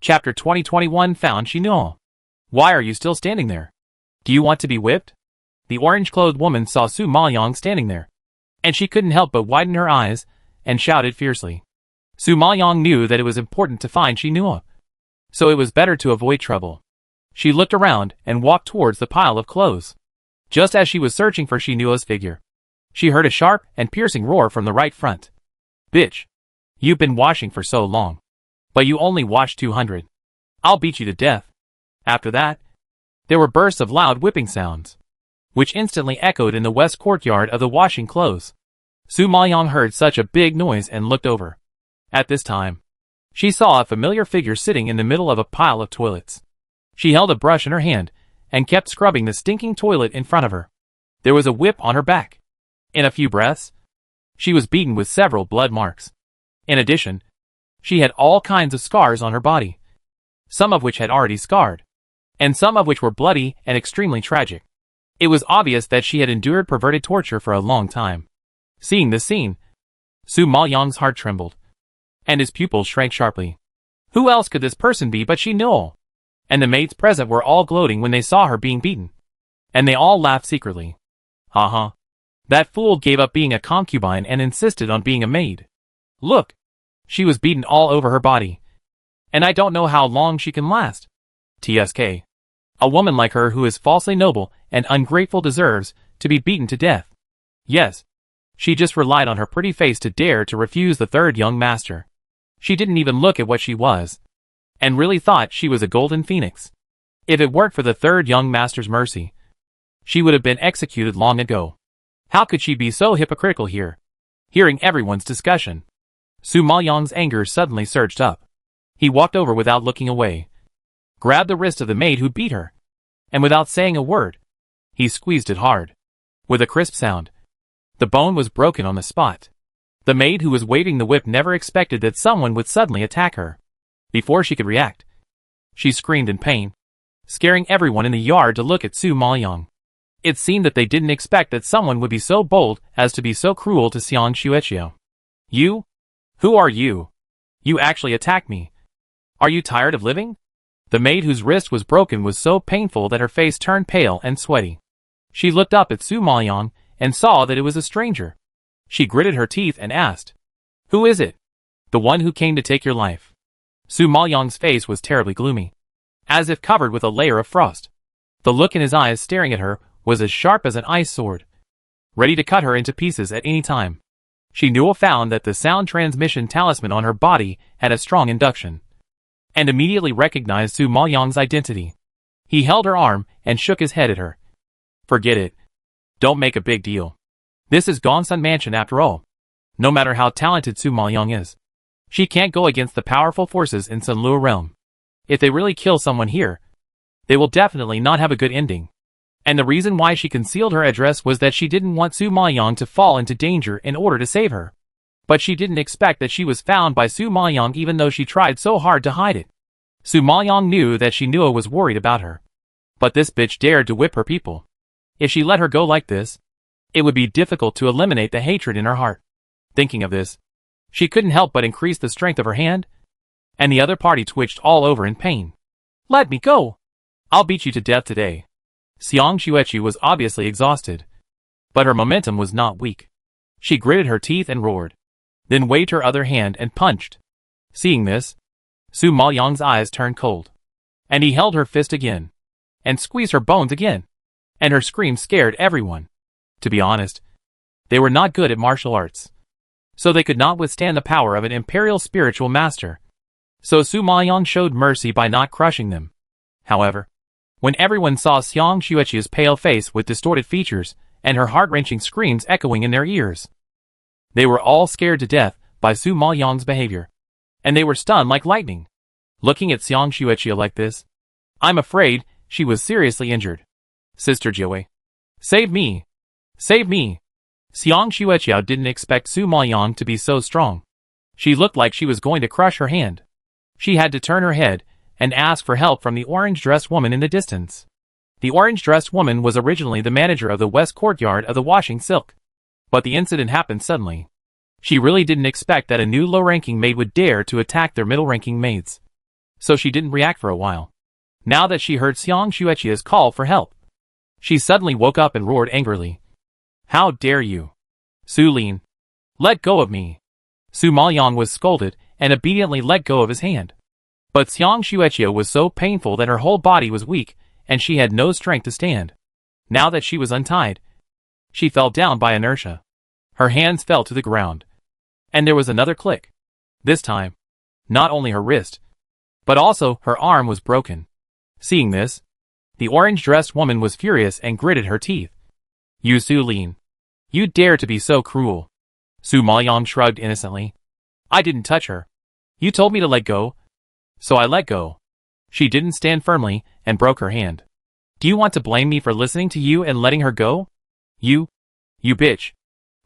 Chapter 2021 Found Shinuo. Why are you still standing there? Do you want to be whipped? The orange-clothed woman saw Su Maoyong standing there, and she couldn't help but widen her eyes and shouted fiercely. Su Maoyong knew that it was important to find Shinuo, so it was better to avoid trouble. She looked around and walked towards the pile of clothes. Just as she was searching for Shinuo's figure, she heard a sharp and piercing roar from the right front. Bitch! You've been washing for so long, but you only washed 200. I'll beat you to death. After that, there were bursts of loud whipping sounds, which instantly echoed in the west courtyard of the washing clothes. Su Maoyong heard such a big noise and looked over. At this time, she saw a familiar figure sitting in the middle of a pile of toilets. She held a brush in her hand and kept scrubbing the stinking toilet in front of her. There was a whip on her back. In a few breaths, she was beaten with several blood marks. In addition, she had all kinds of scars on her body, some of which had already scarred, and some of which were bloody and extremely tragic. It was obvious that she had endured perverted torture for a long time. Seeing this scene, Su Maoyong's heart trembled, and his pupils shrank sharply. Who else could this person be but Shinuo? And the maids present were all gloating when they saw her being beaten, and they all laughed secretly. Ha. That fool gave up being a concubine and insisted on being a maid. Look! She was beaten all over her body, and I don't know how long she can last. TSK. A woman like her who is falsely noble and ungrateful deserves to be beaten to death. Yes, she just relied on her pretty face to dare to refuse the third young master. She didn't even look at what she was, and really thought she was a golden phoenix. If it weren't for the third young master's mercy, she would have been executed long ago. How could she be so hypocritical here? Hearing everyone's discussion, Su Maoyong's anger suddenly surged up. He walked over without looking away, grabbed the wrist of the maid who beat her, and without saying a word, he squeezed it hard. With a crisp sound, the bone was broken on the spot. The maid who was waving the whip never expected that someone would suddenly attack her. Before she could react, she screamed in pain, scaring everyone in the yard to look at Su Maoyong. It seemed that they didn't expect that someone would be so bold as to be so cruel to Xiang Xueqiu. You? Who are you? You actually attacked me. Are you tired of living? The maid whose wrist was broken was so painful that her face turned pale and sweaty. She looked up at Su Maoyong and saw that it was a stranger. She gritted her teeth and asked, "Who is it? The one who came to take your life?" Su Maoyong's face was terribly gloomy, as if covered with a layer of frost. The look in his eyes staring at her was as sharp as an ice sword, ready to cut her into pieces at any time. Shinuo found that the sound transmission talisman on her body had a strong induction, and immediately recognized Su Maoyong's identity. He held her arm and shook his head at her. Forget it. Don't make a big deal. This is Gongsun Mansion after all. No matter how talented Su Maoyong is, she can't go against the powerful forces in Sunluo realm. If they really kill someone here, they will definitely not have a good ending. And the reason why she concealed her address was that she didn't want Su Maoyong to fall into danger in order to save her. But she didn't expect that she was found by Su Maoyong even though she tried so hard to hide it. Su Maoyong knew that Shinuo was worried about her. But this bitch dared to whip her people. If she let her go like this, it would be difficult to eliminate the hatred in her heart. Thinking of this, she couldn't help but increase the strength of her hand, and the other party twitched all over in pain. Let me go! I'll beat you to death today. Xiang Xueqiu was obviously exhausted, but her momentum was not weak. She gritted her teeth and roared, then waved her other hand and punched. Seeing this, Su Maoyong's eyes turned cold, and he held her fist again, and squeezed her bones again, and her scream scared everyone. To be honest, they were not good at martial arts, so they could not withstand the power of an imperial spiritual master. So Su Maoyong showed mercy by not crushing them. However, when everyone saw Xiang Xueqiu's pale face with distorted features and her heart-wrenching screams echoing in their ears, they were all scared to death by Su Maoyong's behavior, and they were stunned like lightning. Looking at Xiang Xueqiu like this, I'm afraid she was seriously injured. Sister Jiawei, save me! Save me! Xiang Xueqiu didn't expect Su Maoyong to be so strong. She looked like she was going to crush her hand. She had to turn her head and ask for help from the orange-dressed woman in the distance. The orange-dressed woman was originally the manager of the west courtyard of the washing silk. But the incident happened suddenly. She really didn't expect that a new low-ranking maid would dare to attack their middle-ranking maids. so she didn't react for a while. Now that she heard Xiang Xueqia's call for help, she suddenly woke up and roared angrily. How dare you? Su Lin, let go of me. Su Maoyang was scolded and obediently let go of his hand. But Xiang Xueqia was so painful that her whole body was weak and she had no strength to stand. Now that she was untied, she fell down by inertia. Her hands fell to the ground. And there was another click. This time, not only her wrist, but also her arm was broken. Seeing this, the orange-dressed woman was furious and gritted her teeth. You Su Lin, you dare to be so cruel. Su Maoyang shrugged innocently. I didn't touch her. You told me to let go, so I let go. She didn't stand firmly and broke her hand. Do you want to blame me for listening to you and letting her go? You bitch.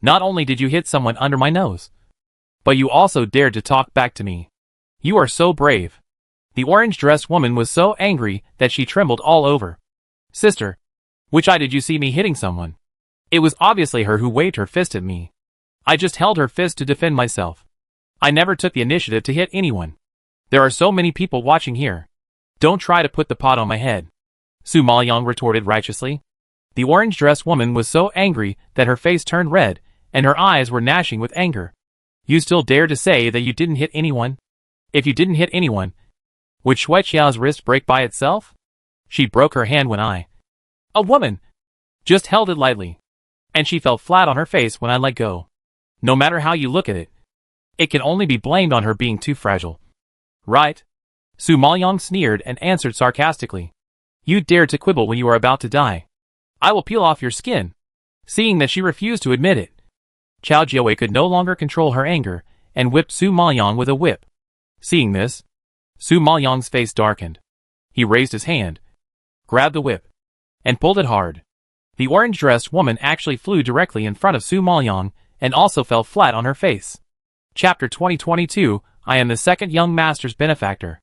Not only did you hit someone under my nose, but you also dared to talk back to me. You are so brave. The orange-dressed woman was so angry that she trembled all over. Sister, which eye did you see me hitting someone? It was obviously her who waved her fist at me. I just held her fist to defend myself. I never took the initiative to hit anyone. There are so many people watching here. Don't try to put the pot on my head. Su Maoyang retorted righteously. The orange-dressed woman was so angry that her face turned red and her eyes were gnashing with anger. You still dare to say that you didn't hit anyone? If you didn't hit anyone, would Xueqia's wrist break by itself? She broke her hand when a woman, just held it lightly, and she fell flat on her face when I let go. No matter how you look at it, it can only be blamed on her being too fragile. Right? Su Maoyang sneered and answered sarcastically. You dared to quibble when you are about to die. I will peel off your skin. Seeing that she refused to admit it, Chao Jiawei could no longer control her anger and whipped Su Maoyang with a whip. Seeing this, Su Maoyang's face darkened. He raised his hand, grabbed the whip, and pulled it hard. The orange-dressed woman actually flew directly in front of Su Maoyang and also fell flat on her face. Chapter 2022, I am the second young master's benefactor.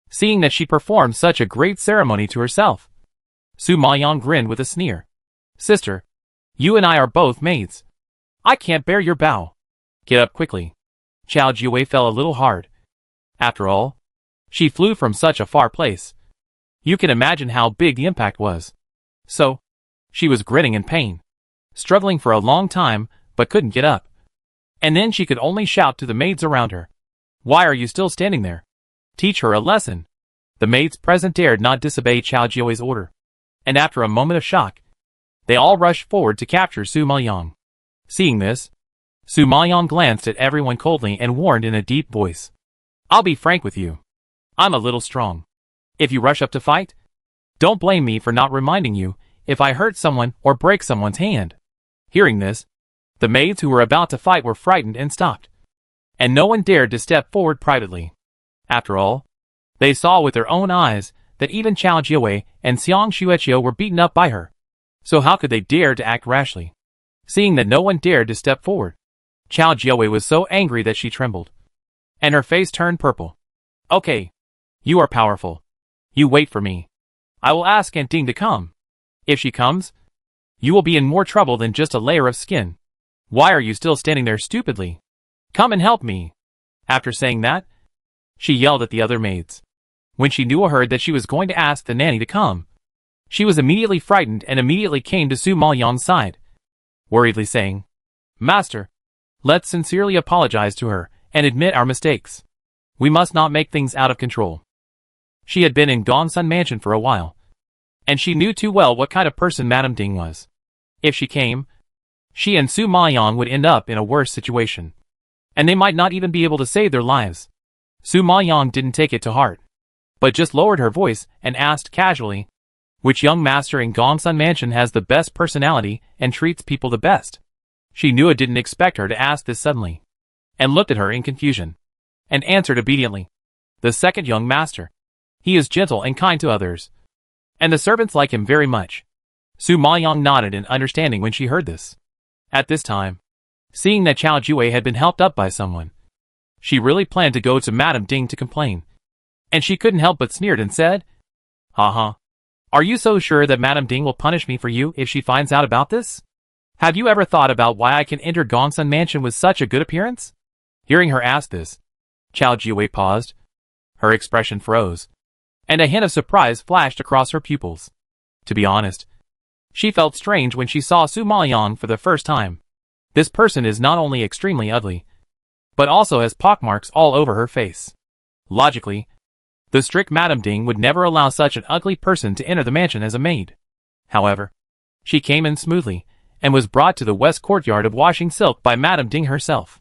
Seeing that she performed such a great ceremony to herself, Su Maoyang grinned with a sneer. Sister, you and I are both maids. I can't bear your bow. Get up quickly. Chao Jiawei fell a little hard. After all, she flew from such a far place. You can imagine how big the impact was. So, she was grinning in pain, struggling for a long time, but couldn't get up. And then she could only shout to the maids around her. Why are you still standing there? Teach her a lesson. The maids present dared not disobey Chao Jiawei's order. And after a moment of shock, they all rushed forward to capture Su Maoyang. Seeing this, Su Maoyang glanced at everyone coldly and warned in a deep voice. I'll be frank with you. I'm a little strong. If you rush up to fight, don't blame me for not reminding you if I hurt someone or break someone's hand. Hearing this, the maids who were about to fight were frightened and stopped. And no one dared to step forward privately. After all, they saw with their own eyes that even Chao Jiawei and Xiang Xueqia were beaten up by her. So how could they dare to act rashly? Seeing that no one dared to step forward, Chao Jiawei was so angry that she trembled, and her face turned purple. Okay, you are powerful. You wait for me. I will ask Aunt Ding to come. If she comes, you will be in more trouble than just a layer of skin. Why are you still standing there stupidly? Come and help me. After saying that, she yelled at the other maids. When she knew or heard that she was going to ask the nanny to come, she was immediately frightened and immediately came to Su Maoyang's side, worriedly saying, Master, let's sincerely apologize to her and admit our mistakes. We must not make things out of control. She had been in Gongsun Mansion for a while, and she knew too well what kind of person Madame Ding was. If she came, she and Su Maoyang would end up in a worse situation, and they might not even be able to save their lives. Su Maoyang didn't take it to heart, but just lowered her voice and asked casually, which young master in Gongsun Mansion has the best personality and treats people the best? She knew it didn't expect her to ask this suddenly, and looked at her in confusion, and answered obediently. The second young master. He is gentle and kind to others, and the servants like him very much. Su Maoyang nodded in understanding when she heard this. At this time, seeing that Chao Jiawei had been helped up by someone, she really planned to go to Madame Ding to complain, and she couldn't help but sneered and said, Haha. Are you so sure that Madame Ding will punish me for you if she finds out about this? Have you ever thought about why I can enter Gongsun Mansion with such a good appearance? Hearing her ask this, Chao Jiawei paused, Her expression froze, and a hint of surprise flashed across her pupils. To be honest, she felt strange when she saw Su Maoyang for the first time. This person is not only extremely ugly, but also has pockmarks all over her face. Logically, the strict Madame Ding would never allow such an ugly person to enter the mansion as a maid. However, she came in smoothly, and was brought to the west courtyard of washing silk by Madame Ding herself.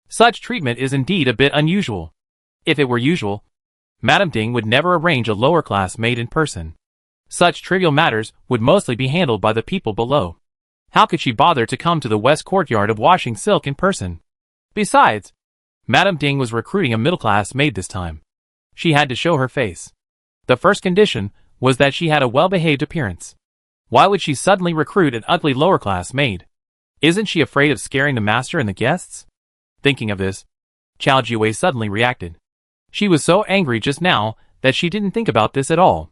Such treatment is indeed a bit unusual. If it were usual, Madame Ding would never arrange a lower-class maid in person. Such trivial matters would mostly be handled by the people below. How could she bother to come to the west courtyard of washing silk in person? Besides, Madame Ding was recruiting a middle-class maid this time. She had to show her face. The first condition was that she had a well-behaved appearance. Why would she suddenly recruit an ugly lower-class maid? Isn't she afraid of scaring the master and the guests? Thinking of this, Chao Jiwei suddenly reacted. She was so angry just now that she didn't think about this at all.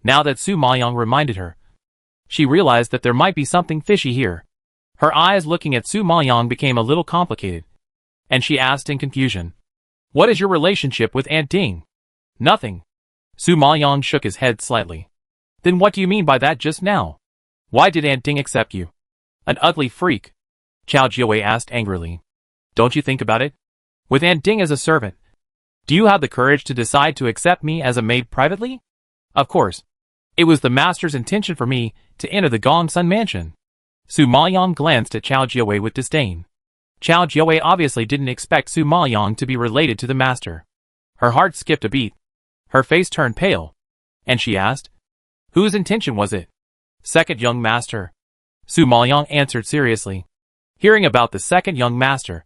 Now that Su Maoyang reminded her, she realized that there might be something fishy here. Her eyes looking at Su Maoyang became a little complicated, and she asked in confusion, "What is your relationship with Aunt Ding?" "Nothing." Su Maoyang shook his head slightly. "Then what do you mean by that just now? Why did Aunt Ding accept you?" "An ugly freak," Chao Jiwei asked angrily. "Don't you think about it? With Aunt Ding as a servant, do you have the courage to decide to accept me as a maid privately? Of course, it was the master's intention for me to enter the Gongsun mansion." Su Maoyang glanced at Chao Jiwei with disdain. Chao Jiwei obviously didn't expect Su Maoyang to be related to the master. Her heart skipped a beat. Her face turned pale, and she asked, "Whose intention was it?" "Second young master," Su Maoyang answered seriously. Hearing about the second young master,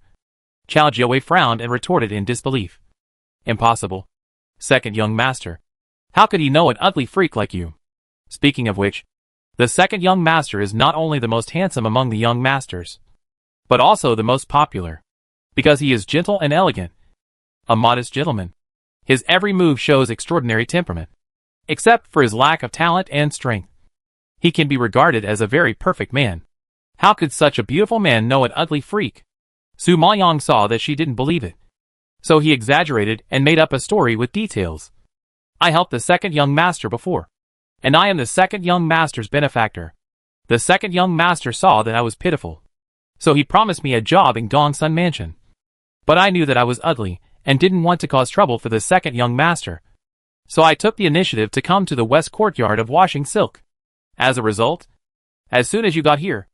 Chao Jiwei frowned and retorted in disbelief. "Impossible. Second young master. How could he know an ugly freak like you? Speaking of which, the second young master is not only the most handsome among the young masters, but also the most popular, because he is gentle and elegant. A modest gentleman. His every move shows extraordinary temperament. Except for his lack of talent and strength, he can be regarded as a very perfect man. How could such a beautiful man know an ugly freak?" Su Maoyang saw that she didn't believe it, so he exaggerated and made up a story with details. "I helped the second young master before, and I am the second young master's benefactor. The second young master saw that I was pitiful, so he promised me a job in Gongsun Mansion. But I knew that I was ugly and didn't want to cause trouble for the second young master, so I took the initiative to come to the west courtyard of washing silk. As a result, as soon as you got here,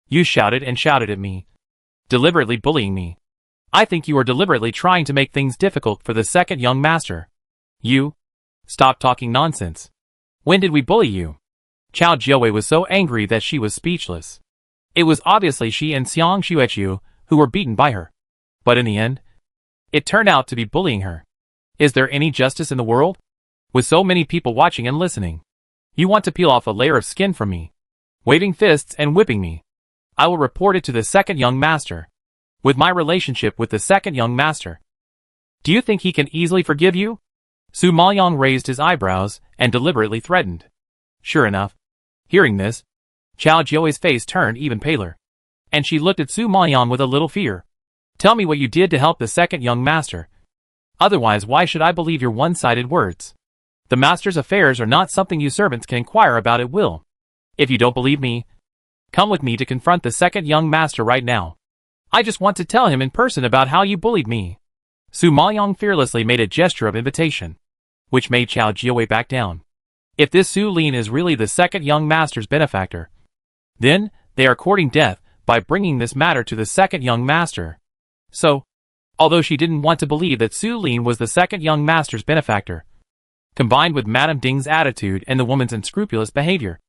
you shouted and shouted at me, deliberately bullying me. I think you are deliberately trying to make things difficult for the second young master. You? Stop talking nonsense. When did we bully you?" Chao Jiwei was so angry that she was speechless. It was obviously she and Xiang Xueqiu who were beaten by her. But in the end, it turned out to be bullying her. Is there any justice in the world? With so many people watching and listening, you want to peel off a layer of skin from me, waving fists and whipping me. I will report it to the second young master. With my relationship with the second young master, do you think he can easily forgive you?" Su Maoyang raised his eyebrows and deliberately threatened. Sure enough, hearing this, Chao Jiwei's face turned even paler, and she looked at Su Maoyang with a little fear. "Tell me what you did to help the second young master. Otherwise, why should I believe your one-sided words? The master's affairs are not something you servants can inquire about at will. If you don't believe me, come with me to confront the second young master right now. I just want to tell him in person about how you bullied me." Su Maoyang fearlessly made a gesture of invitation, which made Chao Jiwei back down. If this Su Lin is really the second young master's benefactor, then they are courting death by bringing this matter to the second young master. So, although she didn't want to believe that Su Lin was the second young master's benefactor, combined with Madame Ding's attitude and the woman's unscrupulous behavior,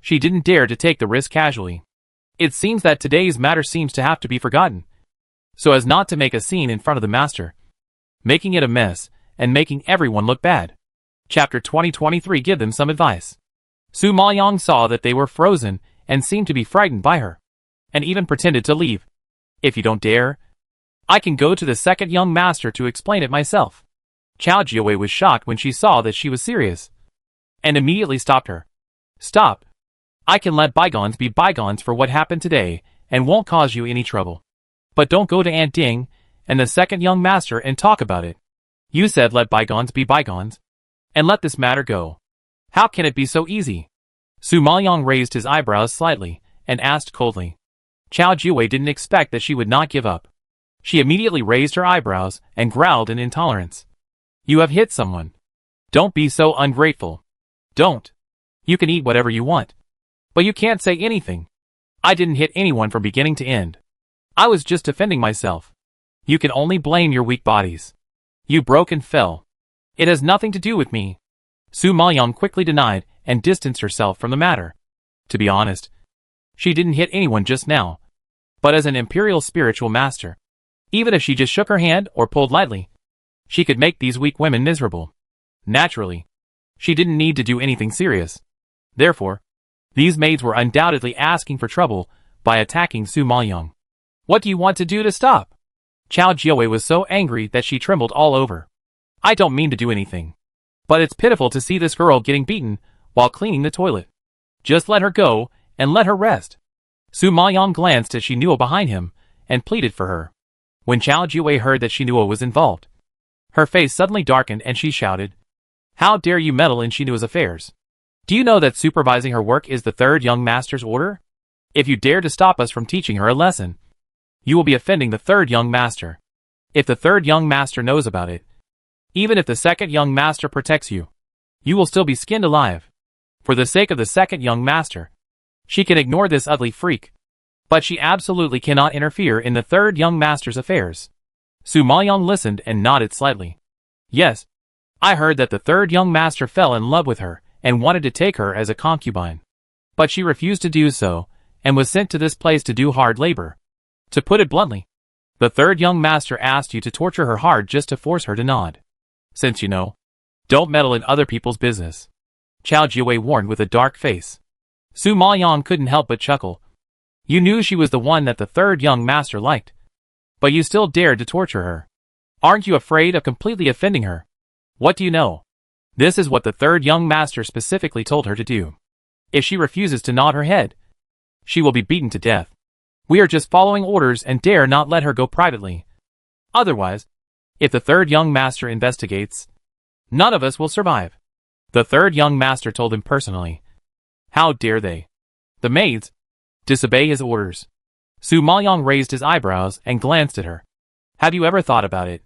she didn't dare to take the risk casually. It seems that today's matter seems to have to be forgotten, so as not to make a scene in front of the master, making it a mess and making everyone look bad. Chapter 2023. Give them some advice. Su Maoyang saw that they were frozen and seemed to be frightened by her, and even pretended to leave. "If you don't dare, I can go to the second young master to explain it myself." Chao Jiwei was shocked when she saw that she was serious, and immediately stopped her. "Stop. I can let bygones be bygones for what happened today and won't cause you any trouble. But don't go to Aunt Ding and the second young master and talk about it. You said let bygones be bygones, and let this matter go. How can it be so easy? Su Maoyong raised his eyebrows slightly, and asked coldly. Chao Jiwei didn't expect that she would not give up. She immediately raised her eyebrows, and growled in intolerance. You have hit someone. Don't be so ungrateful. Don't. You can eat whatever you want. But you can't say anything. I didn't hit anyone from beginning to end. I was just defending myself. You can only blame your weak bodies. You broke and fell. It has nothing to do with me. Su Maoyong quickly denied and distanced herself from the matter. To be honest, she didn't hit anyone just now. But as an imperial spiritual master, even if she just shook her hand or pulled lightly, she could make these weak women miserable. Naturally, she didn't need to do anything serious. Therefore, these maids were undoubtedly asking for trouble by attacking Su Maoyong. What do you want to do to stop? Chao Jiwei was so angry that she trembled all over. I don't mean to do anything. But it's pitiful to see this girl getting beaten while cleaning the toilet. Just let her go and let her rest. Su Maoyong glanced at Shinua behind him and pleaded for her. When Chao Jiwei heard that Shinua was involved, her face suddenly darkened and she shouted, How dare you meddle in Shinua's affairs? Do you know that supervising her work is the third young master's order? If you dare to stop us from teaching her a lesson, you will be offending the third young master. If the third young master knows about it, even if the second young master protects you, you will still be skinned alive. For the sake of the second young master, she can ignore this ugly freak. But she absolutely cannot interfere in the third young master's affairs. Su Maoyong listened and nodded slightly. Yes, I heard that the third young master fell in love with her and wanted to take her as a concubine. But she refused to do so, and was sent to this place to do hard labor. To put it bluntly, the third young master asked you to torture her hard just to force her to nod. Since you know, don't meddle in other people's business. Chao Jiwei warned with a dark face. Su Maoyong couldn't help but chuckle. You knew she was the one that the third young master liked. But you still dared to torture her. Aren't you afraid of completely offending her? What do you know? This is what the third young master specifically told her to do. If she refuses to nod her head, she will be beaten to death. We are just following orders and dare not let her go privately. Otherwise, if the third young master investigates, none of us will survive. The third young master told him personally. How dare they? The maids disobey his orders. Su Maoyong raised his eyebrows and glanced at her. Have you ever thought about it?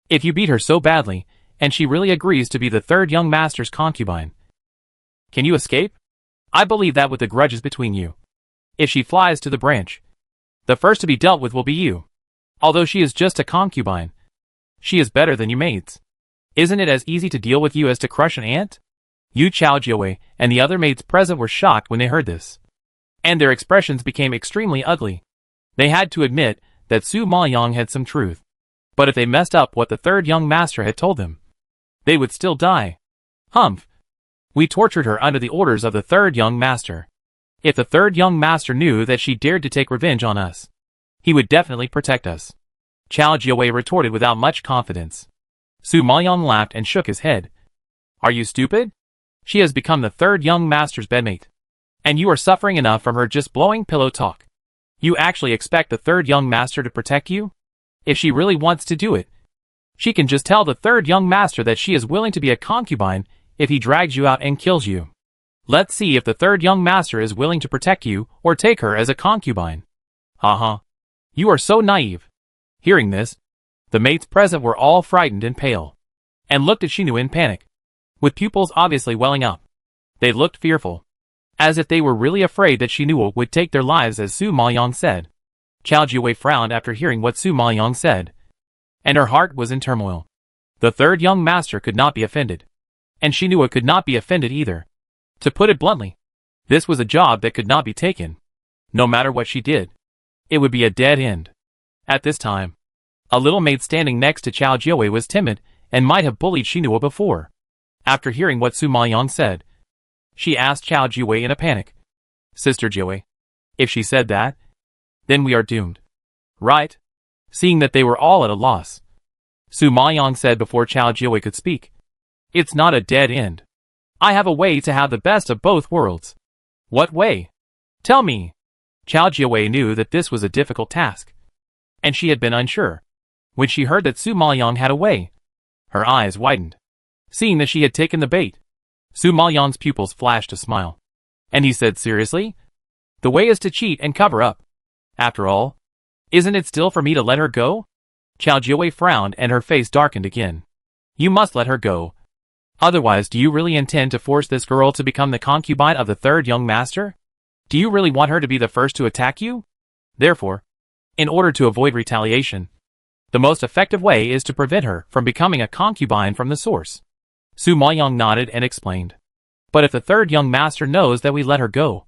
If you beat her so badly, and she really agrees to be the third young master's concubine, can you escape? I believe that with the grudges between you. If she flies to the branch, the first to be dealt with will be you. Although she is just a concubine, she is better than you maids. Isn't it as easy to deal with you as to crush an ant? Yu Chao Jiwei and the other maids present were shocked when they heard this. And their expressions became extremely ugly. They had to admit that Su Maoyong had some truth. But if they messed up what the third young master had told them, they would still die. Humph. We tortured her under the orders of the third young master. If the third young master knew that she dared to take revenge on us, he would definitely protect us. Chao Jiwei retorted without much confidence. Su Maoyong laughed and shook his head. Are you stupid? She has become the third young master's bedmate. And you are suffering enough from her just blowing pillow talk. You actually expect the third young master to protect you? If she really wants to do it, she can just tell the third young master that she is willing to be a concubine if he drags you out and kills you. Let's see if the third young master is willing to protect you or take her as a concubine. Uh-huh. You are so naive. Hearing this, the maids present were all frightened and pale, and looked at Shinua in panic, with pupils obviously welling up. They looked fearful, as if they were really afraid that Shinua would take their lives as Su Maoyong said. Chao Jiwei frowned after hearing what Su Maoyong said, and her heart was in turmoil. The third young master could not be offended, and Shinua could not be offended either. To put it bluntly, this was a job that could not be taken. No matter what she did, it would be a dead end. At this time, a little maid standing next to Chao Jiwei was timid and might have bullied Shinua before. After hearing what Su Maoyong said, she asked Chao Jiwei in a panic. Sister Jiwei, if she said that, then we are doomed. Right? Seeing that they were all at a loss, Su Maoyong said before Chao Jiwei could speak. It's not a dead end. I have a way to have the best of both worlds. What way? Tell me. Chao Jiwei knew that this was a difficult task, and she had been unsure. When she heard that Su Maoyong had a way, Her eyes widened, seeing that she had taken the bait. Su Maoyang's pupils flashed a smile. And he said seriously, "The way is to cheat and cover up. After all, isn't it still for me to let her go?" Chao Jiawei frowned and her face darkened again. "You must let her go. Otherwise, do you really intend to force this girl to become the concubine of the third young master? Do you really want her to be the first to attack you? Therefore, in order to avoid retaliation, the most effective way is to prevent her from becoming a concubine from the source." Su Maoyang nodded and explained. "But if the third young master knows that we let her go,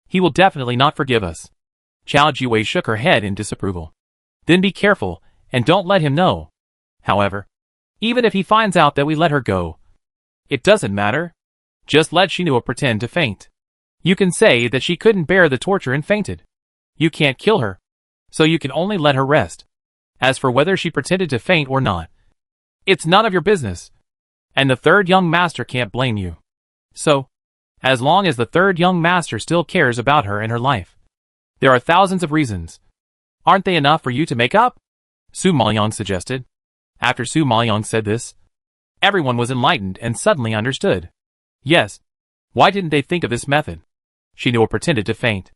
he will definitely not forgive us." Chao Jiawei shook her head in disapproval. "Then be careful, and don't let him know. However, even if he finds out that we let her go, it doesn't matter. Just let Shinua pretend to faint. You can say that she couldn't bear the torture and fainted. You can't kill her, so you can only let her rest. As for whether she pretended to faint or not, it's none of your business. And the third young master can't blame you. So, as long as the third young master still cares about her and her life, there are thousands of reasons. Aren't they enough for you to make up?" Su Maoyang suggested. After Su Maoyang said this, everyone was enlightened and suddenly understood. Yes, why didn't they think of this method? Shinua pretended to faint.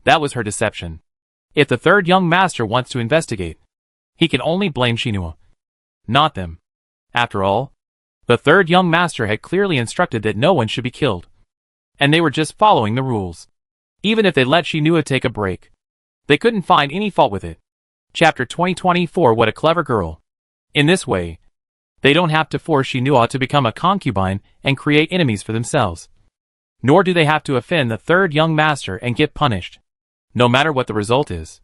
That was her deception. If the third young master wants to investigate, he can only blame Shinua, not them. After all, the third young master had clearly instructed that no one should be killed, and they were just following the rules. Even if they let Shinua take a break, they couldn't find any fault with it. Chapter 2024. What a clever girl. In this way, they don't have to force Shinua to become a concubine and create enemies for themselves. Nor do they have to offend the third young master and get punished, no matter what the result is.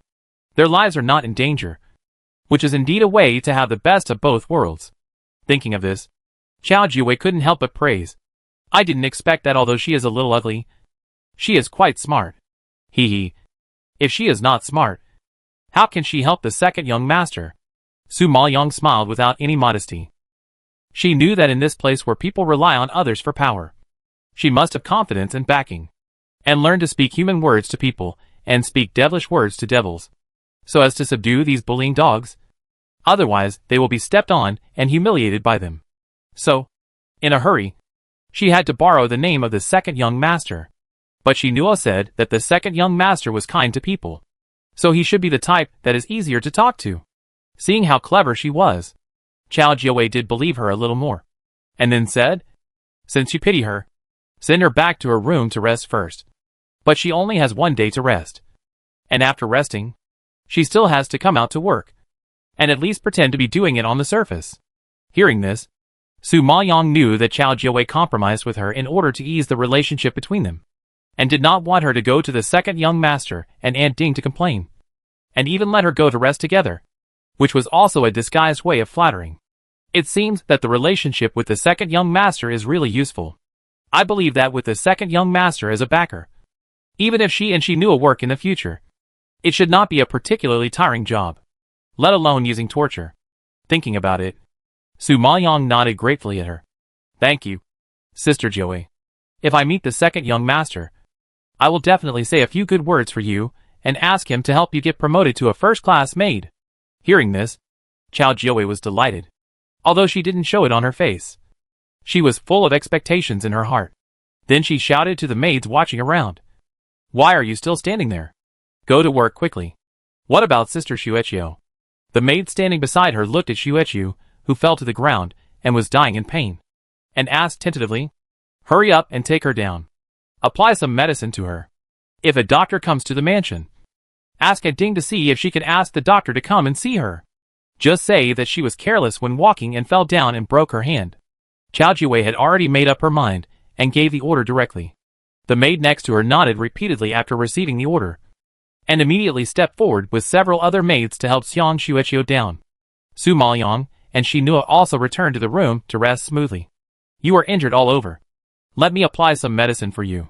Their lives are not in danger, which is indeed a way to have the best of both worlds. Thinking of this, Chao Jiawei couldn't help but praise. "I didn't expect that. Although she is a little ugly, she is quite smart. Hee. If she is not smart, how can she help the second young master?" Su Maoyang smiled without any modesty. She knew that in this place where people rely on others for power, she must have confidence and backing, and learn to speak human words to people and speak devilish words to devils, so as to subdue these bullying dogs. Otherwise, they will be stepped on and humiliated by them. So, in a hurry, she had to borrow the name of the second young master. But Shinua said that the second young master was kind to people, so he should be the type that is easier to talk to. Seeing how clever she was, Chao Jiawei did believe her a little more, and then said, "Since you pity her, send her back to her room to rest first. But she only has 1 day to rest. And after resting, she still has to come out to work, and at least pretend to be doing it on the surface." Hearing this, Su Maoyang knew that Chao Jiawei compromised with her in order to ease the relationship between them, and did not want her to go to the second young master and Aunt Ding to complain, and even let her go to rest together, which was also a disguised way of flattering. It seems that the relationship with the second young master is really useful. I believe that with the second young master as a backer, even if she and Shinua work in the future, it should not be a particularly tiring job, let alone using torture. Thinking about it, Su Maoyang nodded gratefully at her. "Thank you, Sister Jiawei. If I meet the second young master, I will definitely say a few good words for you and ask him to help you get promoted to a first-class maid." Hearing this, Chao Jiawei was delighted, although she didn't show it on her face. She was full of expectations in her heart. Then she shouted to the maids watching around, "Why are you still standing there? Go to work quickly. What about Sister Shueqiu?" The maid standing beside her looked at Shueqiu, who fell to the ground and was dying in pain, and asked tentatively, "Hurry up and take her down. Apply some medicine to her. If a doctor comes to the mansion, ask Aunt Ding to see if she can ask the doctor to come and see her. Just say that she was careless when walking and fell down and broke her hand." Chao Jiawei had already made up her mind and gave the order directly. The maid next to her nodded repeatedly after receiving the order, and immediately stepped forward with several other maids to help Xiang Shueqiu down. Su Maoyang and Shinua also returned to the room to rest smoothly. "You are injured all over. Let me apply some medicine for you."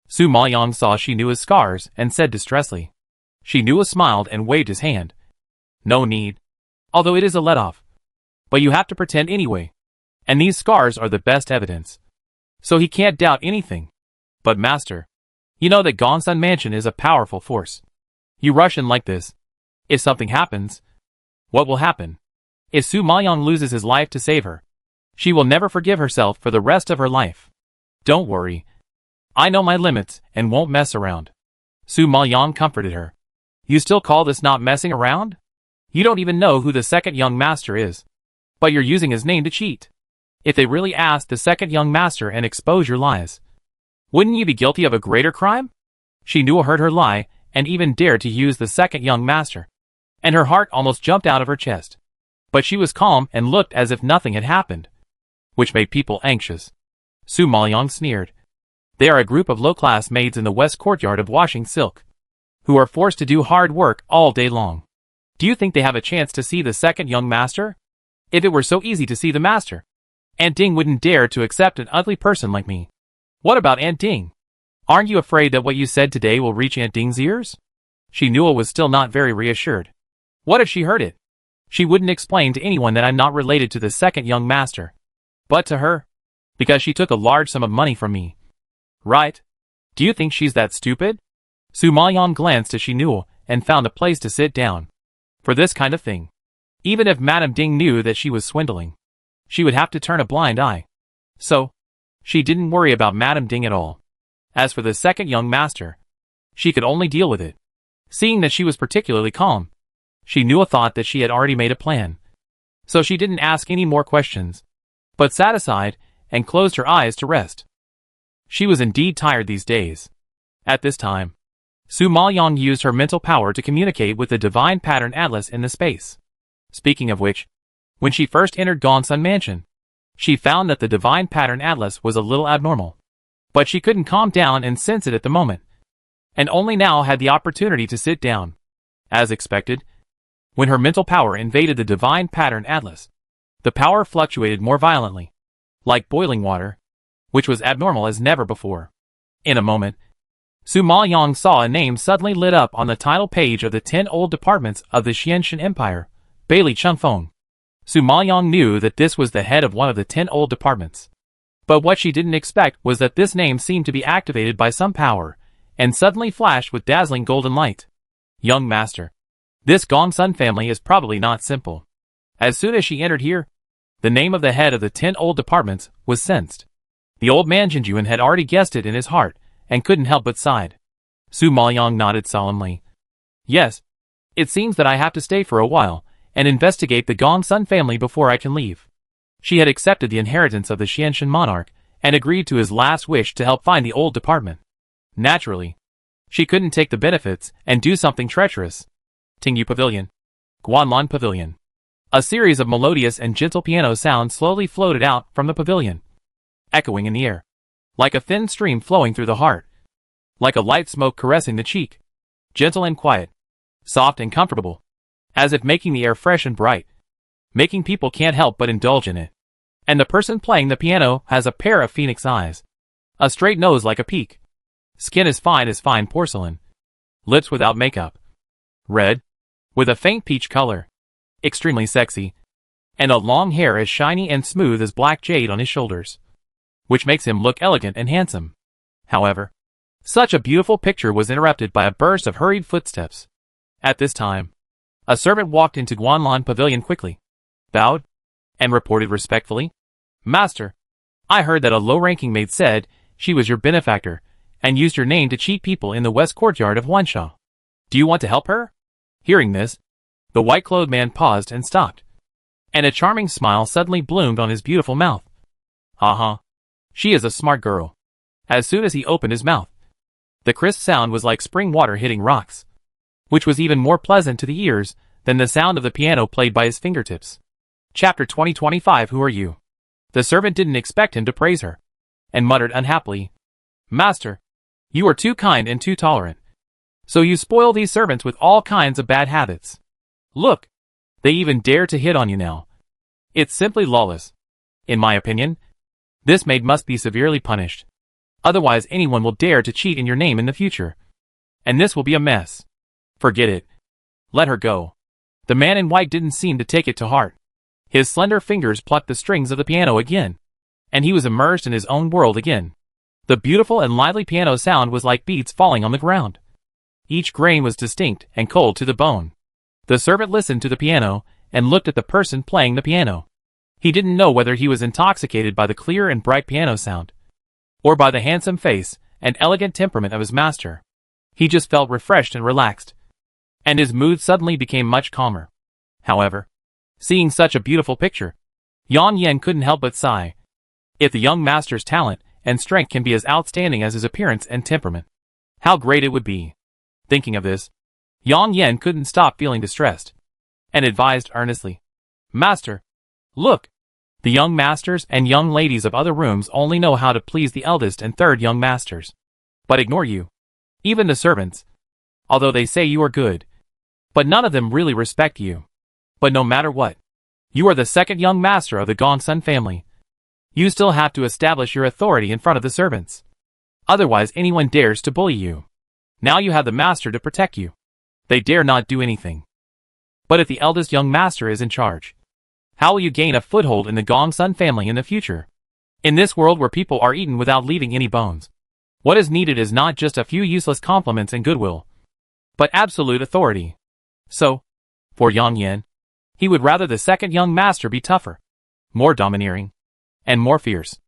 Su Maoyang saw Shinua's scars and said distressfully. Shinua smiled and waved his hand. "No need, although it is a let-off. But you have to pretend anyway, and these scars are the best evidence. So he can't doubt anything. But master, you know that Gongsun Mansion is a powerful force. You rush in like this. If something happens, what will happen? If Su Maoyang loses his life to save her, She will never forgive herself for the rest of her life. Don't worry. I know my limits and won't mess around. Su Maoyang comforted her. You still call this not messing around? You don't even know who the second young master is. But you're using his name to cheat. If they really asked the second young master and expose your lies, wouldn't you be guilty of a greater crime? She knew heard her lie and even dared to use the second young master. And her heart almost jumped out of her chest. But she was calm and looked as if nothing had happened, which made people anxious. Su Maoyang sneered. They are a group of low-class maids in the west courtyard of washing silk, who are forced to do hard work all day long. Do you think they have a chance to see the second young master? If it were so easy to see the master, Aunt Ding wouldn't dare to accept an ugly person like me. What about Aunt Ding? Aren't you afraid that what you said today will reach Aunt Ding's ears? She knew it was still not very reassured. What if she heard it? She wouldn't explain to anyone that I'm not related to the second young master. But to her, because she took a large sum of money from me. Right? Do you think she's that stupid? Su Maoyang glanced as she knew and found a place to sit down. For this kind of thing, even if Madame Ding knew that she was swindling, she would have to turn a blind eye. So, she didn't worry about Madame Ding at all. As for the second young master, she could only deal with it. Seeing that she was particularly calm, she knew a thought that she had already made a plan. So she didn't ask any more questions, but sat aside and closed her eyes to rest. She was indeed tired these days. At this time, Su Maoyang used her mental power to communicate with the Divine Pattern Atlas in the space. Speaking of which, when she first entered Gongsun Mansion, she found that the Divine Pattern Atlas was a little abnormal. But she couldn't calm down and sense it at the moment, and only now had the opportunity to sit down. As expected, when her mental power invaded the Divine Pattern Atlas, the power fluctuated more violently, like boiling water, which was abnormal as never before. In a moment, Su Maoyang saw a name suddenly lit up on the title page of the 10 old departments of the Xianshan Empire, Bailey Chengfeng. Su Maoyang knew that this was the head of one of the 10 old departments. But what she didn't expect was that this name seemed to be activated by some power, and suddenly flashed with dazzling golden light. Young master. This Gongsun family is probably not simple. As soon as she entered here, the name of the head of the 10 old departments was sensed. The old man Jinjuan had already guessed it in his heart, and couldn't help but sighed. Su Maoyang nodded solemnly. Yes, it seems that I have to stay for a while, and investigate the Gongsun family before I can leave. She had accepted the inheritance of the Xianshan monarch, and agreed to his last wish to help find the old department. Naturally, she couldn't take the benefits and do something treacherous. Tingyu Pavilion. Guanlan Pavilion. A series of melodious and gentle piano sounds slowly floated out from the pavilion, echoing in the air, like a thin stream flowing through the heart, like a light smoke caressing the cheek, gentle and quiet, soft and comfortable, as if making the air fresh and bright, making people can't help but indulge in it. And the person playing the piano has a pair of phoenix eyes, a straight nose like a peak, skin as fine porcelain, lips without makeup, red, with a faint peach color, extremely sexy, and a long hair as shiny and smooth as black jade on his shoulders, which makes him look elegant and handsome. However, such a beautiful picture was interrupted by a burst of hurried footsteps. At this time, a servant walked into Guanlan Pavilion quickly, bowed, and reported respectfully, Master, I heard that a low-ranking maid said she was your benefactor, and used your name to cheat people in the west courtyard of Wansha. Do you want to help her? Hearing this, the white-clothed man paused and stopped, and a charming smile suddenly bloomed on his beautiful mouth. She is a smart girl. As soon as he opened his mouth, the crisp sound was like spring water hitting rocks, which was even more pleasant to the ears than the sound of the piano played by his fingertips. Chapter 2025. Who are you? The servant didn't expect him to praise her, and muttered unhappily, Master, you are too kind and too tolerant. So you spoil these servants with all kinds of bad habits. Look, they even dare to hit on you now. It's simply lawless. In my opinion, this maid must be severely punished. Otherwise anyone will dare to cheat in your name in the future. And this will be a mess. Forget it. Let her go. The man in white didn't seem to take it to heart. His slender fingers plucked the strings of the piano again, and he was immersed in his own world again. The beautiful and lively piano sound was like beads falling on the ground. Each grain was distinct and cold to the bone. The servant listened to the piano and looked at the person playing the piano. He didn't know whether he was intoxicated by the clear and bright piano sound, or by the handsome face and elegant temperament of his master. He just felt refreshed and relaxed, and his mood suddenly became much calmer. However, seeing such a beautiful picture, Yang Yan couldn't help but sigh. If the young master's talent and strength can be as outstanding as his appearance and temperament, how great it would be. Thinking of this, Yang Yan couldn't stop feeling distressed, and advised earnestly, "Master, look! The young masters and young ladies of other rooms only know how to please the eldest and third young masters, but ignore you. Even the servants, although they say you are good, but none of them really respect you. But no matter what, you are the second young master of the Gongsun family. You still have to establish your authority in front of the servants. Otherwise anyone dares to bully you. Now you have the master to protect you. They dare not do anything. But if the eldest young master is in charge, how will you gain a foothold in the Gongsun family in the future? In this world where people are eaten without leaving any bones, what is needed is not just a few useless compliments and goodwill, but absolute authority. So, for Yang Yan, he would rather the second young master be tougher, more domineering, and more fierce,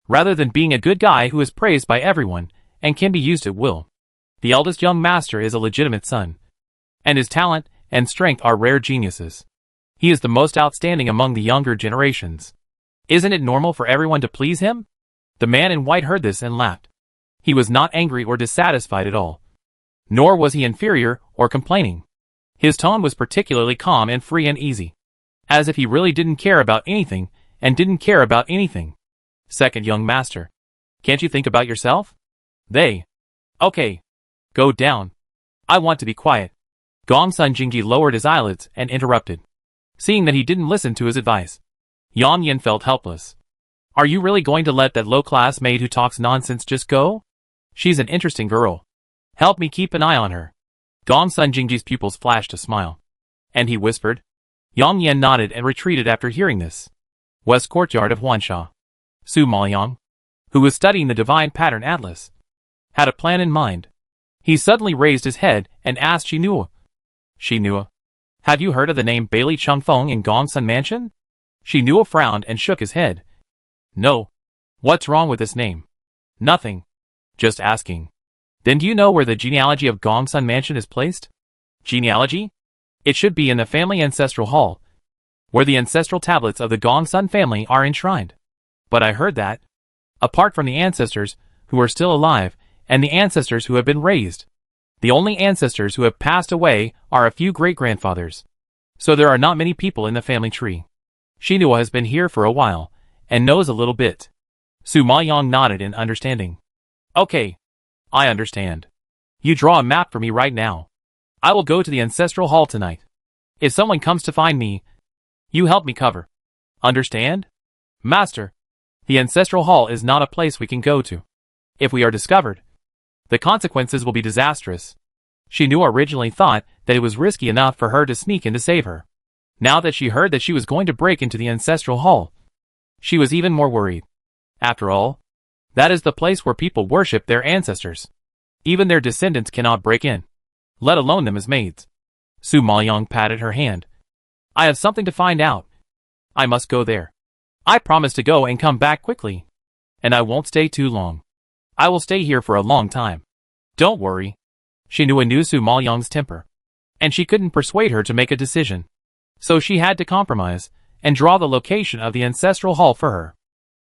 rather than being a good guy who is praised by everyone and can be used at will. The eldest young master is a legitimate son, and his talent and strength are rare geniuses. He is the most outstanding among the younger generations. Isn't it normal for everyone to please him?" The man in white heard this and laughed. He was not angry or dissatisfied at all, nor was he inferior or complaining. His tone was particularly calm and free and easy, as if he really didn't care about anything and didn't care about anything. "Second young master, can't you think about yourself?" Okay. Go down. I want to be quiet." Gongsun Jingji lowered his eyelids and interrupted. Seeing that he didn't listen to his advice, Yang Yan felt helpless. "Are you really going to let that low-class maid who talks nonsense just go? She's an interesting girl. Help me keep an eye on her." Gongsun Jingji's pupils flashed a smile, and he whispered. Yang Yan nodded and retreated after hearing this. West courtyard of Huansha. Su Maoyang, who was studying the divine pattern atlas, had a plan in mind. He suddenly raised his head and asked Shinua, "Have you heard of the name Bailey Chungfeng in Gongsun Mansion?" Shinua frowned and shook his head. "No. What's wrong with this name?" "Nothing. Just asking." "Then do you know where the genealogy of Gongsun Mansion is placed?" "Genealogy? It should be in the family ancestral hall, where the ancestral tablets of the Gongsun family are enshrined." "But I heard that, apart from the ancestors who are still alive and the ancestors who have been raised, the only ancestors who have passed away are a few great-grandfathers. So there are not many people in the family tree." Shinua has been here for a while and knows a little bit. Su Maoyang nodded in understanding. "Okay. I understand. You draw a map for me right now. I will go to the ancestral hall tonight. If someone comes to find me, you help me cover. Understand?" "Master, the ancestral hall is not a place we can go to. If we are discovered, the consequences will be disastrous." Shinua originally thought that it was risky enough for her to sneak in to save her. Now that she heard that she was going to break into the ancestral hall, she was even more worried. After all, that is the place where people worship their ancestors. Even their descendants cannot break in, let alone them as maids. Su Maoyang patted her hand. "I have something to find out. I must go there. I promise to go and come back quickly. And I won't stay too long. I will stay here for a long time. Don't worry." Shinua knew Su Maoyang's temper, and she couldn't persuade her to make a decision. So she had to compromise and draw the location of the ancestral hall for her.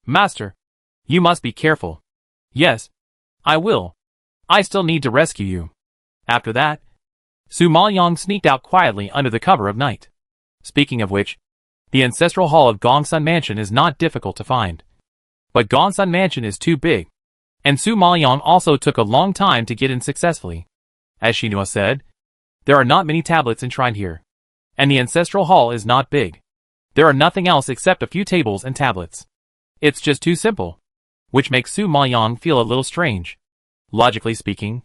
"Master, you must be careful." "Yes, I will. I still need to rescue you." After that, Su Maoyang sneaked out quietly under the cover of night. Speaking of which, the ancestral hall of Gongsun Mansion is not difficult to find. But Gongsun Mansion is too big, and Su Maoyang also took a long time to get in successfully. As Shinua said, there are not many tablets enshrined here, and the ancestral hall is not big. There are nothing else except a few tables and tablets. It's just too simple, which makes Su Maoyang feel a little strange. Logically speaking,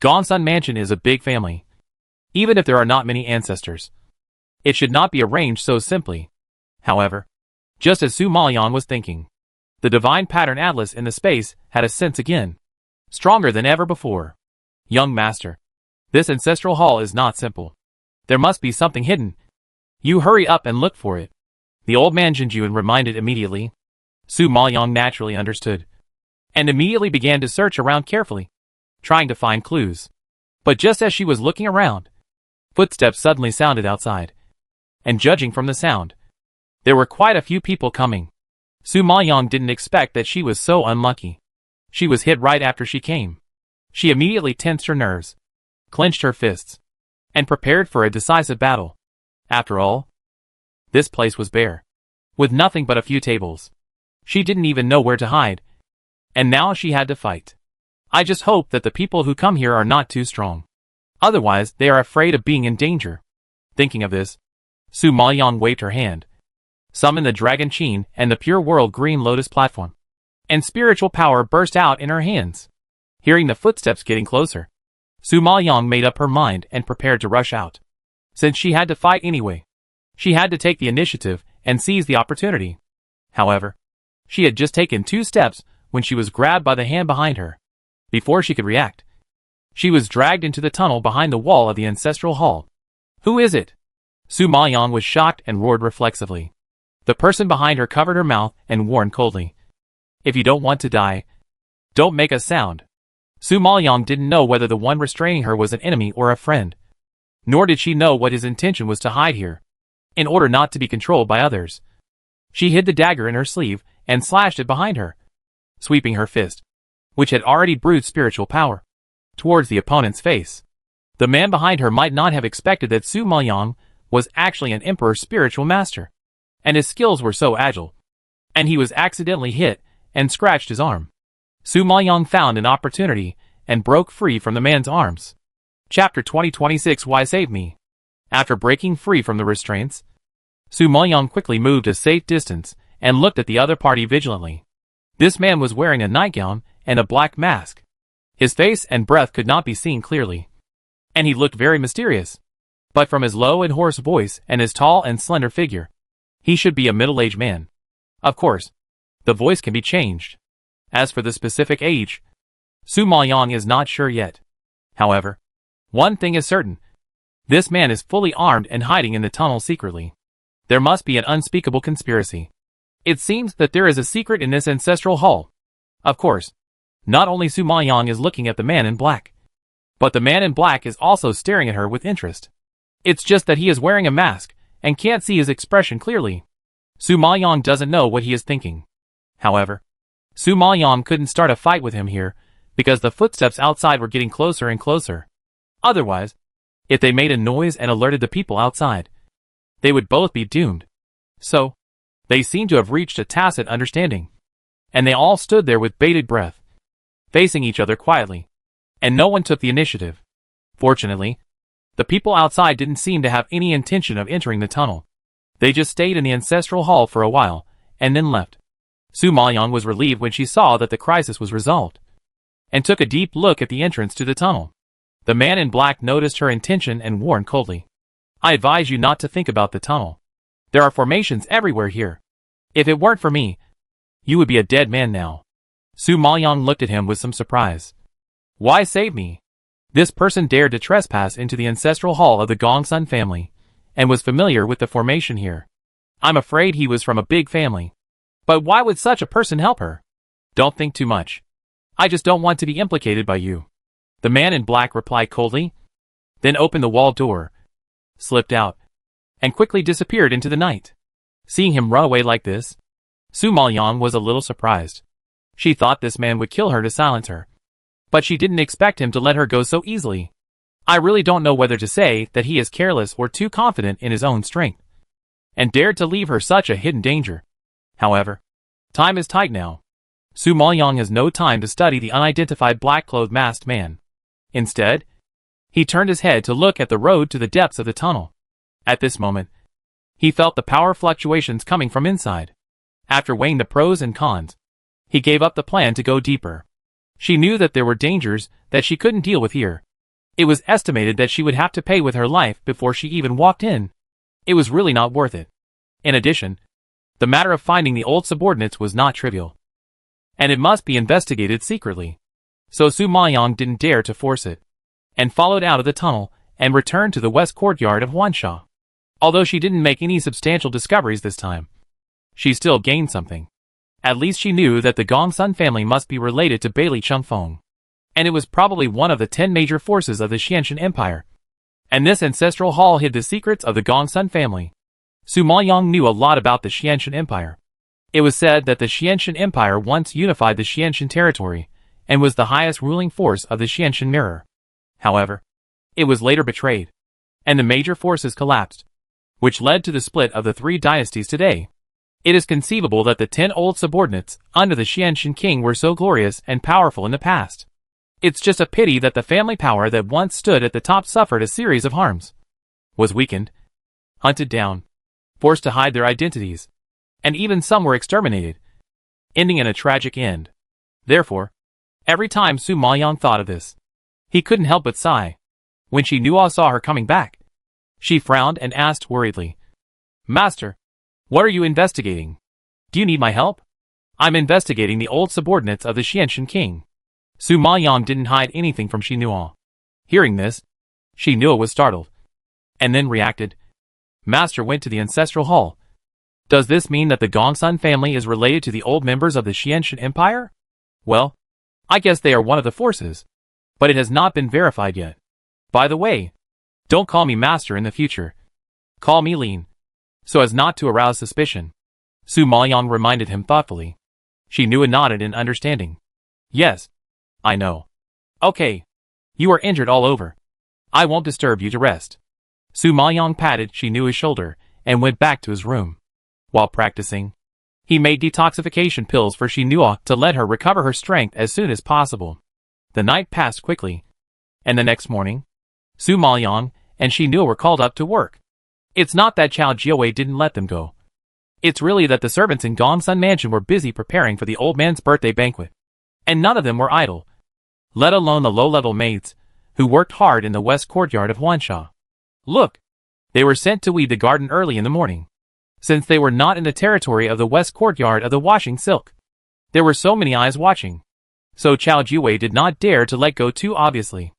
Gongsun Mansion is a big family. Even if there are not many ancestors, it should not be arranged so simply. However, just as Su Maoyang was thinking, the divine pattern atlas in the space had a sense again, stronger than ever before. "Young master, this ancestral hall is not simple. There must be something hidden. You hurry up and look for it." The old man Jinjun reminded immediately. Su Maoyang naturally understood, and immediately began to search around carefully, trying to find clues. But just as she was looking around, footsteps suddenly sounded outside. And judging from the sound, there were quite a few people coming. Su Maoyang didn't expect that she was so unlucky. She was hit right after she came. She immediately tensed her nerves, clenched her fists, and prepared for a decisive battle. After all, this place was bare, with nothing but a few tables. She didn't even know where to hide, and now she had to fight. I just hope that the people who come here are not too strong. Otherwise, they are afraid of being in danger. Thinking of this, Su Maoyang waved her hand, summoned the Dragon Qin and the Pure World Green Lotus platform, and spiritual power burst out in her hands. Hearing the footsteps getting closer, Su Maoyang made up her mind and prepared to rush out. Since she had to fight anyway, she had to take the initiative and seize the opportunity. However, she had just taken 2 steps when she was grabbed by the hand behind her. Before she could react, she was dragged into the tunnel behind the wall of the ancestral hall. Who is it? Su Maoyang was shocked and roared reflexively. The person behind her covered her mouth and warned coldly. If you don't want to die, don't make a sound. Su Maoyang didn't know whether the one restraining her was an enemy or a friend. Nor did she know what his intention was to hide here, in order not to be controlled by others. She hid the dagger in her sleeve and slashed it behind her, sweeping her fist, which had already brewed spiritual power, towards the opponent's face. The man behind her might not have expected that Su Maoyang was actually an emperor's spiritual master, and his skills were so agile, and he was accidentally hit and scratched his arm. Su Maoyang found an opportunity and broke free from the man's arms. Chapter 2026 Why Save Me? After breaking free from the restraints, Su Maoyang quickly moved a safe distance and looked at the other party vigilantly. This man was wearing a nightgown and a black mask. His face and breath could not be seen clearly, and he looked very mysterious. But from his low and hoarse voice and his tall and slender figure, he should be a middle-aged man. Of course, the voice can be changed. As for the specific age, Su Maoyang is not sure yet. However, one thing is certain. This man is fully armed and hiding in the tunnel secretly. There must be an unspeakable conspiracy. It seems that there is a secret in this ancestral hall. Of course, not only Su Maoyang is looking at the man in black, but the man in black is also staring at her with interest. It's just that he is wearing a mask and can't see his expression clearly. Su Maoyang doesn't know what he is thinking. However, Su Maoyang couldn't start a fight with him here because the footsteps outside were getting closer and closer. Otherwise, if they made a noise and alerted the people outside, they would both be doomed. So, they seemed to have reached a tacit understanding, and they all stood there with bated breath, facing each other quietly, and no one took the initiative. Fortunately, the people outside didn't seem to have any intention of entering the tunnel. They just stayed in the ancestral hall for a while, and then left. Su Maoyang was relieved when she saw that the crisis was resolved, and took a deep look at the entrance to the tunnel. The man in black noticed her intention and warned coldly. I advise you not to think about the tunnel. There are formations everywhere here. If it weren't for me, you would be a dead man now. Su Maoyang looked at him with some surprise. Why save me? This person dared to trespass into the ancestral hall of the Gongsun family, and was familiar with the formation here. I'm afraid he was from a big family. But why would such a person help her? Don't think too much. I just don't want to be implicated by you. The man in black replied coldly, then opened the wall door, slipped out, and quickly disappeared into the night. Seeing him run away like this, Su Maoyang was a little surprised. She thought this man would kill her to silence her, but she didn't expect him to let her go so easily. I really don't know whether to say that he is careless or too confident in his own strength, and dared to leave her such a hidden danger. However, time is tight now. Su Maoyang has no time to study the unidentified black-clothed masked man. Instead, he turned his head to look at the road to the depths of the tunnel. At this moment, he felt the power fluctuations coming from inside. After weighing the pros and cons, he gave up the plan to go deeper. She knew that there were dangers that she couldn't deal with here. It was estimated that she would have to pay with her life before she even walked in. It was really not worth it. In addition, the matter of finding the old subordinates was not trivial, and it must be investigated secretly. So Su Maoyang didn't dare to force it, and followed out of the tunnel and returned to the west courtyard of Wansha. Although she didn't make any substantial discoveries this time, she still gained something. At least she knew that the Gongsun family must be related to Bailey Chungfeng. And it was probably one of the 10 major forces of the Xiantian Empire. And this ancestral hall hid the secrets of the Gongsun family. Su Maoyang knew a lot about the Xiantian Empire. It was said that the Xiantian Empire once unified the Xiantian territory, and was the highest ruling force of the Xiantian mirror. However, it was later betrayed, and the major forces collapsed, which led to the split of the 3 dynasties today. It is conceivable that the 10 old subordinates under the Xiantian king were so glorious and powerful in the past. It's just a pity that the family power that once stood at the top suffered a series of harms, was weakened, hunted down, forced to hide their identities, and even some were exterminated, ending in a tragic end. Therefore, every time Su Maoyang thought of this, he couldn't help but sigh. When Shi Nuo saw her coming back, she frowned and asked worriedly, "Master, what are you investigating? Do you need my help?" "I'm investigating the old subordinates of the Xiantian king." Su Maoyang didn't hide anything from Shi Nuo. Hearing this, Shi Nuo was startled, and then reacted. "Master went to the ancestral hall. Does this mean that the Gongsun family is related to the old members of the Xiantian Empire? Well, I guess they are one of the forces, but it has not been verified yet. By the way, don't call me master in the future. Call me Lin, so as not to arouse suspicion." Su Maoyang reminded him thoughtfully. Shi Nuo nodded in understanding. "Yes, I know. Okay, you are injured all over. I won't disturb you to rest." Su Maoyang patted Shi Nuo's shoulder and went back to his room. While practicing, he made detoxification pills for Shi Nuo to let her recover her strength as soon as possible. The night passed quickly, and the next morning, Su Maoyang and Shi Nuo were called up to work. It's not that Chao Jiawei didn't let them go. It's really that the servants in Gongsun Mansion were busy preparing for the old man's birthday banquet, and none of them were idle, let alone the low-level maids, who worked hard in the west courtyard of Huansha. Look, they were sent to weed the garden early in the morning, since they were not in the territory of the west courtyard of the washing silk. There were so many eyes watching, so Chao Jiawei did not dare to let go too obviously.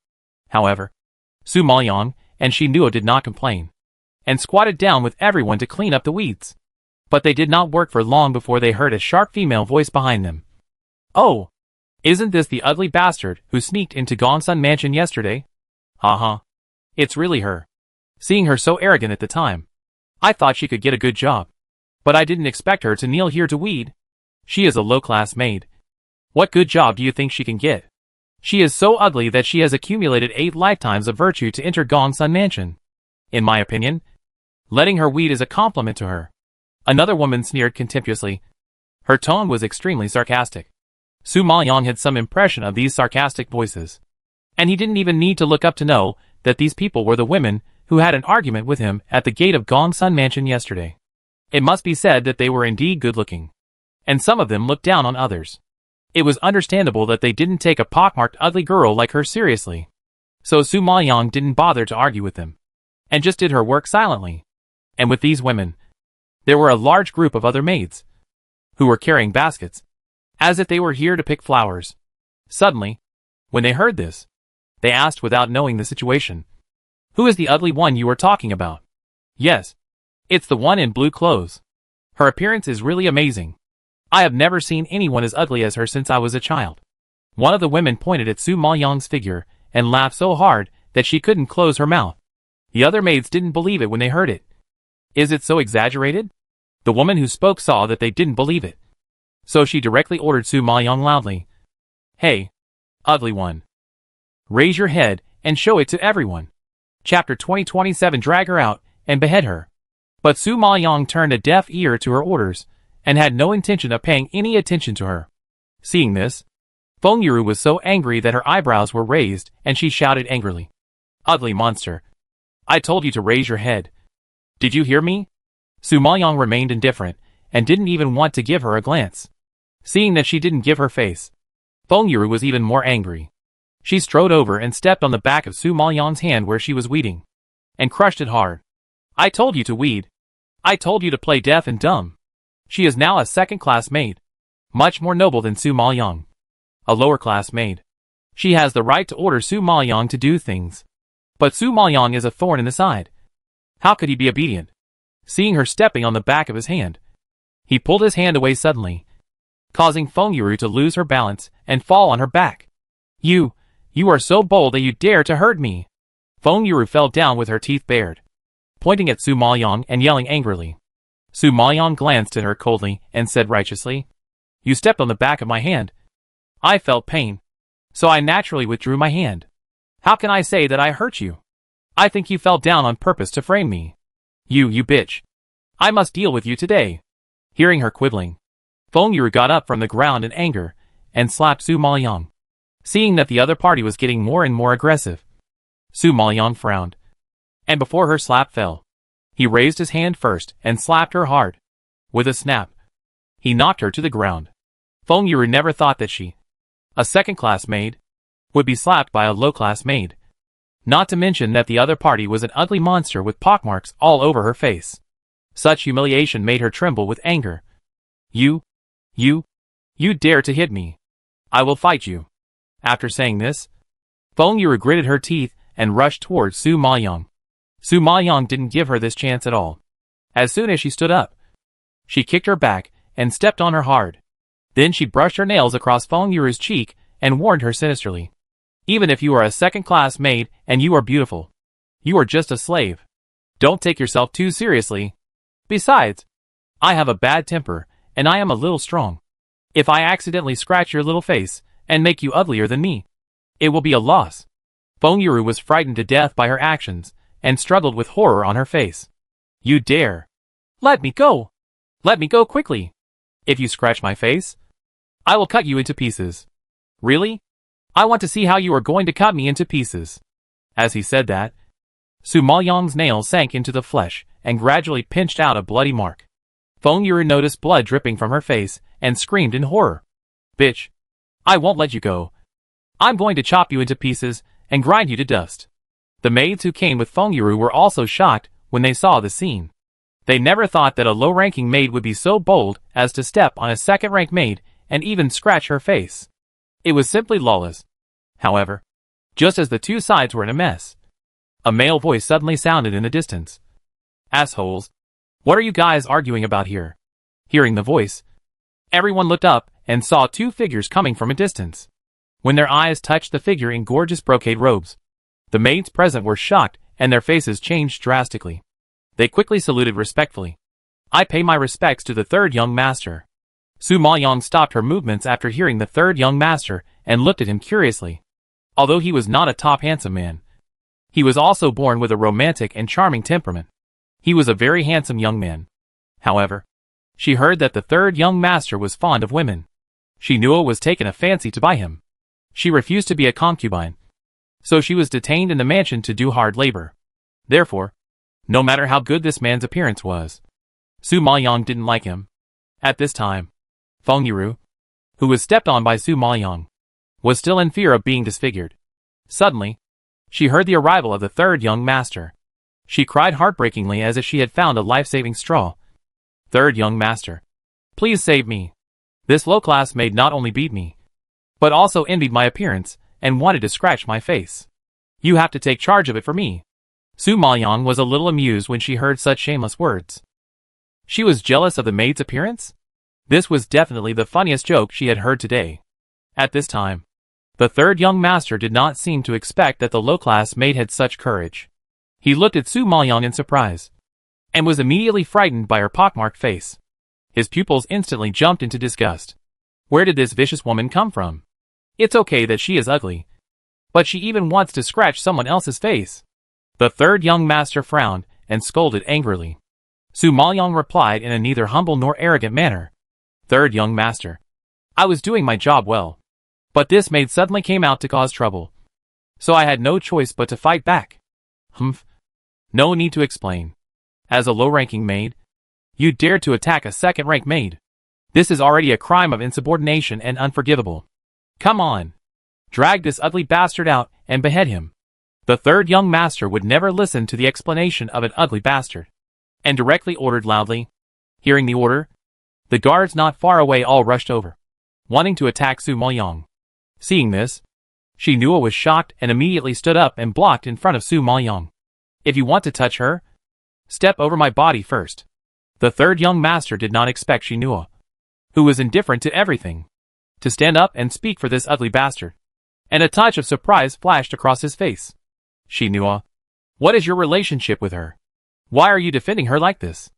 However, Su Maoyang and Shi Nuo did not complain, and squatted down with everyone to clean up the weeds. But they did not work for long before they heard a sharp female voice behind them. "Oh, isn't this the ugly bastard who sneaked into Gongsun Mansion yesterday? Haha, it's really her. Seeing her so arrogant at the time, I thought she could get a good job. But I didn't expect her to kneel here to weed. She is a low-class maid. What good job do you think she can get? She is so ugly that she has accumulated 8 lifetimes of virtue to enter Gongsun Mansion. In my opinion, letting her weed is a compliment to her." Another woman sneered contemptuously. Her tone was extremely sarcastic. Su Maoyang had some impression of these sarcastic voices, and he didn't even need to look up to know that these people were the women who had an argument with him at the gate of Gongsun Mansion yesterday. It must be said that they were indeed good-looking, and some of them looked down on others. It was understandable that they didn't take a pockmarked ugly girl like her seriously. So Su Maoyang didn't bother to argue with them, and just did her work silently. And with these women, there were a large group of other maids, who were carrying baskets, as if they were here to pick flowers. Suddenly, when they heard this, they asked without knowing the situation, "Who is the ugly one you were talking about?" "Yes, it's the one in blue clothes. Her appearance is really amazing. I have never seen anyone as ugly as her since I was a child." One of the women pointed at Su Maoyang's figure and laughed so hard that she couldn't close her mouth. The other maids didn't believe it when they heard it. "Is it so exaggerated?" The woman who spoke saw that they didn't believe it, so she directly ordered Su Maoyang loudly, "Hey, ugly one, raise your head and show it to everyone." Chapter 2027. Drag her out and behead her. But Su Maoyang turned a deaf ear to her orders and had no intention of paying any attention to her. Seeing this, Feng Yuru was so angry that her eyebrows were raised and she shouted angrily, "Ugly monster! I told you to raise your head. Did you hear me?" Su Maoyang remained indifferent and didn't even want to give her a glance. Seeing that she didn't give her face, Feng Yuru was even more angry. She strode over and stepped on the back of Su Maoyang's hand where she was weeding, and crushed it hard. "I told you to weed. I told you to play deaf and dumb." She is now a second-class maid, much more noble than Su Maoyang, a lower-class maid. She has the right to order Su Maoyang to do things. But Su Maoyang is a thorn in the side. How could he be obedient? Seeing her stepping on the back of his hand, He pulled his hand away suddenly, causing Feng Yuru to lose her balance and fall on her back. You are so bold that you dare to hurt me. Feng Yuru fell down with her teeth bared, pointing at Su Maoyang and yelling angrily. Su Maoyang glanced at her coldly and said righteously, "You stepped on the back of my hand. I felt pain, so I naturally withdrew my hand. How can I say that I hurt you? I think you fell down on purpose to frame me. You bitch. I must deal with you today." Hearing her quibbling, Feng Yuru got up from the ground in anger and slapped Su Maoyang. Seeing that the other party was getting more and more aggressive, Su Maoyang frowned, and before her slap fell, he raised his hand first and slapped her hard. With a snap, he knocked her to the ground. Feng Yuru never thought that she, a second-class maid, would be slapped by a low-class maid. Not to mention that the other party was an ugly monster with pockmarks all over her face. Such humiliation made her tremble with anger. You dare to hit me. I will fight you." After saying this, Feng Yuru gritted her teeth and rushed towards Su Maoyang. Su Maoyang didn't give her this chance at all. As soon as she stood up, she kicked her back and stepped on her hard. Then she brushed her nails across Feng Yuru's cheek and warned her sinisterly. "Even if you are a second-class maid and you are beautiful, you are just a slave. Don't take yourself too seriously. Besides, I have a bad temper and I am a little strong. If I accidentally scratch your little face and make you uglier than me, it will be a loss." Feng Yuru was frightened to death by her actions and struggled with horror on her face. "You dare! Let me go! Let me go quickly! If you scratch my face, I will cut you into pieces." "Really? I want to see how you are going to cut me into pieces." As he said that, Su Maoyang's nails sank into the flesh and gradually pinched out a bloody mark. Feng Yuru noticed blood dripping from her face and screamed in horror. "Bitch! I won't let you go. I'm going to chop you into pieces and grind you to dust." The maids who came with Feng Yuru were also shocked when they saw the scene. They never thought that a low-ranking maid would be so bold as to step on a second-rank maid and even scratch her face. It was simply lawless. However, just as the two sides were in a mess, a male voice suddenly sounded in the distance. "Assholes! What are you guys arguing about here?" Hearing the voice, everyone looked up and saw two figures coming from a distance. When their eyes touched the figure in gorgeous brocade robes, the maids present were shocked and their faces changed drastically. They quickly saluted respectfully. "I pay my respects to the third young master." Su Maoyang stopped her movements after hearing the third young master and looked at him curiously. Although he was not a top handsome man, he was also born with a romantic and charming temperament. He was a very handsome young man. However, she heard that the third young master was fond of women. She knew it was taken a fancy to buy him. She refused to be a concubine, so she was detained in the mansion to do hard labor. Therefore, no matter how good this man's appearance was, Su Maoyang didn't like him. At this time, Feng Yuru, who was stepped on by Su Maoyang, was still in fear of being disfigured. Suddenly, she heard the arrival of the third young master. She cried heartbreakingly as if she had found a life-saving straw. "Third young master, please save me. This low-class maid not only beat me, but also envied my appearance and wanted to scratch my face. You have to take charge of it for me." Su Maoyang was a little amused when she heard such shameless words. She was jealous of the maid's appearance? This was definitely the funniest joke she had heard today. At this time, the third young master did not seem to expect that the low-class maid had such courage. He looked at Su Maoyang in surprise, and was immediately frightened by her pockmarked face. His pupils instantly jumped into disgust. Where did this vicious woman come from? It's okay that she is ugly, but she even wants to scratch someone else's face. The third young master frowned and scolded angrily. Su Maoyang replied in a neither humble nor arrogant manner. "Third young master, I was doing my job well, but this maid suddenly came out to cause trouble, so I had no choice but to fight back." "Humph. No need to explain. As a low-ranking maid, you dared to attack a second-rank maid. This is already a crime of insubordination and unforgivable. Come on. Drag this ugly bastard out and behead him." The third young master would never listen to the explanation of an ugly bastard, and directly ordered loudly. Hearing the order, the guards not far away all rushed over, wanting to attack Su Maoyang. Seeing this, she knew it was shocked and immediately stood up and blocked in front of Su Maoyang. "If you want to touch her, step over my body first." The third young master did not expect Shinua, who was indifferent to everything, to stand up and speak for this ugly bastard. And a touch of surprise flashed across his face. Shinua, what is your relationship with her? Why are you defending her like this?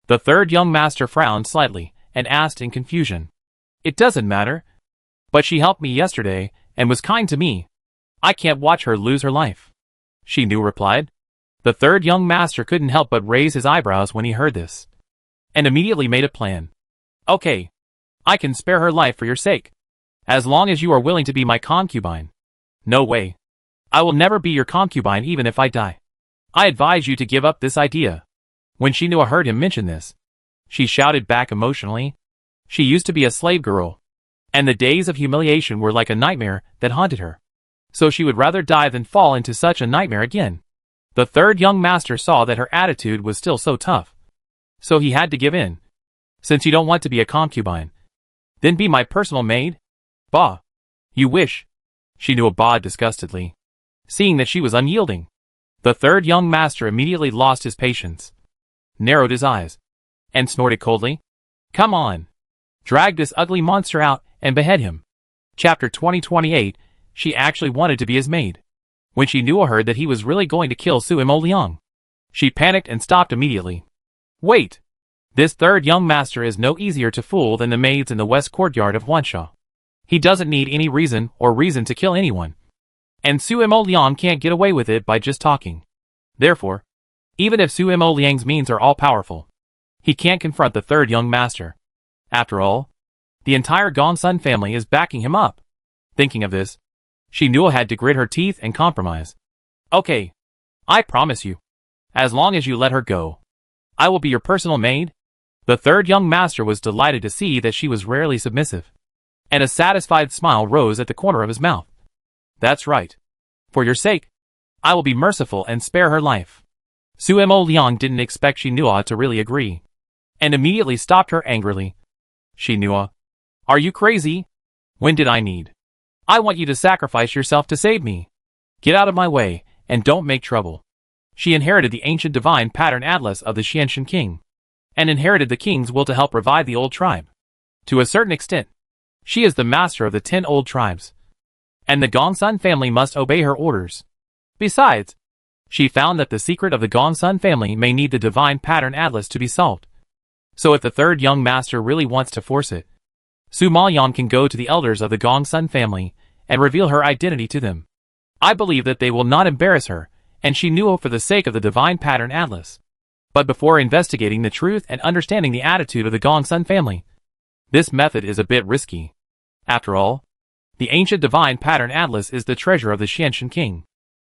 The third young master frowned slightly and asked in confusion. It doesn't matter. But she helped me yesterday and was kind to me. I can't watch her lose her life. Shinua replied. The third young master couldn't help but raise his eyebrows when he heard this, and immediately made a plan. Okay, I can spare her life for your sake, as long as you are willing to be my concubine. No way. I will never be your concubine even if I die. I advise you to give up this idea. When Shinua heard him mention this, she shouted back emotionally. She used to be a slave girl, and the days of humiliation were like a nightmare that haunted her. So she would rather die than fall into such a nightmare again. The third young master saw that her attitude was still so tough, so he had to give in. Since you don't want to be a concubine, then be my personal maid? Bah. You wish. Shinua bawed disgustedly, seeing that she was unyielding. The third young master immediately lost his patience, narrowed his eyes, and snorted coldly. Come on. Drag this ugly monster out and behead him. Chapter 2028. She actually wanted to be his maid. When Shinua heard that he was really going to kill Suimo Liang, she panicked and stopped immediately. Wait! This third young master is no easier to fool than the maids in the west courtyard of Wansha. He doesn't need any reason to kill anyone. And Suimo Liang can't get away with it by just talking. Therefore, even if Suimo Liang's means are all-powerful, he can't confront the third young master. After all, the entire Gongsun family is backing him up. Thinking of this, Shinua had to grit her teeth and compromise. Okay, I promise you, as long as you let her go, I will be your personal maid. The third young master was delighted to see that she was rarely submissive, and a satisfied smile rose at the corner of his mouth. That's right. For your sake, I will be merciful and spare her life. Suimo Liang didn't expect Shinua to really agree, and immediately stopped her angrily. Shinua, are you crazy? When did I need? I want you to sacrifice yourself to save me. Get out of my way, and don't make trouble. She inherited the ancient divine pattern atlas of the Xianshan king, and inherited the king's will to help revive the old tribe. To a certain extent, she is the master of the 10 old tribes, and the Gongsun family must obey her orders. Besides, she found that the secret of the Gongsun family may need the divine pattern atlas to be solved. So if the third young master really wants to force it, Su Maoyan can go to the elders of the Gongsun family and reveal her identity to them. I believe that they will not embarrass her, and Shinua for the sake of the divine pattern atlas. But before investigating the truth and understanding the attitude of the Gongsun family, this method is a bit risky. After all, the ancient divine pattern atlas is the treasure of the Xianshan king,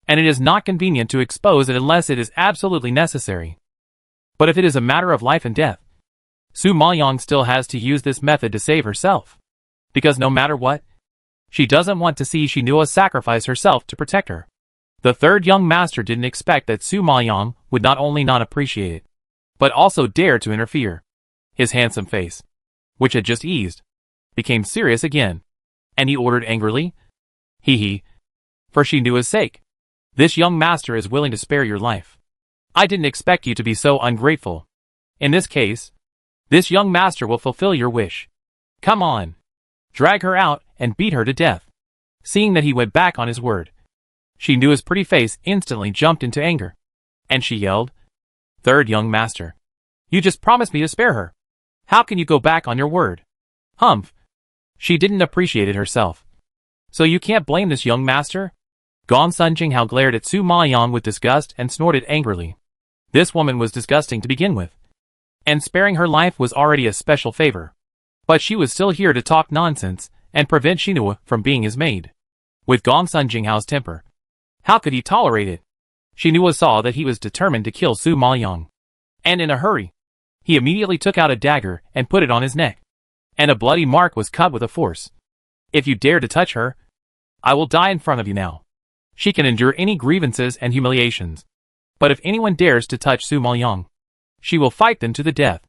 and it is not convenient to expose it unless it is absolutely necessary. But if it is a matter of life and death, Su Maoyan still has to use this method to save herself, because no matter what, she doesn't want to see Shinua sacrifice herself to protect her. The third young master didn't expect that Su Maoyan would not only not appreciate it, but also dare to interfere. His handsome face, which had just eased, became serious again, and he ordered angrily, Hee, for Shinua's sake, this young master is willing to spare your life. I didn't expect you to be so ungrateful. In this case, this young master will fulfill your wish. Come on. Drag her out and beat her to death. Seeing that he went back on his word, Shinua's pretty face instantly jumped into anger, and she yelled, Third young master, you just promised me to spare her. How can you go back on your word? Humph. She didn't appreciate it herself. So you can't blame this young master? Gongsun Jinghao glared at Su Maoyan with disgust and snorted angrily. This woman was disgusting to begin with, and sparing her life was already a special favor. But she was still here to talk nonsense and prevent Shinua from being his maid. With Gongsun Jinghao's temper, how could he tolerate it? Shinua saw that he was determined to kill Su Maoyan, and in a hurry, he immediately took out a dagger and put it on his neck, and a bloody mark was cut with a force. If you dare to touch her, I will die in front of you now. She can endure any grievances and humiliations, but if anyone dares to touch Su Maoyan, she will fight them to the death.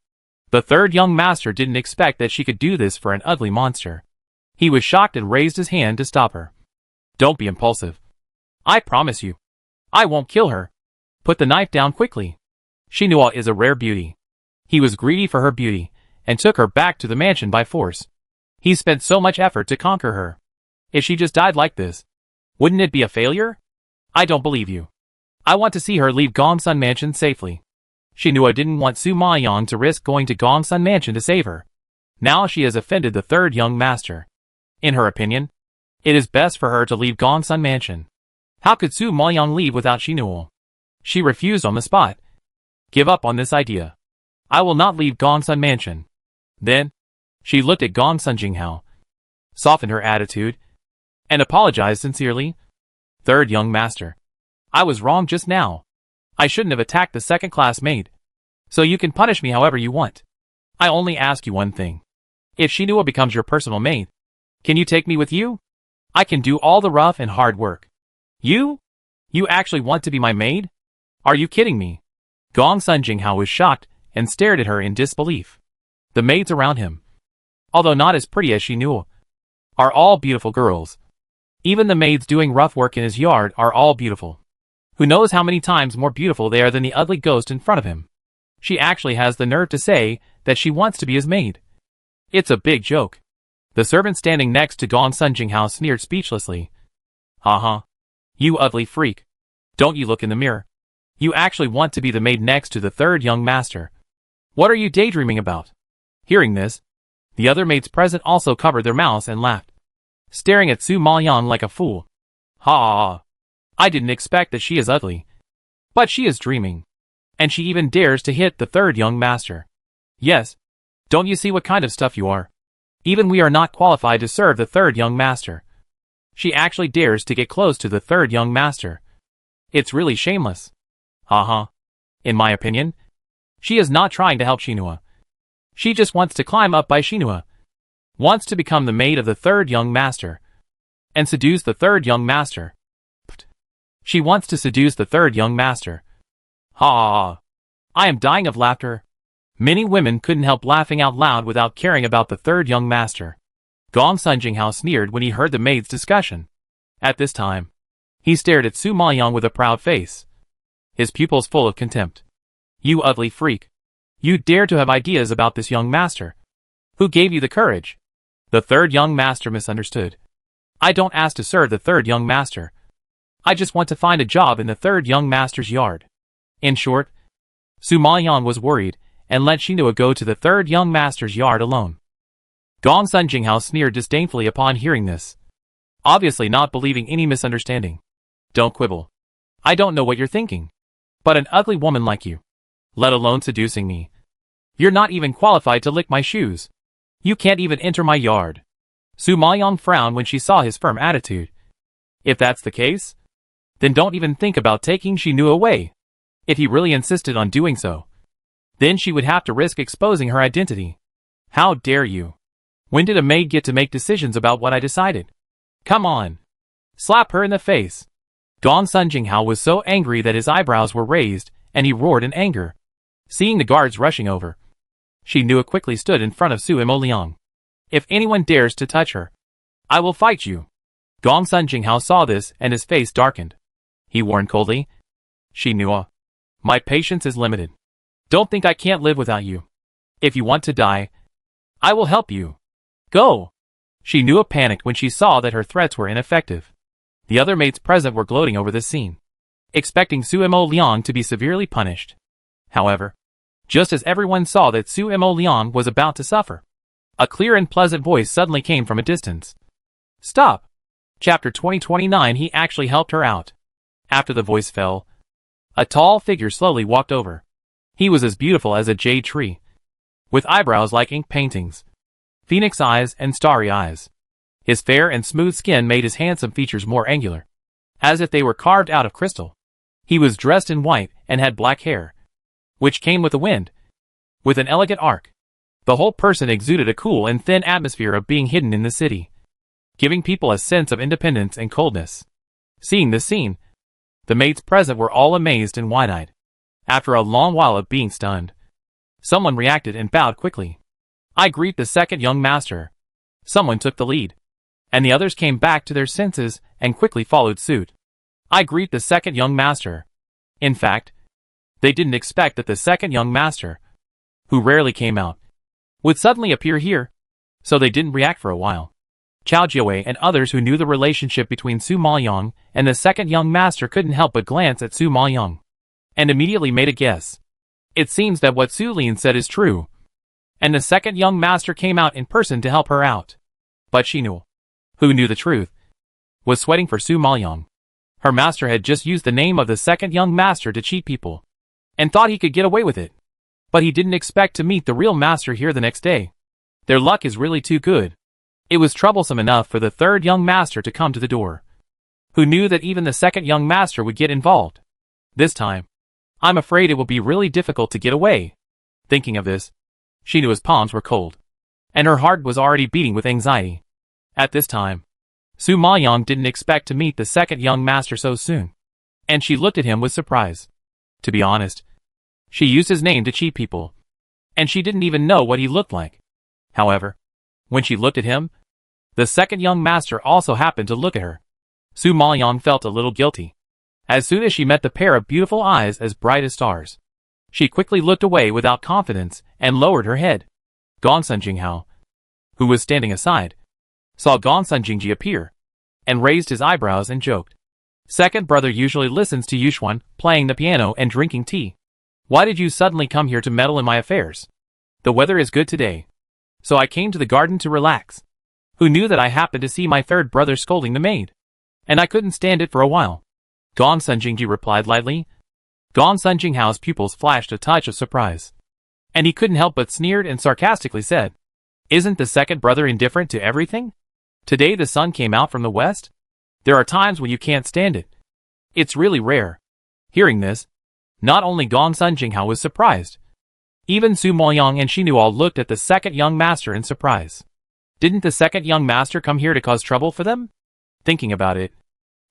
The third young master didn't expect that she could do this for an ugly monster. He was shocked and raised his hand to stop her. Don't be impulsive. I promise you, I won't kill her. Put the knife down quickly. Shinua is a rare beauty. He was greedy for her beauty, and took her back to the mansion by force. He spent so much effort to conquer her. If she just died like this, wouldn't it be a failure? I don't believe you. I want to see her leave Gongsun Mansion safely. Shinua didn't want Su Maoyang to risk going to Gongsun Mansion to save her. Now she has offended the third young master. In her opinion, it is best for her to leave Gongsun Mansion. How could Su Maoyang leave without Shinua? She refused on the spot. Give up on this idea. I will not leave Gongsun Mansion. Then, she looked at Gongsun Jinghao, softened her attitude, and apologized sincerely. Third young master. I was wrong just now. I shouldn't have attacked the second-class maid. So you can punish me however you want. I only ask you one thing. If Shinua becomes your personal maid, can you take me with you? I can do all the rough and hard work. You? You actually want to be my maid? Are you kidding me? Gongsun Jinghao was shocked and stared at her in disbelief. The maids around him, although not as pretty as Shinua, are all beautiful girls. Even the maids doing rough work in his yard are all beautiful. Who knows how many times more beautiful they are than the ugly ghost in front of him. She actually has the nerve to say that she wants to be his maid. It's a big joke. The servant standing next to Gongsun Jinghao sneered speechlessly. Uh-huh. You ugly freak. Don't you look in the mirror. You actually want to be the maid next to the third young master. What are you daydreaming about? Hearing this, the other maids present also covered their mouths and laughed, staring at Su Maoyang like a fool. Ha! I didn't expect that she is ugly. But she is dreaming. And she even dares to hit the third young master. Yes. Don't you see what kind of stuff you are? Even we are not qualified to serve the third young master. She actually dares to get close to the third young master. It's really shameless. Uh-huh. In my opinion, she is not trying to help Shinua. She just wants to climb up by Shinua. Wants to become the maid of the third young master. And seduce the third young master. She wants to seduce the third young master. Ha! I am dying of laughter. Many women couldn't help laughing out loud without caring about the third young master. Gongsun Jinghao sneered when he heard the maid's discussion. At this time, he stared at Su Maoyang with a proud face, his pupils full of contempt. You ugly freak. You dare to have ideas about this young master. Who gave you the courage? The third young master misunderstood. I don't ask to serve the third young master. I just want to find a job in the third young master's yard. In short, Su Maoyang was worried and let Shinua go to the third young master's yard alone. Gongsun Jinghao sneered disdainfully upon hearing this, obviously not believing any misunderstanding. Don't quibble. I don't know what you're thinking. But an ugly woman like you, let alone seducing me. You're not even qualified to lick my shoes. You can't even enter my yard. Su Maoyang frowned when she saw his firm attitude. If that's the case, then don't even think about taking Shinua away. If he really insisted on doing so, then she would have to risk exposing her identity. How dare you? When did a maid get to make decisions about what I decided? Come on. Slap her in the face. Gongsun Jinghao was so angry that his eyebrows were raised, and he roared in anger. Seeing the guards rushing over, Shinua quickly stood in front of Su Maoyang. If anyone dares to touch her, I will fight you. Gongsun Jinghao saw this and his face darkened. He warned coldly, Shinua, my patience is limited. Don't think I can't live without you. If you want to die, I will help you. Go! Shinua panicked when she saw that her threats were ineffective. The other maids present were gloating over this scene, expecting Su Maoyang to be severely punished. However, just as everyone saw that Su Maoyang was about to suffer, a clear and pleasant voice suddenly came from a distance. Stop! Chapter 2029. He actually helped her out. After the voice fell, a tall figure slowly walked over. He was as beautiful as a jade tree, with eyebrows like ink paintings, phoenix eyes and starry eyes. His fair and smooth skin made his handsome features more angular, as if they were carved out of crystal. He was dressed in white and had black hair, which came with the wind, with an elegant arc. The whole person exuded a cool and thin atmosphere of being hidden in the city, giving people a sense of independence and coldness. Seeing this scene, the maids present were all amazed and wide-eyed. After a long while of being stunned, someone reacted and bowed quickly. I greet the second young master. Someone took the lead, and the others came back to their senses and quickly followed suit. I greet the second young master. In fact, they didn't expect that the second young master who rarely came out, would suddenly appear here, so they didn't react for a while. Chao Jiawei and others who knew the relationship between Su Maoyong and the second young master couldn't help but glance at Su Maoyong, and immediately made a guess. It seems that what Su Lin said is true, and the second young master came out in person to help her out. But she knew, who knew the truth, was sweating for Su Maoyong. Her master had just used the name of the second young master to cheat people, and thought he could get away with it. But he didn't expect to meet the real master here the next day. Their luck is really too good. It was troublesome enough for the third young master to come to the door, who knew that even the second young master would get involved. This time, I'm afraid it will be really difficult to get away. Thinking of this, she knew his palms were cold, and her heart was already beating with anxiety. At this time, Su Maoyong didn't expect to meet the second young master so soon, and she looked at him with surprise. To be honest, she used his name to cheat people, and she didn't even know what he looked like. However, when she looked at him, the second young master also happened to look at her. Su Maoyong felt a little guilty. As soon as she met the pair of beautiful eyes as bright as stars, she quickly looked away without confidence and lowered her head. Gongsun Jinghao, who was standing aside, saw Gongsun Jingji appear, and raised his eyebrows and joked. Second brother usually listens to Yuxuan playing the piano and drinking tea. Why did you suddenly come here to meddle in my affairs? The weather is good today, so I came to the garden to relax. Who knew that I happened to see my third brother scolding the maid, and I couldn't stand it for a while. Gongsun Jingji replied lightly. Gongsun Jinghao's pupils flashed a touch of surprise, and he couldn't help but sneered and sarcastically said, "Isn't the second brother indifferent to everything? Today the sun came out from the west? There are times when you can't stand it. It's really rare." Hearing this, not only Gongsun Jinghao was surprised, even Su Maoyong and Xinu all looked at the second young master in surprise. Didn't the second young master come here to cause trouble for them? Thinking about it,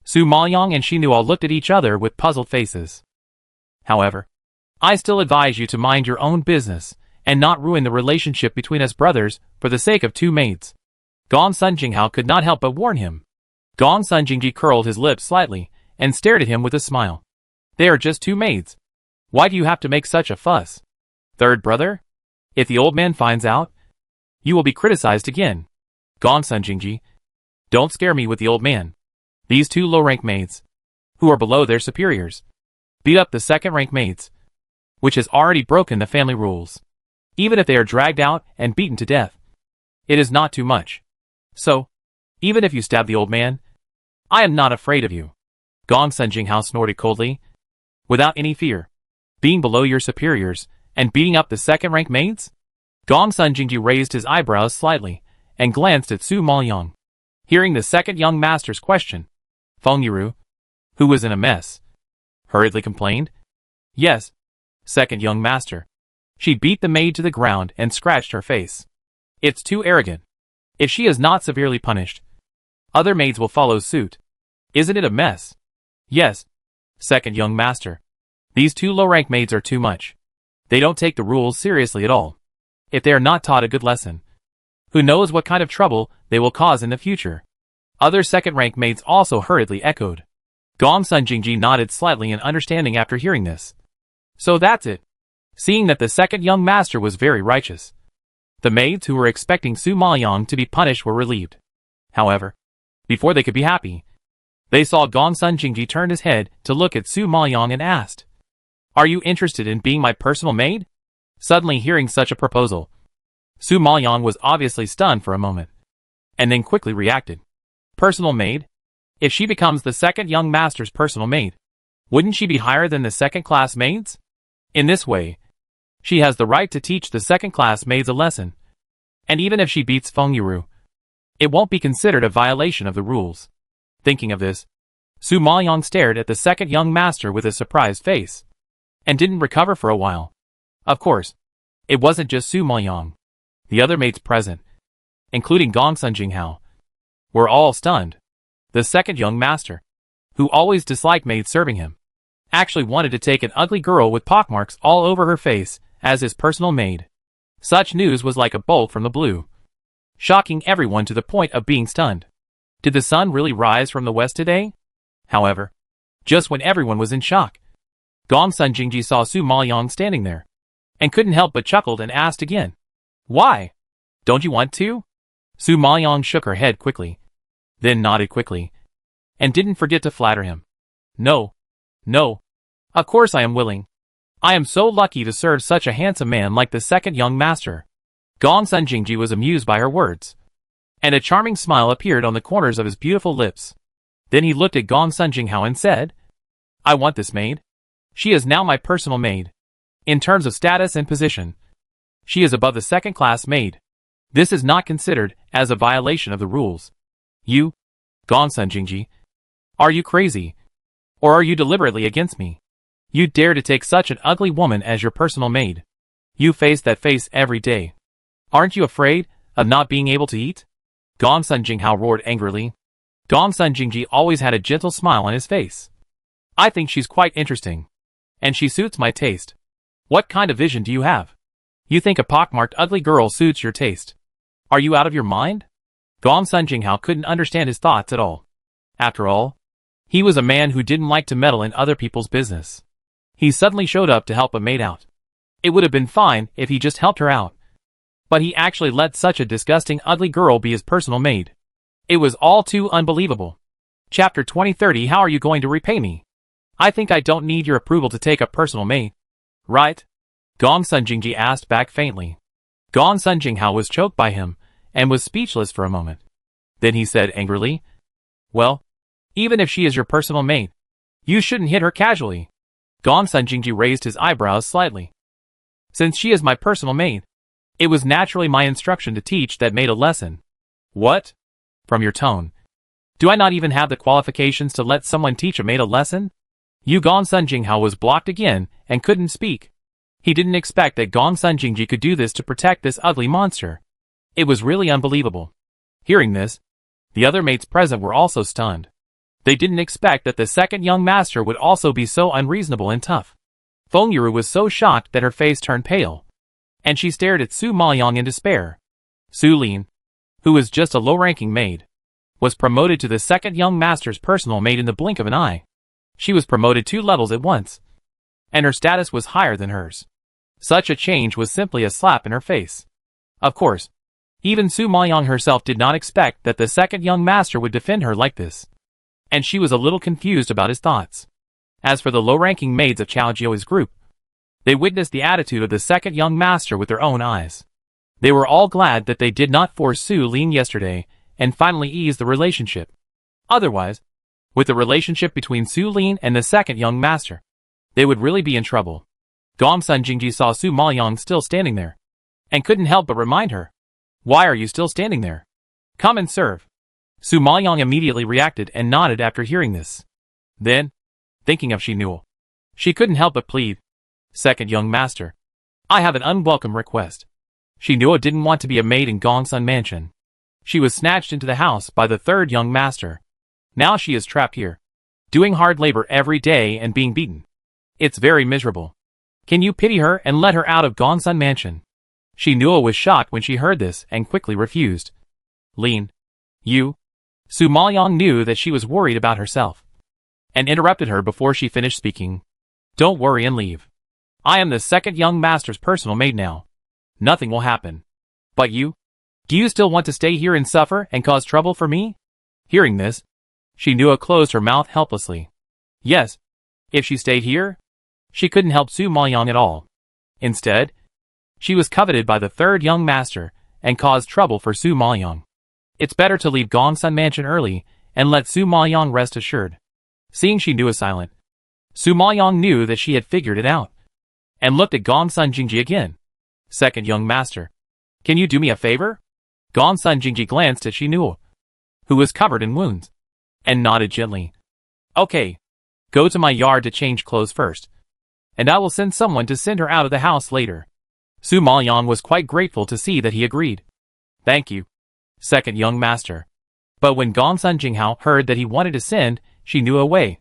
Su Maoyong and Xinu all looked at each other with puzzled faces. However, I still advise you to mind your own business and not ruin the relationship between us brothers for the sake of two maids. Gongsun Jinghao could not help but warn him. Gongsun Jingji curled his lips slightly and stared at him with a smile. They are just two maids. Why do you have to make such a fuss? Third brother? If the old man finds out, you will be criticized again. Gongsun Jingji, don't scare me with the old man. These two low-rank maids, who are below their superiors, beat up the second-rank maids, which has already broken the family rules. Even if they are dragged out and beaten to death, it is not too much. So, even if you stab the old man, I am not afraid of you. Gongsun Jinghao snorted coldly, without any fear. Being below your superiors and beating up the second-rank maids? Gongsun Jingji raised his eyebrows slightly and glanced at Su Maoyong. Hearing the second young master's question, Feng Yiru, who was in a mess, hurriedly complained. Yes, second young master. She beat the maid to the ground and scratched her face. It's too arrogant. If she is not severely punished, other maids will follow suit. Isn't it a mess? Yes, second young master. These two low-rank maids are too much. They don't take the rules seriously at all. If they are not taught a good lesson, who knows what kind of trouble they will cause in the future? Other second-rank maids also hurriedly echoed. Gongsun Jingji nodded slightly in understanding after hearing this. So that's it. Seeing that the second young master was very righteous, the maids who were expecting Su Maoyong to be punished were relieved. However, before they could be happy, they saw Gongsun Jingji turn his head to look at Su Maoyong and asked, "Are you interested in being my personal maid?" Suddenly hearing such a proposal, Su Maoyong was obviously stunned for a moment, and then quickly reacted. Personal maid? If she becomes the second young master's personal maid, wouldn't she be higher than the second-class maids? In this way, she has the right to teach the second-class maids a lesson, and even if she beats Feng Yiru, it won't be considered a violation of the rules. Thinking of this, Su Maoyong stared at the second young master with a surprised face, and didn't recover for a while. Of course, it wasn't just Su Maoyong. The other maids present, including Gongsun Jinghao, were all stunned. The second young master, who always disliked maids serving him, actually wanted to take an ugly girl with pockmarks all over her face as his personal maid. Such news was like a bolt from the blue, shocking everyone to the point of being stunned. Did the sun really rise from the west today? However, just when everyone was in shock, Gongsun Jingji saw Su Maoyong standing there. and couldn't help but chuckled and asked again. Why? Don't you want to? Su Maoyong shook her head quickly, then nodded quickly, and didn't forget to flatter him. No. No. Of course I am willing. I am so lucky to serve such a handsome man like the second young master. Gongsun Jingji was amused by her words, and a charming smile appeared on the corners of his beautiful lips. Then he looked at Gongsun Jinghao and said, I want this maid. She is now my personal maid. In terms of status and position, she is above the second-class maid. This is not considered as a violation of the rules. You, Gongsun Jingji, are you crazy? Or are you deliberately against me? You dare to take such an ugly woman as your personal maid. You face that face every day. Aren't you afraid of not being able to eat? Gongsun Jinghao roared angrily. Gongsun Jingji always had a gentle smile on his face. I think she's quite interesting. And she suits my taste. What kind of vision do you have? You think a pockmarked ugly girl suits your taste? Are you out of your mind? Gongsun Jinghao couldn't understand his thoughts at all. After all, he was a man who didn't like to meddle in other people's business. He suddenly showed up to help a maid out. It would have been fine if he just helped her out. But he actually let such a disgusting ugly girl be his personal maid. It was all too unbelievable. Chapter 2030. How are you going to repay me? I think I don't need your approval to take a personal maid. Right? Gongsun Jingji asked back faintly. Gongsun Jinghao was choked by him, and was speechless for a moment. Then he said angrily, Well, even if she is your personal maid, you shouldn't hit her casually. Gongsun Jingji raised his eyebrows slightly. Since she is my personal maid, it was naturally my instruction to teach that maid a lesson. What? From your tone, do I not even have the qualifications to let someone teach a maid a lesson? Gongsun Jinghao was blocked again and couldn't speak. He didn't expect that Gongsun Jingji could do this to protect this ugly monster. It was really unbelievable. Hearing this, the other maids present were also stunned. They didn't expect that the second young master would also be so unreasonable and tough. Feng Yuru was so shocked that her face turned pale, and she stared at Su Maoyong in despair. Su Lin, who was just a low-ranking maid, was promoted to the second young master's personal maid in the blink of an eye. She was promoted 2 levels at once, and her status was higher than hers. Such a change was simply a slap in her face. Of course, even Su Maoyong herself did not expect that the second young master would defend her like this, and she was a little confused about his thoughts. As for the low-ranking maids of Chao Jio's group, they witnessed the attitude of the second young master with their own eyes. They were all glad that they did not force Su Lin yesterday and finally ease the relationship. Otherwise, with the relationship between Su Lin and the second young master, they would really be in trouble. Gongsun Jingji saw Su Maoyong still standing there, and couldn't help but remind her, Why are you still standing there? Come and serve. Su Maoyong immediately reacted and nodded after hearing this. Then, thinking of Shinul, she couldn't help but plead, Second young master, I have an unwelcome request. Shinul didn't want to be a maid in Gongsun Mansion. She was snatched into the house by the third young master. Now she is trapped here, doing hard labor every day and being beaten. It's very miserable. Can you pity her and let her out of Gongsun Mansion? Shinul was shocked when she heard this and quickly refused. Lin, you? Su Maoyong knew that she was worried about herself, and interrupted her before she finished speaking. Don't worry and leave. I am the second young master's personal maid now. Nothing will happen. But you? Do you still want to stay here and suffer and cause trouble for me? Hearing this, Shinul closed her mouth helplessly. Yes, if she stayed here, she couldn't help Su Maoyong at all. Instead, she was coveted by the third young master and caused trouble for Su Maoyong. It's better to leave Gongsun Mansion early and let Su Maoyong rest assured. Seeing Shinul silent, Su Maoyong knew that she had figured it out, and looked at Gongsun Jingji again. Second young master, can you do me a favor? Gongsun Jingji glanced at Shinul, who was covered in wounds, and nodded gently. Okay, go to my yard to change clothes first, and I will send someone to send her out of the house later. Su Maoyong was quite grateful to see that he agreed. Thank you, second young master. But when Gongsun Jinghao heard that he wanted to send Shinul away,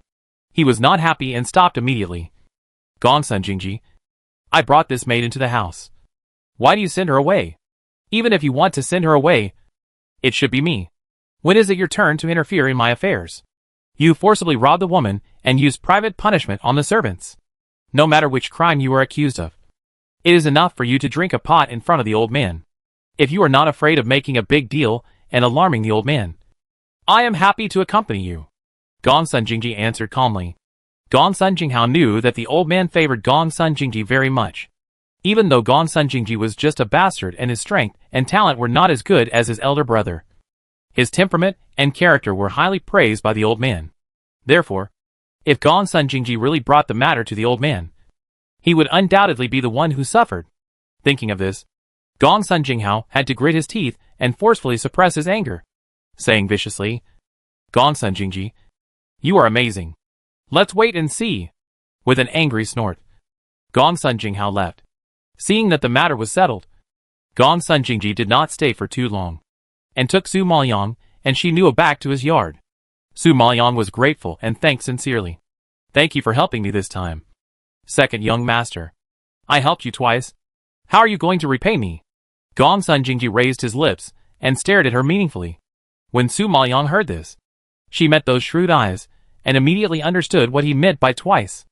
he was not happy and stopped immediately. Gongsun Jingji, I brought this maid into the house. Why do you send her away? Even if you want to send her away, it should be me. When is it your turn to interfere in my affairs? You forcibly robbed the woman and used private punishment on the servants. No matter which crime you are accused of, It is enough for you to drink a pot in front of the old man. If you are not afraid of making a big deal and alarming the old man, I am happy to accompany you. Gongsun Jingji answered calmly. Gongsun Jinghao knew that the old man favored Gongsun Jingji very much. Even though Gongsun Jingji was just a bastard and his strength and talent were not as good as his elder brother, his temperament and character were highly praised by the old man. Therefore, if Gongsun Jingji really brought the matter to the old man, he would undoubtedly be the one who suffered. Thinking of this, Gongsun Jinghao had to grit his teeth and forcefully suppress his anger, saying viciously, Gongsun Jingji, you are amazing. Let's wait and see. With an angry snort, Gongsun Jinghao left. Seeing that the matter was settled, Gongsun Jingji did not stay for too long, and took Su Maoyang and she knew back to his yard. Su Maoyang was grateful and thanked sincerely. Thank you for helping me this time. Second young master. I helped you twice. How are you going to repay me? Gongsun Jingji raised his lips and stared at her meaningfully. When Su Maoyang heard this, she met those shrewd eyes and immediately understood what he meant by twice.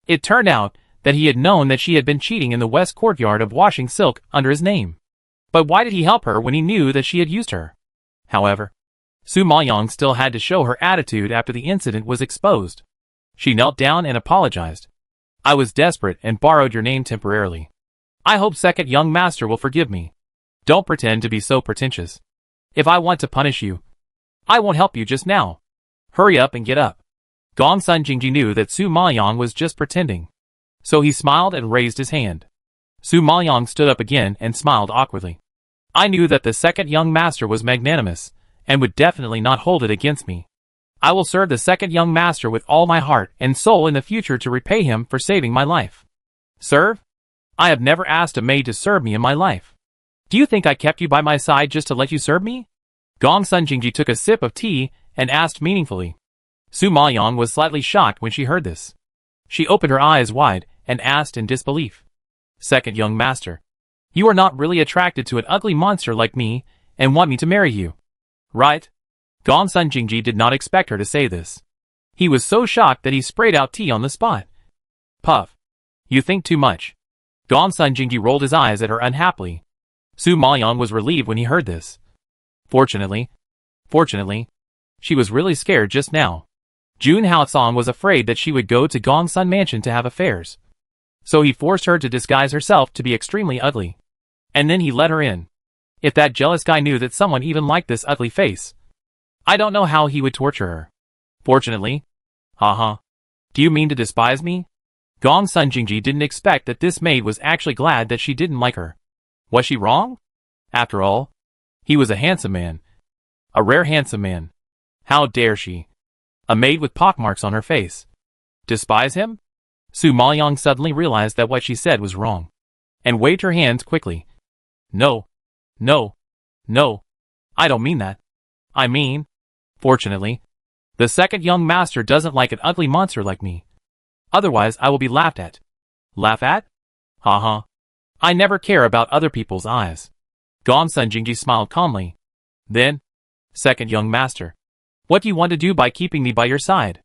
It turned out that he had known that she had been cheating in the west courtyard of washing silk under his name. But why did he help her when he knew that she had used her? However, Su Maoyang still had to show her attitude after the incident was exposed. She knelt down and apologized. I was desperate and borrowed your name temporarily. I hope second young master will forgive me. Don't pretend to be so pretentious. If I want to punish you, I won't help you just now. Hurry up and get up. Gongsun Jingji knew that Su Maoyang was just pretending, so he smiled and raised his hand. Su Maoyang stood up again and smiled awkwardly. I knew that the second young master was magnanimous, and would definitely not hold it against me. I will serve the second young master with all my heart and soul in the future to repay him for saving my life. Serve? I have never asked a maid to serve me in my life. Do you think I kept you by my side just to let you serve me? Gongsun Jingji took a sip of tea and asked meaningfully. Su Maoyang was slightly shocked when she heard this. She opened her eyes wide and asked in disbelief. Second young master, you are not really attracted to an ugly monster like me and want me to marry you, right? Gongsun Jingji did not expect her to say this. He was so shocked that he sprayed out tea on the spot. Puff. You think too much. Gongsun Jingji rolled his eyes at her unhappily. Su Maoyang was relieved when he heard this. Fortunately, she was really scared just now. Jun Haosong was afraid that she would go to Gongsun Mansion to have affairs. So he forced her to disguise herself to be extremely ugly. And then he let her in. If that jealous guy knew that someone even liked this ugly face, I don't know how he would torture her. Fortunately. Haha. Do you mean to despise me? Gongsun Jingji didn't expect that this maid was actually glad that she didn't like her. Was she wrong? After all, he was a handsome man. A rare handsome man. How dare she? A maid with pockmarks on her face. Despise him? Su Maoyang suddenly realized that what she said was wrong, and waved her hands quickly. No. I don't mean that. I mean, fortunately, the second young master doesn't like an ugly monster like me. Otherwise I will be laughed at. Laugh at? Haha. I never care about other people's eyes. Gongsun Jingji smiled calmly. Then, second young master, what do you want to do by keeping me by your side?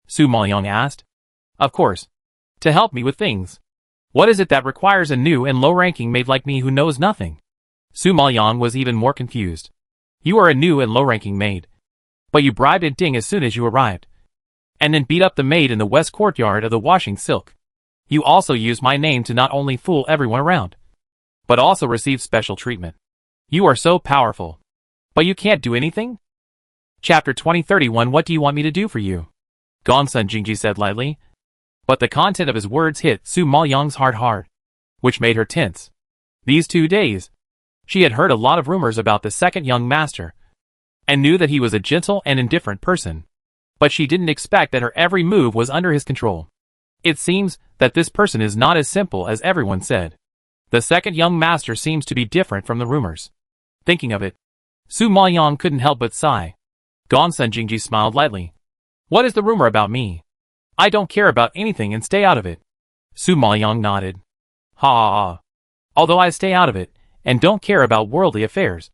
Su Maoyang asked. Of course, to help me with things. What is it that requires a new and low-ranking maid like me who knows nothing? Su Maoyang was even more confused. You are a new and low-ranking maid, but you bribed a ding as soon as you arrived, and then beat up the maid in the west courtyard of the washing silk. You also used my name to not only fool everyone around, but also receive special treatment. You are so powerful, but you can't do anything? Chapter 2031. What do you want me to do for you? Gongsun Jingji said lightly, but the content of his words hit Su Maoyang's heart hard, which made her tense. These 2 days, she had heard a lot of rumors about the second young master, and knew that he was a gentle and indifferent person, but she didn't expect that her every move was under his control. It seems that this person is not as simple as everyone said. The second young master seems to be different from the rumors. Thinking of it, Su Maoyang couldn't help but sigh. Gongsun Jingji smiled lightly. What is the rumor about me? I don't care about anything and stay out of it. Su Maoyang nodded. Ha. Although I stay out of it, and don't care about worldly affairs,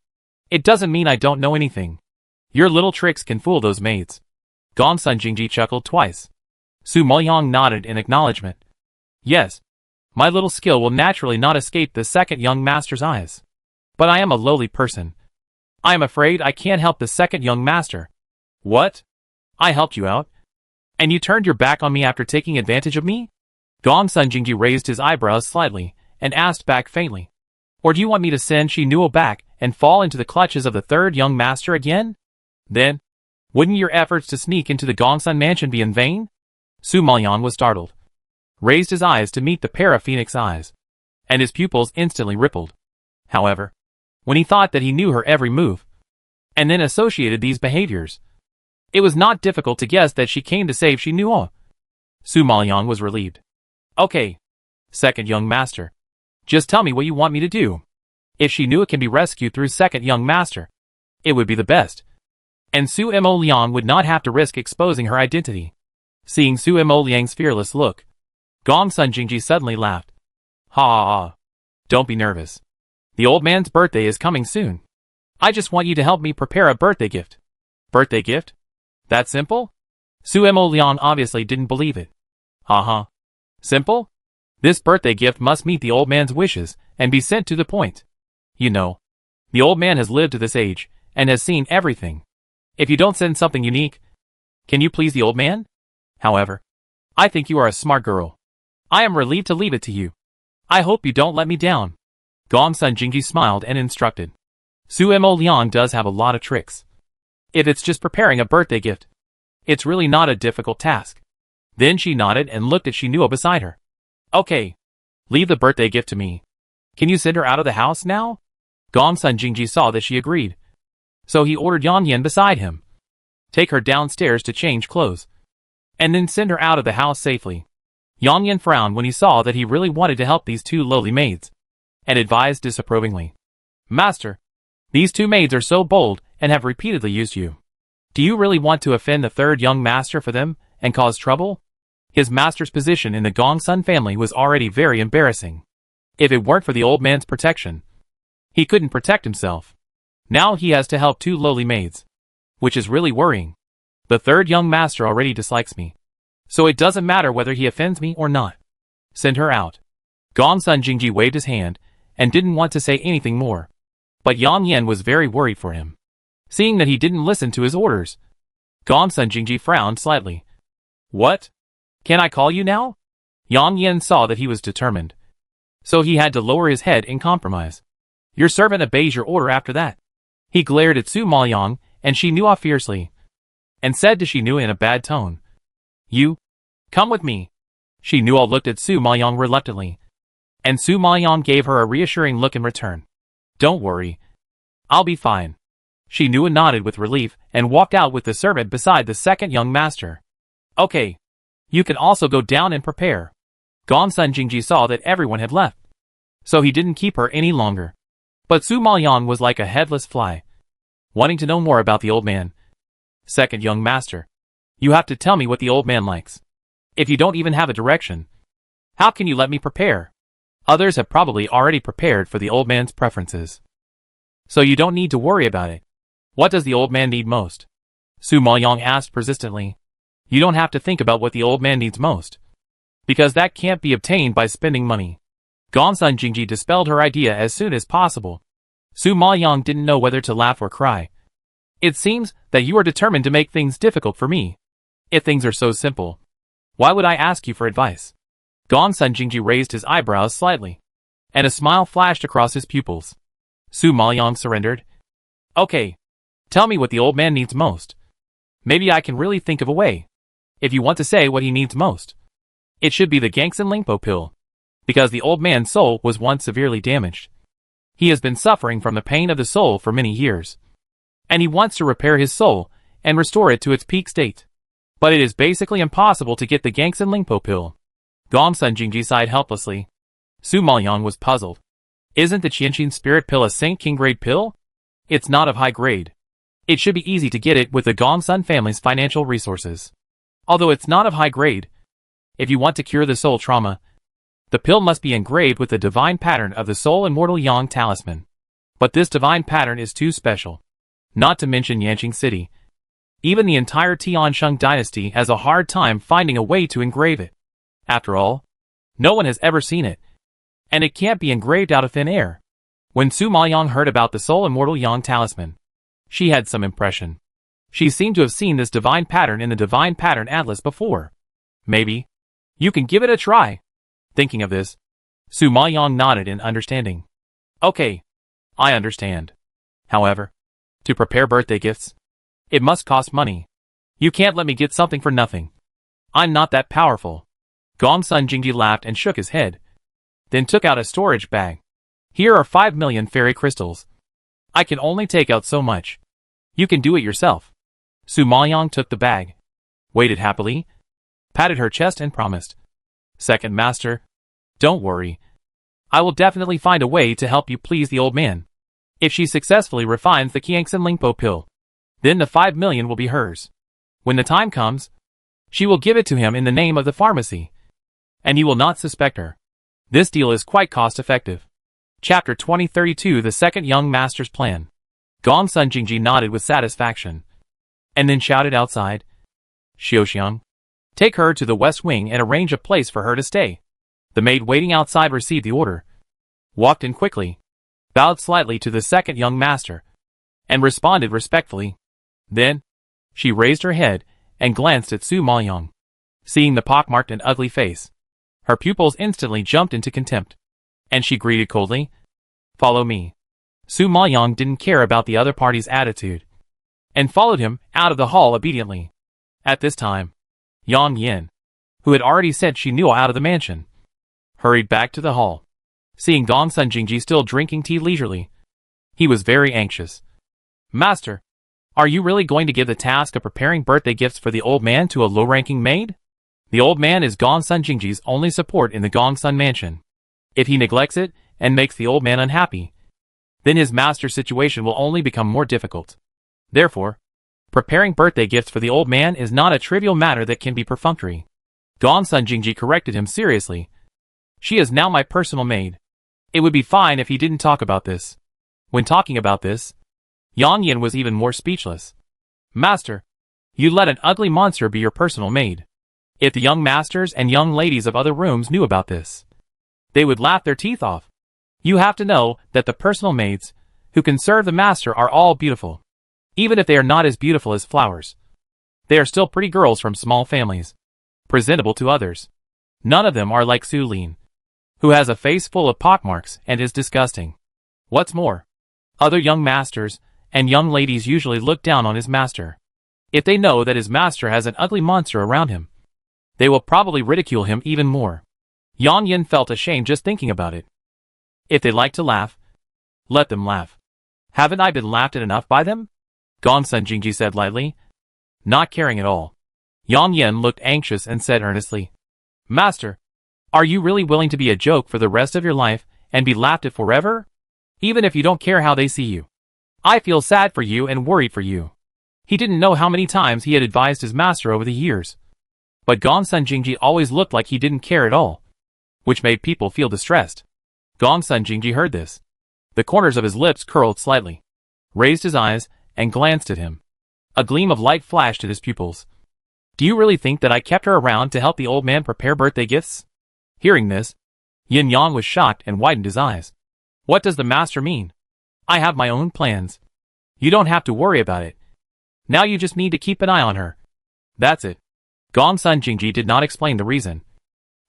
it doesn't mean I don't know anything. Your little tricks can fool those maids. Gongsun Jingji chuckled twice. Su Maoyang nodded in acknowledgement. Yes. My little skill will naturally not escape the second young master's eyes. But I am a lowly person. I am afraid I can't help the second young master. What? I helped you out? And you turned your back on me after taking advantage of me? Gong Sun Jingji raised his eyebrows slightly and asked back faintly. Or do you want me to send Shi Nuo back and fall into the clutches of the third young master again? Then, wouldn't your efforts to sneak into the Gongsun mansion be in vain? Su Maoyan was startled, raised his eyes to meet the pair of phoenix eyes, and his pupils instantly rippled. However, when he thought that he knew her every move, and then associated these behaviors, it was not difficult to guess that she came to save Shi Nuo. Su Maoyan was relieved. Okay, second young master. Just tell me what you want me to do. If Shi Nuo can be rescued through second young master, it would be the best. And Su Mo Liang would not have to risk exposing her identity. Seeing Su Mo Liang's fearless look, Gong Sun Jingji suddenly laughed. Ha ha ha. Don't be nervous. The old man's birthday is coming soon. I just want you to help me prepare a birthday gift. Birthday gift? That simple? Su Mo Liang obviously didn't believe it. Ha. Simple? This birthday gift must meet the old man's wishes and be sent to the point. You know, the old man has lived to this age and has seen everything. If you don't send something unique, can you please the old man? However, I think you are a smart girl. I am relieved to leave it to you. I hope you don't let me down. Gong Sun Jingji smiled and instructed. Su Mo Liang does have a lot of tricks. If it's just preparing a birthday gift, it's really not a difficult task. Then she nodded and looked at Shi Nuo beside her. Okay, leave the birthday gift to me. Can you send her out of the house now? Gong Sun Jingji saw that she agreed, so he ordered Yang Yan beside him. Take her downstairs to change clothes, and then send her out of the house safely. Yang Yan frowned when he saw that he really wanted to help these two lowly maids, and advised disapprovingly. Master, these two maids are so bold and have repeatedly used you. Do you really want to offend the third young master for them and cause trouble? His master's position in the Gongsun family was already very embarrassing. If it weren't for the old man's protection, he couldn't protect himself. Now he has to help two lowly maids, which is really worrying. The third young master already dislikes me, so it doesn't matter whether he offends me or not. Send her out. Gong Sun Jingji waved his hand and didn't want to say anything more, but Yang Yan was very worried for him. Seeing that he didn't listen to his orders, Gong Sun Jingji frowned slightly. What? Can I call you now? Yang Yan saw that he was determined, so he had to lower his head in compromise. Your servant obeys your order after that. He glared at Su Maoyang and Shi Nuo fiercely, and said to Shi Nuo in a bad tone, You, come with me. Shi Nuo looked at Su Maoyang reluctantly, and Su Maoyang gave her a reassuring look in return. Don't worry. I'll be fine. Shi Nuo nodded with relief and walked out with the servant beside the second young master. Okay. You can also go down and prepare. Gong Sun Jingji saw that everyone had left, so he didn't keep her any longer. But Su Maoyang was like a headless fly, wanting to know more about the old man. Second young master, you have to tell me what the old man likes. If you don't even have a direction, how can you let me prepare? Others have probably already prepared for the old man's preferences, so you don't need to worry about it. What does the old man need most? Su Maoyang asked persistently. You don't have to think about what the old man needs most, because that can't be obtained by spending money. Gong Sun Jingji dispelled her idea as soon as possible. Su Maoyang didn't know whether to laugh or cry. It seems that you are determined to make things difficult for me. If things are so simple, why would I ask you for advice? Gong Sun Jingji raised his eyebrows slightly, and a smile flashed across his pupils. Su Maoyang surrendered. Okay, tell me what the old man needs most. Maybe I can really think of a way. If you want to say what he needs most, it should be the Gangsan Lingpo pill, because the old man's soul was once severely damaged. He has been suffering from the pain of the soul for many years, and he wants to repair his soul and restore it to its peak state. But it is basically impossible to get the Gangsan Lingpo pill. Gong Sun Jingji sighed helplessly. Su Maoyang was puzzled. Isn't the Qianqin spirit pill a Saint King grade pill? It's not of high grade. It should be easy to get it with the Gongsun family's financial resources. Although it's not of high grade, if you want to cure the soul trauma, the pill must be engraved with the divine pattern of the soul immortal Yang talisman. But this divine pattern is too special. Not to mention Yanqing City. Even the entire Tiansheng dynasty has a hard time finding a way to engrave it. After all, No one has ever seen it, and it can't be engraved out of thin air. When Su Maoyang heard about the Soul Immortal Yang talisman, she had some impression. She seemed to have seen this divine pattern in the Divine Pattern Atlas before. Maybe you can give it a try. Thinking of this, Su Maoyang nodded in understanding. Okay, I understand. However, to prepare birthday gifts, it must cost money. You can't let me get something for nothing. I'm not that powerful. Gongsun Jingji laughed and shook his head, then took out a storage bag. Here are 5 million fairy crystals. I can only take out so much. You can do it yourself. Su Maoyang took the bag, waited happily, patted her chest and promised. Second master, don't worry. I will definitely find a way to help you please the old man. If she successfully refines the Qiangxin Lingpo pill, then the 5 million will be hers. When the time comes, she will give it to him in the name of the pharmacy, and he will not suspect her. This deal is quite cost-effective. Chapter 2032 The Second Young Master's Plan. Gongsun Jingji nodded with satisfaction, and then shouted outside, Xiaoxiang, take her to the west wing and arrange a place for her to stay. The maid waiting outside received the order, walked in quickly, bowed slightly to the second young master, and responded respectfully. Then, she raised her head and glanced at Su Maoyang. Seeing the pockmarked and ugly face, her pupils instantly jumped into contempt, and she greeted coldly, Follow me. Su Maoyang didn't care about the other party's attitude, and followed him out of the hall obediently. At this time, Yang Yin, who had already said she knew out of the mansion, hurried back to the hall. Seeing Gongsun Jingji still drinking tea leisurely, he was very anxious. Master, are you really going to give the task of preparing birthday gifts for the old man to a low-ranking maid? The old man is Gongsun Jingji's only support in the Gongsun mansion. If he neglects it and makes the old man unhappy, then his master's situation will only become more difficult. Therefore, preparing birthday gifts for the old man is not a trivial matter that can be perfunctory. Gongsun Jingji corrected him seriously. She is now my personal maid. It would be fine if he didn't talk about this. When talking about this, Yang Yin was even more speechless. Master, you let an ugly monster be your personal maid. If the young masters and young ladies of other rooms knew about this, they would laugh their teeth off. You have to know that the personal maids who can serve the master are all beautiful. Even if they are not as beautiful as flowers, they are still pretty girls from small families, presentable to others. None of them are like Su Lin, who has a face full of pockmarks and is disgusting. What's more, other young masters and young ladies usually look down on his master. If they know that his master has an ugly monster around him, they will probably ridicule him even more. Yang Yin felt ashamed just thinking about it. If they like to laugh, let them laugh. Haven't I been laughed at enough by them? Gongsun Jingji said lightly, not caring at all. Yang Yin looked anxious and said earnestly, Master, are you really willing to be a joke for the rest of your life and be laughed at forever? Even if you don't care how they see you. I feel sad for you and worried for you. He didn't know how many times he had advised his master over the years, but Gongsun Jingji always looked like he didn't care at all, which made people feel distressed. Gongsun Jingji heard this. The corners of his lips curled slightly, raised his eyes, and glanced at him. A gleam of light flashed at his pupils. Do you really think that I kept her around to help the old man prepare birthday gifts? Hearing this, Yin Yang was shocked and widened his eyes. What does the master mean? I have my own plans. You don't have to worry about it. Now you just need to keep an eye on her. That's it. Gongsun Jingji did not explain the reason,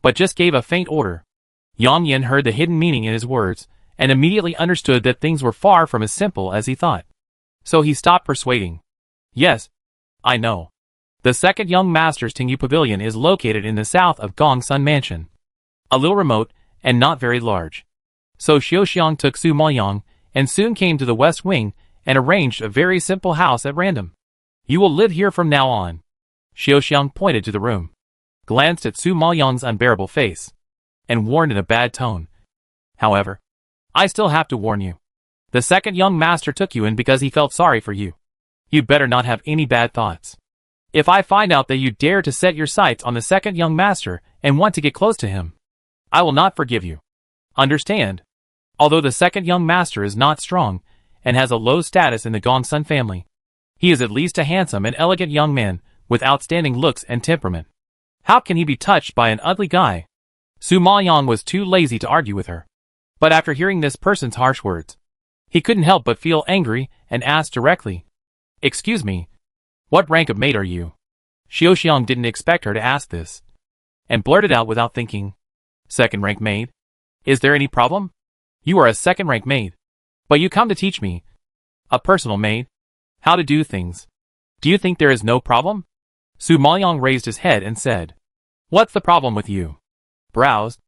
but just gave a faint order. Yang Yin heard the hidden meaning in his words, and immediately understood that things were far from as simple as he thought. So he stopped persuading. Yes, I know. The second young master's Tingyu Pavilion is located in the south of Gongsun Mansion. A little remote, and not very large. So Xiaoxiang took Su Maoyang, and soon came to the west wing, and arranged a very simple house at random. You will live here from now on. Xiaoxiang pointed to the room, glanced at Su Maoyang's unbearable face, and warned in a bad tone. However, I still have to warn you. The second young master took you in because he felt sorry for you. You'd better not have any bad thoughts. If I find out that you dare to set your sights on the second young master and want to get close to him, I will not forgive you. Understand? Although the second young master is not strong, and has a low status in the Gongsun family, he is at least a handsome and elegant young man, with outstanding looks and temperament. How can he be touched by an ugly guy? Su Maoyang was too lazy to argue with her. But after hearing this person's harsh words, he couldn't help but feel angry and asked directly, "Excuse me, what rank of maid are you?" Xiaoxiang didn't expect her to ask this, and blurted out without thinking, "Second rank maid? Is there any problem? You are a second rank maid, but you come to teach me, a personal maid, how to do things. Do you think there is no problem?" Su Maoyang raised his head and said, "What's the problem with you?" Browsed,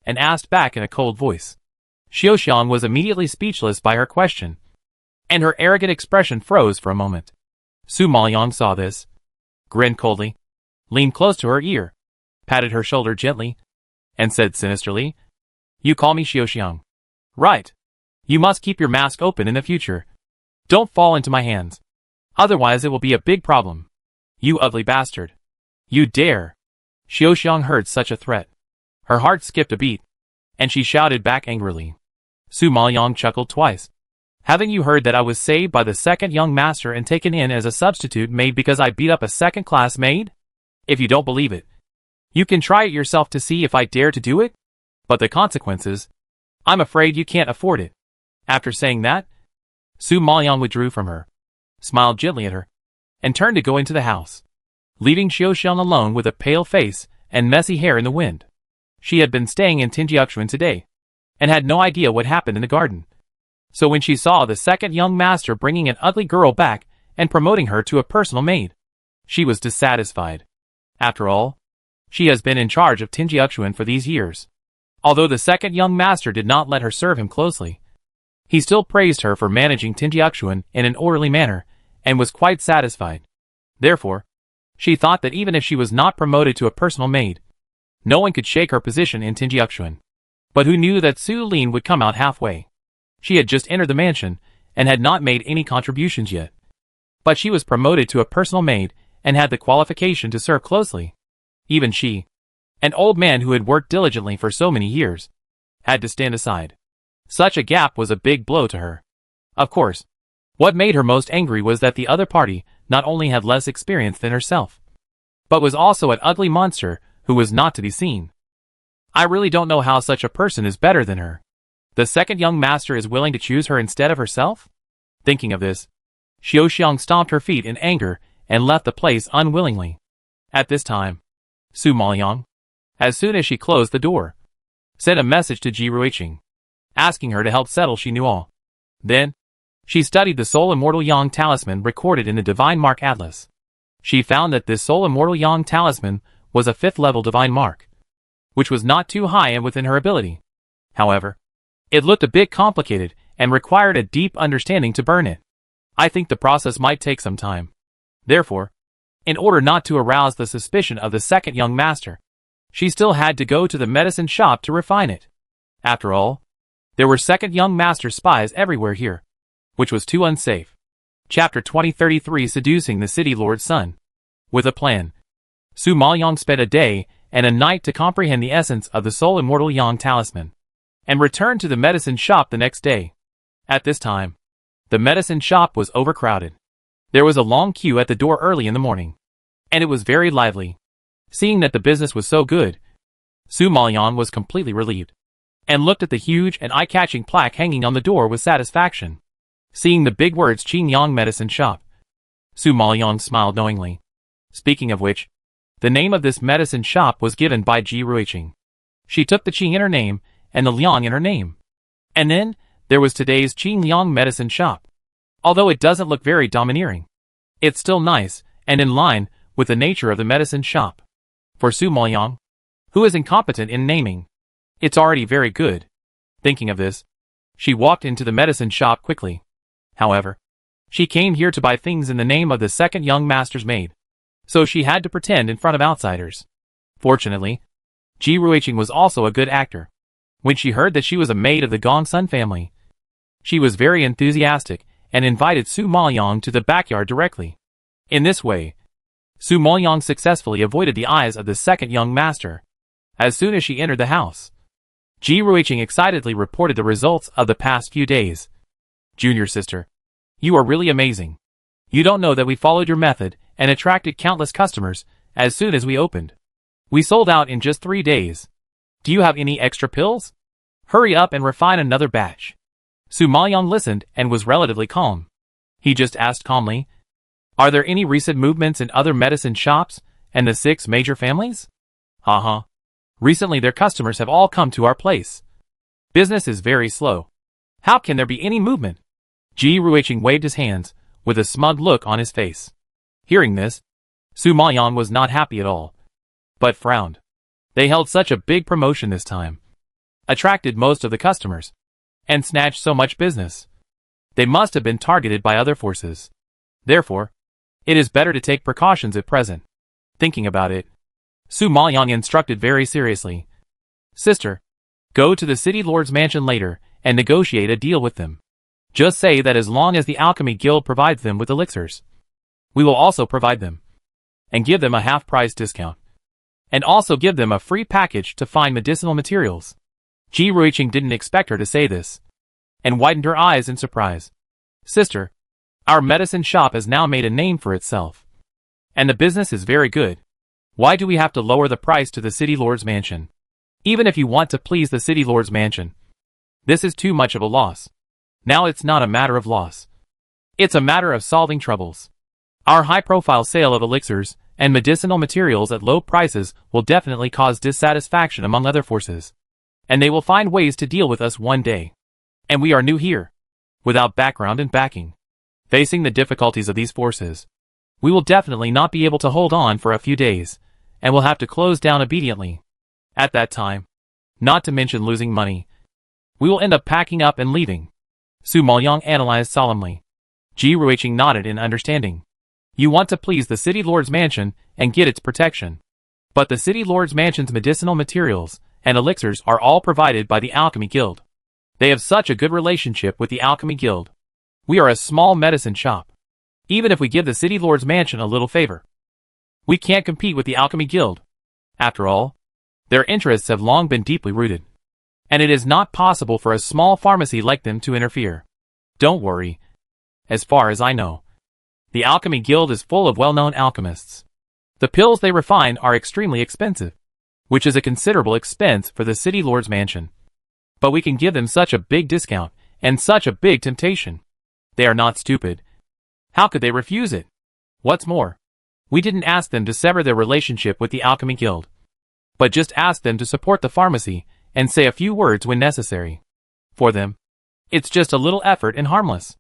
and asked back in a cold voice. Xiaoxiang was immediately speechless by her question, and her arrogant expression froze for a moment. Su Maoyang saw this, grinned coldly, leaned close to her ear, patted her shoulder gently, and said sinisterly, "You call me Xiaoxiang. Right. You must keep your mask open in the future. Don't fall into my hands. Otherwise it will be a big problem. You ugly bastard. You dare." Xiaoxiang heard such a threat. Her heart skipped a beat, and she shouted back angrily. Su Maoyang chuckled twice. "Haven't you heard that I was saved by the second young master and taken in as a substitute maid because I beat up a second-class maid? If you don't believe it, you can try it yourself to see if I dare to do it. But the consequences, I'm afraid you can't afford it." After saying that, Su Maoyang withdrew from her, smiled gently at her, and turned to go into the house, leaving Xiaoxiang alone with a pale face and messy hair in the wind. She had been staying in Tinjiaxuan today, and had no idea what happened in the garden. So when she saw the second young master bringing an ugly girl back and promoting her to a personal maid, she was dissatisfied. After all, she has been in charge of Tinjiaxuan for these years. Although the second young master did not let her serve him closely, he still praised her for managing Tinjiaxuan in an orderly manner, and was quite satisfied. Therefore, she thought that even if she was not promoted to a personal maid, no one could shake her position in Tinjiaxuan. But who knew that Su Lin would come out halfway? She had just entered the mansion, and had not made any contributions yet. But she was promoted to a personal maid, and had the qualification to serve closely. Even she, an old man who had worked diligently for so many years, had to stand aside. Such a gap was a big blow to her. Of course, what made her most angry was that the other party not only had less experience than herself, but was also an ugly monster who was not to be seen. I really don't know how such a person is better than her. The second young master is willing to choose her instead of herself? Thinking of this, Xiaoxiang stomped her feet in anger and left the place unwillingly. At this time, Su Maoyang, as soon as she closed the door, sent a message to Ji Ruiqing, asking her to help settle she knew all. Then, she studied the Soul Immortal Yang Talisman recorded in the Divine Mark Atlas. She found that this Soul Immortal Yang Talisman was a 5th level Divine Mark, which was not too high and within her ability. However, it looked a bit complicated and required a deep understanding to burn it. I think the process might take some time. Therefore, in order not to arouse the suspicion of the second young master, she still had to go to the medicine shop to refine it. After all, there were second young master spies everywhere here, which was too unsafe. Chapter 2033 Seducing the City Lord's Son. With a plan, Su Maoyang spent a day and a night to comprehend the essence of the Soul Immortal Yang Talisman, and returned to the medicine shop the next day. At this time, the medicine shop was overcrowded. There was a long queue at the door early in the morning, and it was very lively. Seeing that the business was so good, Su Maoyang was completely relieved, and looked at the huge and eye-catching plaque hanging on the door with satisfaction. Seeing the big words Qing Yang Medicine Shop, Su Maoyang smiled knowingly. Speaking of which, the name of this medicine shop was given by Ji Ruiqing. She took the Qing in her name and the Liang in her name. And then, there was today's Qing Yang Medicine Shop. Although it doesn't look very domineering, it's still nice and in line with the nature of the medicine shop. For Su Maoyang, who is incompetent in naming, it's already very good. Thinking of this, she walked into the medicine shop quickly. However, she came here to buy things in the name of the second young master's maid, so she had to pretend in front of outsiders. Fortunately, Ji Ruiqing was also a good actor. When she heard that she was a maid of the Gongsun family, she was very enthusiastic and invited Su Maoyang to the backyard directly. In this way, Su Maoyang successfully avoided the eyes of the second young master. As soon as she entered the house, Ji Ruiqing excitedly reported the results of the past few days. "Junior sister, you are really amazing. You don't know that we followed your method and attracted countless customers as soon as we opened. We sold out in just 3 days. Do you have any extra pills? Hurry up and refine another batch. Su Maoyang listened and was relatively calm. He just asked calmly, are there any recent movements in other medicine shops and the 6 major families? Recently their customers have all come to our place. Business is very slow. How can there be any movement? Ji Ruiqing waved his hands, with a smug look on his face. Hearing this, Su Maoyang was not happy at all, but frowned. They held such a big promotion this time, attracted most of the customers, and snatched so much business. They must have been targeted by other forces. Therefore, it is better to take precautions at present. Thinking about it, Su Maoyang instructed very seriously. Sister, go to the city lord's mansion later and negotiate a deal with them. Just say that as long as the alchemy guild provides them with elixirs, we will also provide them, and give them a half-price discount. And also give them a free package to find medicinal materials. Ji Ruiqing didn't expect her to say this, and widened her eyes in surprise. Sister, our medicine shop has now made a name for itself, and the business is very good. Why do we have to lower the price to the city lord's mansion? Even if you want to please the city lord's mansion, this is too much of a loss. Now it's not a matter of loss. It's a matter of solving troubles. Our high-profile sale of elixirs and medicinal materials at low prices will definitely cause dissatisfaction among other forces. And they will find ways to deal with us one day. And we are new here, without background and backing. Facing the difficulties of these forces, we will definitely not be able to hold on for a few days, and will have to close down obediently. At that time, not to mention losing money, we will end up packing up and leaving. Su Maoyang analyzed solemnly. Ji Ruiqing nodded in understanding. You want to please the city lord's mansion and get its protection. But the city lord's mansion's medicinal materials and elixirs are all provided by the alchemy guild. They have such a good relationship with the alchemy guild. We are a small medicine shop. Even if we give the city lord's mansion a little favor, we can't compete with the alchemy guild. After all, their interests have long been deeply rooted, and it is not possible for a small pharmacy like them to interfere. Don't worry. As far as I know, the alchemy guild is full of well-known alchemists. The pills they refine are extremely expensive, which is a considerable expense for the city lord's mansion. But we can give them such a big discount, and such a big temptation. They are not stupid. How could they refuse it? What's more, we didn't ask them to sever their relationship with the alchemy guild, but just asked them to support the pharmacy and say a few words when necessary. For them, it's just a little effort and harmless.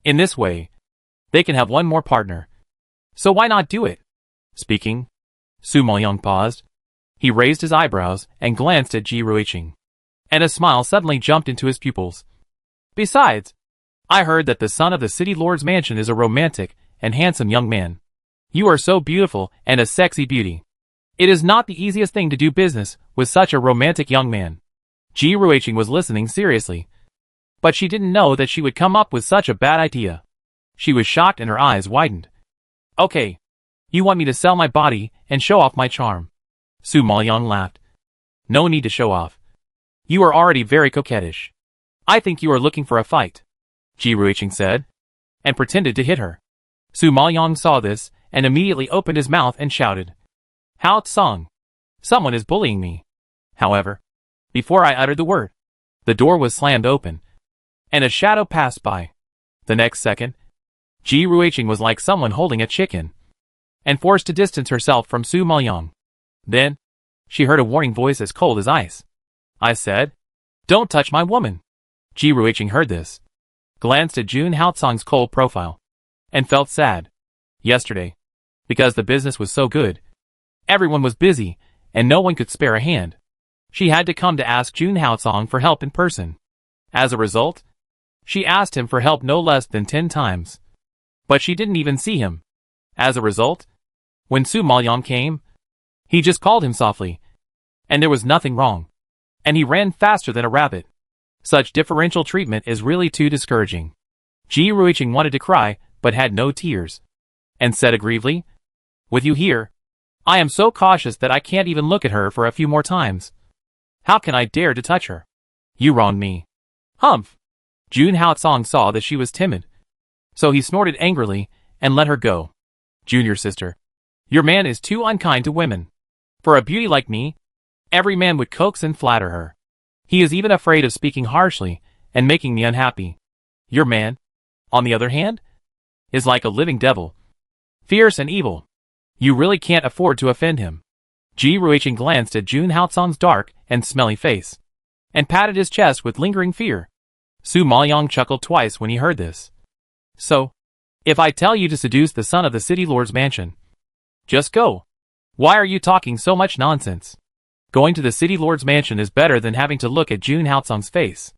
In this way, they can have one more partner. So why not do it? Speaking, Su Maoyang paused. He raised his eyebrows and glanced at Ji Ruiqing, and a smile suddenly jumped into his pupils. Besides, I heard that the son of the city lord's mansion is a romantic and handsome young man. You are so beautiful and a sexy beauty. It is not the easiest thing to do business with such a romantic young man. Ji Ruiqing was listening seriously, but she didn't know that she would come up with such a bad idea. She was shocked and her eyes widened. Okay, you want me to sell my body and show off my charm? Su Maoyang laughed. No need to show off. You are already very coquettish. I think you are looking for a fight, Ji Ruiqing said, and pretended to hit her. Su Maoyang saw this and immediately opened his mouth and shouted, Hao Tsang! Someone is bullying me. However, before I uttered the word, the door was slammed open, and a shadow passed by. The next second, Ji Ruiqing was like someone holding a chicken, and forced to distance herself from Su Maoyang. Then, she heard a warning voice as cold as ice. I said, don't touch my woman. Ji Ruiqing heard this, glanced at Jun Haotsang's cold profile, and felt sad. Yesterday, because the business was so good, everyone was busy, and no one could spare a hand. She had to come to ask Jun Haotsang for help in person. As a result, she asked him for help no less than 10 times. But she didn't even see him. As a result, when Su Maoyang came, he just called him softly, and there was nothing wrong, and he ran faster than a rabbit. Such differential treatment is really too discouraging. Ji Ruiqing wanted to cry, but had no tears, and said aggrievedly, with you here, I am so cautious that I can't even look at her for a few more times. How can I dare to touch her? You wronged me. Humph! Jun Haotsang saw that she was timid, so he snorted angrily and let her go. Junior sister, your man is too unkind to women. For a beauty like me, Every man would coax and flatter her. He is even afraid of speaking harshly and making me unhappy. Your man, on the other hand, is like a living devil. Fierce and evil. You really can't afford to offend him. Ji Ruiqing glanced at Jun Haotsong's dark and smelly face, and patted his chest with lingering fear. Su Maoyong chuckled twice when he heard this. So, if I tell you to seduce the son of the city lord's mansion, just go. Why are you talking so much nonsense? Going to the city lord's mansion is better than having to look at Jun Haotsong's face.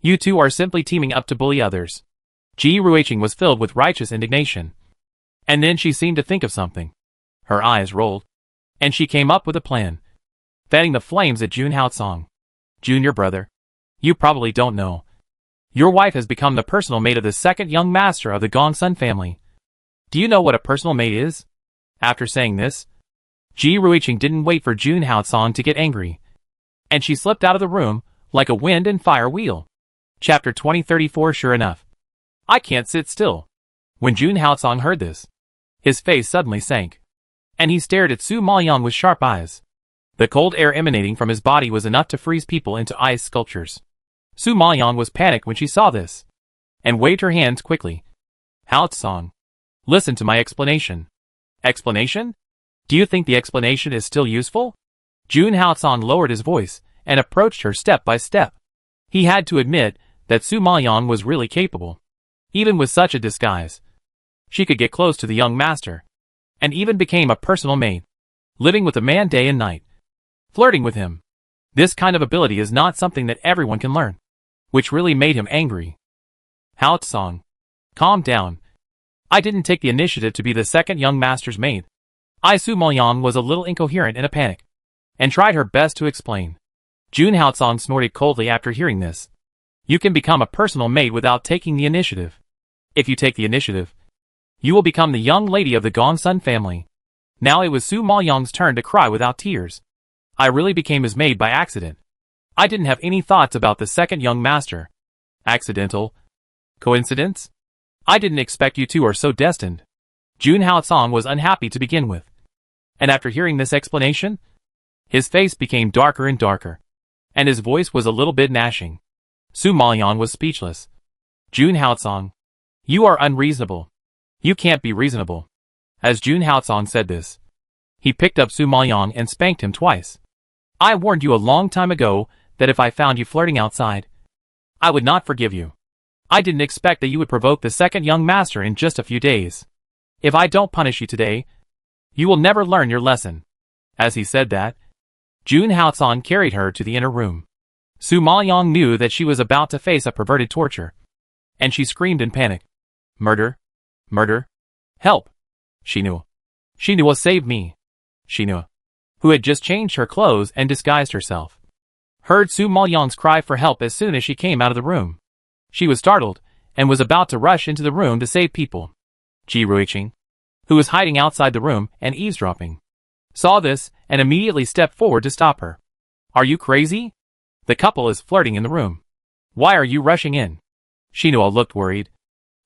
You two are simply teaming up to bully others. Ji Ruiqing was filled with righteous indignation. And then she seemed to think of something. Her eyes rolled, and she came up with a plan. Fanning the flames at Jun Haotsong. Junior brother, you probably don't know. Your wife has become the personal maid of the second young master of the Gongsun family. Do you know what a personal maid is? After saying this, Ji Ruiqing didn't wait for Jun Haotsong to get angry, and she slipped out of the room like a wind and fire wheel. Chapter 2034. Sure enough, I can't sit still. When Jun Haotsong heard this, his face suddenly sank, and he stared at Su Maoyong with sharp eyes. The cold air emanating from his body was enough to freeze people into ice sculptures. Su Maoyong was panicked when she saw this, and waved her hands quickly. Haotsong, listen to my explanation. Explanation? Do you think the explanation is still useful? Jun Haotsong lowered his voice and approached her step by step. He had to admit that Su Maoyong was really capable. Even with such a disguise, she could get close to the young master, and even became a personal maid, living with a man day and night, flirting with him. This kind of ability is not something that everyone can learn, which really made him angry. Haotsong, calm down. I didn't take the initiative to be the second young master's maid. Su Maoyong was a little incoherent in a panic, and tried her best to explain. Jun Haotsong snorted coldly after hearing this. You can become a personal maid without taking the initiative. If you take the initiative, you will become the young lady of the Gongsun family. Now it was Su Maoyong's turn to cry without tears. I really became his maid by accident. I didn't have any thoughts about the second young master. Accidental? Coincidence? I didn't expect you two are so destined. Jun Haotsong was unhappy to begin with, and after hearing this explanation, his face became darker and darker, and his voice was a little bit gnashing. Su Maoyong was speechless. Jun Haotsong, you are unreasonable. You can't be reasonable. As Jun Haotsong said this, he picked up Su Maoyong and spanked him twice. I warned you a long time ago that if I found you flirting outside, I would not forgive you. I didn't expect that you would provoke the second young master in just a few days. If I don't punish you today, you will never learn your lesson. As he said that, Jun Haotsong carried her to the inner room. Su Maoyong knew that she was about to face a perverted torture, and she screamed in panic. Murder! Murder! Help! Shinua! Shinua, save me! Shinua, who had just changed her clothes and disguised herself, heard Su Maoyong's cry for help as soon as she came out of the room. She was startled, and was about to rush into the room to save people. Ji Ruiqing, who was hiding outside the room and eavesdropping, saw this and immediately stepped forward to stop her. Are you crazy? The couple is flirting in the room. Why are you rushing in? Shinua looked worried,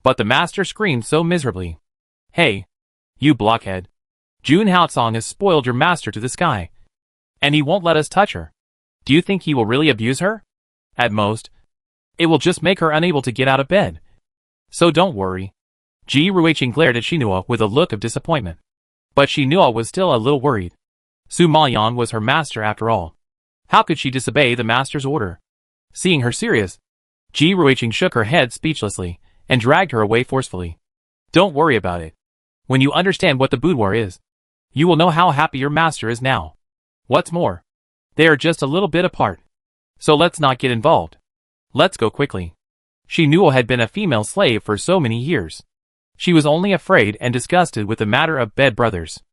but the master screamed so miserably. Hey, you blockhead. Jun Haotsong has spoiled your master to the sky, and he won't let us touch her. Do you think he will really abuse her? At most, it will just make her unable to get out of bed. So don't worry. Ji Ruiqing glared at Shinua with a look of disappointment. But Shinua was still a little worried. Su Maoyong was her master after all. How could she disobey the master's order? Seeing her serious, Ji Ruiqing shook her head speechlessly and dragged her away forcefully. Don't worry about it. When you understand what the boudoir is, you will know how happy your master is now. What's more, they are just a little bit apart. So let's not get involved. Let's go quickly. Shinua had been a female slave for so many years. She was only afraid and disgusted with the matter of bed brothers.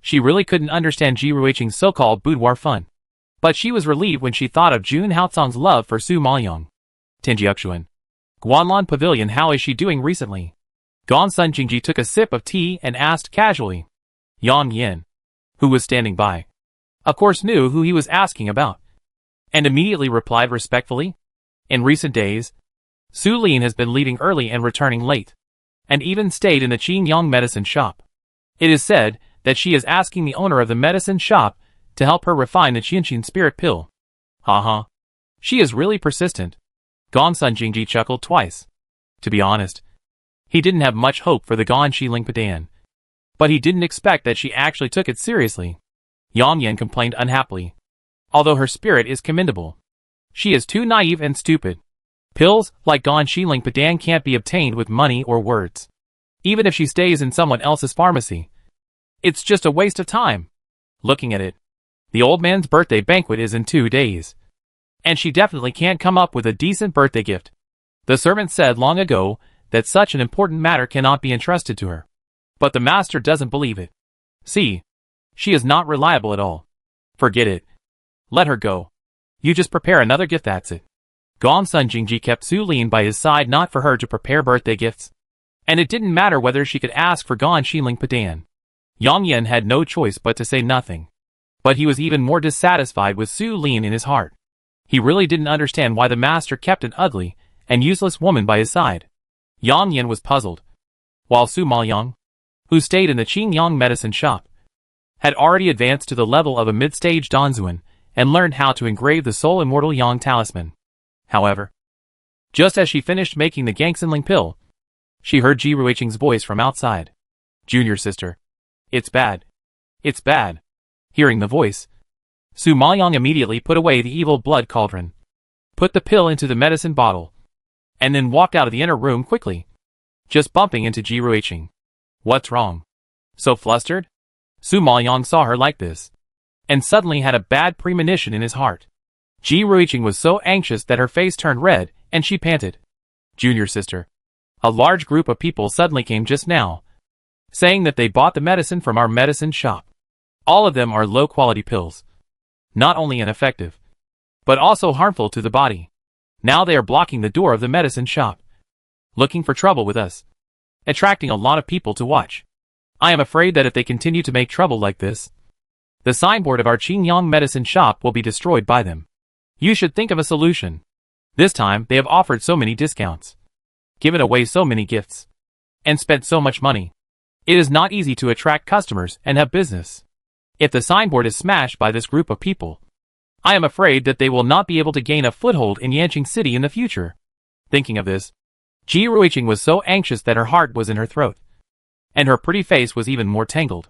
She really couldn't understand Ji Ruiqing's so-called boudoir fun. But she was relieved when she thought of Jun Haotsong's love for Su Maoyong. Tenjiuxuan. Guanlan Pavilion, how is she doing recently? Gongsun Jingji took a sip of tea and asked casually. Yang Yin, who was standing by, of course knew who he was asking about, and immediately replied respectfully. In recent days, Su Lin has been leaving early and returning late, and even stayed in the Qingyang medicine shop. It is said that she is asking the owner of the medicine shop to help her refine the Qianxin spirit pill. Haha. She is really persistent. Gongsun Jingji chuckled twice. To be honest, he didn't have much hope for the Gon Shiling Padan. But he didn't expect that she actually took it seriously. Yang Yan complained unhappily. Although her spirit is commendable, she is too naive and stupid. Pills like Gon Shiling Padan can't be obtained with money or words. Even if she stays in someone else's pharmacy, it's just a waste of time. Looking at it, the old man's birthday banquet is in 2 days. And she definitely can't come up with a decent birthday gift. The servant said long ago that such an important matter cannot be entrusted to her. But the master doesn't believe it. See, she is not reliable at all. Forget it. Let her go. You just prepare another gift, that's it. Gongsun Jingji kept Su Lin by his side, not for her to prepare birthday gifts. And it didn't matter whether she could ask for Gon Shiling Padan. Yang Yan had no choice but to say nothing. But he was even more dissatisfied with Su Lin in his heart. He really didn't understand why the master kept an ugly and useless woman by his side. Yang Yan was puzzled. While Su Maoyang, who stayed in the Qingyang medicine shop, had already advanced to the level of a mid-stage Danzuan and learned how to engrave the soul immortal Yang talisman. However, just as she finished making the Gangsenling pill, she heard Ji Ruiqing's voice from outside. Junior sister. It's bad. It's bad. Hearing the voice, Su Maoyang immediately put away the evil blood cauldron, put the pill into the medicine bottle, and then walked out of the inner room quickly, just bumping into Ji Ruiqing. What's wrong? So flustered? Su Maoyang saw her like this, and suddenly had a bad premonition in his heart. Ji Ruiqing was so anxious that her face turned red, and she panted. Junior sister. A large group of people suddenly came just now, saying that they bought the medicine from our medicine shop. All of them are low-quality pills. Not only ineffective, but also harmful to the body. Now they are blocking the door of the medicine shop, looking for trouble with us, attracting a lot of people to watch. I am afraid that if they continue to make trouble like this, the signboard of our Qingyang medicine shop will be destroyed by them. You should think of a solution. This time they have offered so many discounts, given away so many gifts, and spent so much money. It is not easy to attract customers and have business. If the signboard is smashed by this group of people, I am afraid that they will not be able to gain a foothold in Yanqing City in the future. Thinking of this, Ji Ruiqing was so anxious that her heart was in her throat, and her pretty face was even more tangled.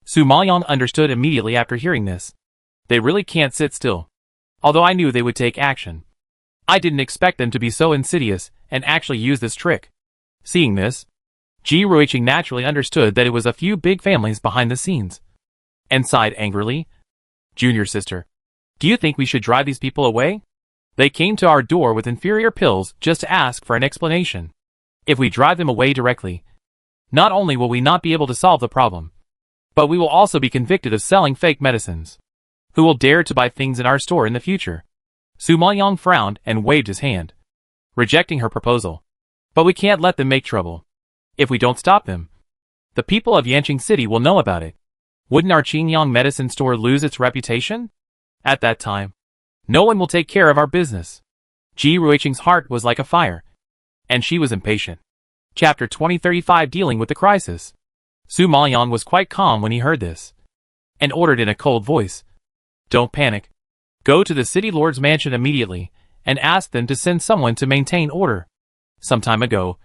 Su Maoyang understood immediately after hearing this. They really can't sit still. Although I knew they would take action, I didn't expect them to be so insidious and actually use this trick. Seeing this, Ji Ruiqing naturally understood that it was a few big families behind the scenes, and sighed angrily. Junior sister, do you think we should drive these people away? They came to our door with inferior pills just to ask for an explanation. If we drive them away directly, not only will we not be able to solve the problem, but we will also be convicted of selling fake medicines. Who will dare to buy things in our store in the future? Su Maoyang frowned and waved his hand, rejecting her proposal. But we can't let them make trouble. If we don't stop them, the people of Yanqing City will know about it. Wouldn't our Qingyang medicine store lose its reputation? At that time, no one will take care of our business. Ji Ruiqing's heart was like a fire, and she was impatient. Chapter 2035 Dealing with the Crisis. Su Maoyang was quite calm when he heard this, and ordered in a cold voice, Don't panic. Go to the city lord's mansion immediately, and ask them to send someone to maintain order. Some time ago,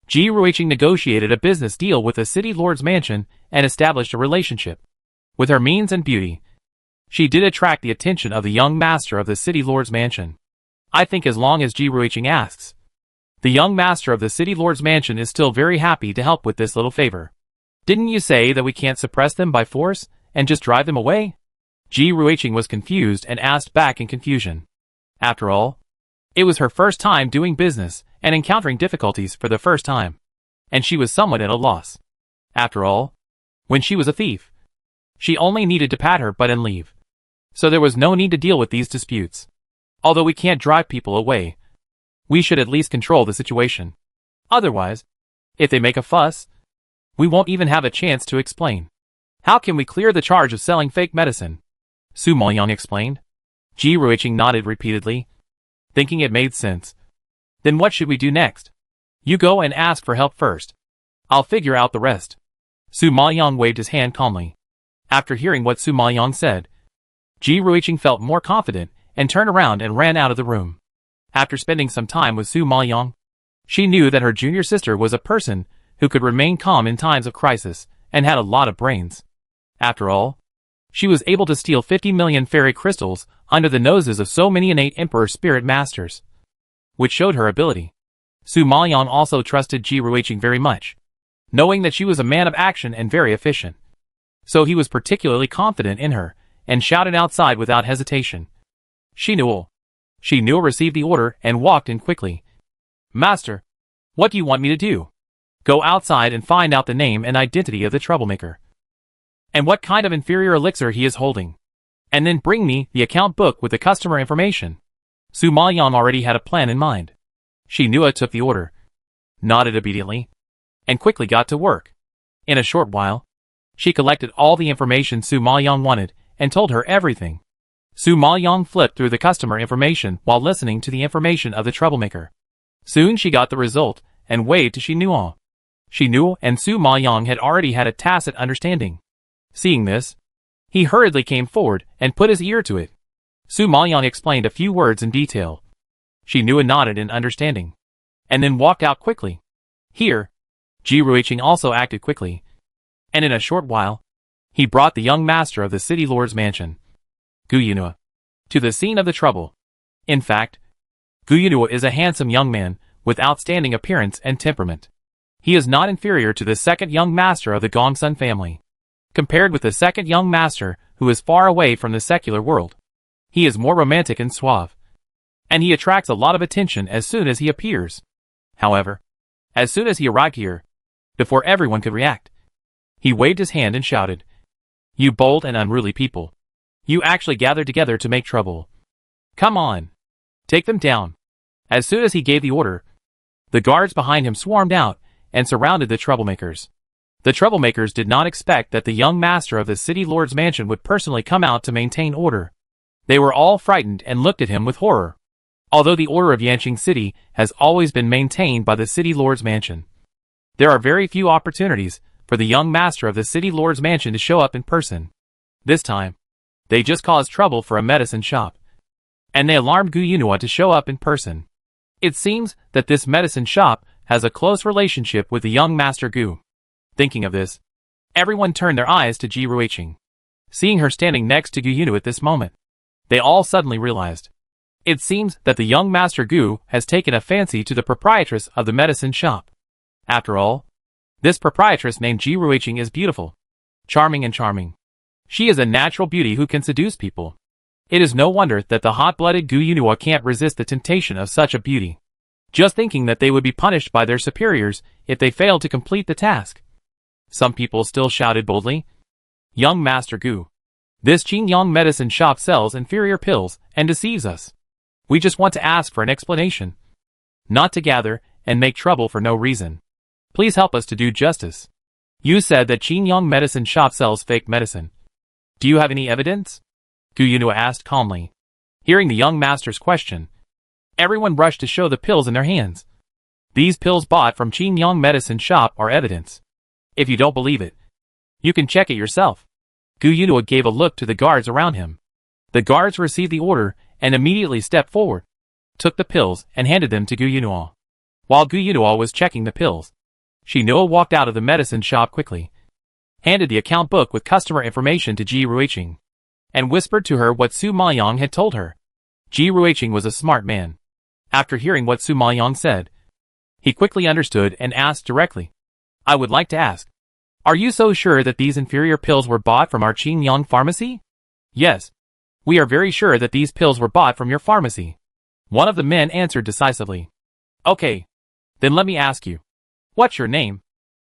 Ji Ruiqing negotiated a business deal with the city lord's mansion and established a relationship. With her means and beauty, she did attract the attention of the young master of the city lord's mansion. I think as long as Ji Ruiqing asks, the young master of the city lord's mansion is still very happy to help with this little favor. Didn't you say that we can't suppress them by force and just drive them away? Ji Ruiqing was confused and asked back in confusion. After all, it was her first time doing business and encountering difficulties for the first time, and she was somewhat at a loss. After all, when she was a thief, she only needed to pat her butt and leave. So there was no need to deal with these disputes. Although we can't drive people away, we should at least control the situation. Otherwise, if they make a fuss, we won't even have a chance to explain. How can we clear the charge of selling fake medicine? Su Maoyang explained. Ji Ruiqing nodded repeatedly, thinking it made sense. Then what should we do next? You go and ask for help first. I'll figure out the rest. Su Maoyang waved his hand calmly. After hearing what Su Maoyang said, Ji Ruiqing felt more confident and turned around and ran out of the room. After spending some time with Su Maoyang, she knew that her junior sister was a person who could remain calm in times of crisis and had a lot of brains. After all, she was able to steal 50 million fairy crystals under the noses of so many innate emperor spirit masters, which showed her ability. Su Maoyang also trusted Ji Ruiqing very much, knowing that she was a man of action and very efficient. So he was particularly confident in her and shouted outside without hesitation. Xinnuo. Xinnuo received the order and walked in quickly. Master, what do you want me to do? Go outside and find out the name and identity of the troublemaker, and what kind of inferior elixir he is holding, and then bring me the account book with the customer information. Su Maoyang already had a plan in mind. Xinnuo took the order, nodded obediently, and quickly got to work. In a short while, she collected all the information Su Maoyang wanted and told her everything. Su Maoyang flipped through the customer information while listening to the information of the troublemaker. Soon she got the result and waved to Xinnuo. Xinnuo and Su Maoyang had already had a tacit understanding. Seeing this, he hurriedly came forward and put his ear to it. Su Maoyang explained a few words in detail. Xinnuo nodded in understanding, and then walked out quickly. Here, Ji Ruiqing also acted quickly, and in a short while, he brought the young master of the city lord's mansion, Gu Yunua, to the scene of the trouble. In fact, Gu Yunua is a handsome young man with outstanding appearance and temperament. He is not inferior to the second young master of the Gongsun family. Compared with the second young master who is far away from the secular world, he is more romantic and suave, and he attracts a lot of attention as soon as he appears. However, as soon as he arrived here, before everyone could react, he waved his hand and shouted, "You bold and unruly people. You actually gathered together to make trouble. Come on. Take them down." As soon as he gave the order, the guards behind him swarmed out and surrounded the troublemakers. The troublemakers did not expect that the young master of the city lord's mansion would personally come out to maintain order. They were all frightened and looked at him with horror. Although the order of Yanqing City has always been maintained by the city lord's mansion, there are very few opportunities for the young master of the city lord's mansion to show up in person. This time, they just caused trouble for a medicine shop, and they alarmed Gu Yunua to show up in person. It seems that this medicine shop has a close relationship with the young master Gu. Thinking of this, everyone turned their eyes to Ji Ruiqing. Seeing her standing next to Gu Yunua at this moment, they all suddenly realized. It seems that the young master Gu has taken a fancy to the proprietress of the medicine shop. After all, this proprietress named Ji Ruiqing is beautiful, charming. She is a natural beauty who can seduce people. It is no wonder that the hot-blooded Gu Yunua can't resist the temptation of such a beauty, just thinking that they would be punished by their superiors if they failed to complete the task. Some people still shouted boldly, "Young Master Gu, this Qingyang medicine shop sells inferior pills and deceives us. We just want to ask for an explanation, not to gather and make trouble for no reason. Please help us to do justice. You said that Qingyang medicine shop sells fake medicine. Do you have any evidence?" Gu Yunua asked calmly. Hearing the young master's question, everyone rushed to show the pills in their hands. These pills bought from Qingyang medicine shop are evidence. If you don't believe it, you can check it yourself. Gu Yunua gave a look to the guards around him. The guards received the order and immediately stepped forward, took the pills and handed them to Gu Yunua. While Gu Yunua was checking the pills, Xinnuo walked out of the medicine shop quickly, handed the account book with customer information to Ji Ruiqing, and whispered to her what Su Maoyang had told her. Ji Ruiqing was a smart man. After hearing what Su Maoyang said, he quickly understood and asked directly, "I would like to ask, are you so sure that these inferior pills were bought from our Qingyang pharmacy?" "Yes, we are very sure that these pills were bought from your pharmacy," one of the men answered decisively. "Okay, then let me ask you, what's your name?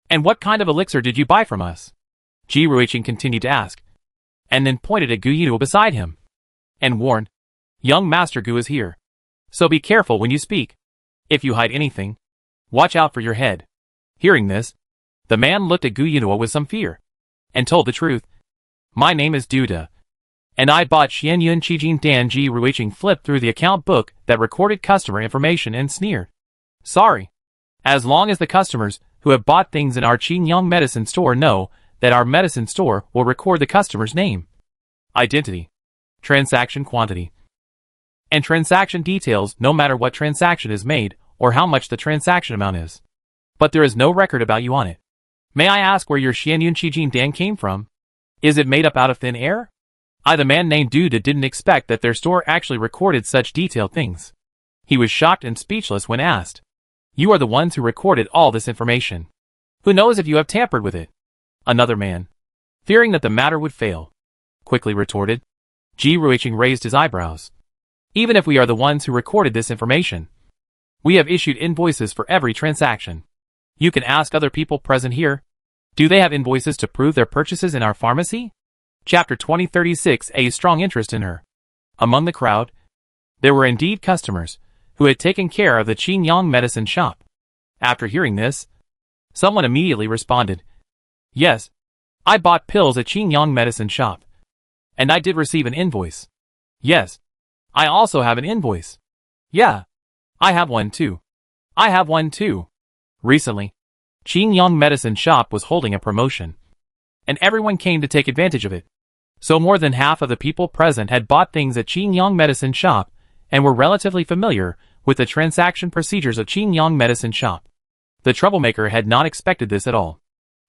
And what kind of elixir did you buy from us?" Ji Ruiqing continued to ask, and then pointed at Gu Yunua beside him, and warned, "Young Master Gu is here, so be careful when you speak. If you hide anything, watch out for your head." Hearing this, the man looked at Gu Yunua with some fear, and told the truth. "My name is Duda, and I bought Xianyun Qijin Dan." Ji Ruiqing flipped through the account book that recorded customer information and sneered. "Sorry. As long as the customers who have bought things in our Qingyang medicine store know that our medicine store will record the customer's name, identity, transaction quantity, and transaction details, no matter what transaction is made or how much the transaction amount is. But there is no record about you on it. May I ask where your Xianyun Qijin Dan came from? Is it made up out of thin air? The man named Duda didn't expect that their store actually recorded such detailed things. He was shocked and speechless when asked. You are the ones who recorded all this information. Who knows if you have tampered with it? Another man, fearing that the matter would fail, quickly retorted. Ji Ruiqing raised his eyebrows. Even if we are the ones who recorded this information, we have issued invoices for every transaction. You can ask other people present here. Do they have invoices to prove their purchases in our pharmacy? Chapter 2036. A strong interest in her. Among the crowd, there were indeed customers who had taken care of the Qingyang medicine shop. After hearing this, someone immediately responded. Yes, I bought pills at Qingyang medicine shop. And I did receive an invoice. Yes, I also have an invoice. Yeah, I have one too. I have one too. Recently, Qingyang medicine shop was holding a promotion, and everyone came to take advantage of it. So more than half of the people present had bought things at Qingyang medicine shop and were relatively familiar with the transaction procedures of Qingyang medicine shop. The troublemaker had not expected this at all.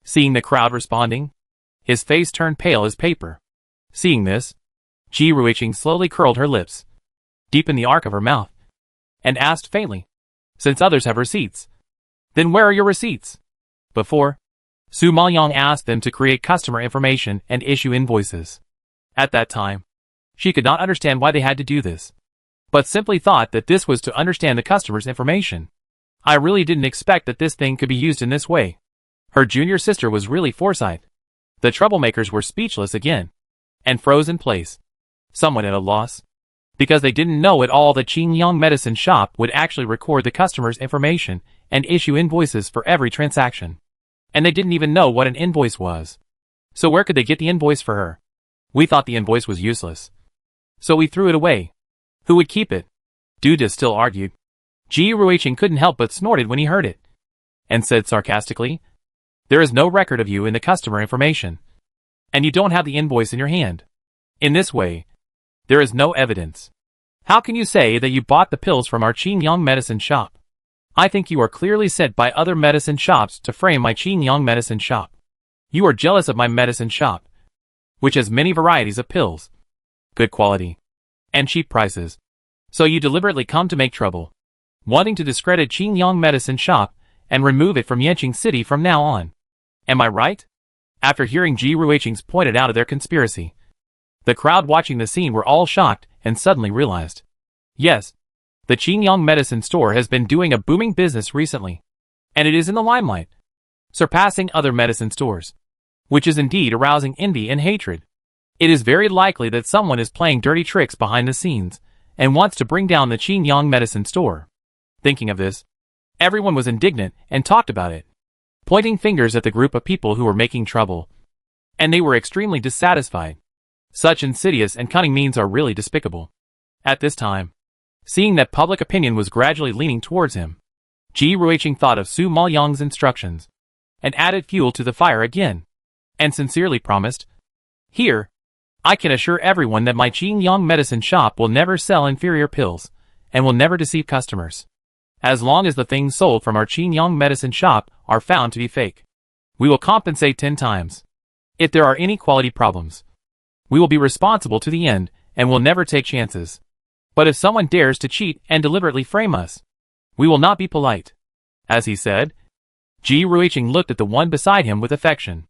Seeing the crowd responding, his face turned pale as paper. Seeing this, Ji Ruiqing slowly curled her lips, deepened the arc of her mouth, and asked faintly, since others have receipts, then where are your receipts? Before, Su Maoyang asked them to create customer information and issue invoices. At that time, she could not understand why they had to do this, but simply thought that this was to understand the customer's information. I really didn't expect that this thing could be used in this way. Her junior sister was really foresight. The troublemakers were speechless again, and froze in place, somewhat at a loss, because they didn't know at all that Qingyang medicine shop would actually record the customer's information and issue invoices for every transaction. And they didn't even know what an invoice was. So where could they get the invoice for her? We thought the invoice was useless, so we threw it away. Who would keep it? Duda still argued. Ji Ruiqing couldn't help but snorted when he heard it, and said sarcastically, there is no record of you in the customer information, and you don't have the invoice in your hand. In this way, there is no evidence. How can you say that you bought the pills from our Qingyang medicine shop? I think you are clearly sent by other medicine shops to frame my Qingyang medicine shop. You are jealous of my medicine shop, which has many varieties of pills, good quality, and cheap prices. So you deliberately come to make trouble, wanting to discredit Qingyang medicine shop and remove it from Yanqing City from now on. Am I right? After hearing Ji Ruiqing's pointed out of their conspiracy, the crowd watching the scene were all shocked and suddenly realized. Yes, the Qingyang medicine store has been doing a booming business recently, and it is in the limelight, surpassing other medicine stores, which is indeed arousing envy and hatred. It is very likely that someone is playing dirty tricks behind the scenes and wants to bring down the Qingyang medicine store. Thinking of this, everyone was indignant and talked about it, pointing fingers at the group of people who were making trouble, and they were extremely dissatisfied. Such insidious and cunning means are really despicable. At this time, seeing that public opinion was gradually leaning towards him, Ji Ruiqing thought of Su Maoyang's instructions, and added fuel to the fire again, and sincerely promised, here, I can assure everyone that my Qingyang medicine shop will never sell inferior pills, and will never deceive customers. As long as the things sold from our Qingyang medicine shop are found to be fake, we will compensate 10 times. If there are any quality problems, we will be responsible to the end and will never take chances. But if someone dares to cheat and deliberately frame us, we will not be polite. As he said, Ji Ruiqing looked at the one beside him with affection.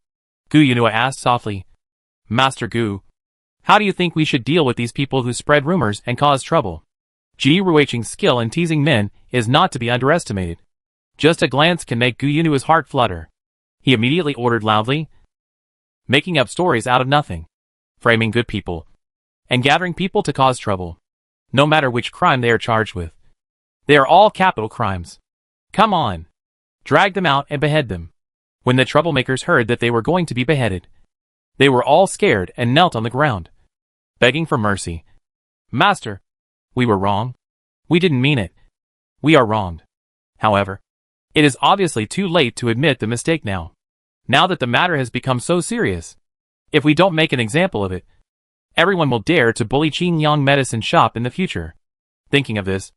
Gu Yunhua asked softly, Master Gu, how do you think we should deal with these people who spread rumors and cause trouble? Ji Ruiqing's skill in teasing men is not to be underestimated. Just a glance can make Gu Yunhua's heart flutter. He immediately ordered loudly, making up stories out of nothing, framing good people, and gathering people to cause trouble, no matter which crime they are charged with. They are all capital crimes. Come on. Drag them out and behead them. When the troublemakers heard that they were going to be beheaded, they were all scared and knelt on the ground, begging for mercy. Master, we were wrong. We didn't mean it. We are wronged. However, it is obviously too late to admit the mistake now. Now that the matter has become so serious, if we don't make an example of it, Everyone will dare to bully Qingyang Medicine Shop in the future. Thinking of this,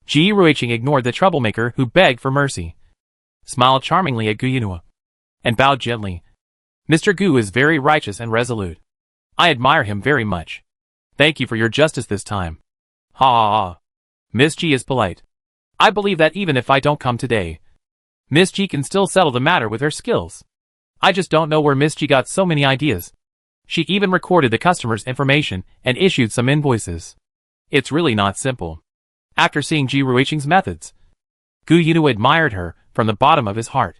Ji Ruiqing ignored the troublemaker who begged for mercy, smiled charmingly at Gu Yunhua, and bowed gently. Mr. Gu is very righteous and resolute. I admire him very much. Thank you for your justice this time. Ha ha ha. Miss Ji is polite. I believe that even if I don't come today, Miss Ji can still settle the matter with her skills. I just don't know where Miss Ji got so many ideas. She even recorded the customer's information and issued some invoices. It's really not simple. After seeing Ji Ruiqing's methods, Gu Yunhua admired her from the bottom of his heart.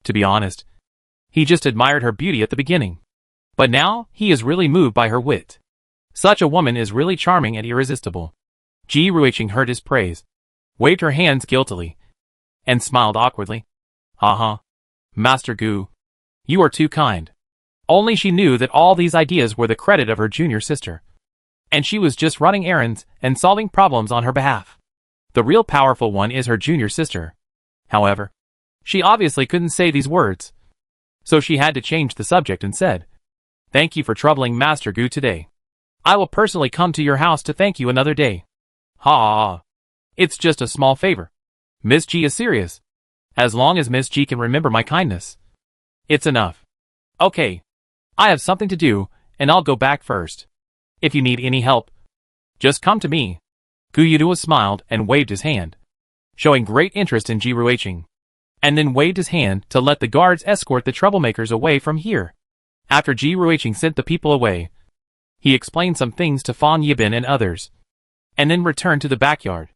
To be honest, he just admired her beauty at the beginning. But now, he is really moved by her wit. Such a woman is really charming and irresistible. Ji Ruiqing heard his praise, waved her hands guiltily, and smiled awkwardly. Ha. Master Gu, you are too kind. Only she knew that all these ideas were the credit of her junior sister, and she was just running errands and solving problems on her behalf. The real powerful one is her junior sister. However, she obviously couldn't say these words, so she had to change the subject and said, Thank you for troubling Master Gu today. I will personally come to your house to thank you another day. Ha. It's just a small favor. Miss Ji is serious. As long as Miss Ji can remember my kindness, it's enough. Okay. I have something to do, and I'll go back first. If you need any help, just come to me. Gu Yunhua smiled and waved his hand, showing great interest in Ji Ruiqing, and then waved his hand to let the guards escort the troublemakers away from here. After Ji Ruiqing sent the people away, he explained some things to Fan Yibin and others, and then returned to the backyard.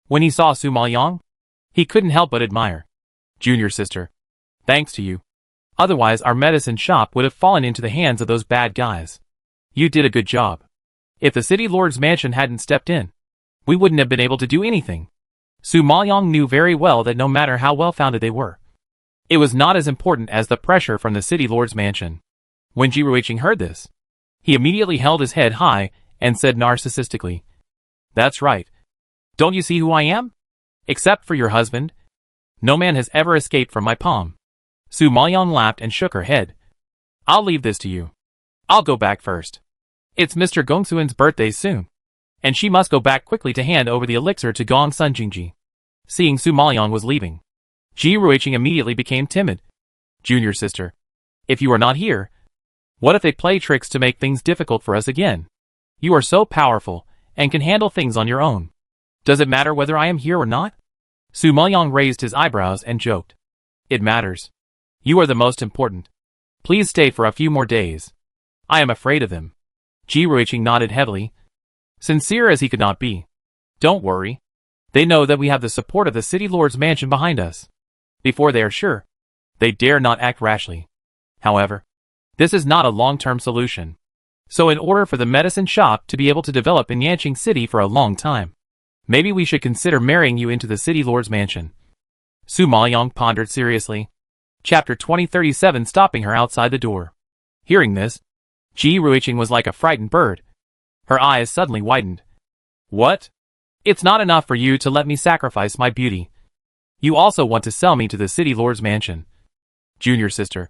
When he saw Su Maoyang, he couldn't help but admire. Junior sister, thanks to you. Otherwise our medicine shop would have fallen into the hands of those bad guys. You did a good job. If the city lord's mansion hadn't stepped in, we wouldn't have been able to do anything. Su Maoyang knew very well that no matter how well-founded they were, it was not as important as the pressure from the city lord's mansion. When Ji Ruiqing heard this, he immediately held his head high and said narcissistically, That's right. Don't you see who I am? Except for your husband, no man has ever escaped from my palm. Su Maoyang laughed and shook her head. I'll leave this to you. I'll go back first. It's Mr. Gongsuan's birthday soon, and she must go back quickly to hand over the elixir to Gongsun Jingji. Seeing Su Maoyang was leaving, Ji Ruiqing immediately became timid. Junior sister, if you are not here, what if they play tricks to make things difficult for us again? You are so powerful and can handle things on your own. Does it matter whether I am here or not? Su Maoyang raised his eyebrows and joked. It matters. You are the most important. Please stay for a few more days. I am afraid of them. Ji Ruiqing nodded heavily, sincere as he could not be. Don't worry. They know that we have the support of the city lord's mansion behind us. Before they are sure, they dare not act rashly. However, this is not a long-term solution. So in order for the medicine shop to be able to develop in Yanqing City for a long time, maybe we should consider marrying you into the city lord's mansion. Su Maoyang pondered seriously. Chapter 2037 stopping her outside the door. Hearing this, Ji Ruiqing was like a frightened bird. Her eyes suddenly widened. What? It's not enough for you to let me sacrifice my beauty. You also want to sell me to the city lord's mansion. Junior sister,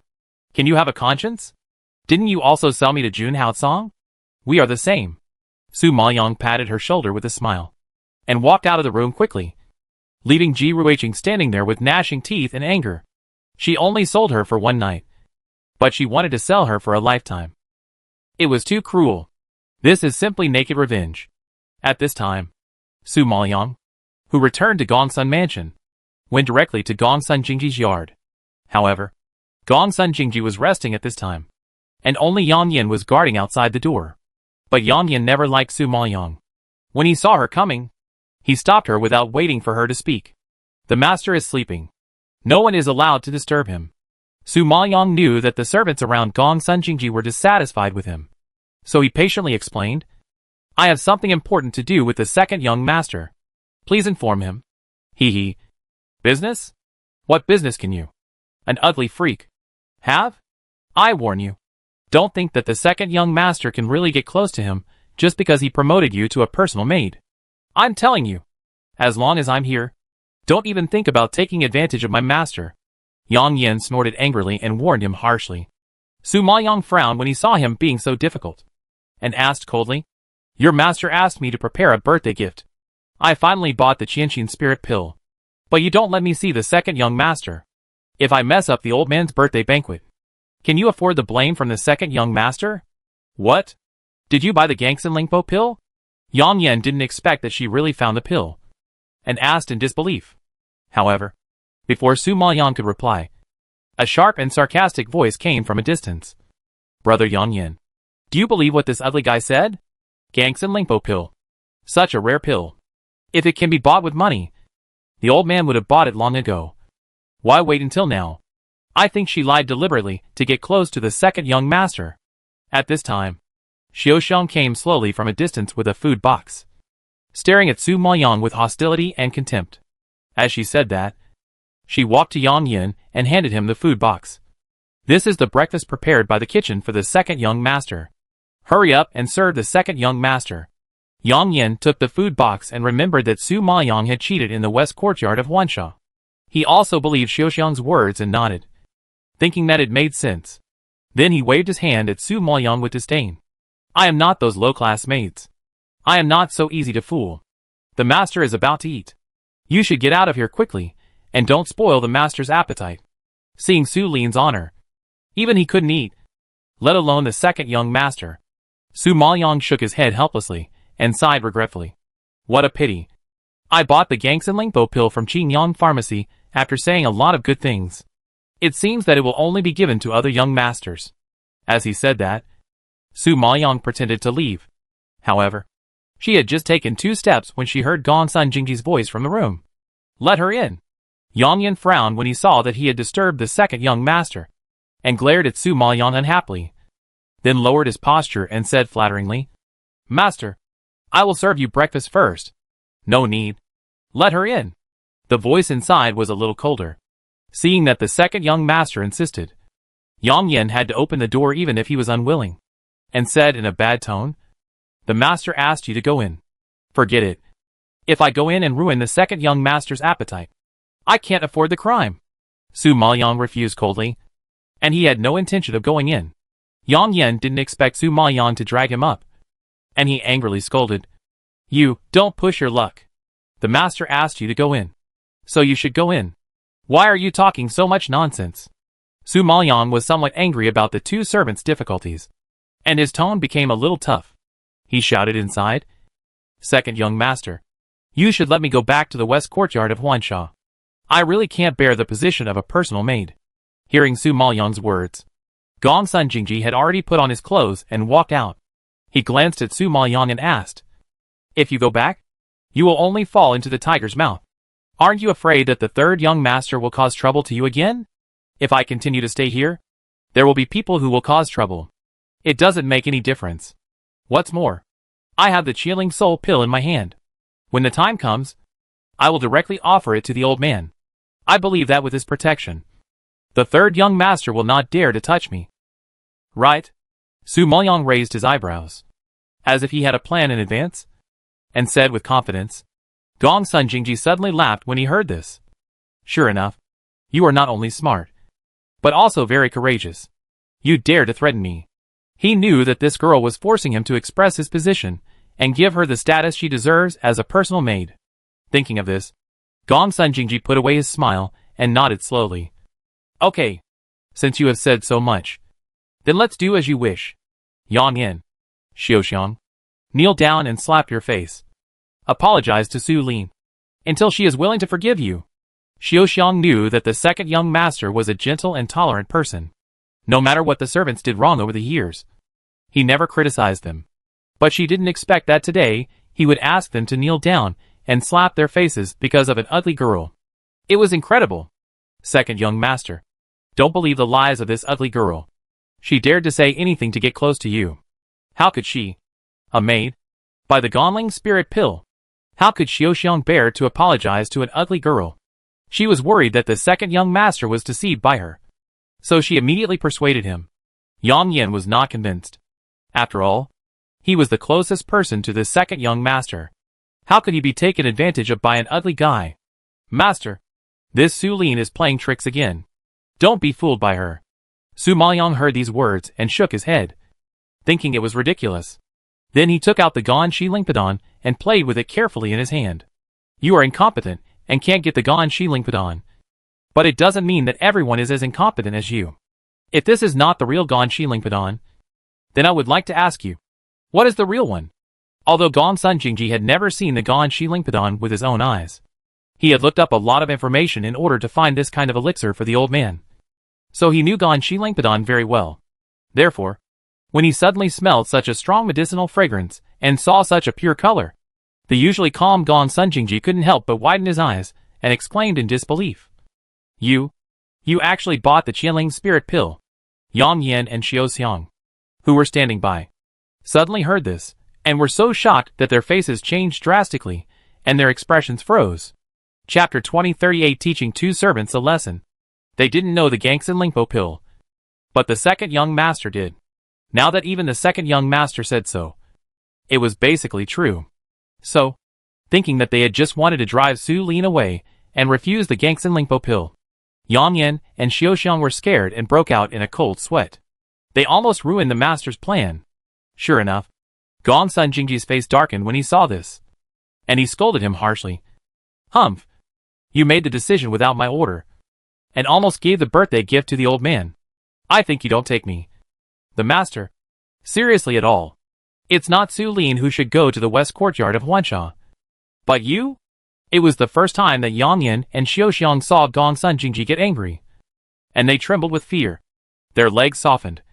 can you have a conscience? Didn't you also sell me to Jun Haosong? We are the same. Su Maoyang patted her shoulder with a smile, and walked out of the room quickly, leaving Ji Ruiqing standing there with gnashing teeth in anger. She only sold her for one night, but she wanted to sell her for a lifetime. It was too cruel. This is simply naked revenge. At this time, Su Maoyang, who returned to Gongsun Mansion, went directly to Gongsun Jingji's yard. However, Gongsun Jingji was resting at this time, and only Yang Yin was guarding outside the door. But Yang Yin never liked Su Maoyang. When he saw her coming, he stopped her without waiting for her to speak. The master is sleeping. No one is allowed to disturb him. Su Maoyang knew that the servants around Gongsun Jingji were dissatisfied with him, so he patiently explained, I have something important to do with the second young master. Please inform him. Hee. Business? What business can you, an ugly freak, have? I warn you. Don't think that the second young master can really get close to him just because he promoted you to a personal maid. I'm telling you, as long as I'm here, don't even think about taking advantage of my master. Yang Yin snorted angrily and warned him harshly. Su Maoyang frowned when he saw him being so difficult, and asked coldly. Your master asked me to prepare a birthday gift. I finally bought the Qianxin spirit pill. But you don't let me see the second young master. If I mess up the old man's birthday banquet, can you afford the blame from the second young master? What? Did you buy the Gangsan Lingpo pill? Yang Yan didn't expect that she really found the pill, and asked in disbelief. However, before Su Maoyang could reply, a sharp and sarcastic voice came from a distance. Brother Yang Yan, do you believe what this ugly guy said? Gangsan Lingpo pill. Such a rare pill. If it can be bought with money, the old man would have bought it long ago. Why wait until now? I think she lied deliberately to get close to the second young master. At this time, Xiaoxiang came slowly from a distance with a food box, staring at Su Maoyang with hostility and contempt. As she said that, she walked to Yang Yan and handed him the food box. This is the breakfast prepared by the kitchen for the second young master. Hurry up and serve the second young master. Yang Yan took the food box and remembered that Su Maoyang had cheated in the west courtyard of Huansha. He also believed Xiaoxiang's words and nodded, thinking that it made sense. Then he waved his hand at Su Maoyang with disdain. I am not those low-class maids. I am not so easy to fool. The master is about to eat. You should get out of here quickly, and don't spoil the master's appetite. Seeing Su Lin's honor, even he couldn't eat, let alone the second young master. Su Maoyang shook his head helplessly, and sighed regretfully. What a pity. I bought the Gangsan Lingpo pill from Qingyang Pharmacy after saying a lot of good things. It seems that it will only be given to other young masters. As he said that, Su Maoyang pretended to leave. However, she had just taken 2 steps when she heard Gongsun Jingji's voice from the room. Let her in. Yang Yan frowned when he saw that he had disturbed the second young master, and glared at Su Maoyang unhappily. Then lowered his posture and said flatteringly, Master, I will serve you breakfast first. No need. Let her in. The voice inside was a little colder. Seeing that the second young master insisted, Yang Yan had to open the door even if he was unwilling, and said in a bad tone, The master asked you to go in. Forget it. If I go in and ruin the second young master's appetite, I can't afford the crime. Su Maoyang refused coldly, and he had no intention of going in. Yang Yan didn't expect Su Maoyang to drag him up, and he angrily scolded. You, don't push your luck. The master asked you to go in, so you should go in. Why are you talking so much nonsense? Su Maoyang was somewhat angry about the 2 servants' difficulties, and his tone became a little tough. He shouted inside, Second young master, you should let me go back to the west courtyard of Huansha. I really can't bear the position of a personal maid. Hearing Su Maoyang's words, Gongsun Jingji had already put on his clothes and walked out. He glanced at Su Maoyang and asked, If you go back, you will only fall into the tiger's mouth. Aren't you afraid that the third young master will cause trouble to you again? If I continue to stay here, there will be people who will cause trouble. It doesn't make any difference. What's more, I have the Qieling Soul pill in my hand. When the time comes, I will directly offer it to the old man. I believe that with his protection, the third young master will not dare to touch me. Right? Su Maoyang raised his eyebrows, as if he had a plan in advance, and said with confidence. Gongsun Jingji suddenly laughed when he heard this. Sure enough, you are not only smart, but also very courageous. You dare to threaten me. He knew that this girl was forcing him to express his position and give her the status she deserves as a personal maid. Thinking of this, Gongsun Jingji put away his smile and nodded slowly. Okay, since you have said so much, then let's do as you wish. Yang Yan, Xiaoxiang, kneel down and slap your face. Apologize to Su Lin, until she is willing to forgive you. Xiaoxiang knew that the second young master was a gentle and tolerant person. No matter what the servants did wrong over the years, he never criticized them. But she didn't expect that today he would ask them to kneel down and slap their faces because of an ugly girl. It was incredible. Second young master, don't believe the lies of this ugly girl. She dared to say anything to get close to you. How could she? A maid? By the Gonling spirit pill. How could Xiaoxiang bear to apologize to an ugly girl? She was worried that the second young master was deceived by her, so she immediately persuaded him. Yang Yan was not convinced. After all, he was the closest person to this second young master. How could he be taken advantage of by an ugly guy? Master, this Su Lin is playing tricks again. Don't be fooled by her. Su Maoyang heard these words and shook his head, thinking it was ridiculous. Then he took out the Gon Shi Lingpadon and played with it carefully in his hand. You are incompetent and can't get the Gon Shi Lingpadon. But it doesn't mean that everyone is as incompetent as you. If this is not the real Gon Shi Lingpadon, then I would like to ask you, what is the real one? Although Gong Sun Jingji had never seen the Gon Shi Lingpadon with his own eyes, he had looked up a lot of information in order to find this kind of elixir for the old man. So he knew Gon Shi Lingpadon very well. Therefore, when he suddenly smelled such a strong medicinal fragrance and saw such a pure color, the usually calm Gong Sun Jingji couldn't help but widen his eyes and exclaimed in disbelief. You actually bought the Qianling spirit pill. Yang Yan and Xiao Xiang, who were standing by, suddenly heard this, and were so shocked that their faces changed drastically, and their expressions froze. Chapter 2038 Teaching Two Servants a Lesson. They didn't know the Gangsan Lingpo pill, but the second young master did. Now that even the second young master said so, it was basically true. So, thinking that they had just wanted to drive Su Lin away and refuse the Gangsan Lingpo pill, Yang Yan and Xiao Xiang were scared and broke out in a cold sweat. They almost ruined the master's plan. Sure enough, Gong Sun Jingji's face darkened when he saw this, and he scolded him harshly. Humph! You made the decision without my order, and almost gave the birthday gift to the old man. I think you don't take me, the master, seriously at all. It's not Su Lin who should go to the west courtyard of Huansha, but you? It was the first time that Yang Yan and Xiao Xiang saw Gong Sun Jingji get angry, and they trembled with fear. Their legs softened,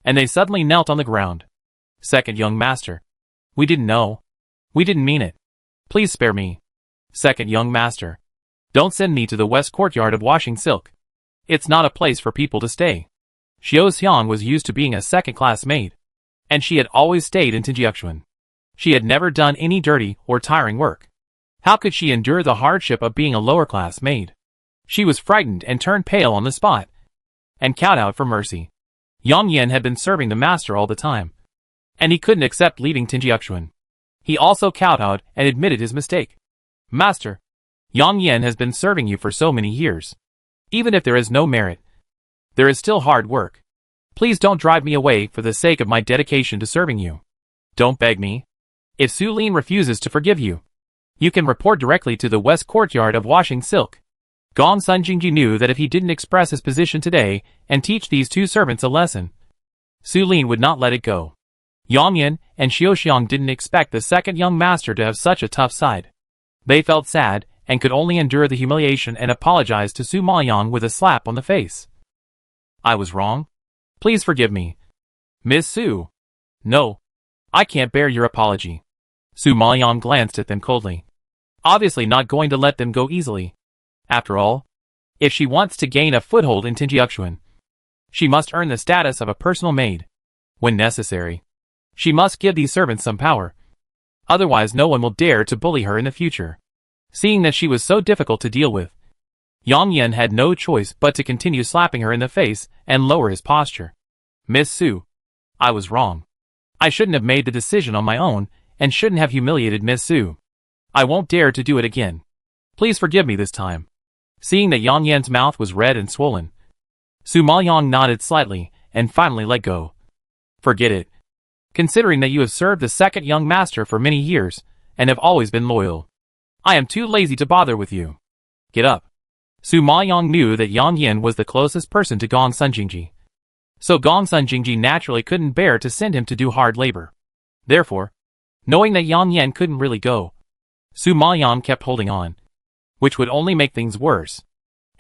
and they suddenly knelt on the ground. Second young master. We didn't know. We didn't mean it. Please spare me. Second young master. Don't send me to the west courtyard of washing silk. It's not a place for people to stay. Xiao Xiang was used to being a second-class maid, and she had always stayed in Tinjiaxuan. She had never done any dirty or tiring work. How could she endure the hardship of being a lower-class maid? She was frightened and turned pale on the spot, and cowed out for mercy. Yang Yan had been serving the master all the time, and he couldn't accept leaving Tinjiaxuan. He also kowtowed and admitted his mistake. Master, Yang Yan has been serving you for so many years. Even if there is no merit, there is still hard work. Please don't drive me away for the sake of my dedication to serving you. Don't beg me. If Su Lin refuses to forgive you, you can report directly to the west courtyard of washing silk. Gong Sun Jingji knew that if he didn't express his position today and teach these two servants a lesson, Su Lin would not let it go. Yang Yan and Xiao Xiang didn't expect the second young master to have such a tough side. They felt sad and could only endure the humiliation and apologize to Su Maoyang with a slap on the face. I was wrong. Please forgive me. Miss Su. No. I can't bear your apology. Su Maoyang glanced at them coldly, obviously not going to let them go easily. After all, if she wants to gain a foothold in Tinjiaxuan, she must earn the status of a personal maid. When necessary, she must give these servants some power. Otherwise no one will dare to bully her in the future. Seeing that she was so difficult to deal with, Yang Yan had no choice but to continue slapping her in the face and lower his posture. Miss Su, I was wrong. I shouldn't have made the decision on my own and shouldn't have humiliated Miss Su. I won't dare to do it again. Please forgive me this time. Seeing that Yang Yan's mouth was red and swollen, Su Maoyang nodded slightly and finally let go. Forget it. Considering that you have served the second young master for many years and have always been loyal, I am too lazy to bother with you. Get up. Su Maoyang knew that Yang Yan was the closest person to Gong Sun Jingji, so Gong Sun Jingji naturally couldn't bear to send him to do hard labor. Therefore, knowing that Yang Yan couldn't really go, Su Maoyang kept holding on, which would only make things worse.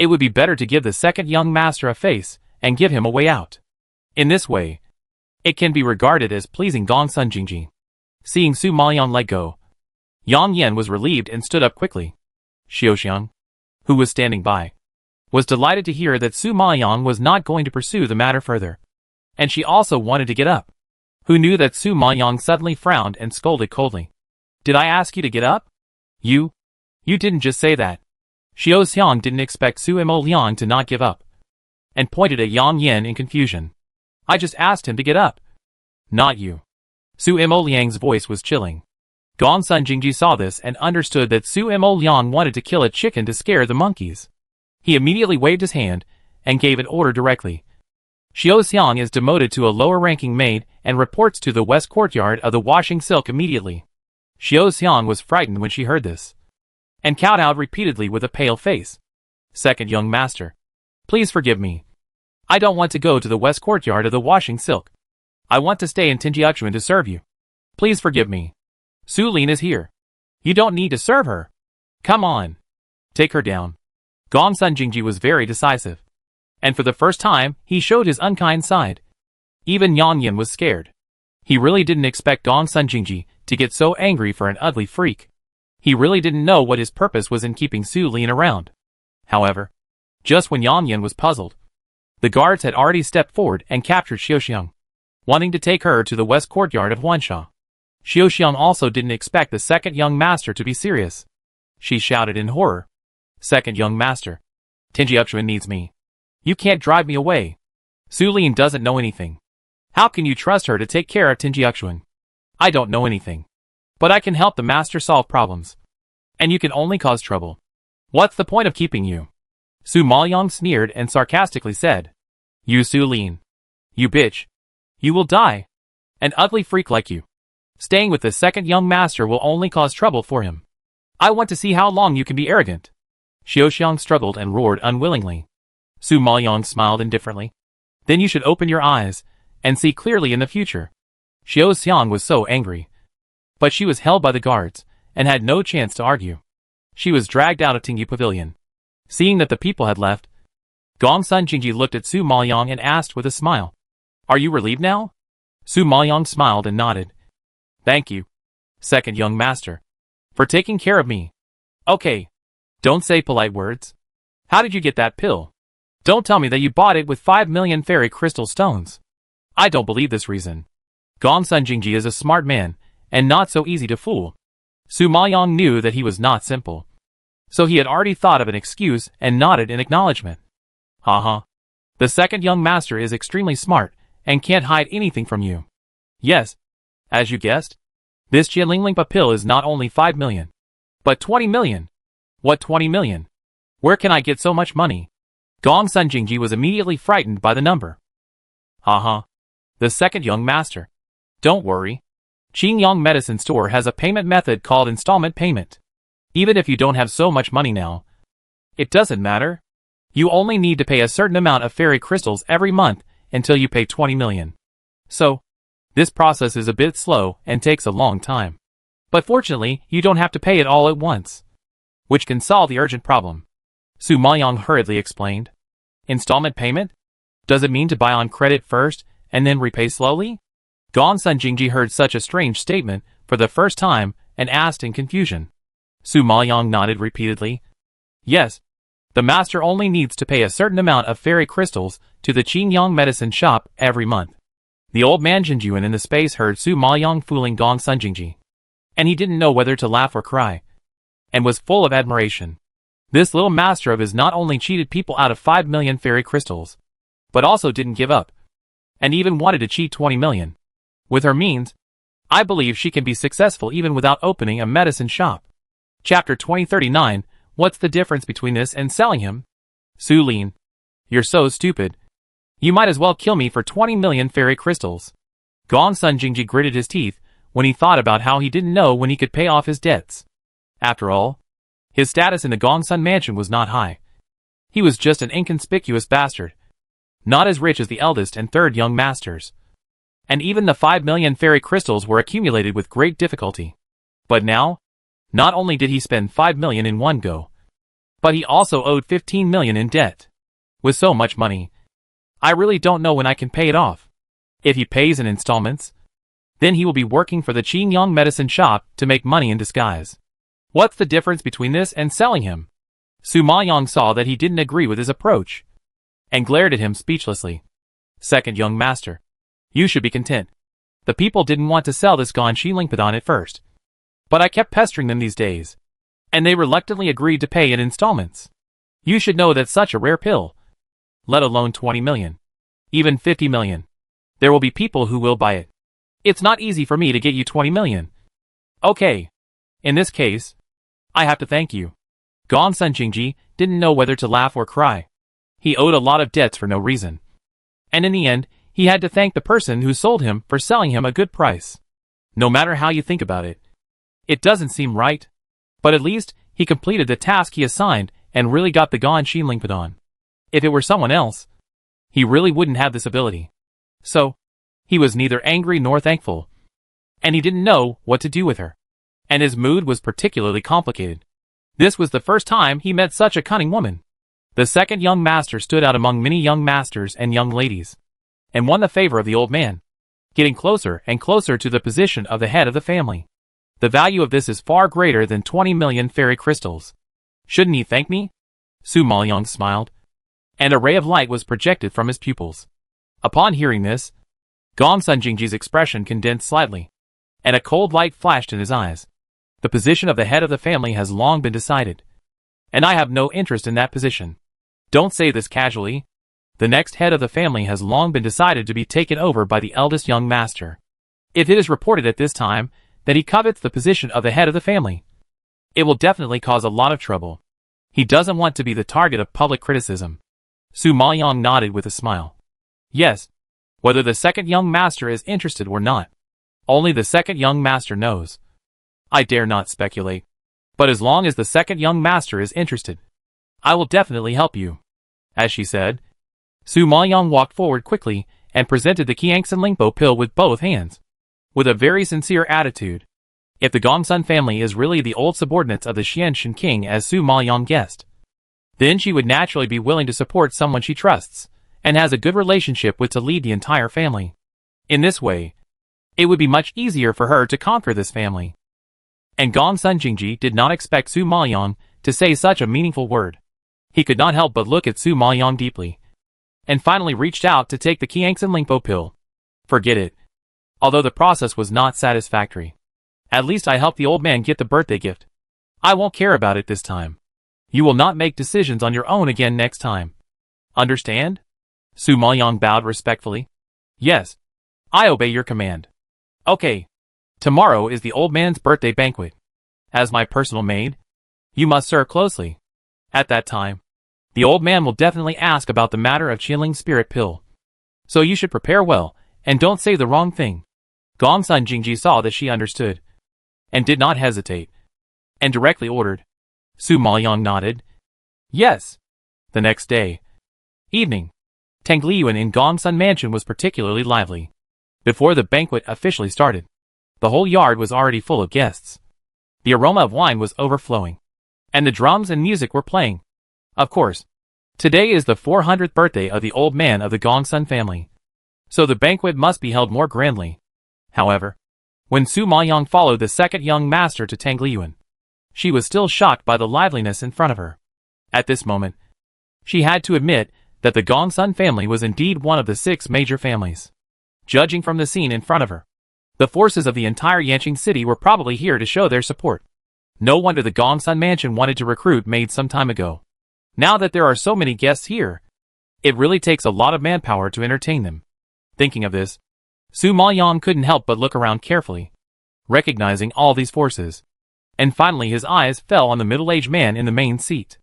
It would be better to give the second young master a face and give him a way out. In this way, it can be regarded as pleasing Gong Sun Jingji. Seeing Su Maoyang let go, Yang Yan was relieved and stood up quickly. Xiao Xiang, who was standing by, was delighted to hear that Su Maoyang was not going to pursue the matter further, and she also wanted to get up. Who knew that Su Maoyang suddenly frowned and scolded coldly. Did I ask you to get up? You didn't just say that. Xiao Xiang didn't expect Su Mo Liang to not give up, and pointed at Yang Yan in confusion. I just asked him to get up. Not you. Su Mo Liang's voice was chilling. Gong Sun Jingji saw this and understood that Su Mo Liang wanted to kill a chicken to scare the monkeys. He immediately waved his hand and gave an order directly. Xiao Xiang is demoted to a lower-ranking maid and reports to the west courtyard of the washing silk immediately. Xiao Xiang was frightened when she heard this, and kowtowed repeatedly with a pale face. Second young master. Please forgive me. I don't want to go to the west courtyard of the washing silk. I want to stay in Tinjiachuan to serve you. Please forgive me. Su Lin is here. You don't need to serve her. Come on. Take her down. Gong Sun Jingji was very decisive. And for the first time, he showed his unkind side. Even Yang Yan was scared. He really didn't expect Gong Sun Jingji to get so angry for an ugly freak. He really didn't know what his purpose was in keeping Su Lin around. However, just when Yang Yan was puzzled, the guards had already stepped forward and captured Xiaoxiang, wanting to take her to the west courtyard of Huansha. Xiaoxiang also didn't expect the second young master to be serious. She shouted in horror. Second young master. Tinjiachuan needs me. You can't drive me away. Su Lin doesn't know anything. How can you trust her to take care of Tinjiachuan? I don't know anything. But I can help the master solve problems. And you can only cause trouble. What's the point of keeping you? Su Maoyang sneered and sarcastically said. You Su Lin. You bitch. You will die. An ugly freak like you. Staying with the second young master will only cause trouble for him. I want to see how long you can be arrogant. Xiaoxiang struggled and roared unwillingly. Su Maoyang smiled indifferently. Then you should open your eyes and see clearly in the future. Xiaoxiang was so angry. But she was held by the guards and had no chance to argue. She was dragged out of Tingyu Pavilion. Seeing that the people had left, Gong Sun Jingji looked at Su Maoyang and asked with a smile. Are you relieved now? Su Maoyang smiled and nodded. Thank you, second young master, for taking care of me. Okay. Don't say polite words. How did you get that pill? Don't tell me that you bought it with 5 million fairy crystal stones. I don't believe this reason. Gong Sun Jingji is a smart man, and not so easy to fool. Su Maoyang knew that he was not simple. So he had already thought of an excuse and nodded in acknowledgement. Haha. The second young master is extremely smart, and can't hide anything from you. Yes. As you guessed, this Jianlinglingpa pill is not only 5 million, but 20 million. What 20 million? Where can I get so much money? Gong Sun Jingji was immediately frightened by the number. Haha. The second young master. Don't worry. Qingyang Medicine Store has a payment method called installment payment. Even if you don't have so much money now, it doesn't matter. You only need to pay a certain amount of fairy crystals every month until you pay 20 million. So, this process is a bit slow and takes a long time. But fortunately, you don't have to pay it all at once, which can solve the urgent problem. Su Maoyang hurriedly explained. Installment payment? Does it mean to buy on credit first and then repay slowly? Gong Sun Jingji heard such a strange statement for the first time and asked in confusion. Su Maoyang nodded repeatedly. Yes. The master only needs to pay a certain amount of fairy crystals to the Qingyang medicine shop every month. The old man Jinjuan in the space heard Su Maoyang fooling Gong Sun Jingji, and he didn't know whether to laugh or cry, and was full of admiration. This little master of his not only cheated people out of 5 million fairy crystals, but also didn't give up, and even wanted to cheat 20 million. With her means, I believe she can be successful even without opening a medicine shop. Chapter 2039, What's the difference between this and selling him? Su Lin. You're so stupid. You might as well kill me for 20 million fairy crystals. Gong Sun Jingji gritted his teeth when he thought about how he didn't know when he could pay off his debts. After all, his status in the Gong Sun mansion was not high. He was just an inconspicuous bastard, not as rich as the eldest and third young masters. And even the 5 million fairy crystals were accumulated with great difficulty. But now, not only did he spend 5 million in one go, but he also owed 15 million in debt. With so much money, I really don't know when I can pay it off. If he pays in installments, then he will be working for the Qingyang medicine shop to make money in disguise. What's the difference between this and selling him? Su Maoyang saw that he didn't agree with his approach, and glared at him speechlessly. Second young master, you should be content. The people didn't want to sell this Gong Shilingpadon at first, but I kept pestering them these days, and they reluctantly agreed to pay in installments. You should know that such a rare pill, let alone 20 million, even 50 million, there will be people who will buy it. It's not easy for me to get you 20 million. Okay. In this case, I have to thank you. Gong Sun Jingji didn't know whether to laugh or cry. He owed a lot of debts for no reason, And in the end, he had to thank the person who sold him for selling him a good price. No matter how you think about it, it doesn't seem right. But at least, he completed the task he assigned and really got the Gon Shinlingpadon. If it were someone else, he really wouldn't have this ability. So, he was neither angry nor thankful. And he didn't know what to do with her. And his mood was particularly complicated. This was the first time he met such a cunning woman. The second young master stood out among many young masters and young ladies, and won the favor of the old man, getting closer and closer to the position of the head of the family. The value of this is far greater than 20 million fairy crystals. Shouldn't he thank me? Su Maoyong smiled, and a ray of light was projected from his pupils. Upon hearing this, Gong Sun Jingji's expression condensed slightly, and a cold light flashed in his eyes. The position of the head of the family has long been decided, and I have no interest in that position. Don't say this casually. The next head of the family has long been decided to be taken over by the eldest young master. If it is reported at this time that he covets the position of the head of the family, it will definitely cause a lot of trouble. He doesn't want to be the target of public criticism. Su Maoyong nodded with a smile. Yes, whether the second young master is interested or not, only the second young master knows. I dare not speculate. But as long as the second young master is interested, I will definitely help you. As she said, Su Maoyong walked forward quickly and presented the Qiangxin Lingpo pill with both hands, with a very sincere attitude. If the Gongsun family is really the old subordinates of the Xianshan king as Su Maoyong guessed, then she would naturally be willing to support someone she trusts and has a good relationship with to lead the entire family. In this way, it would be much easier for her to conquer this family. And Gongsun Jingji did not expect Su Maoyong to say such a meaningful word. He could not help but look at Su Maoyong deeply, and finally reached out to take the Qiangxin Lingpo pill. Forget it. Although the process was not satisfactory, at least I helped the old man get the birthday gift. I won't care about it this time. You will not make decisions on your own again next time. Understand? Su Maoyong bowed respectfully. Yes. I obey your command. Okay. Tomorrow is the old man's birthday banquet. As my personal maid, you must serve closely. At that time, the old man will definitely ask about the matter of Qianling's spirit pill. So you should prepare well, and don't say the wrong thing. Gongsun Jingji saw that she understood, and did not hesitate, and directly ordered. Su Maoyong nodded. Yes. The next day, evening, Tangliyuan in Gongsun Mansion was particularly lively. Before the banquet officially started, the whole yard was already full of guests. The aroma of wine was overflowing, and the drums and music were playing. Of course, today is the 400th birthday of the old man of the Gongsun family, so the banquet must be held more grandly. However, when Su Maoyong followed the second young master to Tangliyuan, she was still shocked by the liveliness in front of her. At this moment, she had to admit that the Gongsun family was indeed one of the 6 major families. Judging from the scene in front of her, the forces of the entire Yanqing city were probably here to show their support. No wonder the Gongsun mansion wanted to recruit maids some time ago. Now that there are so many guests here, it really takes a lot of manpower to entertain them. Thinking of this, Su Maoyong couldn't help but look around carefully, recognizing all these forces. And finally his eyes fell on the middle-aged man in the main seat.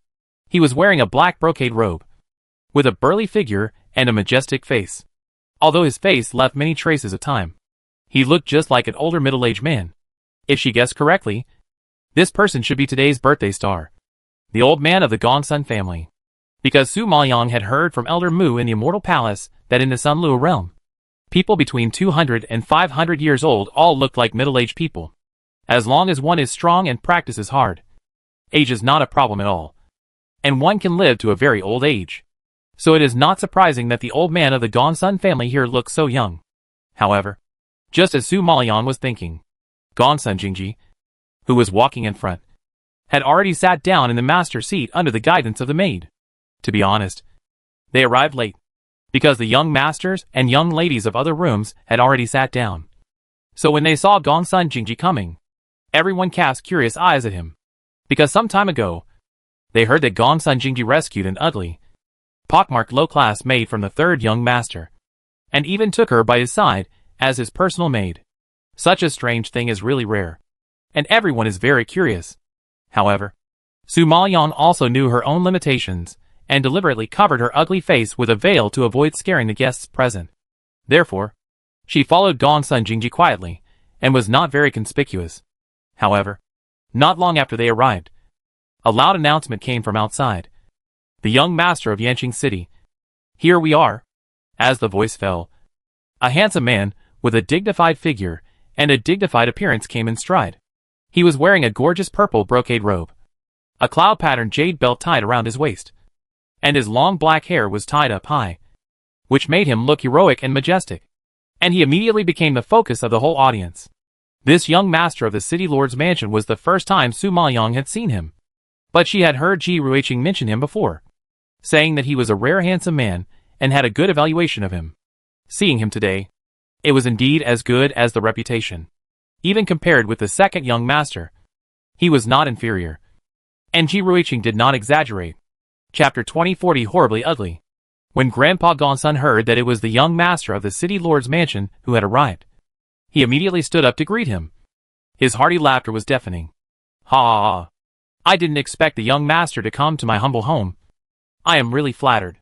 He was wearing a black brocade robe, with a burly figure and a majestic face. Although his face left many traces of time, he looked just like an older middle-aged man. If she guessed correctly, this person should be today's birthday star, the old man of the Gongsun family. Because Su Maoyong had heard from Elder Mu in the Immortal Palace that in the Sunluo realm, people between 200 and 500 years old all looked like middle-aged people. As long as one is strong and practices hard, age is not a problem at all, and one can live to a very old age. So it is not surprising that the old man of the Gongsun family here looks so young. However, just as Su Maoyong was thinking, Gongsun Jingji, who was walking in front, had already sat down in the master seat under the guidance of the maid. To be honest, they arrived late, because the young masters and young ladies of other rooms had already sat down. So when they saw Gongsun Jingji coming, everyone cast curious eyes at him, because some time ago, they heard that Gongsun Jingji rescued an ugly, pockmarked low-class maid from the 3rd young master, and even took her by his side as his personal maid. Such a strange thing is really rare, and everyone is very curious. However, Su Maoyong also knew her own limitations, and deliberately covered her ugly face with a veil to avoid scaring the guests present. Therefore, she followed Gongsun Jingji quietly, and was not very conspicuous. However, not long after they arrived, a loud announcement came from outside. The young master of Yanqing City. Here we are. As the voice fell, a handsome man, with a dignified figure and a dignified appearance came in stride. He was wearing a gorgeous purple brocade robe, a cloud-patterned jade belt tied around his waist, and his long black hair was tied up high, which made him look heroic and majestic. And he immediately became the focus of the whole audience. This young master of the city lord's mansion was the first time Su Maoyang had seen him. But she had heard Ji Ruiqing mention him before, saying that he was a rare handsome man and had a good evaluation of him. Seeing him today, it was indeed as good as the reputation. Even compared with the second young master, he was not inferior. And Ji Ruiqing did not exaggerate. Chapter 2040 Horribly Ugly. When Grandpa Gongsun heard that it was the young master of the city lord's mansion who had arrived, he immediately stood up to greet him. His hearty laughter was deafening. Ha ha ha. I didn't expect the young master to come to my humble home. I am really flattered.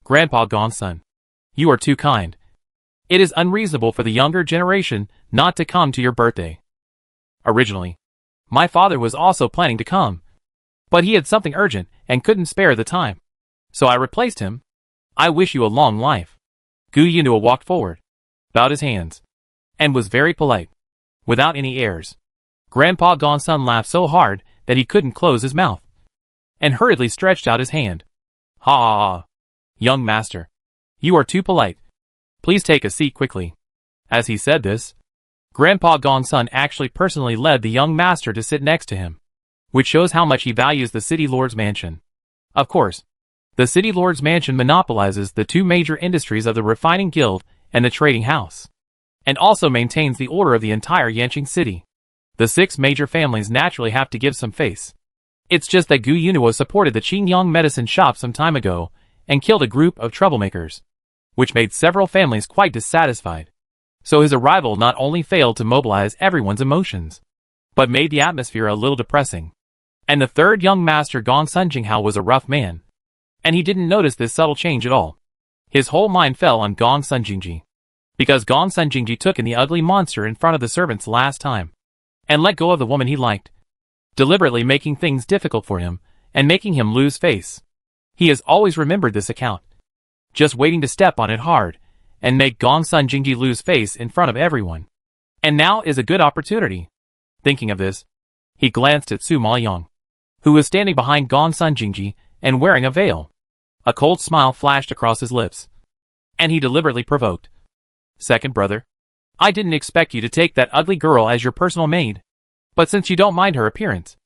Grandpa Gongsun, you are too kind. It is unreasonable for the younger generation not to come to your birthday. Originally, my father was also planning to come, but he had something urgent and couldn't spare the time. So I replaced him. I wish you a long life. Gu Yunua walked forward, bowed his hands, and was very polite, without any airs. Grandpa Gongsun laughed so hard that he couldn't close his mouth, and hurriedly stretched out his hand. Ha ha ha. Young master, you are too polite. Please take a seat quickly. As he said this, Grandpa Gongsun actually personally led the young master to sit next to him, which shows how much he values the city lord's mansion. Of course, the city lord's mansion monopolizes the two major industries of the refining guild and the trading house, and also maintains the order of the entire Yanqing city. The 6 major families naturally have to give some face. It's just that Gu Yunua supported the Qingyang medicine shop some time ago and killed a group of troublemakers, which made several families quite dissatisfied. So his arrival not only failed to mobilize everyone's emotions, but made the atmosphere a little depressing. And the third young master Gongsun Jinghao was a rough man, and he didn't notice this subtle change at all. His whole mind fell on Gongsun Jingji, because Gongsun Jingji took in the ugly monster in front of the servants last time, and let go of the woman he liked, deliberately making things difficult for him, and making him lose face. He has always remembered this account, just waiting to step on it hard, and make Gongsun Jingji lose face in front of everyone. And now is a good opportunity. Thinking of this, he glanced at Su Maoyang, who was standing behind Gongsun Jingji and wearing a veil. A cold smile flashed across his lips, and he deliberately provoked. Second brother, I didn't expect you to take that ugly girl as your personal maid. But since you don't mind her appearance,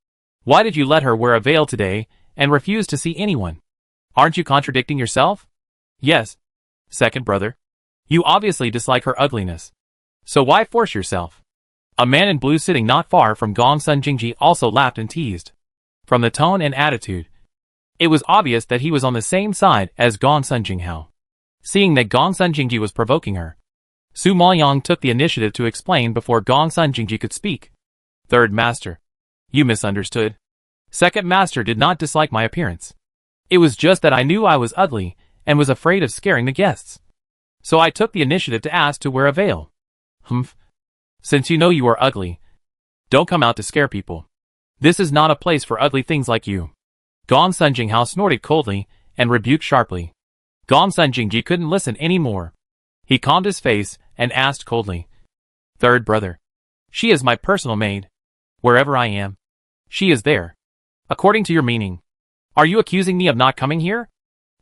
why did you let her wear a veil today and refuse to see anyone? Aren't you contradicting yourself? Yes, second brother. You obviously dislike her ugliness. So why force yourself? A man in blue sitting not far from Gongsun Jingji also laughed and teased. From the tone and attitude, it was obvious that he was on the same side as Gongsun Jinghao. Seeing that Gongsun Jingji was provoking her, Su Maoyang took the initiative to explain before Gongsun Jingji could speak. Third master, you misunderstood. Second master did not dislike my appearance. It was just that I knew I was ugly and was afraid of scaring the guests. So I took the initiative to ask to wear a veil. Humph. Since you know you are ugly, don't come out to scare people. This is not a place for ugly things like you. Gongsun Jinghao snorted coldly and rebuked sharply. Gongsun Jingji couldn't listen any more. He calmed his face and asked coldly. Third brother, she is my personal maid. Wherever I am, she is there. According to your meaning, are you accusing me of not coming here?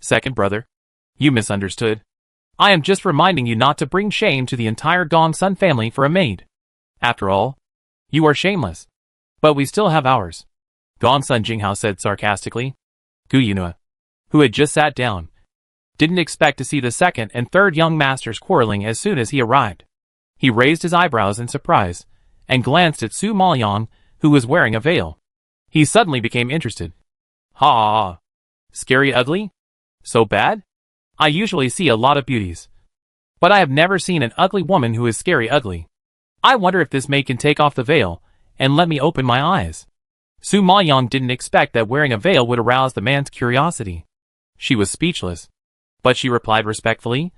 Second brother, you misunderstood. I am just reminding you not to bring shame to the entire Gongsun family for a maid. After all, you are shameless. But we still have ours. Gongsun Jinghao said sarcastically. Gu Yunua, who had just sat down, didn't expect to see the second and third young masters quarreling as soon as he arrived. He raised his eyebrows in surprise, and glanced at Su Maoyang, who was wearing a veil. He suddenly became interested. Ha ha ha. Scary ugly? So bad? I usually see a lot of beauties, but I have never seen an ugly woman who is scary ugly. I wonder if this maid can take off the veil and let me open my eyes. Su Maoyang didn't expect that wearing a veil would arouse the man's curiosity. She was speechless, but she replied respectfully,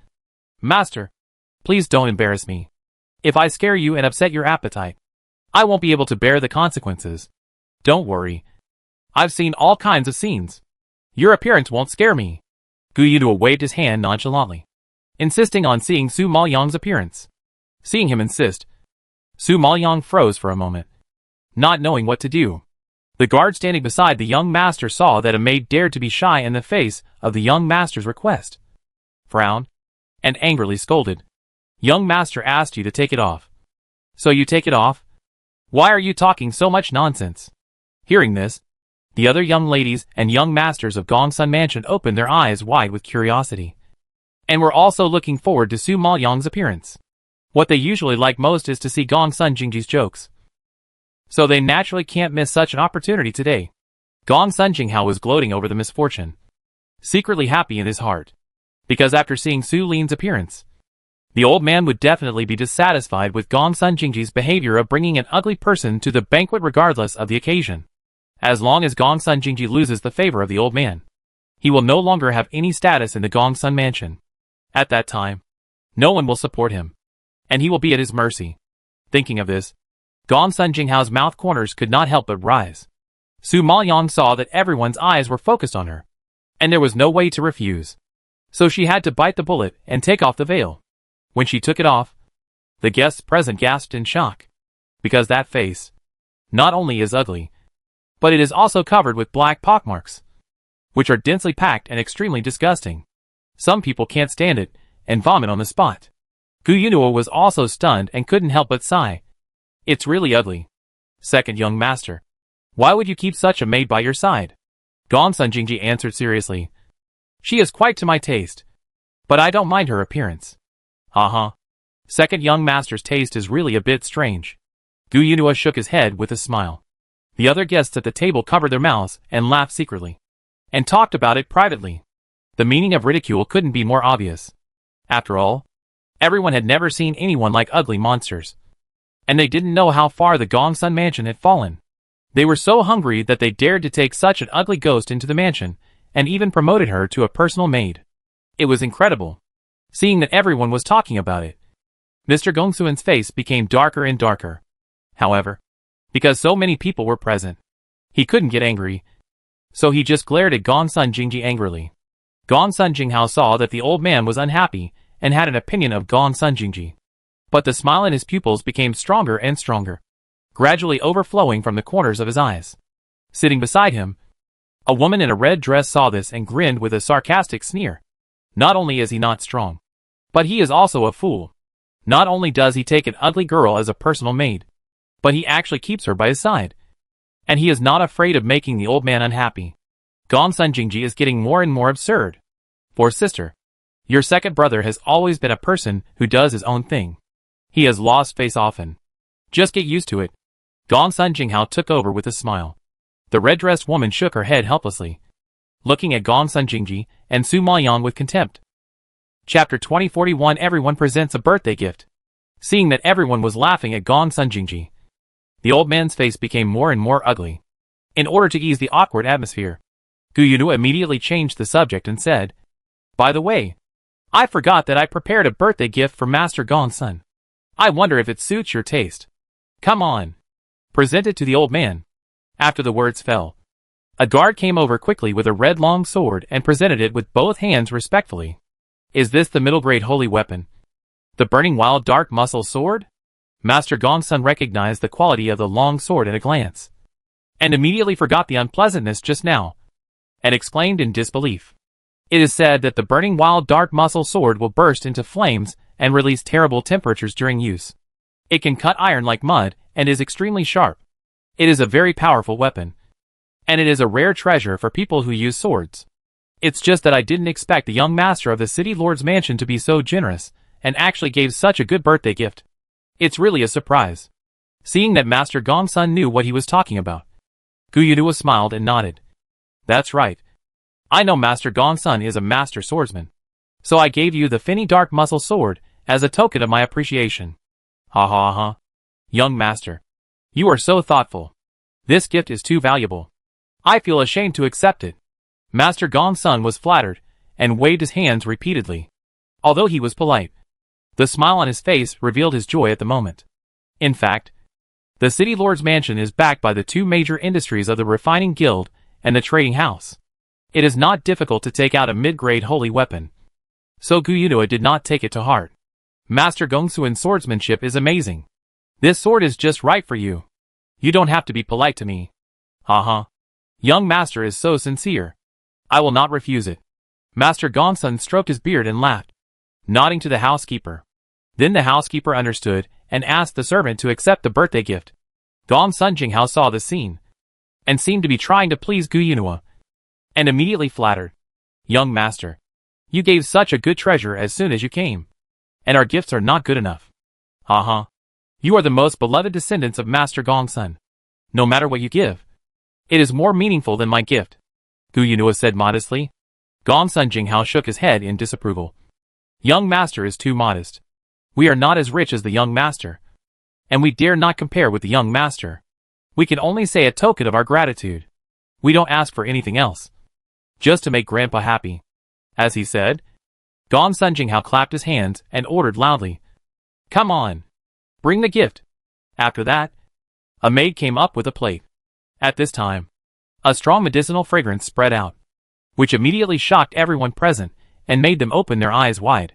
"Master, please don't embarrass me. If I scare you and upset your appetite, I won't be able to bear the consequences. Don't worry. I've seen all kinds of scenes. Your appearance won't scare me." Gu Yunua waved his hand nonchalantly, insisting on seeing Su Maoyang's appearance. Seeing him insist, Su Maoyang froze for a moment, not knowing what to do. The guard standing beside the young master saw that a maid dared to be shy in the face of the young master's request, frowned, and angrily scolded. "Young master asked you to take it off. So you take it off? Why are you talking so much nonsense?" Hearing this, the other young ladies and young masters of Gongsun Mansion opened their eyes wide with curiosity, and were also looking forward to Su Maoyang's appearance. What they usually like most is to see Gongsun Jingji's jokes, so they naturally can't miss such an opportunity today. Gongsun Jinghao was gloating over the misfortune, secretly happy in his heart, because after seeing Su Lin's appearance, the old man would definitely be dissatisfied with Gongsun Jingji's behavior of bringing an ugly person to the banquet regardless of the occasion. As long as Gongsun Jingji loses the favor of the old man, he will no longer have any status in the Gongsun Mansion. At that time, no one will support him, and he will be at his mercy. Thinking of this, Gongsun Jinghao's mouth corners could not help but rise. Su Maoyang saw that everyone's eyes were focused on her, and there was no way to refuse. So she had to bite the bullet and take off the veil. When she took it off, the guests present gasped in shock, because that face not only is ugly, but it is also covered with black pockmarks, which are densely packed and extremely disgusting. Some people can't stand it and vomit on the spot. Gu Yunua was also stunned and couldn't help but sigh. "It's really ugly." "Second young master, why would you keep such a maid by your side?" Gongsun Jingji answered seriously. "She is quite to my taste, but I don't mind her appearance." Second young master's taste is really a bit strange." Gu Yunua shook his head with a smile. The other guests at the table covered their mouths and laughed secretly, and talked about it privately. The meaning of ridicule couldn't be more obvious. After all, everyone had never seen anyone like ugly monsters, and they didn't know how far the Gongsun Mansion had fallen. They were so hungry that they dared to take such an ugly ghost into the mansion, and even promoted her to a personal maid. It was incredible, seeing that everyone was talking about it. Mr. Gongsuan's face became darker and darker. However, because so many people were present, he couldn't get angry, so he just glared at Gongsun Jingji angrily. Gongsun Jinghao saw that the old man was unhappy and had an opinion of Gongsun Jingji, but the smile in his pupils became stronger and stronger, gradually overflowing from the corners of his eyes. Sitting beside him, a woman in a red dress saw this and grinned with a sarcastic sneer. Not only is he not strong, but he is also a fool. Not only does he take an ugly girl as a personal maid, but he actually keeps her by his side. And he is not afraid of making the old man unhappy. Gongsun Jingji is getting more and more absurd. For sister, your second brother has always been a person who does his own thing. He has lost face often. Just get used to it. Gongsun Jinghao took over with a smile. The red-dressed woman shook her head helplessly, looking at Gongsun Jingji and Su Maoyang with contempt. Chapter 2041 Everyone presents a birthday gift. Seeing that everyone was laughing at Gongsun Jingji, the old man's face became more and more ugly. In order to ease the awkward atmosphere, Gu Yunua immediately changed the subject and said, "By the way, I forgot that I prepared a birthday gift for Master Gongsun. I wonder if it suits your taste. Come on, present it to the old man." After the words fell, a guard came over quickly with a red long sword and presented it with both hands respectfully. "Is this the middle-grade holy weapon? The burning wild dark muscle sword?" Master Gongsun recognized the quality of the long sword at a glance, and immediately forgot the unpleasantness just now, and exclaimed in disbelief. "It is said that the burning wild dark muscle sword will burst into flames and release terrible temperatures during use. It can cut iron like mud and is extremely sharp. It is a very powerful weapon, and it is a rare treasure for people who use swords. It's just that I didn't expect the young master of the city lord's mansion to be so generous and actually gave such a good birthday gift. It's really a surprise." Seeing that Master Gongsun knew what he was talking about, Gu Yunua smiled and nodded. "That's right. I know Master Gongsun is a master swordsman, so I gave you the finny dark muscle sword as a token of my appreciation." Ha. Young master, you are so thoughtful. This gift is too valuable. I feel ashamed to accept it. Master Gongsun was flattered, and waved his hands repeatedly. Although he was polite, the smile on his face revealed his joy at the moment. In fact, the city lord's mansion is backed by the two major industries of the refining guild and the trading house. It is not difficult to take out a mid-grade holy weapon. So Gu Yunhua did not take it to heart. Master Gongsun's swordsmanship is amazing. This sword is just right for you. You don't have to be polite to me. Haha. Young master is so sincere. I will not refuse it. Master Gongsun stroked his beard and laughed, nodding to the housekeeper. Then the housekeeper understood and asked the servant to accept the birthday gift. Gongsun Jinghao saw the scene and seemed to be trying to please Gu Yunhua, and immediately flattered. Young master, you gave such a good treasure as soon as you came, and our gifts are not good enough. Haha. You are the most beloved descendants of Master Gongsun. No matter what you give, it is more meaningful than my gift, Gu Yunhua said modestly. Gongsun Jinghao shook his head in disapproval. Young master is too modest. We are not as rich as the young master, and we dare not compare with the young master. We can only say a token of our gratitude. We don't ask for anything else. Just to make Grandpa happy. As he said, Gongsun Jinghao clapped his hands and ordered loudly, "Come on! Bring the gift!" After that, a maid came up with a plate. At this time, a strong medicinal fragrance spread out, which immediately shocked everyone present and made them open their eyes wide.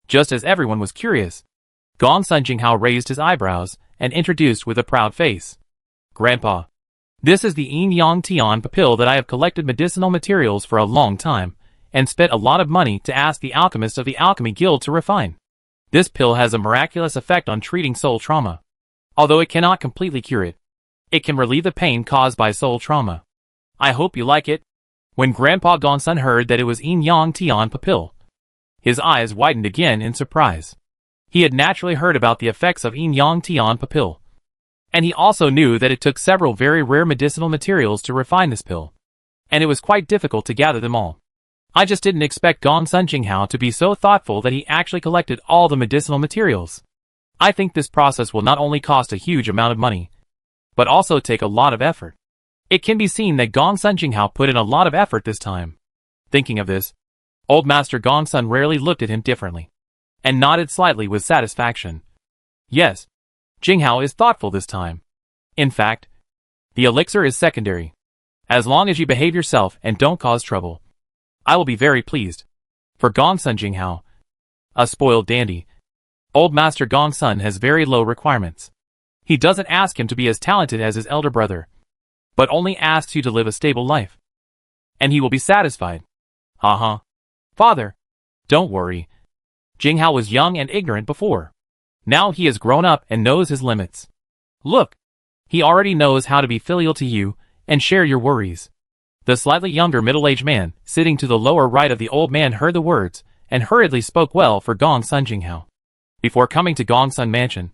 Just as everyone was curious, Gongsun Jinghao raised his eyebrows and introduced with a proud face, "Grandpa, this is the Yin Yang Tian pill that I have collected medicinal materials for a long time and spent a lot of money to ask the alchemist of the Alchemy Guild to refine. This pill has a miraculous effect on treating soul trauma. Although it cannot completely cure it, it can relieve the pain caused by soul trauma. I hope you like it." When Grandpa Gongsun heard that it was Yin Yang Tian pill, his eyes widened again in surprise. He had naturally heard about the effects of Yin Yang Tian pill, and he also knew that it took several very rare medicinal materials to refine this pill, and it was quite difficult to gather them all. I just didn't expect Gongsun Jinghao to be so thoughtful that he actually collected all the medicinal materials. I think this process will not only cost a huge amount of money, but also take a lot of effort. It can be seen that Gongsun Jinghao put in a lot of effort this time. Thinking of this, Old Master Gongsun rarely looked at him differently, and nodded slightly with satisfaction. Yes, Jinghao is thoughtful this time. In fact, the elixir is secondary. As long as you behave yourself and don't cause trouble, I will be very pleased. For Gongsun Jinghao, a spoiled dandy, Old Master Gongsun has very low requirements. He doesn't ask him to be as talented as his elder brother, but only asks you to live a stable life, and he will be satisfied. Haha. Father, don't worry. Jinghao was young and ignorant before. Now he has grown up and knows his limits. Look, he already knows how to be filial to you and share your worries. The slightly younger middle-aged man, sitting to the lower right of the old man, heard the words and hurriedly spoke well for Gongsun Jinghao. Before coming to Gongsun Mansion,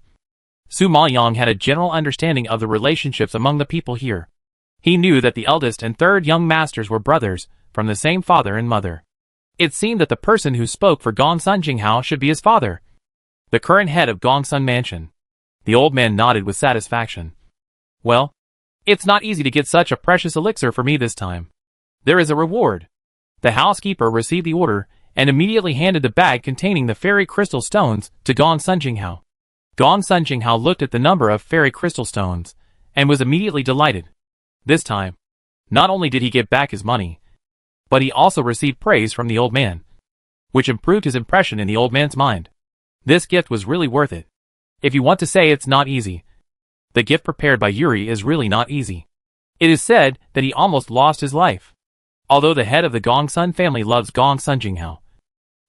Su Maoyang had a general understanding of the relationships among the people here. He knew that the eldest and third young masters were brothers from the same father and mother. It seemed that the person who spoke for Gongsun Jinghao should be his father, the current head of Gongsun Mansion. The old man nodded with satisfaction. Well, it's not easy to get such a precious elixir for me this time. There is a reward. The housekeeper received the order and immediately handed the bag containing the fairy crystal stones to Gongsun Jinghao. Gongsun Jinghao looked at the number of fairy crystal stones and was immediately delighted. This time, not only did he get back his money, but he also received praise from the old man, which improved his impression in the old man's mind. This gift was really worth it. If you want to say it's not easy, the gift prepared by Yuri is really not easy. It is said that he almost lost his life. Although the head of the Gongsun family loves Gongsun Jinghao,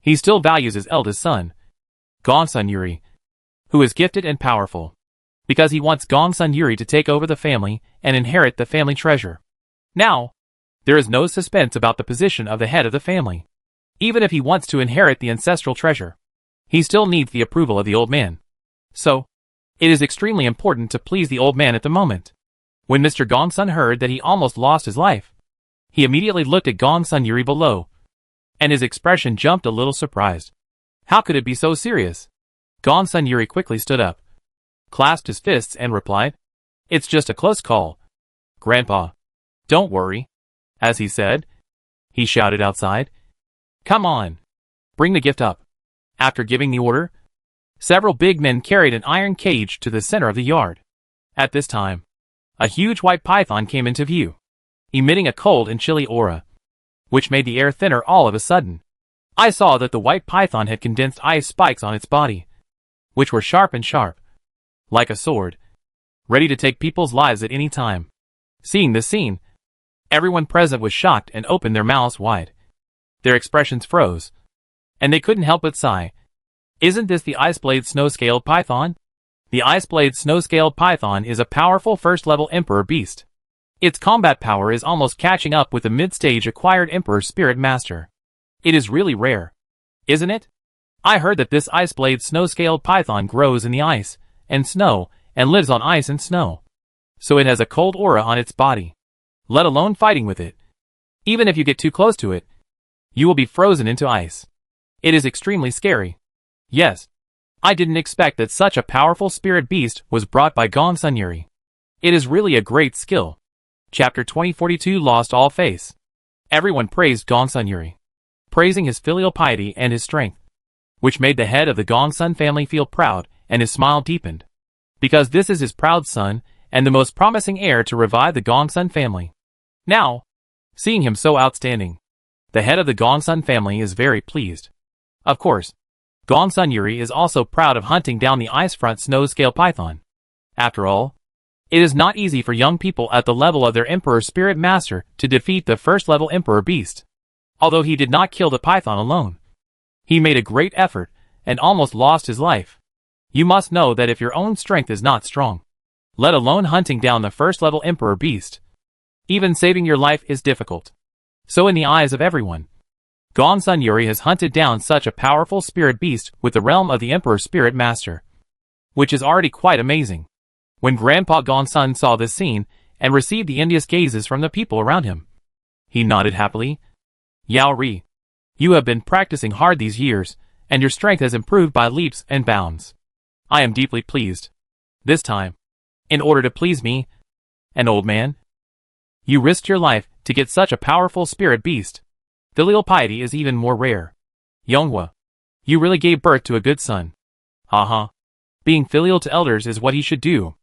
he still values his eldest son, Gongsun Yuri, who is gifted and powerful, because he wants Gongsun Yuri to take over the family and inherit the family treasure. Now, there is no suspense about the position of the head of the family. Even if he wants to inherit the ancestral treasure, he still needs the approval of the old man. So, it is extremely important to please the old man at the moment. When Mr. Gongsun heard that he almost lost his life, he immediately looked at Gongsun Yuri below, and his expression jumped a little surprised. How could it be so serious? Gongsun Yuri quickly stood up, clasped his fists and replied, "It's just a close call. Grandpa, don't worry." As he said, he shouted outside. Come on. Bring the gift up. After giving the order, several big men carried an iron cage to the center of the yard. At this time, a huge white python came into view, emitting a cold and chilly aura, which made the air thinner all of a sudden. I saw that the white python had condensed ice spikes on its body, which were sharp, like a sword, ready to take people's lives at any time. Seeing this scene, everyone present was shocked and opened their mouths wide. Their expressions froze, and they couldn't help but sigh. Isn't this the ice-blade snow-scaled python? The ice-blade snow-scaled python is a powerful first-level Emperor beast. Its combat power is almost catching up with the mid-stage acquired Emperor Spirit Master. It is really rare, isn't it? I heard that this ice-blade snow-scaled python grows in the ice and snow and lives on ice and snow. So it has a cold aura on its body, let alone fighting with it. Even if you get too close to it, you will be frozen into ice. It is extremely scary. Yes, I didn't expect that such a powerful spirit beast was brought by Gongsun Yuri. It is really a great skill. Chapter 2042 Lost All Face. Everyone praised Gongsun Yuri, praising his filial piety and his strength, which made the head of the Gongsun family feel proud, and his smile deepened, because this is his proud son and the most promising heir to revive the Gongsun family. Now, seeing him so outstanding, the head of the Gongsun family is very pleased. Of course, Gongsun Yuri is also proud of hunting down the ice-front snow-scale python. After all, it is not easy for young people at the level of their Emperor Spirit Master to defeat the first-level Emperor Beast. Although he did not kill the python alone, he made a great effort and almost lost his life. You must know that if your own strength is not strong, let alone hunting down the first-level Emperor Beast, even saving your life is difficult. So in the eyes of everyone, Gongsun Yuri has hunted down such a powerful spirit beast with the realm of the Emperor Spirit Master, which is already quite amazing. When Grandpa Gongsun saw this scene and received the envious gazes from the people around him, he nodded happily. Yao Ri, you have been practicing hard these years, and your strength has improved by leaps and bounds. I am deeply pleased. This time, in order to please me, an old man, you risked your life to get such a powerful spirit beast. Filial piety is even more rare. Yonghua, you really gave birth to a good son. Haha. Being filial to elders is what he should do.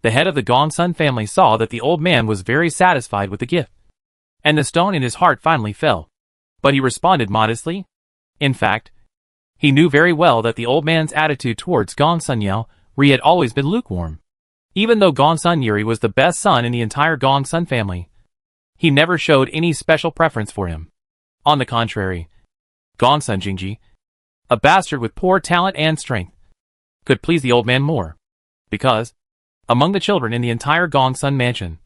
The head of the Gongsun family saw that the old man was very satisfied with the gift, and the stone in his heart finally fell. But he responded modestly. In fact, he knew very well that the old man's attitude towards Gongsun Yuri had always been lukewarm. Even though Gongsun Yuri was the best son in the entire Gongsun family, he never showed any special preference for him. On the contrary, Gongsun Jingji, a bastard with poor talent and strength, could please the old man more, because, among the children in the entire Gongsun mansion,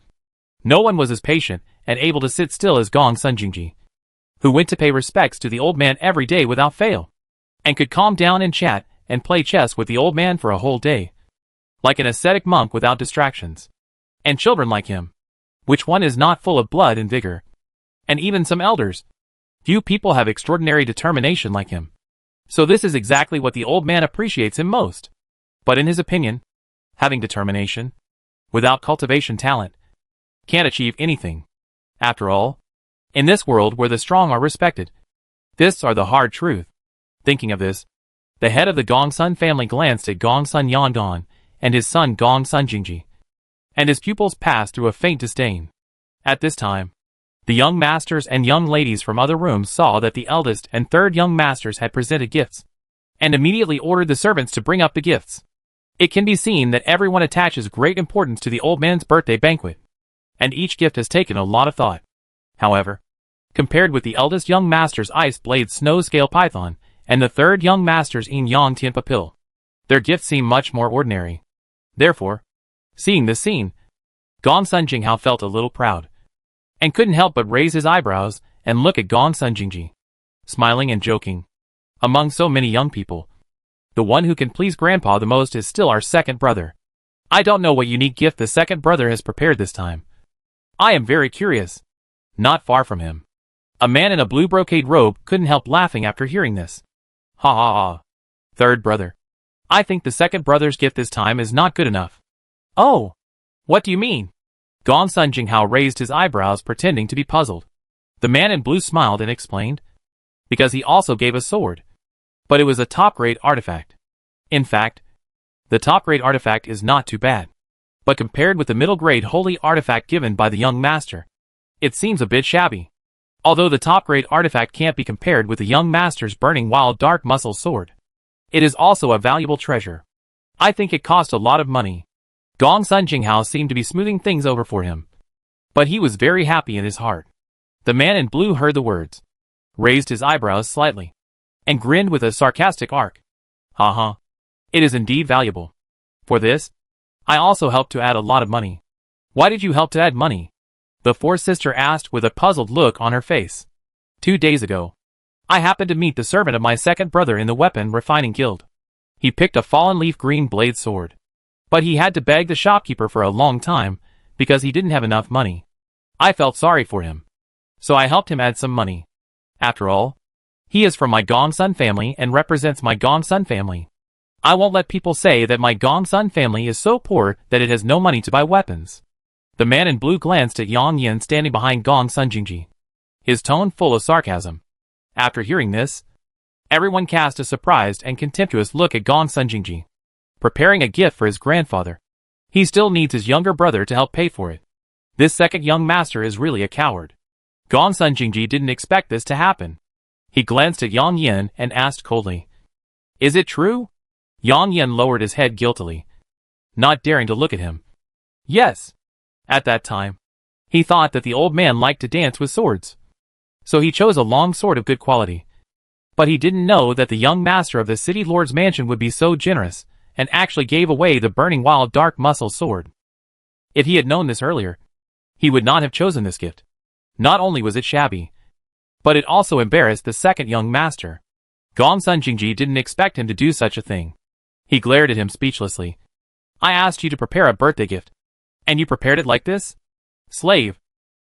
no one was as patient and able to sit still as Gongsun Jingji, who went to pay respects to the old man every day without fail, and could calm down and chat and play chess with the old man for a whole day, like an ascetic monk without distractions. And children like him, which one is not full of blood and vigor? And even some elders, few people have extraordinary determination like him. So this is exactly what the old man appreciates him most. But in his opinion, having determination, without cultivation talent, can't achieve anything. After all, in this world where the strong are respected, this are the hard truth. Thinking of this, the head of the Gongsun family glanced at Gongsun Yangon and his son Gongsun Jingji, and his pupils passed through a faint disdain. At this time, the young masters and young ladies from other rooms saw that the eldest and third young masters had presented gifts, and immediately ordered the servants to bring up the gifts. It can be seen that everyone attaches great importance to the old man's birthday banquet, and each gift has taken a lot of thought. However, compared with the eldest young master's ice-blade snow-scale python and the third young master's yin-yang tianpa pill, their gifts seem much more ordinary. Therefore, seeing this scene, Gongsun Jinghao felt a little proud, and couldn't help but raise his eyebrows and look at Gongsun Jingji, smiling and joking. Among so many young people, the one who can please Grandpa the most is still our second brother. I don't know what unique gift the second brother has prepared this time. I am very curious. Not far from him, a man in a blue brocade robe couldn't help laughing after hearing this. Ha ha ha. Third brother, I think the second brother's gift this time is not good enough. Oh, what do you mean? Gongsun Jinghao raised his eyebrows pretending to be puzzled. The man in blue smiled and explained. Because he also gave a sword. But it was a top-grade artifact. In fact, the top-grade artifact is not too bad. But compared with the middle-grade holy artifact given by the young master, it seems a bit shabby. Although the top-grade artifact can't be compared with the young master's burning wild dark muscle sword, it is also a valuable treasure. I think it cost a lot of money. Gong Sun Jinghao seemed to be smoothing things over for him. But he was very happy in his heart. The man in blue heard the words, raised his eyebrows slightly, and grinned with a sarcastic arc. Ha. It is indeed valuable. For this, I also helped to add a lot of money. Why did you help to add money? The fourth sister asked with a puzzled look on her face. 2 days ago, I happened to meet the servant of my second brother in the weapon refining guild. He picked a fallen leaf green blade sword. But he had to beg the shopkeeper for a long time, because he didn't have enough money. I felt sorry for him. So I helped him add some money. After all, he is from my Gong Sun family and represents my Gong Sun family. I won't let people say that my Gong Sun family is so poor that it has no money to buy weapons. The man in blue glanced at Yang Yin standing behind Gong Sun Jingji, his tone full of sarcasm. After hearing this, everyone cast a surprised and contemptuous look at Gong Sun Jingji, preparing a gift for his grandfather. He still needs his younger brother to help pay for it. This second young master is really a coward. Gong Sun Jingji didn't expect this to happen. He glanced at Yang Yin and asked coldly, "Is it true?" Yang Yin lowered his head guiltily, not daring to look at him. Yes. At that time, he thought that the old man liked to dance with swords. So he chose a long sword of good quality. But he didn't know that the young master of the city lord's mansion would be so generous, and actually gave away the burning wild dark muscle sword. If he had known this earlier, he would not have chosen this gift. Not only was it shabby, but it also embarrassed the second young master. Gong Sun Jingji didn't expect him to do such a thing. He glared at him speechlessly. I asked you to prepare a birthday gift, and you prepared it like this? Slave.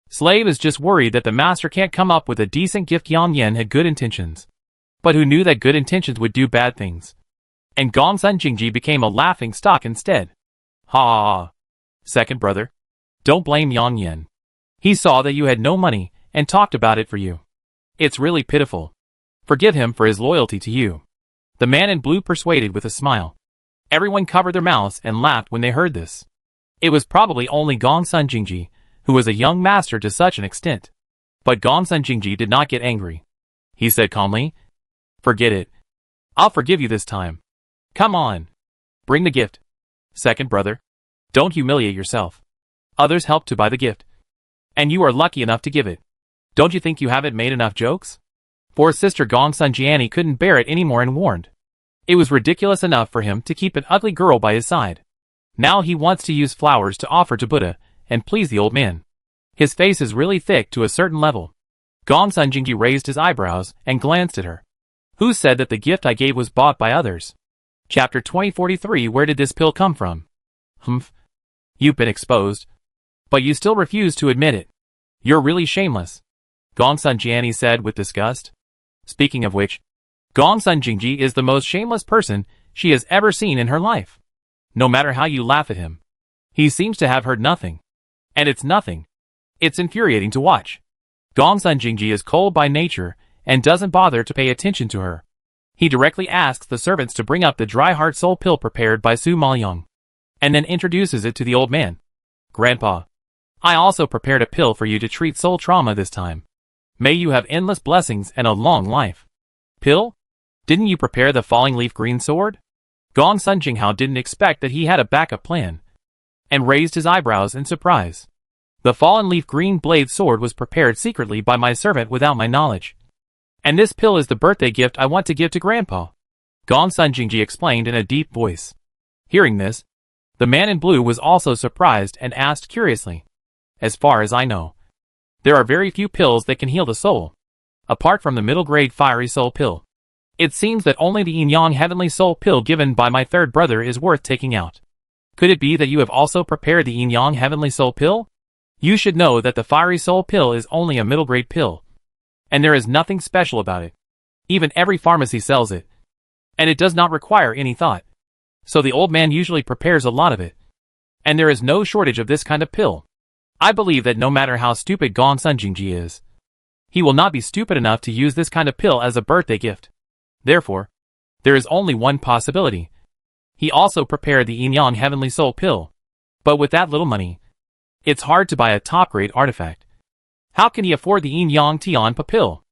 Slave is just worried that the master can't come up with a decent gift. Yang Yin had good intentions, but who knew that good intentions would do bad things? And Gong Sun Jingji became a laughing stock instead. Ha! Second brother, don't blame Yang Yin. He saw that you had no money and talked about it for you. It's really pitiful. Forgive him for his loyalty to you. The man in blue persuaded with a smile. Everyone covered their mouths and laughed when they heard this. It was probably only Gong Sun Jingji, who was a young master to such an extent. But Gong Sun Jingji did not get angry. He said calmly, "Forget it. I'll forgive you this time. Come on. Bring the gift. Second brother, don't humiliate yourself. Others helped to buy the gift, and you are lucky enough to give it. Don't you think you haven't made enough jokes?" Fourth sister Gong Sun Jiani couldn't bear it anymore and warned. It was ridiculous enough for him to keep an ugly girl by his side. Now he wants to use flowers to offer to Buddha and please the old man. His face is really thick to a certain level. Gong Sun Jingji raised his eyebrows and glanced at her. Who said that the gift I gave was bought by others? Chapter 2043. Where did this pill come from? Humph. You've been exposed. But you still refuse to admit it. You're really shameless. Gong Sun Jiani said with disgust. Speaking of which, Gong Sun Jingji is the most shameless person she has ever seen in her life. No matter how you laugh at him, he seems to have heard nothing. And it's nothing. It's infuriating to watch. Gong Sun Jingji is cold by nature and doesn't bother to pay attention to her. He directly asks the servants to bring up the dry heart soul pill prepared by Su Maoyong, and then introduces it to the old man. Grandpa, I also prepared a pill for you to treat soul trauma this time. May you have endless blessings and a long life. Pill? Didn't you prepare the falling leaf green sword? Gong Sun Jinghao didn't expect that he had a backup plan, and raised his eyebrows in surprise. The fallen leaf green blade sword was prepared secretly by my servant without my knowledge. And this pill is the birthday gift I want to give to Grandpa. Gong Sun Jingji explained in a deep voice. Hearing this, the man in blue was also surprised and asked curiously. As far as I know, there are very few pills that can heal the soul, apart from the middle-grade fiery soul pill. It seems that only the yin-yang heavenly soul pill given by my third brother is worth taking out. Could it be that you have also prepared the yin-yang heavenly soul pill? You should know that the fiery soul pill is only a middle-grade pill, and there is nothing special about it. Even every pharmacy sells it, and it does not require any thought. So the old man usually prepares a lot of it, and there is no shortage of this kind of pill. I believe that no matter how stupid Gong Sun Jingji is, he will not be stupid enough to use this kind of pill as a birthday gift. Therefore, there is only one possibility. He also prepared the Yin Yang Heavenly Soul pill. But with that little money, it's hard to buy a top-grade artifact. How can he afford the Yin Yang Tianpa pill?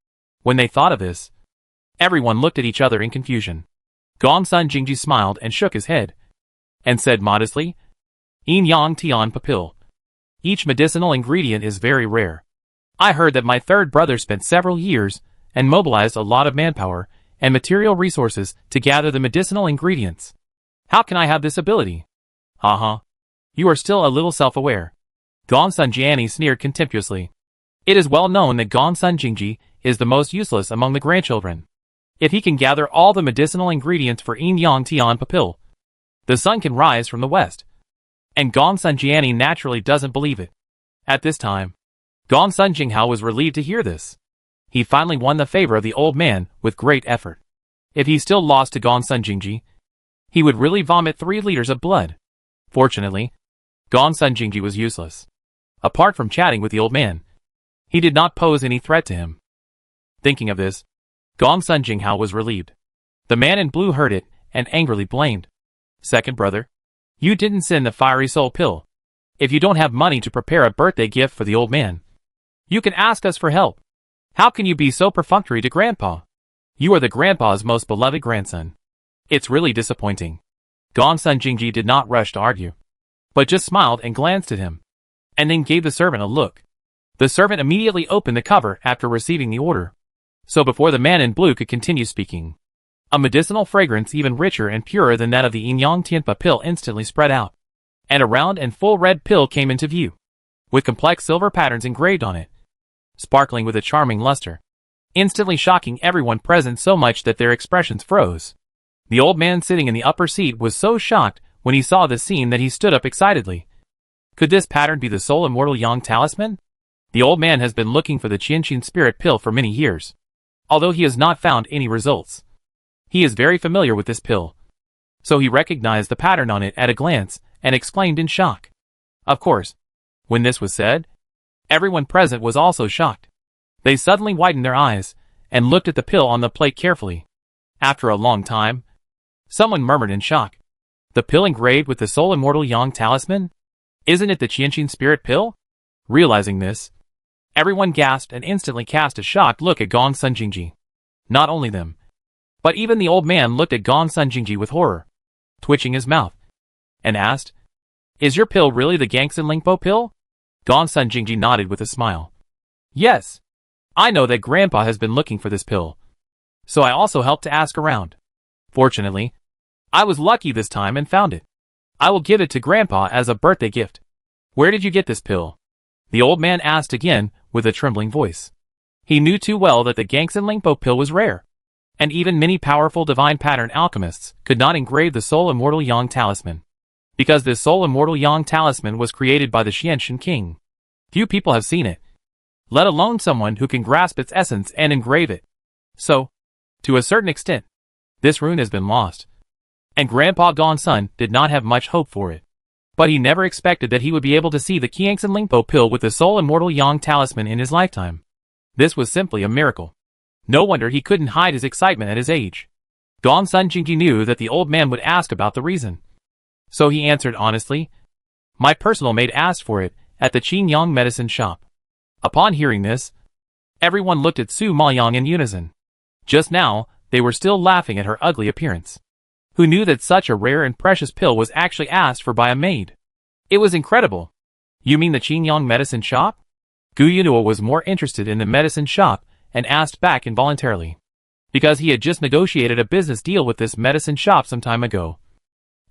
When they thought of this, everyone looked at each other in confusion. Gongsun Jingji smiled and shook his head, and said modestly, Yin Yang Tianpa pill. Each medicinal ingredient is very rare. I heard that my third brother spent several years and mobilized a lot of manpower and material resources to gather the medicinal ingredients. How can I have this ability? You are still a little self-aware. Gongsun Jiani sneered contemptuously. It is well known that Gongsun Jingji is the most useless among the grandchildren. If he can gather all the medicinal ingredients for Yin Yang Tianpa pill, the sun can rise from the west. And Gongsun Jiani naturally doesn't believe it. At this time, Gongsun Jinghao was relieved to hear this. He finally won the favor of the old man with great effort. If he still lost to Gongsun Jingji, he would really vomit 3 liters of blood. Fortunately, Gongsun Jingji was useless. Apart from chatting with the old man, he did not pose any threat to him. Thinking of this, Gongsun Jinghao was relieved. The man in blue heard it and angrily blamed. Second brother, you didn't send the fiery soul pill. If you don't have money to prepare a birthday gift for the old man, you can ask us for help. How can you be so perfunctory to Grandpa? You are the Grandpa's most beloved grandson. It's really disappointing. Gongsun Jingji did not rush to argue, but just smiled and glanced at him, and then gave the servant a look. The servant immediately opened the cover after receiving the order. So before the man in blue could continue speaking, a medicinal fragrance even richer and purer than that of the Yin Yang Tianpa pill instantly spread out, and a round and full red pill came into view, with complex silver patterns engraved on it, sparkling with a charming luster, instantly shocking everyone present so much that their expressions froze. The old man sitting in the upper seat was so shocked when he saw the scene that he stood up excitedly. Could this pattern be the soul immortal Yang talisman? The old man has been looking for the Qianqin spirit pill for many years, although he has not found any results. He is very familiar with this pill, so he recognized the pattern on it at a glance and exclaimed in shock. Of course, when this was said, everyone present was also shocked. They suddenly widened their eyes and looked at the pill on the plate carefully. After a long time, someone murmured in shock. The pill engraved with the soul immortal Yang talisman? Isn't it the Qianqin spirit pill? Realizing this, everyone gasped and instantly cast a shocked look at Gongsun Jingji. Not only them, but even the old man looked at Gongsun Jingji with horror, twitching his mouth, and asked, Is your pill really the Gangsan Lingpo pill? Gongsun Jingji nodded with a smile. Yes. I know that Grandpa has been looking for this pill, so I also helped to ask around. Fortunately, I was lucky this time and found it. I will give it to Grandpa as a birthday gift. Where did you get this pill? The old man asked again with a trembling voice. He knew too well that the Gangsan Lingpo pill was rare, and even many powerful divine pattern alchemists could not engrave the soul immortal Yang talisman, because this soul immortal Yang talisman was created by the Qianqin king. Few people have seen it, let alone someone who can grasp its essence and engrave it. So, to a certain extent, this rune has been lost, and Grandpa Gongsun did not have much hope for it. But he never expected that he would be able to see the Qianqin Lingpo pill with the soul immortal Yang talisman in his lifetime. This was simply a miracle. No wonder he couldn't hide his excitement at his age. Gongsun Jingji knew that the old man would ask about the reason, so he answered honestly, My personal maid asked for it at the Qingyang medicine shop. Upon hearing this, everyone looked at Su Maoyang in unison. Just now, they were still laughing at her ugly appearance. Who knew that such a rare and precious pill was actually asked for by a maid? It was incredible. You mean the Qingyang medicine shop? Gu Yunua was more interested in the medicine shop and asked back involuntarily, because he had just negotiated a business deal with this medicine shop some time ago,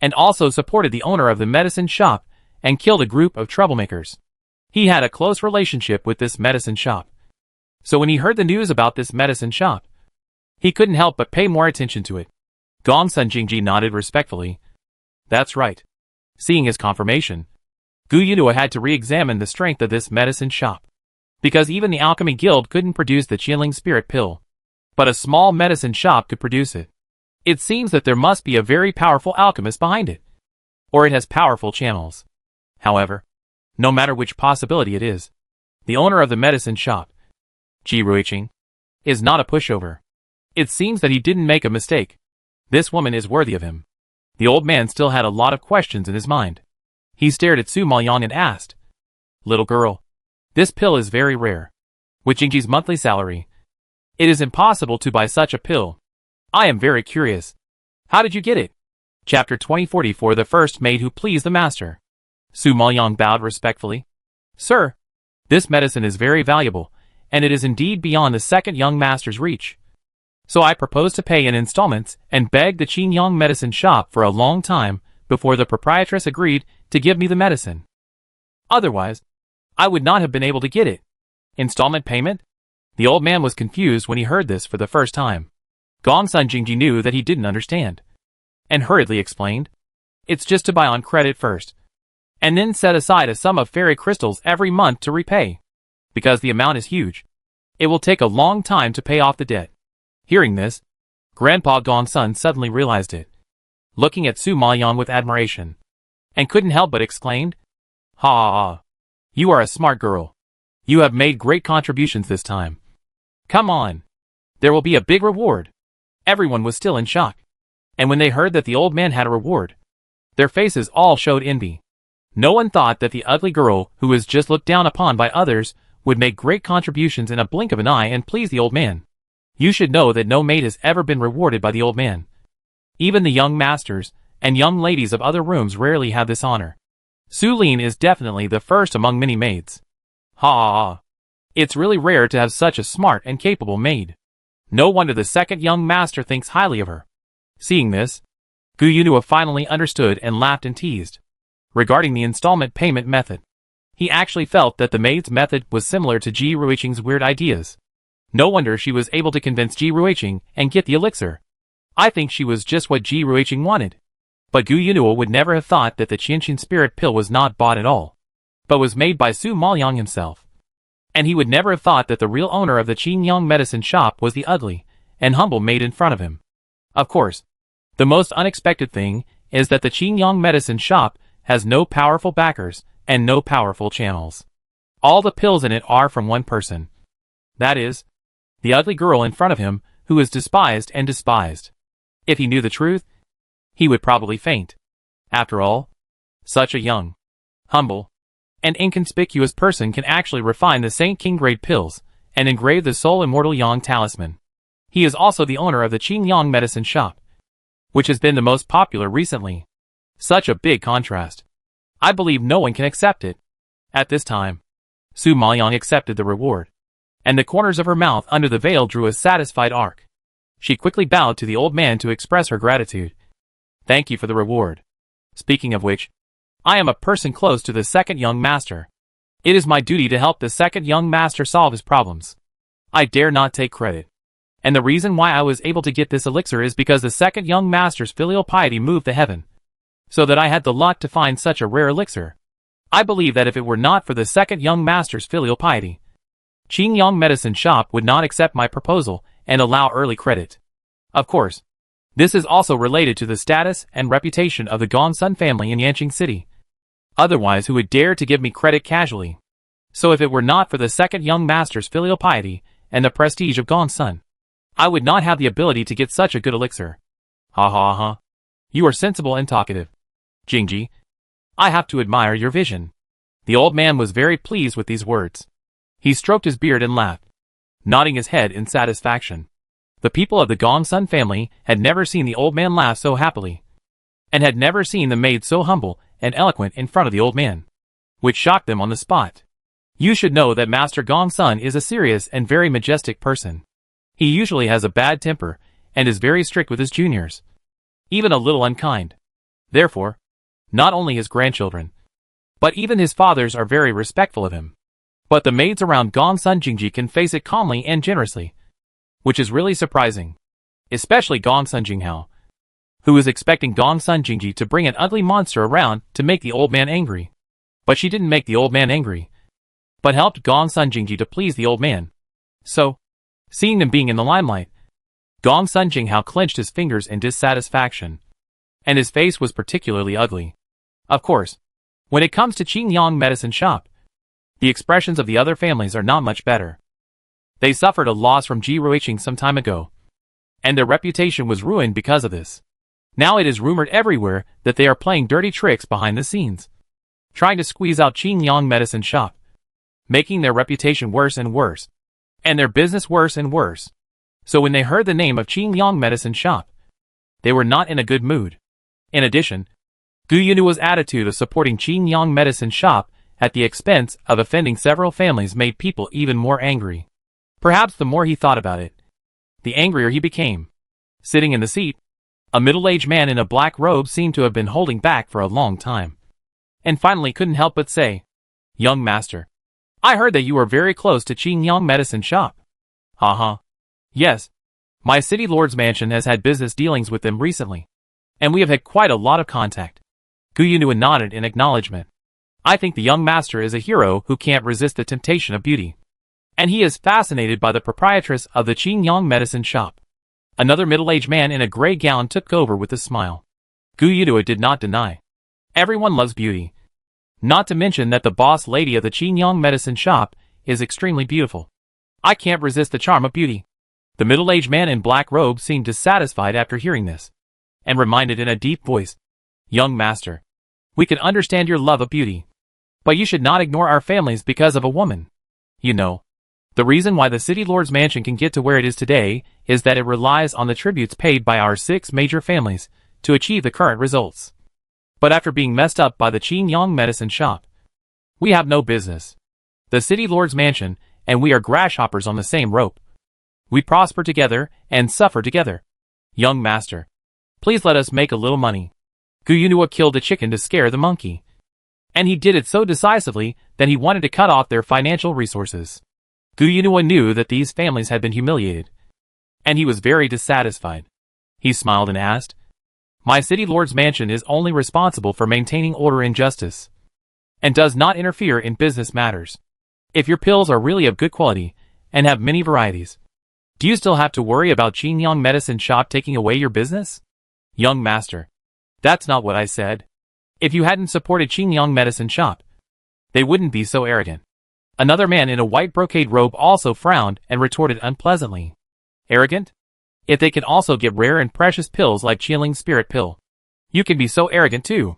and also supported the owner of the medicine shop and killed a group of troublemakers. He had a close relationship with this medicine shop, so when he heard the news about this medicine shop, he couldn't help but pay more attention to it. Gongsun Jingji nodded respectfully. That's right. Seeing his confirmation, Gu Yunua had to re-examine the strength of this medicine shop, because even the alchemy guild couldn't produce the Qianling spirit pill, but a small medicine shop could produce it. It seems that there must be a very powerful alchemist behind it, or it has powerful channels. However, no matter which possibility it is, the owner of the medicine shop, Ji Ruiqing is not a pushover. It seems that he didn't make a mistake. This woman is worthy of him. The old man still had a lot of questions in his mind. He stared at Su Maoyang and asked, "Little girl, this pill is very rare. With Jingji's monthly salary, it is impossible to buy such a pill. I am very curious. How did you get it?" Chapter 2044 The First Maid Who Pleased the Master. Su Maoyang bowed respectfully. "Sir, this medicine is very valuable, and it is indeed beyond the second young master's reach. So I propose to pay in installments and begged the Qingyang medicine shop for a long time before the proprietress agreed to give me the medicine. Otherwise, I would not have been able to get it. Installment payment?" The old man was confused when he heard this for the first time. Gongsun Jingji knew that he didn't understand, and hurriedly explained, "It's just to buy on credit first, and then set aside a sum of fairy crystals every month to repay. Because the amount is huge, it will take a long time to pay off the debt." Hearing this, Grandpa Gongsun suddenly realized it, looking at Su Maoyang with admiration, and couldn't help but exclaimed, "Ha ha ha! You are a smart girl. You have made great contributions this time. Come on. There will be a big reward." Everyone was still in shock, and when they heard that the old man had a reward, their faces all showed envy. No one thought that the ugly girl who was just looked down upon by others would make great contributions in a blink of an eye and please the old man. You should know that no maid has ever been rewarded by the old man. Even the young masters and young ladies of other rooms rarely have this honor. Su Lin is definitely the first among many maids. Ha ha ha. It's really rare to have such a smart and capable maid. No wonder the second young master thinks highly of her. Seeing this, Gu Yunhua finally understood and laughed and teased. Regarding the installment payment method, he actually felt that the maid's method was similar to Ji Ruiqing's weird ideas. No wonder she was able to convince Ji Ruiqing and get the elixir. I think she was just what Ji Ruiqing wanted. But Gu Yunhua would never have thought that the Qianqin spirit pill was not bought at all, but was made by Su Maoyang himself. And he would never have thought that the real owner of the Qingyang medicine shop was the ugly and humble maid in front of him. Of course, the most unexpected thing is that the Qingyang medicine shop has no powerful backers and no powerful channels. All the pills in it are from one person. That is, the ugly girl in front of him, who is despised and despised. If he knew the truth, he would probably faint. After all, such a young, humble, and inconspicuous person can actually refine the Saint King grade pills and engrave the Soul Immortal Yang talisman. He is also the owner of the Qingyang medicine shop, which has been the most popular recently. Such a big contrast. I believe no one can accept it. At this time, Su Maoyang accepted the reward, and the corners of her mouth under the veil drew a satisfied arc. She quickly bowed to the old man to express her gratitude. "Thank you for the reward. Speaking of which, I am a person close to the second young master. It is my duty to help the second young master solve his problems. I dare not take credit. And the reason why I was able to get this elixir is because the second young master's filial piety moved the heaven, so that I had the luck to find such a rare elixir. I believe that if it were not for the second young master's filial piety, Qingyang medicine shop would not accept my proposal and allow early credit. Of course, this is also related to the status and reputation of the Gongsun family in Yanqing City. Otherwise, who would dare to give me credit casually? So if it were not for the second young master's filial piety and the prestige of Gongsun, I would not have the ability to get such a good elixir." "Ha ha ha. You are sensible and talkative, Jingji. I have to admire your vision." The old man was very pleased with these words. He stroked his beard and laughed, nodding his head in satisfaction. The people of the Gongsun family had never seen the old man laugh so happily, and had never seen the maid so humble and eloquent in front of the old man, which shocked them on the spot. You should know that Master Gongsun is a serious and very majestic person. He usually has a bad temper and is very strict with his juniors, even a little unkind. Therefore, not only his grandchildren, but even his fathers are very respectful of him. But the maids around Gongsun Jingji can face it calmly and generously, which is really surprising, especially Gongsun Jinghao, who is expecting Gongsun Jingji to bring an ugly monster around to make the old man angry. But she didn't make the old man angry, but helped Gongsun Jingji to please the old man. So, seeing them being in the limelight, Gongsun Jinghao clenched his fingers in dissatisfaction, and his face was particularly ugly. Of course, when it comes to Qingyang medicine shop, the expressions of the other families are not much better. They suffered a loss from Ji some time ago, and their reputation was ruined because of this. Now it is rumored everywhere that they are playing dirty tricks behind the scenes, trying to squeeze out Qingyang Medicine Shop, making their reputation worse and worse, and their business worse and worse. So when they heard the name of Qingyang Medicine Shop, they were not in a good mood. In addition, Gu Yunua's attitude of supporting Qingyang Medicine Shop at the expense of offending several families made people even more angry. Perhaps the more he thought about it, the angrier he became. Sitting in the seat, a middle-aged man in a black robe seemed to have been holding back for a long time, and finally couldn't help but say, "Young master, I heard that you are very close to Qingyang Medicine Shop." "Uh-huh. Yes. My city lord's mansion has had business dealings with them recently, and we have had quite a lot of contact." Gu Yunua nodded in acknowledgement. "I think the young master is a hero who can't resist the temptation of beauty, and he is fascinated by the proprietress of the Qingyang Medicine Shop." Another middle-aged man in a gray gown took over with a smile. Gu Yunua did not deny. Everyone loves beauty. Not to mention that the boss lady of the Qingyang Medicine Shop is extremely beautiful. I can't resist the charm of beauty. The middle-aged man in black robe seemed dissatisfied after hearing this, and reminded in a deep voice, "Young master, we can understand your love of beauty, but you should not ignore our families because of a woman. You know, the reason why the city lord's mansion can get to where it is today is that it relies on the tributes paid by our 6 major families to achieve the current results. But after being messed up by the Qingyang Medicine Shop, we have no business. The city lord's mansion and we are grasshoppers on the same rope. We prosper together and suffer together. Young master, please let us make a little money." Gu Yunua killed a chicken to scare the monkey, and he did it so decisively that he wanted to cut off their financial resources. Gu Yunua knew that these families had been humiliated, and he was very dissatisfied. He smiled and asked, "My city lord's mansion is only responsible for maintaining order and justice, and does not interfere in business matters. If your pills are really of good quality and have many varieties, do you still have to worry about Qingyang Medicine Shop taking away your business?" "Young master, that's not what I said. If you hadn't supported Qingyang Medicine Shop, they wouldn't be so arrogant." Another man in a white brocade robe also frowned and retorted unpleasantly, "Arrogant? If they can also get rare and precious pills like Qiling Spirit Pill, you can be so arrogant too."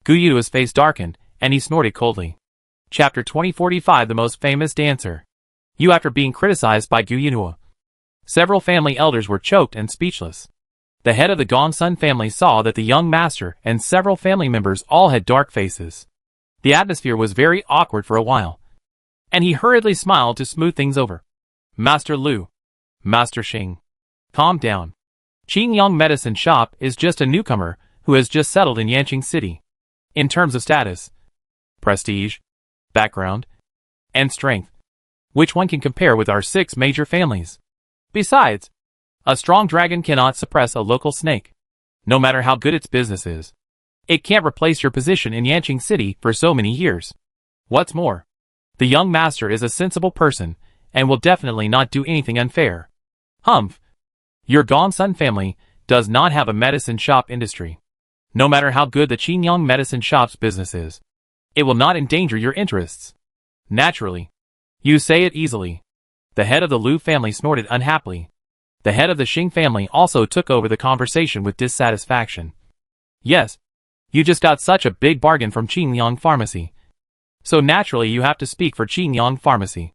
Gu Yunua's face darkened, and he snorted coldly. Chapter 2045 The Most Famous Dancer. You after being criticized by Gu Yunua. Several family elders were choked and speechless. The head of the Gongsun family saw that the young master and several family members all had dark faces. The atmosphere was very awkward for a while, and he hurriedly smiled to smooth things over. "Master Lu, Master Xing, calm down. Qingyang Medicine Shop is just a newcomer who has just settled in Yanqing City. In terms of status, prestige, background, and strength, which one can compare with our 6 major families? Besides, a strong dragon cannot suppress a local snake, no matter how good its business is. It can't replace your position in Yanqing City for so many years. What's more, the young master is a sensible person and will definitely not do anything unfair. Humph. Your Gongsun family does not have a medicine shop industry. No matter how good the Qingyang Medicine Shop's business is, it will not endanger your interests. Naturally. You say it easily." The head of the Lu family snorted unhappily. The head of the Xing family also took over the conversation with dissatisfaction. "Yes, you just got such a big bargain from Qingyang Pharmacy. So naturally you have to speak for Qingyang Pharmacy."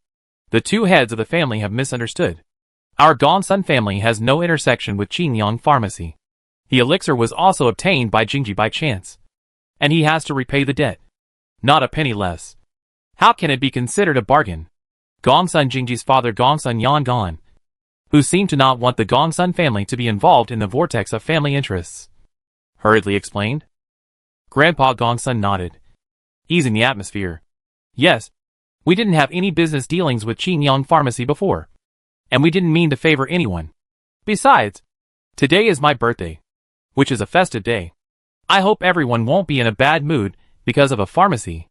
The 2 heads of the family have misunderstood. Our Gongsun family has no intersection with Qingyang Pharmacy. The elixir was also obtained by Jingji by chance, and he has to repay the debt. Not a penny less. How can it be considered a bargain? Gongsun Jingji's father Gongsun Yangon, who seemed to not want the Gongsun family to be involved in the vortex of family interests, hurriedly explained. Grandpa Gongsun nodded, easing the atmosphere. "Yes, we didn't have any business dealings with Qingyang Pharmacy before, and we didn't mean to favor anyone. Besides, today is my birthday, which is a festive day. I hope everyone won't be in a bad mood because of a pharmacy."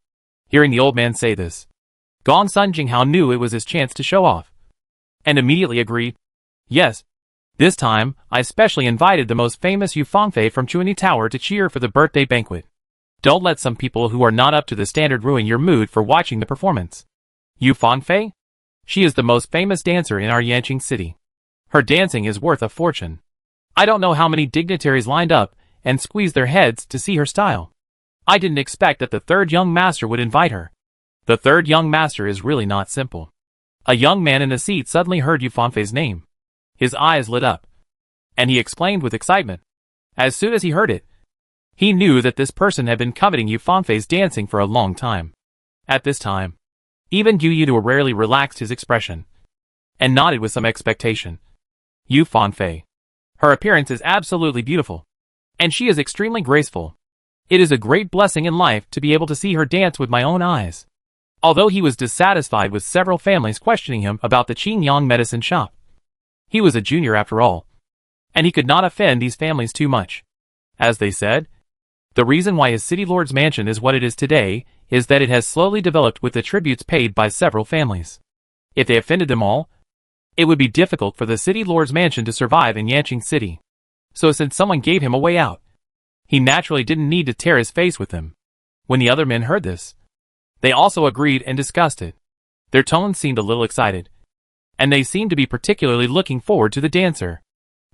Hearing the old man say this, Gongsun Jinghao knew it was his chance to show off, and immediately agreed. "Yes, this time I specially invited the most famous Yu Fangfei from Chuanyi Tower to cheer for the birthday banquet. Don't let some people who are not up to the standard ruin your mood for watching the performance." "Yu Fangfei? She is the most famous dancer in our Yanqing city. Her dancing is worth a fortune. I don't know how many dignitaries lined up and squeezed their heads to see her style. I didn't expect that the third young master would invite her. The third young master is really not simple. A young man in the seat suddenly heard Yu Fanfei's name. His eyes lit up, and he exclaimed with excitement. As soon as he heard it, he knew that this person had been coveting Yu Fanfei's dancing for a long time. At this time, even Yu Yudu rarely relaxed his expression, and nodded with some expectation. Yu Fanfei. Her appearance is absolutely beautiful, and she is extremely graceful. It is a great blessing in life to be able to see her dance with my own eyes. Although he was dissatisfied with several families questioning him about the Qingyang medicine shop. He was a junior after all, and he could not offend these families too much. As they said, the reason why his city lord's mansion is what it is today is that it has slowly developed with the tributes paid by several families. If they offended them all, it would be difficult for the city lord's mansion to survive in Yanqing City. So since someone gave him a way out, he naturally didn't need to tear his face with them. When the other men heard this, they also agreed and discussed it. Their tones seemed a little excited, and they seemed to be particularly looking forward to the dancer.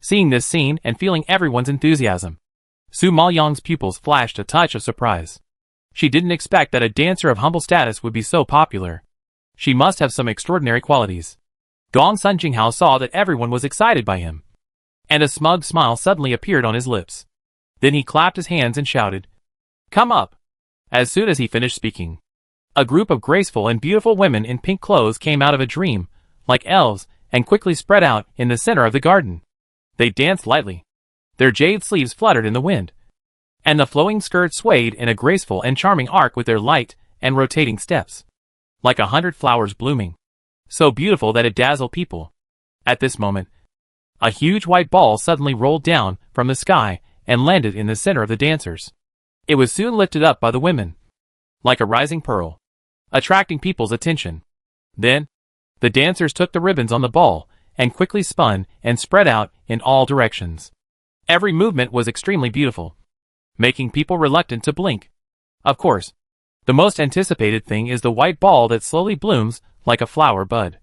Seeing this scene and feeling everyone's enthusiasm, Su Maoyang's pupils flashed a touch of surprise. She didn't expect that a dancer of humble status would be so popular. She must have some extraordinary qualities. Gong Sun Jinghao saw that everyone was excited by him, and a smug smile suddenly appeared on his lips. Then he clapped his hands and shouted, "Come up!" As soon as he finished speaking, a group of graceful and beautiful women in pink clothes came out of a dream, like elves, and quickly spread out in the center of the garden. They danced lightly. Their jade sleeves fluttered in the wind, and the flowing skirts swayed in a graceful and charming arc with their light and rotating steps, like 100 flowers blooming, so beautiful that it dazzled people. At this moment, a huge white ball suddenly rolled down from the sky and landed in the center of the dancers. It was soon lifted up by the women, like a rising pearl, attracting people's attention. Then, the dancers took the ribbons on the ball and quickly spun and spread out in all directions. Every movement was extremely beautiful, making people reluctant to blink. Of course, the most anticipated thing is the white ball that slowly blooms like a flower bud,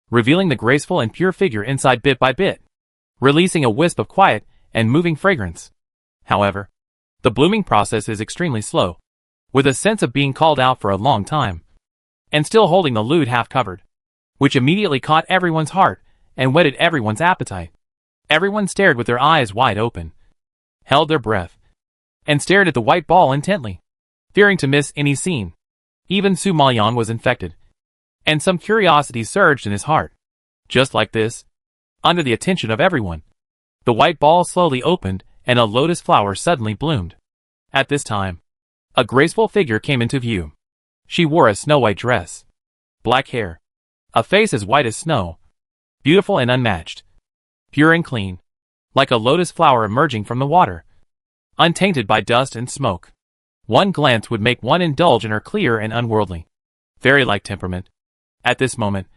revealing the graceful and pure figure inside bit by bit, releasing a wisp of quiet and moving fragrance. However, the blooming process is extremely slow, with a sense of being called out for a long time, and still holding the lute half covered, which immediately caught everyone's heart and whetted everyone's appetite. Everyone stared with their eyes wide open, held their breath, and stared at the white ball intently, fearing to miss any scene. Even Su Maoyang was infected, and some curiosity surged in his heart. Just like this, under the attention of everyone, the white ball slowly opened and a lotus flower suddenly bloomed. At this time, a graceful figure came into view. She wore a snow-white dress, black hair, a face as white as snow, beautiful and unmatched, pure and clean, like a lotus flower emerging from the water, untainted by dust and smoke. One glance would make one indulge in her clear and unworldly, fairy-like temperament. At this moment,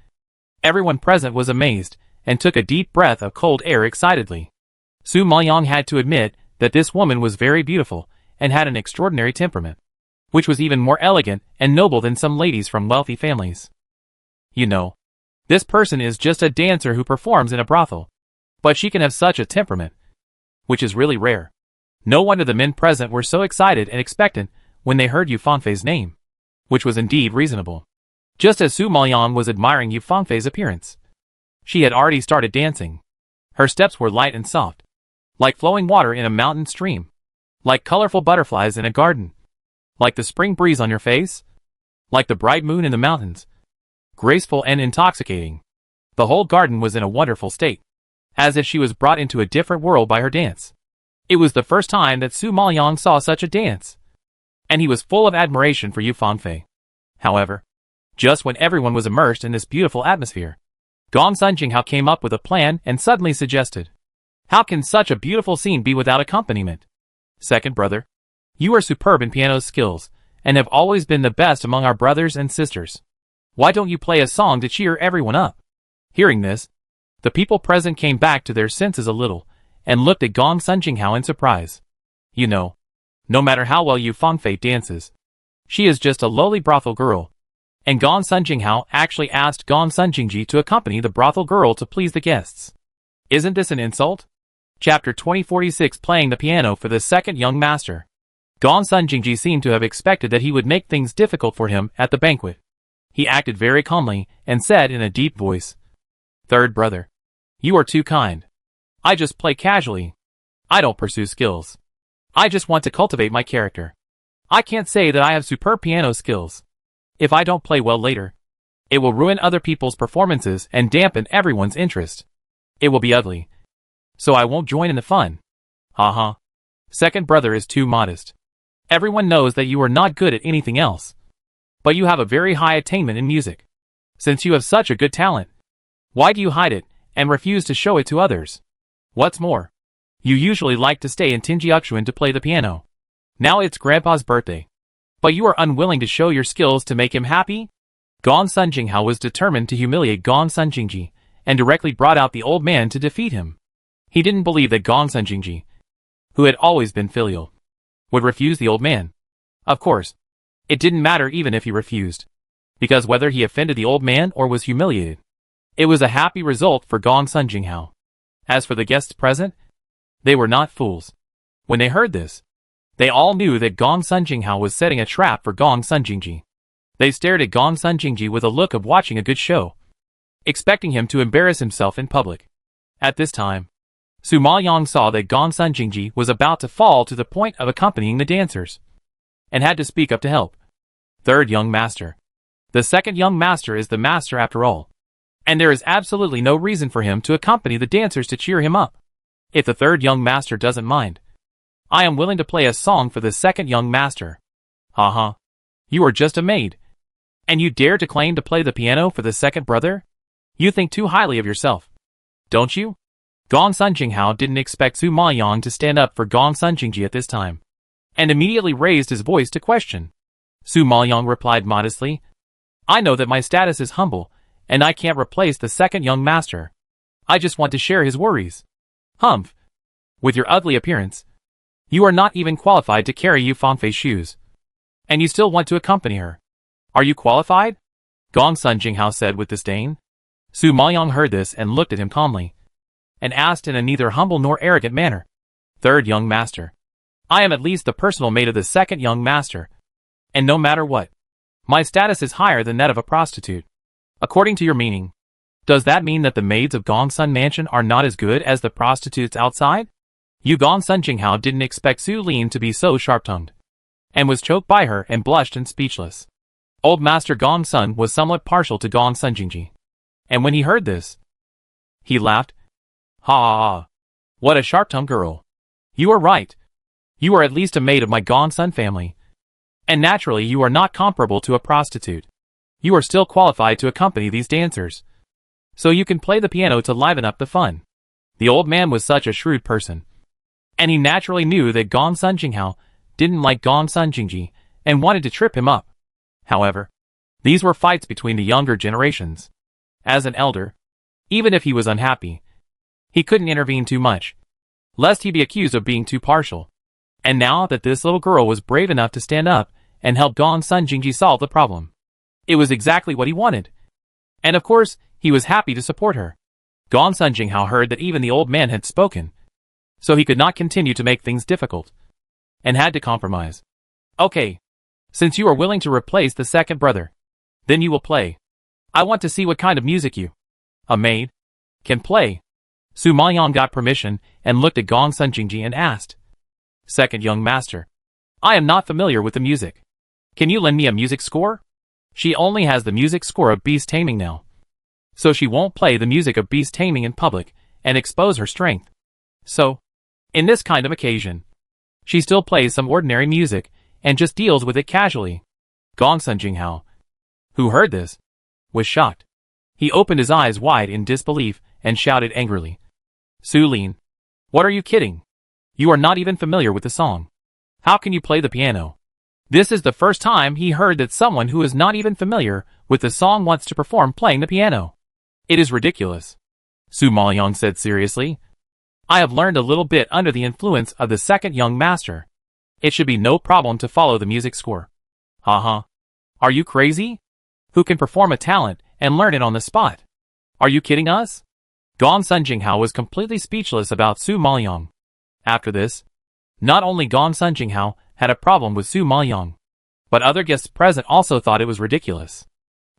everyone present was amazed and took a deep breath of cold air excitedly. Su Maoyang had to admit that this woman was very beautiful and had an extraordinary temperament, which was even more elegant and noble than some ladies from wealthy families. You know, this person is just a dancer who performs in a brothel, but she can have such a temperament, which is really rare. No wonder the men present were so excited and expectant when they heard Yu Fanfei's name, which was indeed reasonable. Just as Su Maoyang was admiring Yu Fanfei's appearance, she had already started dancing. Her steps were light and soft, like flowing water in a mountain stream, like colorful butterflies in a garden, like the spring breeze on your face, like the bright moon in the mountains, graceful and intoxicating. The whole garden was in a wonderful state, as if she was brought into a different world by her dance. It was the first time that Su Maoyang saw such a dance, and he was full of admiration for Yu Fanfei. However, just when everyone was immersed in this beautiful atmosphere, Gong Sun Jinghao came up with a plan and suddenly suggested, "How can such a beautiful scene be without accompaniment? Second brother, you are superb in piano skills, and have always been the best among our brothers and sisters. Why don't you play a song to cheer everyone up?" Hearing this, the people present came back to their senses a little, and looked at Gong Sun Jinghao in surprise. You know, no matter how well Yu Fanfei dances, she is just a lowly brothel girl, And Gong Sun Jinghao actually asked Gong Sun Jingji to accompany the brothel girl to please the guests. Isn't this an insult? Chapter 2046 Playing the piano for the second young master. Gong Sun Jingji seemed to have expected that he would make things difficult for him at the banquet. He acted very calmly and said in a deep voice, "Third brother, you are too kind. I just play casually. I don't pursue skills. I just want to cultivate my character. I can't say that I have superb piano skills. If I don't play well later, it will ruin other people's performances and dampen everyone's interest. It will be ugly. So I won't join in the fun. Haha. Second brother is too modest. Everyone knows that you are not good at anything else. But you have a very high attainment in music. Since you have such a good talent, why do you hide it and refuse to show it to others? What's more, you usually like to stay in Tinjiuxuan to play the piano. Now it's Grandpa's birthday. But you are unwilling to show your skills to make him happy?" Gong Sun Jinghao was determined to humiliate Gong Sun Jingji, and directly brought out the old man to defeat him. He didn't believe that Gong Sun Jingji, who had always been filial, would refuse the old man. Of course, it didn't matter even if he refused, because whether he offended the old man or was humiliated, it was a happy result for Gong Sun Jinghao. As for the guests present, they were not fools. When they heard this, they all knew that Gong Sun Jinghao was setting a trap for Gong Sun Jingji. They stared at Gong Sun Jingji with a look of watching a good show, expecting him to embarrass himself in public. At this time, Su Maoyang saw that Gong Sun Jingji was about to fall to the point of accompanying the dancers, and had to speak up to help. Third young master. The second young master is the master after all, and there is absolutely no reason for him to accompany the dancers to cheer him up. If the third young master doesn't mind, I am willing to play a song for the second young master. Haha. You are just a maid, and you dare to claim to play the piano for the second brother? You think too highly of yourself, don't you? Gong Sun Jinghao didn't expect Su Maoyang to stand up for Gong Sun Jingji at this time, and immediately raised his voice to question. Su Maoyang replied modestly, "I know that my status is humble, and I can't replace the second young master. I just want to share his worries. Humph. With your ugly appearance, you are not even qualified to carry Yu Fangfei's shoes, and you still want to accompany her. Are you qualified?" Gong Sun Jinghao said with disdain. Su Maoyang heard this and looked at him calmly, and asked in a neither humble nor arrogant manner, "Third young master, I am at least the personal maid of the second young master, and no matter what, my status is higher than that of a prostitute. According to your meaning, does that mean that the maids of Gong Sun Mansion are not as good as the prostitutes outside?" Gong Sun Jinghao didn't expect Su Lin to be so sharp-tongued, and was choked by her and blushed and speechless. Old Master Gong Sun was somewhat partial to Gong Sun Jingji, and when he heard this, he laughed. "Ha ha ha. What a sharp-tongued girl. You are right. You are at least a maid of my Gong Sun family, and naturally you are not comparable to a prostitute. You are still qualified to accompany these dancers, so you can play the piano to liven up the fun." The old man was such a shrewd person, and he naturally knew that Gong Sun Jinghao didn't like Gong Sun Jingji and wanted to trip him up. However, these were fights between the younger generations. As an elder, even if he was unhappy, he couldn't intervene too much, lest he be accused of being too partial. And now that this little girl was brave enough to stand up and help Gong Sun Jingji solve the problem, it was exactly what he wanted. And of course, he was happy to support her. Gong Sun Jinghao heard that even the old man had spoken, so he could not continue to make things difficult, and had to compromise. "Okay, since you are willing to replace the second brother, then you will play. I want to see what kind of music you, a maid, can play." Su Maoyang got permission and looked at Gong Sun Jingji and asked, "Second young master, I am not familiar with the music. Can you lend me a music score?" She only has the music score of beast taming now, so she won't play the music of beast taming in public and expose her strength. So, in this kind of occasion, she still plays some ordinary music and just deals with it casually. Gong Sun Jinghao, who heard this, was shocked. He opened his eyes wide in disbelief and shouted angrily, "Su Lin, what are you kidding? You are not even familiar with the song. How can you play the piano?" This is the first time he heard that someone who is not even familiar with the song wants to perform playing the piano. "It is ridiculous," Su Maoyang said seriously. "I have learned a little bit under the influence of the second young master. It should be no problem to follow the music score." "Haha. Are you crazy? who can perform a talent and learn it on the spot. Are you kidding us? Gong Sun Jinghao was completely speechless about Su Maoyong. After this, not only Gong Sun Jinghao had a problem with Su Maoyong, but other guests present also thought it was ridiculous.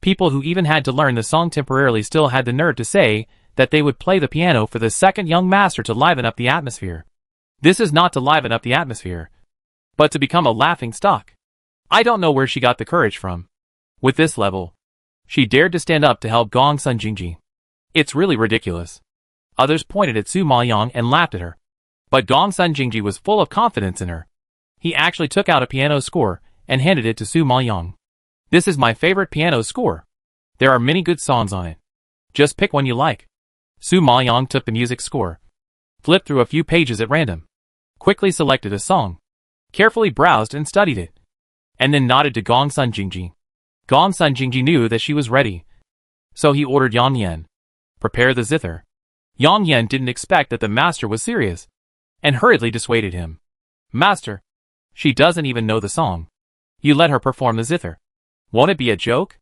People who even had to learn the song temporarily still had the nerve to say that they would play the piano for the second young master to liven up the atmosphere. This is not to liven up the atmosphere, but to become a laughing stock. I don't know where she got the courage from. With this level, she dared to stand up to help Gong Sun Jingji. It's really ridiculous. Others pointed at Su Maoyong and laughed at her. But Gong Sun Jingji was full of confidence in her. He actually took out a piano score and handed it to Su Maoyong. This is my favorite piano score. There are many good songs on it. Just pick one you like. Su Maoyong took the music score, flipped through a few pages at random, quickly selected a song, carefully browsed and studied it, and then nodded to Gong Sun Jingji. Gong Sun Jingji knew that she was ready, so he ordered Yang Yan, prepare the zither. Yang Yan didn't expect that the master was serious, and hurriedly dissuaded him. Master, she doesn't even know the song. You let her perform the zither. Won't it be a joke?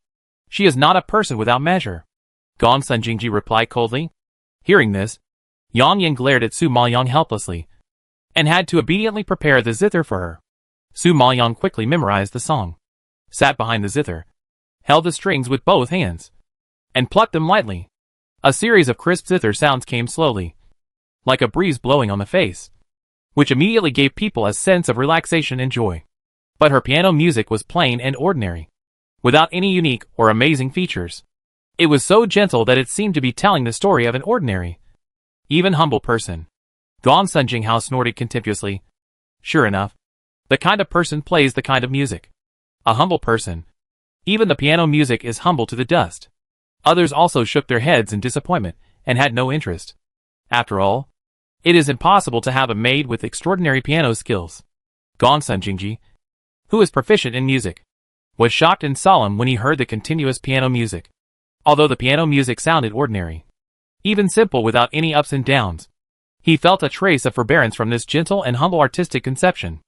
She is not a person without measure. Gong Sun Jingji replied coldly. Hearing this, Yang Yan glared at Su Maoyong helplessly, and had to obediently prepare the zither for her. Su Maoyong quickly memorized the song, sat behind the zither, held the strings with both hands, and plucked them lightly. A series of crisp zither sounds came slowly, like a breeze blowing on the face, which immediately gave people a sense of relaxation and joy. But her piano music was plain and ordinary, without any unique or amazing features. It was so gentle that it seemed to be telling the story of an ordinary, even humble person. Gong Sun Jinghao snorted contemptuously. Sure enough, the kind of person plays the kind of music. A humble person. Even the piano music is humble to the dust. Others also shook their heads in disappointment and had no interest. After all, it is impossible to have a maid with extraordinary piano skills. Gong Sun Jingji, who is proficient in music, was shocked and solemn when he heard the continuous piano music. Although the piano music sounded ordinary, even simple without any ups and downs, he felt a trace of forbearance from this gentle and humble artistic conception.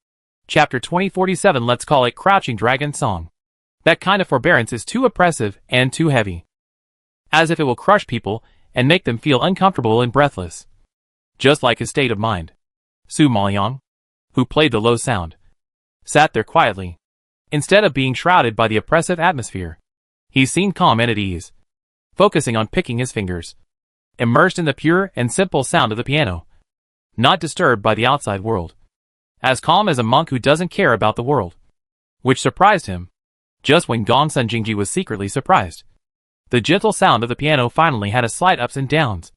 Chapter 2047. Let's call it Crouching Dragon Song. That kind of forbearance is too oppressive and too heavy, as if it will crush people and make them feel uncomfortable and breathless. Just like his state of mind. Su Maoyong, who played the low sound, sat there quietly. Instead of being shrouded by the oppressive atmosphere, he seemed calm and at ease, focusing on picking his fingers, immersed in the pure and simple sound of the piano, not disturbed by the outside world, as calm as a monk who doesn't care about the world, which surprised him. Just when Gong Sun Jingji was secretly surprised, the gentle sound of the piano finally had a slight ups and downs,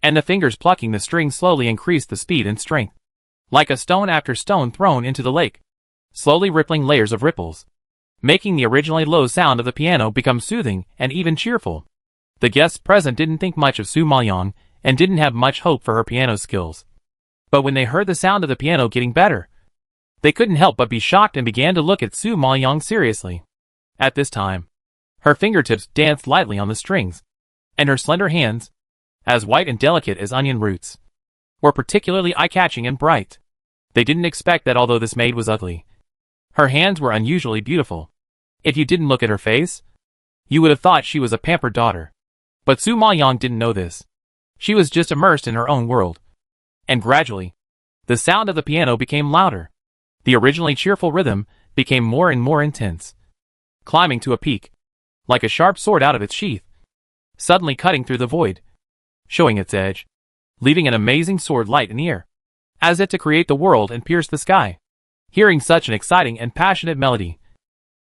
and the fingers plucking the strings slowly increased the speed and strength, like a stone after stone thrown into the lake, slowly rippling layers of ripples, making the originally low sound of the piano become soothing and even cheerful. The guests present didn't think much of Su Maoyong and didn't have much hope for her piano skills. But when they heard the sound of the piano getting better, they couldn't help but be shocked and began to look at Su Maoyong seriously. At this time, her fingertips danced lightly on the strings, and her slender hands, as white and delicate as onion roots, were particularly eye-catching and bright. They didn't expect that although this maid was ugly, her hands were unusually beautiful. If you didn't look at her face, you would have thought she was a pampered daughter. But Su Maoyong didn't know this. She was just immersed in her own world. And gradually, the sound of the piano became louder. The originally cheerful rhythm became more and more intense, climbing to a peak, like a sharp sword out of its sheath, suddenly cutting through the void, showing its edge, leaving an amazing sword light in the air, as if to create the world and pierce the sky. Hearing such an exciting and passionate melody,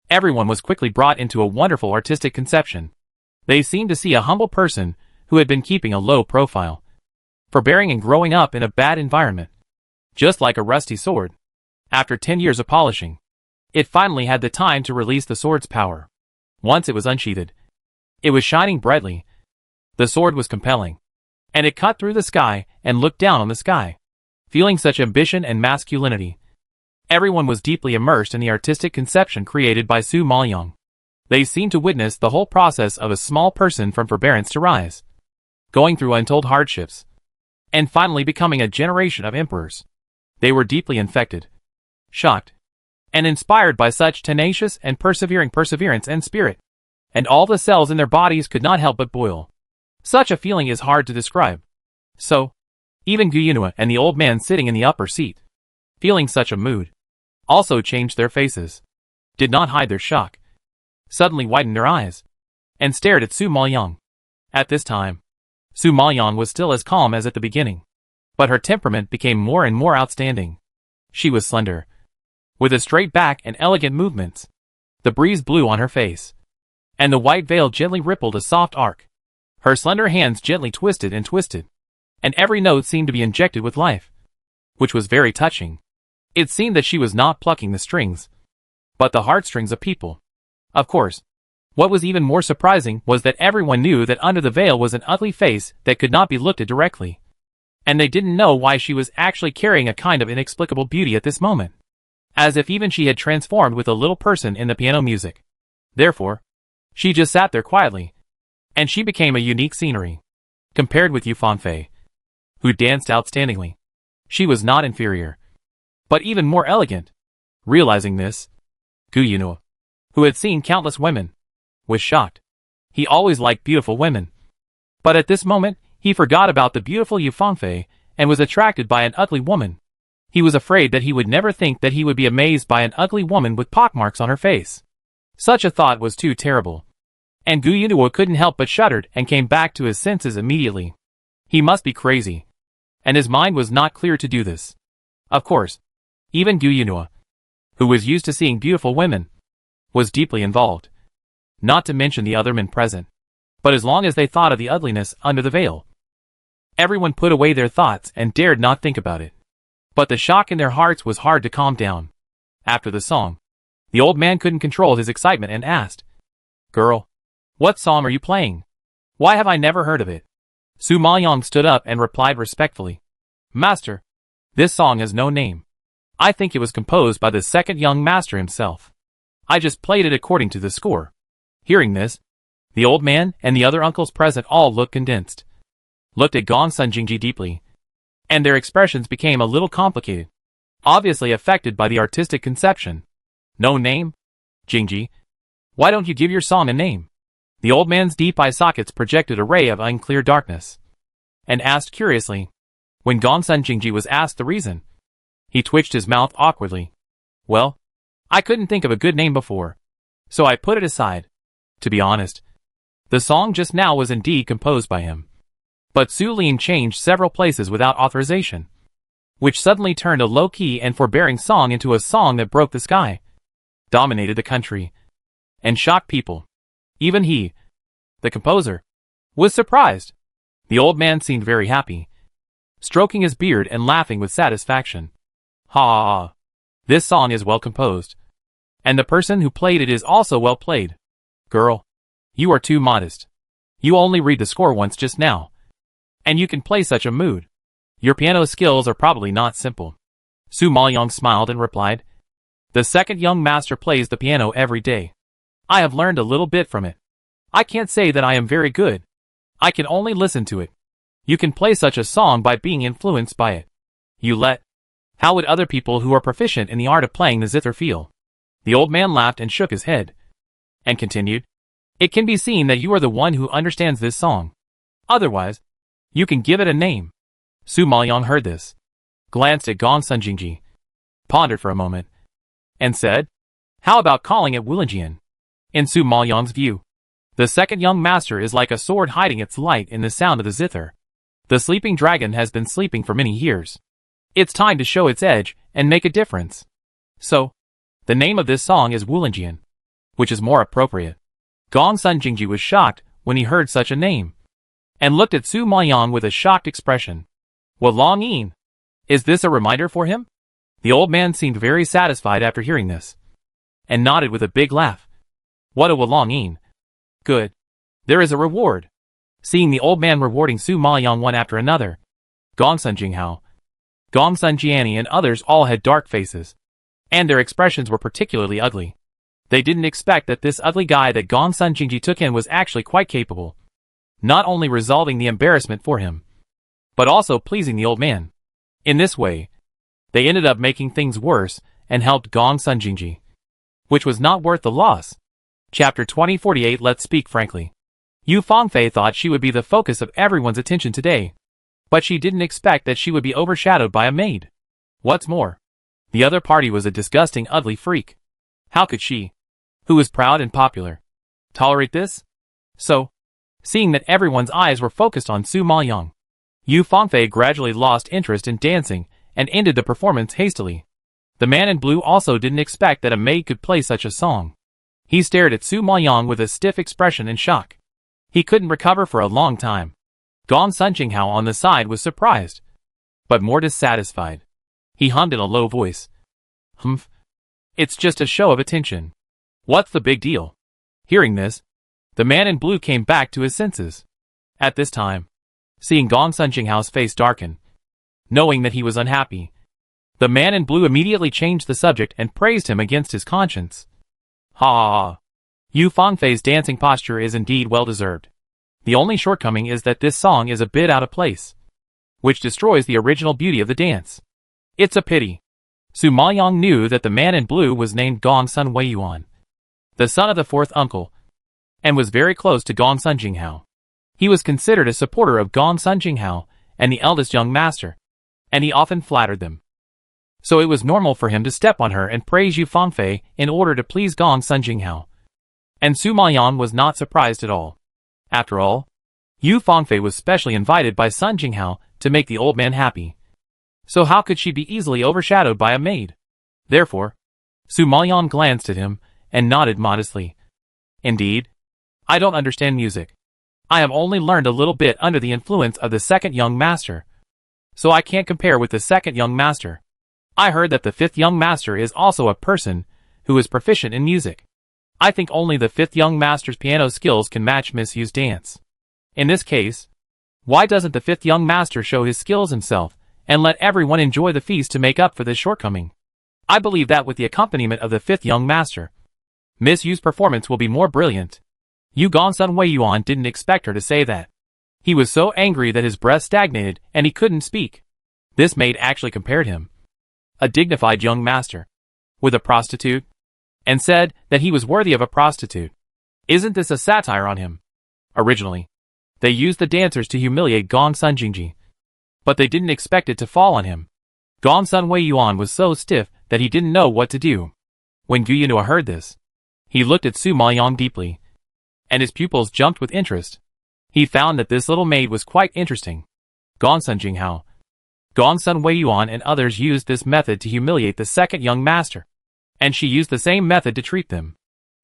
everyone was quickly brought into a wonderful artistic conception. They seemed to see a humble person who had been keeping a low profile, forbearing and growing up in a bad environment. Just like a rusty sword, after 10 years of polishing, it finally had the time to release the sword's power. Once it was unsheathed, it was shining brightly. The sword was compelling, and it cut through the sky and looked down on the sky. Feeling such ambition and masculinity, everyone was deeply immersed in the artistic conception created by Su Maoyong. They seemed to witness the whole process of a small person from forbearance to rise, going through untold hardships, and finally becoming a generation of emperors. They were deeply infected, shocked, and inspired by such tenacious and persevering perseverance and spirit. and all the cells in their bodies could not help but boil. Such a feeling is hard to describe. So, even Guyunua and the old man sitting in the upper seat, feeling such a mood, also changed their faces, did not hide their shock, suddenly widened their eyes, and stared at Su Maoyang. At this time, Su Maoyang was still as calm as at the beginning, but her temperament became more and more outstanding. She was slender, with a straight back and elegant movements. The breeze blew on her face, and the white veil gently rippled a soft arc. Her slender hands gently twisted, and every note seemed to be injected with life, which was very touching. It seemed that she was not plucking the strings, but the heartstrings of people. Of course, what was even more surprising was that everyone knew that under the veil was an ugly face that could not be looked at directly, and they didn't know why she was actually carrying a kind of inexplicable beauty at this moment, as if even she had transformed with a little person in the piano music. Therefore, she just sat there quietly, and she became a unique scenery. Compared with Yu Fanfei, who danced outstandingly, she was not inferior, but even more elegant. Realizing this, Guyunua, who had seen countless women, was shocked. He always liked beautiful women, but at this moment, he forgot about the beautiful Yu Fanfei and was attracted by an ugly woman. He was afraid that he would never think that he would be amazed by an ugly woman with pockmarks on her face. Such a thought was too terrible, and Guyunua couldn't help but shuddered and came back to his senses immediately. He must be crazy, and his mind was not clear to do this. Of course, even Guyunua, who was used to seeing beautiful women, was deeply involved, not to mention the other men present. But as long as they thought of the ugliness under the veil, everyone put away their thoughts and dared not think about it. But the shock in their hearts was hard to calm down. After the song, the old man couldn't control his excitement and asked, "Girl, what song are you playing? Why have I never heard of it?" Su Maoyang stood up and replied respectfully, "Master, this song has no name. I think it was composed by the second young master himself. I just played it according to the score." Hearing this, the old man and the other uncles present all looked at Gong Sun Jingji deeply, and their expressions became a little complicated, obviously affected by the artistic conception. "No name? Jingji, why don't you give your song a name?" The old man's deep eye sockets projected a ray of unclear darkness, and asked curiously. When Gong Sun Jingji was asked the reason, he twitched his mouth awkwardly. "Well, I couldn't think of a good name before, so I put it aside. To be honest, the song just now was indeed composed by him. But Su Lin changed several places without authorization, which suddenly turned a low-key and forbearing song into a song that broke the sky, dominated the country, and shocked people. Even he, the composer, was surprised. The old man seemed very happy, stroking his beard and laughing with satisfaction. "Ha! This song is well composed, and the person who played it is also well played. Girl, you are too modest. You only read the score once just now, and you can play such a mood. Your piano skills are probably not simple." Su Maoyang smiled and replied, "The second young master plays the piano every day. I have learned a little bit from it. I can't say that I am very good. I can only listen to it. You can play such a song by being influenced by it. How would other people who are proficient in the art of playing the zither feel?" The old man laughed and shook his head, and continued, "It can be seen that you are the one who understands this song. Otherwise, you can give it a name." Su Maoyang heard this, glanced at Gong Sun Jingji, pondered for a moment, and said, "How about calling it Wulinjian?" In Su Maoyang's view, the second young master is like a sword hiding its light in the sound of the zither. The sleeping dragon has been sleeping for many years. It's time to show its edge and make a difference. So, the name of this song is Wulinjian, which is more appropriate. Gong Sun Jingji was shocked when he heard such a name, and looked at Su Maoyang with a shocked expression. "Wulong-yin, is this a reminder for him?" The old man seemed very satisfied after hearing this, and nodded with a big laugh. "What a Wulong-yin. Good. There is a reward." Seeing the old man rewarding Su Maoyang one after another, Gong Sun Jinghao, Gong Sun Jiani and others all had dark faces, and their expressions were particularly ugly. They didn't expect that this ugly guy that Gong Sun Jingji took in was actually quite capable, not only resolving the embarrassment for him, but also pleasing the old man. In this way, they ended up making things worse and helped Gong Sun Jingji, which was not worth the loss. Chapter 2048. Let's speak frankly. Yu Fangfei thought she would be the focus of everyone's attention today, but she didn't expect that she would be overshadowed by a maid. What's more, the other party was a disgusting, ugly freak. How could she, who was proud and popular, tolerate this? So, seeing that everyone's eyes were focused on Su Maoyang, Yu Fangfei gradually lost interest in dancing and ended the performance hastily. The man in blue also didn't expect that a maid could play such a song. He stared at Su Maoyang with a stiff expression in shock. He couldn't recover for a long time. Gong Sun Jinghao on the side was surprised, but more dissatisfied. He hummed in a low voice. Humph. It's just a show of attention. What's the big deal? Hearing this, the man in blue came back to his senses. At this time, seeing Gong Sun Jinghao's face darken, knowing that he was unhappy, the man in blue immediately changed the subject and praised him against his conscience. Ha ha ha. Yu Fangfei's dancing posture is indeed well-deserved. The only shortcoming is that this song is a bit out of place, which destroys the original beauty of the dance. It's a pity. Su Maoyang knew that the man in blue was named Gong Sun Weiyuan, the son of the fourth uncle, and was very close to Gong Sun Jinghao. He was considered a supporter of Gong Sun Jinghao and the eldest young master, and he often flattered them. So it was normal for him to step on her and praise Yu Fangfei in order to please Gong Sun Jinghao. And Su Maoyang was not surprised at all. After all, Yu Fangfei was specially invited by Sun Jinghao to make the old man happy. So how could she be easily overshadowed by a maid? Therefore, Su Maoyang glanced at him and nodded modestly. Indeed, I don't understand music. I have only learned a little bit under the influence of the second young master, so I can't compare with the second young master. I heard that the fifth young master is also a person who is proficient in music. I think only the fifth young master's piano skills can match Miss Yu's dance. In this case, why doesn't the fifth young master show his skills himself and let everyone enjoy the feast to make up for this shortcoming? I believe that with the accompaniment of the fifth young master, Miss Yu's performance will be more brilliant. Yu Gong Sun Weiyuan didn't expect her to say that. He was so angry that his breath stagnated and he couldn't speak. This maid actually compared him, a dignified young master, with a prostitute, and said that he was worthy of a prostitute. Isn't this a satire on him? Originally, they used the dancers to humiliate Gong Sun Jingji, but they didn't expect it to fall on him. Gong Sun Weiyuan was so stiff that he didn't know what to do. When Gu Yunhua heard this, he looked at Su Maoyang deeply, and his pupils jumped with interest. He found that this little maid was quite interesting. Gong Sun Jinghao, Gong Sun Weiyuan and others used this method to humiliate the second young master, and she used the same method to treat them.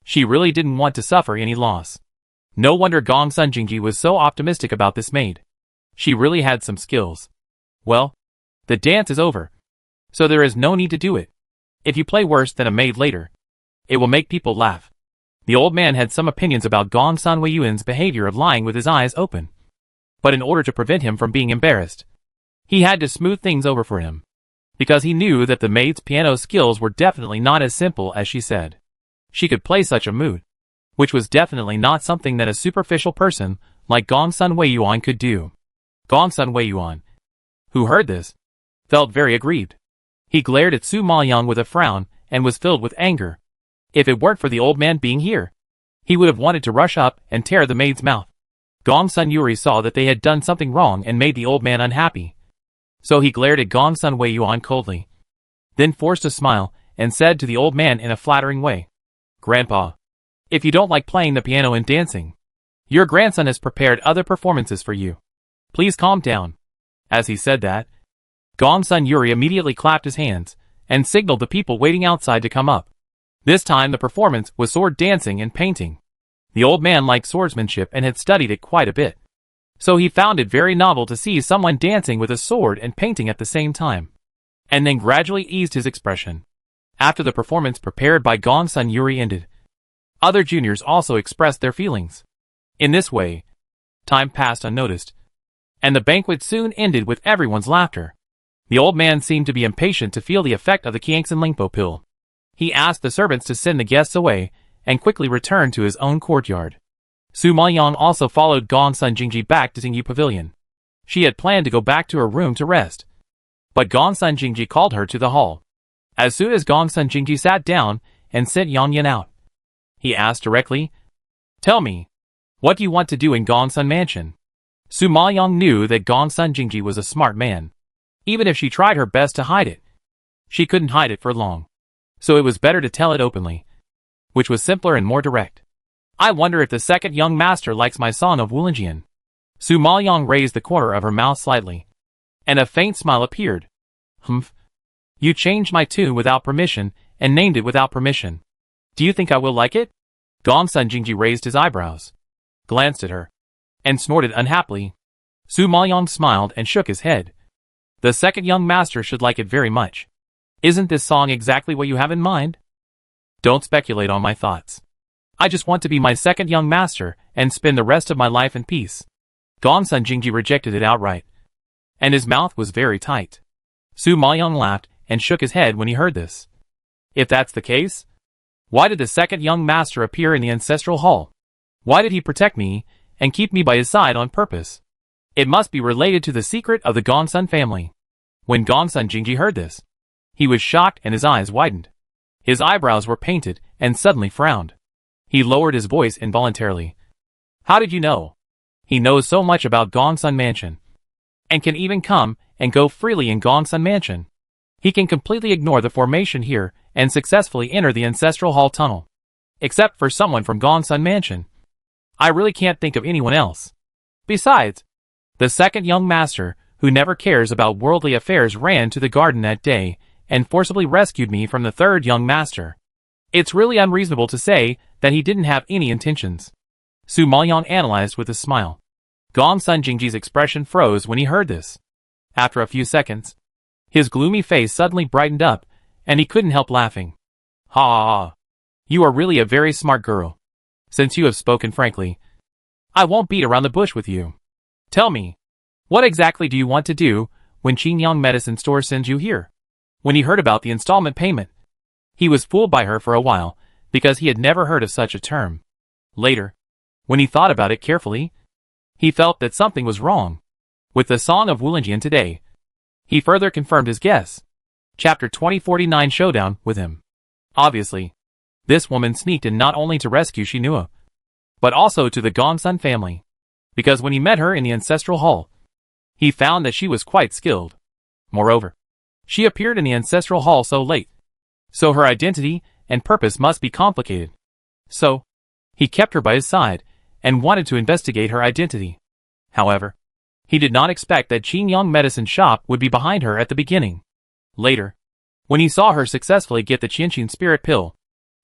She really didn't want to suffer any loss. No wonder Gong Sun Jingji was so optimistic about this maid. She really had some skills. Well, the dance is over, so there is no need to do it. If you play worse than a maid later, it will make people laugh. The old man had some opinions about Gong Sun Weiyuan's behavior of lying with his eyes open, but in order to prevent him from being embarrassed, he had to smooth things over for him, because he knew that the maid's piano skills were definitely not as simple as she said. She could play such a mood, which was definitely not something that a superficial person like Gong Sun Weiyuan could do. Gong Sun Weiyuan, who heard this, felt very aggrieved. He glared at Su Maoyang with a frown and was filled with anger. If it weren't for the old man being here, he would have wanted to rush up and tear the maid's mouth. Gong Sun Yuri saw that they had done something wrong and made the old man unhappy. So he glared at Gong Sun Weiyuan coldly, then forced a smile and said to the old man in a flattering way, "Grandpa, if you don't like playing the piano and dancing, your grandson has prepared other performances for you. Please calm down." As he said that, Gong Sun Yuri immediately clapped his hands and signaled the people waiting outside to come up. This time the performance was sword dancing and painting. The old man liked swordsmanship and had studied it quite a bit, so he found it very novel to see someone dancing with a sword and painting at the same time, and then gradually eased his expression. After the performance prepared by Gong Sun Yuri ended, other juniors also expressed their feelings. In this way, time passed unnoticed, and the banquet soon ended with everyone's laughter. The old man seemed to be impatient to feel the effect of the Kiangsan Lingpo pill. He asked the servants to send the guests away and quickly returned to his own courtyard. Su Maoyang also followed Gong Sun Jingji back to Jingyu Pavilion. She had planned to go back to her room to rest, but Gong Sun Jingji called her to the hall. As soon as Gong Sun Jingji sat down and sent Yang Yan out, he asked directly. Tell me, what do you want to do in Gongsun Mansion? Su Maoyang knew that Gongsun Jingji was a smart man. Even if she tried her best to hide it, she couldn't hide it for long. So it was better to tell it openly, which was simpler and more direct. I wonder if the second young master likes my song of Wulinjian. Su Maoyang raised the corner of her mouth slightly, and a faint smile appeared. Humph. You changed my tune without permission, and named it without permission. Do you think I will like it? Gongsun Jingji raised his eyebrows, glanced at her, and snorted unhappily. Su Maoyang smiled and shook his head. The second young master should like it very much. Isn't this song exactly what you have in mind? Don't speculate on my thoughts. I just want to be my second young master and spend the rest of my life in peace. Gongsun Jingji rejected it outright, and his mouth was very tight. Su Maoyang laughed and shook his head when he heard this. If that's the case, why did the second young master appear in the ancestral hall? Why did he protect me and keep me by his side on purpose? It must be related to the secret of the Gongsun family. When Gongsun Jingji heard this, he was shocked and his eyes widened. His eyebrows were painted and suddenly frowned. He lowered his voice involuntarily. How did you know? He knows so much about Gongsun Mansion, and can even come and go freely in Gongsun Mansion. He can completely ignore the formation here and successfully enter the ancestral hall tunnel. Except for someone from Gongsun Mansion, I really can't think of anyone else. Besides, the second young master, who never cares about worldly affairs, ran to the garden that day and forcibly rescued me from the third young master. It's really unreasonable to say that he didn't have any intentions. Su Maoyang analyzed with a smile. Gongsun Jingji's expression froze when he heard this. After a few seconds, his gloomy face suddenly brightened up, and he couldn't help laughing. Ha ha ha. You are really a very smart girl. Since you have spoken frankly, I won't beat around the bush with you. Tell me, what exactly do you want to do when Qingyang Medicine Store sends you here? When he heard about the installment payment, he was fooled by her for a while because he had never heard of such a term. Later, when he thought about it carefully, he felt that something was wrong. With the Song of Wulinjian today, he further confirmed his guess. Chapter 2049 Showdown with him. Obviously, this woman sneaked in not only to rescue Shinua, but also to the Gongsun family. Because when he met her in the ancestral hall, he found that she was quite skilled. Moreover, she appeared in the ancestral hall so late, so her identity and purpose must be complicated. So, he kept her by his side and wanted to investigate her identity. However, he did not expect that Qingyang Medicine Shop would be behind her at the beginning. Later, when he saw her successfully get the Qianqin Spirit Pill,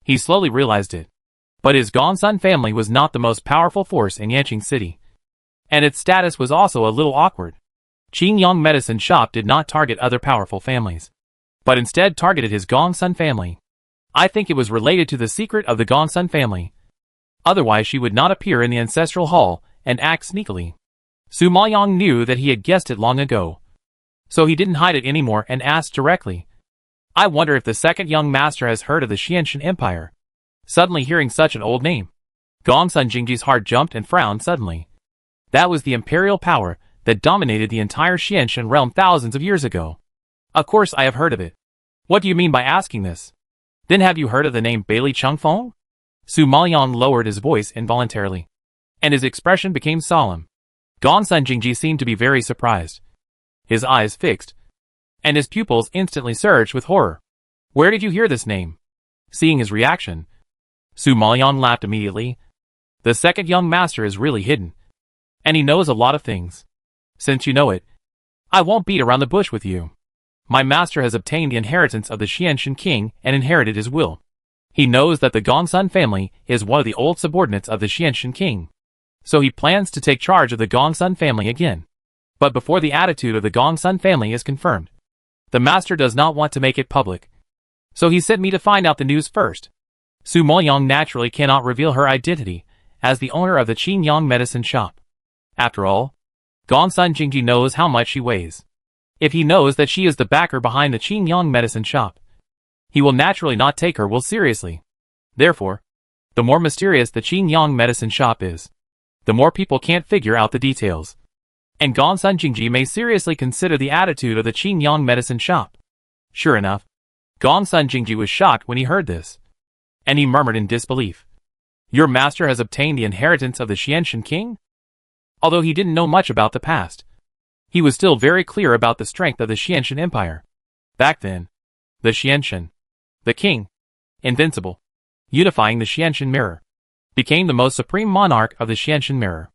he slowly realized it. But his Gongsun family was not the most powerful force in Yanqing City, and its status was also a little awkward. Qingyang Medicine Shop did not target other powerful families, but instead targeted his Gongsun family. I think it was related to the secret of the Gongsun family. Otherwise she would not appear in the ancestral hall and act sneakily. Su Maoyang knew that he had guessed it long ago, so he didn't hide it anymore and asked directly. I wonder if the second young master has heard of the Xianxin Empire. Suddenly hearing such an old name, Gongsun Jingji's heart jumped and frowned suddenly. That was the imperial power that dominated the entire Xianxin realm thousands of years ago. Of course I have heard of it. What do you mean by asking this? Then have you heard of the name Bailey Chengfeng? Su Maoyang lowered his voice involuntarily, and his expression became solemn. Gongsun Jingji seemed to be very surprised. His eyes fixed, and his pupils instantly surged with horror. Where did you hear this name? Seeing his reaction, Su Maoyang laughed immediately. The second young master is really hidden, and he knows a lot of things. Since you know it, I won't beat around the bush with you. My master has obtained the inheritance of the Xianxin king and inherited his will. He knows that the Gongsun family is one of the old subordinates of the Xianxin king, so he plans to take charge of the Gongsun family again. But before the attitude of the Gongsun family is confirmed, the master does not want to make it public, so he sent me to find out the news first. Su Maoyang naturally cannot reveal her identity as the owner of the Qingyang Medicine Shop. After all, Gongsun Jingji knows how much she weighs. If he knows that she is the backer behind the Qingyang Medicine Shop, he will naturally not take her will seriously. Therefore, the more mysterious the Qingyang Medicine Shop is, the more people can't figure out the details. And Gongsun Jingji may seriously consider the attitude of the Qingyang Medicine Shop. Sure enough, Gongsun Jingji was shocked when he heard this, and he murmured in disbelief. Your master has obtained the inheritance of the Xianshan king? Although he didn't know much about the past, he was still very clear about the strength of the Xianshan Empire. Back then, the Xianshan, the king, invincible, unifying the Xianshan mirror, became the most supreme monarch of the Xianshan mirror.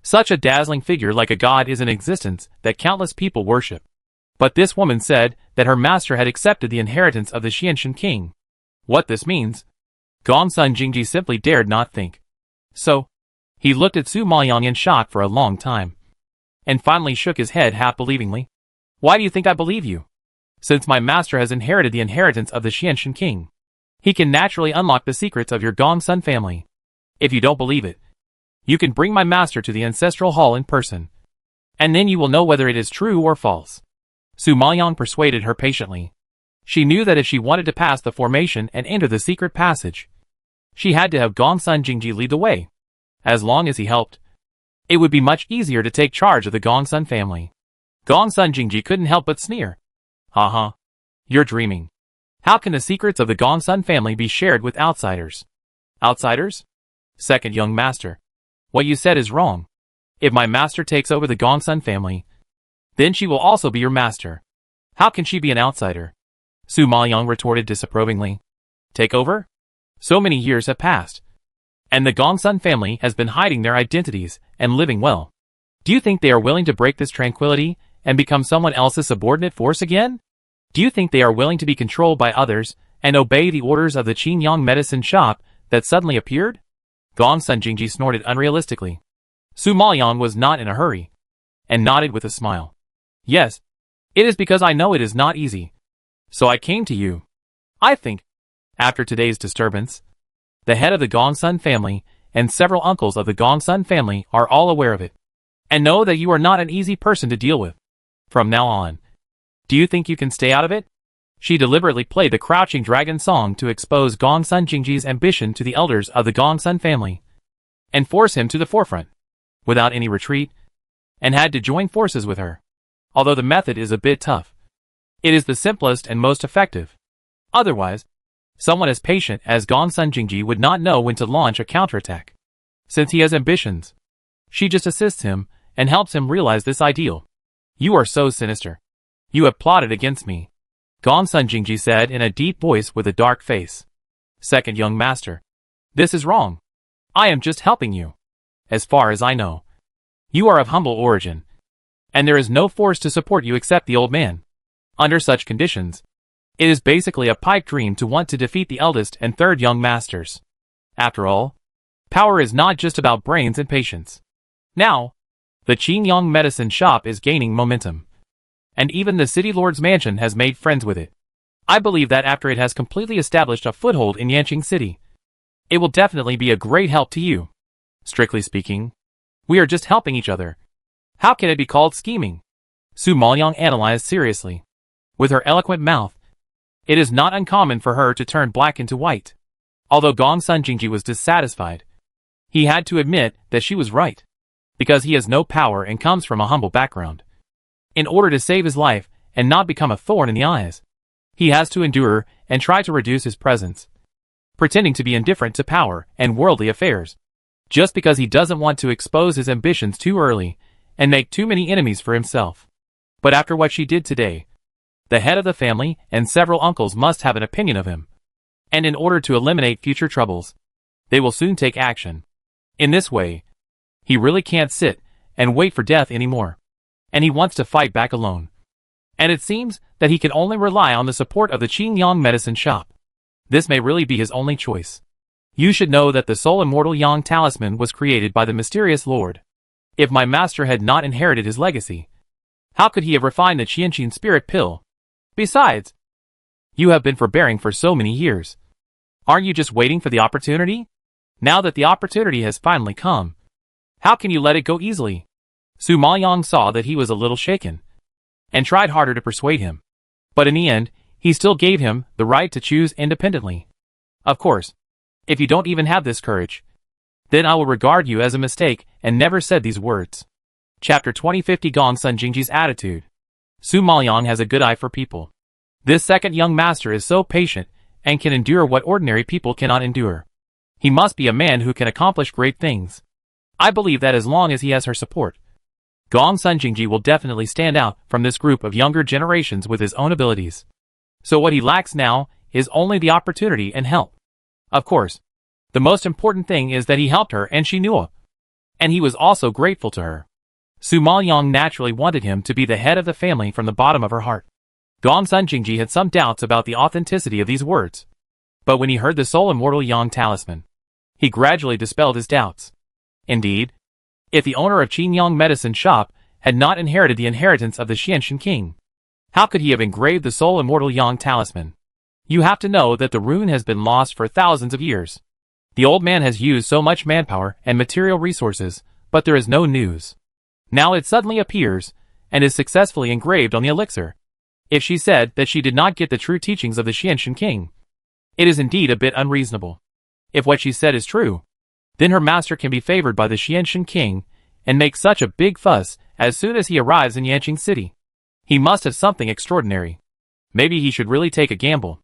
Such a dazzling figure like a god is in existence that countless people worship. But this woman said that her master had accepted the inheritance of the Xianshan king. What this means, Gongsun Jingji simply dared not think. So, he looked at Su Maoyang in shock for a long time, and finally shook his head half-believingly. Why do you think I believe you? Since my master has inherited the inheritance of the Xianshan king, he can naturally unlock the secrets of your Gongsun family. If you don't believe it, you can bring my master to the ancestral hall in person, and then you will know whether it is true or false. Su Maoyang persuaded her patiently. She knew that if she wanted to pass the formation and enter the secret passage, she had to have Gongsun Jingji lead the way. As long as he helped, it would be much easier to take charge of the Gongsun family. Gongsun Jingji couldn't help but sneer. Haha. You're dreaming. How can the secrets of the Gongsun family be shared with outsiders? Outsiders? Second young master. What you said is wrong. If my master takes over the Gongsun family, then she will also be your master. How can she be an outsider? Su Maoyang retorted disapprovingly. Take over? So many years have passed, and the Gongsun family has been hiding their identities and living well. Do you think they are willing to break this tranquility and become someone else's subordinate force again? Do you think they are willing to be controlled by others and obey the orders of the Qingyang medicine shop that suddenly appeared? Gongsun Jingji snorted unrealistically. Su Maoyang was not in a hurry, and nodded with a smile. Yes, it is because I know it is not easy. So I came to you. I think, after today's disturbance, the head of the Gongsun family and several uncles of the Gongsun family are all aware of it, and know that you are not an easy person to deal with. From now on, do you think you can stay out of it? She deliberately played the Crouching Dragon song to expose Gongsun Jingji's ambition to the elders of the Gongsun family, and force him to the forefront, without any retreat, and had to join forces with her. Although the method is a bit tough, it is the simplest and most effective. Otherwise, someone as patient as Gongsun Jingji would not know when to launch a counterattack. Since he has ambitions, she just assists him and helps him realize this ideal. You are so sinister. You have plotted against me, Gongsun Jingji said in a deep voice with a dark face. Second young master. This is wrong. I am just helping you. As far as I know, you are of humble origin, and there is no force to support you except the old man. Under such conditions, it is basically a pipe dream to want to defeat the eldest and third young masters. After all, power is not just about brains and patience. Now, the Qingyang medicine shop is gaining momentum, and even the city lord's mansion has made friends with it. I believe that after it has completely established a foothold in Yanqing City, it will definitely be a great help to you. Strictly speaking, we are just helping each other. How can it be called scheming? Su Maoyang analyzed seriously. With her eloquent mouth, it is not uncommon for her to turn black into white. Although Gongsun Jingji was dissatisfied, he had to admit that she was right, because he has no power and comes from a humble background. In order to save his life and not become a thorn in the eyes, he has to endure and try to reduce his presence, pretending to be indifferent to power and worldly affairs, just because he doesn't want to expose his ambitions too early and make too many enemies for himself. But after what she did today, the head of the family and several uncles must have an opinion of him, and in order to eliminate future troubles, they will soon take action. In this way, he really can't sit and wait for death anymore, and he wants to fight back alone. And it seems that he can only rely on the support of the Qingyang medicine shop. This may really be his only choice. You should know that the soul immortal Yang talisman was created by the mysterious lord. If my master had not inherited his legacy, how could he have refined the Qianqin spirit pill? Besides, you have been forbearing for so many years. Aren't you just waiting for the opportunity? Now that the opportunity has finally come, how can you let it go easily? Su Maoyang saw that he was a little shaken, and tried harder to persuade him. But in the end, he still gave him the right to choose independently. Of course, if you don't even have this courage, then I will regard you as a mistake and never said these words. Chapter 2050 Gongsun Jingji's attitude. Su Maoyang has a good eye for people. This second young master is so patient and can endure what ordinary people cannot endure. He must be a man who can accomplish great things. I believe that as long as he has her support, Gongsun Jingji will definitely stand out from this group of younger generations with his own abilities. So what he lacks now is only the opportunity and help. Of course, the most important thing is that he helped her and she knew it. And he was also grateful to her. Su Maoyang naturally wanted him to be the head of the family from the bottom of her heart. Gongsun Jingji had some doubts about the authenticity of these words. But when he heard the Soul Immortal Yang talisman, he gradually dispelled his doubts. Indeed, if the owner of Qingyang Medicine Shop had not inherited the inheritance of the Xianshan King, how could he have engraved the Soul Immortal Yang talisman? You have to know that the rune has been lost for thousands of years. The old man has used so much manpower and material resources, but there is no news. Now it suddenly appears, and is successfully engraved on the elixir. If she said that she did not get the true teachings of the Xianshan King, it is indeed a bit unreasonable. If what she said is true, then her master can be favored by the Xianshan King, and make such a big fuss as soon as he arrives in Yanqing City. He must have something extraordinary. Maybe he should really take a gamble.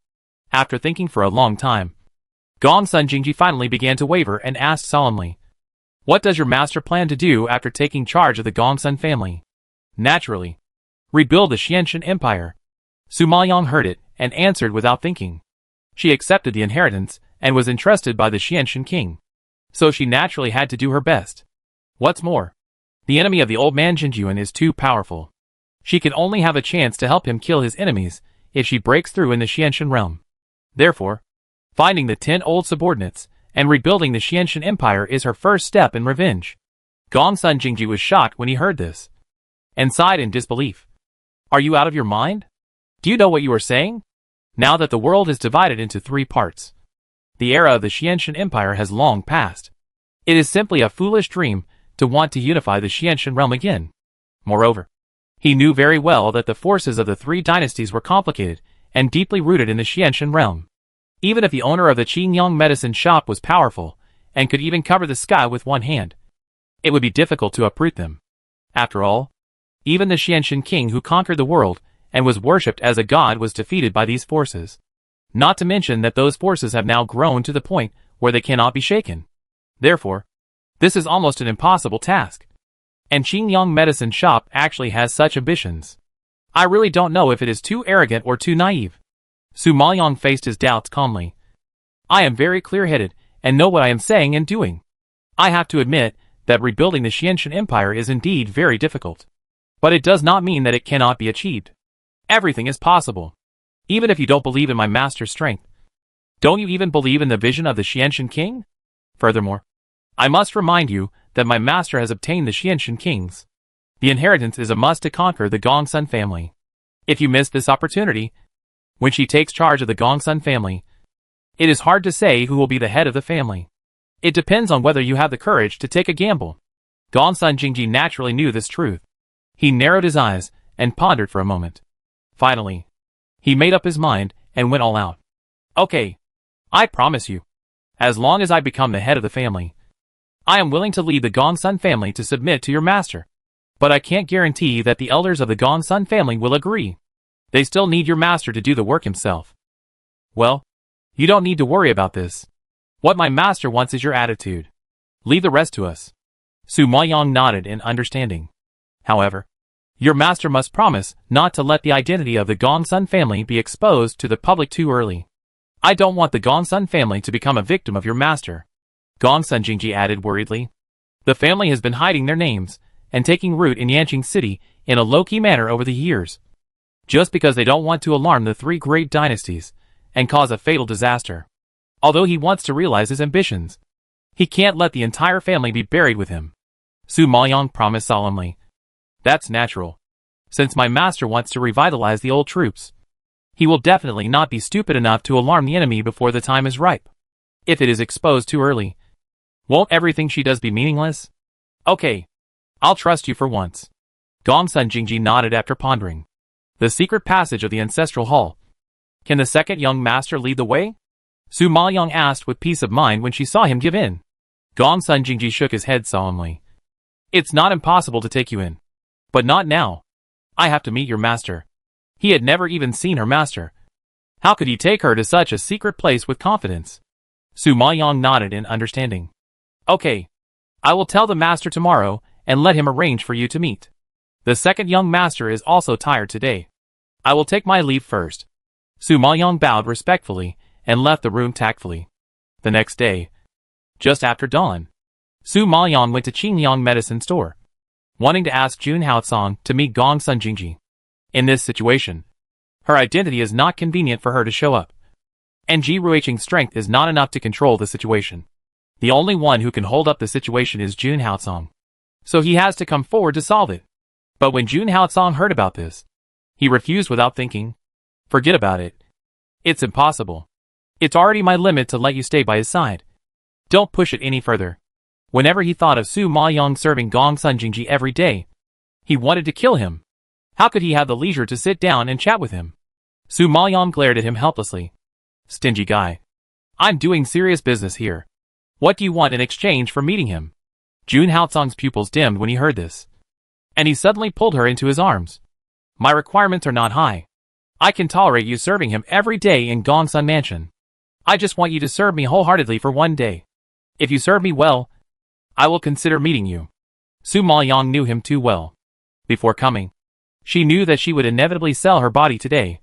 After thinking for a long time, Gongsun Jingji finally began to waver and asked solemnly, "What does your master plan to do after taking charge of the Gongsun family?" "Naturally, rebuild the Xianshan Empire." Su Maoyang heard it and answered without thinking. She accepted the inheritance and was entrusted by the Xianshan King, so she naturally had to do her best. What's more, the enemy of the old man Jinjuan is too powerful. She can only have a chance to help him kill his enemies if she breaks through in the Xianshan realm. Therefore, finding the 10 old subordinates and rebuilding the Xianshan Empire is her first step in revenge. Gongsun Jingji was shocked when he heard this, and sighed in disbelief. "Are you out of your mind? Do you know what you are saying? Now that the world is divided into 3 parts, the era of the Xianshan Empire has long passed. It is simply a foolish dream to want to unify the Xianshan realm again." Moreover, he knew very well that the forces of the 3 dynasties were complicated and deeply rooted in the Xianshan realm. Even if the owner of the Qingyang Medicine Shop was powerful and could even cover the sky with one hand, it would be difficult to uproot them. After all, even the Xianshan King who conquered the world and was worshipped as a god was defeated by these forces. Not to mention that those forces have now grown to the point where they cannot be shaken. Therefore, this is almost an impossible task. And Qingyang Medicine Shop actually has such ambitions. I really don't know if it is too arrogant or too naive. Su Maoyang faced his doubts calmly. I am very clear-headed and know what I am saying and doing. I have to admit that rebuilding the Xianshan Empire is indeed very difficult. But it does not mean that it cannot be achieved. Everything is possible. Even if you don't believe in my master's strength. Don't you even believe in the vision of the Xianshan King? Furthermore, I must remind you that my master has obtained the Xianshan Kings. The inheritance is a must to conquer the Gongsun family. If you miss this opportunity, when she takes charge of the Gongsun family, it is hard to say who will be the head of the family. It depends on whether you have the courage to take a gamble. Gongsun Jingji naturally knew this truth. He narrowed his eyes and pondered for a moment. Finally, he made up his mind and went all out. Okay, I promise you, as long as I become the head of the family, I am willing to lead the Gongsun family to submit to your master. But I can't guarantee that the elders of the Gongsun family will agree. They still need your master to do the work himself. Well, you don't need to worry about this. What my master wants is your attitude. Leave the rest to us. Su Maoyang nodded in understanding. However, your master must promise not to let the identity of the Gongsun family be exposed to the public too early. I don't want the Gongsun family to become a victim of your master. Gongsun Jingji added worriedly. The family has been hiding their names and taking root in Yanqing City in a low-key manner over the years, just because they don't want to alarm the 3 great dynasties and cause a fatal disaster. Although he wants to realize his ambitions, he can't let the entire family be buried with him. Su Maoyang promised solemnly. That's natural. Since my master wants to revitalize the old troops, he will definitely not be stupid enough to alarm the enemy before the time is ripe. If it is exposed too early, won't everything she does be meaningless? Okay, I'll trust you for once. Gongsun Jingji nodded after pondering. The secret passage of the ancestral hall. Can the second young master lead the way? Su Maoyang asked with peace of mind when she saw him give in. Gongsun Jingji shook his head solemnly. It's not impossible to take you in. But not now. I have to meet your master. He had never even seen her master. How could he take her to such a secret place with confidence? Su Maoyang nodded in understanding. Okay. I will tell the master tomorrow and let him arrange for you to meet. The second young master is also tired today. I will take my leave first. Su Maoyang bowed respectfully and left the room tactfully. The next day, just after dawn, Su Maoyang went to Qingyang Medicine Store, wanting to ask Jun Haotsong to meet Gong Sun Jingji. In this situation, her identity is not convenient for her to show up, and Ji Ruiqing's strength is not enough to control the situation. The only one who can hold up the situation is Jun Haotsong, so he has to come forward to solve it. But when Jun Haotsong heard about this, he refused without thinking. Forget about it. It's impossible. It's already my limit to let you stay by his side. Don't push it any further. Whenever he thought of Su Maoyang serving Gong Sun Jingji every day, he wanted to kill him. How could he have the leisure to sit down and chat with him? Su Maoyang glared at him helplessly. Stingy guy. I'm doing serious business here. What do you want in exchange for meeting him? Jun Haotsong's pupils dimmed when he heard this, and he suddenly pulled her into his arms. My requirements are not high. I can tolerate you serving him every day in Gong Sun Mansion. I just want you to serve me wholeheartedly for one day. If you serve me well, I will consider meeting you. Su Maoyang knew him too well. Before coming, she knew that she would inevitably sell her body today,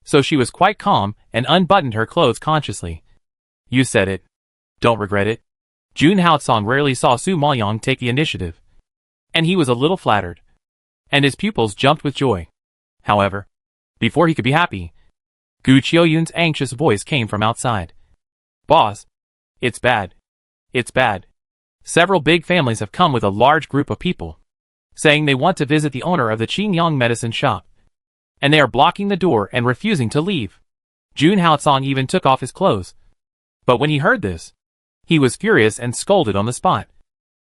so she was quite calm and unbuttoned her clothes consciously. You said it. Don't regret it. Jun Haotsong rarely saw Su Maoyang take the initiative, and he was a little flattered, and his pupils jumped with joy. However, before he could be happy, Gu Qiuyun's anxious voice came from outside. Boss, it's bad. It's bad. Several big families have come with a large group of people, saying they want to visit the owner of the Qingyang medicine shop, and they are blocking the door and refusing to leave. Jun Haotsong even took off his clothes. But when he heard this, he was furious and scolded on the spot.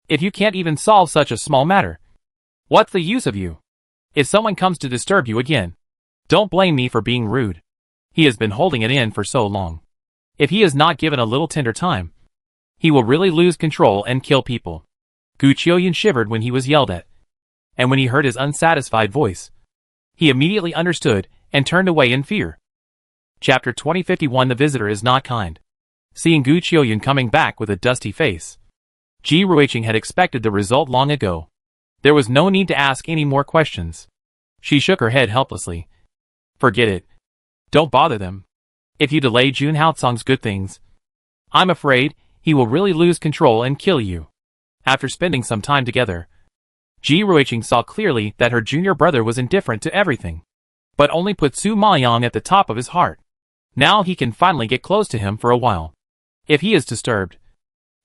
If you can't even solve such a small matter, what's the use of you? If someone comes to disturb you again, don't blame me for being rude. He has been holding it in for so long. If he is not given a little tender time, he will really lose control and kill people. Gu Qiuyun shivered when he was yelled at, and when he heard his unsatisfied voice, he immediately understood and turned away in fear. Chapter 2051. The visitor is not kind. Seeing Gu Qiuyun coming back with a dusty face, Ji Ruiqing had expected the result long ago. There was no need to ask any more questions. She shook her head helplessly. Forget it. Don't bother them. If you delay Jun Haotsong's good things, I'm afraid he will really lose control and kill you. After spending some time together, Ji Ruiqing saw clearly that her junior brother was indifferent to everything, but only put Su Maoyang at the top of his heart. Now he can finally get close to him for a while. If he is disturbed,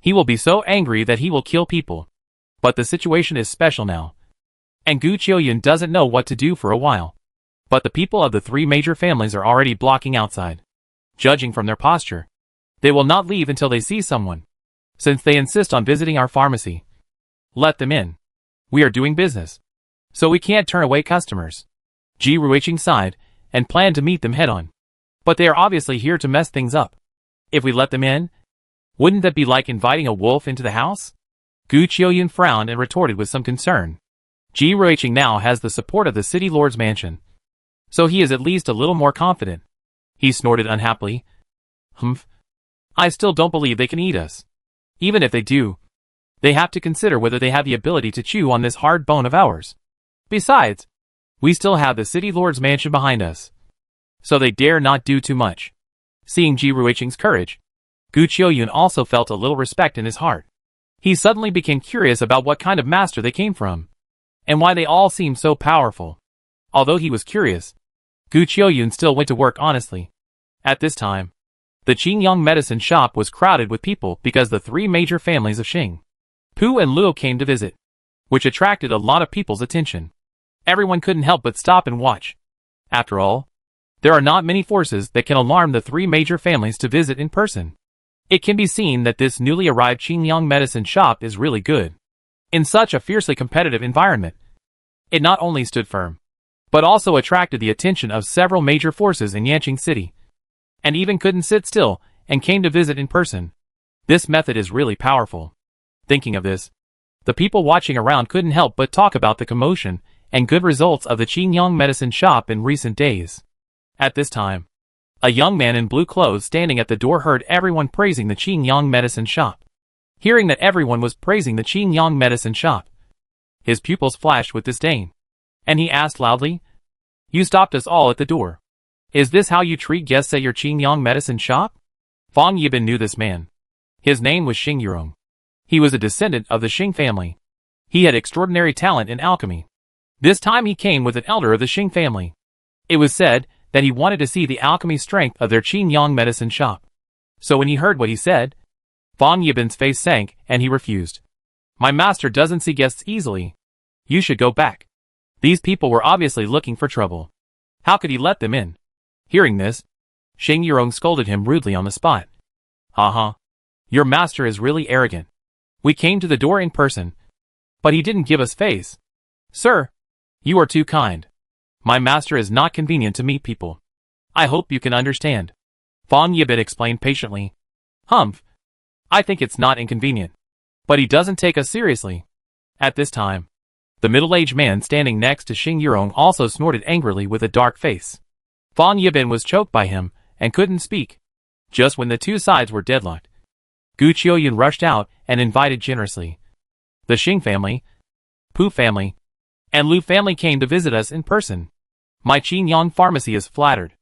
he will be so angry that he will kill people. But the situation is special now, and Gu Qiuyun doesn't know what to do for a while. But the people of the three major families are already blocking outside. Judging from their posture, they will not leave until they see someone, since they insist on visiting our pharmacy. Let them in. We are doing business, so we can't turn away customers. Ji Ruiqing sighed and planned to meet them head-on. But they are obviously here to mess things up. If we let them in, wouldn't that be like inviting a wolf into the house? Gu Qiuyun frowned and retorted with some concern. Ji Ruiqing now has the support of the city lord's mansion, so he is at least a little more confident. He snorted unhappily. Humph. I still don't believe they can eat us. Even if they do, they have to consider whether they have the ability to chew on this hard bone of ours. Besides, we still have the city lord's mansion behind us, so they dare not do too much. Seeing Ji Ruiqing's courage, Gu Qiuyun also felt a little respect in his heart. He suddenly became curious about what kind of master they came from, and why they all seemed so powerful. Although he was curious, Gu Qiuyun still went to work honestly. At this time, the Qingyang medicine shop was crowded with people because the three major families of Xing, Pu and Luo came to visit, which attracted a lot of people's attention. Everyone couldn't help but stop and watch. After all, there are not many forces that can alarm the three major families to visit in person. It can be seen that this newly arrived Qingyang medicine shop is really good. In such a fiercely competitive environment, it not only stood firm, but also attracted the attention of several major forces in Yanqing City, and even couldn't sit still and came to visit in person. This method is really powerful. Thinking of this, the people watching around couldn't help but talk about the commotion and good results of the Qingyang medicine shop in recent days. At this time, A young man in blue clothes standing at the door heard everyone praising the Qingyang medicine shop. Hearing that everyone was praising the Qingyang medicine shop, his pupils flashed with disdain, and he asked loudly, "You stopped us all at the door. Is this how you treat guests at your Qingyang medicine shop?" Fang Yibin knew this man. His name was Xing Yurong. He was a descendant of the Xing family. He had extraordinary talent in alchemy. This time he came with an elder of the Xing family. It was said that he wanted to see the alchemy strength of their Qingyang medicine shop. So when he heard what he said, Fang Yibin's face sank and he refused. "My master doesn't see guests easily. You should go back." These people were obviously looking for trouble. How could he let them in? Hearing this, Xing Yurong scolded him rudely on the spot. "Uh-huh. Your master is really arrogant. We came to the door in person, but he didn't give us face. Sir, you are too kind. My master is not convenient to meet people. I hope you can understand." Fang Yibin explained patiently. "Humph. I think it's not inconvenient. But he doesn't take us seriously." At this time, the middle-aged man standing next to Xing Yurong also snorted angrily with a dark face. Fang Yibin was choked by him and couldn't speak. Just when the two sides were deadlocked, Gu Qiuyun rushed out and invited generously. "The Xing family, Pu family, and Lu family came to visit us in person. My Qingyang pharmacy is flattered.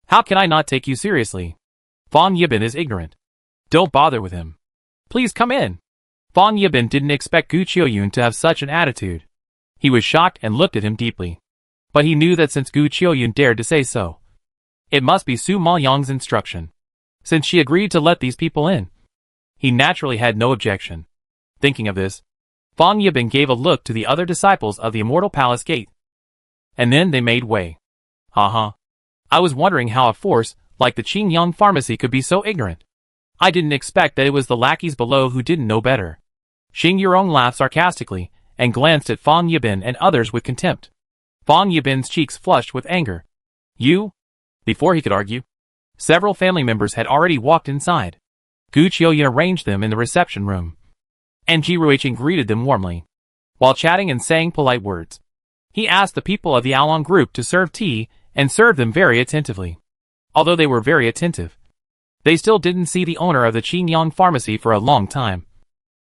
How can I not take you seriously? Fang Yibin is ignorant. Don't bother with him. Please come in." Fang Yibin didn't expect Gu Qiuyun to have such an attitude. He was shocked and looked at him deeply. But he knew that since Gu Qiuyun dared to say so, it must be Su Maoyang's instruction. Since she agreed to let these people in, he naturally had no objection. Thinking of this, Fang Yibin gave a look to the other disciples of the Immortal Palace Gate. And then they made way. I was wondering how a force like the Qingyang pharmacy could be so ignorant. I didn't expect that it was the lackeys below who didn't know better. Xing Yurong laughed sarcastically and glanced at Fang Yibin and others with contempt. Fang Yibin's cheeks flushed with anger. "You?" Before he could argue, several family members had already walked inside. Gu Qiuyun arranged them in the reception room, and Ji Ruiqing greeted them warmly. While chatting and saying polite words, he asked the people of the Aolong group to serve tea and served them very attentively. Although they were very attentive, they still didn't see the owner of the Qingyang pharmacy for a long time,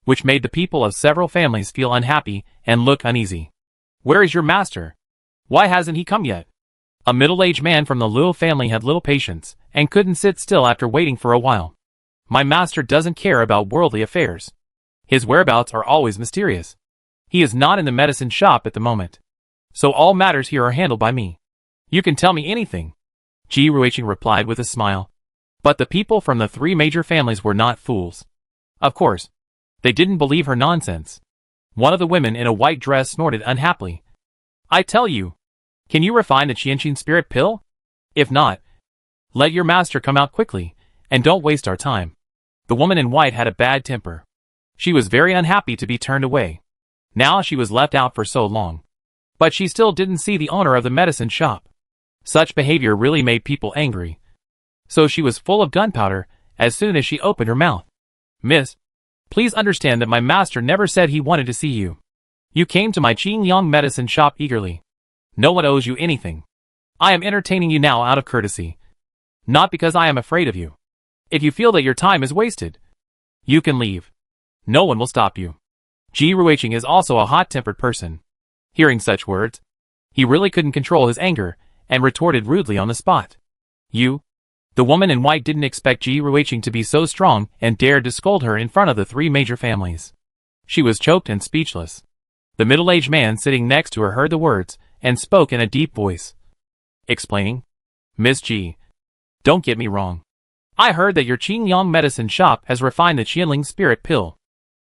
which made the people of several families feel unhappy and look uneasy. "Where is your master? Why hasn't he come yet?" A middle-aged man from the Luo family had little patience and couldn't sit still after waiting for a while. "My master doesn't care about worldly affairs. His whereabouts are always mysterious. He is not in the medicine shop at the moment, so all matters here are handled by me. You can tell me anything," Ji Ruiqing replied with a smile. But the people from the three major families were not fools. Of course, they didn't believe her nonsense. One of the women in a white dress snorted unhappily. "I tell you, can you refine the Qianqin spirit pill? If not, let your master come out quickly, and don't waste our time." The woman in white had a bad temper. She was very unhappy to be turned away. Now she was left out for so long. But she still didn't see the owner of the medicine shop. Such behavior really made people angry. So she was full of gunpowder as soon as she opened her mouth. "Miss, please understand that my master never said he wanted to see you. You came to my Qingyang medicine shop eagerly. No one owes you anything. I am entertaining you now out of courtesy, not because I am afraid of you. If you feel that your time is wasted, you can leave. No one will stop you." Ji Ruiqing is also a hot-tempered person. Hearing such words, he really couldn't control his anger and retorted rudely on the spot. "You?" The woman in white didn't expect Ji Ruiqing to be so strong and dared to scold her in front of the three major families. She was choked and speechless. The middle-aged man sitting next to her heard the words and spoke in a deep voice, explaining, "Miss Ji, don't get me wrong. I heard that your Qingyang medicine shop has refined the Qianling spirit pill.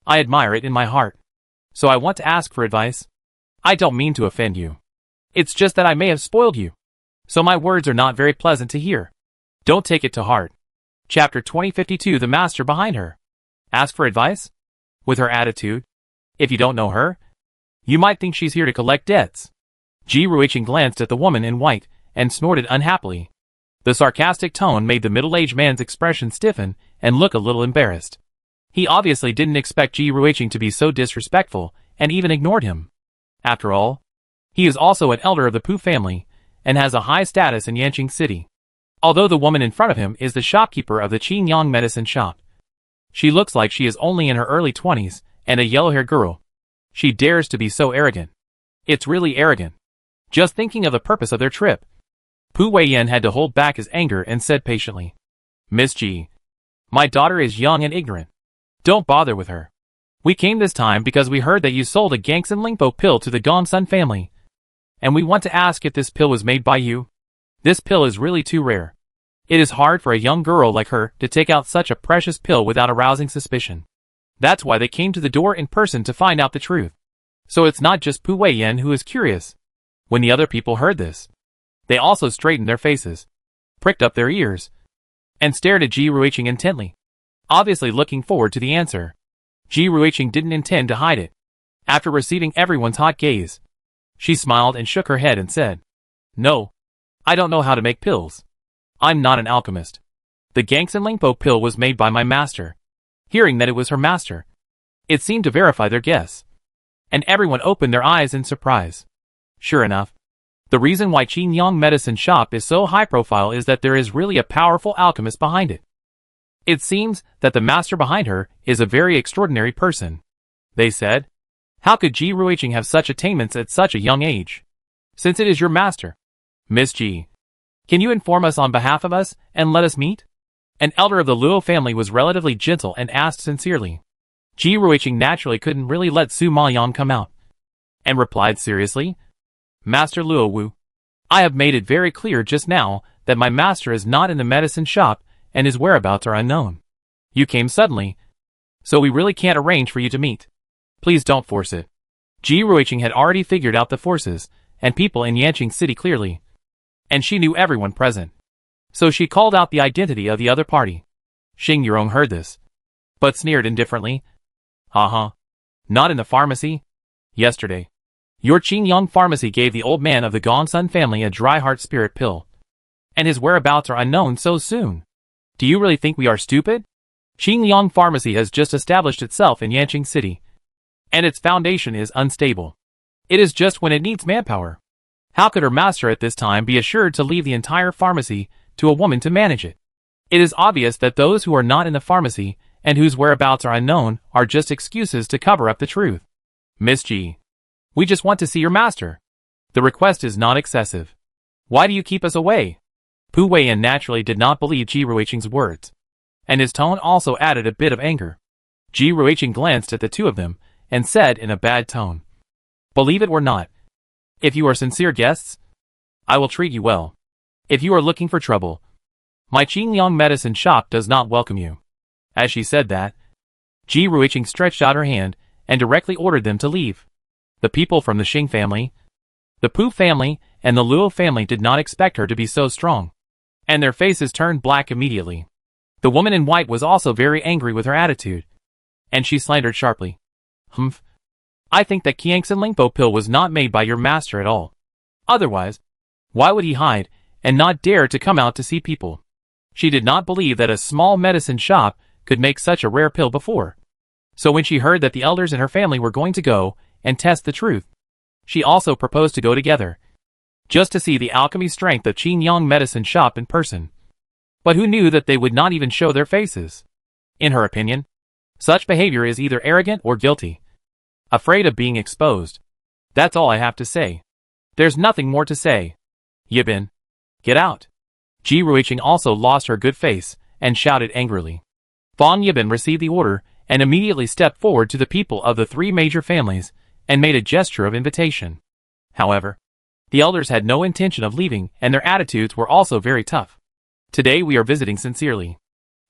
I admire it in my heart. So I want to ask for advice. I don't mean to offend you. It's just that I may have spoiled you. So my words are not very pleasant to hear. Don't take it to heart." Chapter 2052. The master behind her. Ask for advice? With her attitude, if you don't know her, you might think she's here to collect debts. Ji Ruiqing glanced at the woman in white and snorted unhappily. The sarcastic tone made the middle-aged man's expression stiffen and look a little embarrassed. He obviously didn't expect Ji Ruiqing to be so disrespectful and even ignored him. After all, he is also an elder of the Pu family and has a high status in Yanqing City. although the woman in front of him is the shopkeeper of the Qingyang medicine shop. She looks like she is only in her early 20s, and a yellow-haired girl. She dares to be so arrogant. It's really arrogant. Just thinking of the purpose of their trip. Pu Weiyan had to hold back his anger and said patiently, Miss Ji, my daughter is young and ignorant. Don't bother with her. We came this time because we heard that you sold a Gangsan Lingpo pill to the Gongsun family. And we want to ask if this pill was made by you. This pill is really too rare. It is hard for a young girl like her to take out such a precious pill without arousing suspicion. That's why they came to the door in person to find out the truth. So it's not just Pu Weiyan who is curious. When the other people heard this, they also straightened their faces, pricked up their ears, and stared at Ji Ruiqing intently, obviously looking forward to the answer. Ji Ruiqing didn't intend to hide it. After receiving everyone's hot gaze, she smiled and shook her head and said, No, I don't know how to make pills. I'm not an alchemist. The Gangsan Lingpo pill was made by my master. Hearing that it was her master, it seemed to verify their guess. And everyone opened their eyes in surprise. Sure enough, the reason why Qingyang medicine shop is so high profile is that there is really a powerful alchemist behind it. It seems that the master behind her is a very extraordinary person. They said, How could Ji Ruiqing have such attainments at such a young age? Since it is your master, Miss Ji, can you inform us on behalf of us and let us meet? An elder of the Luo family was relatively gentle and asked sincerely. Ji Ruiqing naturally couldn't really let Su Maoyang come out, and replied seriously, Master Luo Wu, I have made it very clear just now that my master is not in the medicine shop and his whereabouts are unknown. You came suddenly, so we really can't arrange for you to meet. Please don't force it. Ji Ruiqing had already figured out the forces and people in Yanqing City clearly, and she knew everyone present. So she called out the identity of the other party. Xing Yurong heard this, but sneered indifferently. Not in the pharmacy? Yesterday, your Qingyang pharmacy gave the old man of the Gongsun family a dry heart spirit pill. And his whereabouts are unknown so soon. Do you really think we are stupid? Qingyang pharmacy has just established itself in Yanqing City, and its foundation is unstable. It is just when it needs manpower. How could her master at this time be assured to leave the entire pharmacy to a woman to manage it? It is obvious that those who are not in the pharmacy and whose whereabouts are unknown are just excuses to cover up the truth. Miss Ji, we just want to see your master. The request is not excessive. Why do you keep us away? Pu Weiyan naturally did not believe Ji Ruiqing's words, and his tone also added a bit of anger. Ji Ruiqing glanced at the two of them and said in a bad tone, Believe it or not, if you are sincere guests, I will treat you well. If you are looking for trouble, my Qingyang medicine shop does not welcome you. As she said that, Ji Ruiqing stretched out her hand and directly ordered them to leave. The people from the Xing family, the Pu family, and the Luo family did not expect her to be so strong, and their faces turned black immediately. The woman in white was also very angry with her attitude, and she slandered sharply. Humph. I think that Gangsan Lingpo pill was not made by your master at all. Otherwise, why would he hide and not dare to come out to see people? She did not believe that a small medicine shop could make such a rare pill before. So when she heard that the elders in her family were going to go and test the truth, she also proposed to go together, just to see the alchemy strength of Qingyang medicine shop in person. But who knew that they would not even show their faces? In her opinion, such behavior is either arrogant or guilty. Afraid of being exposed. That's all I have to say. There's nothing more to say. Yibin, get out. Ji Ruiqing also lost her good face and shouted angrily. Fang Yibin received the order and immediately stepped forward to the people of the three major families and made a gesture of invitation. However, the elders had no intention of leaving and their attitudes were also very tough. Today we are visiting sincerely.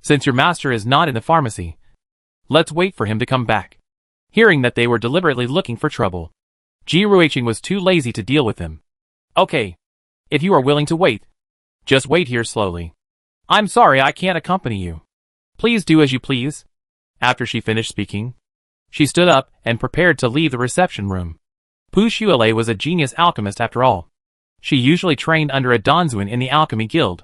Since your master is not in the pharmacy, let's wait for him to come back. Hearing that they were deliberately looking for trouble, Ji Ruiqing was too lazy to deal with them. Okay, if you are willing to wait, just wait here slowly. I'm sorry I can't accompany you. Please do as you please. After she finished speaking, she stood up and prepared to leave the reception room. Pu Xuelei was a genius alchemist after all. She usually trained under a Danzuan in the alchemy guild.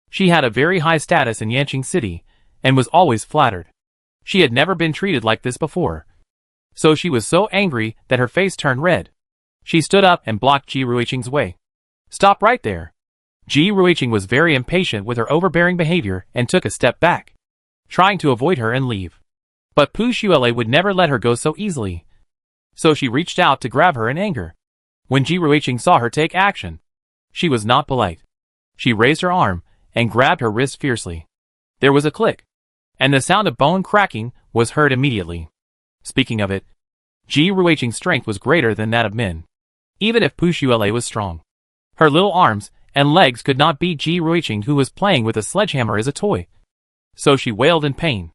She had a very high status in Yanqing City and was always flattered. She had never been treated like this before. So she was so angry that her face turned red. She stood up and blocked Ji Ruiqing's way. Stop right there. Ji Ruiqing was very impatient with her overbearing behavior and took a step back, trying to avoid her and leave. But Pu Xuele would never let her go so easily, so she reached out to grab her in anger. When Ji Ruiqing saw her take action, she was not polite. She raised her arm and grabbed her wrist fiercely. There was a click, and the sound of bone cracking was heard immediately. Speaking of it, Ji Ruiqing's strength was greater than that of Min, even if Pu Xuele was strong. Her little arms and legs could not beat Ji Ruiqing, who was playing with a sledgehammer as a toy. So she wailed in pain.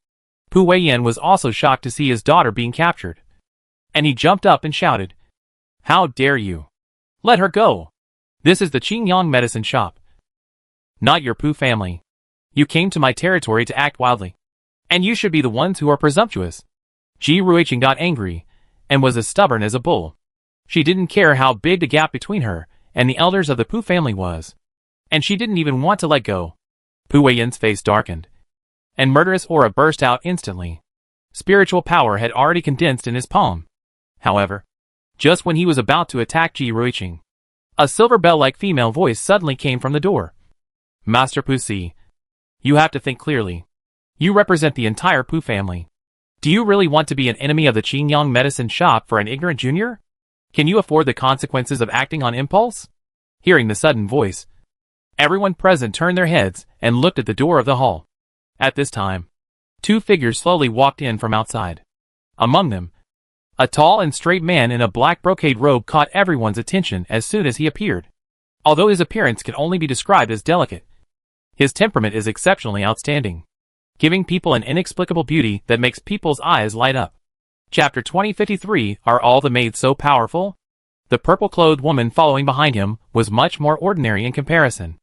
Pu Weiyan was also shocked to see his daughter being captured, and he jumped up and shouted, "How dare you! Let her go! This is the Qingyang medicine shop, not your Pu family. You came to my territory to act wildly, and you should be the ones who are presumptuous." Ji Ruiqing got angry and was as stubborn as a bull. She didn't care how big the gap between her and the elders of the Pu family was, and she didn't even want to let go. Pu Weiyan's face darkened, and murderous aura burst out instantly. Spiritual power had already condensed in his palm. However, just when he was about to attack Ji Ruiqing, a silver bell-like female voice suddenly came from the door. "Master Pu Si, you have to think clearly. You represent the entire Pu family. Do you really want to be an enemy of the Qingyang medicine shop for an ignorant junior? Can you afford the consequences of acting on impulse?" Hearing the sudden voice, everyone present turned their heads and looked at the door of the hall. At this time, two figures slowly walked in from outside. Among them, a tall and straight man in a black brocade robe caught everyone's attention as soon as he appeared. Although his appearance can only be described as delicate, his temperament is exceptionally outstanding, giving people an inexplicable beauty that makes people's eyes light up. Chapter 2053. Are all the maids so powerful? The purple-clothed woman following behind him was much more ordinary in comparison,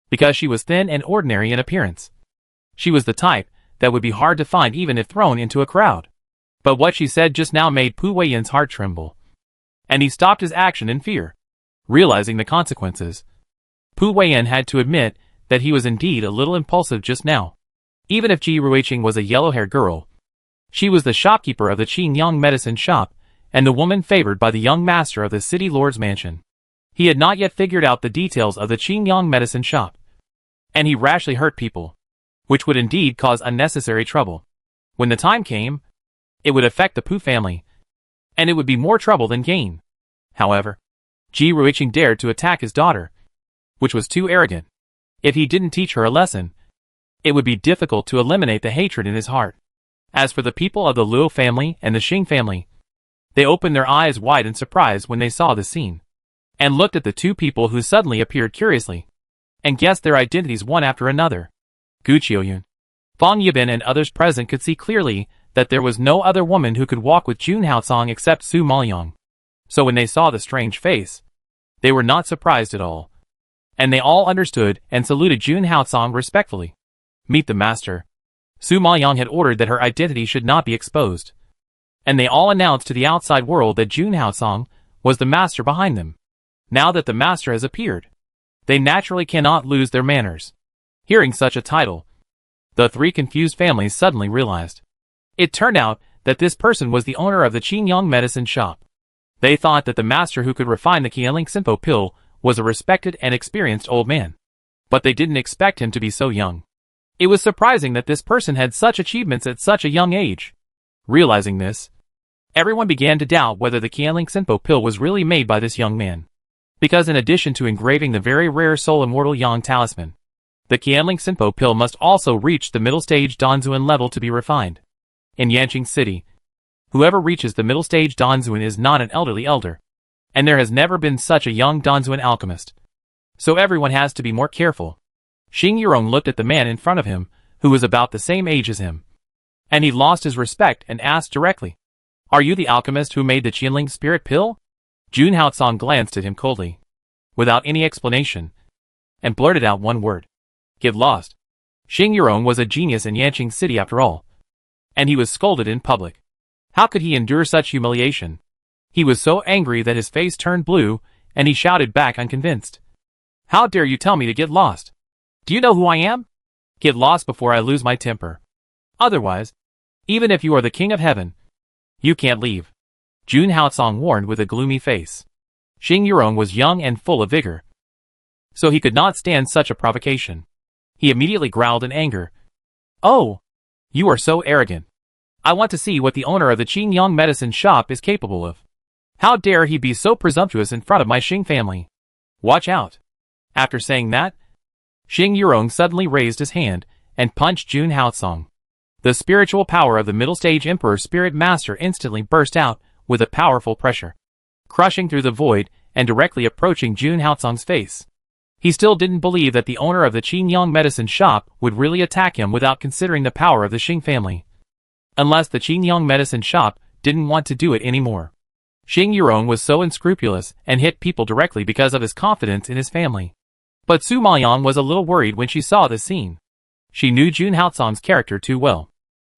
because she was thin and ordinary in appearance. She was the type that would be hard to find even if thrown into a crowd. But what she said just now made Pu Weiyan's heart tremble, and he stopped his action in fear. Realizing the consequences, Pu Weiyan had to admit that he was indeed a little impulsive just now. Even if Ji Ruiqing was a yellow-haired girl, she was the shopkeeper of the Qingyang medicine shop and the woman favored by the young master of the city lord's mansion. He had not yet figured out the details of the Qingyang medicine shop, and he rashly hurt people, which would indeed cause unnecessary trouble. When the time came, it would affect the Pu family, and it would be more trouble than gain. However, Ji Ruiqing dared to attack his daughter, which was too arrogant. If he didn't teach her a lesson, it would be difficult to eliminate the hatred in his heart. As for the people of the Luo family and the Xing family, they opened their eyes wide in surprise when they saw the scene, and looked at the two people who suddenly appeared curiously, and guessed their identities one after another. Gu Qiuyun, Fang Yibin and others present could see clearly that there was no other woman who could walk with Jun Haocong except Su Maoyang. So when they saw the strange face, they were not surprised at all, and they all understood and saluted Jun Haocong respectfully. "Meet the master." Su Maoyang had ordered that her identity should not be exposed, and they all announced to the outside world that Jun Haocong was the master behind them. Now that the master has appeared, they naturally cannot lose their manners. Hearing such a title, the three confused families suddenly realized. It turned out that this person was the owner of the Qingyang medicine shop. They thought that the master who could refine the Qianling Sinpo pill was a respected and experienced old man, but they didn't expect him to be so young. It was surprising that this person had such achievements at such a young age. Realizing this, everyone began to doubt whether the Qianling Sinpo pill was really made by this young man, because in addition to engraving the very rare Soul Immortal Yang talisman, the Qianling Sinpo pill must also reach the middle stage Danzuan level to be refined. In Yanqing City, whoever reaches the middle stage Danzuan is not an elderly elder, and there has never been such a young Danzuan alchemist. So everyone has to be more careful. Xing Yurong looked at the man in front of him, who was about the same age as him, and he lost his respect and asked directly, "Are you the alchemist who made the Qianling spirit pill?" Jun Haocong glanced at him coldly, without any explanation, and blurted out one word: "Get lost." Xing Yurong was a genius in Yanqing City after all, and he was scolded in public. How could he endure such humiliation? He was so angry that his face turned blue, and he shouted back unconvinced, "How dare you tell me to get lost? Do you know who I am? Get lost before I lose my temper. Otherwise, even if you are the king of heaven, you can't leave." Jun Haocong warned with a gloomy face. Xing Yurong was young and full of vigor, so he could not stand such a provocation. He immediately growled in anger. "Oh! You are so arrogant. I want to see what the owner of the Qingyang medicine shop is capable of. How dare he be so presumptuous in front of my Xing family? Watch out." After saying that, Xing Yurong suddenly raised his hand and punched Jun Haotsong. The spiritual power of the middle stage Emperor Spirit Master instantly burst out with a powerful pressure, crushing through the void and directly approaching Jun Haotsong's face. He still didn't believe that the owner of the Qingyang medicine shop would really attack him without considering the power of the Xing family. Unless the Qingyang medicine shop didn't want to do it anymore. Xing Yurong was so unscrupulous and hit people directly because of his confidence in his family. But Su Maoyang was a little worried when she saw this scene. She knew Jun Haotsong's character too well.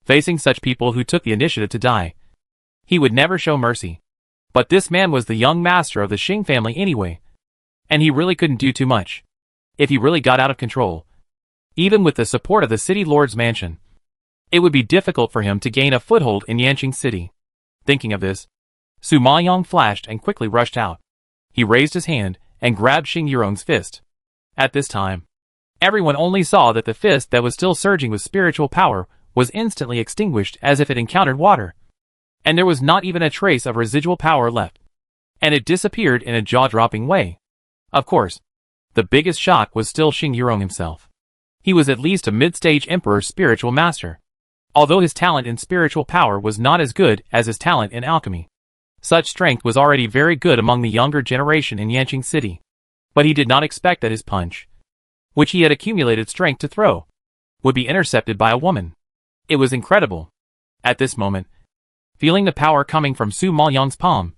Facing such people who took the initiative to die, he would never show mercy. But this man was the young master of the Xing family anyway, and he really couldn't do too much. If he really got out of control, even with the support of the city lord's mansion, it would be difficult for him to gain a foothold in Yanqing City. Thinking of this, Su Maoyang flashed and quickly rushed out. He raised his hand and grabbed Xing Yurong's fist. At this time, everyone only saw that the fist that was still surging with spiritual power was instantly extinguished as if it encountered water. And there was not even a trace of residual power left. And it disappeared in a jaw-dropping way. Of course, the biggest shock was still Xing Yurong himself. He was at least a mid-stage Emperor spiritual master. Although his talent in spiritual power was not as good as his talent in alchemy. Such strength was already very good among the younger generation in Yanqing City. But he did not expect that his punch, which he had accumulated strength to throw, would be intercepted by a woman. It was incredible. At this moment, feeling the power coming from Su Maoyang's palm,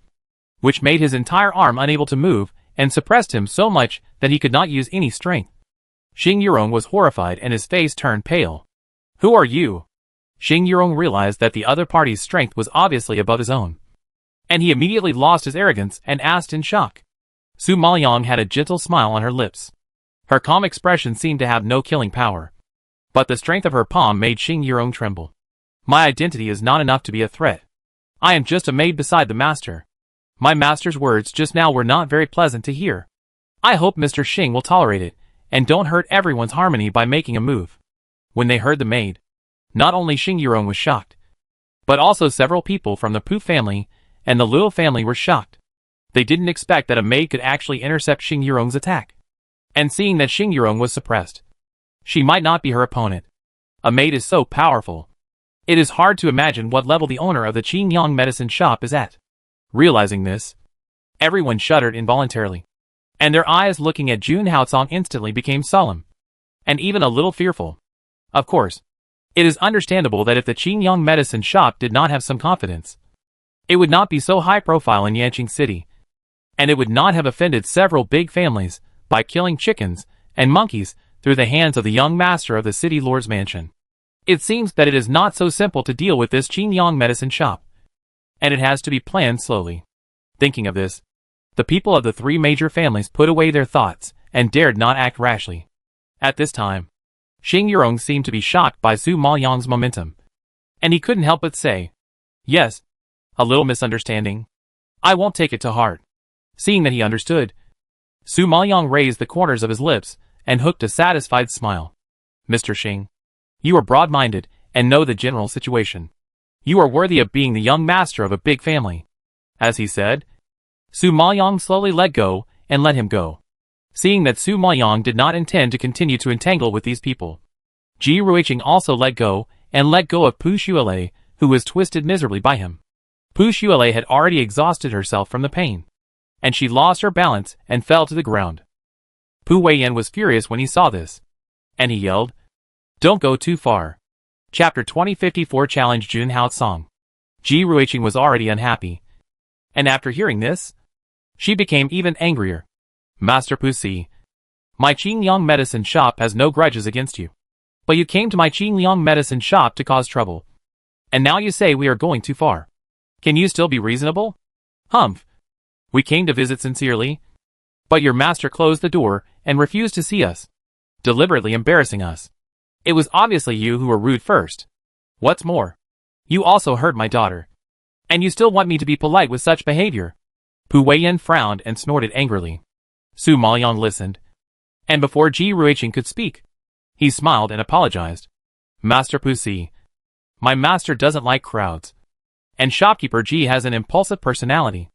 which made his entire arm unable to move and suppressed him so much that he could not use any strength. Xing Yurong was horrified and his face turned pale. "Who are you?" Xing Yurong realized that the other party's strength was obviously above his own. And he immediately lost his arrogance and asked in shock. Su Maoyang had a gentle smile on her lips. Her calm expression seemed to have no killing power. But the strength of her palm made Xing Yurong tremble. "My identity is not enough to be a threat. I am just a maid beside the master. My master's words just now were not very pleasant to hear. I hope Mr. Xing will tolerate it, and don't hurt everyone's harmony by making a move." When they heard the maid, not only Xing Yurong was shocked, but also several people from the Pu family and the Liu family were shocked. They didn't expect that a maid could actually intercept Xing Yurong's attack. And seeing that Xing Yurong was suppressed, she might not be her opponent. A maid is so powerful. It is hard to imagine what level the owner of the Qingyang medicine shop is at. Realizing this, everyone shuddered involuntarily. And their eyes looking at Jun Haotsong instantly became solemn. And even a little fearful. Of course, it is understandable that if the Qingyang medicine shop did not have some confidence, it would not be so high profile in Yanqing City. And it would not have offended several big families by killing chickens and monkeys through the hands of the young master of the city lord's mansion. It seems that it is not so simple to deal with this Qingyang medicine shop. And it has to be planned slowly. Thinking of this, the people of the three major families put away their thoughts and dared not act rashly. At this time, Xing Yurong seemed to be shocked by Su Maoyang's momentum. And he couldn't help but say, "Yes, a little misunderstanding. I won't take it to heart." Seeing that he understood, Su Maoyang raised the corners of his lips and hooked a satisfied smile. "Mr. Xing, you are broad-minded and know the general situation. You are worthy of being the young master of a big family." As he said, Su Maoyang slowly let go and let him go. Seeing that Su Maoyang did not intend to continue to entangle with these people, Ji Ruiqing also let go of Pu Xuelei, who was twisted miserably by him. Pu Xuelei had already exhausted herself from the pain, and she lost her balance and fell to the ground. Pu Weiyan was furious when he saw this, and he yelled, "Don't go too far." Chapter 2054 Challenge Jun Haotsong. Ji Ruiqing was already unhappy, and after hearing this, she became even angrier. "Master Pu Si, my Qingyang medicine shop has no grudges against you. But you came to my Qingyang medicine shop to cause trouble. And now you say we are going too far. Can you still be reasonable? Humph. We came to visit sincerely, but your master closed the door and refused to see us, deliberately embarrassing us. It was obviously you who were rude first. What's more, you also hurt my daughter. And you still want me to be polite with such behavior?" Pu Weiyan frowned and snorted angrily. Su Maoyang listened, And before Ji Ruiqing could speak, he smiled and apologized. Master Pussy, my master doesn't like crowds. And shopkeeper Ji has an impulsive personality.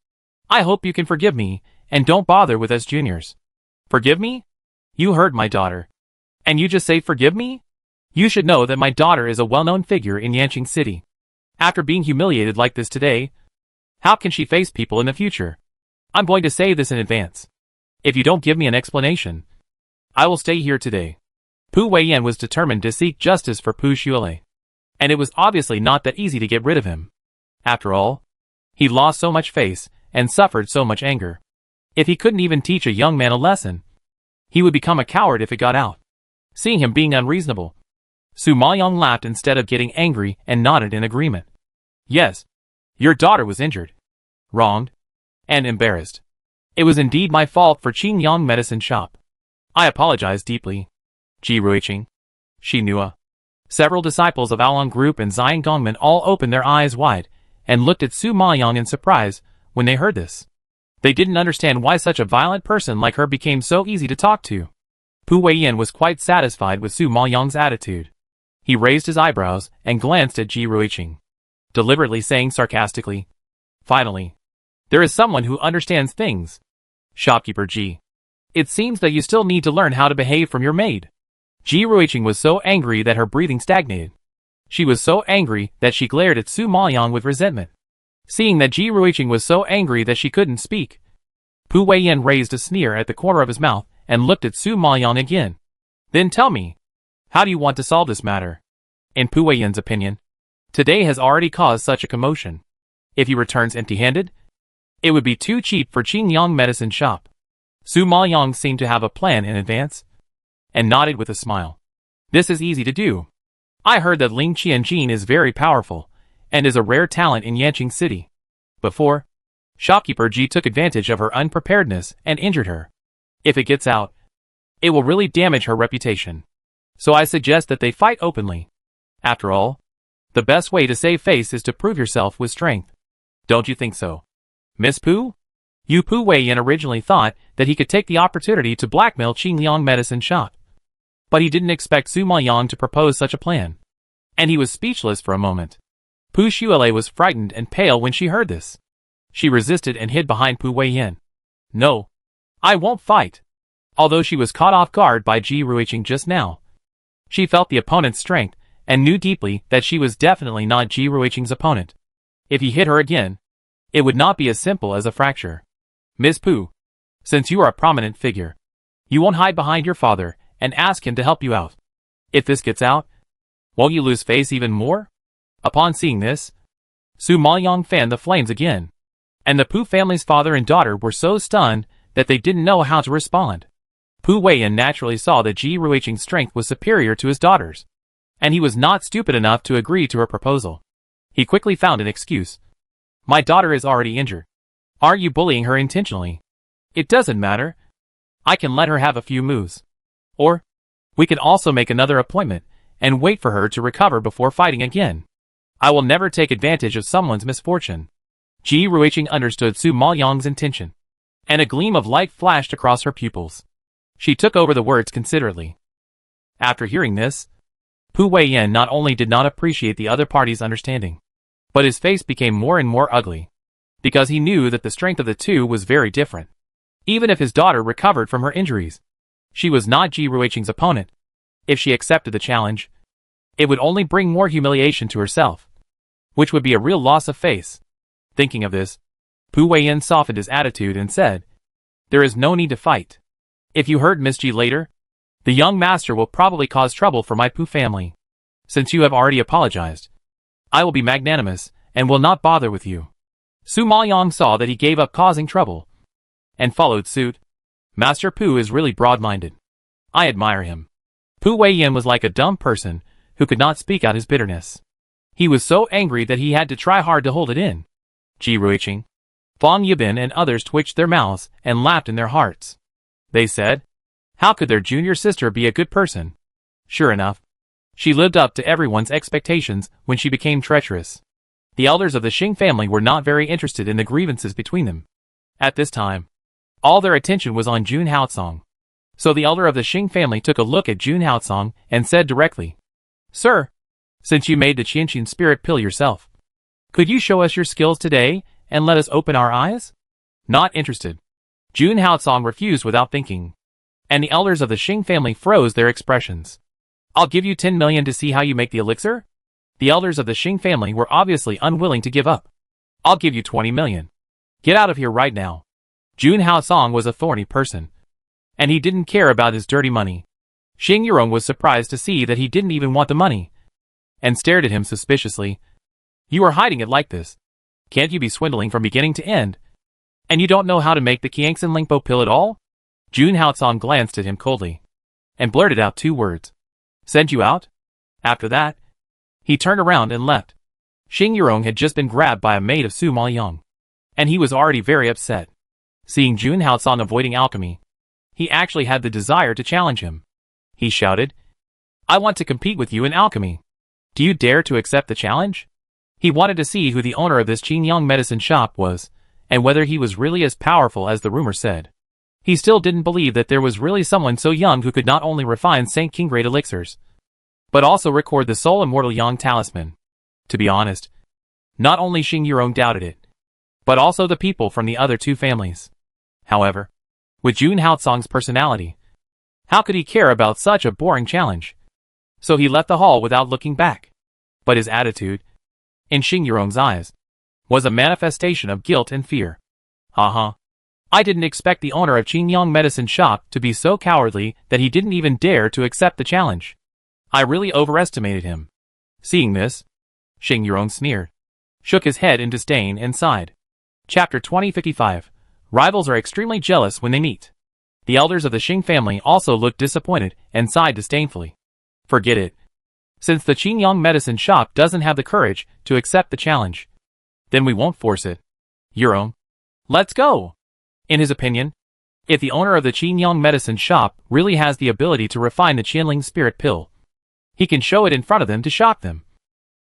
I hope you can forgive me, and don't bother with us juniors. Forgive me? You heard my daughter. And you just say forgive me? You should know that my daughter is a well-known figure in Yanqing City. After being humiliated like this today, how can she face people in the future? I'm going to say this in advance. If you don't give me an explanation, I will stay here today. Pu Weiyan was determined to seek justice for Pu Xuelei. And it was obviously not that easy to get rid of him. After all, he lost so much face and suffered so much anger. If he couldn't even teach a young man a lesson, he would become a coward if it got out. Seeing him being unreasonable, Su Maoyong laughed instead of getting angry and nodded in agreement. Yes, your daughter was injured, wronged, and embarrassed. It was indeed my fault for Qingyang Medicine Shop. I apologize deeply. Ji Ruiqing, Shi Nua. Several disciples of Aolong Group and Zion Gongmen all opened their eyes wide and looked at Su Maoyong in surprise when they heard this. They didn't understand why such a violent person like her became so easy to talk to. Pu Weiyan was quite satisfied with Su Maoyong's attitude. He raised his eyebrows and glanced at Ji Ruiqing, deliberately saying sarcastically, "Finally, there is someone who understands things. Shopkeeper Ji, it seems that you still need to learn how to behave from your maid." Ji Ruiqing was so angry that her breathing stagnated. She was so angry that she glared at Su Maoyong with resentment. Seeing that Ji Ruiqing was so angry that she couldn't speak, Pu Weiyan raised a sneer at the corner of his mouth and looked at Su Maoyong again. Then tell me, how do you want to solve this matter? In Pu Weiyan's opinion, today has already caused such a commotion. If he returns empty-handed, it would be too cheap for Qingyang Medicine Shop. Su Maoyong seemed to have a plan in advance, and nodded with a smile. This is easy to do. I heard that Ling Qianjin is very powerful, and is a rare talent in Yanqing City. Before, shopkeeper Ji took advantage of her unpreparedness and injured her. If it gets out, it will really damage her reputation. So I suggest that they fight openly. After all, the best way to save face is to prove yourself with strength. Don't you think so, Miss Pu? Pu Weiyan originally thought that he could take the opportunity to blackmail Qingyang Medicine Shop. But he didn't expect Su Maoyong to propose such a plan. And he was speechless for a moment. Pu Xuelei was frightened and pale when she heard this. She resisted and hid behind Pu Weiyan. No, I won't fight. Although she was caught off guard by Ji Ruiqing just now, she felt the opponent's strength and knew deeply that she was definitely not Ji Ruiqing's opponent. If he hit her again, it would not be as simple as a fracture. Miss Pu, since you are a prominent figure, you won't hide behind your father and ask him to help you out. If this gets out, won't you lose face even more? Upon seeing this, Su Maoyong fanned the flames again, and the Pu family's father and daughter were so stunned that they didn't know how to respond. Pu Weiyan naturally saw that Ji Ruiqing's strength was superior to his daughter's, and he was not stupid enough to agree to her proposal. He quickly found an excuse. My daughter is already injured. Aren't you bullying her intentionally? It doesn't matter. I can let her have a few moves. Or, we can also make another appointment and wait for her to recover before fighting again. I will never take advantage of someone's misfortune. Ji Ruiqing understood Su Maoyong's intention, and a gleam of light flashed across her pupils. She took over the words considerately. After hearing this, Pu Weiyan not only did not appreciate the other party's understanding, but his face became more and more ugly, because he knew that the strength of the two was very different. Even if his daughter recovered from her injuries, she was not Ji Ruiqing's opponent. If she accepted the challenge, it would only bring more humiliation to herself, which would be a real loss of face. Thinking of this, Pu Weiyan softened his attitude and said, "There is no need to fight. If you hurt Miss Ji later, the young master will probably cause trouble for my Pu family. Since you have already apologized, I will be magnanimous and will not bother with you." Su Maoyong saw that he gave up causing trouble, and followed suit. Master Pu is really broad-minded. I admire him. Pu Weiyan was like a dumb person who could not speak out his bitterness. He was so angry that he had to try hard to hold it in. Ji Ruiqing, Fang Yibin and others twitched their mouths and laughed in their hearts. They said, how could their junior sister be a good person? Sure enough, she lived up to everyone's expectations when she became treacherous. The elders of the Xing family were not very interested in the grievances between them. At this time, all their attention was on Jun Haocong. So the elder of the Xing family took a look at Jun Haotsong and said directly, "Sir, since you made the Qianqin spirit pill yourself, could you show us your skills today and let us open our eyes?" Not interested. Jun Haotsong refused without thinking, and the elders of the Xing family froze their expressions. "I'll give you 10 million to see how you make the elixir?" The elders of the Xing family were obviously unwilling to give up. "I'll give you 20 million. Get out of here right now." Jun Haotsong was a thorny person, and he didn't care about his dirty money. Xing Yurong was surprised to see that he didn't even want the money, and stared at him suspiciously. "You are hiding it like this. Can't you be swindling from beginning to end? And you don't know how to make the Qianxin Lingpo pill at all?" Jun Haotsong glanced at him coldly, and blurted out 2 words. "Send you out?" After that, he turned around and left. Xing Yurong had just been grabbed by a maid of Su Maoyang, and he was already very upset. Seeing Jun Haotsong avoiding alchemy, he actually had the desire to challenge him. He shouted, "I want to compete with you in alchemy. Do you dare to accept the challenge?" He wanted to see who the owner of this Qingyang medicine shop was, and whether he was really as powerful as the rumor said. He still didn't believe that there was really someone so young who could not only refine Saint King grade elixirs, but also record the Soul Immortal Yang talisman. To be honest, not only Xing Yurong doubted it, but also the people from the other 2 families. However, with Jun Haotsong's personality, how could he care about such a boring challenge? So he left the hall without looking back. But his attitude, in Xing Yurong's eyes, was a manifestation of guilt and fear. I didn't expect the owner of Qingyang medicine shop to be so cowardly that he didn't even dare to accept the challenge. I really overestimated him." Seeing this, Xing Yurong sneered, shook his head in disdain and sighed. Chapter 2055. Rivals are extremely jealous when they meet. The elders of the Xing family also looked disappointed and sighed disdainfully. "Forget it. Since the Qingyang medicine shop doesn't have the courage to accept the challenge, then we won't force it. Yurong, let's go." In his opinion, if the owner of the Qingyang medicine shop really has the ability to refine the Qianling spirit pill, he can show it in front of them to shock them,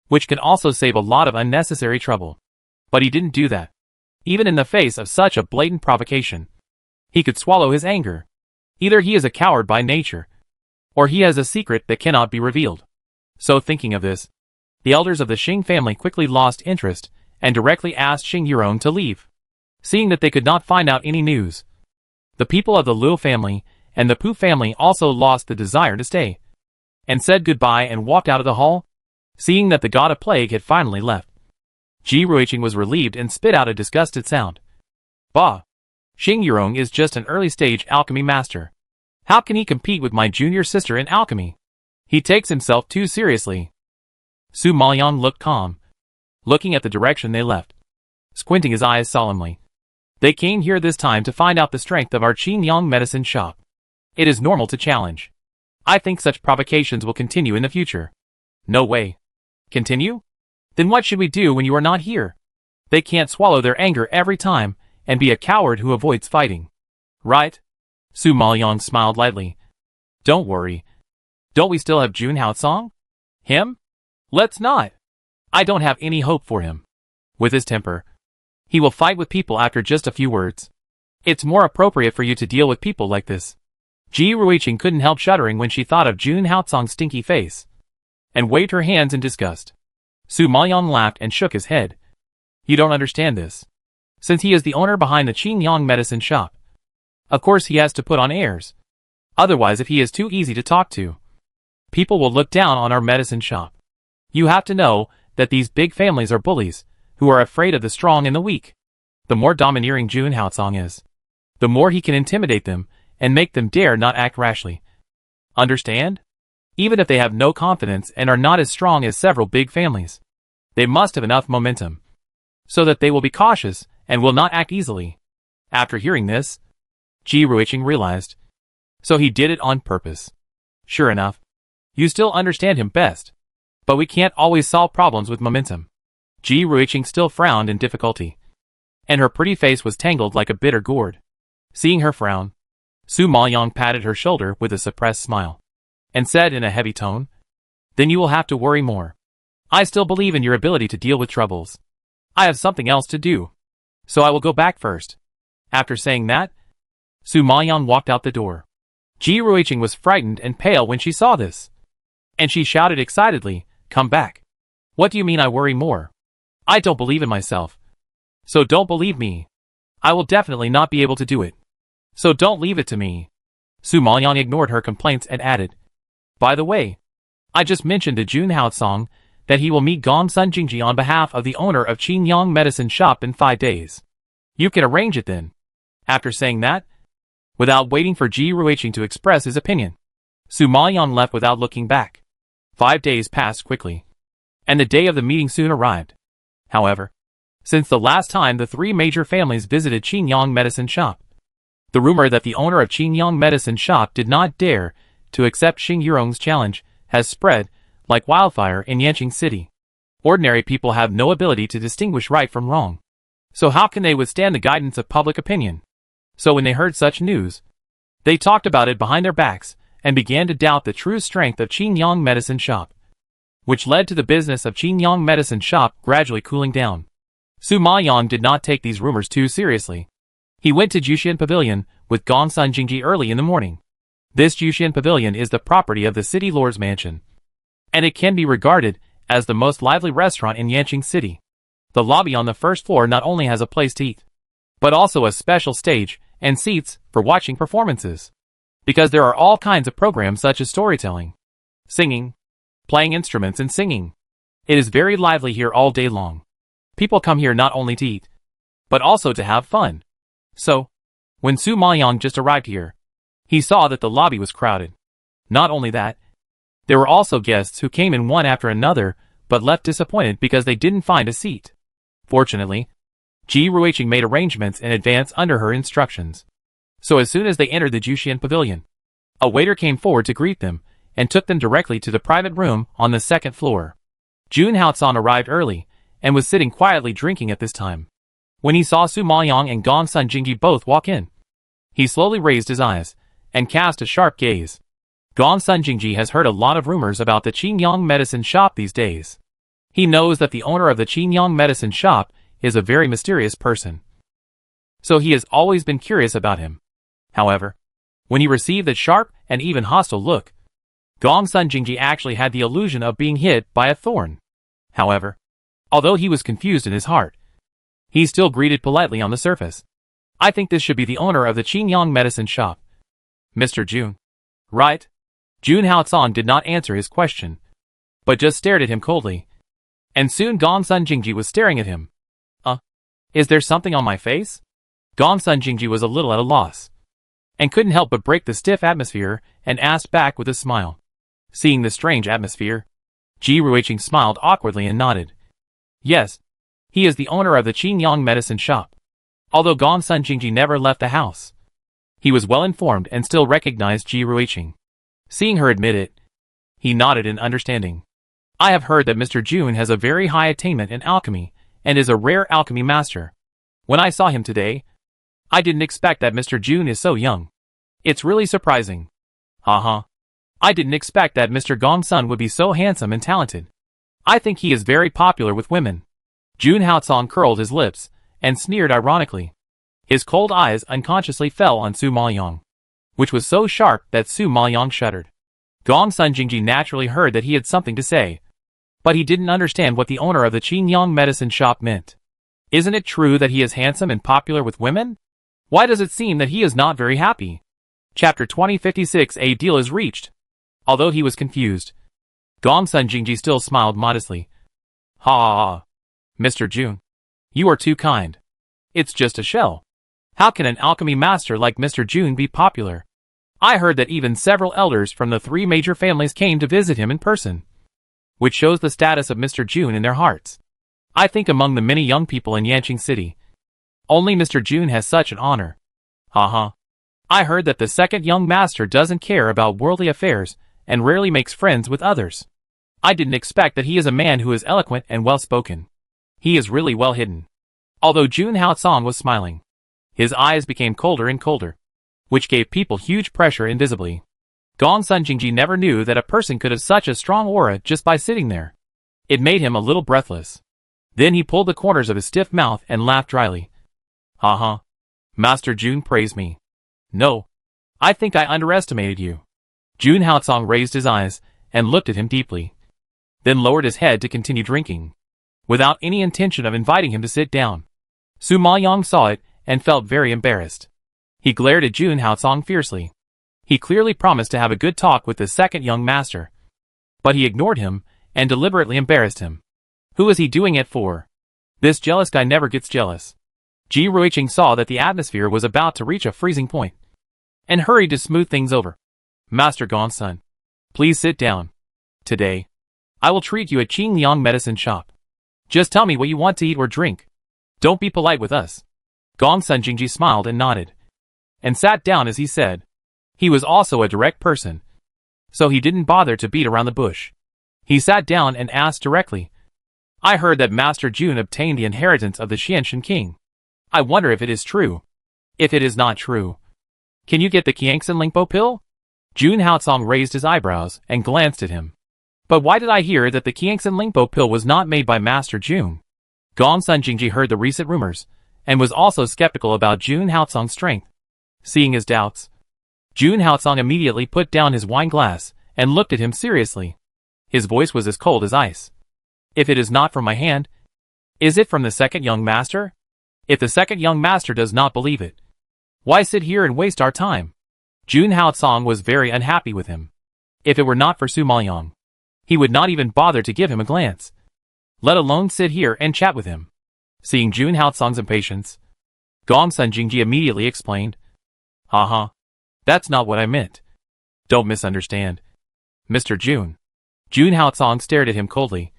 which can also save a lot of unnecessary trouble. But he didn't do that. Even in the face of such a blatant provocation, he could swallow his anger. Either he is a coward by nature, or he has a secret that cannot be revealed. So thinking of this, the elders of the Xing family quickly lost interest and directly asked Xing Yurong to leave. Seeing that they could not find out any news, the people of the Liu family and the Pu family also lost the desire to stay, and said goodbye and walked out of the hall. Seeing that the god of plague had finally left, Ji Ruiqing was relieved and spit out a disgusted sound. "Bah! Xing Yurong is just an early-stage alchemy master. How can he compete with my junior sister in alchemy? He takes himself too seriously." Su Maoyang looked calm, looking at the direction they left, squinting his eyes solemnly. "They came here this time to find out the strength of our Qingyang medicine shop. It is normal to challenge. I think such provocations will continue in the future." "No way. Continue? Then what should we do when you are not here? They can't swallow their anger every time and be a coward who avoids fighting. Right?" Su Maoyang smiled lightly. "Don't worry. Don't we still have Jun Haotsong? Him? Let's not. I don't have any hope for him. With his temper, he will fight with people after just a few words. It's more appropriate for you to deal with people like this." Ji Ruiqing couldn't help shuddering when she thought of Jun Haotsong's stinky face, and waved her hands in disgust. Su Maoyang laughed and shook his head. "You don't understand this. Since he is the owner behind the Qingyang medicine shop, of course he has to put on airs. Otherwise, if he is too easy to talk to, people will look down on our medicine shop. You have to know that these big families are bullies who are afraid of the strong and the weak. The more domineering Jun Haotsong is, the more he can intimidate them and make them dare not act rashly. Understand? Even if they have no confidence and are not as strong as several big families, they must have enough momentum so that they will be cautious and will not act easily." After hearing this, Ji Ruiqing realized. So he did it on purpose. Sure enough, you still understand him best, but we can't always solve problems with momentum. Ji Ruiqing still frowned in difficulty, and her pretty face was tangled like a bitter gourd. Seeing her frown, Su Maoyang patted her shoulder with a suppressed smile, and said in a heavy tone, "Then you will have to worry more. I still believe in your ability to deal with troubles. I have something else to do, so I will go back first." After saying that, Su Maoyang walked out the door. Ji Ruiqing was frightened and pale when she saw this. And she shouted excitedly, "Come back. What do you mean I worry more? I don't believe in myself. So don't believe me. I will definitely not be able to do it. So don't leave it to me." Su Maoyang ignored her complaints and added, "By the way, I just mentioned to Jun Haotsong that he will meet Gong Sun Jingji on behalf of the owner of Qingyang Medicine Shop in 5 days. You can arrange it then." After saying that, without waiting for Ji Ruiqing to express his opinion, Su Maoyang left without looking back. 5 days passed quickly, and the day of the meeting soon arrived. However, since the last time the 3 major families visited Qingyang Medicine Shop, the rumor that the owner of Qingyang Medicine Shop did not dare to accept Xing Yurong's challenge has spread like wildfire in Yanqing City. Ordinary people have no ability to distinguish right from wrong. So how can they withstand the guidance of public opinion? So when they heard such news, they talked about it behind their backs and began to doubt the true strength of Qingyang Medicine Shop, which led to the business of Qingyang Medicine Shop gradually cooling down. Su Maoyang did not take these rumors too seriously. He went to Juxian Pavilion with Gong Sun Jingji early in the morning. This Juxian Pavilion is the property of the city lord's mansion, and it can be regarded as the most lively restaurant in Yanqing City. The lobby on the first floor not only has a place to eat, but also a special stage and seats for watching performances. Because there are all kinds of programs such as storytelling, singing, playing instruments and singing. It is very lively here all day long. People come here not only to eat, but also to have fun. So, when Su Maoyang just arrived here, he saw that the lobby was crowded. Not only that, there were also guests who came in one after another, but left disappointed because they didn't find a seat. Fortunately, Ji Ruiqing made arrangements in advance under her instructions. So as soon as they entered the Juxian Pavilion, a waiter came forward to greet them, and took them directly to the private room on the 2nd floor. Jun Haotsong arrived early, and was sitting quietly drinking at this time. When he saw Su Maoyang and Gong Sun Jingji both walk in, he slowly raised his eyes, and cast a sharp gaze. Gong Sun Jingji has heard a lot of rumors about the Qingyang Medicine Shop these days. He knows that the owner of the Qingyang Medicine Shop is a very mysterious person. So he has always been curious about him. However, when he received that sharp and even hostile look, Gong Sun Jingji actually had the illusion of being hit by a thorn. However, although he was confused in his heart, he still greeted politely on the surface. "I think this should be the owner of the Qingyang Medicine Shop. Mr. Jun, right?" Jun Haotsong did not answer his question, but just stared at him coldly. And soon Gong Sun Jingji was staring at him. Is there something on my face?" Gong Sun Jingji was a little at a loss, and couldn't help but break the stiff atmosphere and asked back with a smile. Seeing the strange atmosphere, Ji Ruiqing smiled awkwardly and nodded. Yes, he is the owner of the Qingyang Medicine Shop. Although Gong Sun Jingji never left the house, he was well informed and still recognized Ji Ruiqing. Seeing her admit it, he nodded in understanding. "I have heard that Mr. Jun has a very high attainment in alchemy, and is a rare alchemy master. When I saw him today, I didn't expect that Mr. Jun is so young. It's really surprising. I didn't expect that Mr. Gong Sun would be so handsome and talented. I think he is very popular with women." Jun Haotsong curled his lips, and sneered ironically. His cold eyes unconsciously fell on Su Maoyang, which was so sharp that Su Maoyang shuddered. Gong Sun Jingji naturally heard that he had something to say, but he didn't understand what the owner of the Qingyang Medicine Shop meant. Isn't it true that he is handsome and popular with women? Why does it seem that he is not very happy? Chapter 2056. A deal is reached. Although he was confused, Gong Sun Jingji still smiled modestly. "Ha! Mr. Jun, you are too kind. It's just a shell. How can an alchemy master like Mr. Jun be popular? I heard that even several elders from the 3 major families came to visit him in person, which shows the status of Mr. Jun in their hearts. I think among the many young people in Yanqing City, only Mr. Jun has such an honor. I heard that the second young master doesn't care about worldly affairs and rarely makes friends with others. I didn't expect that he is a man who is eloquent and well-spoken. He is really well hidden." Although Jun Haotsong was smiling, his eyes became colder and colder, which gave people huge pressure invisibly. Gong Sun Jingji never knew that a person could have such a strong aura just by sitting there. It made him a little breathless. Then he pulled the corners of his stiff mouth and laughed dryly. Master Jun praised me. No, I think I underestimated you. Jun Haotsong raised his eyes and looked at him deeply, then lowered his head to continue drinking, without any intention of inviting him to sit down. Su Maoyong saw it and felt very embarrassed. He glared at Jun Haotsong fiercely. He clearly promised to have a good talk with the second young master, but he ignored him and deliberately embarrassed him. Who is he doing it for? This jealous guy never gets jealous. Ji Ruiqing saw that the atmosphere was about to reach a freezing point, and hurried to smooth things over. Master Gongsun, please sit down. Today, I will treat you at Qingliang medicine shop. Just tell me what you want to eat or drink. Don't be polite with us. Gongsun Jingji smiled and nodded, and sat down as he said. He was also a direct person, so he didn't bother to beat around the bush. He sat down and asked directly, I heard that Master Jun obtained the inheritance of the Xianshan king. I wonder if it is true. If it is not true, can you get the Qiangsan Lingpo pill? Jun Haotsong raised his eyebrows and glanced at him. But why did I hear that the Qiangsan Lingpo pill was not made by Master Jun? Gongsun Jingji heard the recent rumors, and was also skeptical about Jun Haotsong's strength. Seeing his doubts, Jun Haotsong immediately put down his wine glass and looked at him seriously. His voice was as cold as ice. If it is not from my hand, is it from the second young master? If the second young master does not believe it, why sit here and waste our time? Jun Haotsong was very unhappy with him. If it were not for Su Maoyong, he would not even bother to give him a glance, let alone sit here and chat with him. Seeing Jun Haotsong's impatience, Gongsun Jingji immediately explained, that's not what I meant. Don't misunderstand. Mr. Jun. Jun Haotsong stared at him coldly,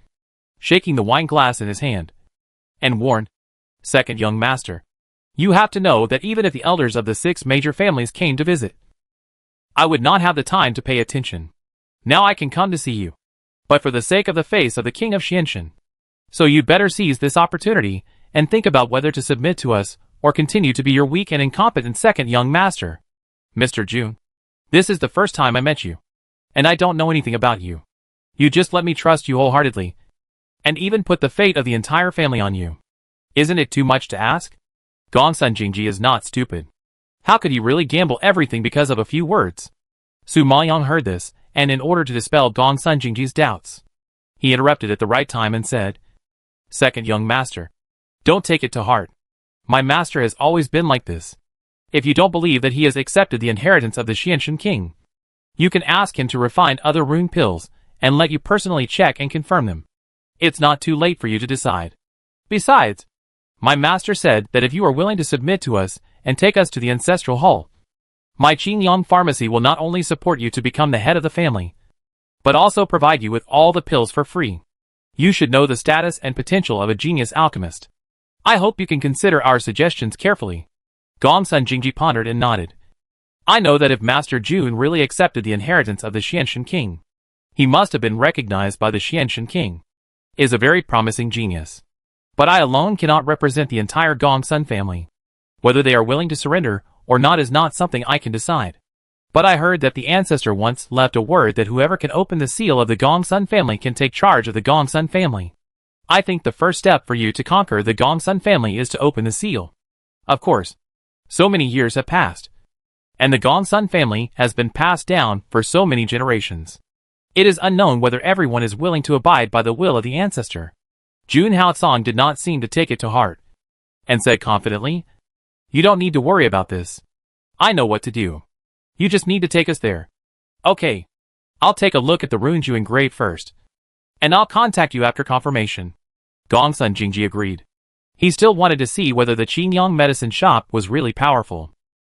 shaking the wine glass in his hand, and warned, Second young master, you have to know that even if the elders of the 6 major families came to visit, I would not have the time to pay attention. Now I can come to see you, but for the sake of the face of the king of Xianshan. So you'd better seize this opportunity and think about whether to submit to us or continue to be your weak and incompetent second young master. Mr. Jun, this is the first time I met you, and I don't know anything about you. You just let me trust you wholeheartedly, and even put the fate of the entire family on you. Isn't it too much to ask? Gongsun Jingji is not stupid. How could he really gamble everything because of a few words? Su Maoyong heard this, and in order to dispel Gongsun Jingji's doubts, he interrupted at the right time and said, Second young master, don't take it to heart. My master has always been like this. If you don't believe that he has accepted the inheritance of the Xianshan king, you can ask him to refine other rune pills and let you personally check and confirm them. It's not too late for you to decide. Besides, my master said that if you are willing to submit to us and take us to the ancestral hall, my Qingliang pharmacy will not only support you to become the head of the family, but also provide you with all the pills for free. You should know the status and potential of a genius alchemist. I hope you can consider our suggestions carefully. Gongsun Jingji pondered and nodded. I know that if Master Jun really accepted the inheritance of the Xianshan king, he must have been recognized by the Xianshan king. Is a very promising genius. But I alone cannot represent the entire Gongsun family. Whether they are willing to surrender or not is not something I can decide. But I heard that the ancestor once left a word that whoever can open the seal of the Gongsun family can take charge of the Gongsun family. I think the first step for you to conquer the Gongsun family is to open the seal. Of course, so many years have passed, and the Gongsun family has been passed down for so many generations. It is unknown whether everyone is willing to abide by the will of the ancestor. Jun Haotsong did not seem to take it to heart, and said confidently, You don't need to worry about this. I know what to do. You just need to take us there. Okay. I'll take a look at the runes you engraved first, and I'll contact you after confirmation. Gongsun Jingji agreed. He still wanted to see whether the Qingliang medicine shop was really powerful.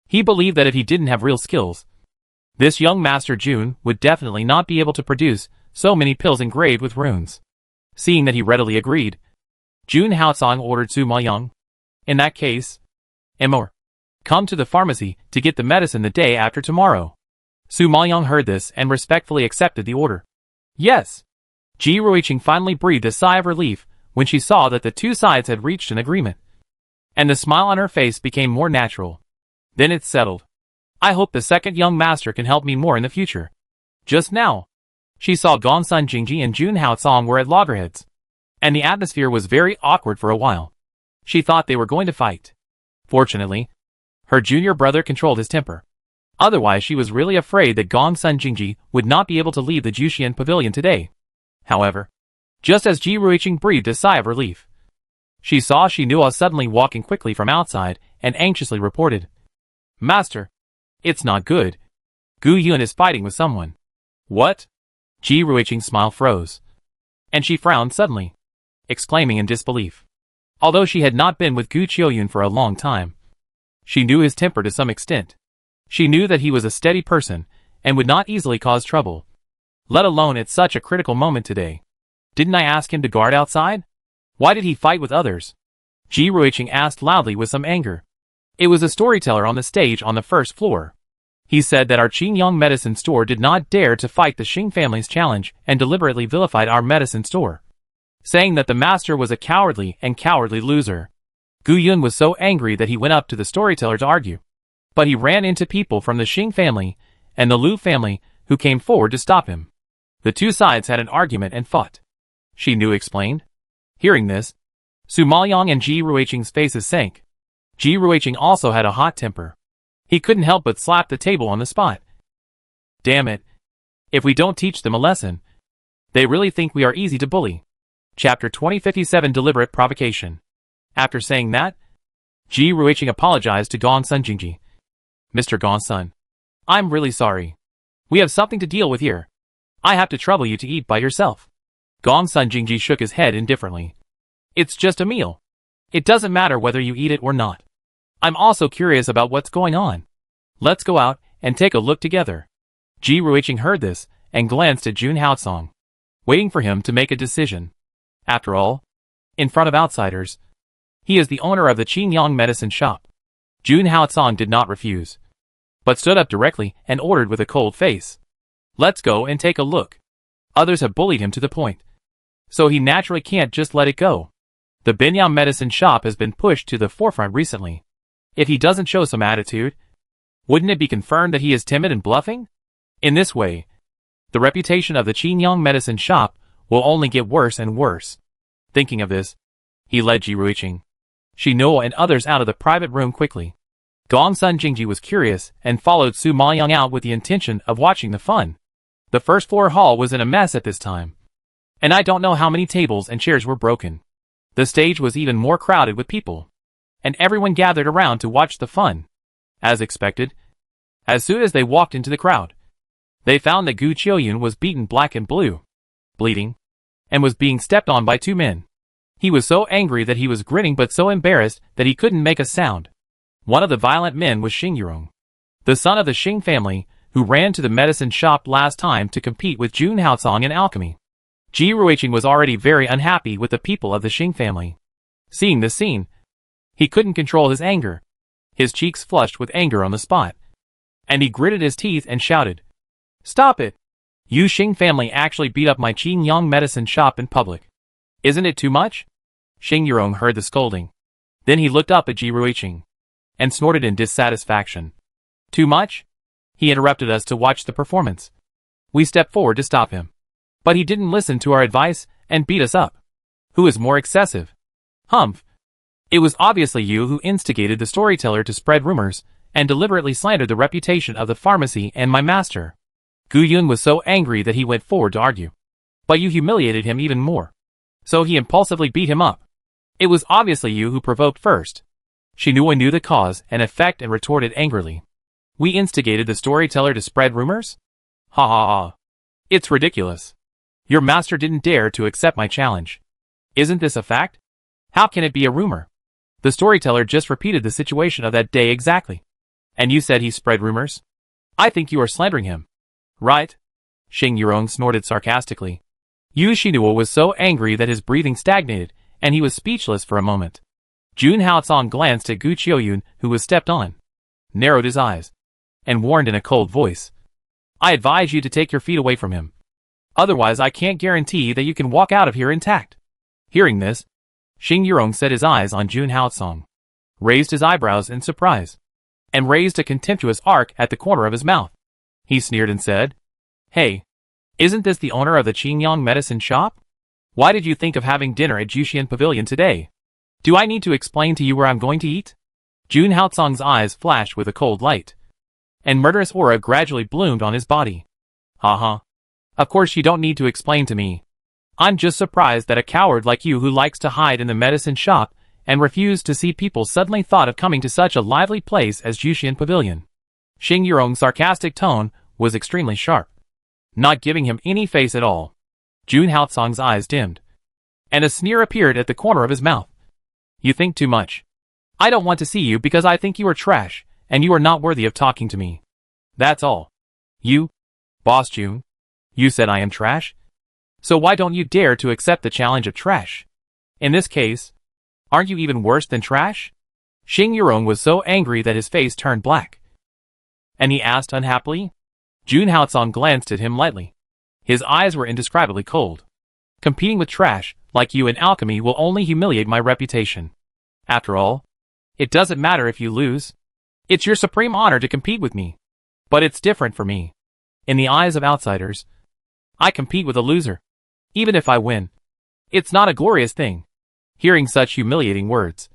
He believed that if he didn't have real skills, this young Master Jun would definitely not be able to produce so many pills engraved with runes. Seeing that he readily agreed, Jun Haotsong ordered Su Maoyong, in that case, Emor, come to the pharmacy to get the medicine the day after tomorrow. Su Maoyong heard this and respectfully accepted the order. Yes. Ji Ruiqing finally breathed a sigh of relief when she saw that the two sides had reached an agreement, and the smile on her face became more natural. Then it's settled. I hope the second young master can help me more in the future. Just now, she saw Gongsun Jingji and Jun Haotsong were at loggerheads, and the atmosphere was very awkward for a while. She thought they were going to fight. Fortunately, her junior brother controlled his temper. Otherwise she was really afraid that Gong Sun Jingji would not be able to leave the Jushian pavilion today. However, just as Ji Ruiqing breathed a sigh of relief, she saw Xinhua suddenly walking quickly from outside and anxiously reported, "Master, it's not good. Gu Yun is fighting with someone." "What?" Ji Ruiqing's smile froze, and she frowned suddenly, exclaiming in disbelief. Although she had not been with Gu Qiuyun for a long time, she knew his temper to some extent. She knew that he was a steady person and would not easily cause trouble, let alone at such a critical moment today. "Didn't I ask him to guard outside? Why did he fight with others?" Ji Ruiqing asked loudly with some anger. It was a storyteller on the stage on the first floor. He said that our Qingyang medicine store did not dare to fight the Xing family's challenge and deliberately vilified our medicine store, saying that the master was a cowardly loser. Gu Yun was so angry that he went up to the storyteller to argue. But he ran into people from the Xing family and the Lu family who came forward to stop him. The two sides had an argument and fought. Xinhua explained. Hearing this, Su Maoyang and Ji Ruiqing's faces sank. Ji Ruiqing also had a hot temper. He couldn't help but slap the table on the spot. "Damn it. If we don't teach them a lesson, they really think we are easy to bully." Chapter 2057 Deliberate Provocation. After saying that, Ji Ruiqing apologized to Gong Sun Jingji. "Mr. Gong Sun, I'm really sorry. We have something to deal with here. I have to trouble you to eat by yourself." Gong Sun Jingji shook his head indifferently. "It's just a meal. It doesn't matter whether you eat it or not. I'm also curious about what's going on. Let's go out and take a look together." Ji Ruiqing heard this and glanced at Jun Haocong, waiting for him to make a decision. After all, in front of outsiders, he is the owner of the Qingyang medicine shop. Jun Haocong did not refuse, but stood up directly and ordered with a cold face, "Let's go and take a look." Others have bullied him to the point, so he naturally can't just let it go. The Binyang medicine shop has been pushed to the forefront recently. If he doesn't show some attitude, wouldn't it be confirmed that he is timid and bluffing? In this way, the reputation of the Qingyang medicine shop will only get worse and worse. Thinking of this, he led Ji Ruiqing, Xinhua and others out of the private room quickly. Gong Sun Jingji was curious and followed Su Maoyang out with the intention of watching the fun. The first floor hall was in a mess at this time, and I don't know how many tables and chairs were broken. The stage was even more crowded with people, and everyone gathered around to watch the fun. As expected, as soon as they walked into the crowd, they found that Gu Qiuyun was beaten black and blue, bleeding, and was being stepped on by two men. He was so angry that he was grinning but so embarrassed that he couldn't make a sound. One of the violent men was Xing Yurong, the son of the Xing family, who ran to the medicine shop last time to compete with Jun Haocong in alchemy. Ji Ruiqing was already very unhappy with the people of the Xing family. Seeing this scene, he couldn't control his anger. His cheeks flushed with anger on the spot, and he gritted his teeth and shouted, "Stop it! You Xing family actually beat up my Qingyang medicine shop in public. Isn't it too much?" Xing Yurong heard the scolding. Then he looked up at Ji Ruiqing and snorted in dissatisfaction. "Too much?" He interrupted us to watch the performance. We stepped forward to stop him, but he didn't listen to our advice and beat us up. Who is more excessive? Humph. It was obviously you who instigated the storyteller to spread rumors and deliberately slandered the reputation of the pharmacy and my master. Gu Yun was so angry that he went forward to argue. But you humiliated him even more, so he impulsively beat him up. It was obviously you who provoked first. Xinhua knew the cause and effect and retorted angrily. We instigated the storyteller to spread rumors? Ha ha ha. It's ridiculous. Your master didn't dare to accept my challenge. Isn't this a fact? How can it be a rumor? The storyteller just repeated the situation of that day exactly. And you said he spread rumors? I think you are slandering him. Right? Xing Yurong snorted sarcastically. Yu Xinhua was so angry that his breathing stagnated, and he was speechless for a moment. Jun Haocong glanced at Gu Qiuyun, who was stepped on, narrowed his eyes, and warned in a cold voice, "I advise you to take your feet away from him. Otherwise I can't guarantee that you can walk out of here intact." Hearing this, Xing Yurong set his eyes on Jun Haocong, raised his eyebrows in surprise, and raised a contemptuous arc at the corner of his mouth. He sneered and said, "Hey, isn't this the owner of the Qingyang medicine shop? Why did you think of having dinner at Jushian Pavilion today? Do I need to explain to you where I'm going to eat?" Jun Haocong's eyes flashed with a cold light. and murderous aura gradually bloomed on his body. Haha. Of course you don't need to explain to me. I'm just surprised that a coward like you who likes to hide in the medicine shop and refuse to see people suddenly thought of coming to such a lively place as Jushian Pavilion. Xing Yurong's sarcastic tone was extremely sharp, not giving him any face at all. Jun Haotsong's eyes dimmed, and a sneer appeared at the corner of his mouth. You think too much. I don't want to see you because I think you are trash, and you are not worthy of talking to me. That's all. You, Boss Jun, you said I am trash? So why don't you dare to accept the challenge of trash? In this case, aren't you even worse than trash? Xing Yurong was so angry that his face turned black. And he asked unhappily? Jun Haotsong glanced at him lightly. His eyes were indescribably cold. Competing with trash, like you in alchemy, will only humiliate my reputation. After all, it doesn't matter if you lose. It's your supreme honor to compete with me. But it's different for me. In the eyes of outsiders, I compete with a loser. Even if I win, it's not a glorious thing. Hearing such humiliating words,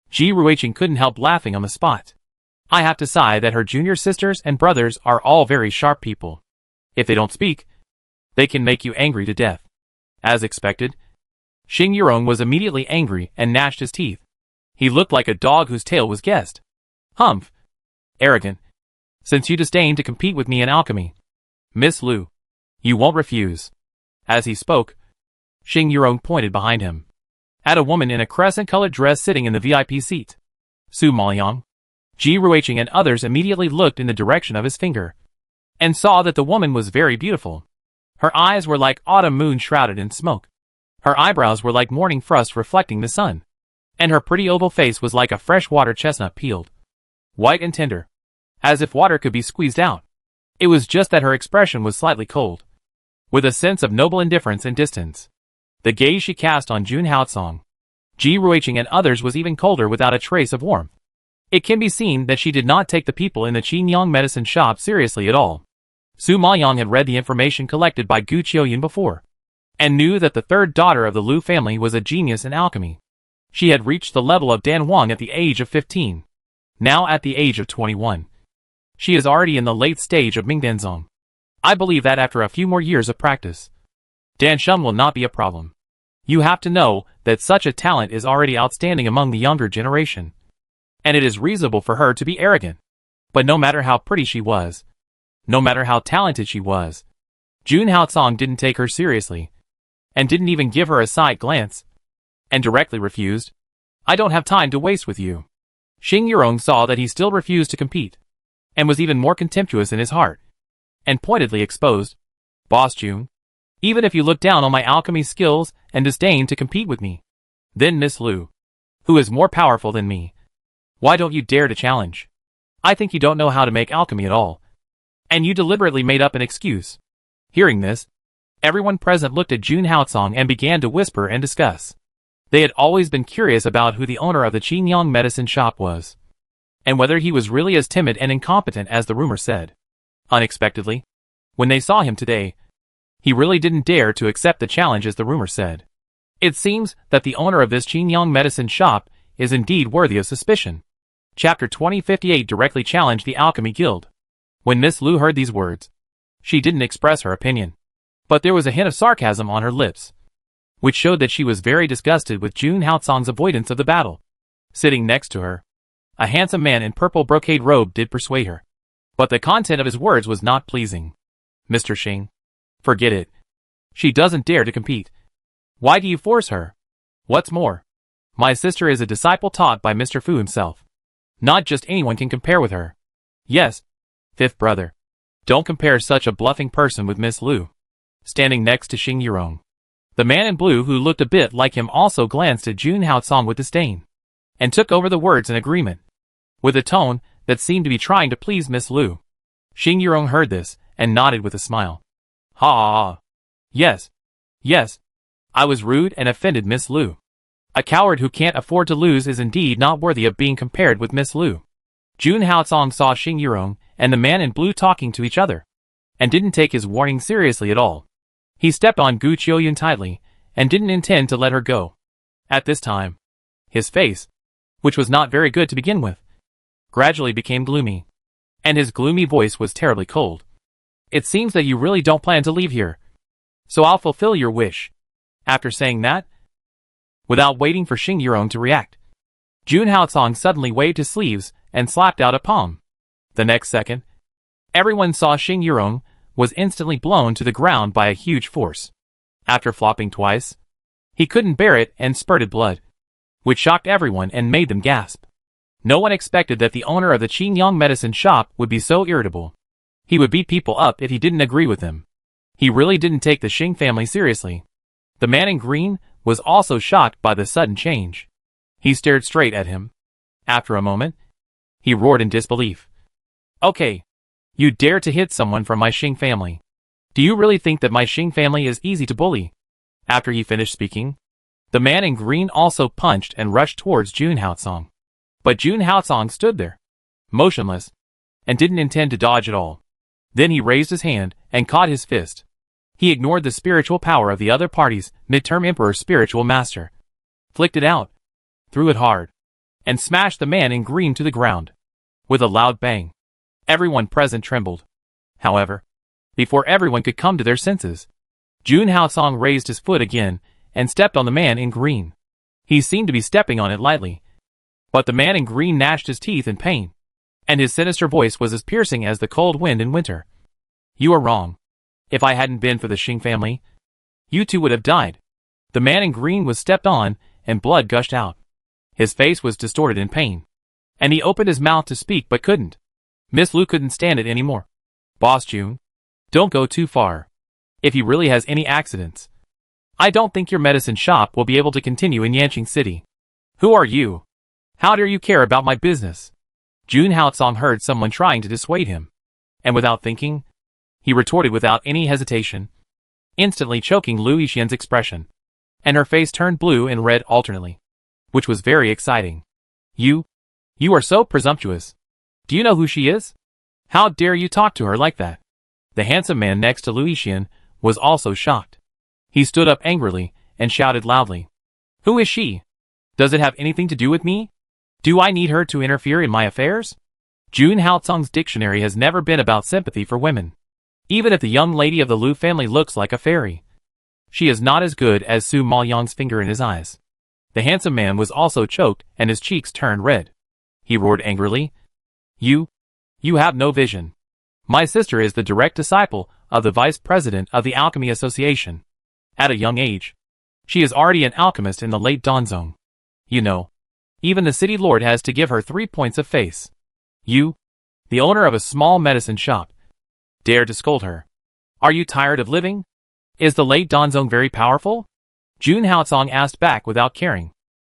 Ji Ruiqing couldn't help laughing on the spot. I have to sigh that her junior sisters and brothers are all very sharp people. If they don't speak, they can make you angry to death. As expected, Xing Yurong was immediately angry and gnashed his teeth. He looked like a dog whose tail was guessed. Humph! Arrogant. Since you disdain to compete with me in alchemy, Miss Lu, you won't refuse. As he spoke, Xing Yurong pointed behind him at a woman in a crescent-colored dress sitting in the VIP seat. Su Maoyang, Ji Ruiqing and others immediately looked in the direction of his finger and saw that the woman was very beautiful. Her eyes were like autumn moon shrouded in smoke. Her eyebrows were like morning frost reflecting the sun, and her pretty oval face was like a freshwater chestnut peeled, white and tender, as if water could be squeezed out. It was just that her expression was slightly cold, with a sense of noble indifference and distance. The gaze she cast on Jun Haotsong, Ji Ruiqing and others was even colder without a trace of warmth. It can be seen that she did not take the people in the Qinyang medicine shop seriously at all. Su Maoyang had read the information collected by Gu Qiuyan before, and knew that the third daughter of the Lu family was a genius in alchemy. She had reached the level of Dan Wang at the age of 15. Now at the age of 21. She is already in the late stage of Mingdanzong. I believe that after a few more years of practice, Dan Shum will not be a problem. You have to know that such a talent is already outstanding among the younger generation, and it is reasonable for her to be arrogant. But no matter how pretty she was, no matter how talented she was, Jun Haotsong didn't take her seriously, and didn't even give her a side glance, and directly refused. I don't have time to waste with you. Xing Yurong saw that he still refused to compete, and was even more contemptuous in his heart, and pointedly exposed. Boss Jun, even if you look down on my alchemy skills and disdain to compete with me, then Miss Lu, who is more powerful than me, why don't you dare to challenge? I think you don't know how to make alchemy at all, and you deliberately made up an excuse. Hearing this, everyone present looked at Jun Haotsong and began to whisper and discuss. They had always been curious about who the owner of the Qinyang medicine shop was, and whether he was really as timid and incompetent as the rumor said. Unexpectedly, when they saw him today, he really didn't dare to accept the challenge as the rumor said. It seems that the owner of this Qinyang medicine shop is indeed worthy of suspicion. Chapter 2058 directly challenged the Alchemy Guild. When Miss Lu heard these words, she didn't express her opinion, but there was a hint of sarcasm on her lips, which showed that she was very disgusted with Jun Haotsong's avoidance of the battle. Sitting next to her, a handsome man in purple brocade robe did persuade her, but the content of his words was not pleasing. Mr. Xing, forget it. She doesn't dare to compete. Why do you force her? What's more, my sister is a disciple taught by Mr. Fu himself. Not just anyone can compare with her. Yes, fifth brother. Don't compare such a bluffing person with Miss Lu. Standing next to Xing Yurong, the man in blue who looked a bit like him also glanced at Jun Haotsong with disdain, and took over the words in agreement, with a tone that seemed to be trying to please Miss Lu. Xing Yurong heard this, and nodded with a smile. Ha ha ha. Yes. Yes. I was rude and offended Miss Lu. A coward who can't afford to lose is indeed not worthy of being compared with Miss Lu. Jun Haotsong saw Xing Yurong and the man in blue talking to each other, and didn't take his warning seriously at all. He stepped on Gu Qiuyan tightly, and didn't intend to let her go. At this time, his face, which was not very good to begin with, gradually became gloomy. and his gloomy voice was terribly cold. It seems that you really don't plan to leave here. So I'll fulfill your wish. After saying that, without waiting for Xing Yurong to react, Jun Haocong suddenly waved his sleeves and slapped out a palm. The next second, everyone saw Xing Yurong was instantly blown to the ground by a huge force. After flopping twice, he couldn't bear it and spurted blood, which shocked everyone and made them gasp. No one expected that the owner of the Qingyang medicine shop would be so irritable. He would beat people up if he didn't agree with them. He really didn't take the Xing family seriously. The man in green was also shocked by the sudden change. He stared straight at him. After a moment, he roared in disbelief. Okay, you dare to hit someone from my Xing family. Do you really think that my Xing family is easy to bully? After he finished speaking, the man in green also punched and rushed towards Jun Haocong. But Jun Haocong stood there, motionless, and didn't intend to dodge at all. Then he raised his hand and caught his fist. He ignored the spiritual power of the other party's midterm emperor spiritual master, flicked it out, threw it hard, and smashed the man in green to the ground. With a loud bang, everyone present trembled. However, before everyone could come to their senses, Jun Haocong raised his foot again and stepped on the man in green. He seemed to be stepping on it lightly, but the man in green gnashed his teeth in pain, and his sinister voice was as piercing as the cold wind in winter. You are wrong. If I hadn't been for the Xing family, you two would have died. The man in green was stepped on, and blood gushed out. His face was distorted in pain, and he opened his mouth to speak but couldn't. Miss Lu couldn't stand it anymore. Boss Jun, don't go too far. If he really has any accidents, I don't think your medicine shop will be able to continue in Yanqing City. Who are you? How dare you care about my business? Jun Haocong heard someone trying to dissuade him, and without thinking, he retorted without any hesitation, instantly choking Lu Yixian's expression, and her face turned blue and red alternately, which was very exciting. You are so presumptuous. Do you know who she is? How dare you talk to her like that? The handsome man next to Lu Yixian was also shocked. He stood up angrily and shouted loudly. Who is she? Does it have anything to do with me? Do I need her to interfere in my affairs? Jun Haocong's dictionary has never been about sympathy for women. Even if the young lady of the Lu family looks like a fairy, she is not as good as Su Maoyang's finger in his eyes. The handsome man was also choked and his cheeks turned red. He roared angrily. You have no vision. My sister is the direct disciple of the vice president of the Alchemy Association. At a young age, she is already an alchemist in the late Danzong. You know, even the city lord has to give her 3 points of face. You, the owner of a small medicine shop, dare to scold her. Are you tired of living? Is the late Danzong very powerful? Jun Haocong asked back without caring.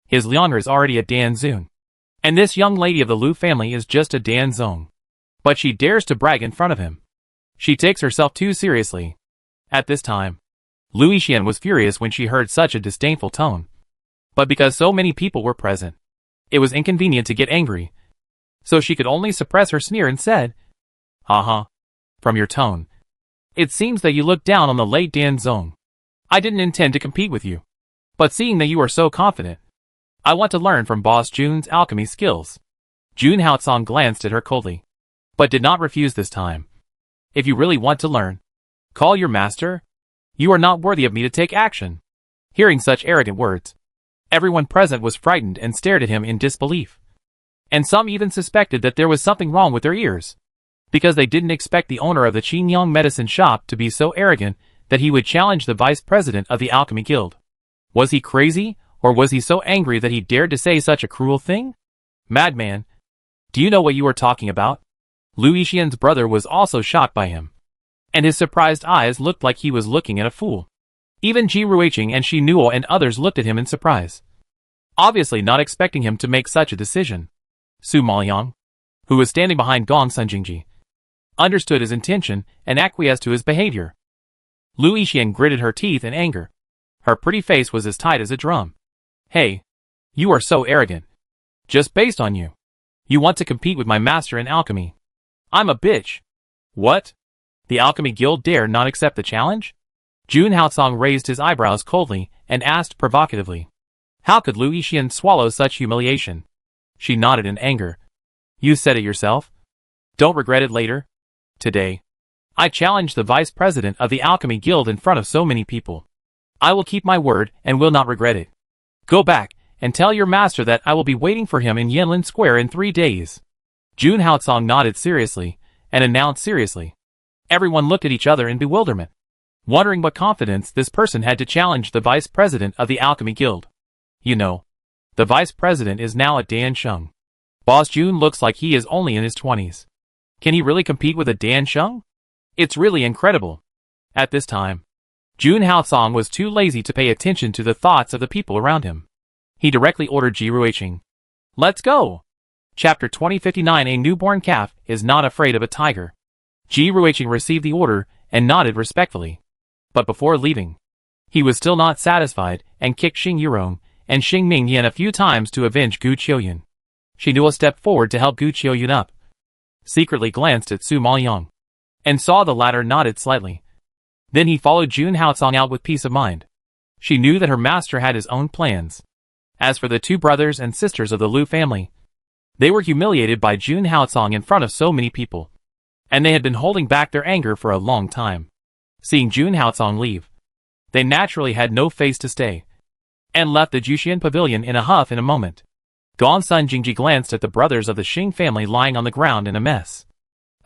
His Lianger is already a Danzun, and this young lady of the Lu family is just a Danzong. But she dares to brag in front of him. She takes herself too seriously. At this time, Lu Yixian was furious when she heard such a disdainful tone. But because so many people were present, it was inconvenient to get angry. So she could only suppress her sneer and said, From your tone, it seems that you look down on the late Danzong. I didn't intend to compete with you. But seeing that you are so confident, I want to learn from Boss Jun's alchemy skills. Jun Haocong glanced at her coldly, but did not refuse this time. If you really want to learn, call your master. You are not worthy of me to take action. Hearing such arrogant words, everyone present was frightened and stared at him in disbelief. And some even suspected that there was something wrong with their ears, because they didn't expect the owner of the Qingyang medicine shop to be so arrogant that he would challenge the vice president of the Alchemy Guild. Was he crazy, or was he so angry that he dared to say such a cruel thing? Madman, do you know what you are talking about? Lu Yixian's brother was also shocked by him, and his surprised eyes looked like he was looking at a fool. Even Ji Ruiqing and Shi Nuo and others looked at him in surprise, obviously not expecting him to make such a decision. Su Maoyang, who was standing behind Gong Sunjingji, understood his intention and acquiesced to his behavior. Lu Yixian gritted her teeth in anger. Her pretty face was as tight as a drum. Hey, you are so arrogant. Just based on you, you want to compete with my master in alchemy. I'm a bitch. What? The Alchemy Guild dare not accept the challenge? Jun Haocong raised his eyebrows coldly and asked provocatively. How could Lu Yixian swallow such humiliation? She nodded in anger. You said it yourself. Don't regret it later. Today, I challenge the vice president of the Alchemy Guild in front of so many people. I will keep my word and will not regret it. Go back and tell your master that I will be waiting for him in Yanlin Square in 3 days. Jun Haotsong nodded seriously and announced seriously. Everyone looked at each other in bewilderment, wondering what confidence this person had to challenge the vice president of the Alchemy Guild. You know, the vice president is now a Dan Sheng. Boss Jun looks like he is only in his 20s. Can he really compete with a Dan Sheng? It's really incredible. At this time, Jun Haotsong was too lazy to pay attention to the thoughts of the people around him. He directly ordered Ji Ruiqing. Let's go! Chapter 2059. A newborn calf is not afraid of a tiger. Ji Ruiqing received the order and nodded respectfully. But before leaving, he was still not satisfied and kicked Xing Yurong and Xing Mingyan a few times to avenge Gu Qiuyun. She knew a step forward to help Gu Qiuyun up, secretly glanced at Su Maoyang, and saw the latter nodded slightly. Then he followed Jun Haotsong out with peace of mind. She knew that her master had his own plans. As for the two brothers and sisters of the Lu family, they were humiliated by Jun Haotsong in front of so many people, and they had been holding back their anger for a long time. Seeing Jun Haotsong leave, they naturally had no face to stay, and left the Juxian pavilion in a huff in a moment. Gongsun Jingji glanced at the brothers of the Xing family lying on the ground in a mess.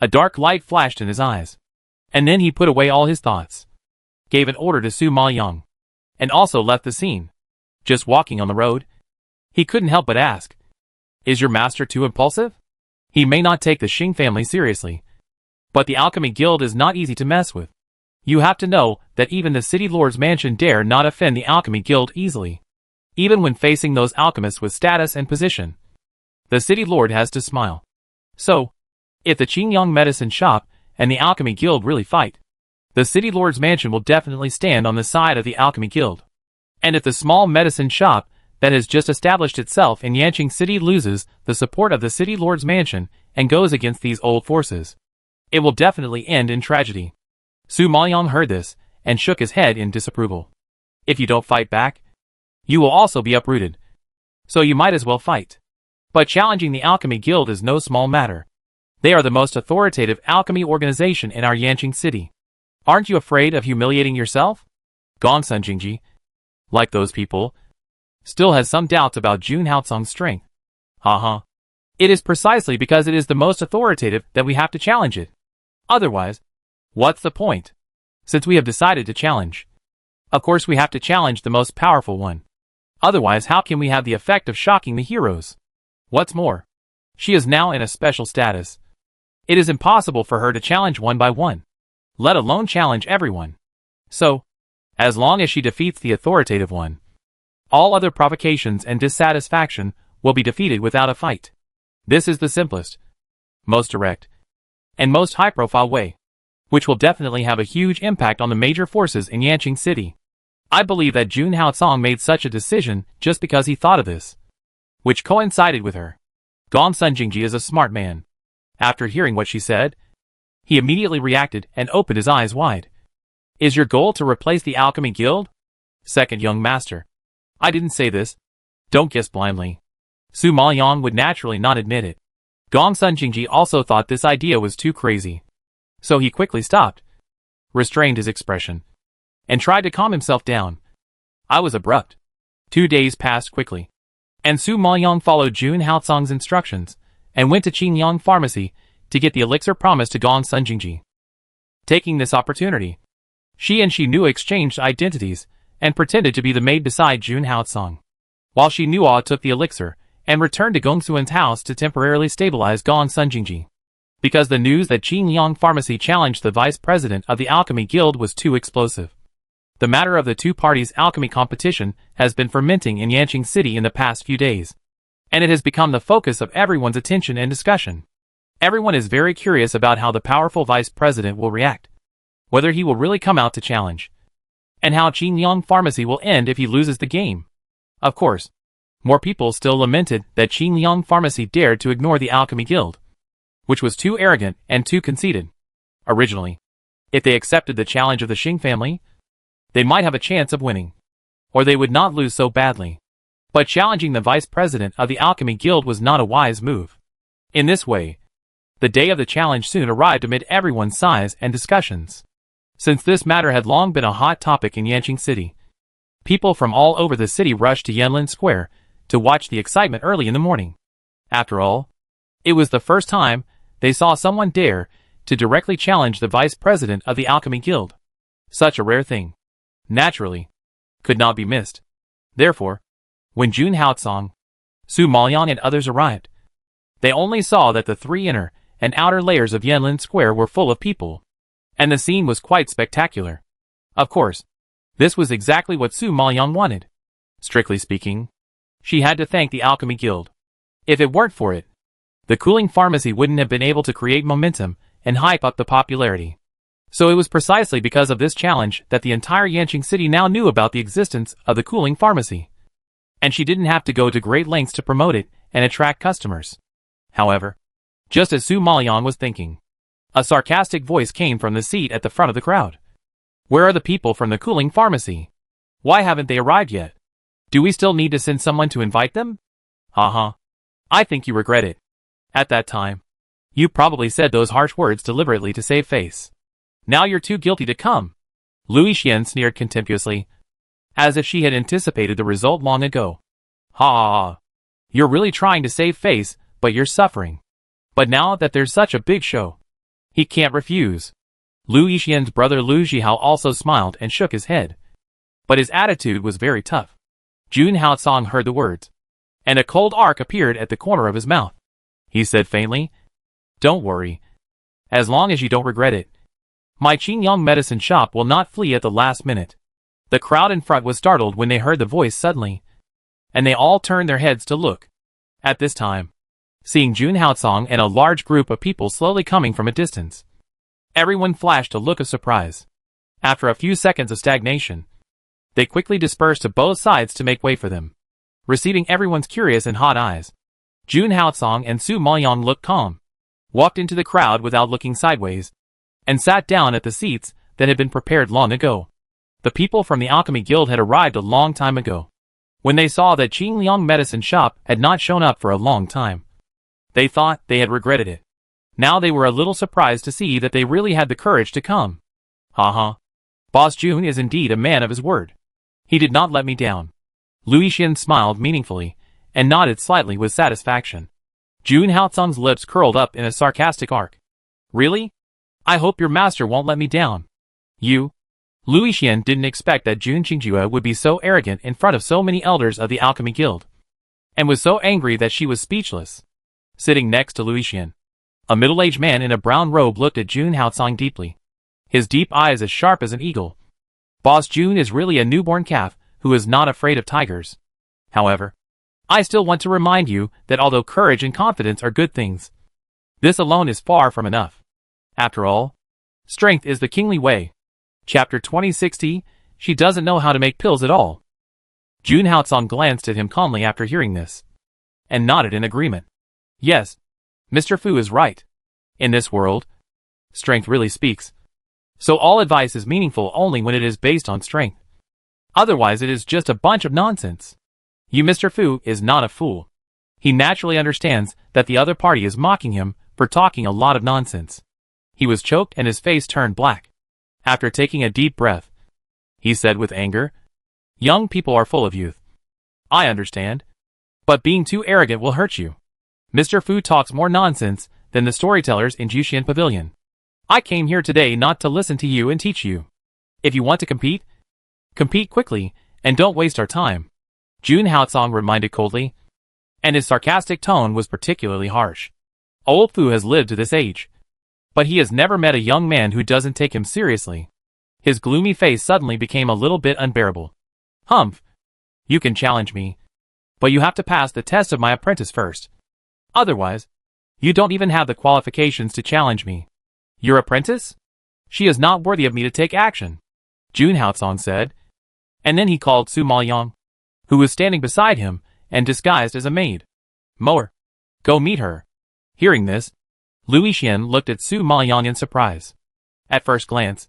A dark light flashed in his eyes, and then he put away all his thoughts, gave an order to Su Maoyang, and also left the scene. Just walking on the road, he couldn't help but ask, "Is your master too impulsive? He may not take the Xing family seriously, but the Alchemy Guild is not easy to mess with. You have to know that even the City Lord's mansion dare not offend the Alchemy Guild easily. Even when facing those alchemists with status and position, the City Lord has to smile. So, if the Qingyang Medicine Shop and the Alchemy Guild really fight, the City Lord's mansion will definitely stand on the side of the Alchemy Guild. And if the small medicine shop that has just established itself in Yanqing City loses the support of the City Lord's mansion and goes against these old forces, it will definitely end in tragedy." Su Maoyang heard this and shook his head in disapproval. "If you don't fight back, you will also be uprooted. So you might as well fight. But challenging the Alchemy Guild is no small matter. They are the most authoritative alchemy organization in our Yanqing City. Aren't you afraid of humiliating yourself?" Gongsun Jingji, like those people, still has some doubts about Jun Haotsong's strength. It is precisely because it is the most authoritative that we have to challenge it. Otherwise, what's the point? Since we have decided to challenge, of course we have to challenge the most powerful one. Otherwise, how can we have the effect of shocking the heroes? What's more, she is now in a special status. It is impossible for her to challenge one by one, let alone challenge everyone. So, as long as she defeats the authoritative one, all other provocations and dissatisfaction will be defeated without a fight. This is the simplest, most direct, and most high-profile way, which will definitely have a huge impact on the major forces in Yanqing City. I believe that Jun Haotsong made such a decision just because he thought of this, which coincided with her. Gongsun Jingji is a smart man. After hearing what she said, he immediately reacted and opened his eyes wide. "Is your goal to replace the Alchemy Guild?" "Second young master, I didn't say this. Don't guess blindly." Su Maoyang would naturally not admit it. Gongsun Jingji also thought this idea was too crazy. So he quickly stopped, restrained his expression, and tried to calm himself down. I was abrupt. 2 days passed quickly, and Su Maoyang followed Jun Haotsong's instructions and went to Qingyang Pharmacy to get the elixir promised to Gongsun Jingji. Taking this opportunity, she and Xinua exchanged identities and pretended to be the maid beside Jun Haotsong, while Xinua took the elixir and returned to Gongsuan's house to temporarily stabilize Gongsun Jingji. Because the news that Qingyang Pharmacy challenged the vice president of the Alchemy Guild was too explosive. The matter of the two parties' alchemy competition has been fermenting in Yanqing City in the past few days, and it has become the focus of everyone's attention and discussion. Everyone is very curious about how the powerful vice president will react, whether he will really come out to challenge, and how Qingyang Pharmacy will end if he loses the game. Of course, more people still lamented that Qingyang Pharmacy dared to ignore the Alchemy Guild, which was too arrogant and too conceited. Originally, if they accepted the challenge of the Xing family, they might have a chance of winning, or they would not lose so badly. But challenging the vice president of the Alchemy Guild was not a wise move. In this way, The day of the challenge soon arrived amid everyone's sighs and discussions. Since this matter had long been a hot topic in Yanqing City, people from all over the city rushed to Yanlin Square to watch the excitement early in the morning. After all, it was the first time they saw someone dare to directly challenge the vice president of the Alchemy Guild. Such a rare thing, naturally, could not be missed. Therefore, when Jun Haotsong, Su Maoyang and others arrived, they only saw that the three inner and outer layers of Yanlin Square were full of people, and the scene was quite spectacular. Of course, this was exactly what Su Maoyang wanted. Strictly speaking, she had to thank the Alchemy Guild. If it weren't for it, the cooling pharmacy wouldn't have been able to create momentum and hype up the popularity. So it was precisely because of this challenge that the entire Yanqing City now knew about the existence of the cooling pharmacy. And she didn't have to go to great lengths to promote it and attract customers. However, just as Su Maoyang was thinking, a sarcastic voice came from the seat at the front of the crowd. Where are the people from the cooling pharmacy? Why haven't they arrived yet? Do we still need to send someone to invite them? Haha. I think you regret it. At that time, you probably said those harsh words deliberately to save face. Now you're too guilty to come. Lui Xian sneered contemptuously, as if she had anticipated the result long ago. Ha ha ha. You're really trying to save face, but you're suffering. But now that there's such a big show, he can't refuse. Lui Xian's brother Lu Zhihao also smiled and shook his head. But his attitude was very tough. Jun Haotsong heard the words, and a cold arc appeared at the corner of his mouth. He said faintly, "Don't worry. As long as you don't regret it, my Qingyang medicine shop will not flee at the last minute." The crowd in front was startled when they heard the voice suddenly, and they all turned their heads to look. At this time, seeing Jun Haotsong and a large group of people slowly coming from a distance, everyone flashed a look of surprise. After a few seconds of stagnation, they quickly dispersed to both sides to make way for them. Receiving everyone's curious and hot eyes, Jun Haotsong and Su Maoyang looked calm, walked into the crowd without looking sideways, and sat down at the seats that had been prepared long ago. The people from the Alchemy Guild had arrived a long time ago. When they saw that Qingliang medicine shop had not shown up for a long time, they thought they had regretted it. Now they were a little surprised to see that they really had the courage to come. Haha. Boss Jun is indeed a man of his word. He did not let me down. Lui Xian smiled meaningfully and nodded slightly with satisfaction. Jun Haotsong's lips curled up in a sarcastic arc. Really? I hope your master won't let me down. You? Lui Xian didn't expect that Jun Qingjue would be so arrogant in front of so many elders of the Alchemy Guild, and was so angry that she was speechless. Sitting next to Lui Xian, a middle-aged man in a brown robe looked at Jun Haotsong deeply, his deep eyes as sharp as an eagle. Boss Jun is really a newborn calf who is not afraid of tigers. However, I still want to remind you that although courage and confidence are good things, this alone is far from enough. After all, strength is the kingly way. Chapter 2060, she doesn't know how to make pills at all. Jun Haotsong glanced at him calmly after hearing this, and nodded in agreement. Yes, Mr. Fu is right. In this world, strength really speaks. So all advice is meaningful only when it is based on strength. Otherwise it is just a bunch of nonsense. You Mr. Fu is not a fool. He naturally understands that the other party is mocking him for talking a lot of nonsense. He was choked and his face turned black. After taking a deep breath, he said with anger, "Young people are full of youth. I understand. But being too arrogant will hurt you. Mr. Fu talks more nonsense than the storytellers in Jushian Pavilion. I came here today not to listen to you and teach you. If you want to compete, compete quickly and don't waste our time," Jun Haotsong reminded coldly, and his sarcastic tone was particularly harsh. Old Fu has lived to this age, but he has never met a young man who doesn't take him seriously. His gloomy face suddenly became a little bit unbearable. Humph. You can challenge me, but you have to pass the test of my apprentice first. Otherwise, you don't even have the qualifications to challenge me. Your apprentice? She is not worthy of me to take action, Jun Haotsong said, and then he called Su Maoyang, who was standing beside him and disguised as a maid. Mower, go meet her. Hearing this, Lui Xian looked at Su Maoyang in surprise. At first glance,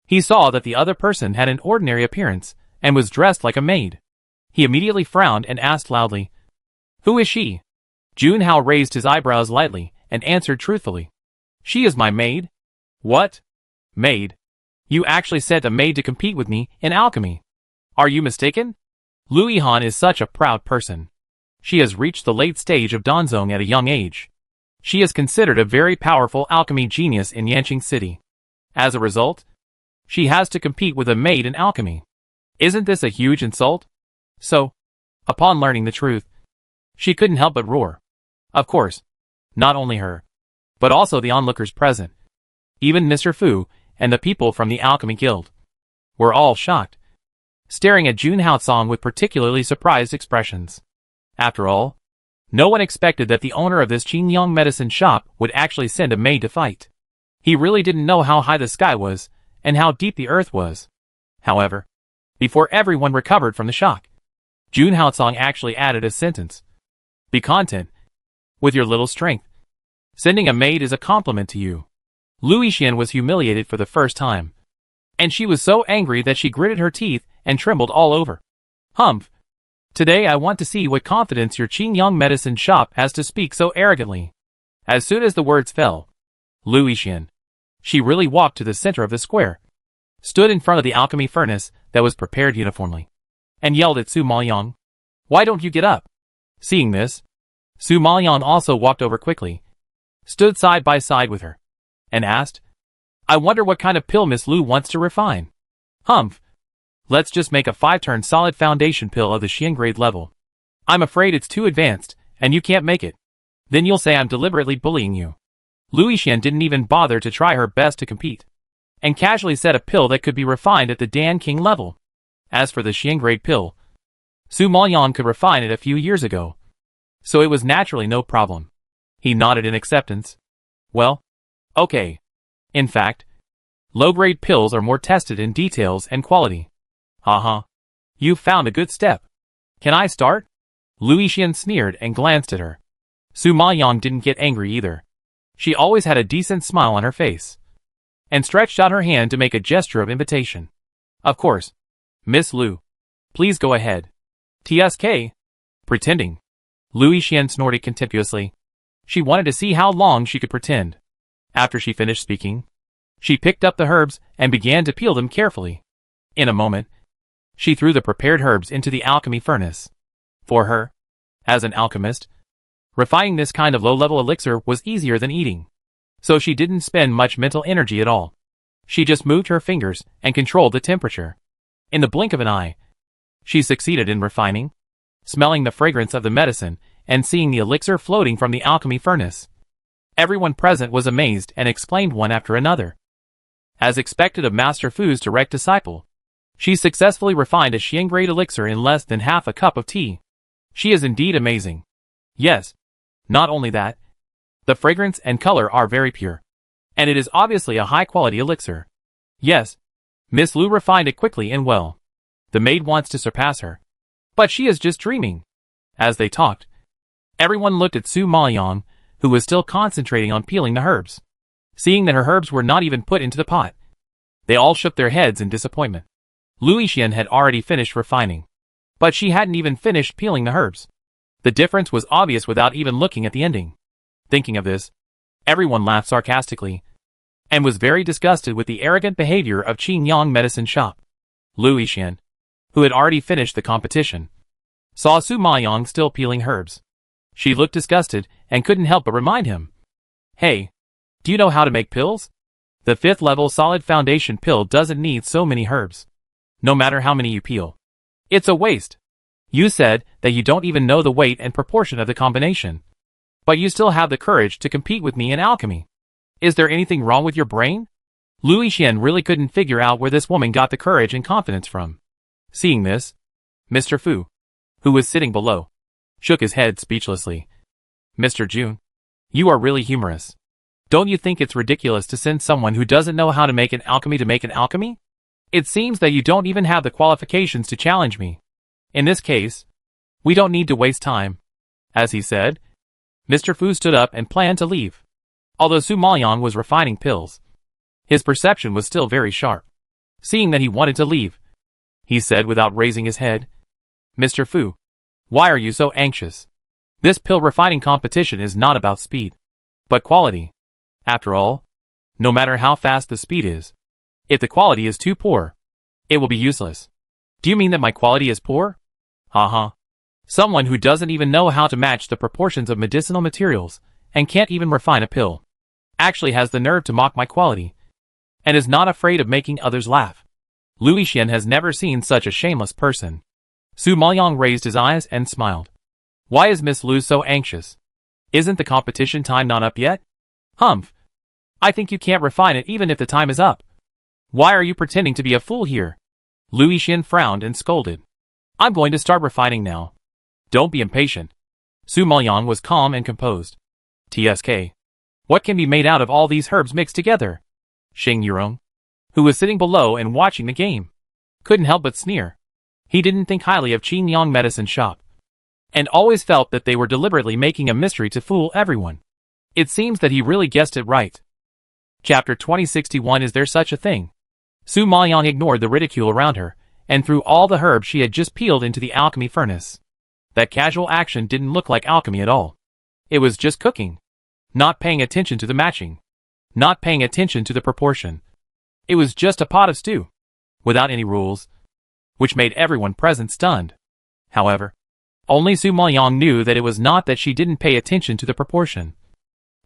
he saw that the other person had an ordinary appearance and was dressed like a maid. He immediately frowned and asked loudly, "Who is she?" Jun Hao raised his eyebrows lightly and answered truthfully, She is my maid? What? Maid? You actually sent a maid to compete with me in alchemy. Are you mistaken? Lu Yihan is such a proud person. She has reached the late stage of Danzong at a young age. She is considered a very powerful alchemy genius in Yanqing City. As a result, she has to compete with a maid in alchemy. Isn't this a huge insult? So, upon learning the truth, she couldn't help but roar. Of course, not only her, but also the onlookers present. Even Mr. Fu and the people from the Alchemy Guild were all shocked, staring at Jun Haotsong with particularly surprised expressions. After all, no one expected that the owner of this Qingyang medicine shop would actually send a maid to fight. He really didn't know how high the sky was and how deep the earth was. However, before everyone recovered from the shock, Jun Haotsong actually added a sentence. Be content with your little strength. Sending a maid is a compliment to you. Lu Yixian was humiliated for the first time, and she was so angry that she gritted her teeth and trembled all over. Humph! Today I want to see what confidence your Qingyang medicine shop has to speak so arrogantly. As soon as the words fell, Lu Yixian, she really walked to the center of the square, stood in front of the alchemy furnace that was prepared uniformly, and yelled at Su Maoyang. Why don't you get up? Seeing this, Su Maoyang also walked over quickly, stood side by side with her, and asked, I wonder what kind of pill Miss Lu wants to refine. Humph! Let's just make a 5-turn solid foundation pill of the Xian grade level. I'm afraid it's too advanced, and you can't make it. Then you'll say I'm deliberately bullying you. Lu Yixian didn't even bother to try her best to compete, and casually said a pill that could be refined at the Dan King level. As for the Xian grade pill, Su Maoyang could refine it a few years ago, so it was naturally no problem. He nodded in acceptance. Well, okay. In fact, low-grade pills are more tested in details and quality. Haha. You've found a good step. Can I start? Lu Yixian sneered and glanced at her. Su Maoyang didn't get angry either. She always had a decent smile on her face, and stretched out her hand to make a gesture of invitation. Of course. Miss Lu. Please go ahead. TSK. Pretending. Lu Yixian snorted contemptuously. She wanted to see how long she could pretend. After she finished speaking, she picked up the herbs and began to peel them carefully. In a moment, she threw the prepared herbs into the alchemy furnace. For her, as an alchemist, refining this kind of low-level elixir was easier than eating. So she didn't spend much mental energy at all. She just moved her fingers and controlled the temperature. In the blink of an eye, she succeeded in refining, smelling the fragrance of the medicine, and seeing the elixir floating from the alchemy furnace. Everyone present was amazed and exclaimed one after another. As expected of Master Fu's direct disciple, she successfully refined a Xian-grade elixir in less than half a cup of tea. She is indeed amazing. Yes. Not only that, the fragrance and color are very pure, and it is obviously a high-quality elixir. Yes, Miss Lu refined it quickly and well. The maid wants to surpass her, but she is just dreaming. As they talked, everyone looked at Su Maoyang, who was still concentrating on peeling the herbs. Seeing that her herbs were not even put into the pot, they all shook their heads in disappointment. Lu Yixian had already finished refining, but she hadn't even finished peeling the herbs. The difference was obvious without even looking at the ending. Thinking of this, everyone laughed sarcastically, and was very disgusted with the arrogant behavior of Qingyang medicine shop. Lu Yixian, who had already finished the competition, saw Su Maoyang still peeling herbs. She looked disgusted and couldn't help but remind him. Hey, do you know how to make pills? The 5th level solid foundation pill doesn't need so many herbs. No matter how many you peel, it's a waste. You said that you don't even know the weight and proportion of the combination, but you still have the courage to compete with me in alchemy. Is there anything wrong with your brain? Lu Yixian really couldn't figure out where this woman got the courage and confidence from. Seeing this, Mr. Fu, who was sitting below, shook his head speechlessly. Mr. Jun, you are really humorous. Don't you think it's ridiculous to send someone who doesn't know how to make an alchemy? It seems that you don't even have the qualifications to challenge me. In this case, we don't need to waste time. As he said, Mr. Fu stood up and planned to leave. Although Su Maoyang was refining pills, his perception was still very sharp. Seeing that he wanted to leave, he said without raising his head, Mr. Fu, why are you so anxious? This pill refining competition is not about speed, but quality. After all, no matter how fast the speed is, if the quality is too poor, it will be useless. Do you mean that my quality is poor? Haha. Someone who doesn't even know how to match the proportions of medicinal materials and can't even refine a pill actually has the nerve to mock my quality and is not afraid of making others laugh. Lu Xian has never seen such a shameless person. Su Maoyang raised his eyes and smiled. Why is Miss Lu so anxious? Isn't the competition time not up yet? Humph. I think you can't refine it even if the time is up. Why are you pretending to be a fool here? Lu Xian frowned and scolded. I'm going to start refining now. Don't be impatient. Su Maoyang was calm and composed. TSK. What can be made out of all these herbs mixed together? Xing Yurong, who was sitting below and watching the game, couldn't help but sneer. He didn't think highly of Qingyang Medicine Shop, and always felt that they were deliberately making a mystery to fool everyone. It seems that he really guessed it right. Chapter 2061. Is there such a thing? Su Maoyang ignored the ridicule around her, and threw all the herbs she had just peeled into the alchemy furnace. That casual action didn't look like alchemy at all. It was just cooking. Not paying attention to the matching. Not paying attention to the proportion. It was just a pot of stew. Without any rules. Which made everyone present stunned. However, only Su Maoyang knew that it was not that she didn't pay attention to the proportion,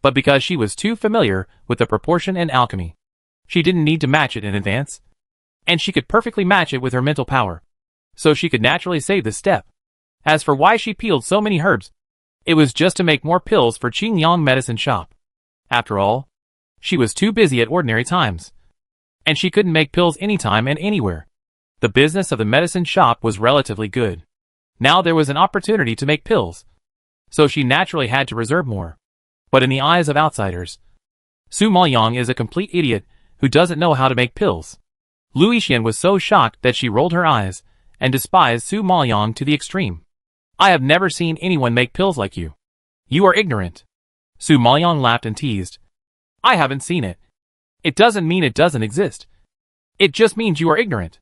but because she was too familiar with the proportion and alchemy. She didn't need to match it in advance, and she could perfectly match it with her mental power, so she could naturally save this step. As for why she peeled so many herbs, it was just to make more pills for Qingyang Medicine Shop. After all, she was too busy at ordinary times, and she couldn't make pills anytime and anywhere. The business of the medicine shop was relatively good. Now there was an opportunity to make pills, so she naturally had to reserve more. But in the eyes of outsiders, Su Maoyang is a complete idiot who doesn't know how to make pills. Lu Xian was so shocked that she rolled her eyes and despised Su Maoyang to the extreme. I have never seen anyone make pills like you. You are ignorant. Su Maoyang laughed and teased. I haven't seen it. It doesn't mean it doesn't exist. It just means you are ignorant.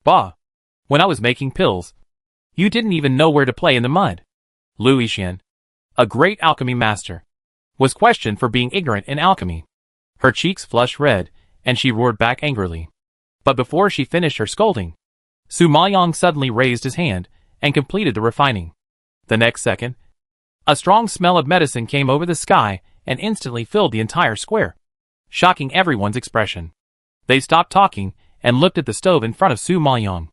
Bah. When I was making pills, you didn't even know where to play in the mud. Lu Xian, a great alchemy master, was questioned for being ignorant in alchemy. Her cheeks flushed red, and she roared back angrily. But before she finished her scolding, Su Maoyang suddenly raised his hand and completed the refining. The next second, a strong smell of medicine came over the sky and instantly filled the entire square, shocking everyone's expression. They stopped talking and looked at the stove in front of Su Maoyang.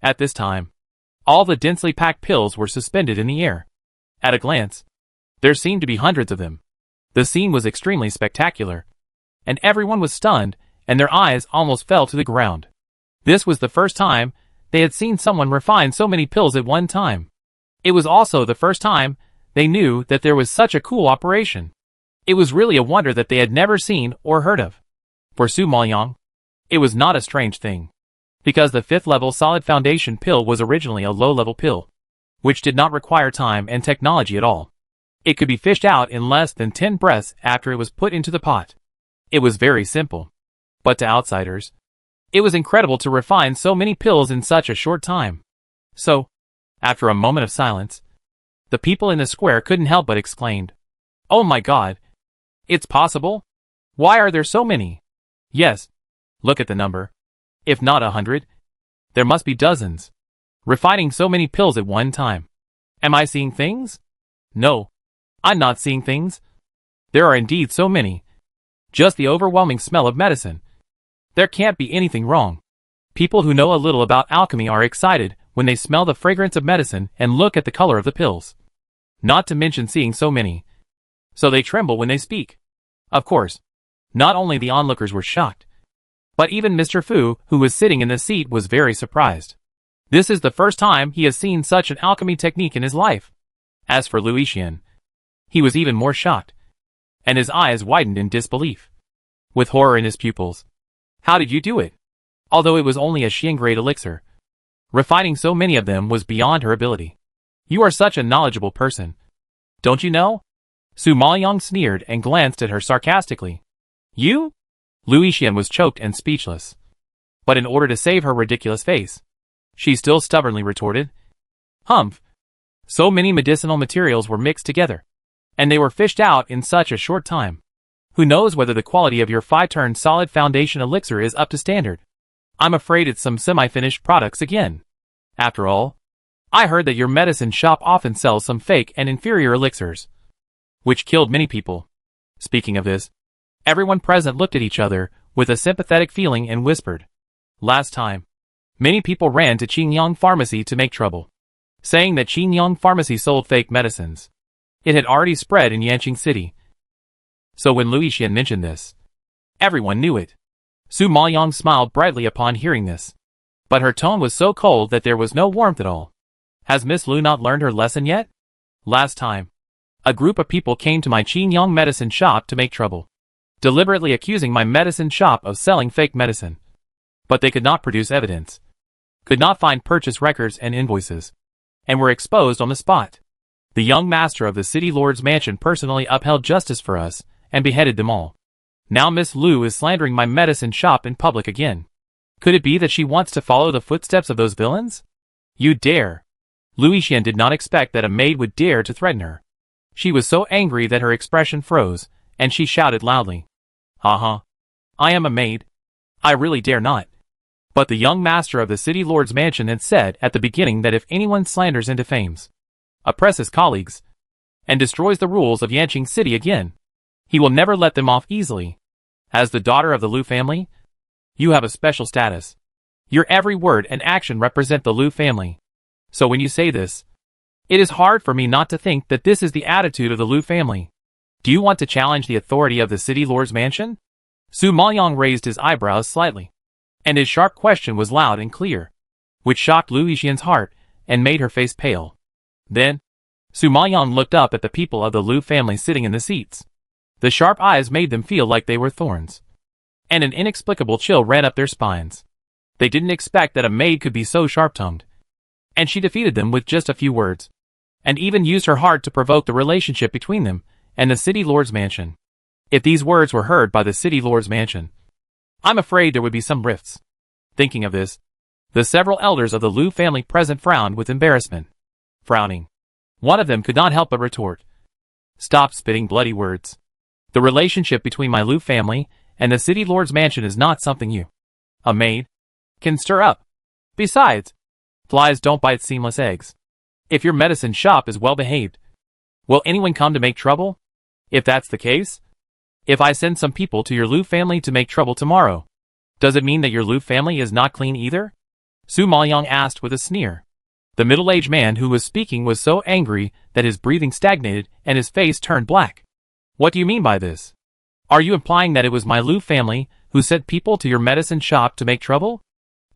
At this time, all the densely packed pills were suspended in the air. At a glance, there seemed to be hundreds of them. The scene was extremely spectacular, and everyone was stunned, and their eyes almost fell to the ground. This was the first time they had seen someone refine so many pills at one time. It was also the first time they knew that there was such a cool operation. It was really a wonder that they had never seen or heard of. For Su Maoyang, it was not a strange thing, because the 5th level solid foundation pill was originally a low-level pill, which did not require time and technology at all. It could be fished out in less than 10 breaths after it was put into the pot. It was very simple. But to outsiders, it was incredible to refine so many pills in such a short time. So, after a moment of silence, the people in the square couldn't help but exclaim, "Oh my God! It's possible? Why are there so many? Yes, look at the number. If not 100, there must be dozens. Refining so many pills at one time. Am I seeing things? No, I'm not seeing things. There are indeed so many. Just the overwhelming smell of medicine. There can't be anything wrong." People who know a little about alchemy are excited when they smell the fragrance of medicine and look at the color of the pills. Not to mention seeing so many. So they tremble when they speak. Of course, not only the onlookers were shocked, but even Mr. Fu, who was sitting in the seat, was very surprised. This is the first time he has seen such an alchemy technique in his life. As for Lu Xian, he was even more shocked, and his eyes widened in disbelief, with horror in his pupils. How did you do it? Although it was only a Xian-grade elixir, refining so many of them was beyond her ability. You are such a knowledgeable person. Don't you know? Su Maoyang sneered and glanced at her sarcastically. You? Lu Xian was choked and speechless. But in order to save her ridiculous face, she still stubbornly retorted, Humph! So many medicinal materials were mixed together, and they were fished out in such a short time. Who knows whether the quality of your 5-turn solid foundation elixir is up to standard? I'm afraid it's some semi-finished products again. After all, I heard that your medicine shop often sells some fake and inferior elixirs, which killed many people. Speaking of this, everyone present looked at each other with a sympathetic feeling and whispered. Last time, many people ran to Qingyang Pharmacy to make trouble, saying that Qingyang Pharmacy sold fake medicines. It had already spread in Yanqing City. So when Lu Yixian mentioned this, everyone knew it. Su Maoyang smiled brightly upon hearing this, but her tone was so cold that there was no warmth at all. Has Miss Lu not learned her lesson yet? Last time, a group of people came to my Qingyang medicine shop to make trouble, deliberately accusing my medicine shop of selling fake medicine. But they could not produce evidence, could not find purchase records and invoices, and were exposed on the spot. The young master of the city lord's mansion personally upheld justice for us and beheaded them all. Now Miss Lu is slandering my medicine shop in public again. Could it be that she wants to follow the footsteps of those villains? You dare! Lu Yixian did not expect that a maid would dare to threaten her. She was so angry that her expression froze, and she shouted loudly. I am a maid. I really dare not. But the young master of the city lord's mansion had said at the beginning that if anyone slanders and defames, oppresses colleagues, and destroys the rules of Yanqing City again, he will never let them off easily. As the daughter of the Lu family, you have a special status. Your every word and action represent the Lu family. So when you say this, it is hard for me not to think that this is the attitude of the Lu family. Do you want to challenge the authority of the city lord's mansion? Su Maoyang raised his eyebrows slightly, and his sharp question was loud and clear, which shocked Lu Yixian's heart and made her face pale. Then, Su Maoyang looked up at the people of the Lu family sitting in the seats. The sharp eyes made them feel like they were thorns, and an inexplicable chill ran up their spines. They didn't expect that a maid could be so sharp-tongued, and she defeated them with just a few words, and even used her heart to provoke the relationship between them and the city lord's mansion. If these words were heard by the city lord's mansion, I'm afraid there would be some rifts. Thinking of this, the several elders of the Lu family present frowned with embarrassment. Frowning, one of them could not help but retort. Stop spitting bloody words. The relationship between my Lu family and the city lord's mansion is not something you, a maid, can stir up. Besides, flies don't bite seamless eggs. If your medicine shop is well behaved, will anyone come to make trouble? If that's the case, if I send some people to your Lu family to make trouble tomorrow, does it mean that your Lu family is not clean either? Su Maoyang asked with a sneer. The middle-aged man who was speaking was so angry that his breathing stagnated and his face turned black. What do you mean by this? Are you implying that it was my Lu family who sent people to your medicine shop to make trouble?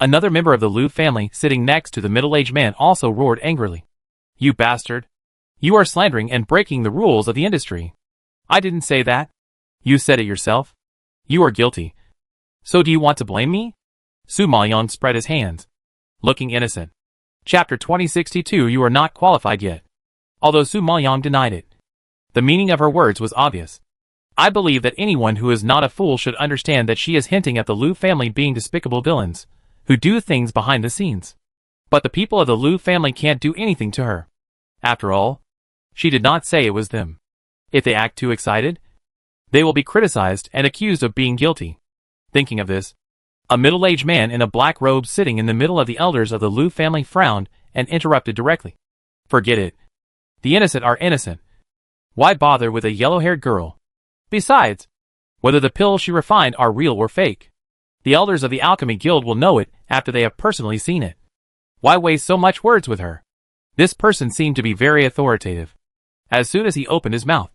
Another member of the Lu family sitting next to the middle-aged man also roared angrily. You bastard! You are slandering and breaking the rules of the industry. I didn't say that. You said it yourself. You are guilty. So do you want to blame me? Su Maoyang spread his hands, looking innocent. Chapter 2062. You are not qualified yet. Although Su Maoyang denied it, the meaning of her words was obvious. I believe that anyone who is not a fool should understand that she is hinting at the Lu family being despicable villains, who do things behind the scenes. But the people of the Lu family can't do anything to her. After all, she did not say it was them. If they act too excited, they will be criticized and accused of being guilty. Thinking of this, a middle-aged man in a black robe sitting in the middle of the elders of the Lu family frowned and interrupted directly. Forget it. The innocent are innocent. Why bother with a yellow-haired girl? Besides, whether the pills she refined are real or fake, the elders of the Alchemy Guild will know it after they have personally seen it. Why waste so much words with her? This person seemed to be very authoritative. As soon as he opened his mouth,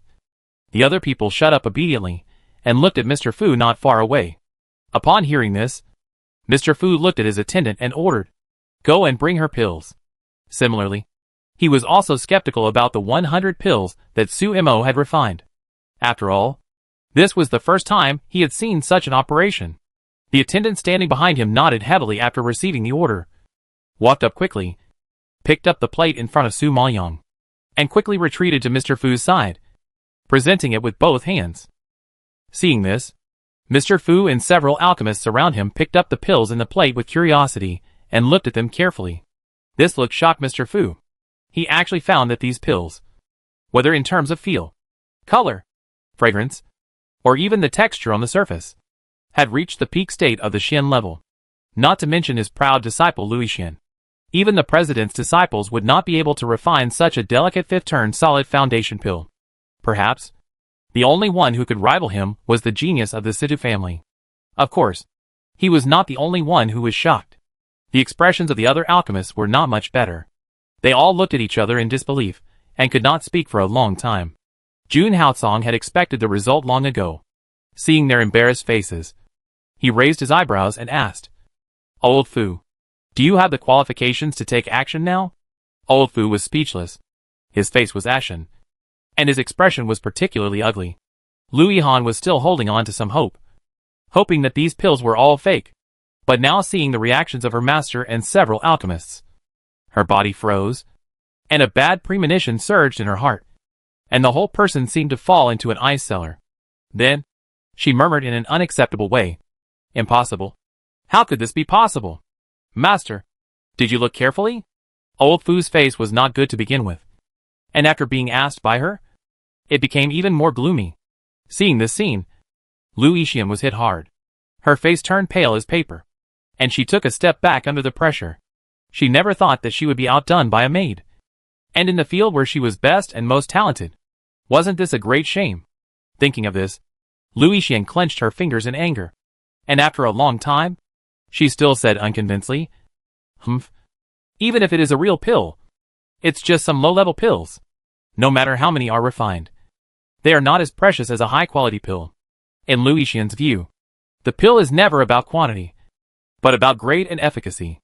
the other people shut up obediently and looked at Mr. Fu not far away. Upon hearing this, Mr. Fu looked at his attendant and ordered, "Go and bring her pills." Similarly, he was also skeptical about the 100 pills that Su Mo had refined. After all, this was the first time he had seen such an operation. The attendant standing behind him nodded heavily after receiving the order, walked up quickly, picked up the plate in front of Su Maoyang, and quickly retreated to Mr. Fu's side, presenting it with both hands. Seeing this, Mr. Fu and several alchemists around him picked up the pills in the plate with curiosity and looked at them carefully. This look shocked Mr. Fu. He actually found that these pills, whether in terms of feel, color, fragrance, or even the texture on the surface, had reached the peak state of the Xian level. Not to mention his proud disciple Louis Xian. Even the president's disciples would not be able to refine such a delicate fifth-turn solid foundation pill. Perhaps the only one who could rival him was the genius of the Situ family. Of course, he was not the only one who was shocked. The expressions of the other alchemists were not much better. They all looked at each other in disbelief, and could not speak for a long time. Jun Haocong had expected the result long ago. Seeing their embarrassed faces, he raised his eyebrows and asked, "Old Fu, do you have the qualifications to take action now?" Old Fu was speechless. His face was ashen, and his expression was particularly ugly. Louis Han was still holding on to some hope, hoping that these pills were all fake. But now seeing the reactions of her master and several alchemists, her body froze, and a bad premonition surged in her heart, and the whole person seemed to fall into an ice cellar. Then, she murmured in an unacceptable way, "Impossible. How could this be possible? Master, did you look carefully?" Old Fu's face was not good to begin with, and after being asked by her, it became even more gloomy. Seeing this scene, Louis Xian was hit hard. Her face turned pale as paper, and she took a step back under the pressure. She never thought that she would be outdone by a maid, and in the field where she was best and most talented. Wasn't this a great shame? Thinking of this, Louis Xian clenched her fingers in anger, and after a long time, she still said unconvincingly, "Humph. Even if it is a real pill, it's just some low-level pills. No matter how many are refined, they are not as precious as a high-quality pill." In Louis Xian's view, the pill is never about quantity, but about grade and efficacy.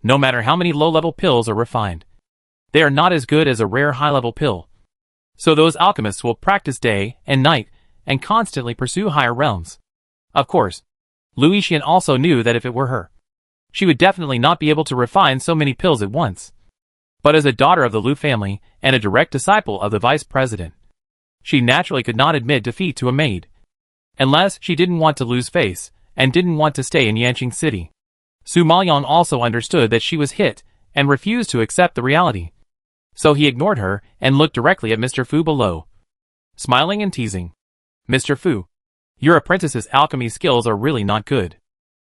No matter how many low-level pills are refined, they are not as good as a rare high-level pill. So those alchemists will practice day and night and constantly pursue higher realms. Of course, Louis Xian also knew that if it were her, she would definitely not be able to refine so many pills at once. But as a daughter of the Lu family and a direct disciple of the vice president, she naturally could not admit defeat to a maid, unless she didn't want to lose face and didn't want to stay in Yanqing City. Su Maoyang also understood that she was hit and refused to accept the reality. So he ignored her and looked directly at Mr. Fu below, smiling and teasing. "Mr. Fu, your apprentice's alchemy skills are really not good.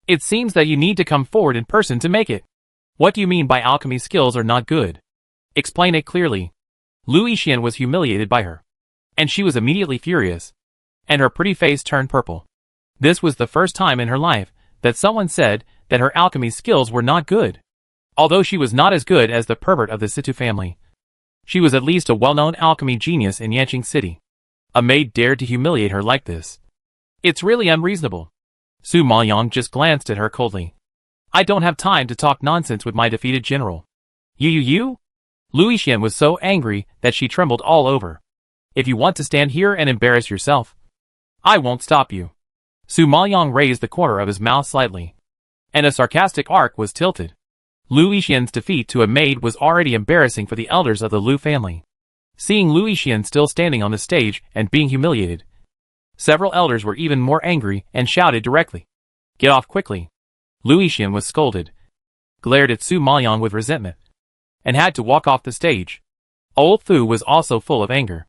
It seems that you need to come forward in person to make it." "What do you mean by alchemy skills are not good? Explain it clearly." Louis Xian was humiliated by her, and she was immediately furious, and her pretty face turned purple. This was the first time in her life that someone said that her alchemy skills were not good. Although she was not as good as the pervert of the Situ family, she was at least a well-known alchemy genius in Yanqing City. A maid dared to humiliate her like this. It's really unreasonable. Su Maoyang just glanced at her coldly. "I don't have time to talk nonsense with my defeated general." You? Louis Xian was so angry that she trembled all over. "If you want to stand here and embarrass yourself, I won't stop you." Su Maoyang raised the corner of his mouth slightly, and a sarcastic arc was tilted. Louis Xian's defeat to a maid was already embarrassing for the elders of the Lu family. Seeing Louis Xian still standing on the stage and being humiliated, several elders were even more angry and shouted directly, "Get off quickly." Louis Xian was scolded, glared at Su Maoyang with resentment, and had to walk off the stage. Old Fu was also full of anger.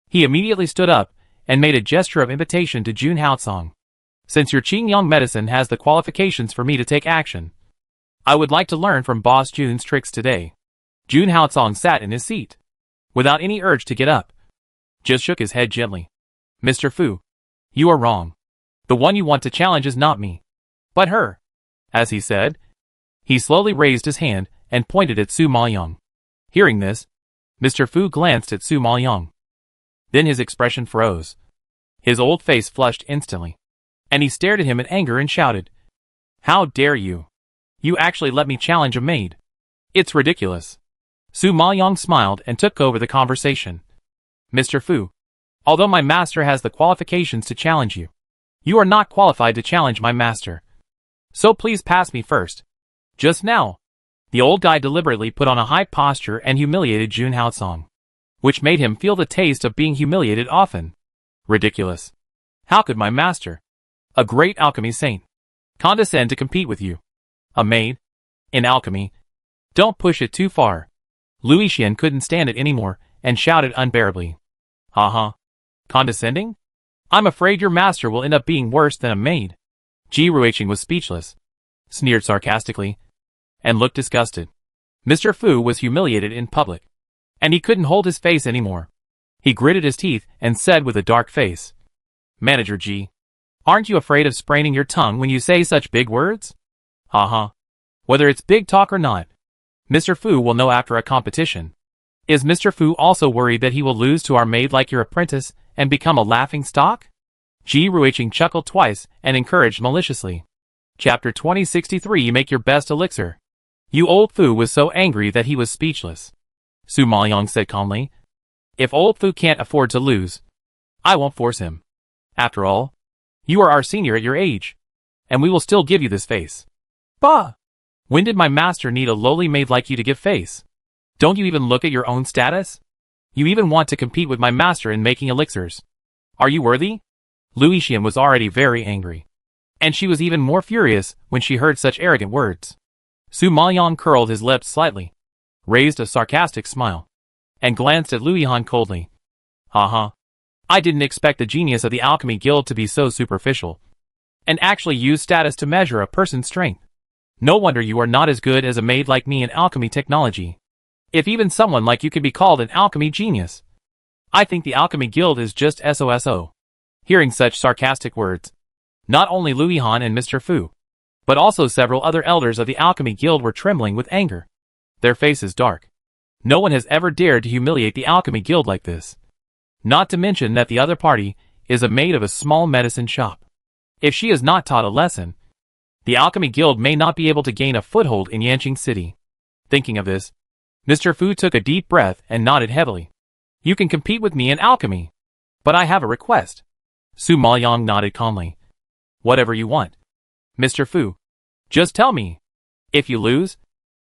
He immediately stood up and made a gesture of invitation to Jun Haocong. "Since your Qingyang medicine has the qualifications for me to take action, I would like to learn from Boss Jun's tricks today." Jun Haocong sat in his seat, without any urge to get up. Just shook his head gently. "Mr. Fu, you are wrong. The one you want to challenge is not me, but her." As he said, he slowly raised his hand and pointed at Su Maoyang. Hearing this, Mr. Fu glanced at Su Maoyang. Then his expression froze. His old face flushed instantly, and he stared at him in anger and shouted, "How dare you? You actually let me challenge a maid. It's ridiculous." Su Maoyang smiled and took over the conversation. "Mr. Fu, although my master has the qualifications to challenge you, you are not qualified to challenge my master. So please pass me first." Just now, the old guy deliberately put on a high posture and humiliated Jun Haocong, which made him feel the taste of being humiliated often. Ridiculous. How could my master, a great alchemy saint, condescend to compete with you, a maid, in alchemy? Don't push it too far. Louis Xian couldn't stand it anymore and shouted unbearably, "Ha ha. Condescending? I'm afraid your master will end up being worse than a maid. Ji Ruiqing was speechless, sneered sarcastically, and looked disgusted. Mr. Fu was humiliated in public, and he couldn't hold his face anymore. He gritted his teeth and said with a dark face, Manager Ji, aren't you afraid of spraining your tongue when you say such big words? Haha. Whether it's big talk or not, Mr. Fu will know after a competition. Is Mr. Fu also worried that he will lose to our maid like your apprentice and become a laughing stock? Ji Ruiqing chuckled twice and encouraged maliciously. Chapter 2063 Make your best elixir. You old Fu was so angry that he was speechless. Su Maoyong said calmly, If old Fu can't afford to lose, I won't force him. After all, you are our senior at your age, and we will still give you this face. Bah! When did my master need a lowly maid like you to give face? Don't you even look at your own status? You even want to compete with my master in making elixirs. Are you worthy? Lu Yixian was already very angry, and she was even more furious when she heard such arrogant words. Su Maoyong curled his lips slightly, raised a sarcastic smile, and glanced at Lu Yihan coldly. Haha. I didn't expect the genius of the Alchemy Guild to be so superficial, and actually use status to measure a person's strength. No wonder you are not as good as a maid like me in alchemy technology. If even someone like you can be called an alchemy genius, I think the Alchemy Guild is just SOSO. Hearing such sarcastic words, not only Lu Yihan and Mr. Fu, but also several other elders of the Alchemy Guild were trembling with anger, their faces dark. No one has ever dared to humiliate the Alchemy Guild like this. Not to mention that the other party is a maid of a small medicine shop. If she is not taught a lesson, the Alchemy Guild may not be able to gain a foothold in Yanqing City. Thinking of this, Mr. Fu took a deep breath and nodded heavily. You can compete with me in alchemy, but I have a request. Su Maoyong nodded calmly. Whatever you want. Mr. Fu, just tell me. If you lose,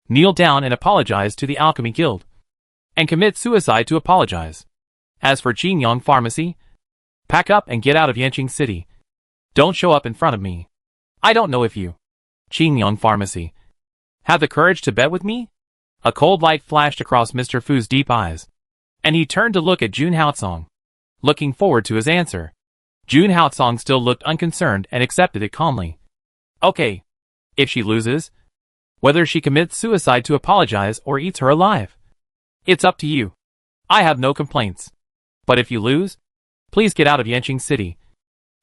kneel down and apologize to the Alchemy Guild, and commit suicide to apologize. As for Jingyang Pharmacy, pack up and get out of Yanqing City. Don't show up in front of me. I don't know if you, Jingyang Pharmacy, have the courage to bet with me? A cold light flashed across Mr. Fu's deep eyes, and he turned to look at Jun Haotsong, looking forward to his answer. Jun Haotsong still looked unconcerned and accepted it calmly. Okay. If she loses, whether she commits suicide to apologize or eats her alive, it's up to you. I have no complaints. But if you lose, please get out of Yanqing City,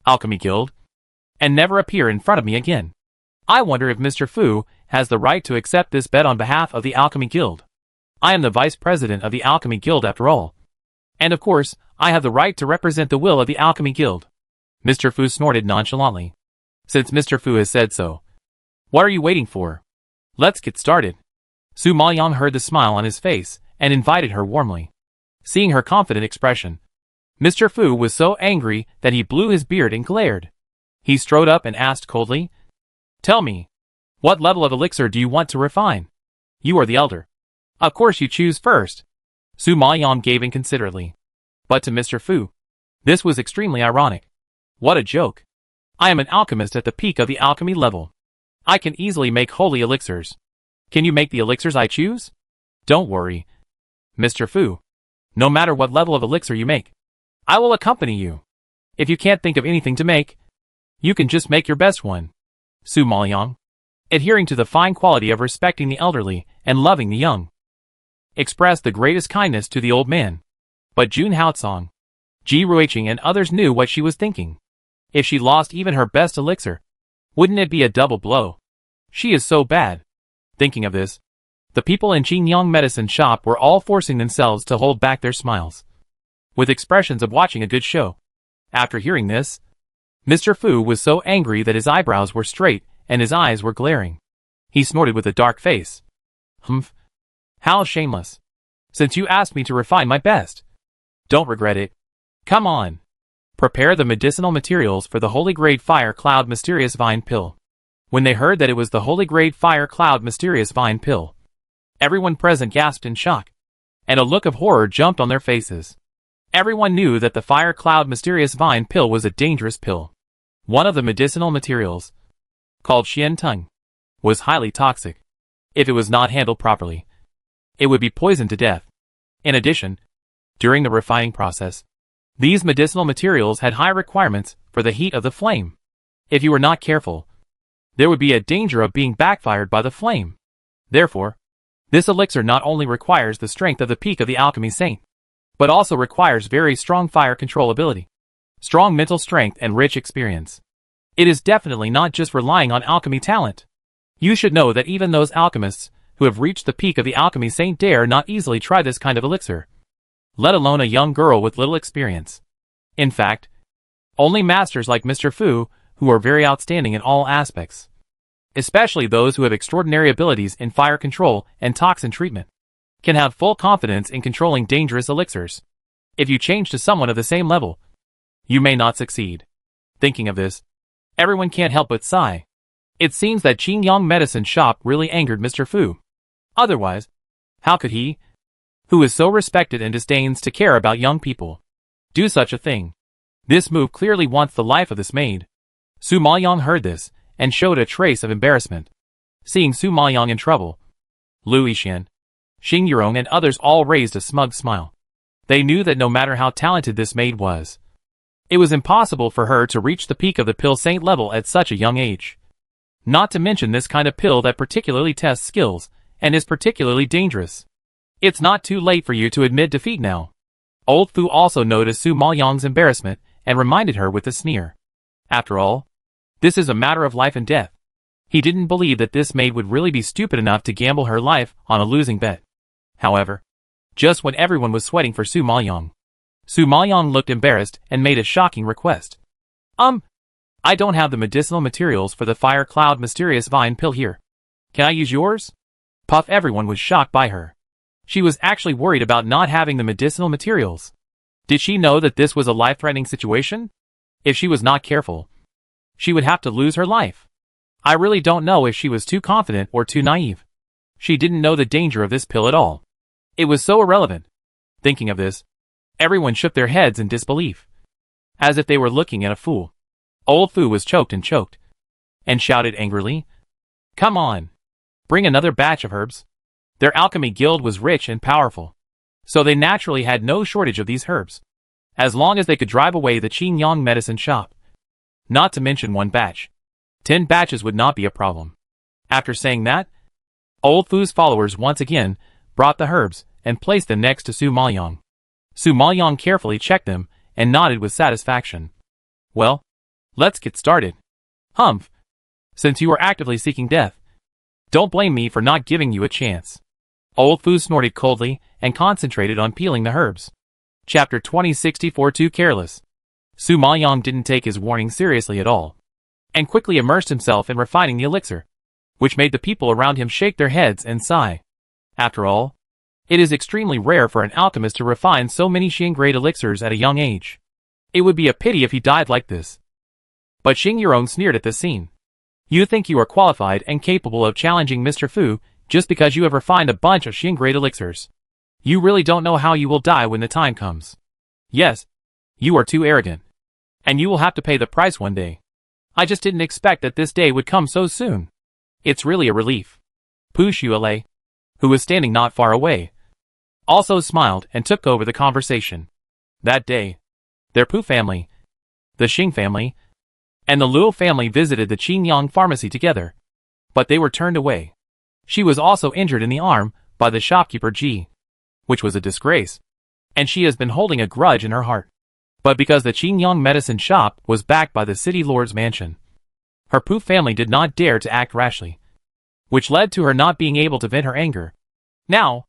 Alchemy Guild, and never appear in front of me again. I wonder if Mr. Fu has the right to accept this bet on behalf of the Alchemy Guild. I am the vice president of the Alchemy Guild after all. And of course, I have the right to represent the will of the Alchemy Guild. Mr. Fu snorted nonchalantly. Since Mr. Fu has said so, what are you waiting for? Let's get started. Su Maoyong heard the smile on his face and invited her warmly. Seeing her confident expression, Mr. Fu was so angry that he blew his beard and glared. He strode up and asked coldly, Tell me, what level of elixir do you want to refine? You are the elder. Of course you choose first. Su Maoyong gave inconsiderately. But to Mr. Fu, this was extremely ironic. What a joke. I am an alchemist at the peak of the alchemy level. I can easily make holy elixirs. Can you make the elixirs I choose? Don't worry, Mr. Fu. No matter what level of elixir you make, I will accompany you. If you can't think of anything to make, you can just make your best one. Su Maoyong, adhering to the fine quality of respecting the elderly and loving the young, expressed the greatest kindness to the old man. But Jun Haotsong, Ji Ruiqing and others knew what she was thinking. If she lost even her best elixir, wouldn't it be a double blow? She is so bad. Thinking of this, the people in Jingyang medicine shop were all forcing themselves to hold back their smiles, with expressions of watching a good show. After hearing this, Mr. Fu was so angry that his eyebrows were straight and his eyes were glaring. He snorted with a dark face. Humph. How shameless. Since you asked me to refine my best. Don't regret it. Come on. Prepare the medicinal materials for the Holy Grade Fire Cloud Mysterious Vine Pill. When they heard that it was the Holy Grade Fire Cloud Mysterious Vine Pill, everyone present gasped in shock, and a look of horror jumped on their faces. Everyone knew that the Fire Cloud Mysterious Vine Pill was a dangerous pill. One of the medicinal materials, called Xian Tung, was highly toxic. If it was not handled properly, it would be poisoned to death. In addition, during the refining process, These medicinal materials had high requirements for the heat of the flame. If you were not careful, there would be a danger of being backfired by the flame. Therefore, this elixir not only requires the strength of the peak of the alchemy saint, but also requires very strong fire control ability, strong mental strength, and rich experience. It is definitely not just relying on alchemy talent. You should know that even those alchemists who have reached the peak of the alchemy saint dare not easily try this kind of elixir, let alone a young girl with little experience. In fact, only masters like Mr. Fu, who are very outstanding in all aspects, especially those who have extraordinary abilities in fire control and toxin treatment, can have full confidence in controlling dangerous elixirs. If you change to someone of the same level, you may not succeed. Thinking of this, everyone can't help but sigh. It seems that Qingyang medicine shop really angered Mr. Fu. Otherwise, how could he, who is so respected and disdains to care about young people, do such a thing? This move clearly wants the life of this maid. Su Maoyang heard this, and showed a trace of embarrassment. Seeing Su Maoyang in trouble, Lu Yixian, Xing Yurong, and others all raised a smug smile. They knew that no matter how talented this maid was, it was impossible for her to reach the peak of the pill saint level at such a young age. Not to mention this kind of pill that particularly tests skills, and is particularly dangerous. It's not too late for you to admit defeat now. Old Fu also noticed Su Maoyang's embarrassment, and reminded her with a sneer. After all, this is a matter of life and death. He didn't believe that this maid would really be stupid enough to gamble her life on a losing bet. However, just when everyone was sweating for Su Maoyang looked embarrassed and made a shocking request. I don't have the medicinal materials for the Fire Cloud Mysterious Vine pill here. Can I use yours? Puff. Everyone was shocked by her. She was actually worried about not having the medicinal materials. Did she know that this was a life-threatening situation? If she was not careful, she would have to lose her life. I really don't know if she was too confident or too naive. She didn't know the danger of this pill at all. It was so irrelevant. Thinking of this, everyone shook their heads in disbelief, as if they were looking at a fool. Old Fu was choked, and shouted angrily, "Come on! Bring another batch of herbs." Their alchemy guild was rich and powerful, so they naturally had no shortage of these herbs, as long as they could drive away the Qingyang medicine shop. Not to mention one batch. 10 batches would not be a problem. After saying that, Old Fu's followers once again brought the herbs and placed them next to Su Maoyang. Su Maoyang carefully checked them and nodded with satisfaction. Well, let's get started. Humph. Since you are actively seeking death, don't blame me for not giving you a chance. Old Fu snorted coldly and concentrated on peeling the herbs. Chapter 2064. Too careless. Su Maoyang didn't take his warning seriously at all, and quickly immersed himself in refining the elixir, which made the people around him shake their heads and sigh. After all, it is extremely rare for an alchemist to refine so many Xian-grade elixirs at a young age. It would be a pity if he died like this. But Xing Yurong sneered at this scene. You think you are qualified and capable of challenging Mr. Fu just because you have refined a bunch of Xian-grade elixirs. You really don't know how you will die when the time comes. Yes, you are too arrogant, and you will have to pay the price one day. I just didn't expect that this day would come so soon. It's really a relief. Pu Xuelei, who was standing not far away, also smiled and took over the conversation. That day, their Pu family, the Xing family, and the Luo family visited the Qingyang pharmacy together, but they were turned away. She was also injured in the arm by the shopkeeper Ji, which was a disgrace, and she has been holding a grudge in her heart. But because the Qingyang medicine shop was backed by the city lord's mansion, her Pu family did not dare to act rashly, which led to her not being able to vent her anger. Now,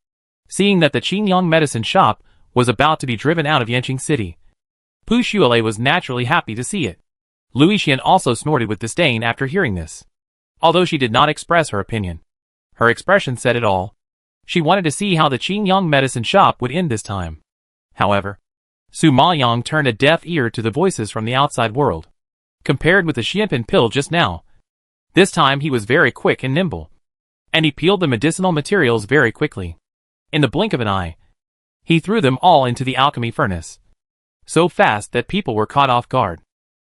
seeing that the Qingyang medicine shop was about to be driven out of Yanqing City, Pu Xuelei was naturally happy to see it. Lu Yixian also snorted with disdain after hearing this. Although she did not express her opinion, her expression said it all. She wanted to see how the Qingyang medicine shop would end this time. However, Su Maoyang turned a deaf ear to the voices from the outside world. Compared with the Xianpin pill just now, this time he was very quick and nimble, and he peeled the medicinal materials very quickly. In the blink of an eye, he threw them all into the alchemy furnace, so fast that people were caught off guard.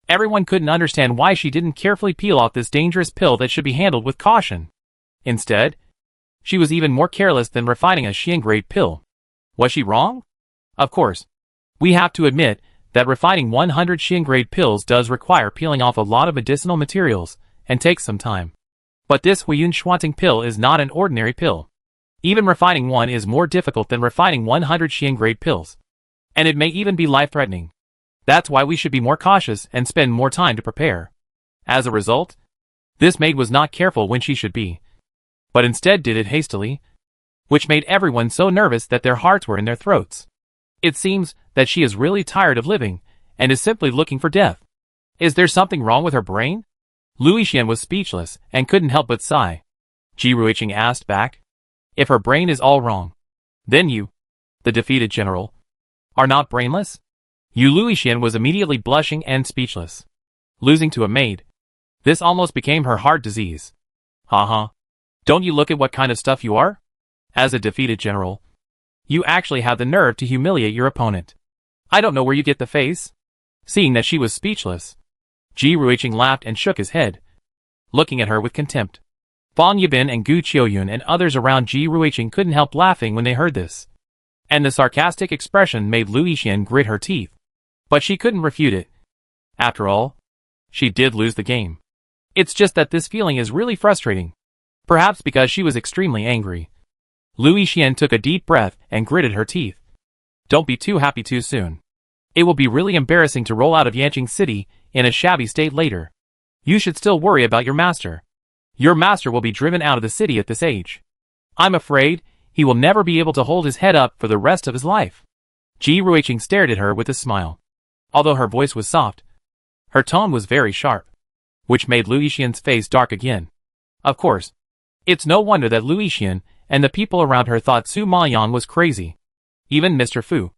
Everyone couldn't understand why she didn't carefully peel off this dangerous pill that should be handled with caution. Instead, she was even more careless than refining a Xian-grade pill. Was she wrong? Of course, we have to admit that refining 100 Xian grade pills does require peeling off a lot of medicinal materials and takes some time. But this Huiyun Shuanting pill is not an ordinary pill. Even refining one is more difficult than refining 100 Xian grade pills. And it may even be life-threatening. That's why we should be more cautious and spend more time to prepare. As a result, this maid was not careful when she should be, but instead did it hastily, which made everyone so nervous that their hearts were in their throats. It seems that she is really tired of living and is simply looking for death. Is there something wrong with her brain? Lu Yixian was speechless and couldn't help but sigh. Ji Ruiqing asked back, if her brain is all wrong, then you, the defeated general, are not brainless? Lu Yixian was immediately blushing and speechless. Losing to a maid. This almost became her heart disease. Haha. Don't you look at what kind of stuff you are? As a defeated general, you actually have the nerve to humiliate your opponent. I don't know where you get the face. Seeing that she was speechless, Ji Ruiqing laughed and shook his head, looking at her with contempt. Fang Yibin and Gu Qiuyun and others around Ji Ruiqing couldn't help laughing when they heard this. And the sarcastic expression made Lu Yixian grit her teeth. But she couldn't refute it. After all, she did lose the game. It's just that this feeling is really frustrating. Perhaps because she was extremely angry. Lu Yixian took a deep breath and gritted her teeth. Don't be too happy too soon. It will be really embarrassing to roll out of Yanqing City in a shabby state later. You should still worry about your master. Your master will be driven out of the city at this age. I'm afraid he will never be able to hold his head up for the rest of his life. Ji Ruiqing stared at her with a smile. Although her voice was soft, her tone was very sharp, which made Lu Yixian's face dark again. Of course, it's no wonder that Lu Yixian and the people around her thought Su Maoyang was crazy. Even Mr. Fu,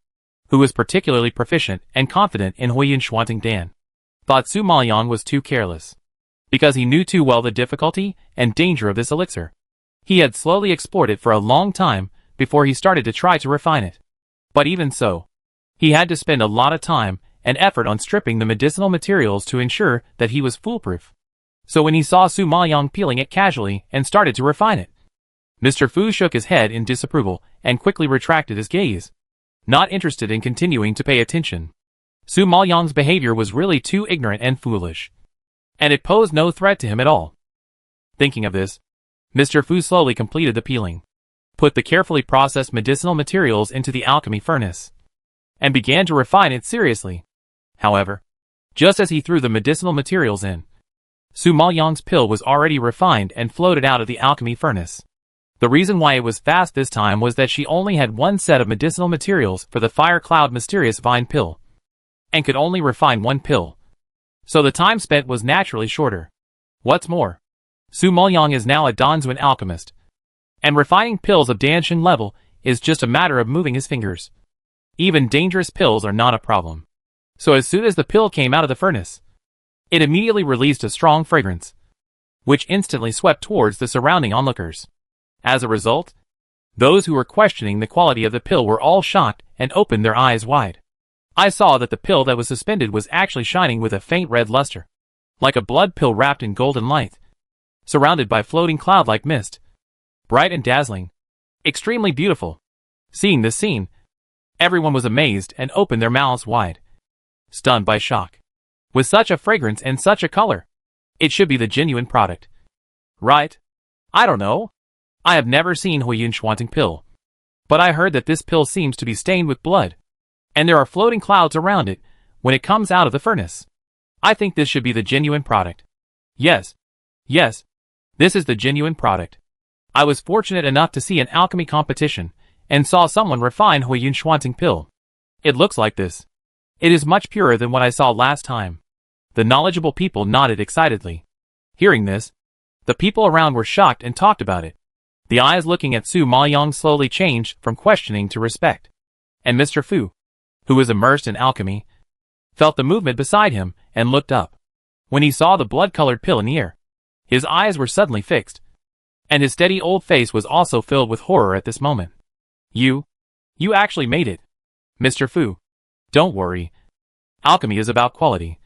who was particularly proficient and confident in Huiyun Shuanting Dan, thought Su Maoyang was too careless, because he knew too well the difficulty and danger of this elixir. He had slowly explored it for a long time before he started to try to refine it. But even so, he had to spend a lot of time and effort on stripping the medicinal materials to ensure that he was foolproof. So when he saw Su Maoyang peeling it casually and started to refine it, Mr. Fu shook his head in disapproval and quickly retracted his gaze, not interested in continuing to pay attention. Su Maoyang's behavior was really too ignorant and foolish, and it posed no threat to him at all. Thinking of this, Mr. Fu slowly completed the peeling, put the carefully processed medicinal materials into the alchemy furnace, and began to refine it seriously. However, just as he threw the medicinal materials in, Su Maoyang's pill was already refined and floated out of the alchemy furnace. The reason why it was fast this time was that she only had one set of medicinal materials for the Fire Cloud Mysterious Vine pill, and could only refine one pill. So the time spent was naturally shorter. What's more, Su Maoyang is now a Danzuan alchemist, and refining pills of Danshan level is just a matter of moving his fingers. Even dangerous pills are not a problem. So as soon as the pill came out of the furnace, it immediately released a strong fragrance, which instantly swept towards the surrounding onlookers. As a result, those who were questioning the quality of the pill were all shocked and opened their eyes wide. I saw that the pill that was suspended was actually shining with a faint red luster, like a blood pill wrapped in golden light, surrounded by floating cloud-like mist, bright and dazzling, extremely beautiful. Seeing this scene, everyone was amazed and opened their mouths wide, stunned by shock. With such a fragrance and such a color, it should be the genuine product, right? I don't know. I have never seen Huiyun Shuanting pill, but I heard that this pill seems to be stained with blood, and there are floating clouds around it when it comes out of the furnace. I think this should be the genuine product. Yes, this is the genuine product. I was fortunate enough to see an alchemy competition and saw someone refine Huiyun Shuanting pill. It looks like this. It is much purer than what I saw last time. The knowledgeable people nodded excitedly. Hearing this, the people around were shocked and talked about it. The eyes looking at Su Maoyang slowly changed from questioning to respect. And Mr. Fu, who was immersed in alchemy, felt the movement beside him and looked up. When he saw the blood-colored pill in the air, his eyes were suddenly fixed, and his steady old face was also filled with horror at this moment. You actually made it. Mr. Fu, don't worry. Alchemy is about quality,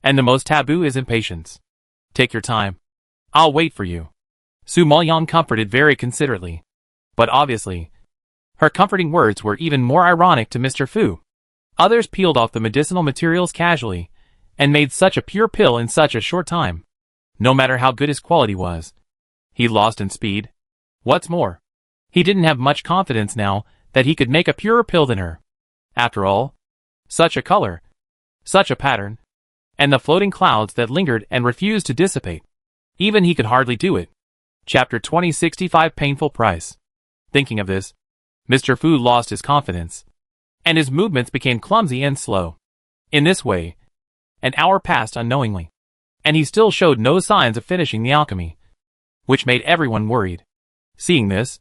and the most taboo is impatience. Take your time. I'll wait for you. Su Maoyang comforted very considerately, but obviously, her comforting words were even more ironic to Mr. Fu. Others peeled off the medicinal materials casually, and made such a pure pill in such a short time. No matter how good his quality was, he lost in speed. What's more, he didn't have much confidence now that he could make a purer pill than her. After all, such a color, such a pattern, and the floating clouds that lingered and refused to dissipate. Even he could hardly do it. Chapter 2065 Painful Price. Thinking of this, Mr. Fu lost his confidence, and his movements became clumsy and slow. In this way, an hour passed unknowingly, and he still showed no signs of finishing the alchemy, which made everyone worried. Seeing this,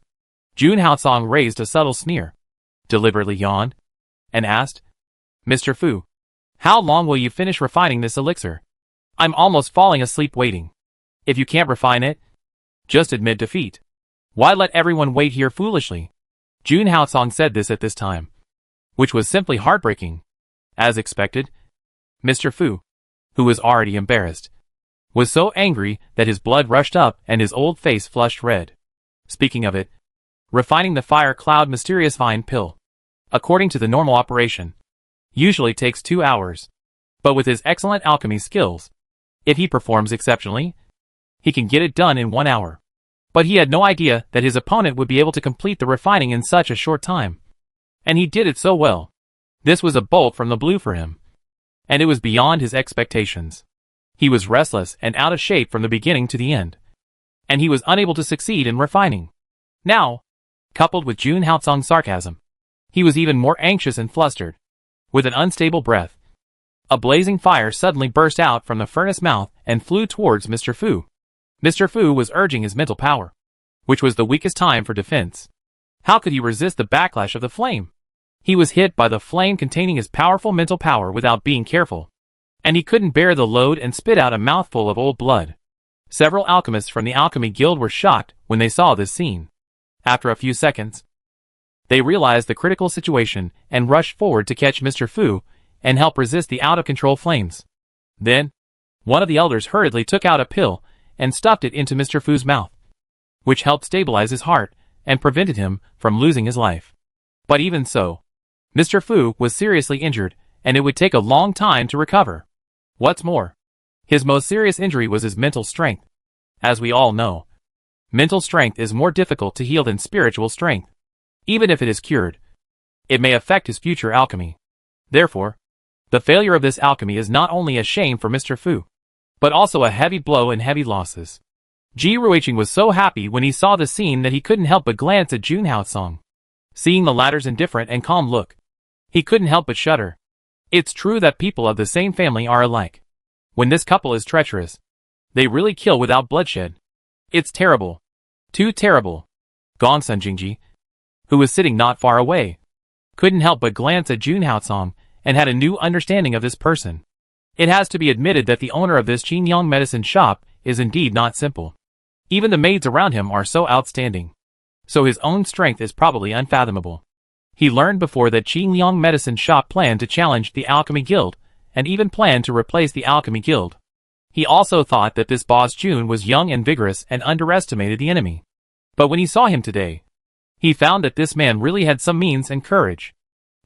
Jun Haosong raised a subtle sneer, deliberately yawned, and asked, Mr. Fu, how long will you finish refining this elixir? I'm almost falling asleep waiting. If you can't refine it, just admit defeat. Why let everyone wait here foolishly? Jun Haosong said this at this time, which was simply heartbreaking. As expected, Mr. Fu, who was already embarrassed, was so angry that his blood rushed up and his old face flushed red. Speaking of it, refining the fire cloud mysterious vine pill, according to the normal operation, usually takes 2 hours. But with his excellent alchemy skills, if he performs exceptionally, he can get it done in 1 hour. But he had no idea that his opponent would be able to complete the refining in such a short time. And he did it so well. This was a bolt from the blue for him, and it was beyond his expectations. He was restless and out of shape from the beginning to the end, and he was unable to succeed in refining. Now, coupled with Jun Haosong's sarcasm, he was even more anxious and flustered. With an unstable breath, a blazing fire suddenly burst out from the furnace mouth and flew towards Mr. Fu. Mr. Fu was urging his mental power, which was the weakest time for defense. How could he resist the backlash of the flame? He was hit by the flame containing his powerful mental power without being careful, and he couldn't bear the load and spit out a mouthful of old blood. Several alchemists from the Alchemy Guild were shocked when they saw this scene. After a few seconds, they realized the critical situation and rushed forward to catch Mr. Fu and help resist the out-of-control flames. Then, one of the elders hurriedly took out a pill and stuffed it into Mr. Fu's mouth, which helped stabilize his heart and prevented him from losing his life. But even so, Mr. Fu was seriously injured, and it would take a long time to recover. What's more, his most serious injury was his mental strength. As we all know, mental strength is more difficult to heal than spiritual strength. Even if it is cured, it may affect his future alchemy. Therefore, the failure of this alchemy is not only a shame for Mr. Fu, but also a heavy blow and heavy losses. Ji Ruiqing was so happy when he saw the scene that he couldn't help but glance at Jun Haosong. Seeing the latter's indifferent and calm look, he couldn't help but shudder. It's true that people of the same family are alike. When this couple is treacherous, they really kill without bloodshed. It's terrible. Too terrible. Gongsun Jingji, who was sitting not far away, couldn't help but glance at Jun Haosong and had a new understanding of this person. It has to be admitted that the owner of this Qingyang medicine shop is indeed not simple. Even the maids around him are so outstanding. So his own strength is probably unfathomable. He learned before that Qingyang medicine shop planned to challenge the Alchemy Guild, and even planned to replace the Alchemy Guild. He also thought that this boss Jun was young and vigorous and underestimated the enemy. But when he saw him today, he found that this man really had some means and courage.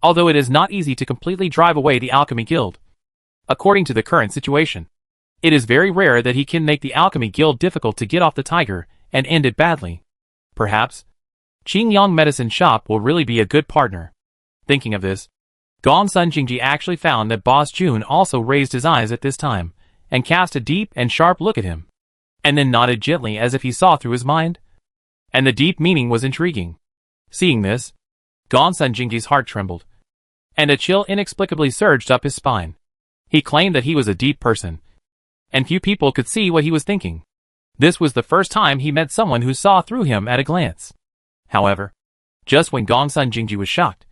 Although it is not easy to completely drive away the Alchemy Guild, according to the current situation, it is very rare that he can make the Alchemy Guild difficult to get off the tiger and end it badly. Perhaps Qingyang medicine shop will really be a good partner. Thinking of this, Gongsun Jingji actually found that boss Jun also raised his eyes at this time, and cast a deep and sharp look at him, and then nodded gently as if he saw through his mind. And the deep meaning was intriguing. Seeing this, Gongsun Jingji's heart trembled, and a chill inexplicably surged up his spine. He claimed that he was a deep person, and few people could see what he was thinking. This was the first time he met someone who saw through him at a glance. However, just when Gongsun Jingji was shocked,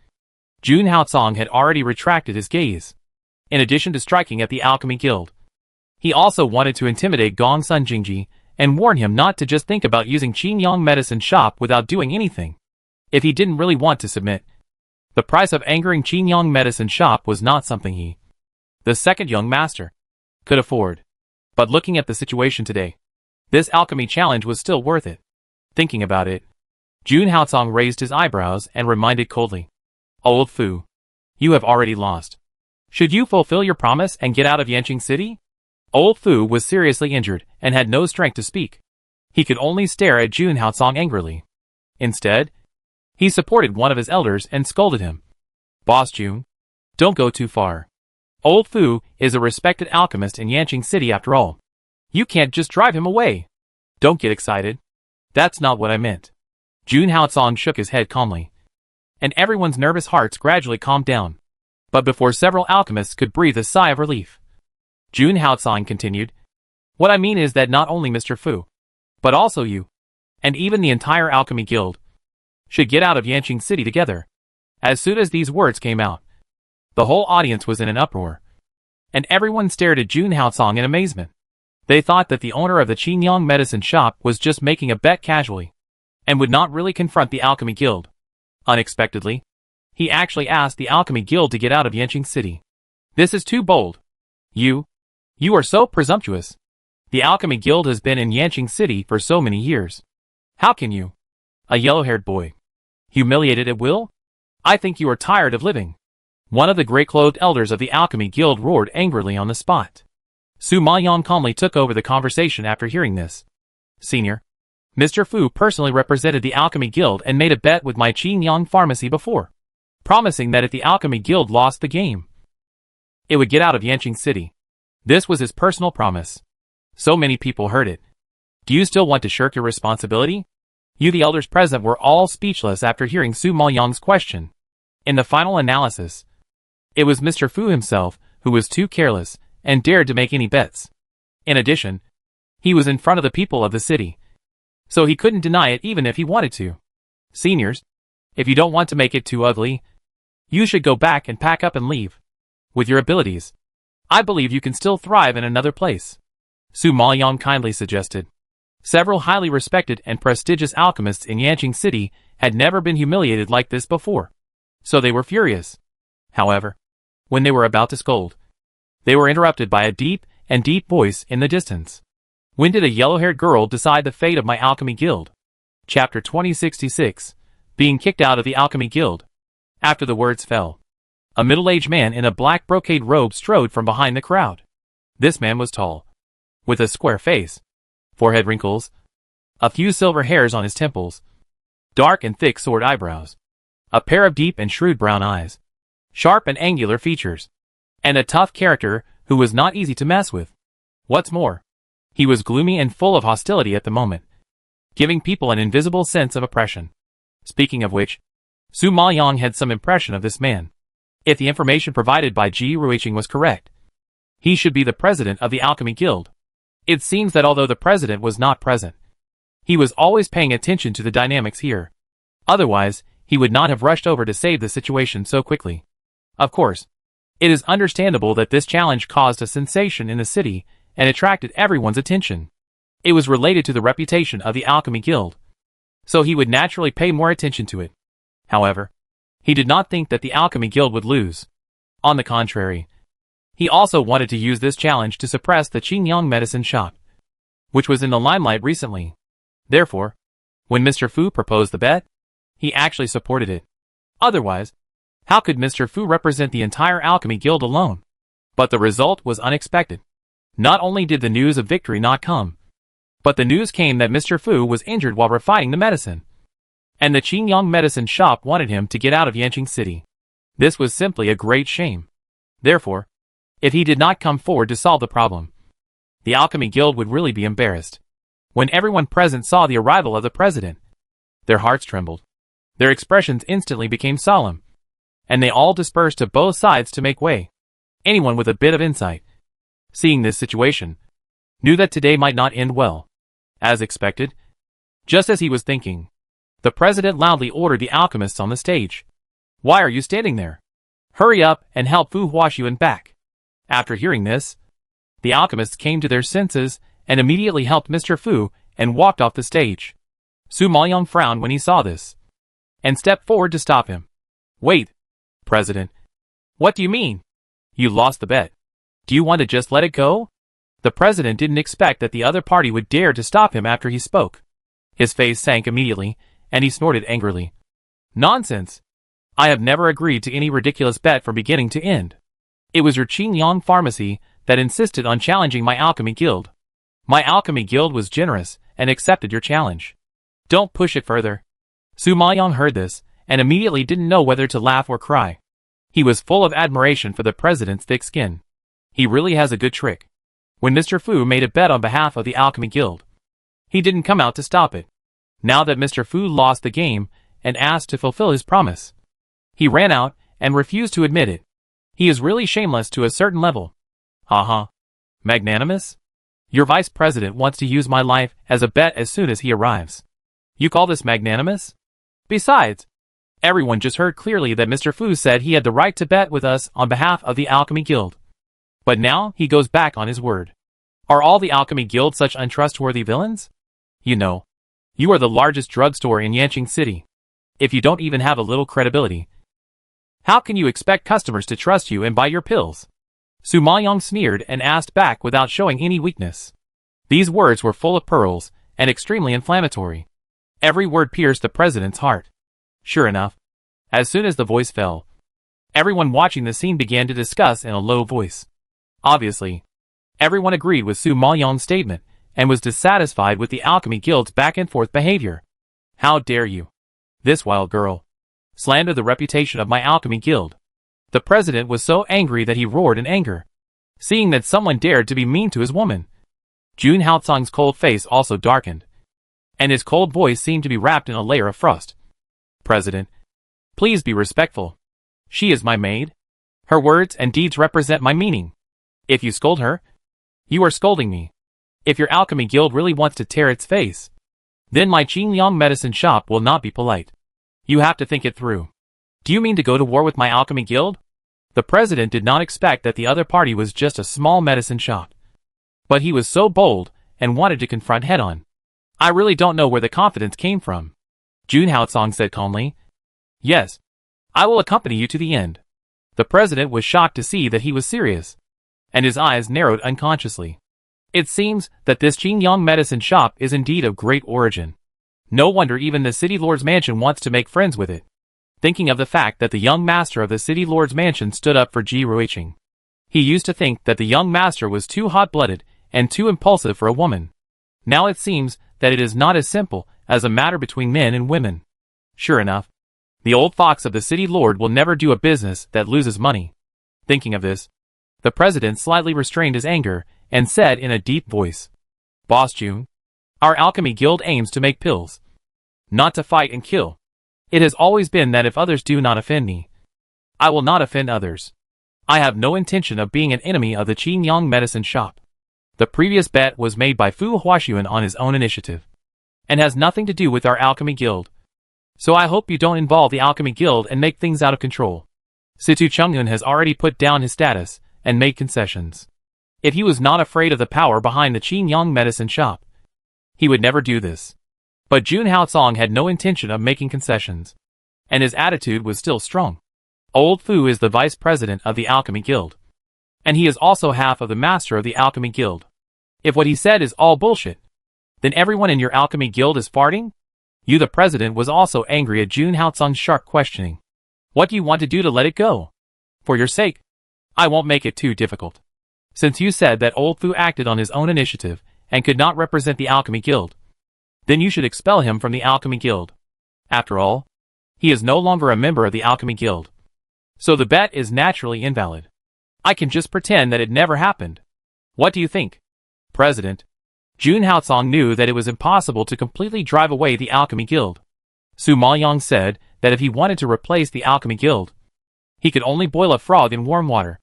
Jun Haosong had already retracted his gaze. In addition to striking at the Alchemy Guild, he also wanted to intimidate Gongsun Jingji and warn him not to just think about using Qingyang medicine shop without doing anything. If he didn't really want to submit, the price of angering Qingyang medicine shop was not something he, the second young master, could afford. But looking at the situation today, this alchemy challenge was still worth it. Thinking about it, Jun Haosong raised his eyebrows and reminded coldly, "Old Fu, You have already lost. Should you fulfill your promise and get out of Yanqing City? Old Fu was seriously injured and had no strength to speak. He could only stare at Jun Haotsong angrily. Instead, he supported one of his elders and scolded him. Boss Jun, don't go too far. Old Fu is a respected alchemist in Yanqing City after all. You can't just drive him away. Don't get excited. That's not what I meant. Jun Haotsong shook his head calmly, and everyone's nervous hearts gradually calmed down. But before several alchemists could breathe a sigh of relief, Jun Haotsong continued, what I mean is that not only Mr. Fu, but also you, and even the entire alchemy guild, should get out of Yanqing City together. As soon as these words came out, the whole audience was in an uproar, and everyone stared at Jun Haotsong in amazement. They thought that the owner of the Qingyang medicine shop was just making a bet casually, and would not really confront the alchemy guild. Unexpectedly, he actually asked the alchemy guild to get out of Yanqing City. This is too bold. You are so presumptuous. The alchemy guild has been in Yanqing City for so many years. How can you? A yellow-haired boy. Humiliated at will? I think you are tired of living. One of the gray-clothed elders of the alchemy guild roared angrily on the spot. Su Maoyang calmly took over the conversation after hearing this. Senior, Mr. Fu personally represented the alchemy guild and made a bet with my Qingyang pharmacy before, promising that if the alchemy guild lost the game, it would get out of Yanqing City. This was his personal promise. So many people heard it. Do you still want to shirk your responsibility? You, the elders present, were all speechless after hearing Su Maoyang's question. In the final analysis, it was Mr. Fu himself who was too careless and dared to make any bets. In addition, he was in front of the people of the city, so he couldn't deny it even if he wanted to. Seniors, if you don't want to make it too ugly, you should go back and pack up and leave. With your abilities, I believe you can still thrive in another place, Su Maoyang kindly suggested. Several highly respected and prestigious alchemists in Yanqing City had never been humiliated like this before, so they were furious. However, when they were about to scold, they were interrupted by a deep voice in the distance. When did a yellow-haired girl decide the fate of my alchemy guild? Chapter 2066, Being Kicked Out of the Alchemy Guild. After the words fell, a middle-aged man in a black brocade robe strode from behind the crowd. This man was tall, with a square face, forehead wrinkles, a few silver hairs on his temples, dark and thick sword eyebrows, a pair of deep and shrewd brown eyes, sharp and angular features, and a tough character who was not easy to mess with. What's more, he was gloomy and full of hostility at the moment, giving people an invisible sense of oppression. Speaking of which, Su Maoyang had some impression of this man. If the information provided by Ji Ruiqing was correct, he should be the president of the Alchemy Guild. It seems that although the president was not present, he was always paying attention to the dynamics here. Otherwise, he would not have rushed over to save the situation so quickly. Of course, it is understandable that this challenge caused a sensation in the city and attracted everyone's attention. It was related to the reputation of the Alchemy Guild, so he would naturally pay more attention to it. However, he did not think that the Alchemy Guild would lose. On the contrary, he also wanted to use this challenge to suppress the Qingyang medicine shop, which was in the limelight recently. Therefore, when Mr. Fu proposed the bet, he actually supported it. Otherwise, how could Mr. Fu represent the entire Alchemy Guild alone? But the result was unexpected. Not only did the news of victory not come, but the news came that Mr. Fu was injured while refining the medicine, and the Qingyang medicine shop wanted him to get out of Yanqing City. This was simply a great shame. Therefore, if he did not come forward to solve the problem, the Alchemy Guild would really be embarrassed. When everyone present saw the arrival of the president, their hearts trembled. Their expressions instantly became solemn, and they all dispersed to both sides to make way. Anyone with a bit of insight, seeing this situation, knew that today might not end well. As expected, just as he was thinking, the president loudly ordered the alchemists on the stage. Why are you standing there? Hurry up and help Fu Huaxuan back. After hearing this, the alchemists came to their senses and immediately helped Mr. Fu and walked off the stage. Su Maoyang frowned when he saw this, and stepped forward to stop him. Wait, President. What do you mean? You lost the bet. Do you want to just let it go? The president didn't expect that the other party would dare to stop him after he spoke. His face sank immediately, and he snorted angrily. Nonsense. I have never agreed to any ridiculous bet from beginning to end. It was your Qingyang pharmacy that insisted on challenging my alchemy guild. My alchemy guild was generous and accepted your challenge. Don't push it further. Su Maoyang heard this and immediately didn't know whether to laugh or cry. He was full of admiration for the president's thick skin. He really has a good trick. When Mr. Fu made a bet on behalf of the alchemy guild, he didn't come out to stop it. Now that Mr. Fu lost the game and asked to fulfill his promise, he ran out and refused to admit it. He is really shameless to a certain level. Haha. Magnanimous? Your vice president wants to use my life as a bet as soon as he arrives. You call this magnanimous? Besides, everyone just heard clearly that Mr. Fu said he had the right to bet with us on behalf of the alchemy guild. But now he goes back on his word. Are all the alchemy guild such untrustworthy villains? You know, you are the largest drugstore in Yanqing City. If you don't even have a little credibility, how can you expect customers to trust you and buy your pills? Su Maoyang sneered and asked back without showing any weakness. These words were full of pearls and extremely inflammatory. Every word pierced the president's heart. Sure enough, as soon as the voice fell, everyone watching the scene began to discuss in a low voice. Obviously, everyone agreed with Su Maoyang's statement and was dissatisfied with the alchemy guild's back-and-forth behavior. How dare you, this wild girl, slander the reputation of my alchemy guild? The president was so angry that he roared in anger, seeing that someone dared to be mean to his woman. Jun Haotsong's cold face also darkened, and his cold voice seemed to be wrapped in a layer of frost. President, please be respectful. She is my maid. Her words and deeds represent my meaning. If you scold her, you are scolding me. If your alchemy guild really wants to tear its face, then my Qingyang medicine shop will not be polite. You have to think it through. Do you mean to go to war with my alchemy guild? The president did not expect that the other party was just a small medicine shop. But he was so bold and wanted to confront head-on. I really don't know where the confidence came from. Jun Haotsong said calmly. Yes, I will accompany you to the end. The president was shocked to see that he was serious, and his eyes narrowed unconsciously. It seems that this Qingyang medicine shop is indeed of great origin. No wonder even the city lord's mansion wants to make friends with it. Thinking of the fact that the young master of the city lord's mansion stood up for Ji Ruiqing, he used to think that the young master was too hot-blooded and too impulsive for a woman. Now it seems that it is not as simple as a matter between men and women. Sure enough, the old fox of the city lord will never do a business that loses money. Thinking of this, the president slightly restrained his anger and said in a deep voice, Boss Jun, our alchemy guild aims to make pills, not to fight and kill. It has always been that if others do not offend me, I will not offend others. I have no intention of being an enemy of the Qingyang medicine shop. The previous bet was made by Fu Huaxuan on his own initiative, and has nothing to do with our alchemy guild. So I hope you don't involve the alchemy guild and make things out of control. Situ Chungyun has already put down his status and made concessions. If he was not afraid of the power behind the Qingyang medicine shop, he would never do this. But Jun Haotsong had no intention of making concessions, and his attitude was still strong. Old Fu is the vice president of the alchemy guild, and he is also half of the master of the alchemy guild. If what he said is all bullshit, then everyone in your alchemy guild is farting? You, the president, was also angry at Jun Haotsong's sharp questioning. What do you want to do to let it go? For your sake, I won't make it too difficult. Since you said that old Fu acted on his own initiative and could not represent the alchemy guild, then you should expel him from the alchemy guild. After all, he is no longer a member of the alchemy guild. So the bet is naturally invalid. I can just pretend that it never happened. What do you think? President, Jun Haotsong knew that it was impossible to completely drive away the alchemy guild. Su Maoyang said that if he wanted to replace the alchemy guild, he could only boil a frog in warm water.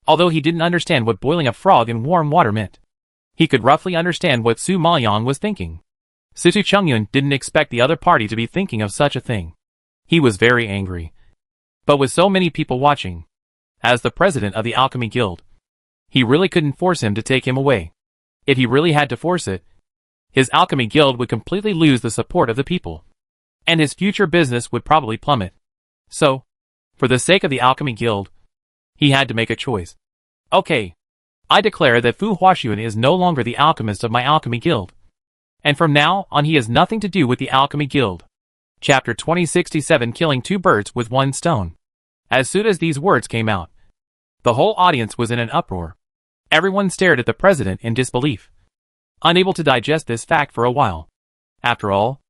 Although he didn't understand what boiling a frog in warm water meant, he could roughly understand what Su Maoyang was thinking. Situ Chungyun didn't expect the other party to be thinking of such a thing. He was very angry. But with so many people watching, as the president of the alchemy guild, he really couldn't force him to take him away. If he really had to force it, his alchemy guild would completely lose the support of the people, and his future business would probably plummet. So, for the sake of the alchemy guild, he had to make a choice. Okay, I declare that Fu Huaxuan is no longer the alchemist of my alchemy guild, and from now on he has nothing to do with the alchemy guild. Chapter 2067 Killing Two Birds with One Stone. As soon as these words came out, the whole audience was in an uproar. Everyone stared at the president in disbelief, unable to digest this fact for a while. After all,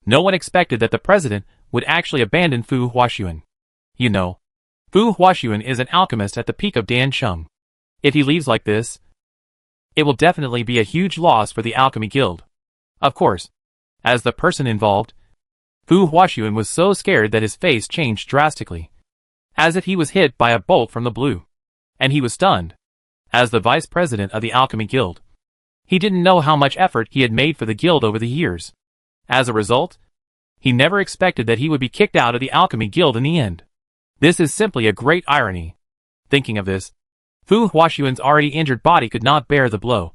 no one expected that the president would actually abandon Fu Huaxuan. You know, Fu Huaxuan is an alchemist at the peak of Dan Sheng. If he leaves like this, it will definitely be a huge loss for the Alchemy Guild. Of course, as the person involved, Fu Huaxuan was so scared that his face changed drastically, as if he was hit by a bolt from the blue. And he was stunned. As the vice president of the Alchemy Guild, he didn't know how much effort he had made for the guild over the years. As a result, he never expected that he would be kicked out of the Alchemy Guild in the end. This is simply a great irony. Thinking of this, Fu Huaxuan's already injured body could not bear the blow,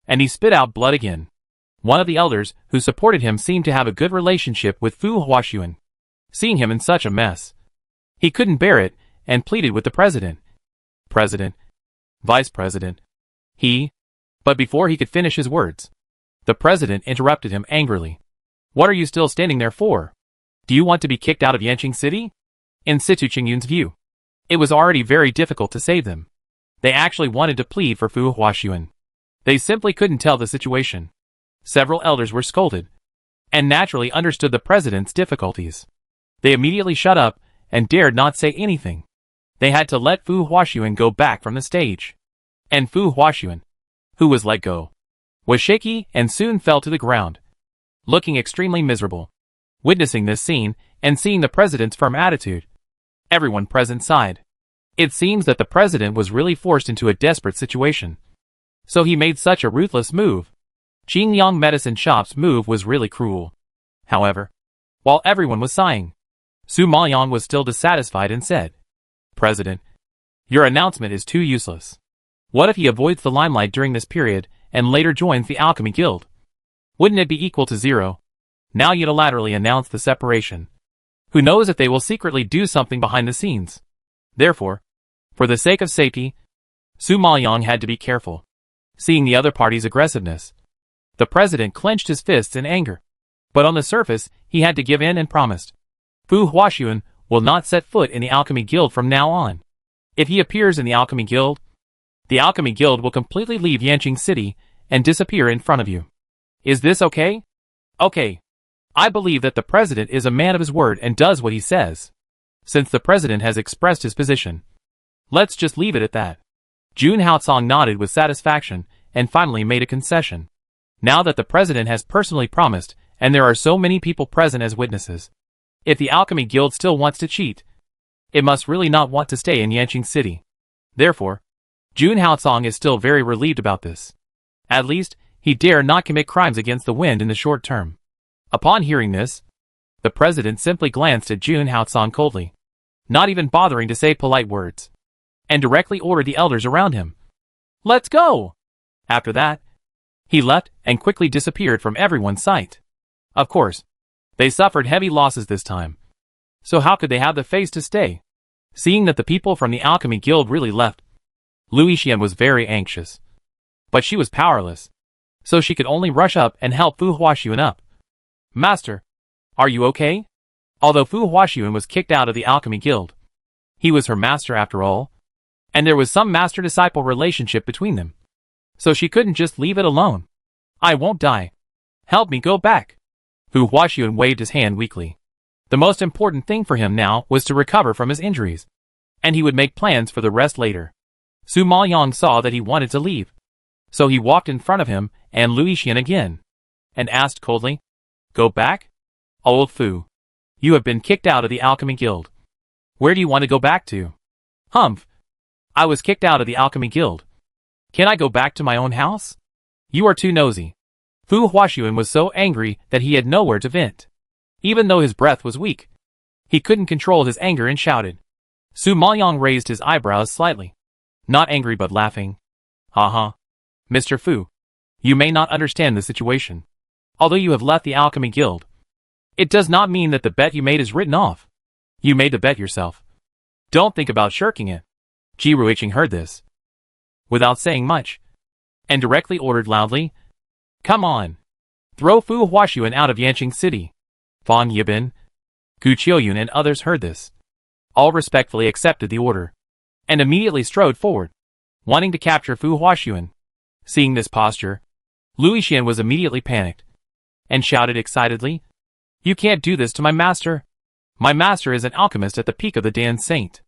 and he spit out blood again. One of the elders who supported him seemed to have a good relationship with Fu Huaxuan. Seeing him in such a mess, he couldn't bear it and pleaded with the president. President, vice president, but before he could finish his words, the president interrupted him angrily. What are you still standing there for? Do you want to be kicked out of Yanqing City? In Situ Qingyun's view, it was already very difficult to save them. They actually wanted to plead for Fu Huaxuan. They simply couldn't tell the situation. Several elders were scolded, and naturally understood the president's difficulties. They immediately shut up and dared not say anything. They had to let Fu Huaxuan go back from the stage. And Fu Huaxuan, who was let go, was shaky and soon fell to the ground, looking extremely miserable. Witnessing this scene and seeing the president's firm attitude, everyone present sighed. It seems that the president was really forced into a desperate situation. So he made such a ruthless move. Qingyang Medicine Shop's move was really cruel. However, while everyone was sighing, Su Maoyang was still dissatisfied and said, President, your announcement is too useless. What if he avoids the limelight during this period and later joins the Alchemy Guild? Wouldn't it be equal to zero? Now unilaterally announce the separation. Who knows if they will secretly do something behind the scenes? Therefore, for the sake of safety, Su Maoyang had to be careful. Seeing the other party's aggressiveness, the president clenched his fists in anger. But on the surface, he had to give in and promised. Fu Huaxuan will not set foot in the Alchemy Guild from now on. If he appears in the Alchemy Guild will completely leave Yanqing City and disappear in front of you. Is this okay? Okay. I believe that the president is a man of his word and does what he says. Since the president has expressed his position, let's just leave it at that. Jun Haocong nodded with satisfaction and finally made a concession. Now that the president has personally promised and there are so many people present as witnesses, if the Alchemy Guild still wants to cheat, it must really not want to stay in Yanqing City. Therefore, Jun Haocong is still very relieved about this. At least, he dare not commit crimes against the wind in the short term. Upon hearing this, the president simply glanced at Jun Haocong coldly, not even bothering to say polite words, and directly ordered the elders around him. Let's go! After that, he left and quickly disappeared from everyone's sight. Of course, they suffered heavy losses this time. So how could they have the face to stay? Seeing that the people from the Alchemy Guild really left, Luixian was very anxious. But she was powerless, so she could only rush up and help Fu Huaxuan up. Master, are you okay? Although Fu Huaxuan was kicked out of the Alchemy Guild, he was her master after all, and there was some master-disciple relationship between them. So she couldn't just leave it alone. I won't die. Help me go back. Fu Huaxuan waved his hand weakly. The most important thing for him now was to recover from his injuries, and he would make plans for the rest later. Su Maoyang saw that he wanted to leave, so he walked in front of him and Luixian again, and asked coldly, Go back? Old Fu, you have been kicked out of the Alchemy Guild. Where do you want to go back to? Humph. I was kicked out of the Alchemy Guild. Can I go back to my own house? You are too nosy. Fu Huaxuan was so angry that he had nowhere to vent. Even though his breath was weak, he couldn't control his anger and shouted. Su Maoyang raised his eyebrows slightly, not angry but laughing. Haha. Mr. Fu, you may not understand the situation. Although you have left the Alchemy Guild, it does not mean that the bet you made is written off. You made the bet yourself. Don't think about shirking it. Ji Ruiqing heard this, without saying much, and directly ordered loudly, Come on. Throw Fu Huaxuan out of Yanqing City. Fan Yibin, Gu Qiuyun and others heard this. All respectfully accepted the order, and immediately strode forward, wanting to capture Fu Huaxuan. Seeing this posture, Lu Yixian was immediately panicked, and shouted excitedly, "You can't do this to my master! My master is an alchemist at the peak of the Dan Saint.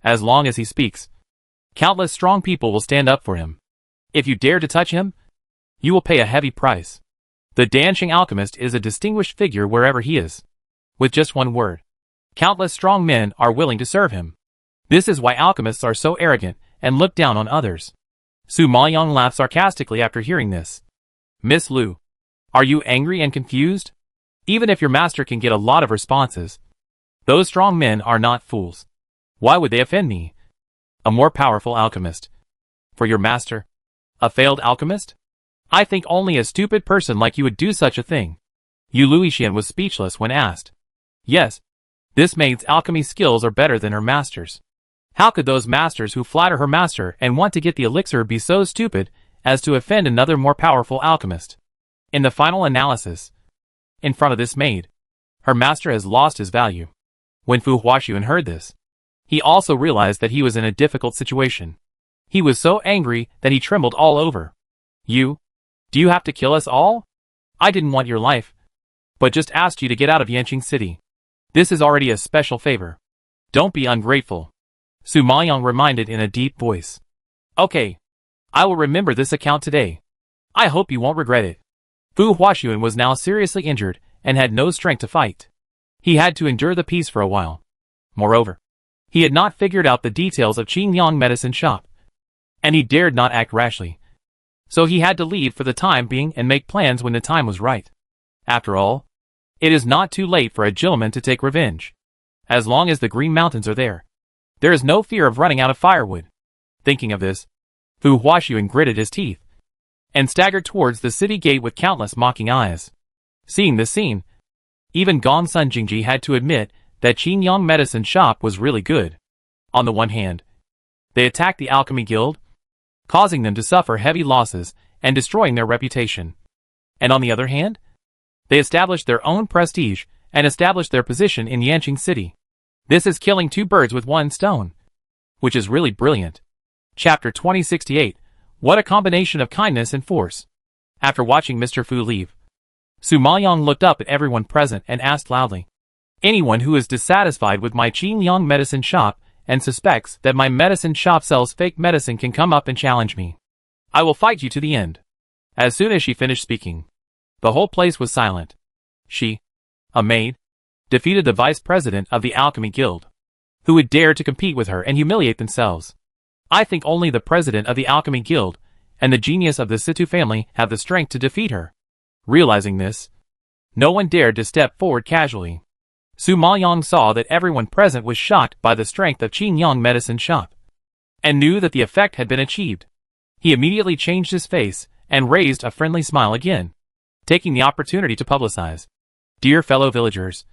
As long as he speaks, countless strong people will stand up for him. If you dare to touch him, you will pay a heavy price. The Dansheng alchemist is a distinguished figure wherever he is. With just one word, countless strong men are willing to serve him. This is why alchemists are so arrogant and look down on others." Su Maoyang laughed sarcastically after hearing this. "Miss Lu, are you angry and confused? Even if your master can get a lot of responses, those strong men are not fools. Why would they offend me? A more powerful alchemist. For your master? A failed alchemist? I think only a stupid person like you would do such a thing." Lu Yixian was speechless when asked. Yes, this maid's alchemy skills are better than her master's. How could those masters who flatter her master and want to get the elixir be so stupid as to offend another more powerful alchemist? In the final analysis, in front of this maid, her master has lost his value. When Fu Huaxuan heard this, he also realized that he was in a difficult situation. He was so angry that he trembled all over. Do you have to kill us all? I didn't want your life, but just asked you to get out of Yanqing City. This is already a special favor. Don't be ungrateful." Su Maoyang reminded in a deep voice. "Okay, I will remember this account today. I hope you won't regret it." Fu Huaxuan was now seriously injured and had no strength to fight. He had to endure the peace for a while. Moreover, he had not figured out the details of Qingyang medicine shop, and he dared not act rashly. So he had to leave for the time being and make plans when the time was right. After all, it is not too late for a gentleman to take revenge. As long as the Green Mountains are there is no fear of running out of firewood. Thinking of this, Fu Huaxuan gritted his teeth and staggered towards the city gate with countless mocking eyes. Seeing this scene, even Gongsun Jingji had to admit that Qingyang medicine shop was really good. On the one hand, they attacked the alchemy guild, causing them to suffer heavy losses and destroying their reputation. And on the other hand, they established their own prestige and established their position in Yanqing City. This is killing two birds with one stone, which is really brilliant. Chapter 2068. What a combination of kindness and force. After watching Mr. Fu leave, Su Maoyang looked up at everyone present and asked loudly, "Anyone who is dissatisfied with my Qingyang medicine shop and suspects that my medicine shop sells fake medicine can come up and challenge me. I will fight you to the end." As soon as she finished speaking, the whole place was silent. She, a maid, defeated the vice president of the Alchemy Guild. Who would dare to compete with her and humiliate themselves? I think only the president of the Alchemy Guild and the genius of the Situ family have the strength to defeat her. Realizing this, no one dared to step forward casually. Su Maoyang saw that everyone present was shocked by the strength of Qingyang medicine shop, and knew that the effect had been achieved. He immediately changed his face and raised a friendly smile again, taking the opportunity to publicize. "Dear fellow villagers,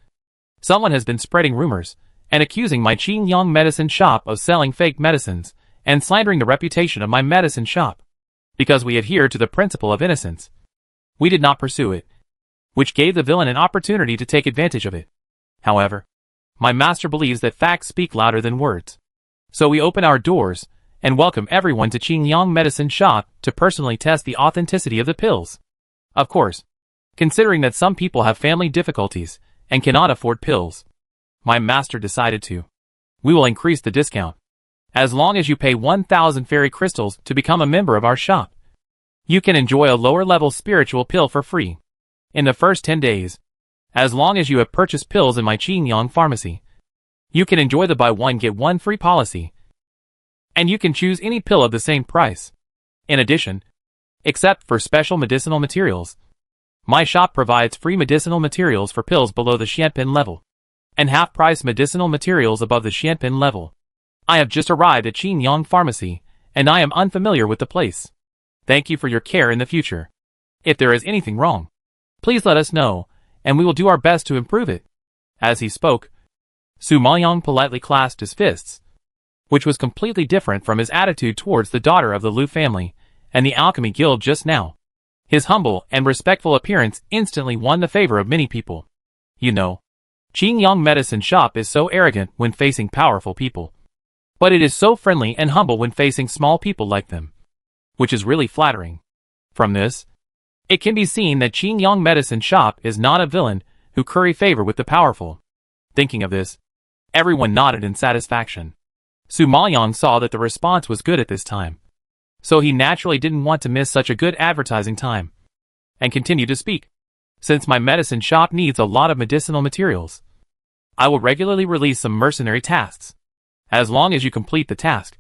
someone has been spreading rumors and accusing my Qingyang medicine shop of selling fake medicines and slandering the reputation of my medicine shop. Because we adhere to the principle of innocence, we did not pursue it, which gave the villain an opportunity to take advantage of it. However, my master believes that facts speak louder than words. So we open our doors and welcome everyone to Qingyang medicine shop to personally test the authenticity of the pills. Of course, considering that some people have family difficulties and cannot afford pills, my master decided we will increase the discount. As long as you pay 1,000 fairy crystals to become a member of our shop, you can enjoy a lower level spiritual pill for free. In the first 10 days, as long as you have purchased pills in my Qingyang pharmacy, you can enjoy the buy one get one free policy, and you can choose any pill of the same price. In addition, except for special medicinal materials, my shop provides free medicinal materials for pills below the Xianpin level, and half-price medicinal materials above the Xianpin level. I have just arrived at Qingyang Pharmacy, and I am unfamiliar with the place. Thank you for your care in the future. If there is anything wrong, please let us know, and we will do our best to improve it." As he spoke, Su Maoyang politely clasped his fists, which was completely different from his attitude towards the daughter of the Lu family and the Alchemy Guild just now. His humble and respectful appearance instantly won the favor of many people. "You know, Qingyang Medicine Shop is so arrogant when facing powerful people. But it is so friendly and humble when facing small people like them. Which is really flattering. From this, it can be seen that Qingyang Medicine Shop is not a villain who curry favor with the powerful. Thinking of this, everyone nodded in satisfaction. Su Maoyang saw that the response was good at this time. So he naturally didn't want to miss such a good advertising time. And continued to speak. Since my medicine shop needs a lot of medicinal materials, I will regularly release some mercenary tasks. As long as you complete the task,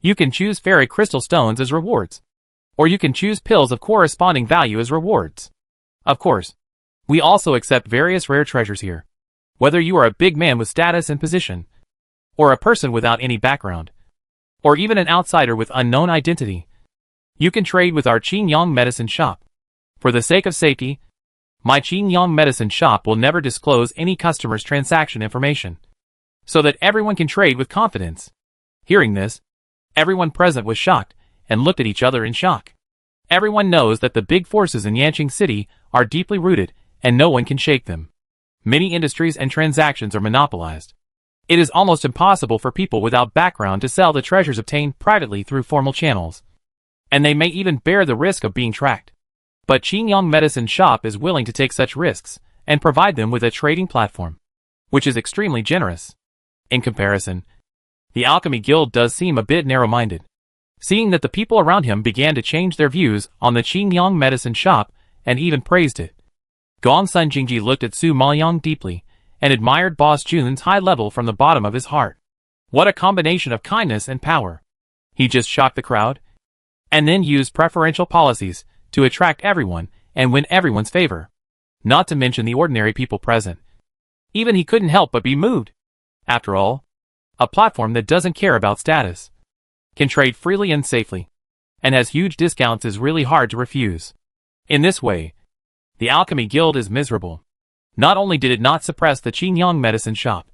you can choose fairy crystal stones as rewards. Or you can choose pills of corresponding value as rewards. Of course, we also accept various rare treasures here. Whether you are a big man with status and position, or a person without any background, or even an outsider with unknown identity, you can trade with our Qingyang Medicine Shop. For the sake of safety, my Qingyang Medicine Shop will never disclose any customer's transaction information, so that everyone can trade with confidence. Hearing this, everyone present was shocked and looked at each other in shock. Everyone knows that the big forces in Yanqing City are deeply rooted and no one can shake them. Many industries and transactions are monopolized. It is almost impossible for people without background to sell the treasures obtained privately through formal channels. And they may even bear the risk of being tracked. But Qingyang Medicine Shop is willing to take such risks and provide them with a trading platform, which is extremely generous. In comparison, the Alchemy Guild does seem a bit narrow-minded. Seeing that the people around him began to change their views on the Qingyang Medicine Shop and even praised it. Gongsun Jingji looked at Su Maoyang deeply and admired Boss Jun's high level from the bottom of his heart. What a combination of kindness and power. He just shocked the crowd and then used preferential policies to attract everyone and win everyone's favor. Not to mention the ordinary people present. Even he couldn't help but be moved. After all, a platform that doesn't care about status, can trade freely and safely, and has huge discounts is really hard to refuse. In this way, the Alchemy Guild is miserable. Not only did it not suppress the Qingyang Medicine Shop,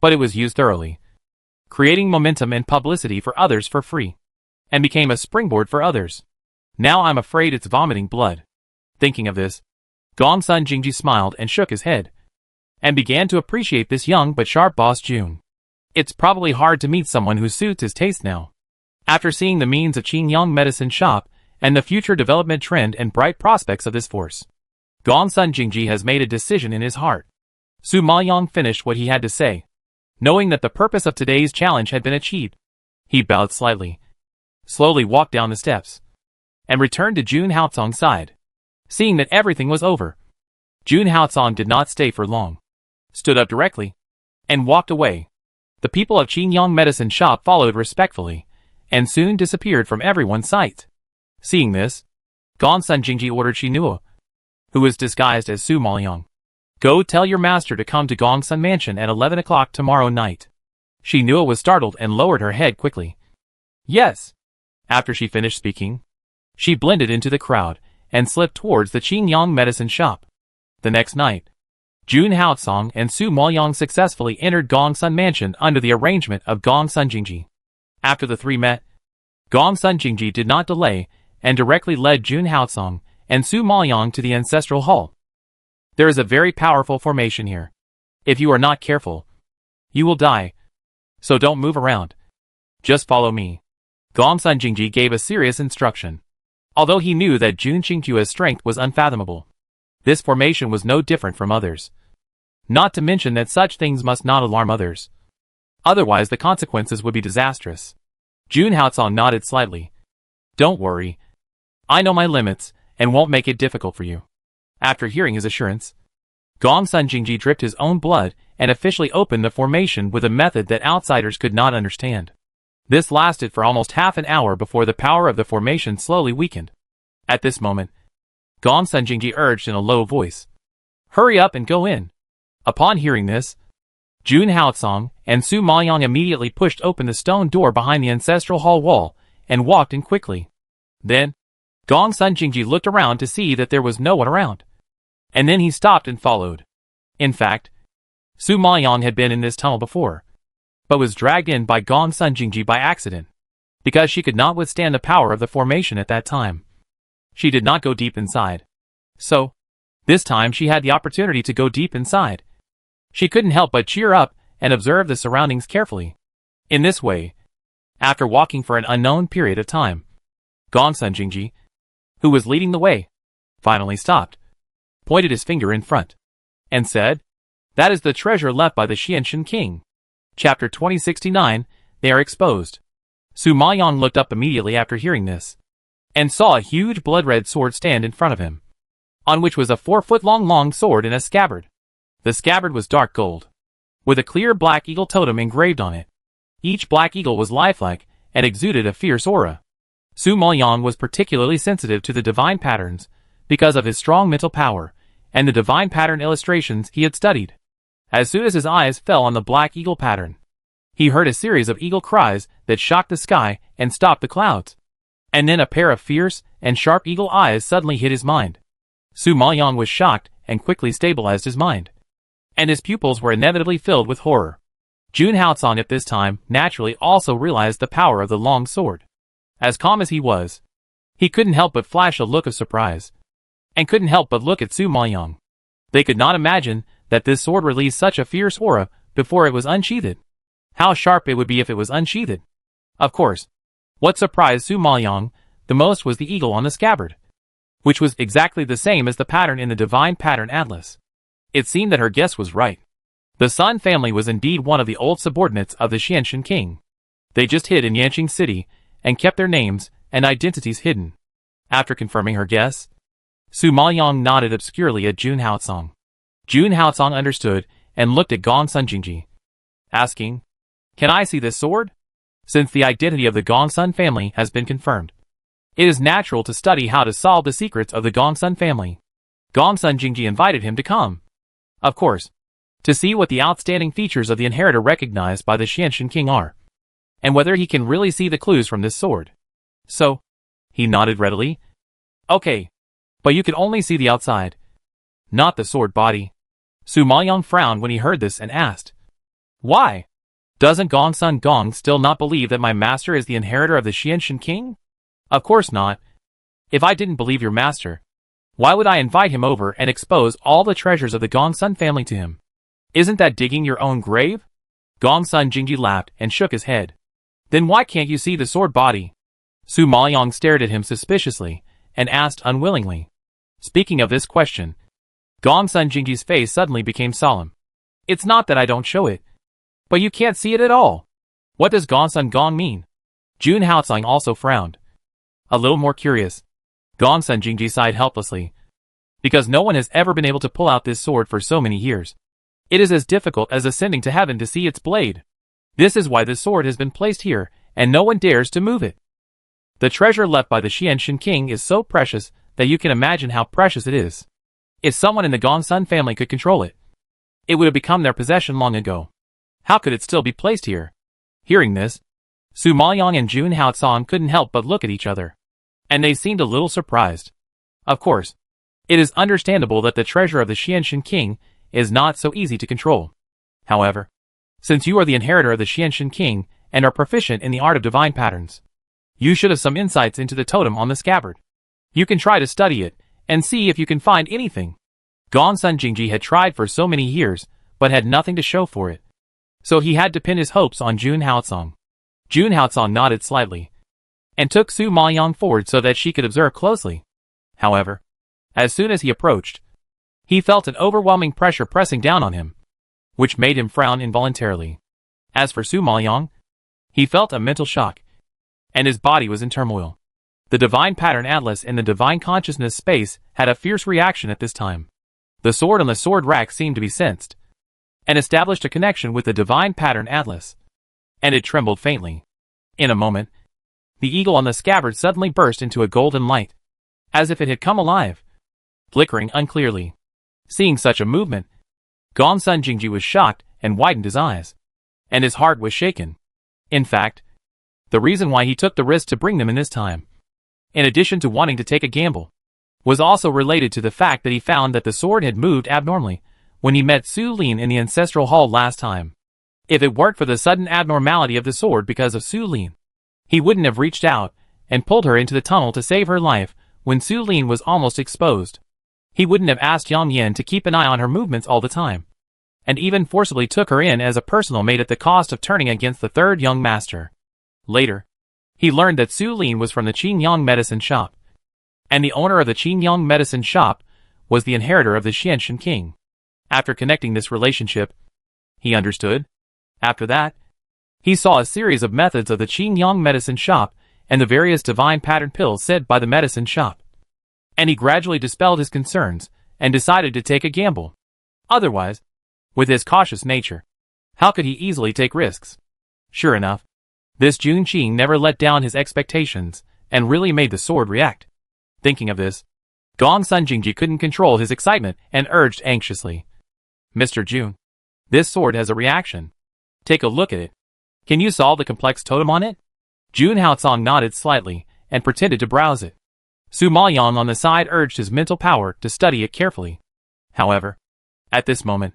but it was used thoroughly, creating momentum and publicity for others for free, and became a springboard for others. Now I'm afraid it's vomiting blood. Thinking of this, Gongsun Jingji smiled and shook his head, and began to appreciate this young but sharp Boss Jun. It's probably hard to meet someone who suits his taste now. After seeing the means of Qingyang Medicine Shop and the future development trend and bright prospects of this force, Gongsun Jingji has made a decision in his heart. Su Maoyang finished what he had to say. Knowing that the purpose of today's challenge had been achieved, he bowed slightly, slowly walked down the steps, and returned to Jun Haocong's side. Seeing that everything was over, Jun Haocong did not stay for long, stood up directly, and walked away. The people of Qingyang Medicine Shop followed respectfully, and soon disappeared from everyone's sight. Seeing this, Gongsun Jingji ordered Shinua, who was disguised as Su Maoyang, "Go tell your master to come to Gongsun Mansion at 11 o'clock tomorrow night." Shinua was startled and lowered her head quickly. "Yes." After she finished speaking, she blended into the crowd and slipped towards the Qingyang Medicine Shop. The next night, Jun Haocong and Su Maoyang successfully entered Gongsun Mansion under the arrangement of Gongsun Jingji. After the three met, Gongsun Jingji did not delay and directly led Jun Haocong and Su Maoyang to the ancestral hall. There is a very powerful formation here. If you are not careful, you will die. So don't move around. Just follow me. Gongsun Jingji gave a serious instruction. Although he knew that Jun Qingqiu's strength was unfathomable, this formation was no different from others. Not to mention that such things must not alarm others. Otherwise the consequences would be disastrous. Jun Haocong nodded slightly. "Don't worry. I know my limits and won't make it difficult for you." After hearing his assurance, Gongsun Jingji dripped his own blood and officially opened the formation with a method that outsiders could not understand. This lasted for almost half an hour before the power of the formation slowly weakened. At this moment, Gongsun Jingji urged in a low voice, "Hurry up and go in." Upon hearing this, Jun Haocong and Su Maoyang immediately pushed open the stone door behind the ancestral hall wall and walked in quickly. Then, Gongsun Jingji looked around to see that there was no one around. And then he stopped and followed. In fact, Su Maoyang had been in this tunnel before, but was dragged in by Gongsun Jingji by accident, because she could not withstand the power of the formation at that time. She did not go deep inside. So, this time she had the opportunity to go deep inside. She couldn't help but cheer up and observe the surroundings carefully. In this way, after walking for an unknown period of time, Gongsun Jingji, who was leading the way, finally stopped, pointed his finger in front, and said, "That is the treasure left by the Xianshan king." Chapter 2069, They Are Exposed. Su Maoyang looked up immediately after hearing this, and saw a huge blood-red sword stand in front of him, on which was a 4-foot-long sword in a scabbard. The scabbard was dark gold, with a clear black eagle totem engraved on it. Each black eagle was lifelike and exuded a fierce aura. Su Maoyang was particularly sensitive to the divine patterns because of his strong mental power and the divine pattern illustrations he had studied. As soon as his eyes fell on the black eagle pattern, he heard a series of eagle cries that shocked the sky and stopped the clouds. And then a pair of fierce and sharp eagle eyes suddenly hit his mind. Su Maoyang was shocked and quickly stabilized his mind, and his pupils were inevitably filled with horror. Jun Haocong at this time naturally also realized the power of the long sword. As calm as he was, he couldn't help but flash a look of surprise, and couldn't help but look at Su Maoyang. They could not imagine that this sword released such a fierce aura before it was unsheathed. How sharp it would be if it was unsheathed. Of course, what surprised Su Maoyang the most was the eagle on the scabbard, which was exactly the same as the pattern in the Divine Pattern Atlas. It seemed that her guess was right. The Sun family was indeed one of the old subordinates of the Xianshan king. They just hid in Yanqing City and kept their names and identities hidden. After confirming her guess, Su Maoyang nodded obscurely at Jun Haocong. Jun Haocong understood and looked at Gongsun Jingji, asking, "Can I see this sword?" Since the identity of the Gongsun family has been confirmed, it is natural to study how to solve the secrets of the Gongsun family. Gongsun Jingji invited him to come, of course, to see what the outstanding features of the inheritor recognized by the Xianshan king are, and whether he can really see the clues from this sword. So, he nodded readily. "Okay, but you can only see the outside, not the sword body." Su Maoyang frowned when he heard this and asked, "Why? Doesn't Gongsun Gong still not believe that my master is the inheritor of the Xianshan king?" "Of course not. If I didn't believe your master, why would I invite him over and expose all the treasures of the Gongsun family to him? Isn't that digging your own grave?" Gongsun Jingji laughed and shook his head. "Then why can't you see the sword body?" Su Maoyang stared at him suspiciously and asked unwillingly. Speaking of this question, Gongsun Jingji's face suddenly became solemn. "It's not that I don't show it, but you can't see it at all. What does Gongsun Gong mean?" Jun Haocong also frowned, a little more curious. Gongsun Jingji sighed helplessly. Because no one has ever been able to pull out this sword for so many years, it is as difficult as ascending to heaven to see its blade. This is why this sword has been placed here, and no one dares to move it. The treasure left by the Xianshan king is so precious that you can imagine how precious it is. If someone in the Gongsun family could control it, it would have become their possession long ago. How could it still be placed here? Hearing this, Su Maoyang and Jun Haocong couldn't help but look at each other, and they seemed a little surprised. Of course, it is understandable that the treasure of the Xianshan king is not so easy to control. However, since you are the inheritor of the Xianshan king and are proficient in the art of divine patterns, you should have some insights into the totem on the scabbard. You can try to study it and see if you can find anything. Gongsun Jingji had tried for so many years, but had nothing to show for it. So he had to pin his hopes on Jun Haocong. Jun Haocong nodded slightly, and took Su Maoyang forward so that she could observe closely. However, as soon as he approached, he felt an overwhelming pressure pressing down on him, which made him frown involuntarily. As for Su Maoyang, he felt a mental shock, and his body was in turmoil. The Divine Pattern Atlas in the Divine Consciousness space had a fierce reaction at this time. The sword on the sword rack seemed to be sensed, and established a connection with the Divine Pattern Atlas, and it trembled faintly. In a moment, the eagle on the scabbard suddenly burst into a golden light, as if it had come alive, flickering unclearly. Seeing such a movement, Gongsun Jingji was shocked and widened his eyes, and his heart was shaken. In fact, the reason why he took the risk to bring them in this time, in addition to wanting to take a gamble, was also related to the fact that he found that the sword had moved abnormally when he met Su Lin in the ancestral hall last time. If it weren't for the sudden abnormality of the sword because of Su Lin, he wouldn't have reached out and pulled her into the tunnel to save her life when Su Lin was almost exposed. He wouldn't have asked Yang Yan to keep an eye on her movements all the time. and even forcibly took her in as a personal maid at the cost of turning against the third young master. Later, he learned that Su Lin was from the Qingyang medicine shop, and the owner of the Qingyang medicine shop was the inheritor of the Xianshan king. After connecting this relationship, he understood. After that, he saw a series of methods of the Qingyang medicine shop and the various divine pattern pills sent by the medicine shop. And he gradually dispelled his concerns and decided to take a gamble. Otherwise, with his cautious nature, how could he easily take risks? Sure enough, this Jun Qing never let down his expectations and really made the sword react. Thinking of this, Gongsun Jingji couldn't control his excitement and urged anxiously, "Mr. Jun, this sword has a reaction. Take a look at it. Can you solve the complex totem on it?" Jun Haocong nodded slightly and pretended to browse it. Su Maoyang on the side urged his mental power to study it carefully. However, at this moment,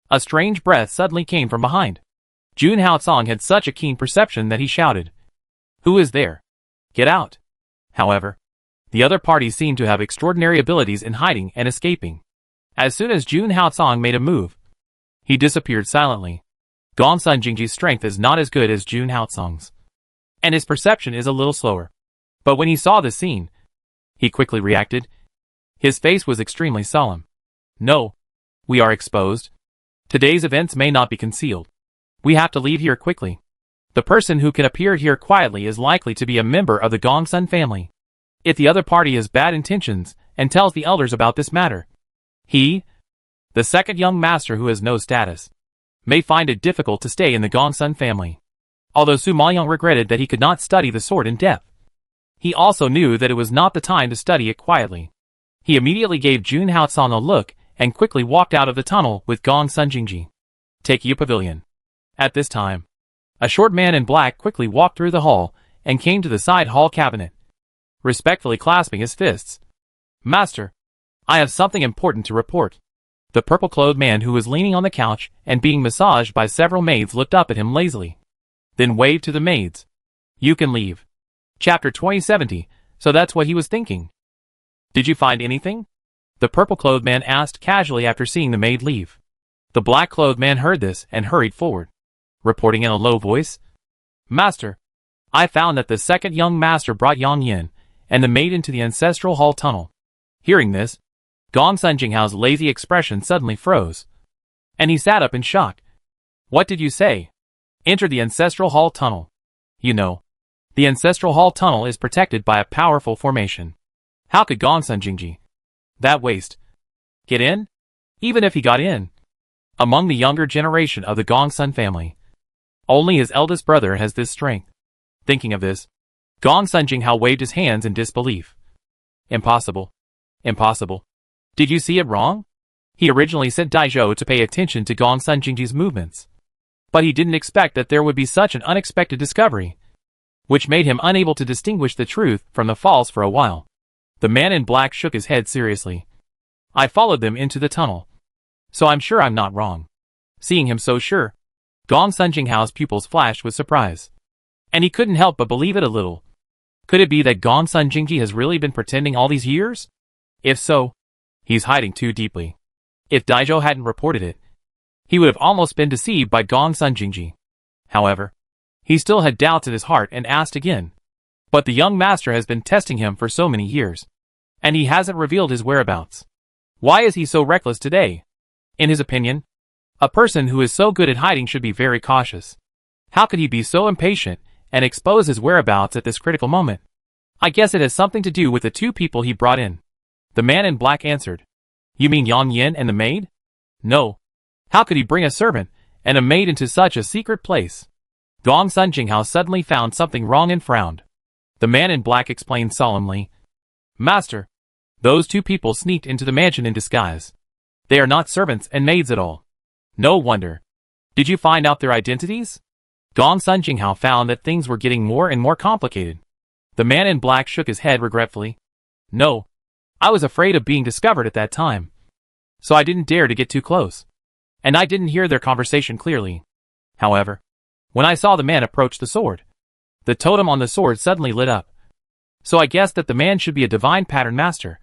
a strange breath suddenly came from behind. Jun Haocong had such a keen perception that he shouted, "Who is there? Get out!" However, the other party seemed to have extraordinary abilities in hiding and escaping. As soon as Jun Haocong made a move, he disappeared silently. Gongsun Jingji's strength is not as good as Jun Haocong's, and his perception is a little slower. But when he saw the scene, he quickly reacted. His face was extremely solemn. "No, we are exposed. Today's events may not be concealed. We have to leave here quickly. The person who can appear here quietly is likely to be a member of the Gongsun family. If the other party has bad intentions and tells the elders about this matter, he, the second young master who has no status, may find it difficult to stay in the Gongsun family." Although Su Maoyang regretted that he could not study the sword in depth, he also knew that it was not the time to study it quietly. He immediately gave Jun Haocong a look and quickly walked out of the tunnel with Gongsun Jingji. Take you pavilion. At this time, a short man in black quickly walked through the hall and came to the side hall cabinet, respectfully clasping his fists. "Master, I have something important to report." The purple-clothed man who was leaning on the couch and being massaged by several maids looked up at him lazily, then waved to the maids. "You can leave." Chapter 2070. So that's what he was thinking. "Did you find anything?" the purple-clothed man asked casually after seeing the maid leave. The black-clothed man heard this and hurried forward, reporting in a low voice, "Master, I found that the second young master brought Yang Yin and the maid into the ancestral hall tunnel." Hearing this, Gongsun Jinghao's lazy expression suddenly froze, and he sat up in shock. "What did you say?" "Enter the ancestral hall tunnel. You know, the ancestral hall tunnel is protected by a powerful formation. How could Gongsun Jingji, that waste, get in?" Even if he got in, among the younger generation of the Gongsun family, only his eldest brother has this strength. Thinking of this, Gongsun Jinghao waved his hands in disbelief. "Impossible. Impossible. Did you see it wrong?" He originally sent Daizhou to pay attention to Gongsun Jingji's movements, but he didn't expect that there would be such an unexpected discovery, which made him unable to distinguish the truth from the false for a while. The man in black shook his head seriously. "I followed them into the tunnel, so I'm sure I'm not wrong." Seeing him so sure, Gongsun Jinghao's pupils flashed with surprise, and he couldn't help but believe it a little. Could it be that Gongsun Jingji has really been pretending all these years? If so, he's hiding too deeply. If Daizhou hadn't reported it, he would have almost been deceived by Gongsun Jingji. However, he still had doubts in his heart and asked again. But the young master has been testing him for so many years, and he hasn't revealed his whereabouts. Why is he so reckless today? In his opinion, a person who is so good at hiding should be very cautious. How could he be so impatient and expose his whereabouts at this critical moment? I guess it has something to do with the two people he brought in. The man in black answered. "You mean Yang Yin and the maid?" "No. How could he bring a servant and a maid into such a secret place?" Gongsun Jinghao suddenly found something wrong and frowned. The man in black explained solemnly. "Master, those two people sneaked into the mansion in disguise. They are not servants and maids at all." "No wonder. Did you find out their identities?" Gongsun Jinghao found that things were getting more and more complicated. The man in black shook his head regretfully. "No. I was afraid of being discovered at that time, so I didn't dare to get too close, and I didn't hear their conversation clearly. However, when I saw the man approach the sword, the totem on the sword suddenly lit up. So I guessed that the man should be a divine pattern master,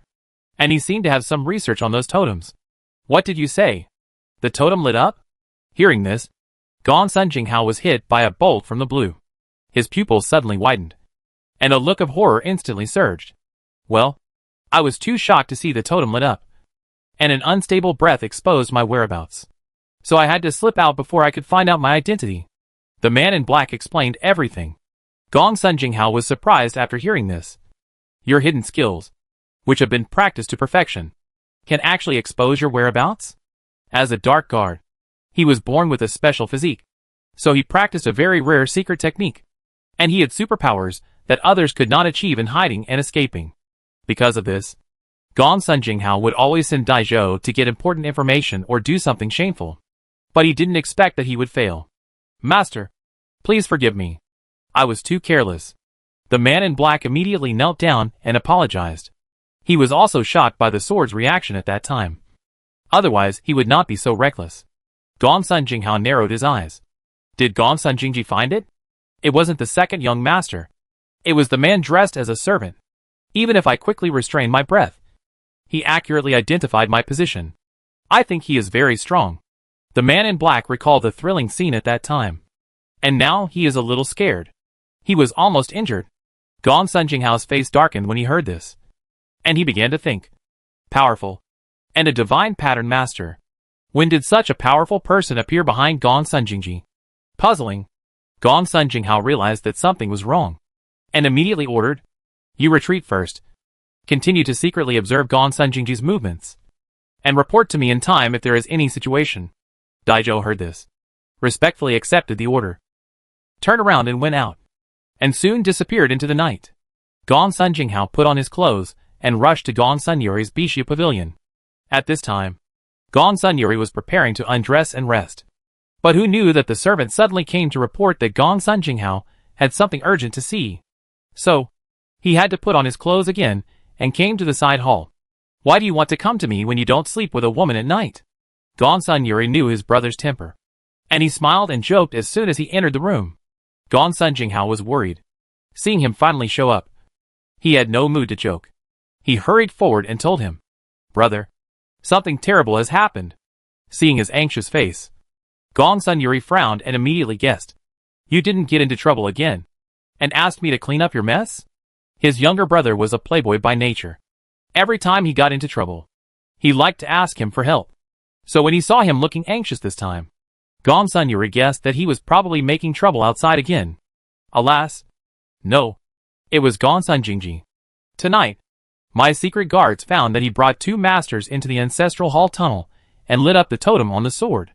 and he seemed to have some research on those totems." "What did you say?" The totem lit up? Hearing this, Gong Sun Jinghao was hit by a bolt from the blue. His pupils suddenly widened, and a look of horror instantly surged. Well, I was too shocked to see the totem lit up, and an unstable breath exposed my whereabouts. So I had to slip out before I could find out my identity. The man in black explained everything. Gong Sun Jinghao was surprised after hearing this. Your hidden skills, which have been practiced to perfection, can actually expose your whereabouts? As a dark guard, he was born with a special physique, so he practiced a very rare secret technique, and he had superpowers that others could not achieve in hiding and escaping. Because of this, Gong Sun Jinghao would always send Dai Zhou to get important information or do something shameful. But he didn't expect that he would fail. Master, please forgive me. I was too careless. The man in black immediately knelt down and apologized. He was also shocked by the sword's reaction at that time. Otherwise, he would not be so reckless. Gong Sun Jinghao narrowed his eyes. Did Gong Sun Jingji find it? It wasn't the second young master. It was the man dressed as a servant. Even if I quickly restrained my breath, he accurately identified my position. I think he is very strong. The man in black recalled the thrilling scene at that time. And now he is a little scared. He was almost injured. Gong Sun Jinghao's face darkened when he heard this. And he began to think. Powerful. And a divine pattern master. When did such a powerful person appear behind Gong Sun Jingji? Puzzling. Gong Sun Jinghao realized that something was wrong, and immediately ordered, "You retreat first. Continue to secretly observe Gong Sun Jingji's movements, and report to me in time if there is any situation." Dai Zhou heard this, respectfully accepted the order, turned around and went out, and soon disappeared into the night. Gong Sun Jinghao put on his clothes and rushed to Gong Sun Yuri's Bixia pavilion. At this time, Gong Sun Yuri was preparing to undress and rest. But who knew that the servant suddenly came to report that Gong Sun Jinghao had something urgent to see. So, he had to put on his clothes again and came to the side hall. "Why do you want to come to me when you don't sleep with a woman at night?" Gong Sun Yuri knew his brother's temper, and he smiled and joked as soon as he entered the room. Gong Sun Jinghao was worried, seeing him finally show up. He had no mood to joke. He hurried forward and told him, "Brother, something terrible has happened." Seeing his anxious face, Gong Sun Yuri frowned and immediately guessed. "You didn't get into trouble again, and asked me to clean up your mess?" His younger brother was a playboy by nature. Every time he got into trouble, he liked to ask him for help. So when he saw him looking anxious this time, Gong Sun Yuri guessed that he was probably making trouble outside again. Alas, no. It was Gong Sun Jingji. "Tonight, my secret guards found that he brought two masters into the ancestral hall tunnel and lit up the totem on the sword.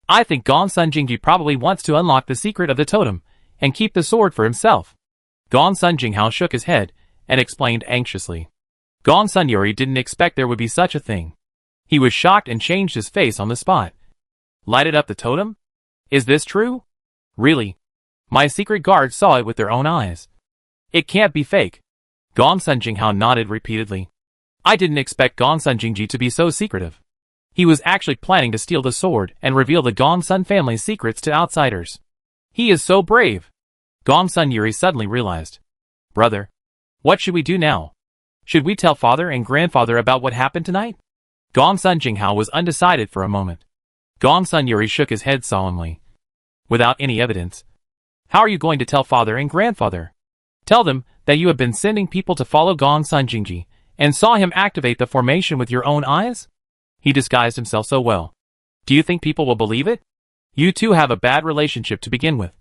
I think Gong Sun Jingji probably wants to unlock the secret of the totem and keep the sword for himself." Gong Sun Jinghao shook his head and explained anxiously. Gong Sun Yuri didn't expect there would be such a thing. He was shocked and changed his face on the spot. "Lighted up the totem? Is this true? Really? My secret guards saw it with their own eyes. It can't be fake." Gong Sun Jinghao nodded repeatedly. I didn't expect Gong Sun Jingji to be so secretive. He was actually planning to steal the sword and reveal the Gong Sun family's secrets to outsiders. He is so brave. Gong Sun Yuri suddenly realized. "Brother, what should we do now? Should we tell father and grandfather about what happened tonight?" Gong Sun Jinghao was undecided for a moment. Gong Sun Yuri shook his head solemnly. "Without any evidence, how are you going to tell father and grandfather? Tell them that you have been sending people to follow Gong Sun Jingji and saw him activate the formation with your own eyes? He disguised himself so well. Do you think people will believe it? You two have a bad relationship to begin with.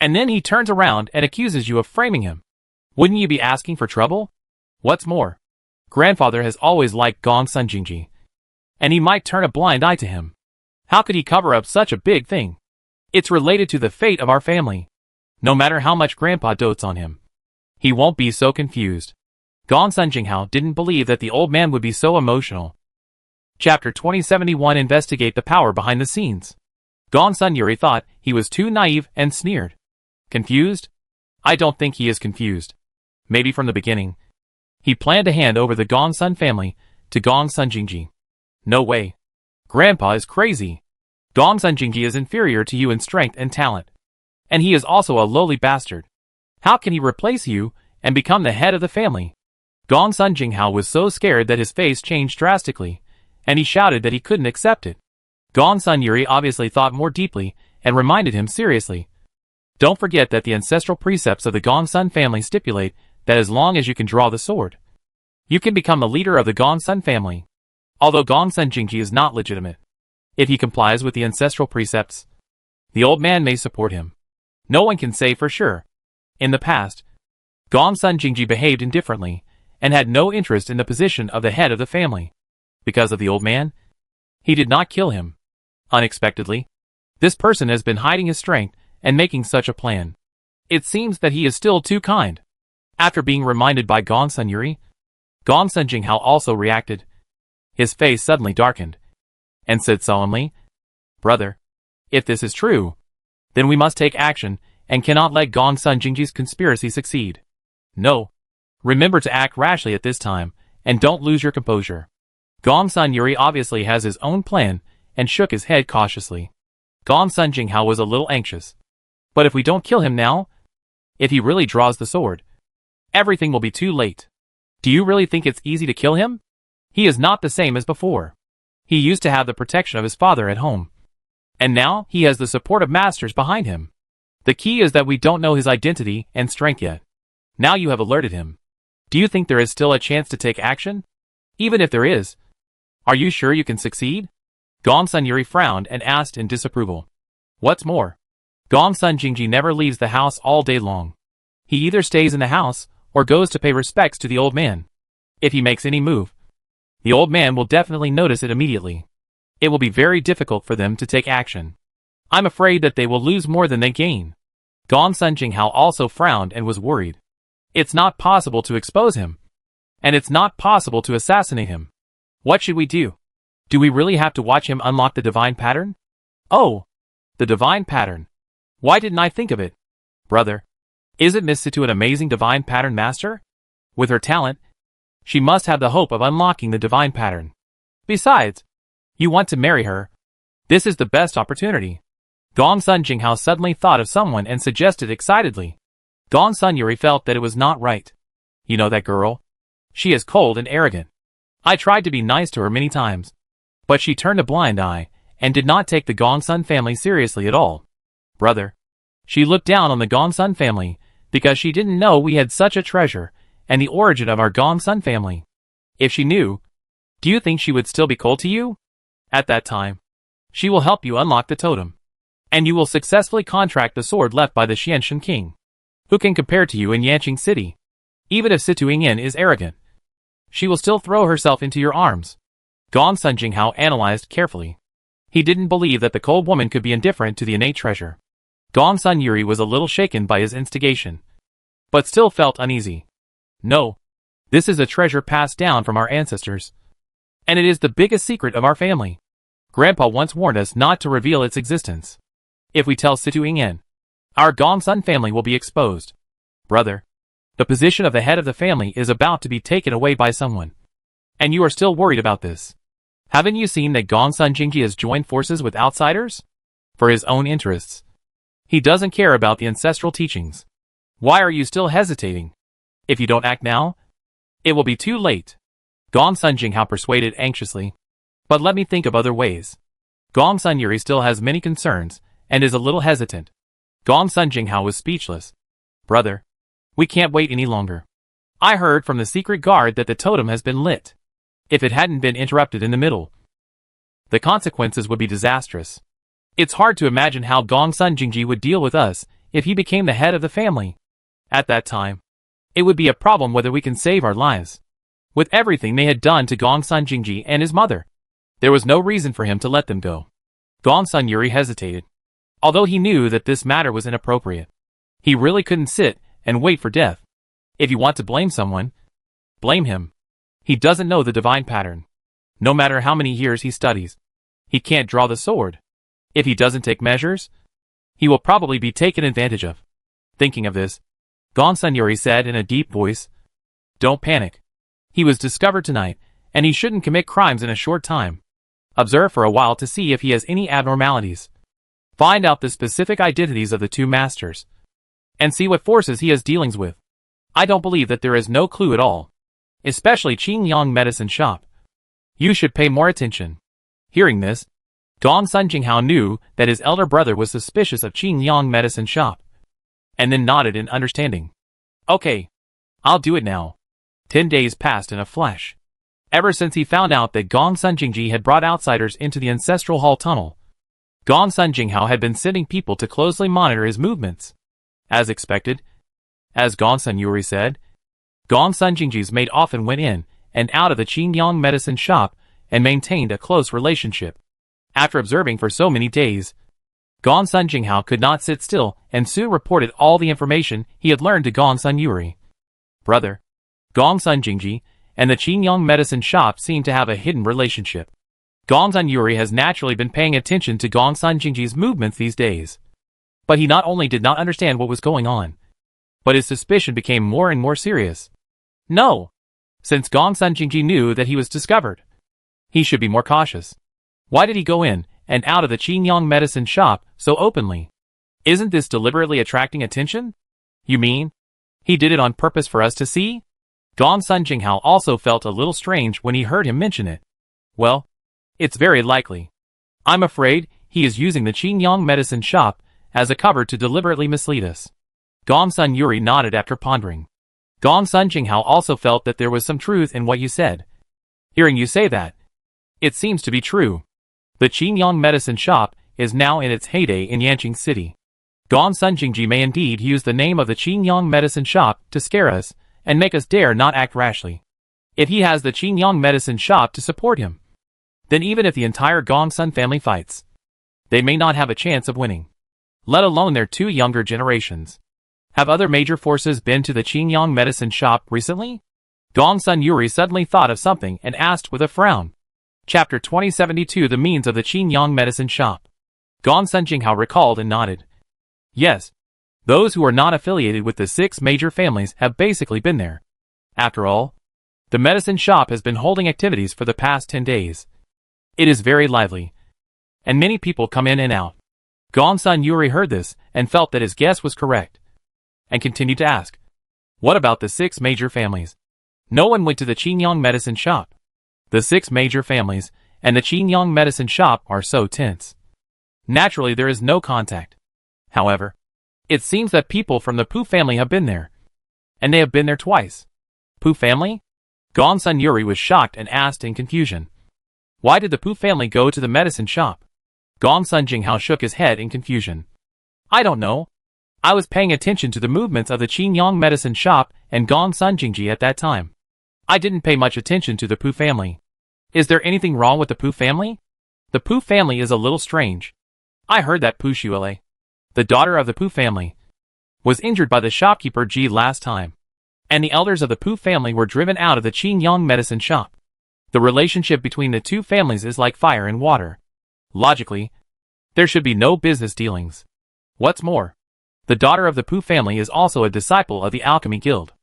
And then he turns around and accuses you of framing him. Wouldn't you be asking for trouble? What's more, grandfather has always liked Gong Sun Jingji, and he might turn a blind eye to him. How could he cover up such a big thing? It's related to the fate of our family. No matter how much grandpa dotes on him, he won't be so confused." Gong Sun Jinghao didn't believe that the old man would be so emotional. Chapter 2071 Investigate the power behind the scenes. Gong Sun Yuri thought he was too naive and sneered. Confused? I don't think he is confused. Maybe from the beginning, he planned to hand over the Gong Sun family to Gong Sun Jingji. No way. Grandpa is crazy. Gong Sun Jingji is inferior to you in strength and talent. And he is also a lowly bastard. How can he replace you and become the head of the family? Gong Sun Jinghao was so scared that his face changed drastically, and he shouted that he couldn't accept it. Gongsun Yuri obviously thought more deeply and reminded him seriously. Don't forget that the ancestral precepts of the Gongsun family stipulate that as long as you can draw the sword, you can become the leader of the Gongsun family. Although Gongsun Jingji is not legitimate, if he complies with the ancestral precepts, the old man may support him. No one can say for sure. In the past, Gongsun Jingji behaved indifferently and had no interest in the position of the head of the family. Because of the old man, he did not kill him. Unexpectedly, this person has been hiding his strength and making such a plan. It seems that he is still too kind. After being reminded by Gongsun Yuri, Gongsun Jinghao also reacted. His face suddenly darkened, and said solemnly, "Brother, if this is true, then we must take action and cannot let Gongsun Jingji's conspiracy succeed. No. Remember to act rashly at this time, and don't lose your composure." Gongsun Yuri obviously has his own plan and shook his head cautiously. Gongsun Jinghao was a little anxious. But if we don't kill him now, if he really draws the sword, everything will be too late. Do you really think it's easy to kill him? He is not the same as before. He used to have the protection of his father at home. And now he has the support of masters behind him. The key is that we don't know his identity and strength yet. Now you have alerted him. Do you think there is still a chance to take action? Even if there is, are you sure you can succeed? Gongsun Yuri frowned and asked in disapproval. What's more, Gongsun Jingji never leaves the house all day long. He either stays in the house or goes to pay respects to the old man. If he makes any move, the old man will definitely notice it immediately. It will be very difficult for them to take action. I'm afraid that they will lose more than they gain. Gongsun Jinghao also frowned and was worried. It's not possible to expose him. And it's not possible to assassinate him. What should we do? Do we really have to watch him unlock the divine pattern? Oh, the divine pattern. Why didn't I think of it? Brother, isn't Miss Situ an amazing divine pattern master? With her talent, she must have the hope of unlocking the divine pattern. Besides, you want to marry her. This is the best opportunity. Gongsun Jinghao suddenly thought of someone and suggested excitedly. Gongsun Yuri felt that it was not right. You know that girl? She is cold and arrogant. I tried to be nice to her many times, but she turned a blind eye and did not take the Gongsun family seriously at all. Brother, she looked down on the Gongsun family because she didn't know we had such a treasure and the origin of our Gongsun family. If she knew, do you think she would still be cold to you? At that time, she will help you unlock the totem, and you will successfully contract the sword left by the Xianshan king, who can compare to you in Yanqing City. Even if Situ Yingyan is arrogant, she will still throw herself into your arms. Gongsun Jinghao analyzed carefully. He didn't believe that the cold woman could be indifferent to the innate treasure. Gongsun Yuri was a little shaken by his instigation, but still felt uneasy. No, this is a treasure passed down from our ancestors, and it is the biggest secret of our family. Grandpa once warned us not to reveal its existence. If we tell Situ Yingyan, our Gongsun family will be exposed. Brother, the position of the head of the family is about to be taken away by someone, and you are still worried about this. Haven't you seen that Gongsun Jingji has joined forces with outsiders? For his own interests. He doesn't care about the ancestral teachings. Why are you still hesitating? If you don't act now, it will be too late. Gongsun Jinghao persuaded anxiously. But let me think of other ways. Gongsun Yuri still has many concerns and is a little hesitant. Gongsun Jinghao was speechless. Brother, we can't wait any longer. I heard from the secret guard that the totem has been lit. If it hadn't been interrupted in the middle, the consequences would be disastrous. It's hard to imagine how Gongsun Jingji would deal with us if he became the head of the family. At that time, it would be a problem whether we can save our lives. With everything they had done to Gongsun Jingji and his mother, there was no reason for him to let them go. Gongsun Yuri hesitated. Although he knew that this matter was inappropriate, he really couldn't sit and wait for death. If you want to blame someone, blame him. He doesn't know the divine pattern. No matter how many years he studies, he can't draw the sword. If he doesn't take measures, he will probably be taken advantage of. Thinking of this, Gongsun Yuri said in a deep voice, "Don't panic. He was discovered tonight, and he shouldn't commit crimes in a short time. Observe for a while to see if he has any abnormalities. Find out the specific identities of the two masters, and see what forces he has dealings with. I don't believe that there is no clue at all, especially Qingyang medicine shop. You should pay more attention." Hearing this, Gong Sun Jinghao knew that his elder brother was suspicious of Qin Yang medicine shop, and then nodded in understanding. Okay, I'll do it now. 10 days passed in a flash. Ever since he found out that Gong Sun Jingji had brought outsiders into the ancestral hall tunnel, Gong Sun Jinghao had been sending people to closely monitor his movements. As expected, as Gong Sun Yuri said, Gong Sun Jingji's maid often went in and out of the Qin Yang medicine shop and maintained a close relationship. After observing for so many days, Gong Sun Jinghao could not sit still and soon reported all the information he had learned to Gong Sun Yuri. Brother, Gong Sun Jingji and the Qin Yang medicine shop seem to have a hidden relationship. Gong Sun Yuri has naturally been paying attention to Gong Sun Jingji's movements these days. But he not only did not understand what was going on, but his suspicion became more and more serious. No! Since Gong Sun Jingji knew that he was discovered, he should be more cautious. Why did he go in and out of the Qin Yang medicine shop so openly? Isn't this deliberately attracting attention? You mean he did it on purpose for us to see? Gong Sun Jinghao also felt a little strange when he heard him mention it. Well, it's very likely. I'm afraid he is using the Qin Yang medicine shop as a cover to deliberately mislead us. Gong Sun Yuri nodded after pondering. Gong Sun Jinghao also felt that there was some truth in what you said. Hearing you say that, it seems to be true. The Qin Yang medicine shop is now in its heyday in Yanqing City. Gong Sun Jingji may indeed use the name of the Qin Yang medicine shop to scare us and make us dare not act rashly. If he has the Qin Yang medicine shop to support him, then even if the entire Gong Sun family fights, they may not have a chance of winning, let alone their two younger generations. Have other major forces been to the Qin Yang medicine shop recently? Gong Sun Yuri suddenly thought of something and asked with a frown. Chapter 2072 The Means of the Qin Yang medicine shop. Gong Sun Jinghao recalled and nodded. Yes. Those who are not affiliated with the 6 major families have basically been there. After all, the medicine shop has been holding activities for the past 10 days. It is very lively, and many people come in and out. Gong Sun Yuri heard this and felt that his guess was correct, and continued to ask, what about the 6 major families? No one went to the Qin Yang medicine shop. The 6 major families and the Qin Yang medicine shop are so tense. Naturally, there is no contact. However, it seems that people from the Pu family have been there, and they have been there twice. Pu family? Gong Sun Yuri was shocked and asked in confusion. Why did the Pu family go to the medicine shop? Gong Sun Jinghao shook his head in confusion. I don't know. I was paying attention to the movements of the Qin Yang medicine shop and Gong Sun Jingji at that time. I didn't pay much attention to the Pu family. Is there anything wrong with the Pu family? The Pu family is a little strange. I heard that Pu Shuele, the daughter of the Pu family, was injured by the shopkeeper Ji last time, and the elders of the Pu family were driven out of the Qin Yang medicine shop. The relationship between the two families is like fire and water. Logically, there should be no business dealings. What's more, the daughter of the Pu family is also a disciple of the Alchemy Guild.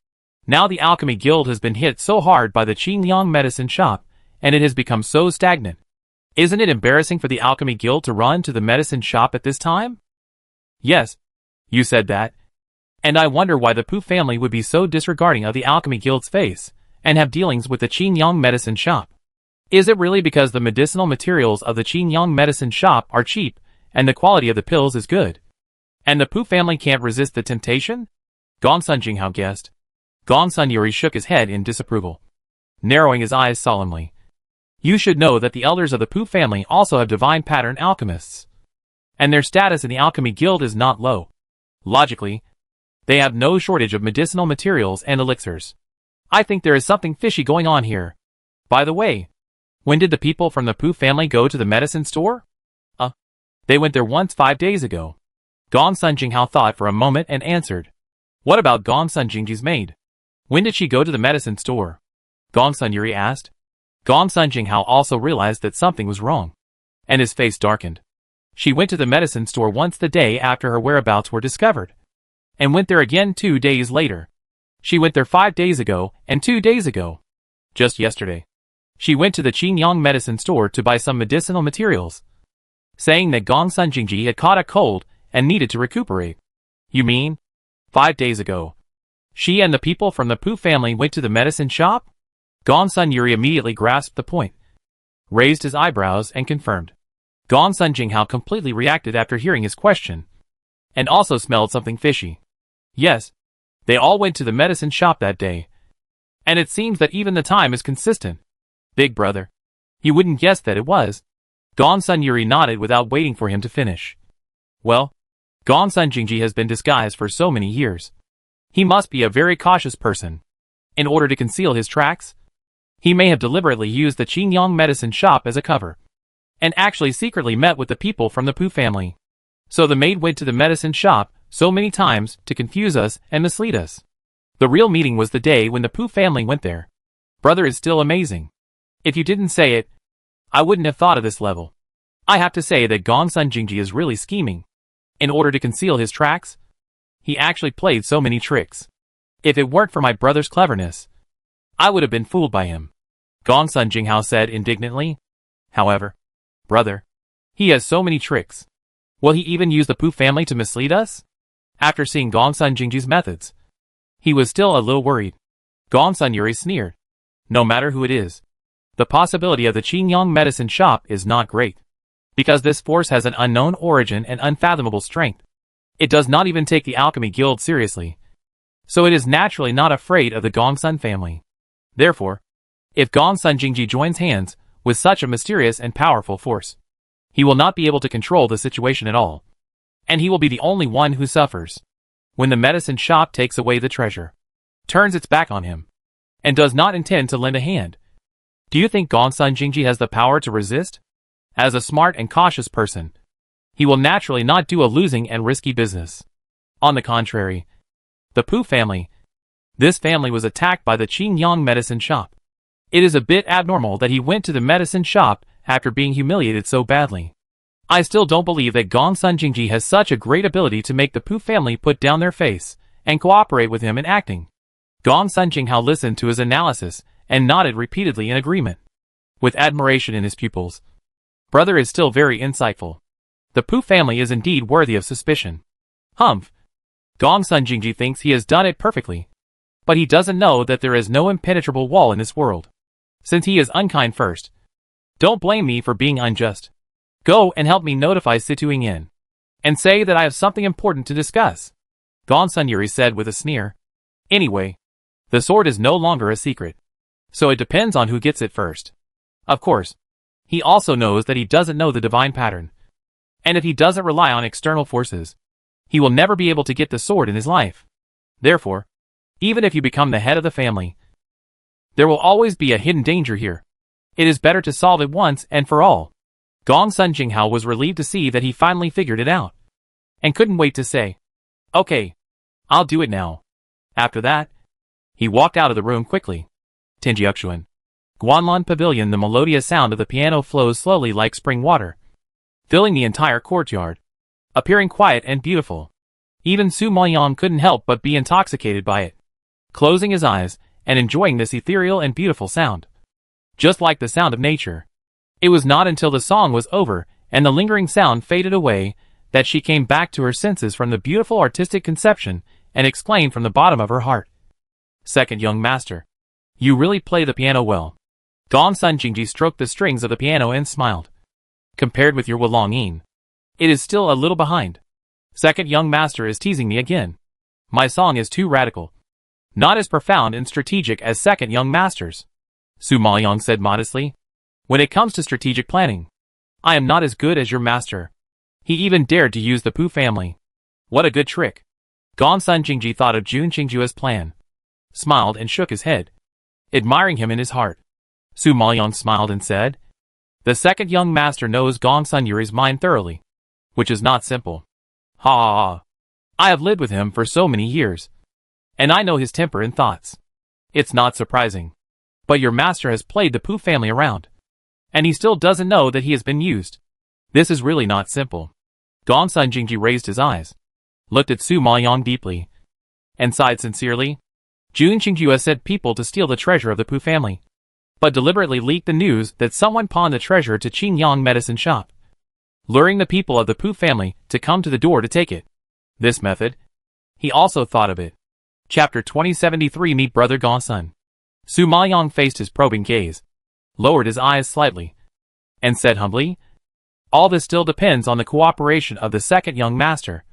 Now the Alchemy Guild has been hit so hard by the Qin Yang medicine shop, and it has become so stagnant. Isn't it embarrassing for the Alchemy Guild to run to the medicine shop at this time? Yes, you said that. And I wonder why the Pu family would be so disregarding of the Alchemy Guild's face, and have dealings with the Qin Yang medicine shop. Is it really because the medicinal materials of the Qin Yang medicine shop are cheap, and the quality of the pills is good, and the Pu family can't resist the temptation? Gong Sun Jinghao guessed. Gong Sun Yuri shook his head in disapproval, narrowing his eyes solemnly. You should know that the elders of the Pu family also have divine pattern alchemists, and their status in the Alchemy Guild is not low. Logically, they have no shortage of medicinal materials and elixirs. I think there is something fishy going on here. By the way, when did the people from the Pu family go to the medicine store? They went there once 5 days ago. Gong Sun Jinghao thought for a moment and answered. What about Gong Sun Jingji's maid? When did she go to the medicine store? Gong Sun Yuri asked. Gong Sun Jinghao also realized that something was wrong, and his face darkened. She went to the medicine store once the day after her whereabouts were discovered, and went there again 2 days later. She went there 5 days ago and 2 days ago. Just yesterday, she went to the Qin Yang medicine store to buy some medicinal materials, saying that Gong Sun Jingji had caught a cold and needed to recuperate. You mean 5 days ago, she and the people from the Pu family went to the medicine shop? Gong Sun Yuri immediately grasped the point, raised his eyebrows and confirmed. Gong Sun Jinghao completely reacted after hearing his question, and also smelled something fishy. Yes, they all went to the medicine shop that day, and it seems that even the time is consistent. Big brother. You wouldn't guess that it was. Gong Sun Yuri nodded without waiting for him to finish. Well, Gong Sun Jingji has been disguised for so many years. He must be a very cautious person. In order to conceal his tracks, he may have deliberately used the Qingyang medicine shop as a cover, and actually secretly met with the people from the Pu family. So the maid went to the medicine shop so many times to confuse us and mislead us. The real meeting was the day when the Pu family went there. Brother is still amazing. If you didn't say it, I wouldn't have thought of this level. I have to say that Gong Sun Jingji is really scheming. In order to conceal his tracks, he actually played so many tricks. If it weren't for my brother's cleverness, I would have been fooled by him, Gong Sun Jinghao said indignantly. However, brother, he has so many tricks. Will he even use the Pu family to mislead us? After seeing Gong Sun Jingji's methods, he was still a little worried. Gong Sun Yuri sneered. No matter who it is, the possibility of the Qingyang medicine shop is not great, because this force has an unknown origin and unfathomable strength. It does not even take the alchemy guild seriously, so it is naturally not afraid of the Gong Sun family. Therefore, if Gong Sun Jingji joins hands with such a mysterious and powerful force, he will not be able to control the situation at all, and he will be the only one who suffers. When the medicine shop takes away the treasure, turns its back on him, and does not intend to lend a hand, do you think Gong Sun Jingji has the power to resist? As a smart and cautious person, he will naturally not do a losing and risky business. On the contrary, the Pu family, this family was attacked by the Qingyang medicine shop. It is a bit abnormal that he went to the medicine shop after being humiliated so badly. I still don't believe that Gong Sun Jingji has such a great ability to make the Pu family put down their face and cooperate with him in acting. Gong Sun Jinghao listened to his analysis and nodded repeatedly in agreement, with admiration in his pupils. Brother is still very insightful. The Pu family is indeed worthy of suspicion. Humph. Gong Sun Jingji thinks he has done it perfectly, but he doesn't know that there is no impenetrable wall in this world. Since he is unkind first, don't blame me for being unjust. Go and help me notify Situing Yin, and say that I have something important to discuss, Gong Sun Yuri said with a sneer. Anyway, the sword is no longer a secret, so it depends on who gets it first. Of course, he also knows that he doesn't know the divine pattern, and if he doesn't rely on external forces, he will never be able to get the sword in his life. Therefore, even if you become the head of the family, there will always be a hidden danger here. It is better to solve it once and for all. Gong Sun Jinghao was relieved to see that he finally figured it out, and couldn't wait to say, okay, I'll do it now. After that, he walked out of the room quickly. Tinjiuxuan. Guanlan Pavilion. The melodious sound of the piano flows slowly like spring water, filling the entire courtyard, appearing quiet and beautiful. Even Su Maoyang couldn't help but be intoxicated by it, closing his eyes and enjoying this ethereal and beautiful sound. Just like the sound of nature. It was not until the song was over and the lingering sound faded away that she came back to her senses from the beautiful artistic conception and exclaimed from the bottom of her heart, "Second young master, you really play the piano well." Gong Sun Jingji stroked the strings of the piano and smiled. Compared with your Wulongyin, it is still a little behind. Second young master is teasing me again. My song is too radical, not as profound and strategic as second young master's, Su Maoyang said modestly. When it comes to strategic planning, I am not as good as your master. He even dared to use the Pu family. What a good trick. Gong Sun Jingji thought of Jun Qingjue's plan, smiled and shook his head, admiring him in his heart. Su Maoyang smiled and said, the second young master knows Gong Sun Yuri's mind thoroughly, which is not simple. Ha ha ha. I have lived with him for so many years, and I know his temper and thoughts. It's not surprising. But your master has played the Pu family around, and he still doesn't know that he has been used. This is really not simple. Gong Sun Jingji raised his eyes, looked at Su Maoyang deeply, and sighed sincerely. Jun Qingjue sent people to steal the treasure of the Pu family, but deliberately leaked the news that someone pawned the treasure to Qingyang medicine shop, luring the people of the Pu family to come to the door to take it. This method, he also thought of it. Chapter 2073. Meet Brother Gong Sun. Su Maoyang faced his probing gaze, lowered his eyes slightly, and said humbly, All this still depends on the cooperation of the second young master.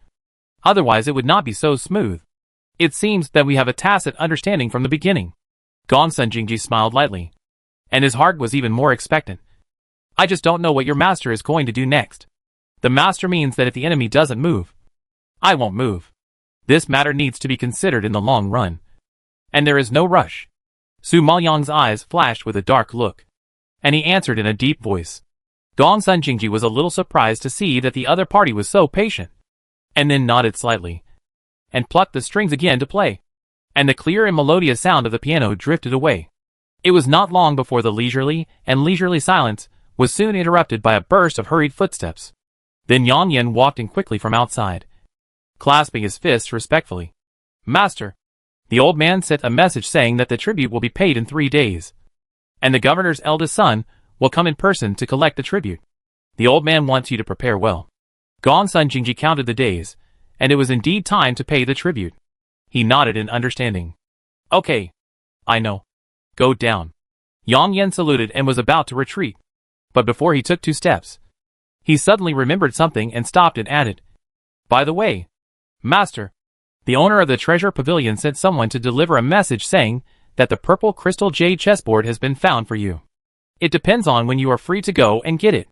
Otherwise it would not be so smooth. It seems that we have a tacit understanding from the beginning. Gongsun Jingji smiled lightly, and his heart was even more expectant. I just don't know what your master is going to do next. The master means that if the enemy doesn't move, I won't move. This matter needs to be considered in the long run. And there is no rush. Su Maoyang's eyes flashed with a dark look, and he answered in a deep voice. Gongsun Jingji was a little surprised to see that the other party was so patient, and then nodded slightly, and plucked the strings again to play, and the clear and melodious sound of the piano drifted away. It was not long before the leisurely silence was soon interrupted by a burst of hurried footsteps. Then Yang Yin walked in quickly from outside, clasping his fists respectfully. Master, the old man sent a message saying that the tribute will be paid in 3 days, and the governor's eldest son will come in person to collect the tribute. The old man wants you to prepare well. Gongsun Jingji counted the days, and it was indeed time to pay the tribute. He nodded in understanding. Okay. I know. Go down. Yang Yin saluted and was about to retreat. But before he took 2 steps, he suddenly remembered something and stopped and added, By the way, Master, the owner of the treasure pavilion sent someone to deliver a message saying that the purple crystal jade chessboard has been found for you. It depends on when you are free to go and get it.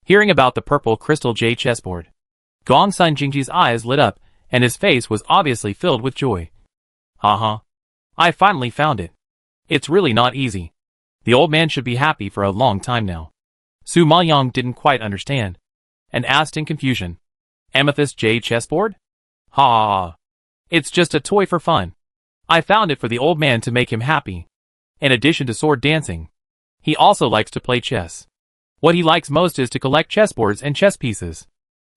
Hearing about the purple crystal jade chessboard, Gongsun Jingji's eyes lit up, and his face was obviously filled with joy. I finally found it. It's really not easy. The old man should be happy for a long time now. Su Maoyang didn't quite understand, and asked in confusion, Amethyst jade chessboard? Ha! It's just a toy for fun. I found it for the old man to make him happy. In addition to sword dancing, he also likes to play chess. What he likes most is to collect chessboards and chess pieces.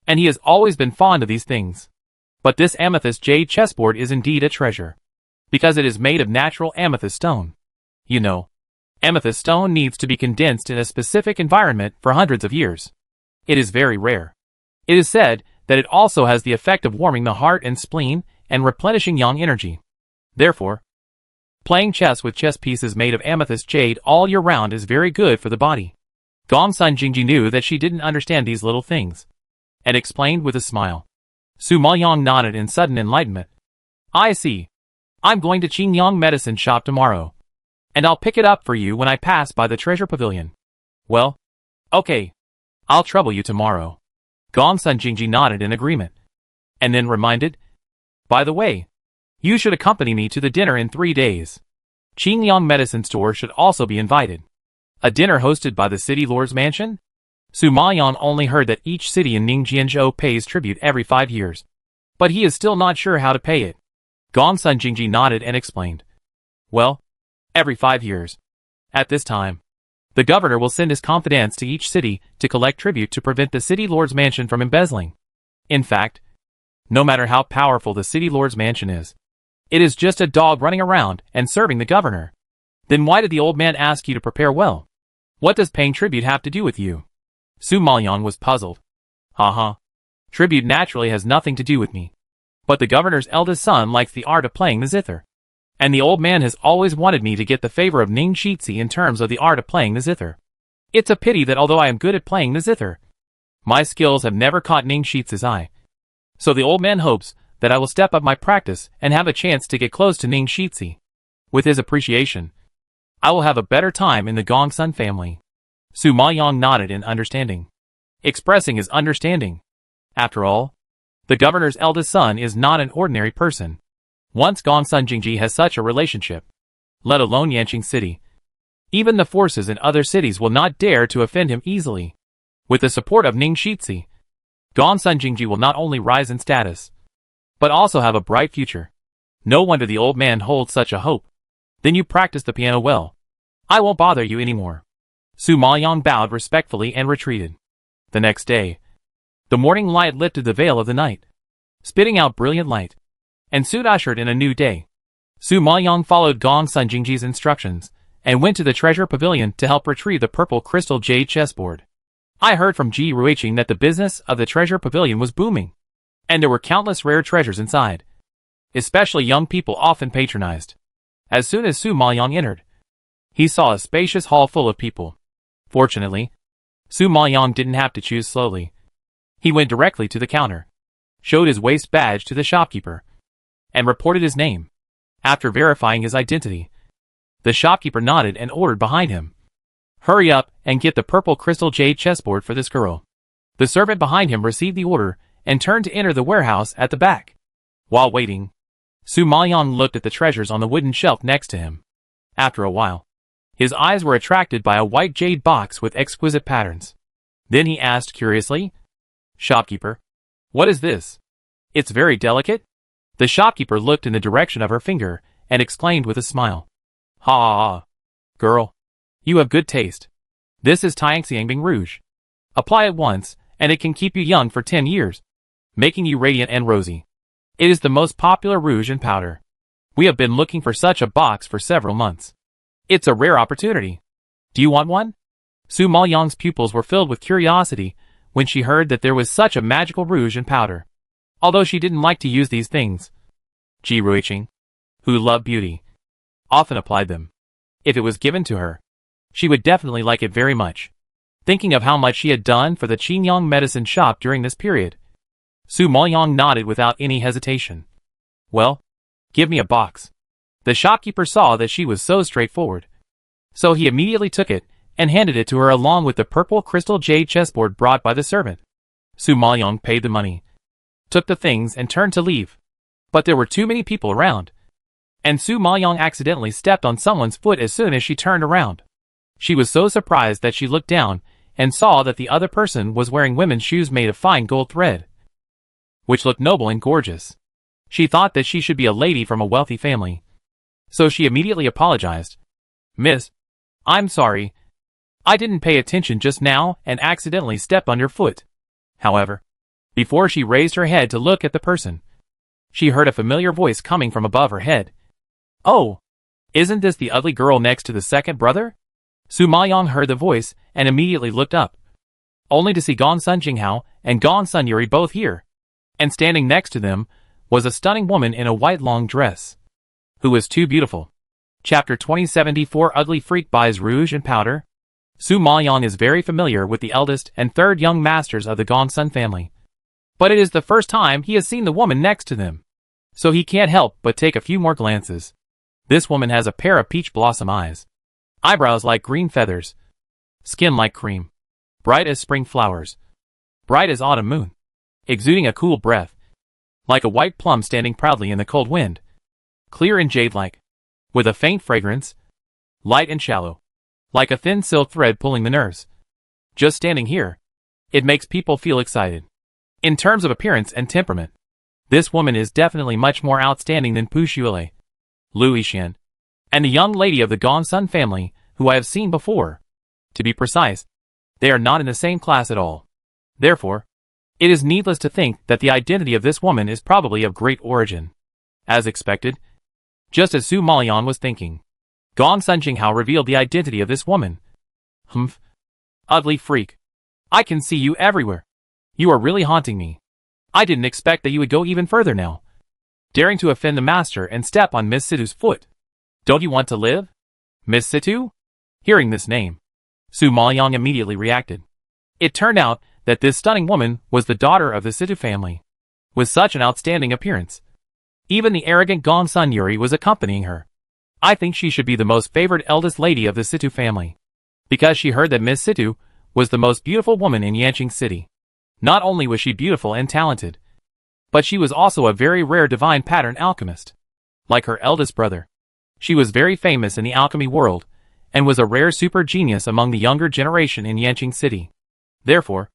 And he has always been fond of these things. But this amethyst jade chessboard is indeed a treasure, because it is made of natural amethyst stone. You know, amethyst stone needs to be condensed in a specific environment for hundreds of years. It is very rare. It is said that it also has the effect of warming the heart and spleen and replenishing yang energy. Therefore, playing chess with chess pieces made of amethyst jade all year round is very good for the body. Gongsun Jingji knew that she didn't understand these little things, and explained with a smile. Su Maoyang nodded in sudden enlightenment. I see. I'm going to Qingyang medicine shop tomorrow, and I'll pick it up for you when I pass by the treasure pavilion. Well, okay. I'll trouble you tomorrow. Gongsun Jingji nodded in agreement, and then reminded, By the way, you should accompany me to the dinner in 3 days. Qingyang medicine store should also be invited. A dinner hosted by the city lord's mansion? Su Maoyang only heard that each city in Ningjianzhou pays tribute every 5 years, but he is still not sure how to pay it. Gongsun Jingji nodded and explained. Well, every 5 years. At this time, the governor will send his confidants to each city to collect tribute to prevent the city lord's mansion from embezzling. In fact, no matter how powerful the city lord's mansion is, it is just a dog running around and serving the governor. Then why did the old man ask you to prepare well? What does paying tribute have to do with you? Su Maoyang was puzzled. Tribute naturally has nothing to do with me. But the governor's eldest son likes the art of playing the zither. And the old man has always wanted me to get the favor of Ning Shitzi in terms of the art of playing the zither. It's a pity that although I am good at playing the zither, my skills have never caught Ning Shitzi's eye. So the old man hopes that I will step up my practice and have a chance to get close to Ning Shitzi. With his appreciation, I will have a better time in the Gongsun family. Su Maoyang nodded in understanding, expressing his understanding. After all, the governor's eldest son is not an ordinary person. Once Gongsun Jingji has such a relationship, let alone Yanqing City, even the forces in other cities will not dare to offend him easily. With the support of Ning Shitzi, Gongsun Jingji will not only rise in status, but also have a bright future. No wonder the old man holds such a hope. Then you practice the piano well. I won't bother you anymore. Su Maoyang bowed respectfully and retreated. The next day, the morning light lifted the veil of the night, spitting out brilliant light, and soon ushered in a new day. Su Maoyang followed Gongsun Jingji's instructions, and went to the treasure pavilion to help retrieve the purple crystal jade chessboard. I heard from Ji Ruiqing that the business of the treasure pavilion was booming, and there were countless rare treasures inside. Especially young people often patronized. As soon as Su Maoyang entered, he saw a spacious hall full of people. Fortunately, Su Maoyang didn't have to choose slowly. He went directly to the counter, showed his waist badge to the shopkeeper, and reported his name. After verifying his identity, the shopkeeper nodded and ordered behind him. Hurry up and get the purple crystal jade chessboard for this girl. The servant behind him received the order and turned to enter the warehouse at the back. While waiting, Su Maoyang looked at the treasures on the wooden shelf next to him. After a while, his eyes were attracted by a white jade box with exquisite patterns. Then he asked curiously, "Shopkeeper, what is this? It's very delicate." The shopkeeper looked in the direction of her finger and exclaimed with a smile, "Ha ha ha, girl, you have good taste. This is Tianxiangbing Rouge. Apply it once, and it can keep you young for 10 years, making you radiant and rosy. It is the most popular rouge and powder. We have been looking for such a box for several months. It's a rare opportunity. Do you want one?" Su Maoyang's pupils were filled with curiosity when she heard that there was such a magical rouge and powder. Although she didn't like to use these things, Ji Ruiqing, who loved beauty, often applied them. If it was given to her, she would definitely like it very much. Thinking of how much she had done for the Qingyang medicine shop during this period, Su Maoyang nodded without any hesitation. "Well, give me a box." The shopkeeper saw that she was so straightforward, so he immediately took it and handed it to her along with the purple crystal jade chessboard brought by the servant. Su Maoyang paid the money, took the things and turned to leave. But there were too many people around, and Su Maoyang accidentally stepped on someone's foot as soon as she turned around. She was so surprised that she looked down and saw that the other person was wearing women's shoes made of fine gold thread, which looked noble and gorgeous. She thought that she should be a lady from a wealthy family, so she immediately apologized. "Miss, I'm sorry. I didn't pay attention just now and accidentally stepped on your foot." However, before she raised her head to look at the person, she heard a familiar voice coming from above her head. "Oh, isn't this the ugly girl next to the second brother?" Su Maoyang heard the voice and immediately looked up, only to see Gong Sun Jinghao and Gong Sun Yuri both here, and standing next to them was a stunning woman in a white long dress, who was too beautiful. Chapter 2074 Ugly Freak Buys Rouge and Powder. Su Maoyang is very familiar with the eldest and third young masters of the Gong Sun family, but it is the first time he has seen the woman next to them, so he can't help but take a few more glances. This woman has a pair of peach blossom eyes, eyebrows like green feathers, skin like cream, bright as spring flowers, bright as autumn moon, exuding a cool breath, like a white plum standing proudly in the cold wind, clear and jade-like, with a faint fragrance, light and shallow, like a thin silk thread pulling the nerves. Just standing here, it makes people feel excited. In terms of appearance and temperament, this woman is definitely much more outstanding than Pu Xuelei, Lu Yixian, and the young lady of the Gong Sun family who I have seen before. To be precise, they are not in the same class at all. Therefore, it is needless to think that the identity of this woman is probably of great origin. As expected, just as Su Maoyang was thinking, Gong Sun Jinghao revealed the identity of this woman. "Humph. Ugly freak. I can see you everywhere. You are really haunting me. I didn't expect that you would go even further now, daring to offend the master and step on Miss Situ's foot. Don't you want to live, Miss Situ?" Hearing this name, Su Maoyang immediately reacted. It turned out that this stunning woman was the daughter of the Situ family, with such an outstanding appearance. Even the arrogant Gong Sun Yuri was accompanying her. I think she should be the most favored eldest lady of the Situ family, because she heard that Miss Situ was the most beautiful woman in Yanqing City. Not only was she beautiful and talented, but she was also a very rare divine pattern alchemist. Like her eldest brother, she was very famous in the alchemy world, and was a rare super genius among the younger generation in Yanqing City. Therefore,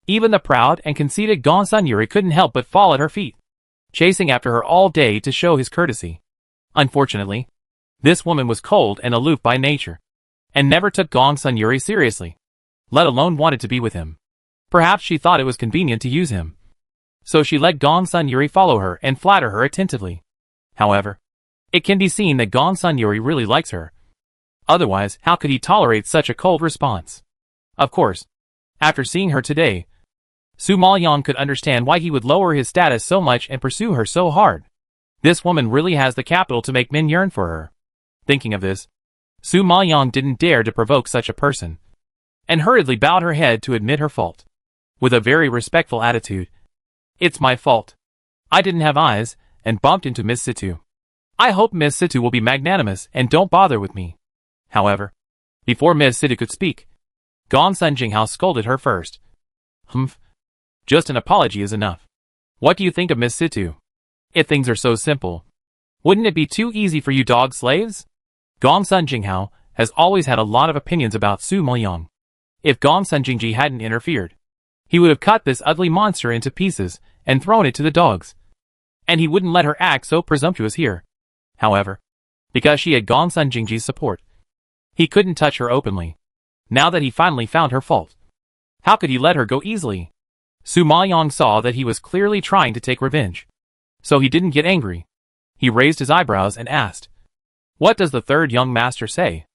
even the proud and conceited Gong Sun Yuri couldn't help but fall at her feet, chasing after her all day to show his courtesy. Unfortunately, this woman was cold and aloof by nature, and never took Gong Sun Yuri seriously, let alone wanted to be with him. Perhaps she thought it was convenient to use him, so she let Gong Sun Yuri follow her and flatter her attentively. However, it can be seen that Gong Sun Yuri really likes her. Otherwise, how could he tolerate such a cold response? Of course, after seeing her today, Su Maoyang could understand why he would lower his status so much and pursue her so hard. This woman really has the capital to make men yearn for her. Thinking of this, Su Maoyang didn't dare to provoke such a person, and hurriedly bowed her head to admit her fault. With a very respectful attitude. It's my fault. I didn't have eyes, and bumped into Miss Situ. I hope Miss Situ will be magnanimous and don't bother with me. However, before Miss Situ could speak, Gong Sun Jinghao scolded her first. Humph. Just an apology is enough. What do you think of Miss Situ? If things are so simple, wouldn't it be too easy for you dog slaves? Gong Sun Jinghao has always had a lot of opinions about Su Moyang. If Gong Sun Jingji hadn't interfered, he would have cut this ugly monster into pieces and thrown it to the dogs. And he wouldn't let her act so presumptuous here. However, because she had Gong Sun Jingji's support, he couldn't touch her openly. Now that he finally found her fault, how could he let her go easily? Su Moyang saw that he was clearly trying to take revenge. So he didn't get angry. He raised his eyebrows and asked, "What does the third young master say?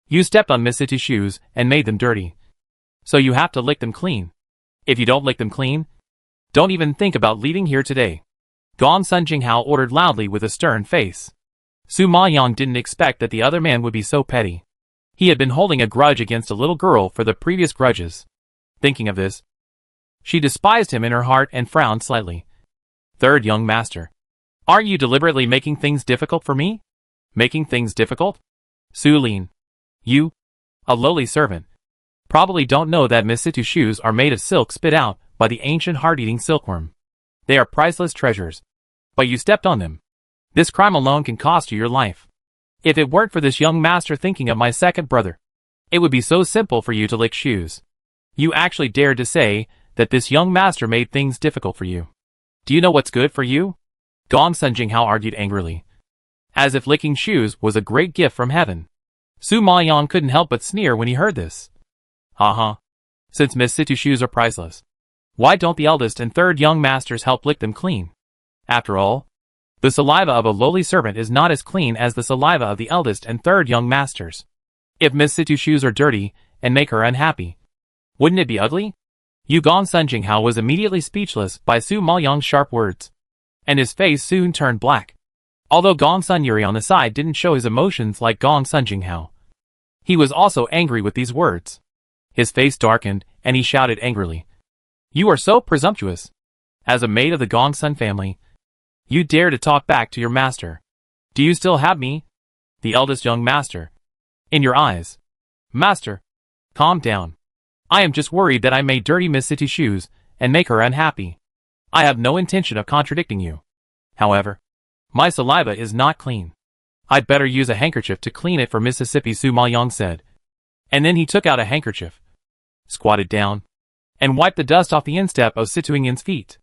You stepped on Miss Situ's shoes and made them dirty. So you have to lick them clean. If you don't lick them clean, don't even think about leaving here today." Gong Sun Jinghao ordered loudly with a stern face. Su Moyang didn't expect that the other man would be so petty. He had been holding a grudge against a little girl for the previous grudges. Thinking of this, she despised him in her heart and frowned slightly. "Third young master, aren't you deliberately making things difficult for me?" "Making things difficult?" Su Lin, you, a lowly servant, probably don't know that Miss Situ's shoes are made of silk spit out by the ancient heart-eating silkworm. They are priceless treasures. But you stepped on them. This crime alone can cost you your life. If it weren't for this young master thinking of my second brother, it would be so simple for you to lick shoes. You actually dared to say that this young master made things difficult for you. Do you know what's good for you? Gong Sun Jinghao argued angrily, as if licking shoes was a great gift from heaven. Su Moyang couldn't help but sneer when he heard this. Since Miss Situ's shoes are priceless, why don't the eldest and third young masters help lick them clean? After all, the saliva of a lowly servant is not as clean as the saliva of the eldest and third young masters. If Miss Situ's shoes are dirty and make her unhappy, wouldn't it be ugly? Gong Sun Jinghao was immediately speechless by Su Moyang's sharp words, and his face soon turned black. Although Gong Sun Yuri on the side didn't show his emotions like Gong Sun Jinghao, he was also angry with these words. His face darkened, and he shouted angrily, "You are so presumptuous! As a maid of the Gong Sun family, you dare to talk back to your master. Do you still have me, the eldest young master, in your eyes?" "Master, calm down. I am just worried that I may dirty Miss Situ's shoes and make her unhappy. I have no intention of contradicting you. However, my saliva is not clean. I'd better use a handkerchief to clean it for Mississippi," Su Moyang said. And then he took out a handkerchief, squatted down, and wiped the dust off the instep of Situ Ingyan's feet.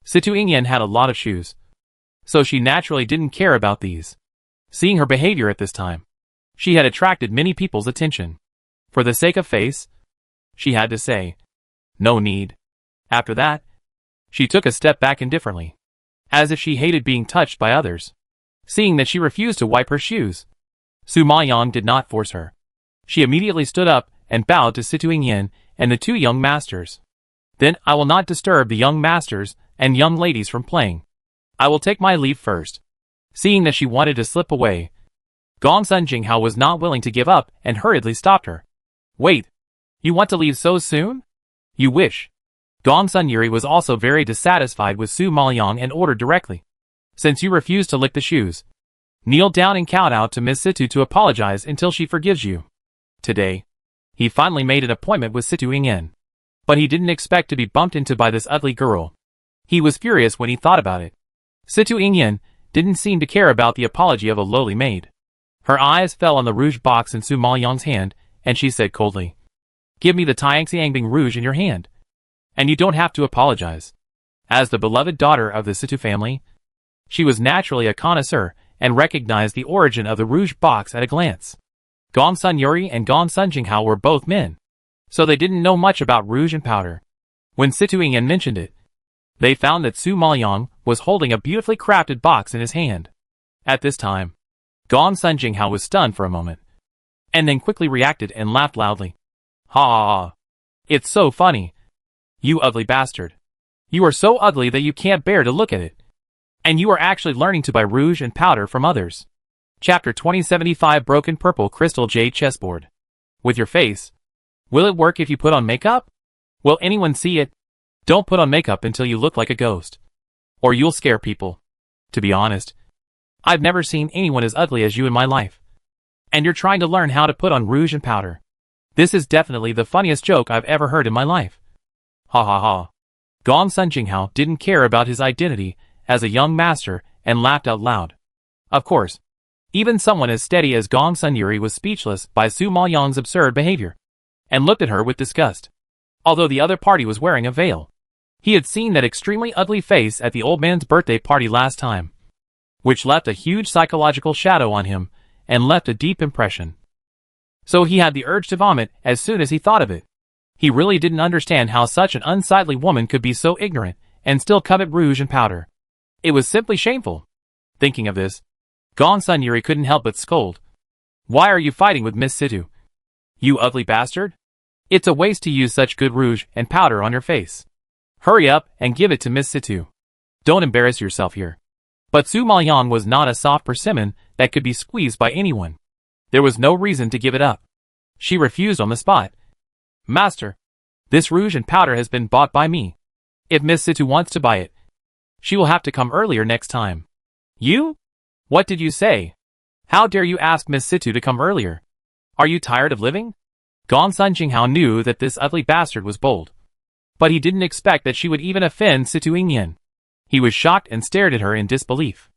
Situ Ingyan had a lot of shoes, so she naturally didn't care about these. Seeing her behavior at this time, she had attracted many people's attention. For the sake of face, she had to say, "No need." After that, she took a step back indifferently, as if she hated being touched by others. Seeing that she refused to wipe her shoes, Su Moyang did not force her. She immediately stood up and bowed to Situ Ingyan and the two young masters. "Then I will not disturb the young masters and young ladies from playing. I will take my leave first." Seeing that she wanted to slip away, Gong Sun Jinghao was not willing to give up and hurriedly stopped her. "Wait, you want to leave so soon? You wish." Gong Sun Yuri was also very dissatisfied with Su Moyang and ordered directly, "Since you refuse to lick the shoes, kneel down and kowtow to Miss Situ to apologize until she forgives you." Today, he finally made an appointment with Situ Ingyan, but he didn't expect to be bumped into by this ugly girl. He was furious when he thought about it. Situ Ingyan didn't seem to care about the apology of a lowly maid. Her eyes fell on the rouge box in Su Moyang's hand, and she said coldly, "Give me the Tianxiangbing rouge in your hand, and you don't have to apologize." As the beloved daughter of the Situ family, she was naturally a connoisseur and recognized the origin of the rouge box at a glance. Gong Sun Yuri and Gong Sun Jinghao were both men, so they didn't know much about rouge and powder. When Situ Ingyan mentioned it, they found that Su Moyang was holding a beautifully crafted box in his hand. At this time, Gong Sun Jinghao was stunned for a moment, and then quickly reacted and laughed loudly. "Ha ha ha! It's so funny! You ugly bastard! You are so ugly that you can't bear to look at it. And you are actually learning to buy rouge and powder from others." Chapter 2075 Broken Purple Crystal Jade Chessboard. With your face, Will it work if you put on makeup? Will anyone see it? Don't put on makeup until you look like a ghost. Or you'll scare people. To be honest, I've never seen anyone as ugly as you in my life. And you're trying to learn how to put on rouge and powder. This is definitely the funniest joke I've ever heard in my life. Ha ha ha. Gong Sun Jinghao didn't care about his identity as a young master and laughed out loud. Of course, even someone as steady as Gong Sun Yuri was speechless by Su Maoyang's absurd behavior, and looked at her with disgust. Although the other party was wearing a veil, he had seen that extremely ugly face at the old man's birthday party last time, which left a huge psychological shadow on him and left a deep impression. So he had the urge to vomit as soon as he thought of it. He really didn't understand how such an unsightly woman could be so ignorant and still covet rouge and powder. It was simply shameful. Thinking of this, Gong Sun Yuri couldn't help but scold. Why are you fighting with Miss Situ? You ugly bastard? It's a waste to use such good rouge and powder on your face. Hurry up and give it to Miss Situ. Don't embarrass yourself here. But Su Maoyang was not a soft persimmon that could be squeezed by anyone. There was no reason to give it up. She refused on the spot. Master, this rouge and powder has been bought by me. If Miss Situ wants to buy it, she will have to come earlier next time. You? What did you say? How dare you ask Miss Situ to come earlier? Are you tired of living? Gong Sun Jinghao knew that this ugly bastard was bold. But he didn't expect that she would even offend Situ Yingyan. He was shocked and stared at her in disbelief.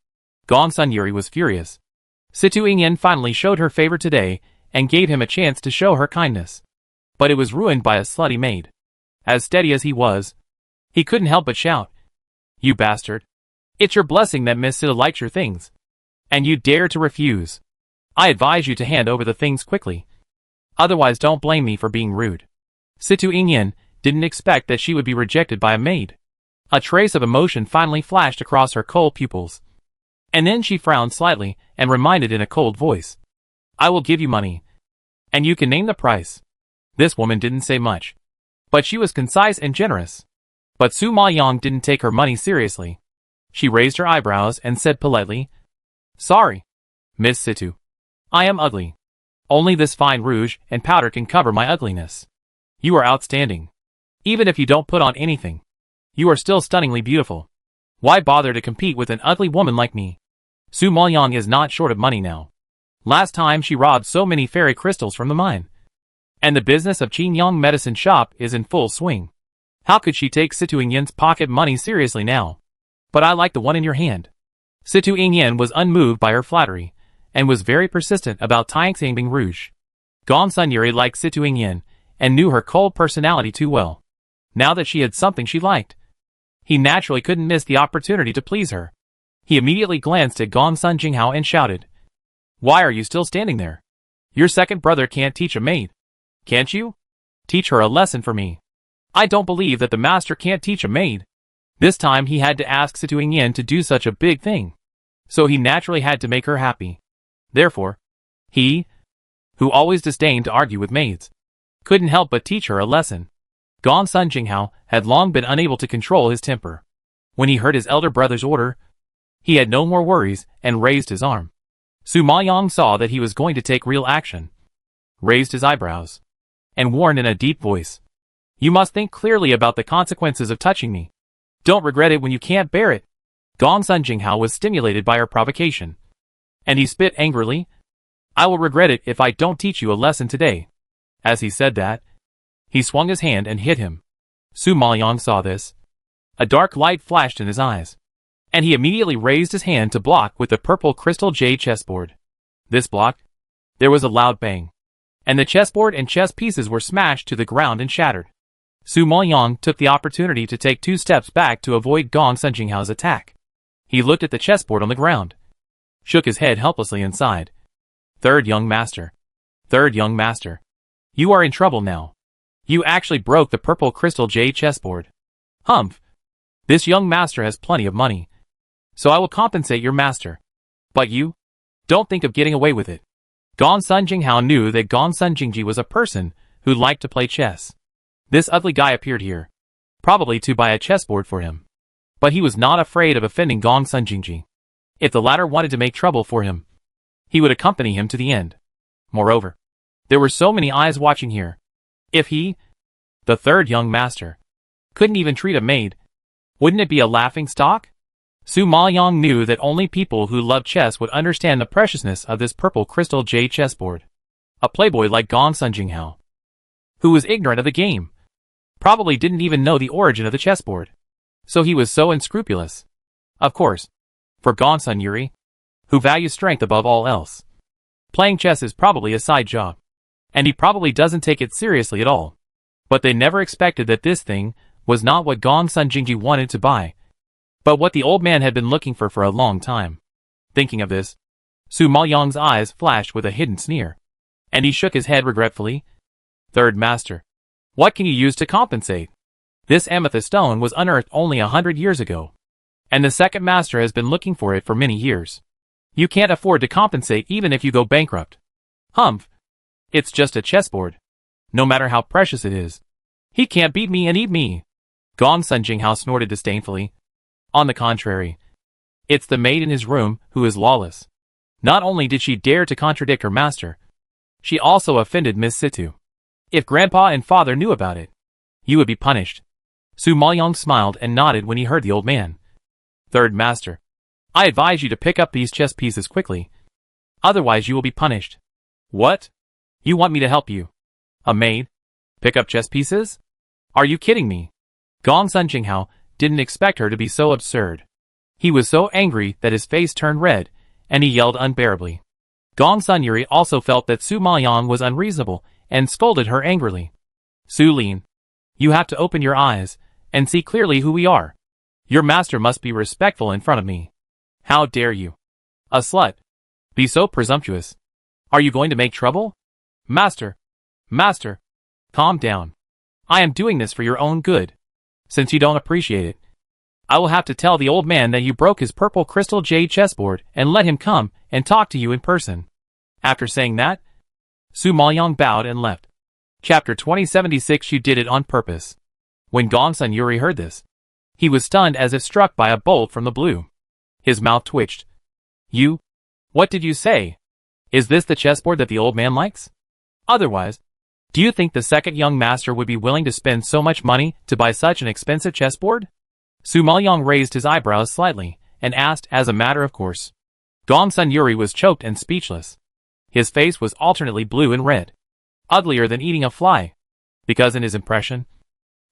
Gong Sun Yuri was furious. Situ Yingyan finally showed her favor today and gave him a chance to show her kindness. But it was ruined by a slutty maid. As steady as he was, he couldn't help but shout, You bastard! It's your blessing that Miss Situ likes your things. And you dare to refuse. I advise you to hand over the things quickly. Otherwise don't blame me for being rude. Situ Yingyan didn't expect that she would be rejected by a maid. A trace of emotion finally flashed across her cold pupils. And then she frowned slightly and reminded in a cold voice. I will give you money. And you can name the price. This woman didn't say much. But she was concise and generous. But Su Maoyang didn't take her money seriously. She raised her eyebrows and said politely, Sorry, Miss Situ. I am ugly. Only this fine rouge and powder can cover my ugliness. You are outstanding. Even if you don't put on anything, you are still stunningly beautiful. Why bother to compete with an ugly woman like me? Su Maoyang is not short of money now. Last time she robbed so many fairy crystals from the mine. And the business of Qingyang medicine shop is in full swing. How could she take Situ Yingyan's pocket money seriously now? But I like the one in your hand. Situ Yingyan was unmoved by her flattery, and was very persistent about Tianxing rouge. Gong Sun Yuri liked Situ Yingyan, and knew her cold personality too well. Now that she had something she liked, he naturally couldn't miss the opportunity to please her. He immediately glanced at Gong Sun Jinghao and shouted, Why are you still standing there? Your second brother can't teach a maid. Can't you? Teach her a lesson for me. I don't believe that the master can't teach a maid. This time he had to ask Situ Yingyan to do such a big thing. So he naturally had to make her happy. Therefore, he, who always disdained to argue with maids, couldn't help but teach her a lesson. Gong Sun Jinghao had long been unable to control his temper. When he heard his elder brother's order, he had no more worries and raised his arm. Su Maoyang saw that he was going to take real action, raised his eyebrows, and warned in a deep voice, You must think clearly about the consequences of touching me. Don't regret it when you can't bear it. Gong Sun Jinghao was stimulated by her provocation, and he spit angrily, I will regret it if I don't teach you a lesson today. As he said that, he swung his hand and hit him. Su Maoyang saw this. A dark light flashed in his eyes, and he immediately raised his hand to block with the purple crystal jade chessboard. This blocked. There was a loud bang, and the chessboard and chess pieces were smashed to the ground and shattered. Su Maoyang took the opportunity to take 2 steps back to avoid Gong Sun Jinghao's attack. He looked at the chessboard on the ground, shook his head helplessly and sighed. Third young master. Third young master. You are in trouble now. You actually broke the purple crystal jade chessboard. Humph. This young master has plenty of money, so I will compensate your master. But you? Don't think of getting away with it. Gong Sun Jinghao knew that Gong Sun Jingji was a person who liked to play chess. This ugly guy appeared here, probably to buy a chessboard for him. But he was not afraid of offending Gong Sun Jingji. If the latter wanted to make trouble for him, he would accompany him to the end. Moreover, there were so many eyes watching here. If he, the third young master, couldn't even treat a maid, wouldn't it be a laughing stock? Su Maoyong knew that only people who loved chess would understand the preciousness of this purple crystal jade chessboard. A playboy like Gong Sun Jinghao, who was ignorant of the game, probably didn't even know the origin of the chessboard. So he was so unscrupulous. Of course, for Gong Sun Yuri, who values strength above all else, playing chess is probably a side job, and he probably doesn't take it seriously at all. But they never expected that this thing was not what Gong Sun Jingji wanted to buy, but what the old man had been looking for a long time. Thinking of this, Su Maoyong's eyes flashed with a hidden sneer, and he shook his head regretfully. Third master, what can you use to compensate? This amethyst stone was unearthed only 100 years ago, and the second master has been looking for it for many years. You can't afford to compensate even if you go bankrupt. Humph. It's just a chessboard. No matter how precious it is. He can't beat me and eat me. Gong Sun Jinghao snorted disdainfully. On the contrary, it's the maid in his room who is lawless. Not only did she dare to contradict her master, she also offended Miss Situ. If grandpa and father knew about it, you would be punished. Su Maoyong smiled and nodded when he heard the old man. Third master, I advise you to pick up these chess pieces quickly. Otherwise you will be punished. What? You want me to help you? A maid? Pick up chess pieces? Are you kidding me? Gong Sun Jinghao didn't expect her to be so absurd. He was so angry that his face turned red, and he yelled unbearably. Gong Sun Yuri also felt that Su Maoyong was unreasonable, and scolded her angrily. Su Lin, you have to open your eyes, and see clearly who we are. Your master must be respectful in front of me. How dare you? A slut. Be so presumptuous. Are you going to make trouble? Master. Master. Calm down. I am doing this for your own good. Since you don't appreciate it, I will have to tell the old man that you broke his purple crystal jade chessboard and let him come and talk to you in person. After saying that, Su Maoyong bowed and left. Chapter 2076. You did it on purpose. When Gong Sun Yuri heard this, he was stunned as if struck by a bolt from the blue. His mouth twitched. You? What did you say? Is this the chessboard that the old man likes? Otherwise, do you think the second young master would be willing to spend so much money to buy such an expensive chessboard? Su Maoyong raised his eyebrows slightly, and asked as a matter of course. Gong Sun Yuri was choked and speechless. His face was alternately blue and red, uglier than eating a fly, because in his impression,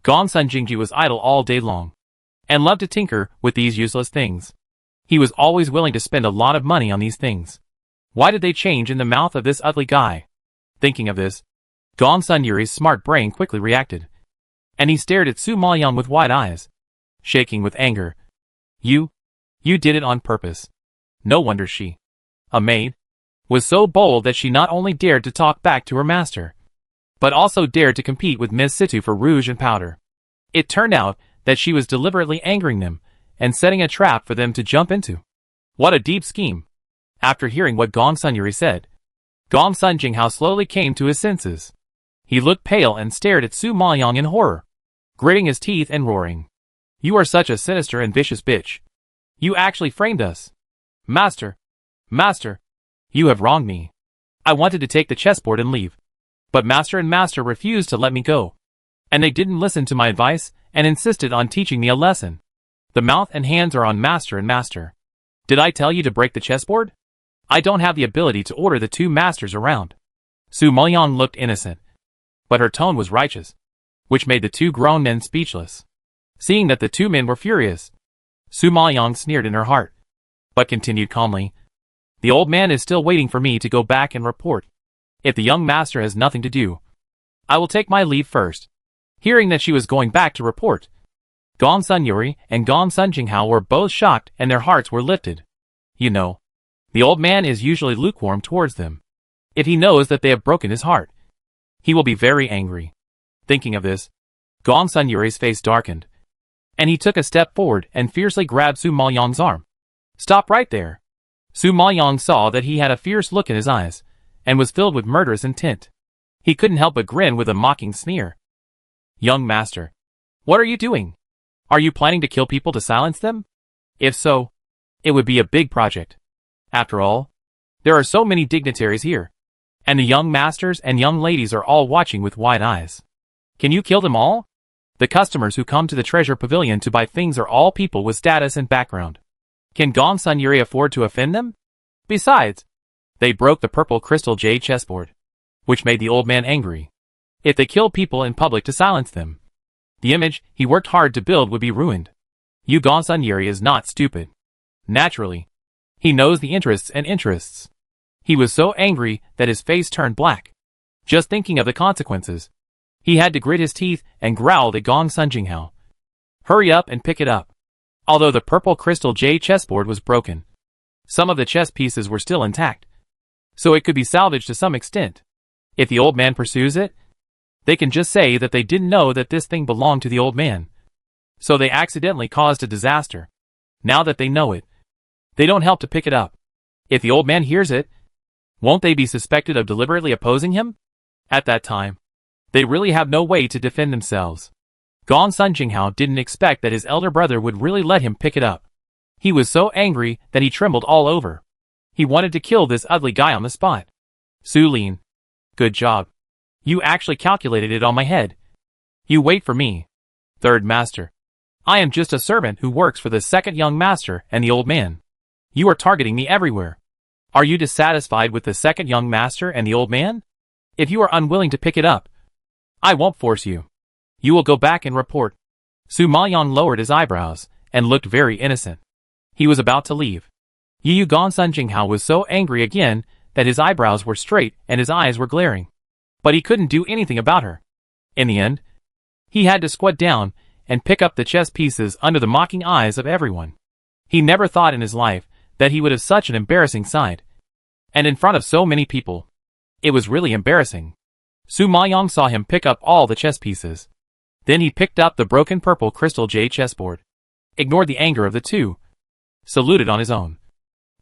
Gong Sun Jingji was idle all day long, and loved to tinker with these useless things. He was always willing to spend a lot of money on these things. Why did they change in the mouth of this ugly guy? Thinking of this, Gong Sun Yuri's smart brain quickly reacted, and he stared at Su Maoyong with wide eyes, shaking with anger. You did it on purpose. No wonder she, a maid, was so bold that she not only dared to talk back to her master, but also dared to compete with Miss Situ for rouge and powder. It turned out that she was deliberately angering them and setting a trap for them to jump into. What a deep scheme. After hearing what Gong Sun Yuri said, Gong Sun Jinghao slowly came to his senses. He looked pale and stared at Su Maoyong in horror, gritting his teeth and roaring. You are such a sinister and vicious bitch. You actually framed us. Master. Master. You have wronged me. I wanted to take the chessboard and leave, but master and master refused to let me go. And they didn't listen to my advice and insisted on teaching me a lesson. The mouth and hands are on master and master. Did I tell you to break the chessboard? I don't have the ability to order the two masters around. Su Maoyong looked innocent, but her tone was righteous, which made the two grown men speechless. Seeing that the two men were furious, Su Maoyong sneered in her heart, but continued calmly. The old man is still waiting for me to go back and report. If the young master has nothing to do, I will take my leave first. Hearing that she was going back to report, Gong Sun Yuri and Gong Sun Jinghao were both shocked and their hearts were lifted. You know, the old man is usually lukewarm towards them. If he knows that they have broken his heart, he will be very angry. Thinking of this, Gong Sun Yuri's face darkened, and he took a step forward and fiercely grabbed Su Maoyong's arm. Stop right there. Su Maoyong saw that he had a fierce look in his eyes, and was filled with murderous intent. He couldn't help but grin with a mocking sneer. Young master, what are you doing? Are you planning to kill people to silence them? If so, it would be a big project. After all, there are so many dignitaries here. And the young masters and young ladies are all watching with wide eyes. Can you kill them all? The customers who come to the treasure pavilion to buy things are all people with status and background. Can Gong Sun Yuri afford to offend them? Besides, they broke the purple crystal jade chessboard, which made the old man angry. If they kill people in public to silence them, the image he worked hard to build would be ruined. Gong Sun Yuri is not stupid. Naturally, he knows the interests and interests. He was so angry that his face turned black. Just thinking of the consequences, he had to grit his teeth and growled at Gong Sun Jinghao. Hurry up and pick it up. Although the purple crystal jade chessboard was broken, some of the chess pieces were still intact, so it could be salvaged to some extent. If the old man pursues it, they can just say that they didn't know that this thing belonged to the old man, so they accidentally caused a disaster. Now that they know it, they don't help to pick it up. If the old man hears it, won't they be suspected of deliberately opposing him? At that time, they really have no way to defend themselves. Gong Sun Jinghao didn't expect that his elder brother would really let him pick it up. He was so angry that he trembled all over. He wanted to kill this ugly guy on the spot. Su Lin. Good job. You actually calculated it on my head. You wait for me. Third master. I am just a servant who works for the second young master and the old man. You are targeting me everywhere. Are you dissatisfied with the second young master and the old man? If you are unwilling to pick it up, I won't force you. You will go back and report. Su Maoyang lowered his eyebrows and looked very innocent. He was about to leave. Gong Sun Jinghao was so angry again that his eyebrows were straight and his eyes were glaring. But he couldn't do anything about her. In the end, he had to squat down and pick up the chess pieces under the mocking eyes of everyone. He never thought in his life that he would have such an embarrassing side. And in front of so many people, it was really embarrassing. Su Maoyang saw him pick up all the chess pieces. Then he picked up the broken purple crystal jade chessboard, ignored the anger of the two, saluted on his own,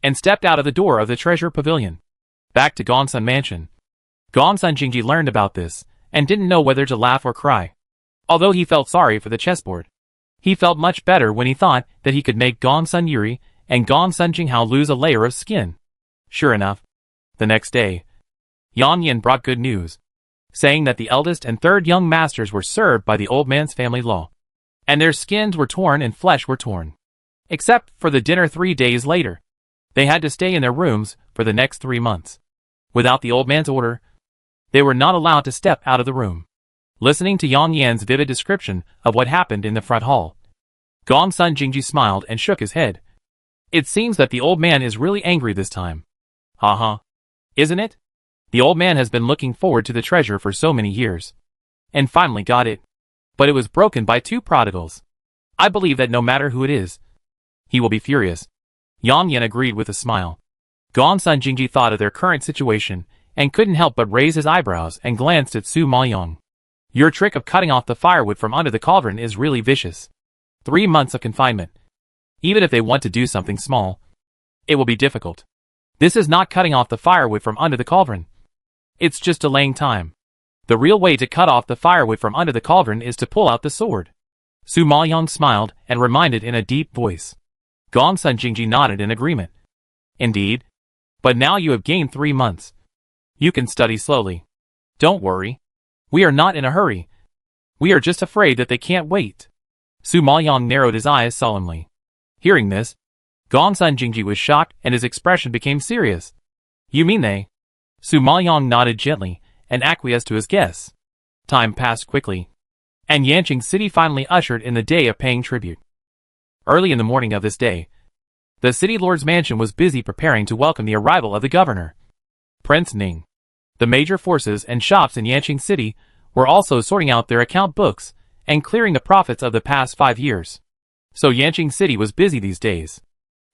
and stepped out of the door of the treasure pavilion. Back to Gong Sun Mansion. Gong Sun Jingji learned about this, and didn't know whether to laugh or cry. Although he felt sorry for the chessboard, he felt much better when he thought that he could make Gong Sun Yuri and Gong Sun Jinghao lose a layer of skin. Sure enough, the next day, Yang Yin brought good news, saying that the eldest and third young masters were served by the old man's family law, and their skins were torn and flesh were torn. Except for the dinner 3 days later. They had to stay in their rooms for the next 3 months. Without the old man's order, they were not allowed to step out of the room. Listening to Yang Yan's vivid description of what happened in the front hall, Gong Sun Jingji smiled and shook his head. It seems that the old man is really angry this time. Isn't it? The old man has been looking forward to the treasure for so many years, and finally got it. But it was broken by 2 prodigals. I believe that no matter who it is, he will be furious. Yang Yan agreed with a smile. Gong Sun Jingji thought of their current situation and couldn't help but raise his eyebrows and glanced at Su Maoyang. Your trick of cutting off the firewood from under the cauldron is really vicious. 3 months of confinement. Even if they want to do something small, it will be difficult. This is not cutting off the firewood from under the cauldron. It's just delaying time. The real way to cut off the firewood from under the cauldron is to pull out the sword. Su Maoyang smiled and reminded in a deep voice. Gong Sun Jingji nodded in agreement. Indeed. But now you have gained 3 months. You can study slowly. Don't worry. We are not in a hurry. We are just afraid that they can't wait. Su Maoyang narrowed his eyes solemnly. Hearing this, Gong Sun Jingji was shocked and his expression became serious. You mean they? Su Maoyang nodded gently and acquiesced to his guess. Time passed quickly, and Yanqing City finally ushered in the day of paying tribute. Early in the morning of this day, the city lord's mansion was busy preparing to welcome the arrival of the governor, Prince Ning. The major forces and shops in Yanqing City were also sorting out their account books and clearing the profits of the past 5 years. So Yanqing City was busy these days.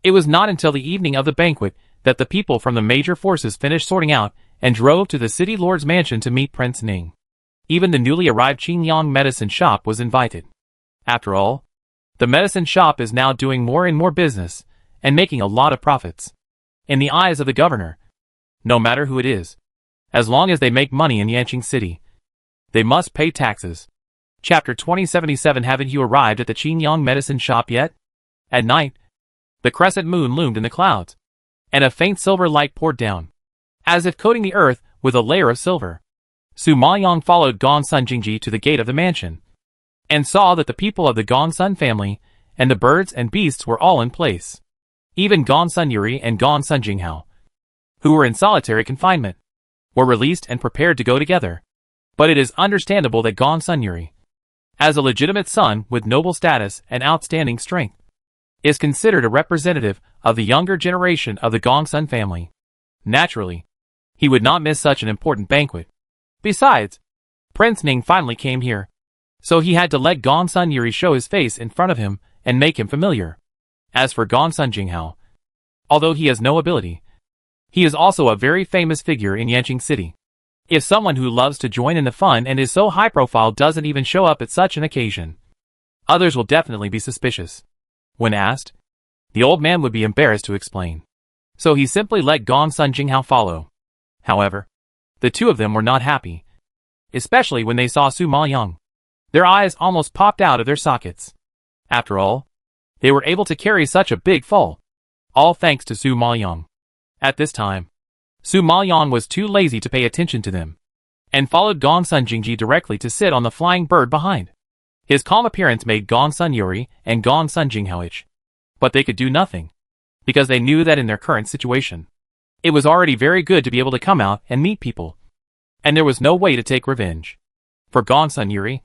It was not until the evening of the banquet that the people from the major forces finished sorting out and drove to the city lord's mansion to meet Prince Ning. Even the newly arrived Qingyang medicine shop was invited. After all, the medicine shop is now doing more and more business and making a lot of profits. In the eyes of the governor, no matter who it is, as long as they make money in Yanqing City, they must pay taxes. Chapter 2077. Haven't you arrived at the Qingyang medicine shop yet? At night, the crescent moon loomed in the clouds, and a faint silver light poured down, as if coating the earth with a layer of silver. Su Maoyang followed Gongsun Jingji to the gate of the mansion, and saw that the people of the Gongsun family and the birds and beasts were all in place. Even Gongsun Yuri and Gongsun Jinghao, who were in solitary confinement, were released and prepared to go together. But it is understandable that Gongsun Yuri, as a legitimate son with noble status and outstanding strength, is considered a representative of the younger generation of the Gongsun family. Naturally, he would not miss such an important banquet. Besides, Prince Ning finally came here, so he had to let Gongsun Yuri show his face in front of him and make him familiar. As for Gongsun Jinghao, although he has no ability, he is also a very famous figure in Yanqing City. If someone who loves to join in the fun and is so high profile doesn't even show up at such an occasion, others will definitely be suspicious. When asked, the old man would be embarrassed to explain, so he simply let Gongsun Jinghao follow. However, the two of them were not happy, especially when they saw Su Maoyang. Their eyes almost popped out of their sockets. After all, they were able to carry such a big fall, all thanks to Su Maoyang. At this time, Su Maoyang was too lazy to pay attention to them, and followed Gongsun Jingji directly to sit on the flying bird behind. His calm appearance made Gongsun Yuri and Gongsun Jinghao itch, but they could do nothing, because they knew that in their current situation, it was already very good to be able to come out and meet people, and there was no way to take revenge. For Gongsun Yuri,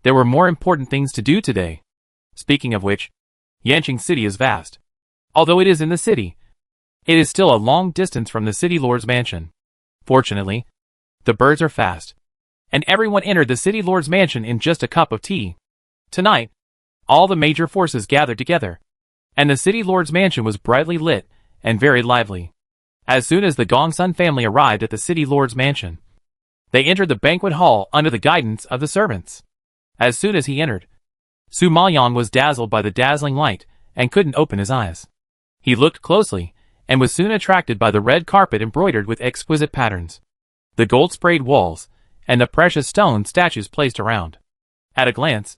there were more important things to do today. Speaking of which, Yanqing City is vast. Although it is in the city, it is still a long distance from the city lord's mansion. Fortunately, the birds are fast, and everyone entered the city lord's mansion in just a cup of tea. Tonight, all the major forces gathered together, and the city lord's mansion was brightly lit and very lively. As soon as the Gongsun family arrived at the city lord's mansion, they entered the banquet hall under the guidance of the servants. As soon as he entered, Su Maoyang was dazzled by the dazzling light and couldn't open his eyes. He looked closely and was soon attracted by the red carpet embroidered with exquisite patterns, the gold-sprayed walls, and the precious stone statues placed around. At a glance,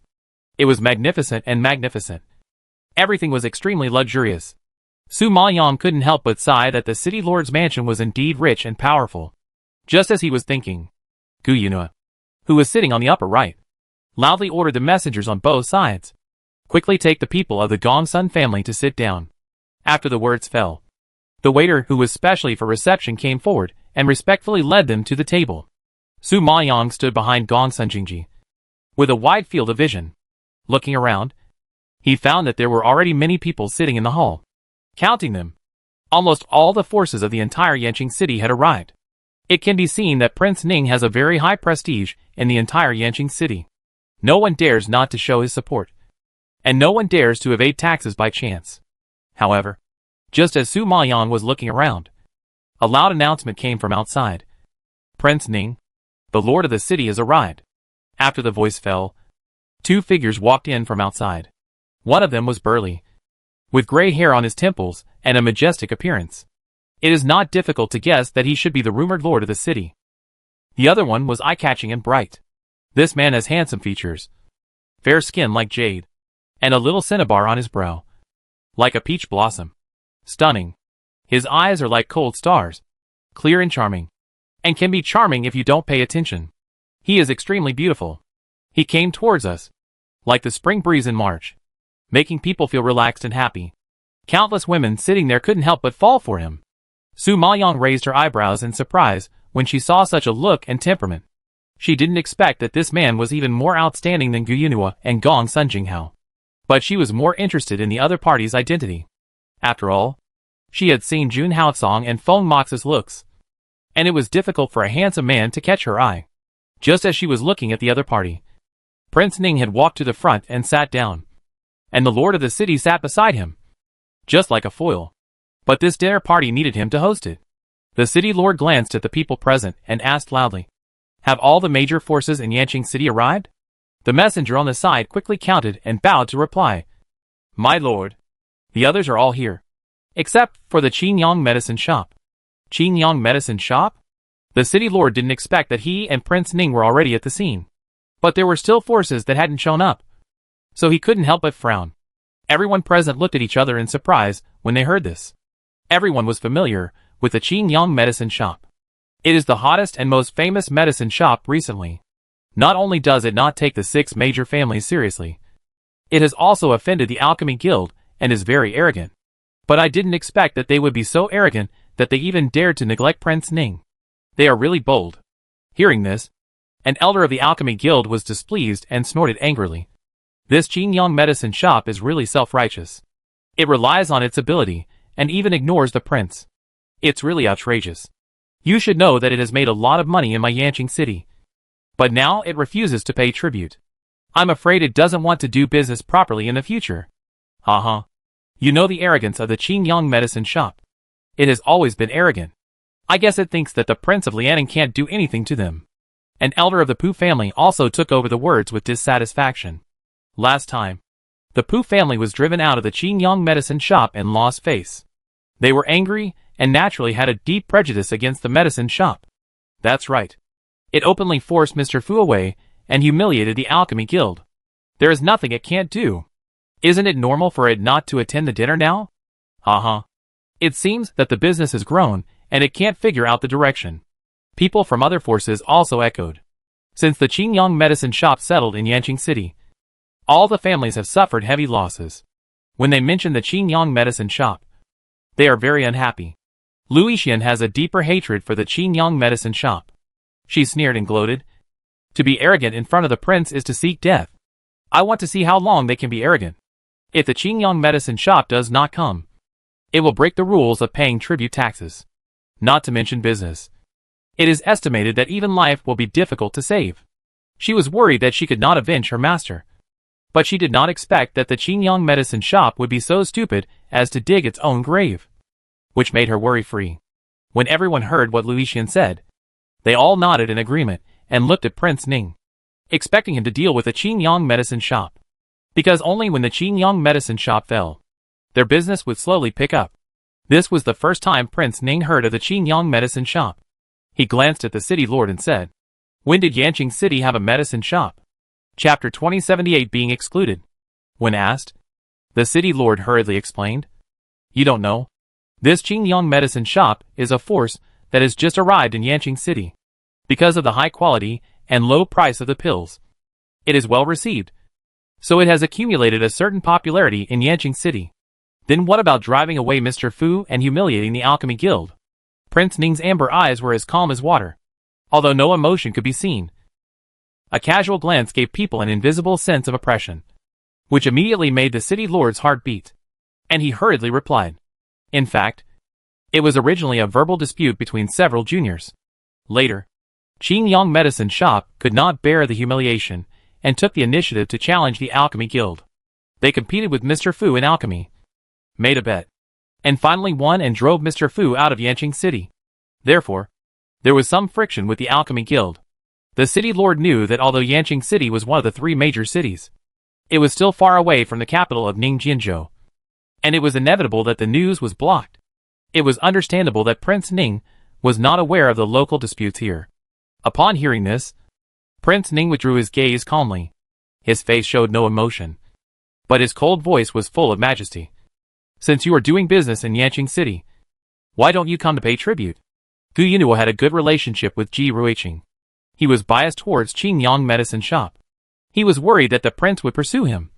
it was magnificent and magnificent. Everything was extremely luxurious. Su Maoyang couldn't help but sigh that the city lord's mansion was indeed rich and powerful. Just as he was thinking, Gu Yunhua, who was sitting on the upper right, loudly ordered the messengers on both sides, quickly take the people of the Gongsun family to sit down. After the words fell, the waiter who was specially for reception came forward and respectfully led them to the table. Su Maoyang stood behind Gongsun Jingji, with a wide field of vision. Looking around, he found that there were already many people sitting in the hall. Counting them, almost all the forces of the entire Yanqing City had arrived. It can be seen that Prince Ning has a very high prestige in the entire Yanqing City. No one dares not to show his support, and no one dares to evade taxes by chance. However, just as Su Maoyang was looking around, a loud announcement came from outside. Prince Ning, the lord of the city, has arrived. After the voice fell, two figures walked in from outside. One of them was burly, with gray hair on his temples and a majestic appearance. It is not difficult to guess that he should be the rumored lord of the city. The other one was eye-catching and bright. This man has handsome features, fair skin like jade, and a little cinnabar on his brow, like a peach blossom. Stunning. His eyes are like cold stars, clear and charming, and can be charming if you don't pay attention. He is extremely beautiful. He came towards us, like the spring breeze in March, making people feel relaxed and happy. Countless women sitting there couldn't help but fall for him. Su Maoyang raised her eyebrows in surprise when she saw such a look and temperament. She didn't expect that this man was even more outstanding than Gu Yunhua and Gongsun Jinghao. But she was more interested in the other party's identity. After all, she had seen Jun Haocong and Feng Mox's looks, and it was difficult for a handsome man to catch her eye. Just as she was looking at the other party, Prince Ning had walked to the front and sat down, and the lord of the city sat beside him, just like a foil. But this dinner party needed him to host it. The city lord glanced at the people present and asked loudly, "Have all the major forces in Yanqing City arrived?" The messenger on the side quickly counted and bowed to reply, "My lord, the others are all here, except for the Qingyang medicine shop." Qingyang medicine shop? The city lord didn't expect that he and Prince Ning were already at the scene. But there were still forces that hadn't shown up, so he couldn't help but frown. Everyone present looked at each other in surprise when they heard this. Everyone was familiar with the Qingyang medicine shop. It is the hottest and most famous medicine shop recently. Not only does it not take the 6 major families seriously, it has also offended the Alchemy Guild and is very arrogant. But I didn't expect that they would be so arrogant that they even dared to neglect Prince Ning. They are really bold. Hearing this, an elder of the Alchemy Guild was displeased and snorted angrily. This Qingyang medicine shop is really self-righteous. It relies on its ability, and even ignores the prince. It's really outrageous. You should know that it has made a lot of money in my Yanqing city. But now it refuses to pay tribute. I'm afraid it doesn't want to do business properly in the future. Haha. You know the arrogance of the Qingyang medicine shop. It has always been arrogant. I guess it thinks that the Prince of Lianing can't do anything to them. An elder of the Pu family also took over the words with dissatisfaction. Last time, the Pu family was driven out of the Qingyang medicine shop and lost face. They were angry and naturally had a deep prejudice against the medicine shop. That's right. It openly forced Mr. Fu away and humiliated the Alchemy Guild. There is nothing it can't do. Isn't it normal for it not to attend the dinner now? Haha. It seems that the business has grown and it can't figure out the direction. People from other forces also echoed. Since the Qingyang medicine shop settled in Yanqing City, all the families have suffered heavy losses. When they mention the Qingyang medicine shop, they are very unhappy. Lu Yixian has a deeper hatred for the Qingyang medicine shop. She sneered and gloated. To be arrogant in front of the prince is to seek death. I want to see how long they can be arrogant. If the Qingyang medicine shop does not come, it will break the rules of paying tribute taxes. Not to mention business. It is estimated that even life will be difficult to save. She was worried that she could not avenge her master. But she did not expect that the Qingyang medicine shop would be so stupid as to dig its own grave. Which made her worry-free. When everyone heard what Lu Yixian said, they all nodded in agreement and looked at Prince Ning, expecting him to deal with the Qingyang medicine shop. Because only when the Qingyang medicine shop fell, their business would slowly pick up. This was the first time Prince Ning heard of the Qingyang medicine shop. He glanced at the city lord and said, "When did Yanqing City have a medicine shop?" Chapter 2078 being excluded. When asked, the city lord hurriedly explained, "You don't know? This Qingyang medicine shop is a force that has just arrived in Yanqing City. Because of the high quality and low price of the pills, it is well received. So it has accumulated a certain popularity in Yanqing City. Then what about driving away Mr. Fu and humiliating the Alchemy Guild?" Prince Ning's amber eyes were as calm as water, although no emotion could be seen. A casual glance gave people an invisible sense of oppression, which immediately made the city lord's heart beat. And he hurriedly replied. In fact, it was originally a verbal dispute between several juniors. Later, Qingyang medicine shop could not bear the humiliation and took the initiative to challenge the Alchemy Guild. They competed with Mr. Fu in alchemy, made a bet, and finally won and drove Mr. Fu out of Yanqing City. Therefore, there was some friction with the Alchemy Guild. The city lord knew that although Yanqing City was one of the 3 major cities, it was still far away from the capital of Ningjianzhou, and it was inevitable that the news was blocked. It was understandable that Prince Ning was not aware of the local disputes here. Upon hearing this, Prince Ning withdrew his gaze calmly. His face showed no emotion, but his cold voice was full of majesty. "Since you are doing business in Yanqing City, why don't you come to pay tribute?" Gu Yunhuo had a good relationship with Ji Ruiqing. He was biased towards Qingyang medicine shop. He was worried that the prince would pursue him,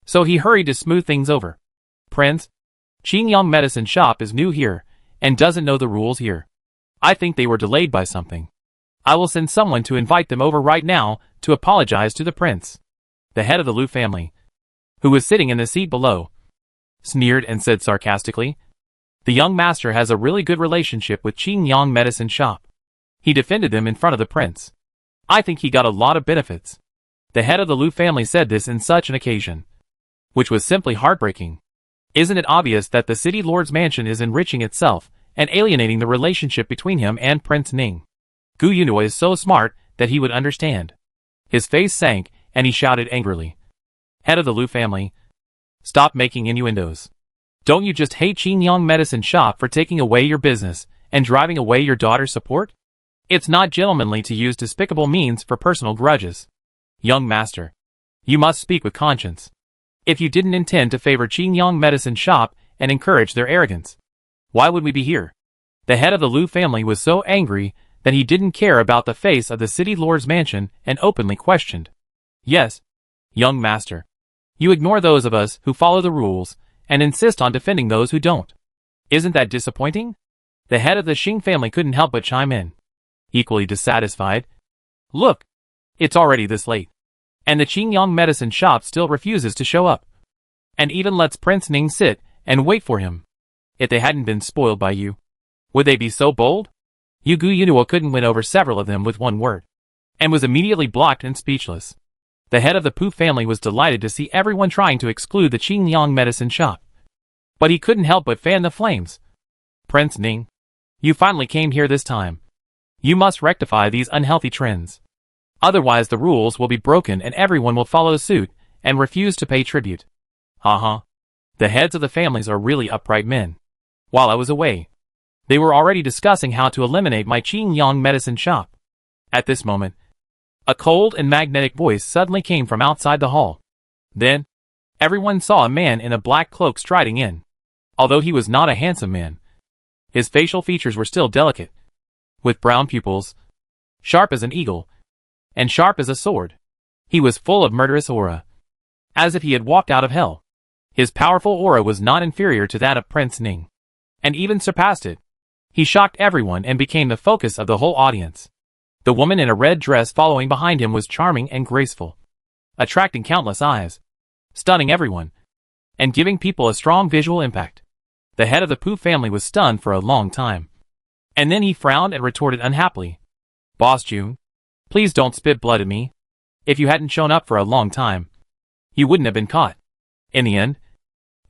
so he hurried to smooth things over. "Prince, Qingyang medicine shop is new here and doesn't know the rules here. I think they were delayed by something. I will send someone to invite them over right now to apologize to the prince." The head of the Lu family, who was sitting in the seat below, sneered and said sarcastically, "The young master has a really good relationship with Qingyang medicine shop. He defended them in front of the prince. I think he got a lot of benefits." The head of the Lu family said this in such an occasion, which was simply heartbreaking. Isn't it obvious that the city lord's mansion is enriching itself and alienating the relationship between him and Prince Ning? Gu Yunhuo is so smart that he would understand. His face sank and he shouted angrily, "Head of the Lu family, stop making innuendos. Don't you just hate Qingyang medicine shop for taking away your business and driving away your daughter's support? It's not gentlemanly to use despicable means for personal grudges. Young master, you must speak with conscience. If you didn't intend to favor Qingyang medicine shop and encourage their arrogance, why would we be here?" The head of the Lu family was so angry that he didn't care about the face of the city lord's mansion and openly questioned. Yes, young master. You ignore those of us who follow the rules and insist on defending those who don't. Isn't that disappointing? The head of the Xing family couldn't help but chime in, equally dissatisfied. Look, it's already this late, and the Qingyang medicine shop still refuses to show up, and even lets Prince Ning sit and wait for him. If they hadn't been spoiled by you, would they be so bold? Yu Yunhuo couldn't win over several of them with one word, and was immediately blocked and speechless. The head of the Pu family was delighted to see everyone trying to exclude the Qingyang medicine shop, but he couldn't help but fan the flames. Prince Ning, you finally came here this time. You must rectify these unhealthy trends. Otherwise the rules will be broken and everyone will follow suit and refuse to pay tribute. The heads of the families are really upright men. While I was away, they were already discussing how to eliminate my Qingyang medicine shop. At this moment, a cold and magnetic voice suddenly came from outside the hall. Then, everyone saw a man in a black cloak striding in. Although he was not a handsome man, his facial features were still delicate, with brown pupils, sharp as an eagle, and sharp as a sword. He was full of murderous aura, as if he had walked out of hell. His powerful aura was not inferior to that of Prince Ning, and even surpassed it. He shocked everyone and became the focus of the whole audience. The woman in a red dress following behind him was charming and graceful, attracting countless eyes, stunning everyone, and giving people a strong visual impact. The head of the Pu family was stunned for a long time, and then he frowned and retorted unhappily. Boss June, please don't spit blood at me. If you hadn't shown up for a long time, you wouldn't have been caught. In the end,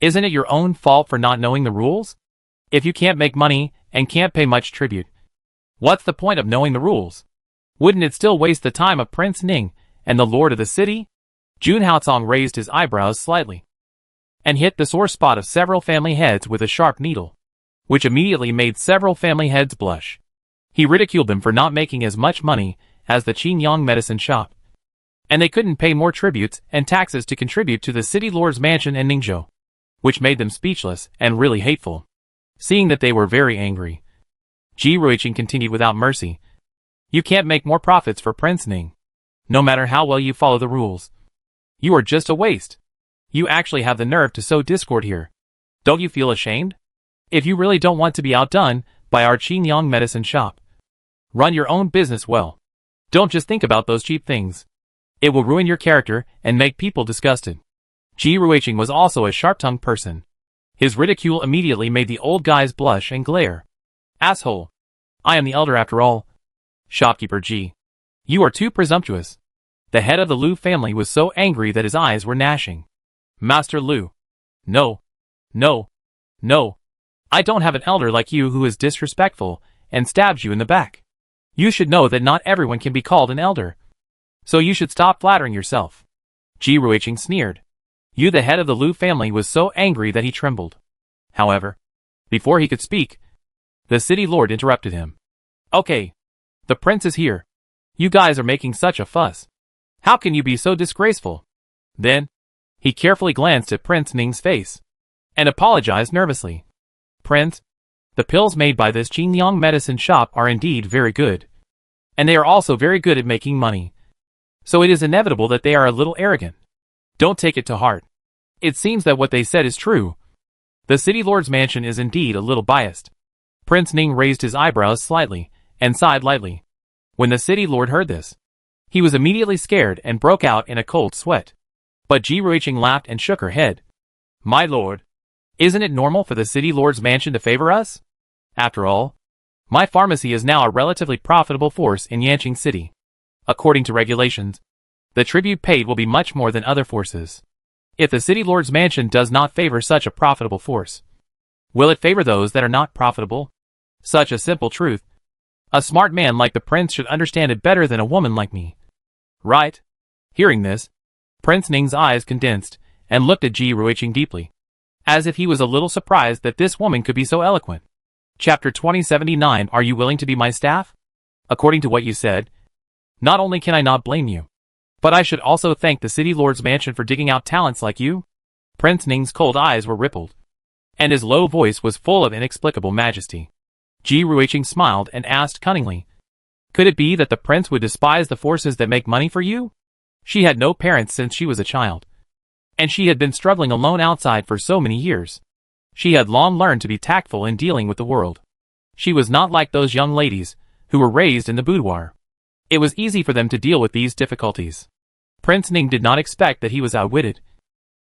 isn't it your own fault for not knowing the rules? If you can't make money and can't pay much tribute, what's the point of knowing the rules? Wouldn't it still waste the time of Prince Ning and the lord of the city? Jun Haocong raised his eyebrows slightly, and hit the sore spot of several family heads with a sharp needle, which immediately made several family heads blush. He ridiculed them for not making as much money as the Qingyang medicine shop, and they couldn't pay more tributes and taxes to contribute to the city lord's mansion in Ningzhou, which made them speechless and really hateful. Seeing that they were very angry, Ji Ruiqing continued without mercy. You can't make more profits for Prince Ning, no matter how well you follow the rules. You are just a waste. You actually have the nerve to sow discord here. Don't you feel ashamed? If you really don't want to be outdone by our Qingyang medicine shop, run your own business well. Don't just think about those cheap things. It will ruin your character and make people disgusted. Ji Ruiqing was also a sharp-tongued person. His ridicule immediately made the old guys blush and glare. Asshole. I am the elder after all. Shopkeeper Ji. You are too presumptuous. The head of the Lu family was so angry that his eyes were gnashing. Master Lu. No. No. No. I don't have an elder like you who is disrespectful and stabs you in the back. You should know that not everyone can be called an elder. So you should stop flattering yourself. Ji Ruiqing sneered. You, the head of the Lu family, was so angry that he trembled. However, before he could speak, the city lord interrupted him. Okay. The prince is here. You guys are making such a fuss. How can you be so disgraceful? Then, he carefully glanced at Prince Ning's face, and apologized nervously. Prince, the pills made by this Qingyang medicine shop are indeed very good, and they are also very good at making money. So it is inevitable that they are a little arrogant. Don't take it to heart. It seems that what they said is true. The city lord's mansion is indeed a little biased. Prince Ning raised his eyebrows slightly, and sighed lightly. When the city lord heard this, he was immediately scared and broke out in a cold sweat. But Ji Ruiqing laughed and shook her head. My lord, isn't it normal for the city lord's mansion to favor us? After all, my pharmacy is now a relatively profitable force in Yanqing City. According to regulations, the tribute paid will be much more than other forces. If the city lord's mansion does not favor such a profitable force, will it favor those that are not profitable? Such a simple truth. A smart man like the prince should understand it better than a woman like me. Right? Hearing this, Prince Ning's eyes condensed and looked at Ji Ruiqing deeply, as if he was a little surprised that this woman could be so eloquent. Chapter 2079. Are you willing to be my staff? According to what you said, not only can I not blame you, but I should also thank the city lord's mansion for digging out talents like you. Prince Ning's cold eyes were rippled, and his low voice was full of inexplicable majesty. Ji Ruiqing smiled and asked cunningly, Could it be that the prince would despise the forces that make money for you? She had no parents since she was a child, and she had been struggling alone outside for so many years. She had long learned to be tactful in dealing with the world. She was not like those young ladies who were raised in the boudoir. It was easy for them to deal with these difficulties. Prince Ning did not expect that he was outwitted,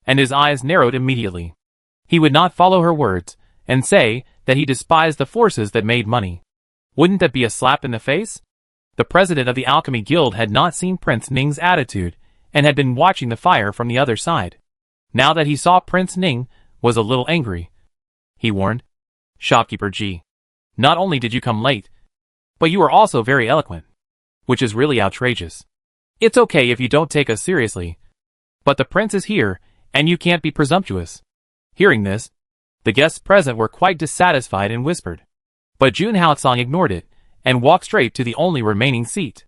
and his eyes narrowed immediately. He would not follow her words and say that he despised the forces that made money. Wouldn't that be a slap in the face? The president of the Alchemy Guild had not seen Prince Ning's attitude and had been watching the fire from the other side. Now that he saw Prince Ning was a little angry, he warned, "Shopkeeper G, not only did you come late, but you are also very eloquent, which is really outrageous. It's okay if you don't take us seriously, but the prince is here, and you can't be presumptuous." Hearing this, the guests present were quite dissatisfied and whispered. But Jun Haotsong ignored it, and walked straight to the only remaining seat.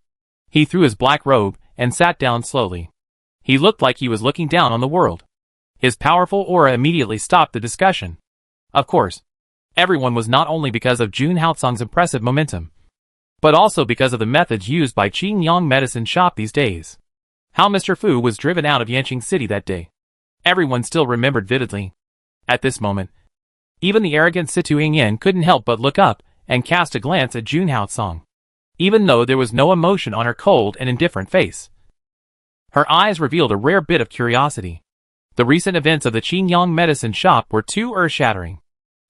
He threw his black robe, and sat down slowly. He looked like he was looking down on the world. His powerful aura immediately stopped the discussion. Of course, everyone was not only because of Jun Haotsong's impressive momentum, but also because of the methods used by Qingyang Medicine Shop these days. How Mr. Fu was driven out of Yanqing City that day, everyone still remembered vividly. At this moment, even the arrogant Situ Yingyan couldn't help but look up and cast a glance at Jun Haotsong, even though there was no emotion on her cold and indifferent face. Her eyes revealed a rare bit of curiosity. The recent events of the Qingyang Medicine Shop were too earth-shattering.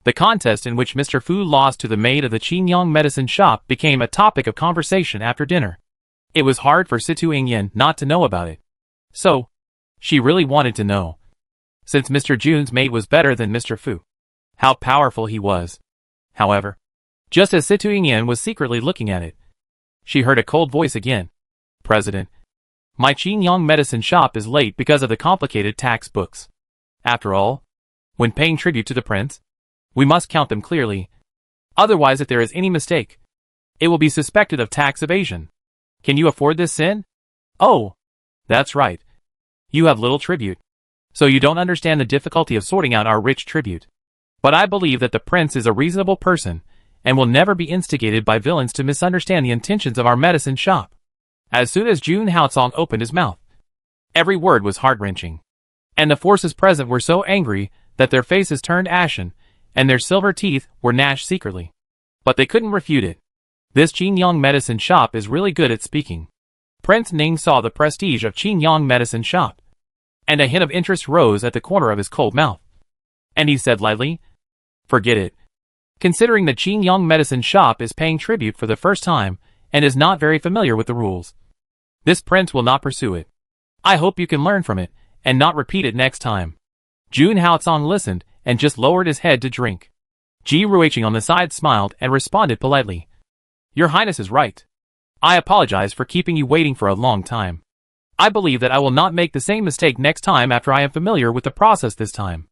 The contest in which Mr. Fu lost to the maid of the Qingyang Medicine Shop became a topic of conversation after dinner. It was hard for Situ Yingyan not to know about it. So, she really wanted to know. Since Mr. Jun's maid was better than Mr. Fu, how powerful he was. However, just as Situ Yingyan was secretly looking at it, she heard a cold voice again. "President, my Qingyang Medicine Shop is late because of the complicated tax books. After all, when paying tribute to the prince, we must count them clearly. Otherwise, if there is any mistake, it will be suspected of tax evasion. Can you afford this sin?" "Oh, that's right. You have little tribute, so you don't understand the difficulty of sorting out our rich tribute. But I believe that the prince is a reasonable person and will never be instigated by villains to misunderstand the intentions of our medicine shop." As soon as Jun Haotsong opened his mouth, every word was heart-wrenching, and the forces present were so angry that their faces turned ashen and their silver teeth were gnashed secretly. But they couldn't refute it. This Qingyang Medicine Shop is really good at speaking. Prince Ning saw the prestige of Qingyang Medicine Shop, and a hint of interest rose at the corner of his cold mouth. And he said lightly, "Forget it. Considering the Qingyang Medicine Shop is paying tribute for the first time and is not very familiar with the rules, this prince will not pursue it. I hope you can learn from it and not repeat it next time." Jun Haotsong listened and just lowered his head to drink. Ji Ruiqing on the side smiled and responded politely, "Your Highness is right. I apologize for keeping you waiting for a long time. I believe that I will not make the same mistake next time after I am familiar with the process this time."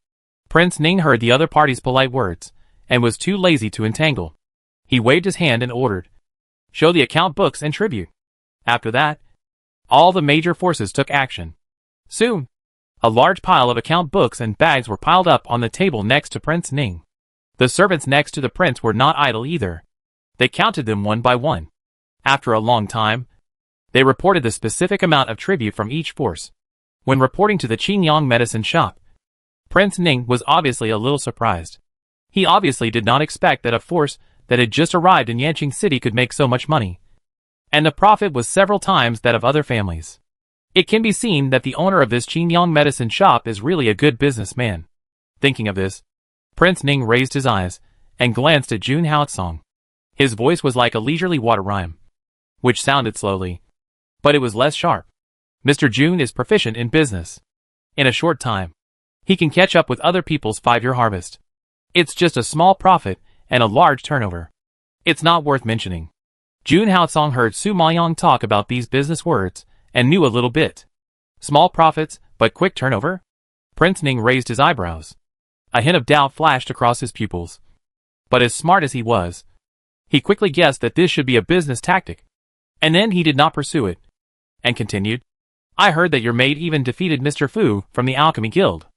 Prince Ning heard the other party's polite words and was too lazy to entangle. He waved his hand and ordered, "Show the account books and tribute." After that, all the major forces took action. Soon, a large pile of account books and bags were piled up on the table next to Prince Ning. The servants next to the prince were not idle either. They counted them one by one. After a long time, they reported the specific amount of tribute from each force. When reporting to the Qingyang Medicine Shop, Prince Ning was obviously a little surprised. He obviously did not expect that a force that had just arrived in Yanqing City could make so much money. And the profit was several times that of other families. It can be seen that the owner of this Qingyang Medicine Shop is really a good businessman. Thinking of this, Prince Ning raised his eyes and glanced at Jun Haotsong. His voice was like a leisurely water rhyme, which sounded slowly, but it was less sharp. Mr. Jun is proficient in business. In a short time, he can catch up with other people's 5-year harvest. It's just a small profit and a large turnover. It's not worth mentioning. Jun Haotsong heard Su Maoyang talk about these business words and knew a little bit. Small profits, but quick turnover? Prince Ning raised his eyebrows. A hint of doubt flashed across his pupils. But as smart as he was, he quickly guessed that this should be a business tactic. And then he did not pursue it, and continued, "I heard that your maid even defeated Mr. Fu from the Alchemy Guild.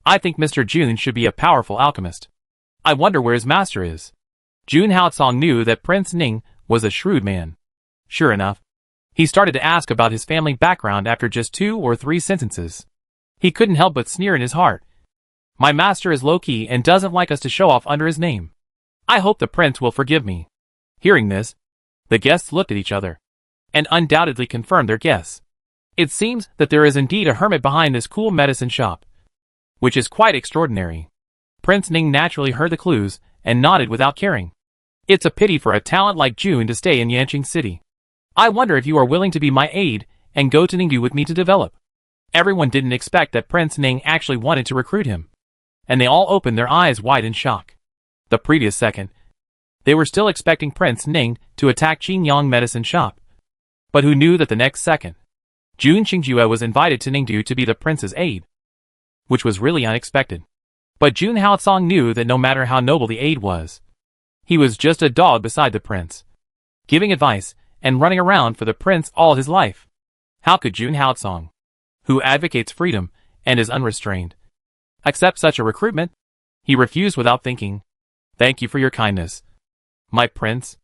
I think Mr. Jun should be a powerful alchemist. I wonder where his master is." Jun Haotsong knew that Prince Ning was a shrewd man. Sure enough, he started to ask about his family background after just 2 or 3 sentences. He couldn't help but sneer in his heart. My master is low-key and doesn't like us to show off under his name. I hope the prince will forgive me. Hearing this, the guests looked at each other, and undoubtedly confirmed their guess. It seems that there is indeed a hermit behind this cool medicine shop, which is quite extraordinary. Prince Ning naturally heard the clues, and nodded without caring. It's a pity for a talent like June to stay in Yanqing City. I wonder if you are willing to be my aide, and go to Ningdu with me to develop. Everyone didn't expect that Prince Ning actually wanted to recruit him, and they all opened their eyes wide in shock. The previous second, they were still expecting Prince Ning to attack Qingyang Medicine Shop. But who knew that the next second, Jun Qingjue was invited to Ningdu to be the prince's aide, which was really unexpected. But Jun Haocong knew that no matter how noble the aide was, he was just a dog beside the prince, giving advice and running around for the prince all his life. How could Jun Haocong, who advocates freedom and is unrestrained, accept such a recruitment? He refused without thinking. Thank you for your kindness, my prince.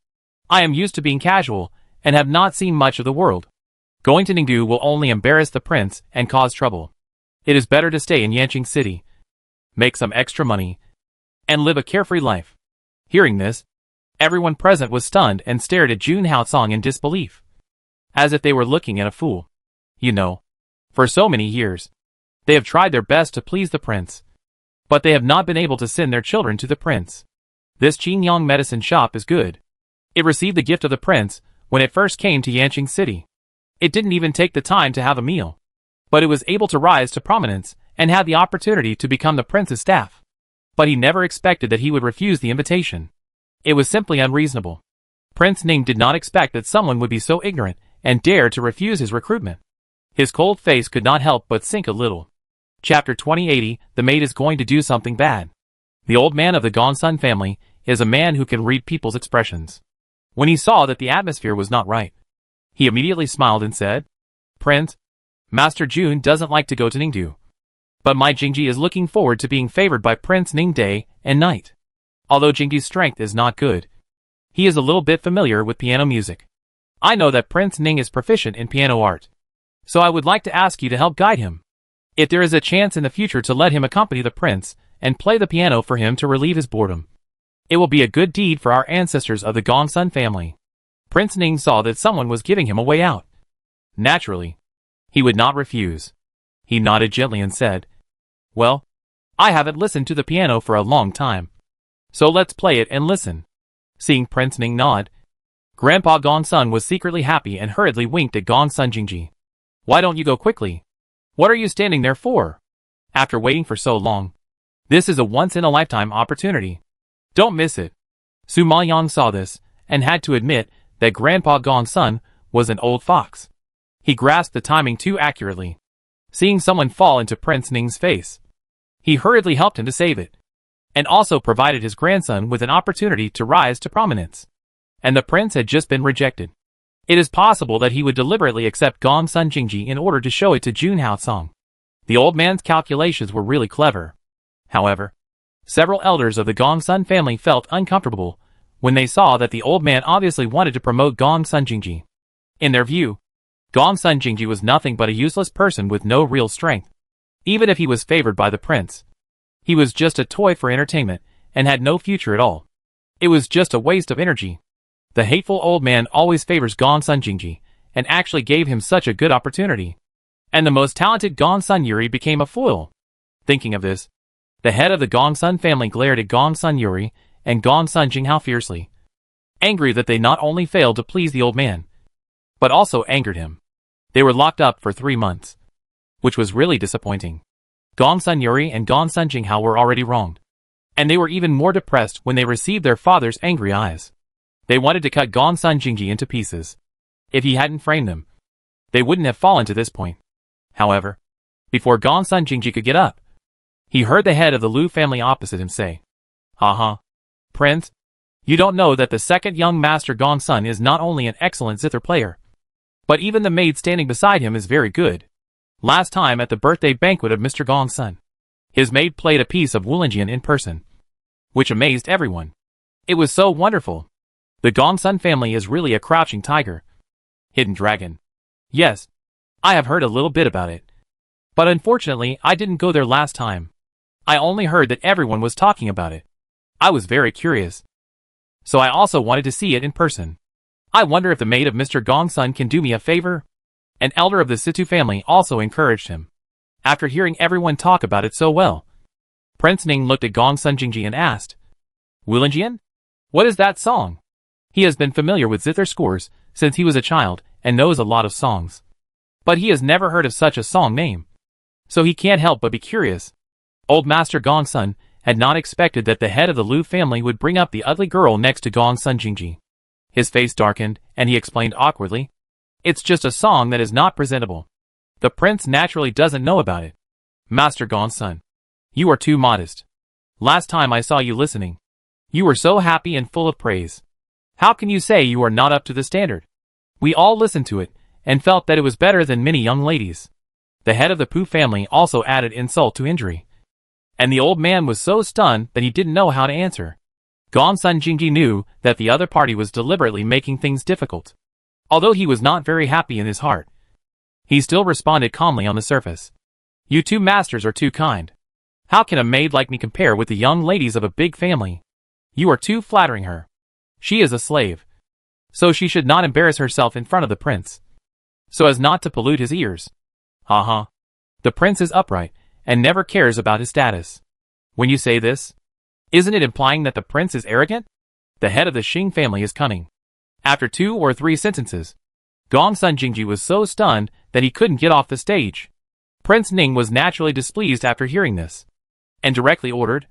I am used to being casual and have not seen much of the world. Going to Ningdu will only embarrass the prince and cause trouble. It is better to stay in Yanqing City, make some extra money, and live a carefree life. Hearing this, everyone present was stunned and stared at Jun Haocong in disbelief, as if they were looking at a fool. You know, for so many years, they have tried their best to please the prince, but they have not been able to send their children to the prince. This Qingyang Medicine Shop is good. It received the gift of the prince when it first came to Yanqing City. It didn't even take the time to have a meal, but it was able to rise to prominence and had the opportunity to become the prince's staff. But he never expected that he would refuse the invitation. It was simply unreasonable. Prince Ning did not expect that someone would be so ignorant and dare to refuse his recruitment. His cold face could not help but sink a little. Chapter 2080, The maid is going to do something bad. The old man of the Gongsun family is a man who can read people's expressions. When he saw that the atmosphere was not right, he immediately smiled and said, Prince, Master Jun doesn't like to go to Ningdu, but my Jingji is looking forward to being favored by Prince Ning day and night. Although Jingji's strength is not good, he is a little bit familiar with piano music. I know that Prince Ning is proficient in piano art, so I would like to ask you to help guide him. If there is a chance in the future to let him accompany the prince and play the piano for him to relieve his boredom, it will be a good deed for our ancestors of the Gongsun family. Prince Ning saw that someone was giving him a way out. Naturally, he would not refuse. He nodded gently and said, Well, I haven't listened to the piano for a long time, so let's play it and listen. Seeing Prince Ning nod, Grandpa Gongsun was secretly happy and hurriedly winked at Gongsun Jingji. Why don't you go quickly? What are you standing there for? After waiting for so long, this is a once-in-a-lifetime opportunity. Don't miss it. Su Maoyang saw this, and had to admit that Grandpa Gongsun was an old fox. He grasped the timing too accurately. Seeing someone fall into Prince Ning's face, he hurriedly helped him to save it, and also provided his grandson with an opportunity to rise to prominence. And the prince had just been rejected. It is possible that he would deliberately accept Gongsun Jingji in order to show it to Jun Haocong. The old man's calculations were really clever. However, several elders of the Gongsun family felt uncomfortable when they saw that the old man obviously wanted to promote Gongsun Jingji. In their view, Gongsun Jingji was nothing but a useless person with no real strength. Even if he was favored by the prince, he was just a toy for entertainment and had no future at all. It was just a waste of energy. The hateful old man always favors Gongsun Jingji and actually gave him such a good opportunity. And the most talented Gongsun Yuri became a foil. Thinking of this, the head of the Gongsun family glared at Gongsun Yuri and Gongsun Jinghao fiercely, angry that they not only failed to please the old man, but also angered him. They were locked up for 3 months, which was really disappointing. Gongsun Yuri and Gongsun Jinghao were already wronged, and they were even more depressed when they received their father's angry eyes. They wanted to cut Gongsun Jingji into pieces. If he hadn't framed them, they wouldn't have fallen to this point. However, before Gongsun Jingji could get up, he heard the head of the Lu family opposite him say, Prince, you don't know that the second young master Gongsun is not only an excellent zither player, but even the maid standing beside him is very good. Last time at the birthday banquet of Mr. Gongsun, his maid played a piece of Wulinjian in person, which amazed everyone. It was so wonderful. The Gongsun family is really a crouching tiger. Hidden Dragon. Yes, I have heard a little bit about it. But unfortunately, I didn't go there last time. I only heard that everyone was talking about it. I was very curious. So I also wanted to see it in person. I wonder if the maid of Mr. Gongsun can do me a favor? An elder of the Situ family also encouraged him. After hearing everyone talk about it so well, Prince Ning looked at Gongsun Jingji and asked, Wulinjian? What is that song? He has been familiar with zither scores since he was a child and knows a lot of songs. But he has never heard of such a song name. So he can't help but be curious. Old Master Gongsun had not expected that the head of the Lu family would bring up the ugly girl next to Gongsun Jingji. His face darkened, and he explained awkwardly, It's just a song that is not presentable. The prince naturally doesn't know about it. Master Gongsun, you are too modest. Last time I saw you listening, you were so happy and full of praise. How can you say you are not up to the standard? We all listened to it, and felt that it was better than many young ladies. The head of the Pu family also added insult to injury. And the old man was so stunned that he didn't know how to answer. Gongsun Jingji knew that the other party was deliberately making things difficult. Although he was not very happy in his heart, he still responded calmly on the surface. You two masters are too kind. How can a maid like me compare with the young ladies of a big family? You are too flattering her. She is a slave, so she should not embarrass herself in front of the prince, so as not to pollute his ears. Haha. The prince is upright, and never cares about his status. When you say this, isn't it implying that the prince is arrogant? The head of the Xing family is cunning. After 2 or 3 sentences, Gongsun Jingji was so stunned that he couldn't get off the stage. Prince Ning was naturally displeased after hearing this, and directly ordered,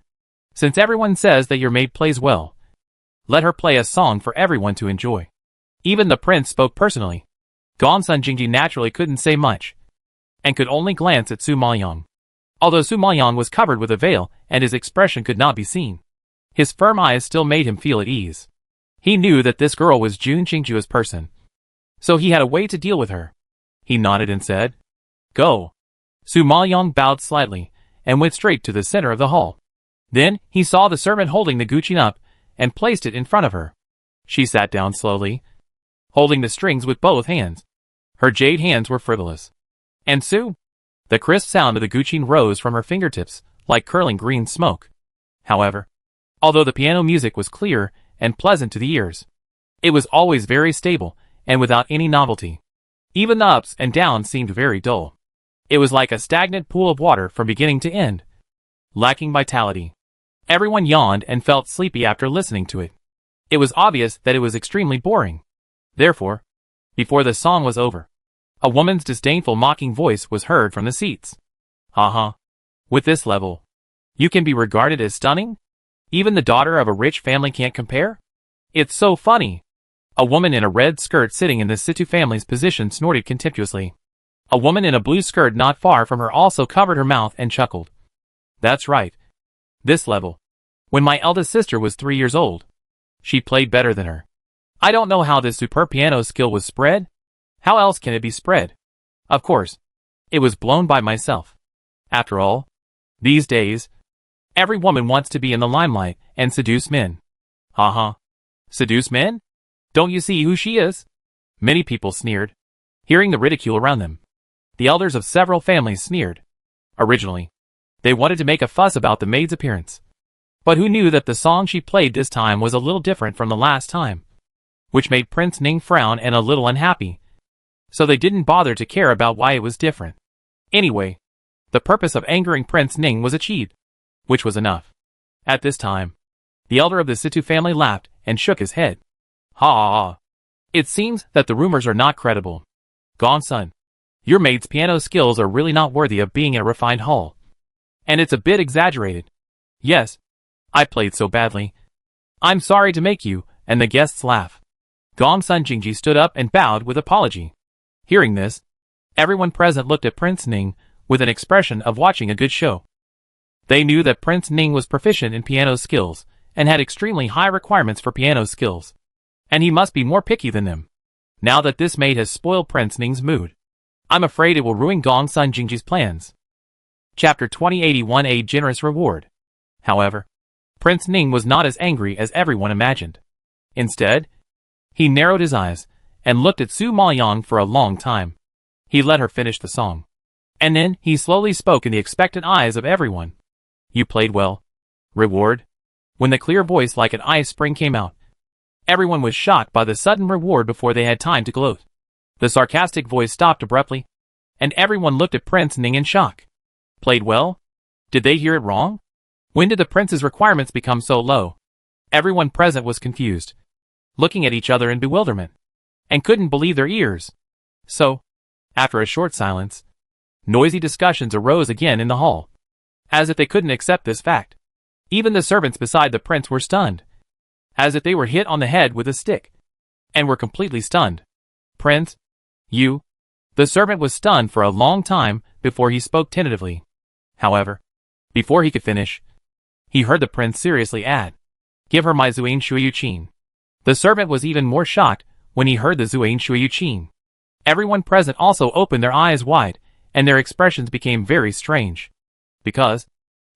Since everyone says that your maid plays well, let her play a song for everyone to enjoy. Even the prince spoke personally. Gongsun Jingji naturally couldn't say much, and could only glance at Su Maoyang. Although Su Maoyang was covered with a veil and his expression could not be seen, his firm eyes still made him feel at ease. He knew that this girl was Jun Qingju's person, so he had a way to deal with her. He nodded and said, Go. Su Maoyang bowed slightly and went straight to the center of the hall. Then he saw the servant holding the guqin up and placed it in front of her. She sat down slowly, holding the strings with both hands. Her jade hands were frivolous. And Su? The crisp sound of the guqin rose from her fingertips like curling green smoke. However, although the piano music was clear and pleasant to the ears, it was always very stable and without any novelty. Even the ups and downs seemed very dull. It was like a stagnant pool of water from beginning to end, lacking vitality. Everyone yawned and felt sleepy after listening to it. It was obvious that it was extremely boring. Therefore, before the song was over, a woman's disdainful mocking voice was heard from the seats. Haha. With this level, you can be regarded as stunning? Even the daughter of a rich family can't compare? It's so funny. A woman in a red skirt sitting in the Situ family's position snorted contemptuously. A woman in a blue skirt not far from her also covered her mouth and chuckled. That's right. This level. When my eldest sister was 3 years old, she played better than her. I don't know how this superb piano skill was spread. How else can it be spread? Of course, it was blown by myself. After all, these days, every woman wants to be in the limelight and seduce men. Haha. Seduce men? Don't you see who she is? Many people sneered, hearing the ridicule around them. The elders of several families sneered. Originally, they wanted to make a fuss about the maid's appearance. But who knew that the song she played this time was a little different from the last time, which made Prince Ning frown and a little unhappy. So they didn't bother to care about why it was different. Anyway, the purpose of angering Prince Ning was achieved, which was enough. At this time, the elder of the Situ family laughed and shook his head. Ha ha ha. It seems that the rumors are not credible. Gongsun, your maid's piano skills are really not worthy of being in a refined hall. And it's a bit exaggerated. Yes, I played so badly. I'm sorry to make you, and the guests laugh. Gongsun Jingji stood up and bowed with apology. Hearing this, everyone present looked at Prince Ning with an expression of watching a good show. They knew that Prince Ning was proficient in piano skills and had extremely high requirements for piano skills, and he must be more picky than them. Now that this maid has spoiled Prince Ning's mood, I'm afraid it will ruin Gongsun Jingji's plans. Chapter 2081, A Generous Reward. However, Prince Ning was not as angry as everyone imagined. Instead, he narrowed his eyes and looked at Su Maoyang for a long time. He let her finish the song. And then, he slowly spoke in the expectant eyes of everyone. You played well. Reward? When the clear voice like an ice spring came out, everyone was shocked by the sudden reward before they had time to gloat. The sarcastic voice stopped abruptly, and everyone looked at Prince Ning in shock. Played well? Did they hear it wrong? When did the prince's requirements become so low? Everyone present was confused, looking at each other in bewilderment, and couldn't believe their ears. So, after a short silence, noisy discussions arose again in the hall, as if they couldn't accept this fact. Even the servants beside the prince were stunned, as if they were hit on the head with a stick, and were completely stunned. Prince, you... The servant was stunned for a long time before he spoke tentatively. However, before he could finish, he heard the prince seriously add, Give her my Zuain Shuyu Qin. The servant was even more shocked when he heard the Zuain Shuyu Qin. Everyone present also opened their eyes wide, and their expressions became very strange. Because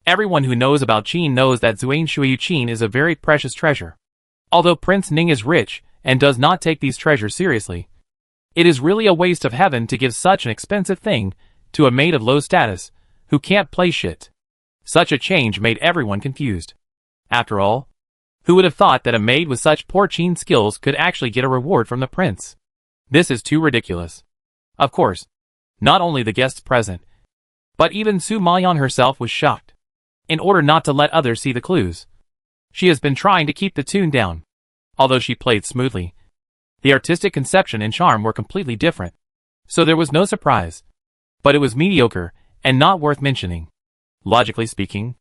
everyone who knows about Qin knows that Zuain Shuyu Qin is a very precious treasure. Although Prince Ning is rich and does not take these treasures seriously, it is really a waste of heaven to give such an expensive thing to a maid of low status who can't play shit. Such a change made everyone confused. After all, who would have thought that a maid with such poor Qin skills could actually get a reward from the prince? This is too ridiculous. Of course, not only the guests present, but even Su Maoyang herself was shocked. In order not to let others see the clues, she has been trying to keep the tune down. Although she played smoothly, the artistic conception and charm were completely different. So there was no surprise. But it was mediocre, and not worth mentioning. Logically speaking,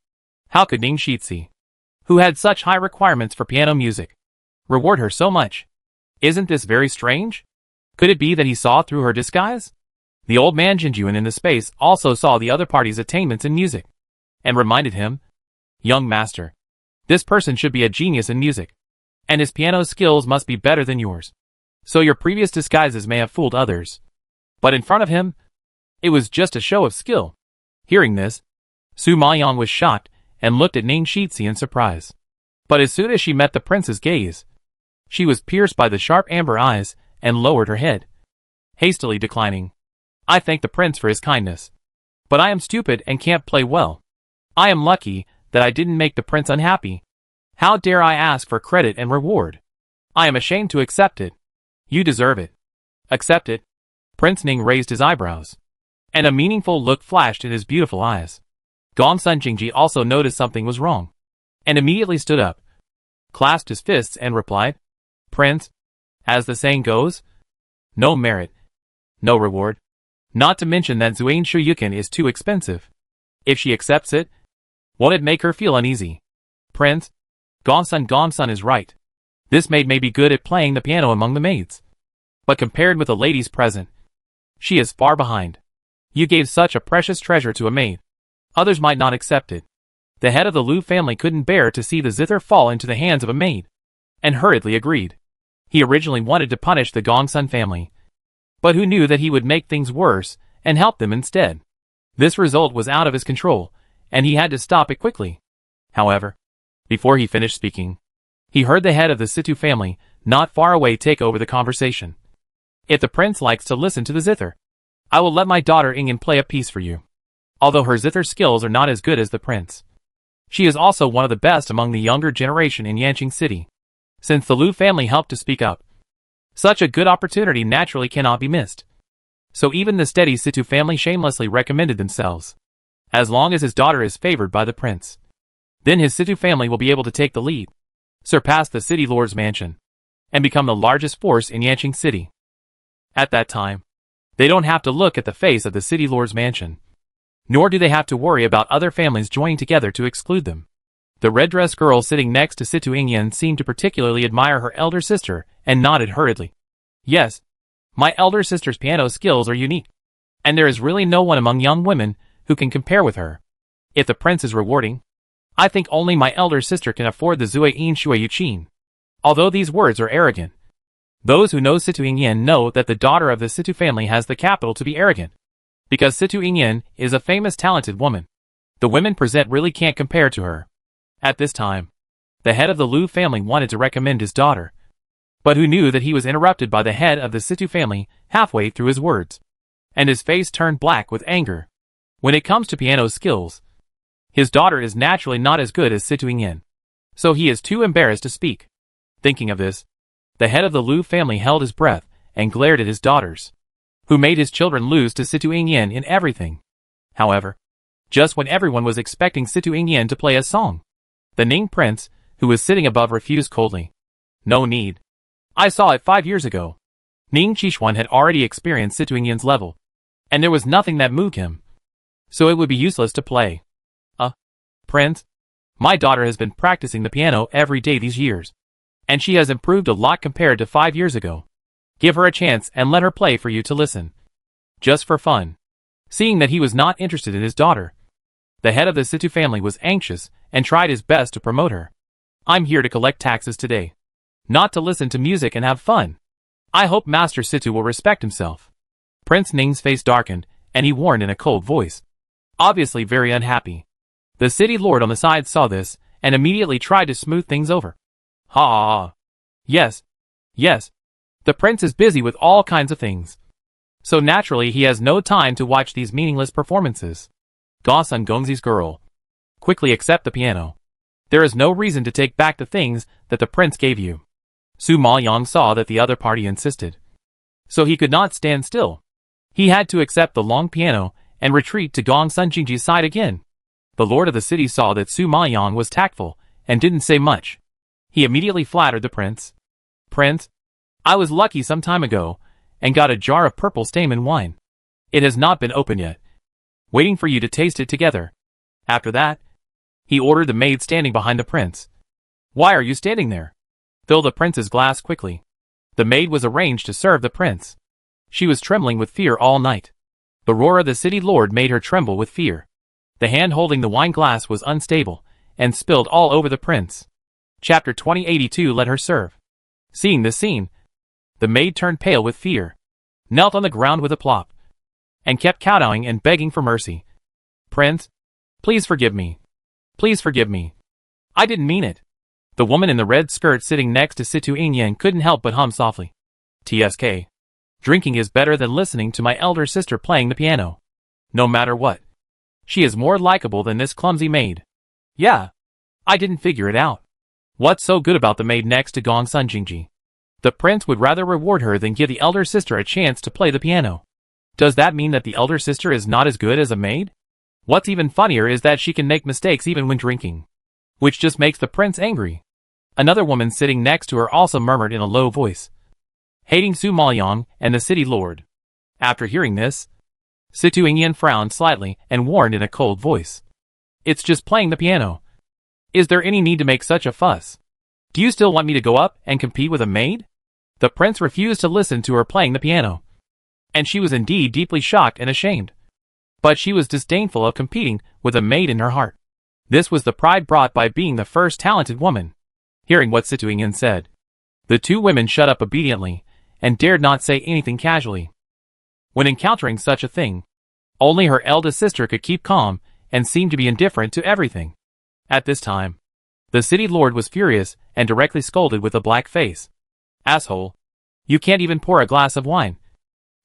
how could Ning Shitzi, who had such high requirements for piano music, reward her so much? Isn't this very strange? Could it be that he saw through her disguise? The old man Jinjuan in the space also saw the other party's attainments in music, and reminded him, Young master, this person should be a genius in music, and his piano skills must be better than yours. So your previous disguises may have fooled others, but in front of him, it was just a show of skill. Hearing this, Su Maoyang was shocked and looked at Ning Shitzi in surprise. But as soon as she met the prince's gaze, she was pierced by the sharp amber eyes and lowered her head, hastily declining. I thank the prince for his kindness, but I am stupid and can't play well. I am lucky that I didn't make the prince unhappy. How dare I ask for credit and reward? I am ashamed to accept it. You deserve it. Accept it. Prince Ning raised his eyebrows, and a meaningful look flashed in his beautiful eyes. Gongsun Jingji also noticed something was wrong, and immediately stood up, clasped his fists and replied, Prince, as the saying goes, no merit, no reward. Not to mention that Zuain Shuyukin is too expensive. If she accepts it, won't it make her feel uneasy? Prince, Gongsun is right. This maid may be good at playing the piano among the maids, but compared with the ladies present, she is far behind. You gave such a precious treasure to a maid. Others might not accept it. The head of the Liu family couldn't bear to see the zither fall into the hands of a maid, and hurriedly agreed. He originally wanted to punish the Gongsun family, but who knew that he would make things worse and help them instead? This result was out of his control, and he had to stop it quickly. However, before he finished speaking, he heard the head of the Situ family, not far away, take over the conversation. If the prince likes to listen to the zither, I will let my daughter Ingen play a piece for you. Although her zither skills are not as good as the prince, she is also one of the best among the younger generation in Yanqing City. Since the Liu family helped to speak up, such a good opportunity naturally cannot be missed. So even the steady Situ family shamelessly recommended themselves. As long as his daughter is favored by the prince, then his Situ family will be able to take the lead, surpass the city lord's mansion, and become the largest force in Yanqing City. At that time, they don't have to look at the face of the city lord's mansion, nor do they have to worry about other families joining together to exclude them. The red-dressed girl sitting next to Situ Ingyan seemed to particularly admire her elder sister and nodded hurriedly. Yes, my elder sister's piano skills are unique, and there is really no one among young women who can compare with her. If the prince is rewarding, I think only my elder sister can afford the Zuain Shuyu Qin. Although these words are arrogant, those who know Situ Ingyan know that the daughter of the Situ family has the capital to be arrogant, because Situ Ingyan is a famous talented woman. The women present really can't compare to her. At this time, the head of the Liu family wanted to recommend his daughter, but who knew that he was interrupted by the head of the Situ family halfway through his words, and his face turned black with anger. When it comes to piano skills, his daughter is naturally not as good as Situ Yin, so he is too embarrassed to speak. Thinking of this, the head of the Liu family held his breath and glared at his daughters, who made his children lose to Situ Yin in everything. However, just when everyone was expecting Situ Yin to play a song, the Ning prince, who was sitting above, refused coldly. No need. I saw it 5 years ago. Ning Qishuan had already experienced Situ Yin's level, and there was nothing that moved him, so it would be useless to play. Prince, my daughter has been practicing the piano every day these years, and she has improved a lot compared to 5 years ago. Give her a chance and let her play for you to listen. Just for fun. Seeing that he was not interested in his daughter, the head of the Situ family was anxious and tried his best to promote her. I'm here to collect taxes today, not to listen to music and have fun. I hope Master Situ will respect himself. Prince Ning's face darkened, and he warned in a cold voice, obviously very unhappy. The city lord on the side saw this, and immediately tried to smooth things over. Ha! Yes. The prince is busy with all kinds of things, so naturally he has no time to watch these meaningless performances. Gausun Gongzi's girl, quickly accept the piano. There is no reason to take back the things that the prince gave you. Su Maoyang saw that the other party insisted, so he could not stand still. He had to accept the long piano and retreat to Gongsun Jingji's side again. The lord of the city saw that Su Maoyang was tactful and didn't say much. He immediately flattered the prince. Prince, I was lucky some time ago and got a jar of purple stamen wine. It has not been opened yet. Waiting for you to taste it together. After that, he ordered the maid standing behind the prince. Why are you standing there? Fill the prince's glass quickly. The maid was arranged to serve the prince. She was trembling with fear all night. The roar of the city lord made her tremble with fear. The hand holding the wine glass was unstable and spilled all over the prince. Chapter 2082 let her serve. Seeing this scene, the maid turned pale with fear, knelt on the ground with a plop, and kept kowtowing and begging for mercy. Prince, please forgive me. Please forgive me. I didn't mean it. The woman in the red skirt sitting next to Situ Yin couldn't help but hum softly. TSK. Drinking is better than listening to my elder sister playing the piano. No matter what. She is more likable than this clumsy maid. Yeah. I didn't figure it out. What's so good about the maid next to Gongsun Jingji? The prince would rather reward her than give the elder sister a chance to play the piano. Does that mean that the elder sister is not as good as a maid? What's even funnier is that she can make mistakes even when drinking, which just makes the prince angry. Another woman sitting next to her also murmured in a low voice, hating Su Maoyang and the city lord. After hearing this, Situ Yin frowned slightly and warned in a cold voice, it's just playing the piano. Is there any need to make such a fuss? Do you still want me to go up and compete with a maid? The prince refused to listen to her playing the piano, and she was indeed deeply shocked and ashamed. But she was disdainful of competing with a maid in her heart. This was the pride brought by being the first talented woman. Hearing what Situ Yin said, the two women shut up obediently and dared not say anything casually. When encountering such a thing, only her eldest sister could keep calm and seem to be indifferent to everything. At this time, the city lord was furious and directly scolded with a black face. Asshole. You can't even pour a glass of wine.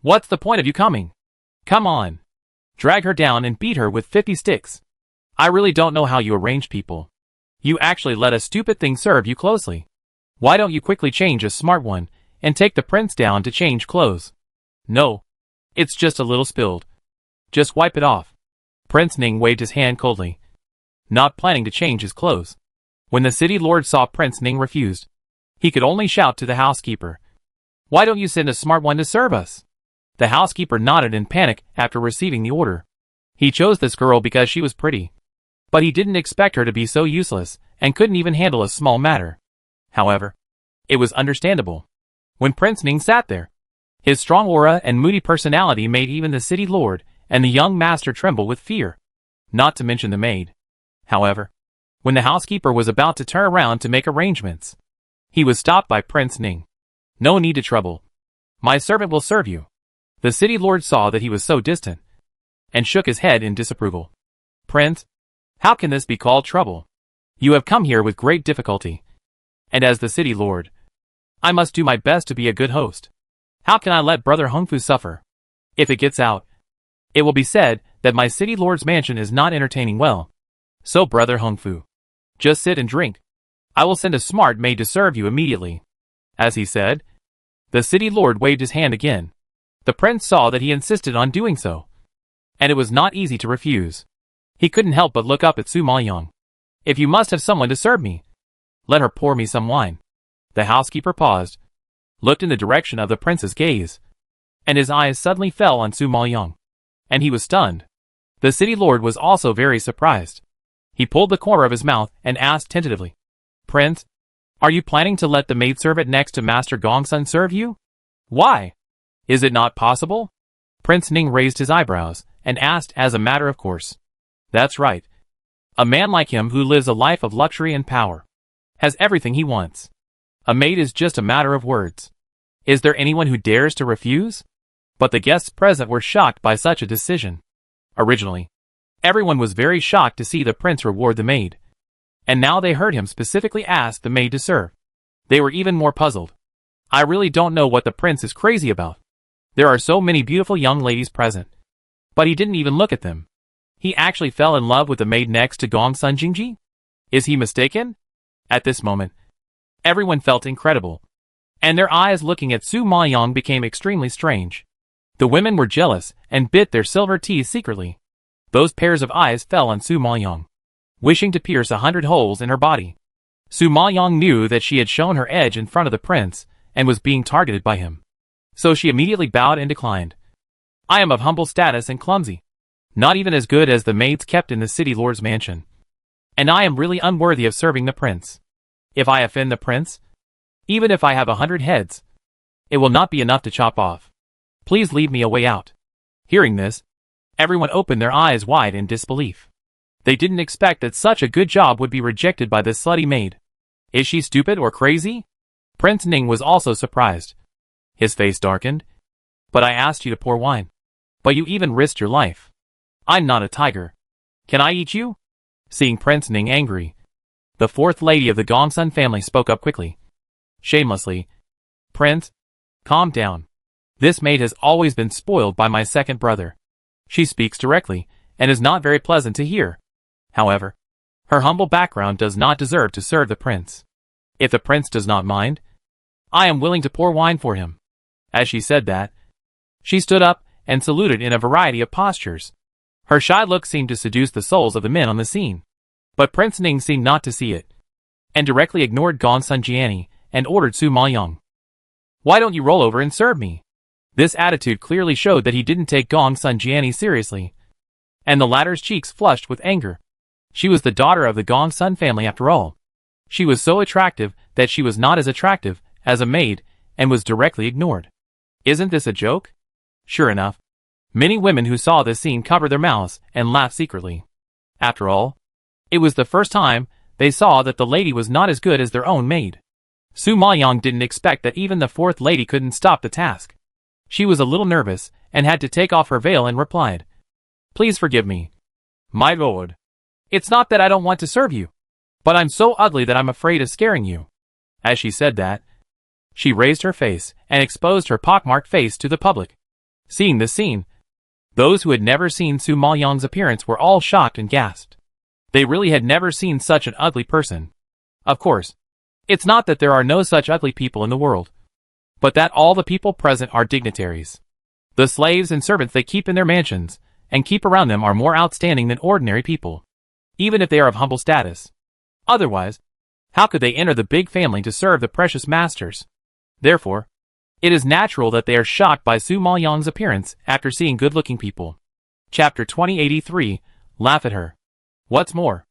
What's the point of you coming? Come on. Drag her down and beat her with 50 sticks. I really don't know how you arrange people. You actually let a stupid thing serve you closely. Why don't you quickly change a smart one and take the prince down to change clothes? No. It's just a little spilled. Just wipe it off. Prince Ning waved his hand coldly, not planning to change his clothes. When the city lord saw Prince Ning refused, he could only shout to the housekeeper, why don't you send a smart one to serve us? The housekeeper nodded in panic after receiving the order. He chose this girl because she was pretty, but he didn't expect her to be so useless and couldn't even handle a small matter. However, it was understandable. When Prince Ning sat there, his strong aura and moody personality made even the city lord and the young master tremble with fear, not to mention the maid. However, when the housekeeper was about to turn around to make arrangements, he was stopped by Prince Ning. No need to trouble. My servant will serve you. The city lord saw that he was so distant, and shook his head in disapproval. Prince, how can this be called trouble? You have come here with great difficulty. And as the city lord, I must do my best to be a good host. How can I let Brother Hongfu suffer? If it gets out, it will be said that my city lord's mansion is not entertaining well. So Brother Hongfu, just sit and drink. I will send a smart maid to serve you immediately. As he said, the city lord waved his hand again. The prince saw that he insisted on doing so, and it was not easy to refuse. He couldn't help but look up at Su Maoyong. If you must have someone to serve me, let her pour me some wine. The housekeeper paused, looked in the direction of the prince's gaze, and his eyes suddenly fell on Su Maoyong, and he was stunned. The city lord was also very surprised. He pulled the corner of his mouth and asked tentatively, Prince, are you planning to let the maidservant next to Master Gongsun serve you? Why? Is it not possible? Prince Ning raised his eyebrows and asked as a matter of course. That's right. A man like him who lives a life of luxury and power has everything he wants. A maid is just a matter of words. Is there anyone who dares to refuse? But the guests present were shocked by such a decision. Originally, everyone was very shocked to see the prince reward the maid, and now they heard him specifically ask the maid to serve. They were even more puzzled. I really don't know what the prince is crazy about. There are so many beautiful young ladies present, but he didn't even look at them. He actually fell in love with the maid next to Gongsun Jingji? Is he mistaken? At this moment, everyone felt incredible, and their eyes looking at Su Maoyong became extremely strange. The women were jealous and bit their silver teeth secretly. Those pairs of eyes fell on Su Maoyong, wishing to pierce 100 holes in her body. Su Maoyong knew that she had shown her edge in front of the prince and was being targeted by him. So she immediately bowed and declined. I am of humble status and clumsy, not even as good as the maids kept in the city lord's mansion, and I am really unworthy of serving the prince. If I offend the prince, even if I have 100 heads, it will not be enough to chop off. Please leave me a way out. Hearing this, everyone opened their eyes wide in disbelief. They didn't expect that such a good job would be rejected by this slutty maid. Is she stupid or crazy? Prince Ning was also surprised. His face darkened. But I asked you to pour wine. But you even risked your life. I'm not a tiger. Can I eat you? Seeing Prince Ning angry, the fourth lady of the Gongsun family spoke up quickly. Shamelessly. Prince, calm down. This maid has always been spoiled by my second brother. She speaks directly, and is not very pleasant to hear. However, her humble background does not deserve to serve the prince. If the prince does not mind, I am willing to pour wine for him. As she said that, she stood up and saluted in a variety of postures. Her shy look seemed to seduce the souls of the men on the scene. But Prince Ning seemed not to see it, and directly ignored Gongsun Jiani and ordered Su Maoyong. Why don't you roll over and serve me? This attitude clearly showed that he didn't take Gongsun Jiani seriously, and the latter's cheeks flushed with anger. She was the daughter of the Gongsun family after all. She was so attractive that she was not as attractive as a maid and was directly ignored. Isn't this a joke? Sure enough, many women who saw this scene covered their mouths and laughed secretly. After all, it was the first time they saw that the lady was not as good as their own maid. Su Maoyong didn't expect that even the fourth lady couldn't stop the task. She was a little nervous and had to take off her veil and replied, Please forgive me, my lord. It's not that I don't want to serve you, but I'm so ugly that I'm afraid of scaring you. As she said that, she raised her face and exposed her pockmarked face to the public. Seeing this scene, those who had never seen Su Maoyong's appearance were all shocked and gasped. They really had never seen such an ugly person. Of course, it's not that there are no such ugly people in the world, but that all the people present are dignitaries. The slaves and servants they keep in their mansions and keep around them are more outstanding than ordinary people, even if they are of humble status. Otherwise, how could they enter the big family to serve the precious masters? Therefore, it is natural that they are shocked by Su Maoyong's appearance after seeing good-looking people. Chapter 2083, Laugh at her. What's more,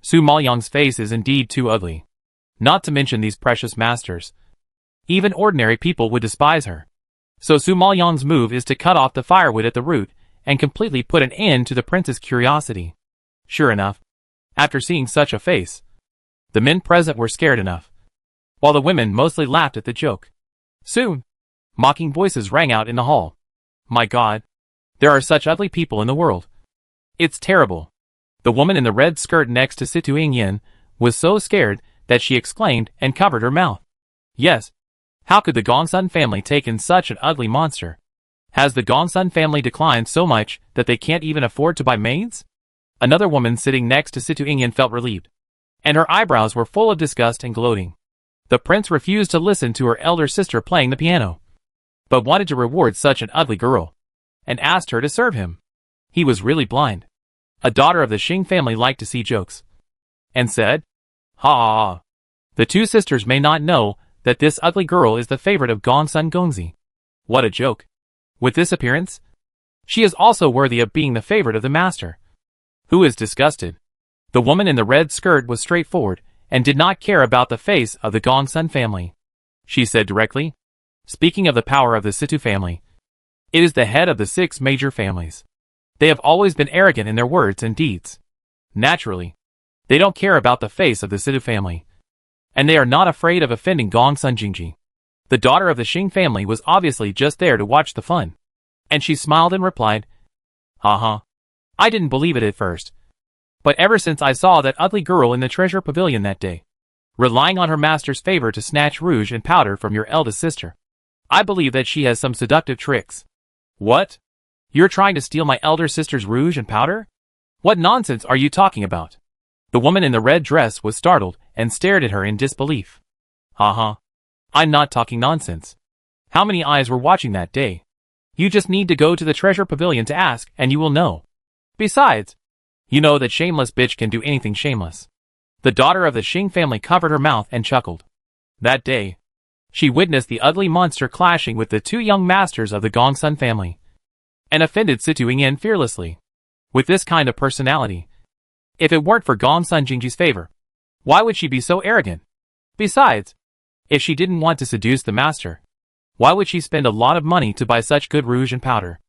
Su Maoyong's face is indeed too ugly. Not to mention these precious masters. Even ordinary people would despise her. So Su Maoyong's move is to cut off the firewood at the root and completely put an end to the prince's curiosity. Sure enough, after seeing such a face, the men present were scared enough, while the women mostly laughed at the joke. Soon, mocking voices rang out in the hall. My God, there are such ugly people in the world. It's terrible. The woman in the red skirt next to Situ Yin was so scared that she exclaimed and covered her mouth. Yes, How could the Gongsun family take in such an ugly monster? Has the Gongsun family declined so much that they can't even afford to buy maids? Another woman sitting next to Situ Ingyan felt relieved, and her eyebrows were full of disgust and gloating. The prince refused to listen to her elder sister playing the piano, but wanted to reward such an ugly girl, and asked her to serve him. He was really blind. A daughter of the Xing family liked to see jokes, and said, "Ha ha ha. The two sisters may not know that this ugly girl is the favorite of Gongsun Gongzi. What a joke. With this appearance, she is also worthy of being the favorite of the master, who is disgusted." The woman in the red skirt was straightforward and did not care about the face of the Gongsun family. She said directly, "Speaking of the power of the Situ family, it is the head of the 6 major families. They have always been arrogant in their words and deeds. Naturally, they don't care about the face of the Situ family, and they are not afraid of offending Gongsun Jingji." The daughter of the Xing family was obviously just there to watch the fun, and she smiled and replied, "Ha. I didn't believe it at first, but ever since I saw that ugly girl in the treasure pavilion that day, relying on her master's favor to snatch rouge and powder from your eldest sister, I believe that she has some seductive tricks." "What? You're trying to steal my elder sister's rouge and powder? What nonsense are you talking about?" The woman in the red dress was startled and stared at her in disbelief. "Ha. I'm not talking nonsense. How many eyes were watching that day? You just need to go to the treasure pavilion to ask and you will know. Besides, you know that shameless bitch can do anything shameless." The daughter of the Xing family covered her mouth and chuckled. That day, she witnessed the ugly monster clashing with the 2 young masters of the Gongsun family, and offended Situ Ingyan fearlessly. With this kind of personality, if it weren't for Gongsun Jingji's favor, why would she be so arrogant? Besides, if she didn't want to seduce the master, why would she spend a lot of money to buy such good rouge and powder?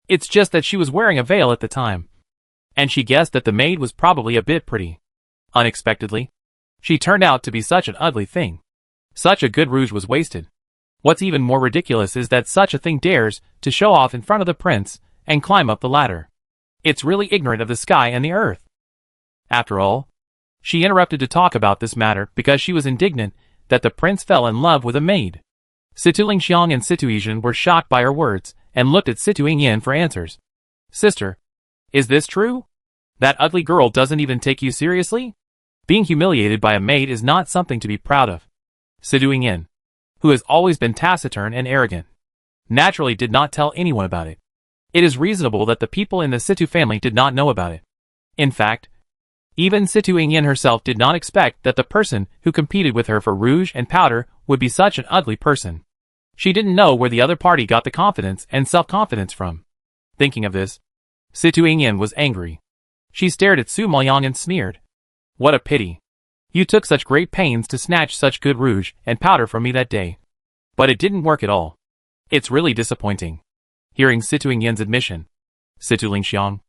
It's just that she was wearing a veil at the time, and she guessed that the maid was probably a bit pretty. Unexpectedly, she turned out to be such an ugly thing. Such a good rouge was wasted. What's even more ridiculous is that such a thing dares to show off in front of the prince and climb up the ladder. It's really ignorant of the sky and the earth. After all, she interrupted to talk about this matter because she was indignant that the prince fell in love with a maid. Situ Lingxiang and Situ Yizhen were shocked by her words and looked at Situ Ingyan for answers. "Sister, is this true? That ugly girl doesn't even take you seriously? Being humiliated by a maid is not something to be proud of." Situ Ingyan, who has always been taciturn and arrogant, naturally did not tell anyone about it. It is reasonable that the people in the Situ family did not know about it. In fact, even Situ Ingyan herself did not expect that the person who competed with her for rouge and powder would be such an ugly person. She didn't know where the other party got the confidence and self-confidence from. Thinking of this, Situ Ingyan was angry. She stared at Su Maoyang and sneered. "What a pity. You took such great pains to snatch such good rouge and powder from me that day. But it didn't work at all. It's really disappointing." Hearing Situ Ingyan's admission, Situ Lingxiang,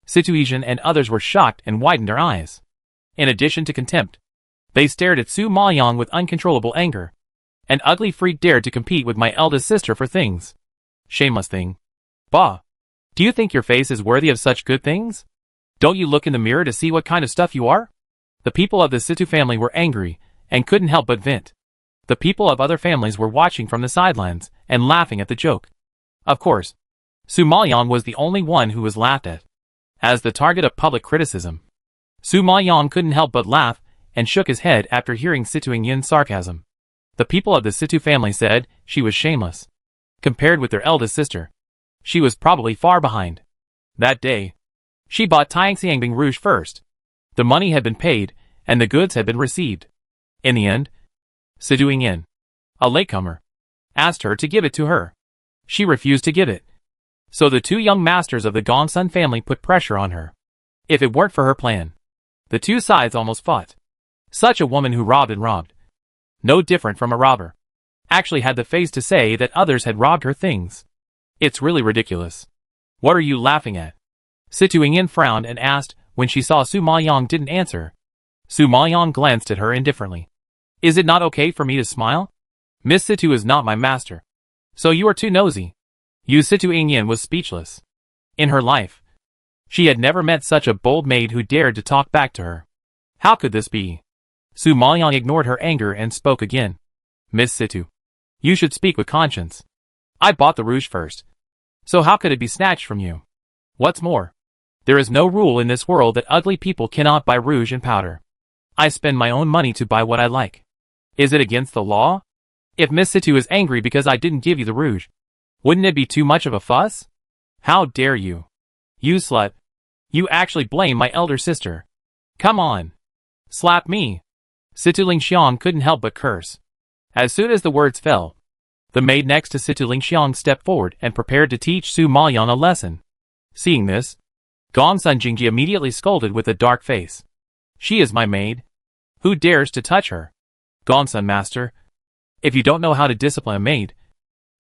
Situ Yizhen and others were shocked and widened their eyes. In addition to contempt, they stared at Su Maoyang with uncontrollable anger. "An ugly freak dared to compete with my eldest sister for things. Shameless thing. Bah! Do you think your face is worthy of such good things? Don't you look in the mirror to see what kind of stuff you are?" The people of the Situ family were angry and couldn't help but vent. The people of other families were watching from the sidelines and laughing at the joke. Of course, Su Maoyang was the only one who was laughed at. As the target of public criticism, Su Maoyang couldn't help but laugh and shook his head after hearing Situ Ingyan's sarcasm. The people of the Situ family said she was shameless. Compared with their eldest sister, she was probably far behind. That day, she bought Tianxiangbing rouge first. The money had been paid, and the goods had been received. In the end, Situ Ingyan, a latecomer, asked her to give it to her. She refused to give it. So the 2 young masters of the Gongsun family put pressure on her. If it weren't for her plan, the 2 sides almost fought. Such a woman who robbed and robbed, no different from a robber, actually had the face to say that others had robbed her things. It's really ridiculous. What are you laughing at? Situ Ingyan frowned and asked when she saw Su Maoyang didn't answer. Su Maoyang glanced at her indifferently. "Is it not okay for me to smile? Miss Situ is not my master. So you are too nosy." Situ Ingyan was speechless. In her life, she had never met such a bold maid who dared to talk back to her. How could this be? Su Maoyang ignored her anger and spoke again. "Miss Situ, You should speak with conscience. I bought the rouge first. So how could it be snatched from you? What's more, there is no rule in this world that ugly people cannot buy rouge and powder. I spend my own money to buy what I like. Is it against the law? If Miss Situ is angry because I didn't give you the rouge, wouldn't it be too much of a fuss? How dare you? You slut. You actually blame my elder sister. Come on. Slap me. Situ Lingxiang couldn't help but curse. As soon as the words fell, the maid next to Situ Lingxiang stepped forward and prepared to teach Su Maoyang a lesson. Seeing this, Gongsun Jingji immediately scolded with a dark face. She is my maid. Who dares to touch her? Gongsun master, if you don't know how to discipline a maid,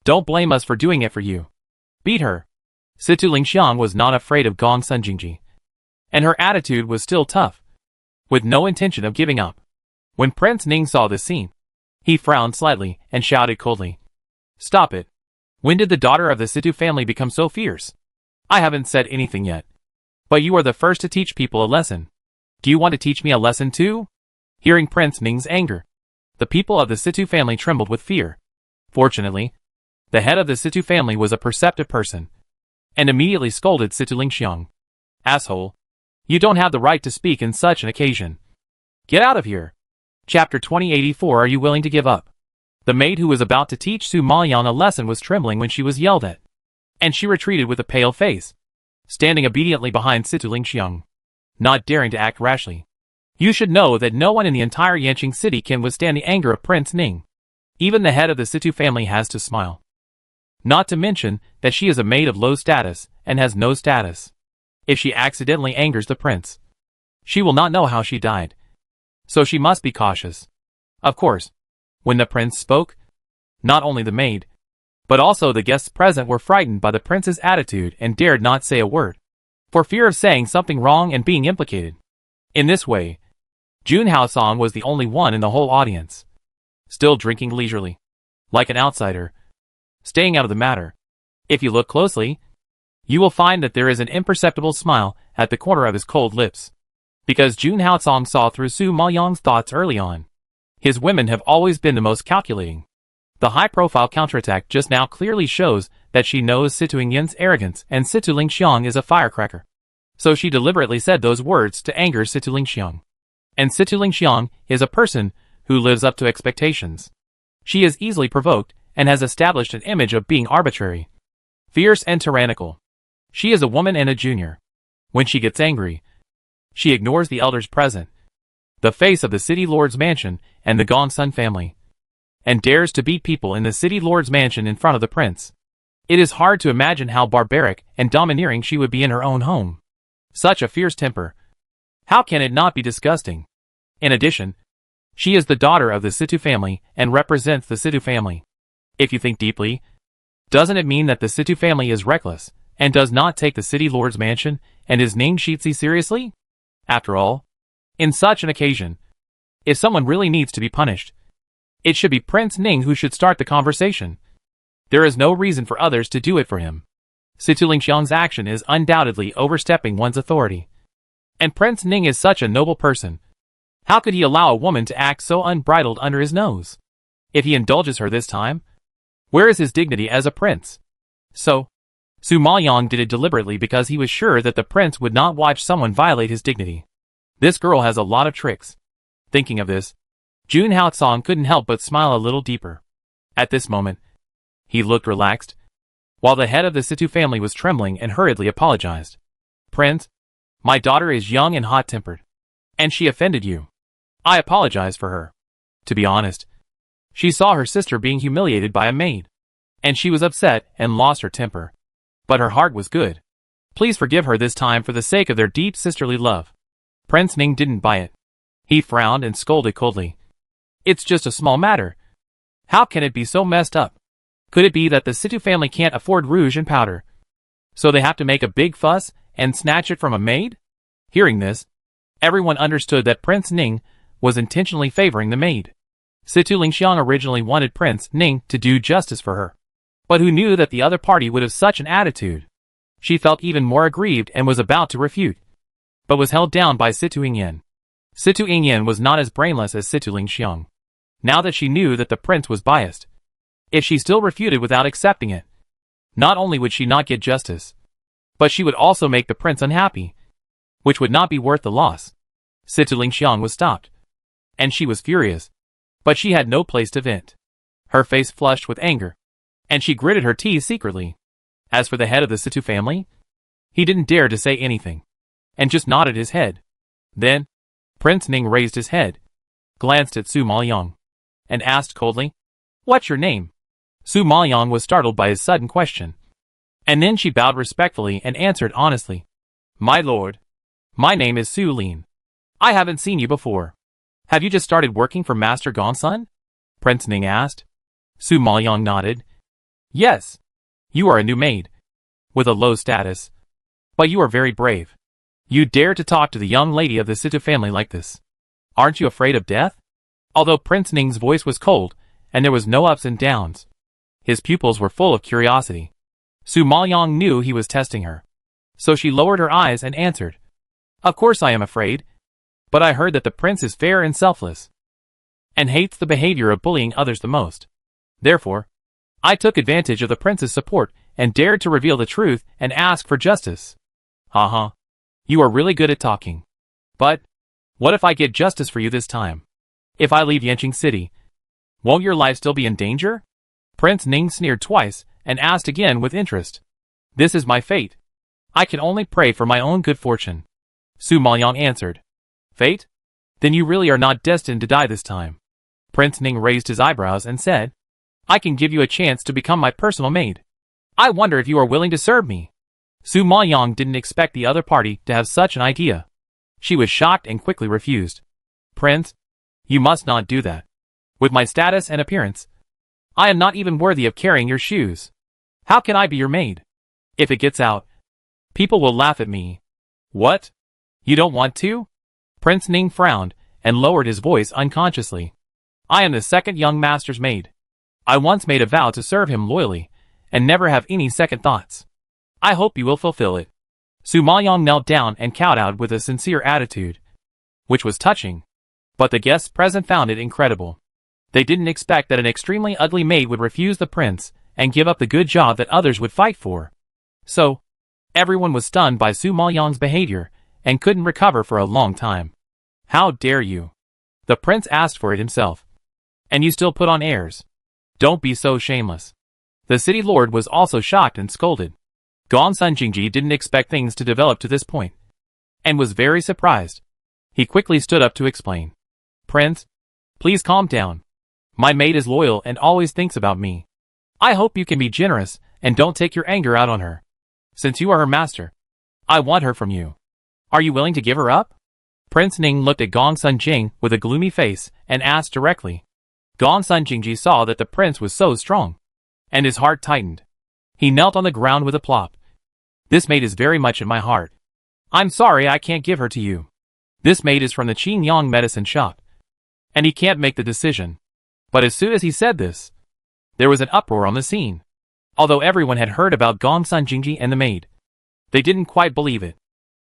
don't blame us for doing it for you. Beat her. Situ Lingxiang was not afraid of Gongsun Jingji, and her attitude was still tough, with no intention of giving up. When Prince Ning saw this scene, he frowned slightly and shouted coldly, "Stop it. When did the daughter of the Situ family become so fierce? I haven't said anything yet, but you are the first to teach people a lesson. Do you want to teach me a lesson too?" Hearing Prince Ning's anger, the people of the Situ family trembled with fear. Fortunately, the head of the Situ family was a perceptive person, and immediately scolded Situ Lingxiang. "Asshole. You don't have the right to speak in such an occasion. Get out of here." Chapter 2084. Are you willing to give up? The maid who was about to teach Su Maoyang a lesson was trembling when she was yelled at, and she retreated with a pale face, standing obediently behind Situ Lingxiang, not daring to act rashly. You should know that no one in the entire Yanqing city can withstand the anger of Prince Ning. Even the head of the Situ family has to smile. Not to mention that she is a maid of low status and has no status. If she accidentally angers the prince, she will not know how she died. So she must be cautious. Of course, when the prince spoke, not only the maid, but also the guests present were frightened by the prince's attitude and dared not say a word, for fear of saying something wrong and being implicated. In this way, Jun Haosong was the only one in the whole audience, still drinking leisurely, like an outsider, staying out of the matter. If you look closely, you will find that there is an imperceptible smile at the corner of his cold lips, because Jun Haosong saw through Su Maoyang's thoughts early on. His women have always been the most calculating. The high-profile counterattack just now clearly shows that she knows Situ Yin's arrogance and Situ Lingxiang is a firecracker. So she deliberately said those words to anger Situ Lingxiang. And Situ Lingxiang is a person who lives up to expectations. She is easily provoked and has established an image of being arbitrary, fierce and tyrannical. She is a woman and a junior. When she gets angry, she ignores the elders present, the face of the city lord's mansion and the Gongsun family, and dares to beat people in the city lord's mansion in front of the prince. It is hard to imagine how barbaric and domineering she would be in her own home. Such a fierce temper. How can it not be disgusting? In addition, she is the daughter of the Situ family and represents the Situ family. If you think deeply, doesn't it mean that the Situ family is reckless and does not take the city lord's mansion and his Ning Shitzi seriously? After all, in such an occasion, if someone really needs to be punished, it should be Prince Ning who should start the conversation. There is no reason for others to do it for him. Situ Lingxiang's action is undoubtedly overstepping one's authority. And Prince Ning is such a noble person. How could he allow a woman to act so unbridled under his nose? If he indulges her this time, where is his dignity as a prince? So, Su Maoyang did it deliberately because he was sure that the prince would not watch someone violate his dignity. This girl has a lot of tricks. Thinking of this, Jun Haosong couldn't help but smile a little deeper. At this moment, he looked relaxed, while the head of the Situ family was trembling and hurriedly apologized. "Prince, my daughter is young and hot-tempered, and she offended you. I apologize for her. To be honest, she saw her sister being humiliated by a maid, and she was upset and lost her temper. But her heart was good. Please forgive her this time for the sake of their deep sisterly love." Prince Ning didn't buy it. He frowned and scolded coldly. "It's just a small matter. How can it be so messed up? Could it be that the Situ family can't afford rouge and powder, so they have to make a big fuss and snatch it from a maid?" Hearing this, everyone understood that Prince Ning was intentionally favoring the maid. Situ Lingxiang originally wanted Prince Ning to do justice for her, but who knew that the other party would have such an attitude? She felt even more aggrieved and was about to refute, but was held down by Situ Yingyan. Situ Yingyan was not as brainless as Situ Lingxiang. Now that she knew that the prince was biased, If she still refuted without accepting it, not only would she not get justice, but she would also make the prince unhappy, which would not be worth the loss. Situ Lingxiang was stopped, and she was furious, but she had no place to vent. Her face flushed with anger, and she gritted her teeth secretly. As for the head of the Situ family, he didn't dare to say anything, and just nodded his head. Then, Prince Ning raised his head, glanced at Su Maoyang, and asked coldly, "What's your name?" Su Maoyang was startled by his sudden question, and then she bowed respectfully and answered honestly, "My lord, my name is Su Lin. I haven't seen you before. Have you just started working for Master Gongsun?" Prince Ning asked. Su Maoyang nodded. "Yes. You are a new maid, with a low status, but you are very brave. You dare to talk to the young lady of the Situ family like this. Aren't you afraid of death?" Although Prince Ning's voice was cold, and there was no ups and downs, his pupils were full of curiosity. Su Maoyang knew he was testing her, so she lowered her eyes and answered, "Of course I am afraid, but I heard that the prince is fair and selfless, and hates the behavior of bullying others the most. Therefore, I took advantage of the prince's support and dared to reveal the truth and ask for justice." "Haha, you are really good at talking. But, what if I get justice for you this time? If I leave Yanqing City, won't your life still be in danger?" Prince Ning sneered twice and asked again with interest. "This is my fate. I can only pray for my own good fortune." Su Maoyang answered. "Fate? Then you really are not destined to die this time." Prince Ning raised his eyebrows and said, "I can give you a chance to become my personal maid. I wonder if you are willing to serve me." Su Maoyang didn't expect the other party to have such an idea. She was shocked and quickly refused. "Prince, you must not do that. With my status and appearance, I am not even worthy of carrying your shoes. How can I be your maid? If it gets out, people will laugh at me." "What? You don't want to?" Prince Ning frowned and lowered his voice unconsciously. "I am the second young master's maid. I once made a vow to serve him loyally and never have any second thoughts. I hope you will fulfill it." Su Maoyang knelt down and kowtowed with a sincere attitude, which was touching, but the guests present found it incredible. They didn't expect that an extremely ugly maid would refuse the prince and give up the good job that others would fight for. So, everyone was stunned by Su Maoyang's behavior and couldn't recover for a long time. "How dare you? The prince asked for it himself, and you still put on airs. Don't be so shameless." The city lord was also shocked and scolded. Gongsun Jingji didn't expect things to develop to this point, and was very surprised. He quickly stood up to explain. "Prince, please calm down. My maid is loyal and always thinks about me. I hope you can be generous and don't take your anger out on her. Since you are her master, I want her from you. Are you willing to give her up?" Prince Ning looked at Gongsun Jing with a gloomy face and asked directly. Gongsun Jingji saw that the prince was so strong, and his heart tightened. He knelt on the ground with a plop. "This maid is very much in my heart. I'm sorry I can't give her to you. This maid is from the Qingyang medicine shop, and he can't make the decision." But as soon as he said this, there was an uproar on the scene. Although everyone had heard about Gongsun Jingji and the maid, they didn't quite believe it.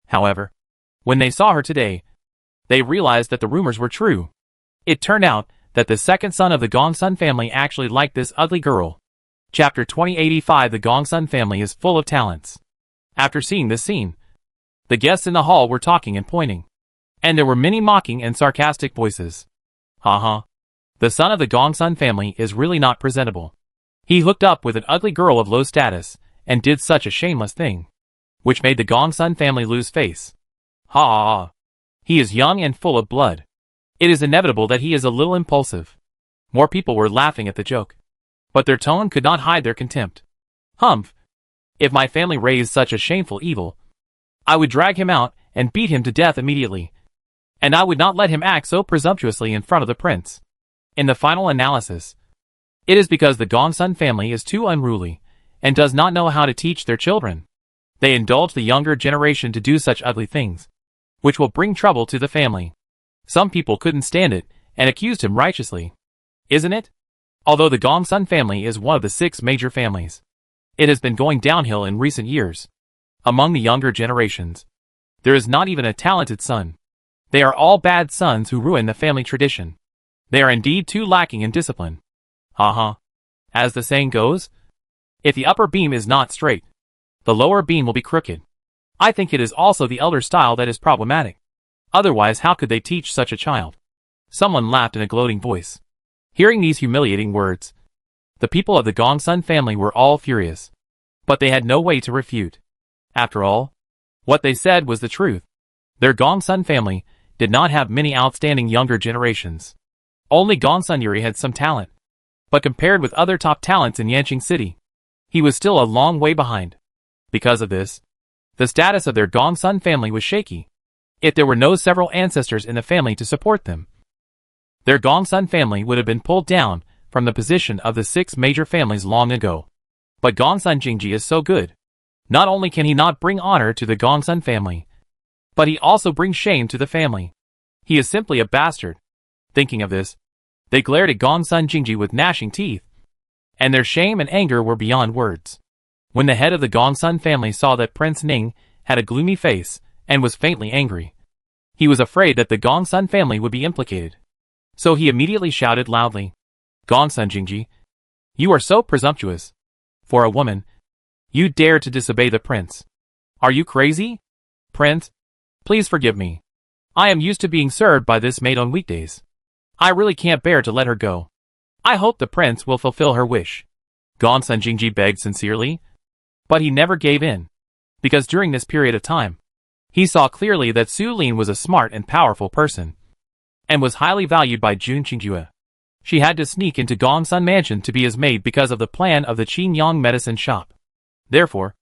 However, when they saw her today, they realized that the rumors were true. It turned out that the second son of the Gongsun family actually liked this ugly girl. Chapter 2085. The Gongsun family is full of talents. After seeing this scene, the guests in the hall were talking and pointing, and there were many mocking and sarcastic voices. "Haha. The son of the Gongsun family is really not presentable. He hooked up with an ugly girl of low status and did such a shameless thing, which made the Gongsun family lose face. Ha ha ha. He is young and full of blood. It is inevitable that he is a little impulsive." More people were laughing at the joke, but their tone could not hide their contempt. "Humph. If my family raised such a shameful evil, I would drag him out and beat him to death immediately, and I would not let him act so presumptuously in front of the prince." In the final analysis, it is because the Gongsun family is too unruly and does not know how to teach their children. They indulge the younger generation to do such ugly things, which will bring trouble to the family. Some people couldn't stand it and accused him righteously. Isn't it? Although the Gongsun family is one of the 6 major families, it has been going downhill in recent years. Among the younger generations, there is not even a talented son. They are all bad sons who ruin the family tradition. They are indeed too lacking in discipline. Haha. As the saying goes, if the upper beam is not straight, the lower beam will be crooked. I think it is also the elder style that is problematic. Otherwise, how could they teach such a child? Someone laughed in a gloating voice. Hearing these humiliating words, the people of the Gongsun family were all furious. But they had no way to refute. After all, what they said was the truth. Their Gongsun family did not have many outstanding younger generations. Only Gongsun Yuri had some talent. But compared with other top talents in Yanqing City, he was still a long way behind. Because of this, the status of their Gongsun family was shaky. If there were no several ancestors in the family to support them, their Gongsun family would have been pulled down from the position of the 6 major families long ago. But Gongsun Jingji is so good. Not only can he not bring honor to the Gongsun family, but he also brings shame to the family. He is simply a bastard. Thinking of this, they glared at Gongsun Jingji with gnashing teeth, and their shame and anger were beyond words. When the head of the Gongsun family saw that Prince Ning had a gloomy face and was faintly angry, he was afraid that the Gongsun family would be implicated. So he immediately shouted loudly, "Gongsun Jingji, you are so presumptuous. For a woman, you dare to disobey the prince. Are you crazy? Prince, please forgive me. I am used to being served by this maid on weekdays. I really can't bear to let her go. I hope the prince will fulfill her wish." Gongsun Jingji begged sincerely, but he never gave in, because during this period of time, he saw clearly that Su Lin was a smart and powerful person, and was highly valued by Jun Qingjue. She had to sneak into Gongsun Mansion to be his maid because of the plan of the Qingyang medicine shop. Therefore,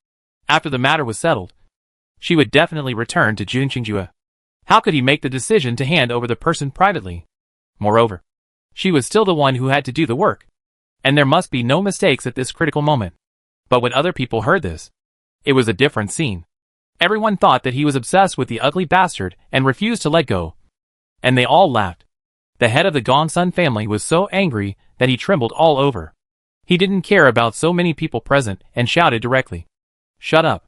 after the matter was settled, she would definitely return to Jun Qingjue. How could he make the decision to hand over the person privately? Moreover, she was still the one who had to do the work, and there must be no mistakes at this critical moment. But when other people heard this, it was a different scene. Everyone thought that he was obsessed with the ugly bastard and refused to let go. And they all laughed. The head of the Gongsun family was so angry that he trembled all over. He didn't care about so many people present and shouted directly, "Shut up.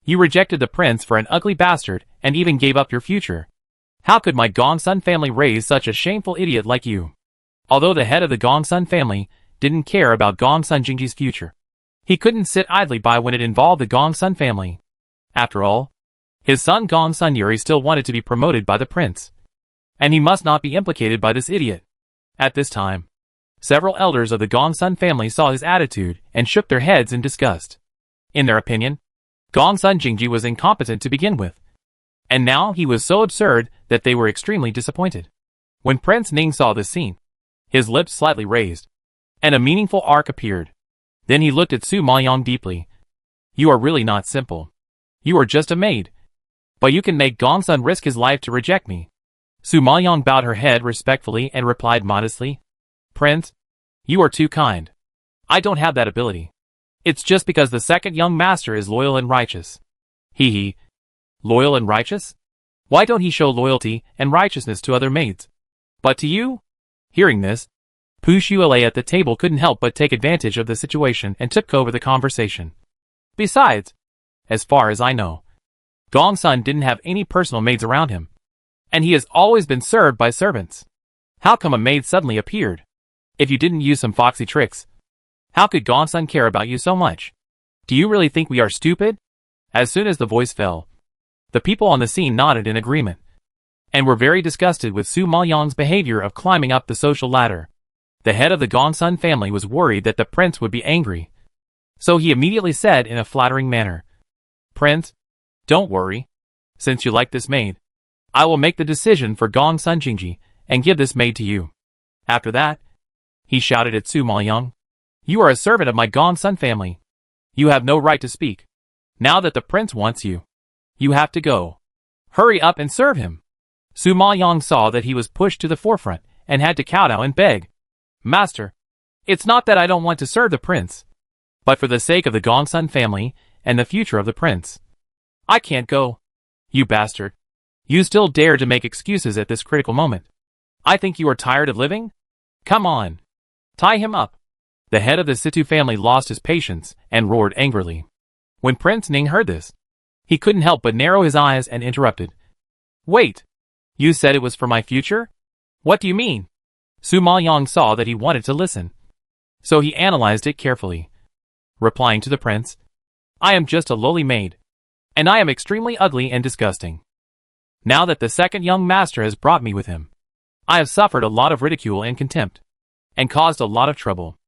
You rejected the prince for an ugly bastard and even gave up your future. How could my Gongsun family raise such a shameful idiot like you?" Although the head of the Gongsun family didn't care about Gongsun Jingji's future, he couldn't sit idly by when it involved the Gongsun family. After all, his son Gongsun Yuri still wanted to be promoted by the prince, and he must not be implicated by this idiot. At this time, several elders of the Gongsun family saw his attitude and shook their heads in disgust. In their opinion, Gongsun Jingji was incompetent to begin with, and now he was so absurd that they were extremely disappointed. When Prince Ning saw this scene, his lips slightly raised, and a meaningful arc appeared. Then he looked at Su Maoyang deeply. "You are really not simple. You are just a maid. But you can make Gongsun risk his life to reject me." Su Maoyang bowed her head respectfully and replied modestly, "Prince, you are too kind. I don't have that ability. It's just because the second young master is loyal and righteous." He. Loyal and righteous? Why don't he show loyalty and righteousness to other maids? But to you? Hearing this, Pu Shualei at the table couldn't help but take advantage of the situation and took over the conversation. Besides, as far as I know, Gongsun didn't have any personal maids around him, and he has always been served by servants. How come a maid suddenly appeared? If you didn't use some foxy tricks, how could Gongsun care about you so much? Do you really think we are stupid? As soon as the voice fell, the people on the scene nodded in agreement, and were very disgusted with Su Maoyang's behavior of climbing up the social ladder. The head of the Gongsun family was worried that the prince would be angry, so he immediately said in a flattering manner, "Prince, don't worry. Since you like this maid, I will make the decision for Gongsun Jingji and give this maid to you." After that, he shouted at Su Maoyang, "You are a servant of my Gongsun family. You have no right to speak. Now that the prince wants you, you have to go. Hurry up and serve him." Su Maoyang saw that he was pushed to the forefront and had to kowtow and beg, "Master, it's not that I don't want to serve the prince, but for the sake of the Gongsun family and the future of the prince, I can't go." "You bastard. You still dare to make excuses at this critical moment. I think you are tired of living? Come on. Tie him up." The head of the Situ family lost his patience and roared angrily. When Prince Ning heard this, he couldn't help but narrow his eyes and interrupted. "Wait. You said it was for my future? What do you mean?" Su Maoyang saw that he wanted to listen, So he analyzed it carefully, replying to the prince, I am just a lowly maid, and I am extremely ugly and disgusting. Now that the second young master has brought me with him, I have suffered a lot of ridicule and contempt, and caused a lot of trouble.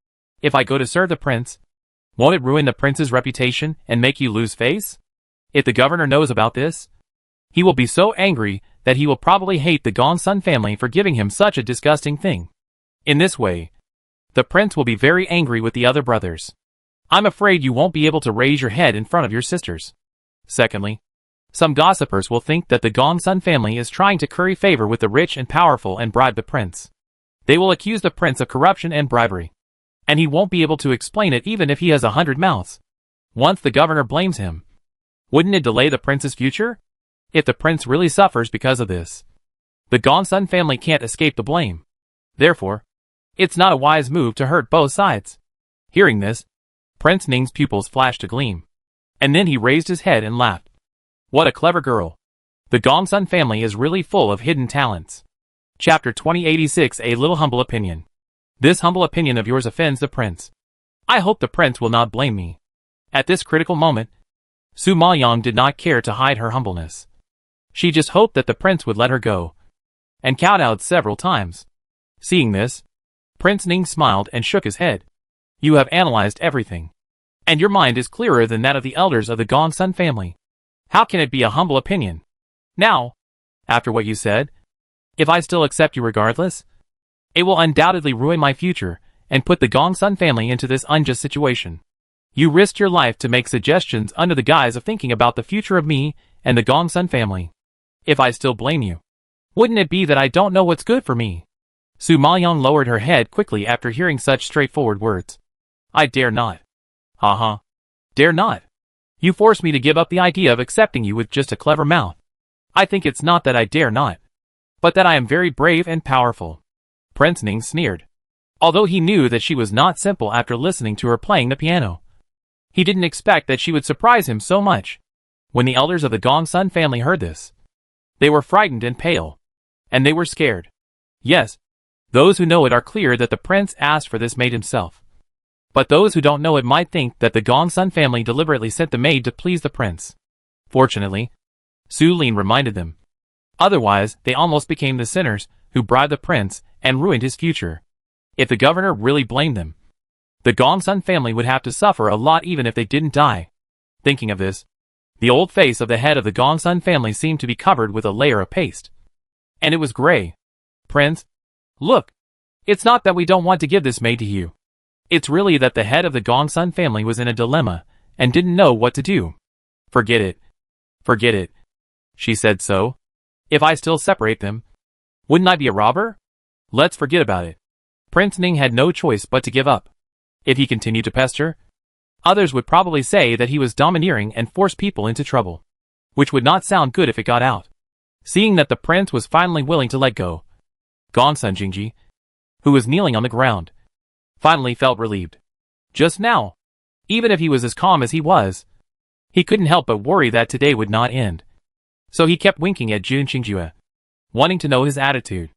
If I go to serve the prince, won't it ruin the prince's reputation and make you lose face? If the governor knows about this, he will be so angry that he will probably hate the Gongsun family for giving him such a disgusting thing. In this way, the prince will be very angry with the other brothers. I'm afraid you won't be able to raise your head in front of your sisters. Secondly, some gossipers will think that the Gongsun family is trying to curry favor with the rich and powerful and bribe the prince. They will accuse the prince of corruption and bribery, and he won't be able to explain it even if he has 100 mouths. Once the governor blames him, wouldn't it delay the prince's future? If the prince really suffers because of this, the Gongsun family can't escape the blame. Therefore, it's not a wise move to hurt both sides. Hearing this, Prince Ning's pupils flashed a gleam, and then he raised his head and laughed. What a clever girl. The Gongsun family is really full of hidden talents. Chapter 2086 A Little Humble Opinion. This humble opinion of yours offends the prince. I hope the prince will not blame me. At this critical moment, Su Maoyang did not care to hide her humbleness. She just hoped that the prince would let her go, and kowtowed several times. Seeing this, Prince Ning smiled and shook his head. You have analyzed everything, and your mind is clearer than that of the elders of the Gongsun family. How can it be a humble opinion? Now, after what you said, if I still accept you regardless, it will undoubtedly ruin my future and put the Gongsun family into this unjust situation. You risked your life to make suggestions under the guise of thinking about the future of me and the Gongsun family. If I still blame you, wouldn't it be that I don't know what's good for me? Su Maoyang lowered her head quickly after hearing such straightforward words. I dare not. Haha. Dare not. You force me to give up the idea of accepting you with just a clever mouth. I think it's not that I dare not, but that I am very brave and powerful. Prince Ning sneered. Although he knew that she was not simple after listening to her playing the piano, he didn't expect that she would surprise him so much. When the elders of the Gongsun family heard this, they were frightened and pale, and they were scared. Yes, those who know it are clear that the prince asked for this maid himself. But those who don't know it might think that the Gongsun family deliberately sent the maid to please the prince. Fortunately, Su Lin reminded them. Otherwise, they almost became the sinners who bribed the prince and ruined his future. If the governor really blamed them, the Gongsun family would have to suffer a lot even if they didn't die. Thinking of this, the old face of the head of the Gongsun family seemed to be covered with a layer of paste. And it was gray. Prince, look, it's not that we don't want to give this maid to you. It's really that the head of the Gongsun family was in a dilemma and didn't know what to do. Forget it. Forget it. She said so. If I still separate them, wouldn't I be a robber? Let's forget about it. Prince Ning had no choice but to give up. If he continued to pester, others would probably say that he was domineering and force people into trouble, which would not sound good if it got out. Seeing that the prince was finally willing to let go, Gongsun Jingji, who was kneeling on the ground, finally felt relieved. Just now, even if he was as calm as he was, he couldn't help but worry that today would not end. So he kept winking at Jun Qingjue, wanting to know his attitude.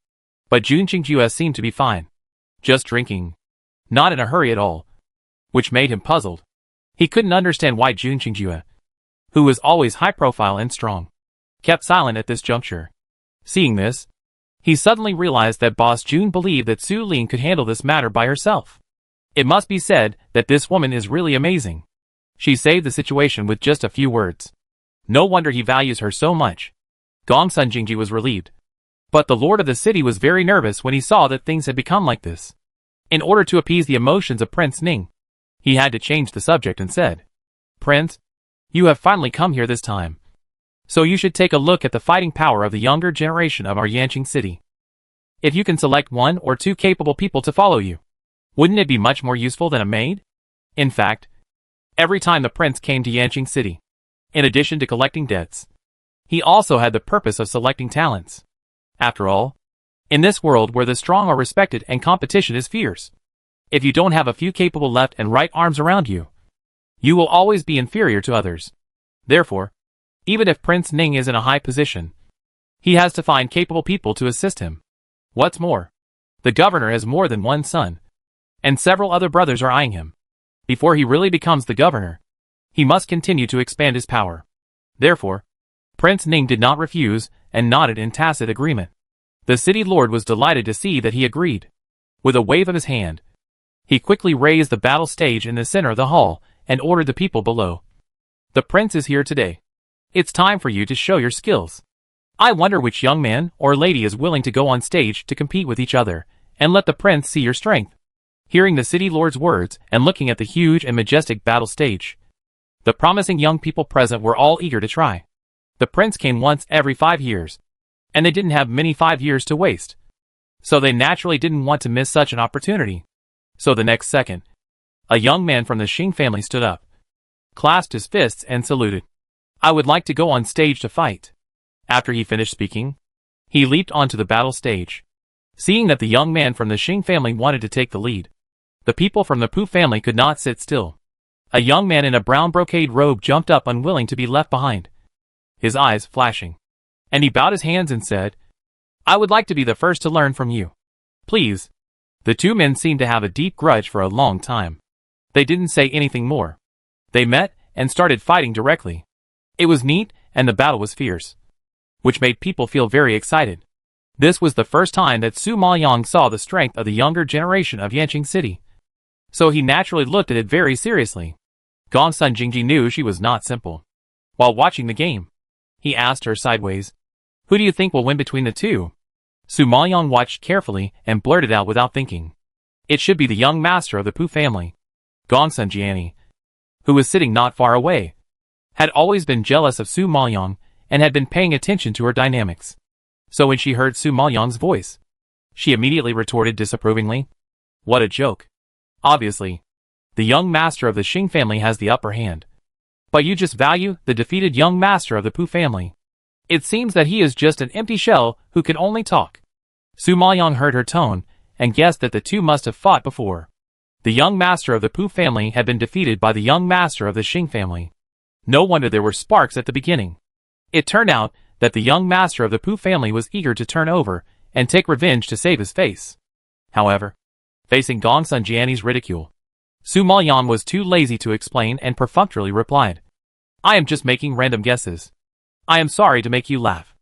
But Jun Qingjue seemed to be fine. Just drinking. Not in a hurry at all. Which made him puzzled. He couldn't understand why Jun Qingjue, who was always high profile and strong, kept silent at this juncture. Seeing this, he suddenly realized that Boss Jun believed that Su Lin could handle this matter by herself. It must be said that this woman is really amazing. She saved the situation with just a few words. No wonder he values her so much. Gongsun Jingji was relieved. But the lord of the city was very nervous when he saw that things had become like this. In order to appease the emotions of Prince Ning, he had to change the subject and said, Prince, you have finally come here this time. So you should take a look at the fighting power of the younger generation of our Yanqing city. If you can select 1 or 2 capable people to follow you, wouldn't it be much more useful than a maid? In fact, every time the prince came to Yanqing city, in addition to collecting debts, he also had the purpose of selecting talents. After all, in this world where the strong are respected and competition is fierce, if you don't have a few capable left and right arms around you, you will always be inferior to others. Therefore, even if Prince Ning is in a high position, he has to find capable people to assist him. What's more, the governor has more than one son, and several other brothers are eyeing him. Before he really becomes the governor, he must continue to expand his power. Therefore, Prince Ning did not refuse and nodded in tacit agreement. The city lord was delighted to see that he agreed. With a wave of his hand, he quickly raised the battle stage in the center of the hall and ordered the people below. The prince is here today. It's time for you to show your skills. I wonder which young man or lady is willing to go on stage to compete with each other, and let the prince see your strength. Hearing the city lord's words and looking at the huge and majestic battle stage, the promising young people present were all eager to try. The prince came once every 5 years, and they didn't have many 5 years to waste. So they naturally didn't want to miss such an opportunity. So the next second, a young man from the Xing family stood up, clasped his fists and saluted. I would like to go on stage to fight. After he finished speaking, he leaped onto the battle stage. Seeing that the young man from the Xing family wanted to take the lead, the people from the Pu family could not sit still. A young man in a brown brocade robe jumped up, unwilling to be left behind, his eyes flashing, and he bowed his hands and said, I would like to be the first to learn from you. Please. The two men seemed to have a deep grudge for a long time. They didn't say anything more. They met and started fighting directly. It was neat, and the battle was fierce, which made people feel very excited. This was the first time that Su Maoyang saw the strength of the younger generation of Yanqing City. So he naturally looked at it very seriously. Gongsun Jingji knew she was not simple. While watching the game, he asked her sideways, who do you think will win between the two? Su Maoyang watched carefully and blurted out without thinking, it should be the young master of the Pu family. Gongsun Jiani, who was sitting not far away, had always been jealous of Su Maoyang and had been paying attention to her dynamics. So when she heard Su Maoyang's voice, she immediately retorted disapprovingly, what a joke. Obviously, the young master of the Xing family has the upper hand. But you just value the defeated young master of the Pu family. It seems that he is just an empty shell who can only talk. Su Maoyang heard her tone and guessed that the two must have fought before. The young master of the Pu family had been defeated by the young master of the Xing family. No wonder there were sparks at the beginning. It turned out that the young master of the Pu family was eager to turn over and take revenge to save his face. However, facing Gongsun Jiani's ridicule, Su Maoyang was too lazy to explain and perfunctorily replied, I am just making random guesses. I am sorry to make you laugh,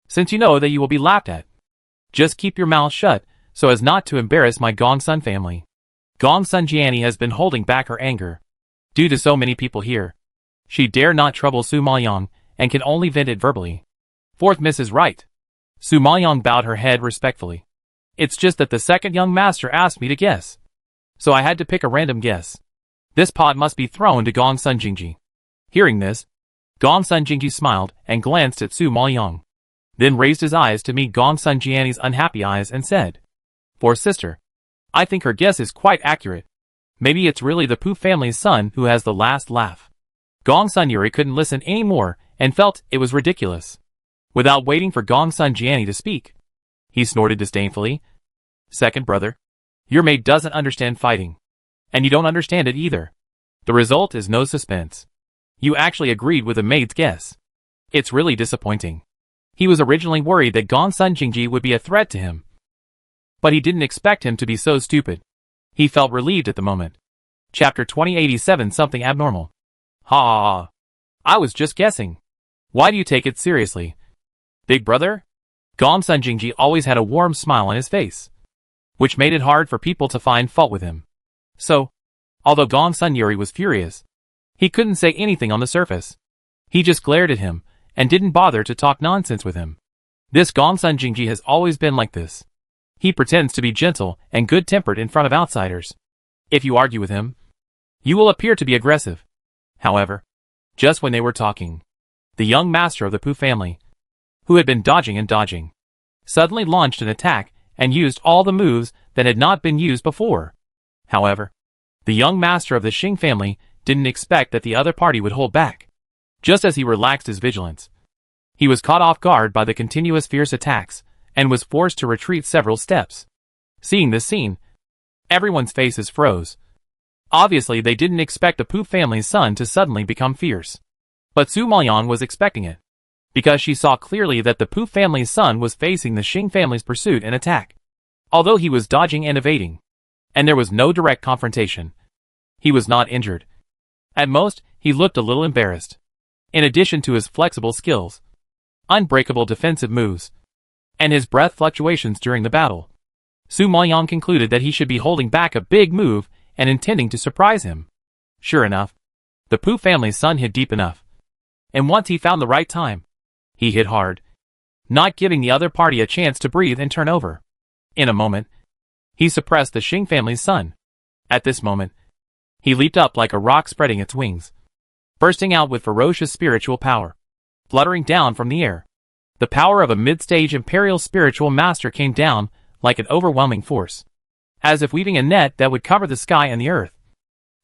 since you know that you will be laughed at. Just keep your mouth shut, so as not to embarrass my Gongsun family. Gongsun Jiani has been holding back her anger. Due to so many people here, she dare not trouble Su Maoyang and can only vent it verbally. Fourth miss is right. Su Maoyang bowed her head respectfully. It's just that the second young master asked me to guess, so I had to pick a random guess. This pot must be thrown to Gongsun Jingji. Hearing this, Gongsun Jingji smiled and glanced at Su Maoyang, then raised his eyes to meet Gongsun Jiani's unhappy eyes and said, for sister, I think her guess is quite accurate. Maybe it's really the Pu family's son who has the last laugh. Gongsun Yuri couldn't listen anymore and felt it was ridiculous. Without waiting for Gongsun Jiani to speak, he snorted disdainfully, second brother, your maid doesn't understand fighting, and you don't understand it either. The result is no suspense. You actually agreed with the maid's guess. It's really disappointing. He was originally worried that Gongsun Jingji would be a threat to him, but he didn't expect him to be so stupid. He felt relieved at the moment. Chapter 2087 Something Abnormal. Ha! I was just guessing. Why do you take it seriously? Big brother? Gongsun Jingji always had a warm smile on his face, which made it hard for people to find fault with him. So, although Gongsun Yuri was furious, he couldn't say anything on the surface. He just glared at him and didn't bother to talk nonsense with him. This Gongsun Jingji has always been like this. He pretends to be gentle and good-tempered in front of outsiders. If you argue with him, you will appear to be aggressive. However, just when they were talking, the young master of the Pu family, who had been dodging and dodging, suddenly launched an attack and used all the moves that had not been used before. However, the young master of the Xing family didn't expect that the other party would hold back. Just as he relaxed his vigilance, he was caught off guard by the continuous fierce attacks and was forced to retreat several steps. Seeing this scene, everyone's faces froze. Obviously, they didn't expect the Pu family's son to suddenly become fierce. But Su Maoyang was expecting it, because she saw clearly that the Pu family's son was facing the Xing family's pursuit and attack. Although he was dodging and evading, and there was no direct confrontation. He was not injured. At most, he looked a little embarrassed. In addition to his flexible skills, unbreakable defensive moves, and his breath fluctuations during the battle, Su Maoyang concluded that he should be holding back a big move and intending to surprise him. Sure enough, the Pu family's son hit deep enough. And once he found the right time, he hit hard, not giving the other party a chance to breathe and turn over. In a moment, he suppressed the Xing family's son. At this moment, he leaped up like a rock spreading its wings, bursting out with ferocious spiritual power, fluttering down from the air. The power of a mid-stage imperial spiritual master came down like an overwhelming force, as if weaving a net that would cover the sky and the earth,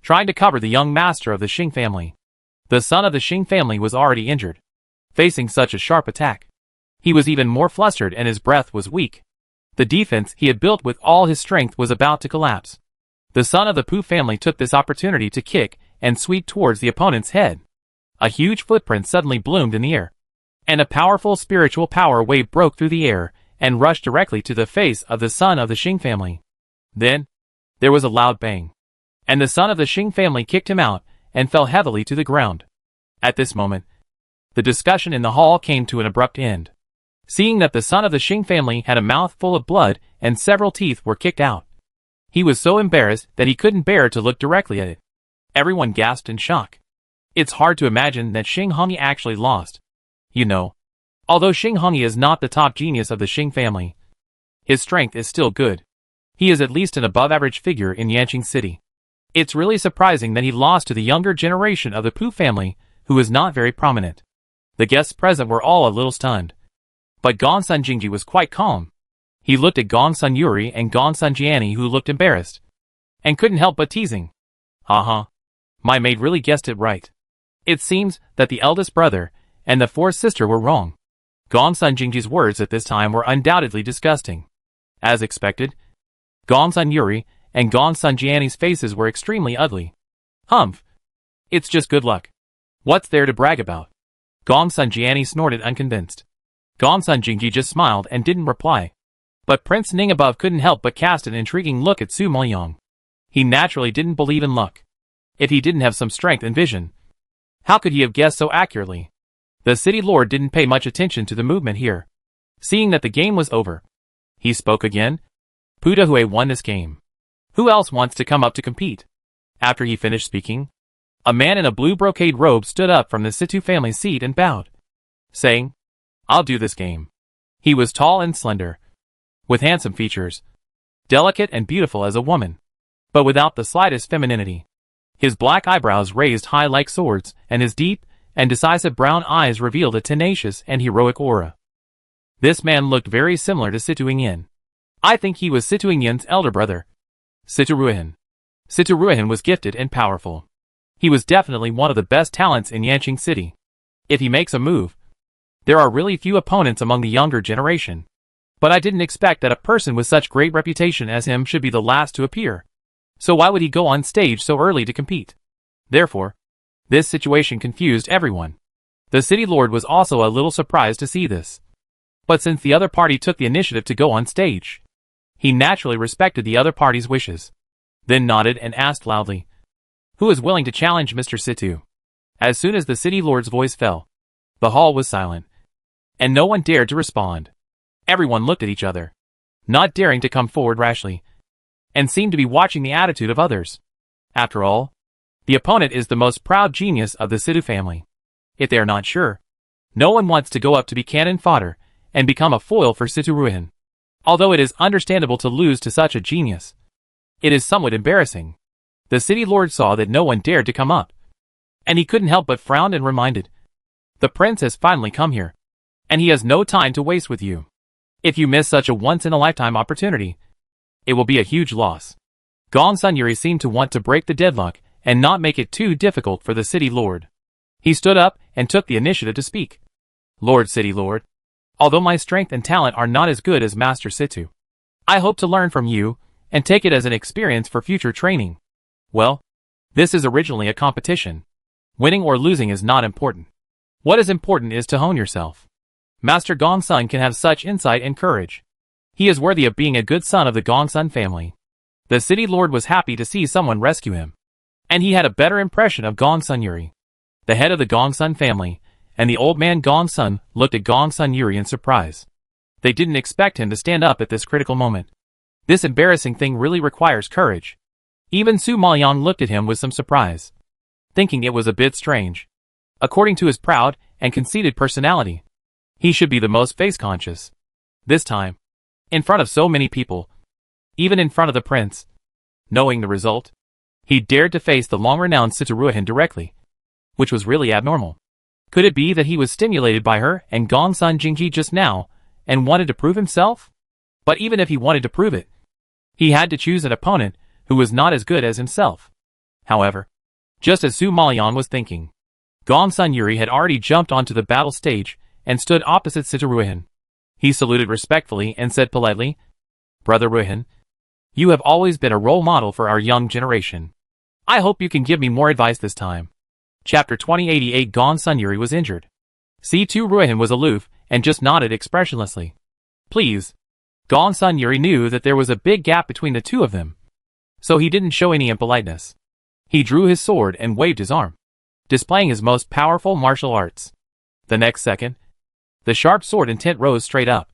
trying to cover the young master of the Xing family. The son of the Xing family was already injured, facing such a sharp attack. He was even more flustered and his breath was weak. The defense he had built with all his strength was about to collapse. The son of the Pu family took this opportunity to kick and sweep towards the opponent's head. A huge footprint suddenly bloomed in the air, and a powerful spiritual power wave broke through the air and rushed directly to the face of the son of the Xing family. Then, there was a loud bang, and the son of the Xing family kicked him out and fell heavily to the ground. At this moment, the discussion in the hall came to an abrupt end. Seeing that the son of the Xing family had a mouth full of blood and several teeth were kicked out, he was so embarrassed that he couldn't bear to look directly at it. Everyone gasped in shock. It's hard to imagine that Xing Hongyi actually lost. You know, although Xing Hongyi is not the top genius of the Xing family, his strength is still good. He is at least an above-average figure in Yanqing City. It's really surprising that he lost to the younger generation of the Pu family, who is not very prominent. The guests present were all a little stunned. But Gongsun Jingji was quite calm. He looked at Gongsun Yuri and Gongsun Jiani, who looked embarrassed, and couldn't help but teasing. Haha. My maid really guessed it right. It seems that the eldest brother and the fourth sister were wrong. Gongsun Jingji's words at this time were undoubtedly disgusting. As expected, Gongsun Yuri and Gongsun Jiani's faces were extremely ugly. Humph. It's just good luck. What's there to brag about? Gongsun Jiani snorted unconvinced. Gongsun Jingji just smiled and didn't reply. But Prince Ning above couldn't help but cast an intriguing look at Su Maoyang. He naturally didn't believe in luck. If he didn't have some strength and vision, how could he have guessed so accurately? The city lord didn't pay much attention to the movement here. Seeing that the game was over, he spoke again. Pu Dehui won this game. Who else wants to come up to compete? After he finished speaking, a man in a blue brocade robe stood up from the Situ family seat and bowed, saying, I'll do this game. He was tall and slender, with handsome features, delicate and beautiful as a woman, but without the slightest femininity. His black eyebrows raised high like swords, and his deep and decisive brown eyes revealed a tenacious and heroic aura. This man looked very similar to Situ Yingyan. I think he was Situ Yingyan's elder brother, Situ Ruihan. Situ Ruihan was gifted and powerful. He was definitely one of the best talents in Yanqing City. If he makes a move, there are really few opponents among the younger generation. But I didn't expect that a person with such great reputation as him should be the last to appear. So why would he go on stage so early to compete? Therefore, this situation confused everyone. The city lord was also a little surprised to see this. But since the other party took the initiative to go on stage, he naturally respected the other party's wishes. Then nodded and asked loudly, Who is willing to challenge Mr. Situ? As soon as the city lord's voice fell, the hall was silent, and no one dared to respond. Everyone looked at each other, not daring to come forward rashly, and seemed to be watching the attitude of others. After all, the opponent is the most proud genius of the Situ family. If they are not sure, no one wants to go up to be cannon fodder and become a foil for Situ Ruihan. Although it is understandable to lose to such a genius, it is somewhat embarrassing. The city lord saw that no one dared to come up, and he couldn't help but frown and reminded, The prince has finally come here, and he has no time to waste with you. If you miss such a once-in-a-lifetime opportunity, it will be a huge loss. Gongsun Yuri seemed to want to break the deadlock and not make it too difficult for the city lord. He stood up and took the initiative to speak. Lord City Lord, although my strength and talent are not as good as Master Situ, I hope to learn from you and take it as an experience for future training. Well, this is originally a competition. Winning or losing is not important. What is important is to hone yourself. Master Gongsun can have such insight and courage. He is worthy of being a good son of the Gongsun family. The city lord was happy to see someone rescue him. And he had a better impression of Gong Sun Yuri, the head of the Gong Sun family, and the old man Gong Sun looked at Gong Sun Yuri in surprise. They didn't expect him to stand up at this critical moment. This embarrassing thing really requires courage. Even Su Maoyang looked at him with some surprise, thinking it was a bit strange. According to his proud and conceited personality, he should be the most face-conscious. This time, in front of so many people, even in front of the prince. Knowing the result, he dared to face the long-renowned Sitaruhin directly, which was really abnormal. Could it be that he was stimulated by her and Gong Sun Jingji just now, and wanted to prove himself? But even if he wanted to prove it, he had to choose an opponent who was not as good as himself. However, just as Su Maoyang was thinking, Gong Sun Yuri had already jumped onto the battle stage and stood opposite Sitaruhin. He saluted respectfully and said politely, "Brother Ruhin, you have always been a role model for our young generation. I hope you can give me more advice this time." Chapter 2088 Gong Sun Yuri was injured. C2 Ruhin was aloof and just nodded expressionlessly. Please. Gong Sun Yuri knew that there was a big gap between the two of them, so he didn't show any impoliteness. He drew his sword and waved his arm, displaying his most powerful martial arts. The next second, the sharp sword intent rose straight up,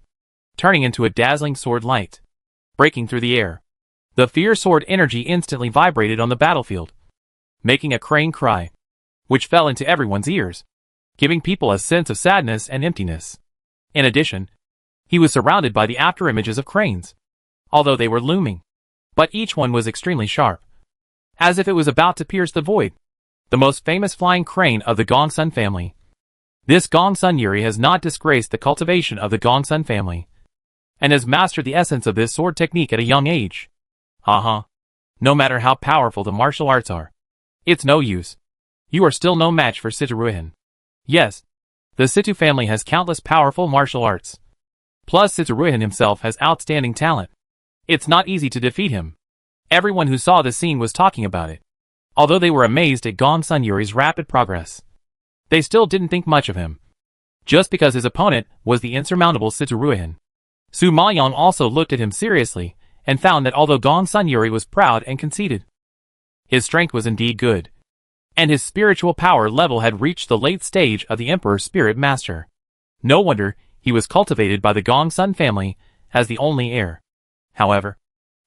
turning into a dazzling sword light, breaking through the air. The fierce sword energy instantly vibrated on the battlefield, making a crane cry, which fell into everyone's ears, giving people a sense of sadness and emptiness. In addition, he was surrounded by the afterimages of cranes, although they were looming, but each one was extremely sharp, as if it was about to pierce the void. The most famous flying crane of the Gong Sun family. This Gong Sun Yuri has not disgraced the cultivation of the Gong Sun family, and has mastered the essence of this sword technique at a young age. Haha. No matter how powerful the martial arts are, it's no use. You are still no match for Sitaruhin. Yes, the Situ family has countless powerful martial arts. Plus Sitaruhin himself has outstanding talent. It's not easy to defeat him. Everyone who saw the scene was talking about it. Although they were amazed at Gong Sun Yuri's rapid progress, they still didn't think much of him, just because his opponent was the insurmountable Sitaruhin. Su Maoyang also looked at him seriously, and found that although Gong Sun Yuri was proud and conceited, his strength was indeed good, and his spiritual power level had reached the late stage of the Emperor's Spirit Master. No wonder he was cultivated by the Gong Sun family as the only heir. However,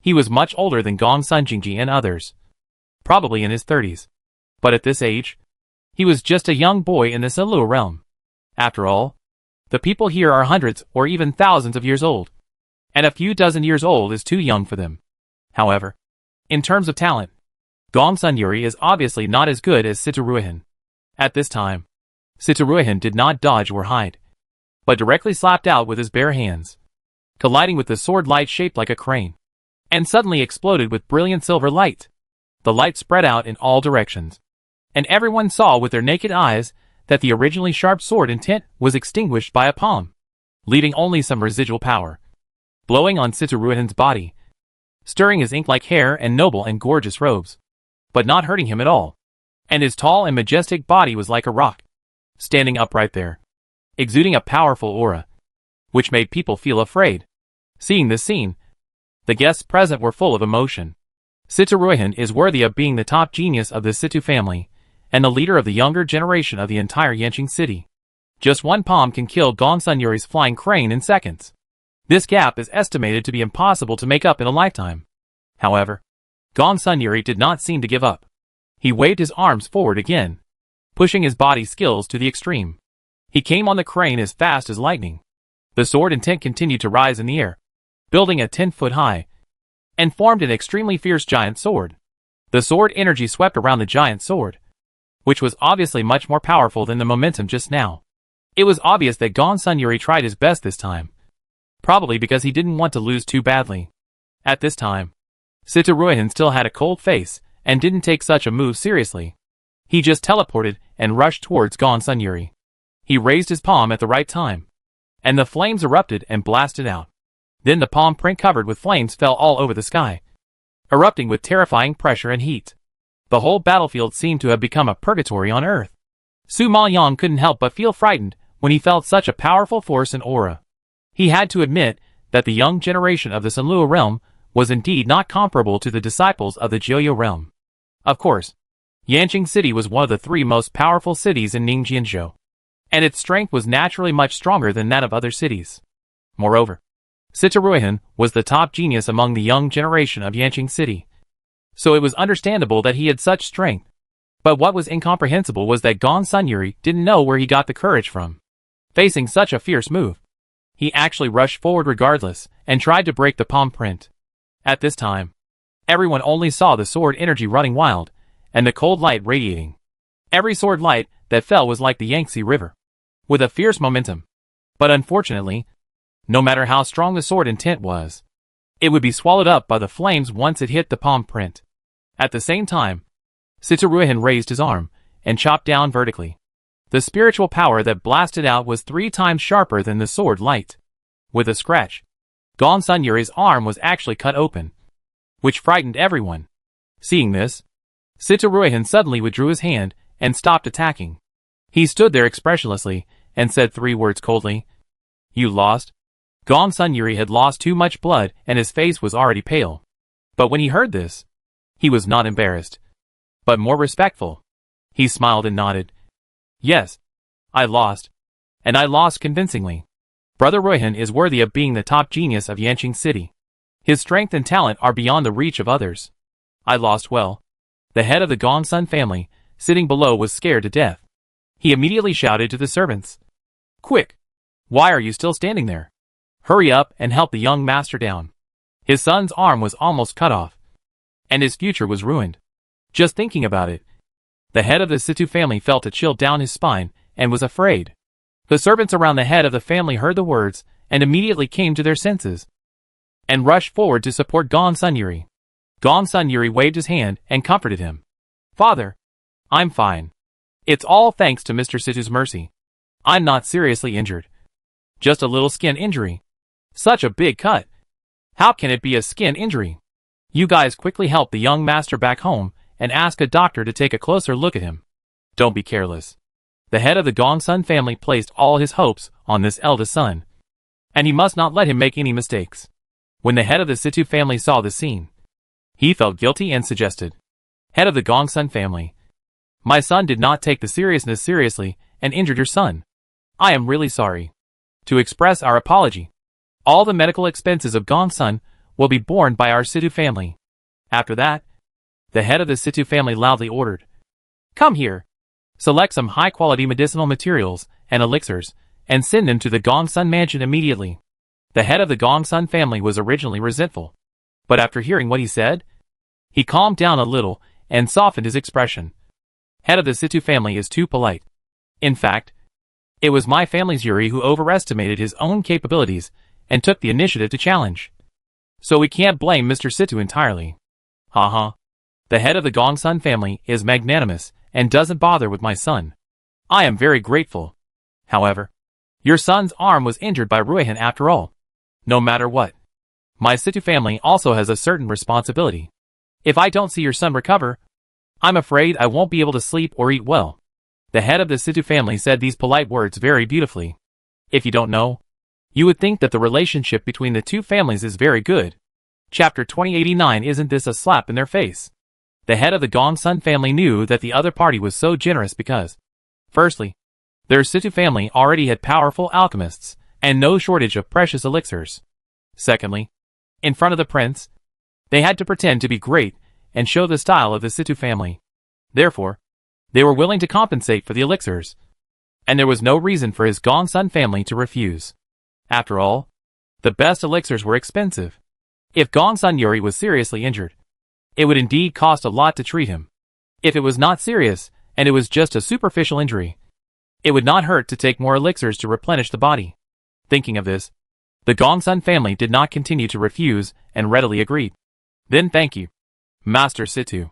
he was much older than Gong Sun Jingji and others, probably in his 30s. But at this age, he was just a young boy in the Silua realm. After all, the people here are hundreds or even thousands of years old, and a few dozen years old is too young for them. However, in terms of talent, Gong Sun Yuri is obviously not as good as Sitaruhin. At this time, Sitaruhin did not dodge or hide, but directly slapped out with his bare hands, colliding with the sword light shaped like a crane, and suddenly exploded with brilliant silver light. The light spread out in all directions, and everyone saw with their naked eyes that the originally sharp sword intent was extinguished by a palm, leaving only some residual power, blowing on Sitaruhin's body, stirring his ink-like hair and noble and gorgeous robes, but not hurting him at all. And his tall and majestic body was like a rock, standing upright there, exuding a powerful aura, which made people feel afraid. Seeing this scene, the guests present were full of emotion. Sitaruhin is worthy of being the top genius of the Situ family, and the leader of the younger generation of the entire Yanqing city. Just one palm can kill Gong Sun Yuri's flying crane in seconds. This gap is estimated to be impossible to make up in a lifetime. However, Gong Sun Yuri did not seem to give up. He waved his arms forward again, pushing his body skills to the extreme. He came on the crane as fast as lightning. The sword intent continued to rise in the air, building a 10-foot high, and formed an extremely fierce giant sword. The sword energy swept around the giant sword, which was obviously much more powerful than the momentum just now. It was obvious that Gong Sun Yuri tried his best this time, probably because he didn't want to lose too badly. At this time, Sitaruhin still had a cold face and didn't take such a move seriously. He just teleported and rushed towards Gong Sun Yuri. He raised his palm at the right time, and the flames erupted and blasted out. Then the palm print covered with flames fell all over the sky, erupting with terrifying pressure and heat. The whole battlefield seemed to have become a purgatory on Earth. Su Maoyang couldn't help but feel frightened when he felt such a powerful force and aura. He had to admit that the young generation of the Silua realm was indeed not comparable to the disciples of the Jiuyu realm. Of course, Yanqing City was one of the 3 most powerful cities in Ningjianzhou, and its strength was naturally much stronger than that of other cities. Moreover, Sitaruihan was the top genius among the young generation of Yanqing City, so it was understandable that he had such strength. But what was incomprehensible was that Gong Sunyuri didn't know where he got the courage from. Facing such a fierce move, he actually rushed forward regardless and tried to break the palm print. At this time, everyone only saw the sword energy running wild and the cold light radiating. Every sword light that fell was like the Yangtze River, with a fierce momentum. But unfortunately, no matter how strong the sword intent was, it would be swallowed up by the flames once it hit the palm print. At the same time, Sitaruihan raised his arm and chopped down vertically. The spiritual power that blasted out was 3 times sharper than the sword light. With a scratch, Gong Sunyuri's arm was actually cut open, which frightened everyone. Seeing this, Sitaruihan suddenly withdrew his hand and stopped attacking. He stood there expressionlessly and said 3 words coldly. "You lost?" Gong Sunyuri had lost too much blood and his face was already pale. But when he heard this, he was not embarrassed, but more respectful. He smiled and nodded. "Yes, I lost. And I lost convincingly. Brother Ruihan is worthy of being the top genius of Yanqing City. His strength and talent are beyond the reach of others. I lost well." The head of the Gongsun family, sitting below, was scared to death. He immediately shouted to the servants, "Quick! Why are you still standing there? Hurry up and help the young master down." His son's arm was almost cut off, and his future was ruined. Just thinking about it, the head of the Situ family felt a chill down his spine and was afraid. The servants around the head of the family heard the words and immediately came to their senses and rushed forward to support Gong Sunyuri. Gong Sunyuri waved his hand and comforted him. "Father, I'm fine. It's all thanks to Mr. Situ's mercy. I'm not seriously injured. Just a little skin injury. Such a big cut. How can it be a skin injury? You guys quickly help the young master back home and ask a doctor to take a closer look at him. Don't be careless." The head of the Gongsun family placed all his hopes on this eldest son, and he must not let him make any mistakes. When the head of the Situ family saw the scene, he felt guilty and suggested, "Head of the Gongsun family, my son did not take the seriousness seriously and injured your son. I am really sorry. To express our apology, all the medical expenses of Gongsun will be borne by our Situ family." After that, the head of the Situ family loudly ordered, "Come here. Select some high-quality medicinal materials and elixirs, and send them to the Gongsun mansion immediately." The head of the Gongsun family was originally resentful, but after hearing what he said, he calmed down a little and softened his expression. Head of the Situ family is too polite. In fact, it was my family's Yuri who overestimated his own capabilities and took the initiative to challenge. So we can't blame Mr. Situ entirely. Haha. The head of the Gongsun family is magnanimous and doesn't bother with my son. I am very grateful. However, your son's arm was injured by Ruihan after all. No matter what, my Situ family also has a certain responsibility. If I don't see your son recover, I'm afraid I won't be able to sleep or eat well. The head of the Situ family said these polite words very beautifully. If you don't know, you would think that the relationship between the 2 families is very good. Chapter 2089. Isn't this a slap in their face? The head of the Gongsun family knew that the other party was so generous because, firstly, their Situ family already had powerful alchemists and no shortage of precious elixirs. Secondly, in front of the prince, they had to pretend to be great and show the style of the Situ family. Therefore, they were willing to compensate for the elixirs, and there was no reason for his Gongsun family to refuse. After all, the best elixirs were expensive. If Gongsun Yuri was seriously injured, it would indeed cost a lot to treat him. If it was not serious, and it was just a superficial injury, it would not hurt to take more elixirs to replenish the body. Thinking of this, the Gongsun family did not continue to refuse and readily agreed. Then thank you, Master Situ.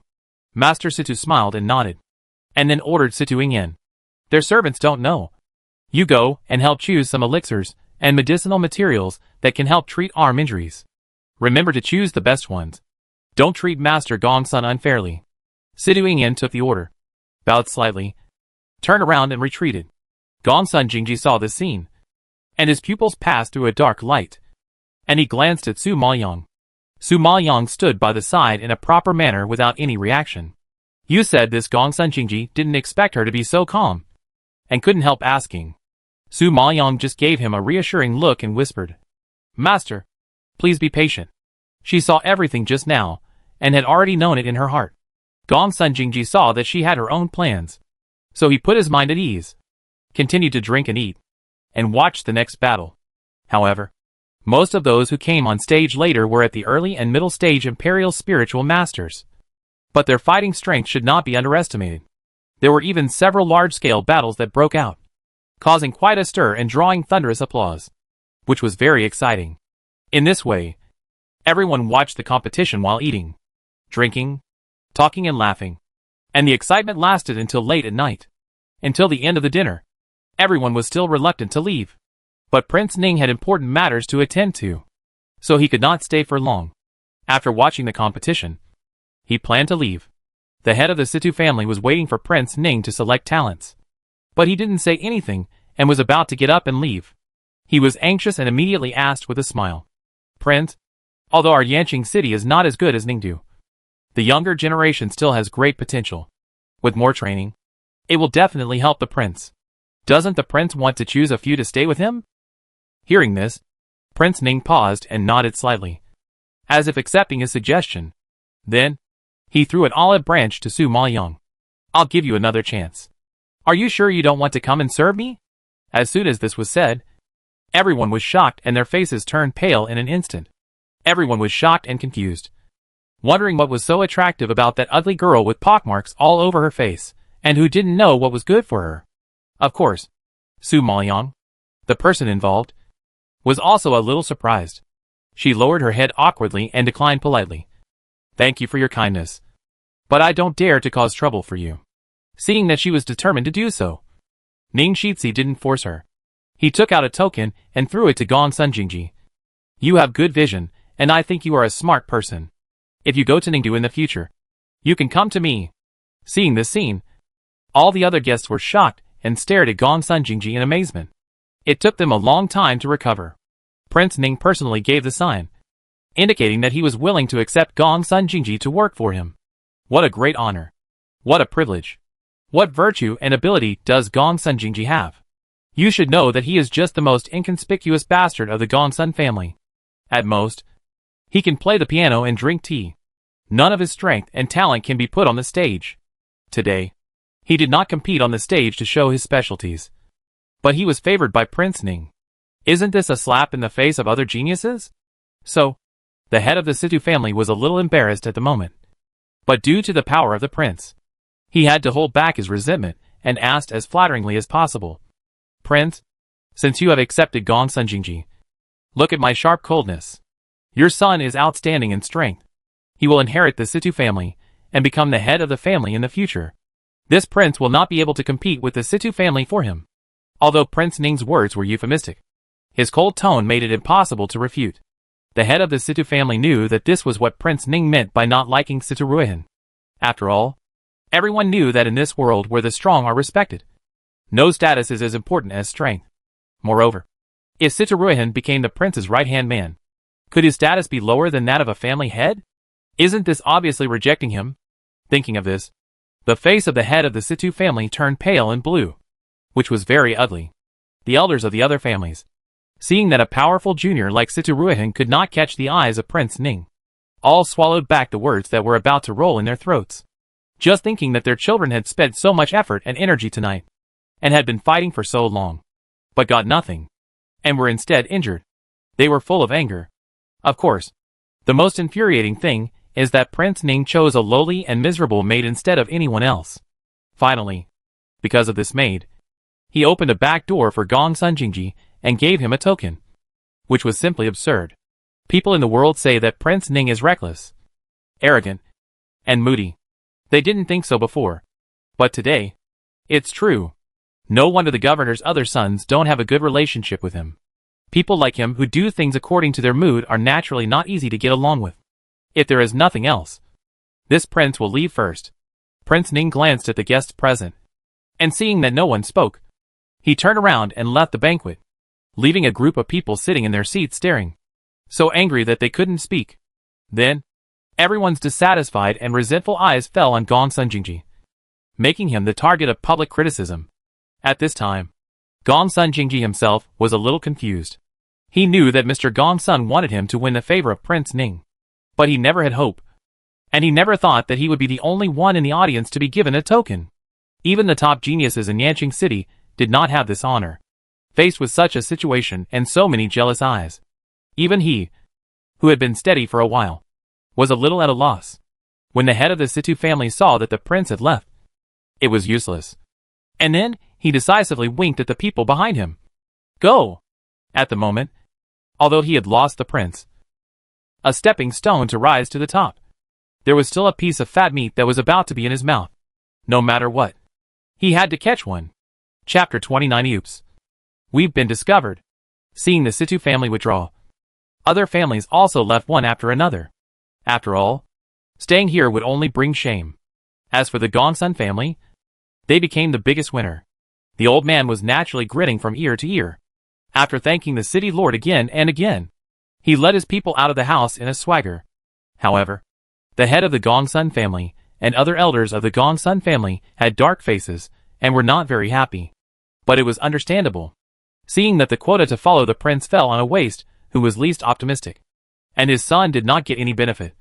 Master Situ smiled and nodded, and then ordered Situ in. Their servants don't know. You go and help choose some elixirs and medicinal materials that can help treat arm injuries. Remember to choose the best ones. Don't treat Master Gongsun unfairly. Situ Yin took the order, bowed slightly, turned around and retreated. Gongsun Jingji saw this scene, and his pupils passed through a dark light, and he glanced at Su Maoyang. Su Maoyang stood by the side in a proper manner without any reaction. You said this Gongsun Jingji didn't expect her to be so calm, and couldn't help asking. Su Maoyang just gave him a reassuring look and whispered, Master, please be patient. She saw everything just now, and had already known it in her heart. Gongsun Jingji saw that she had her own plans, so he put his mind at ease, continued to drink and eat, and watched the next battle. However, most of those who came on stage later were at the early and middle stage imperial spiritual masters. But their fighting strength should not be underestimated. There were even several large-scale battles that broke out, causing quite a stir and drawing thunderous applause, which was very exciting. In this way, everyone watched the competition while eating, drinking, talking and laughing, and the excitement lasted until late at night. Until the end of the dinner, everyone was still reluctant to leave. But Prince Ning had important matters to attend to, so he could not stay for long. After watching the competition, he planned to leave. The head of the Situ family was waiting for Prince Ning to select talents, but he didn't say anything and was about to get up and leave. He was anxious and immediately asked with a smile, Prince, although our Yanqing city is not as good as Ningdu, the younger generation still has great potential. With more training, it will definitely help the prince. Doesn't the prince want to choose a few to stay with him? Hearing this, Prince Ning paused and nodded slightly, as if accepting his suggestion. Then, he threw an olive branch to Su Maoyang. I'll give you another chance. Are you sure you don't want to come and serve me? As soon as this was said, everyone was shocked and their faces turned pale in an instant. Everyone was shocked and confused, wondering what was so attractive about that ugly girl with pockmarks all over her face, and who didn't know what was good for her. Of course, Su Maoyang, the person involved, was also a little surprised. She lowered her head awkwardly and declined politely. Thank you for your kindness, but I don't dare to cause trouble for you. Seeing that she was determined to do so, Ning Shizhi didn't force her. He took out a token and threw it to Gongsun Jingji. You have good vision, and I think you are a smart person. If you go to Ningdu in the future, you can come to me. Seeing this scene, all the other guests were shocked and stared at Gongsun Jingji in amazement. It took them a long time to recover. Prince Ning personally gave the sign, indicating that he was willing to accept Gongsun Jingji to work for him. What a great honor. What a privilege. What virtue and ability does Gongsun Jingji have? You should know that he is just the most inconspicuous bastard of the Gongsun family. At most, he can play the piano and drink tea. None of his strength and talent can be put on the stage. Today, he did not compete on the stage to show his specialties, but he was favored by Prince Ning. Isn't this a slap in the face of other geniuses? So, the head of the Situ family was a little embarrassed at the moment. But due to the power of the prince, he had to hold back his resentment and asked as flatteringly as possible. Prince, since you have accepted Gongsun Jingji, look at my sharp coldness. Your son is outstanding in strength. He will inherit the Situ family and become the head of the family in the future. This prince will not be able to compete with the Situ family for him. Although Prince Ning's words were euphemistic, his cold tone made it impossible to refute. The head of the Situ family knew that this was what Prince Ning meant by not liking Situ Ruihan. After all, everyone knew that in this world where the strong are respected, no status is as important as strength. Moreover, if Situ Ruihan became the prince's right-hand man, could his status be lower than that of a family head? Isn't this obviously rejecting him? Thinking of this, the face of the head of the Situ family turned pale and blue, which was very ugly. The elders of the other families, seeing that a powerful junior like Situ Ruihan could not catch the eyes of Prince Ning, all swallowed back the words that were about to roll in their throats. Just thinking that their children had spent so much effort and energy tonight, and had been fighting for so long, but got nothing, and were instead injured. They were full of anger. Of course, the most infuriating thing is that Prince Ning chose a lowly and miserable maid instead of anyone else. Finally, because of this maid, he opened a back door for Gongsun Jingji and gave him a token, which was simply absurd. People in the world say that Prince Ning is reckless, arrogant, and moody. They didn't think so before, but today, it's true. No wonder the governor's other sons don't have a good relationship with him. People like him who do things according to their mood are naturally not easy to get along with. If there is nothing else, this prince will leave first. Prince Ning glanced at the guests present, and seeing that no one spoke, he turned around and left the banquet, leaving a group of people sitting in their seats staring, so angry that they couldn't speak. Then, everyone's dissatisfied and resentful eyes fell on Gongsun Jingji, making him the target of public criticism. At this time, Gongsun Jingji himself was a little confused. He knew that Mr. Gongsun wanted him to win the favor of Prince Ning, but he never had hope, and he never thought that he would be the only one in the audience to be given a token. Even the top geniuses in Yanqing City did not have this honor. Faced with such a situation and so many jealous eyes, even he, who had been steady for a while, was a little at a loss. When the head of the Situ family saw that the prince had left, it was useless. And then, he decisively winked at the people behind him. Go! At the moment, although he had lost the prince, a stepping stone to rise to the top, there was still a piece of fat meat that was about to be in his mouth. No matter what, he had to catch one. Chapter 29. Oops. We've been discovered. Seeing the Situ family withdraw, other families also left one after another. After all, staying here would only bring shame. As for the Gongsun family, they became the biggest winner. The old man was naturally grinning from ear to ear. After thanking the city lord again and again, he led his people out of the house in a swagger. However, the head of the Gongsun family and other elders of the Gongsun family had dark faces and were not very happy. But it was understandable, seeing that the quota to follow the prince fell on a waist who was least optimistic, and his son did not get any benefit.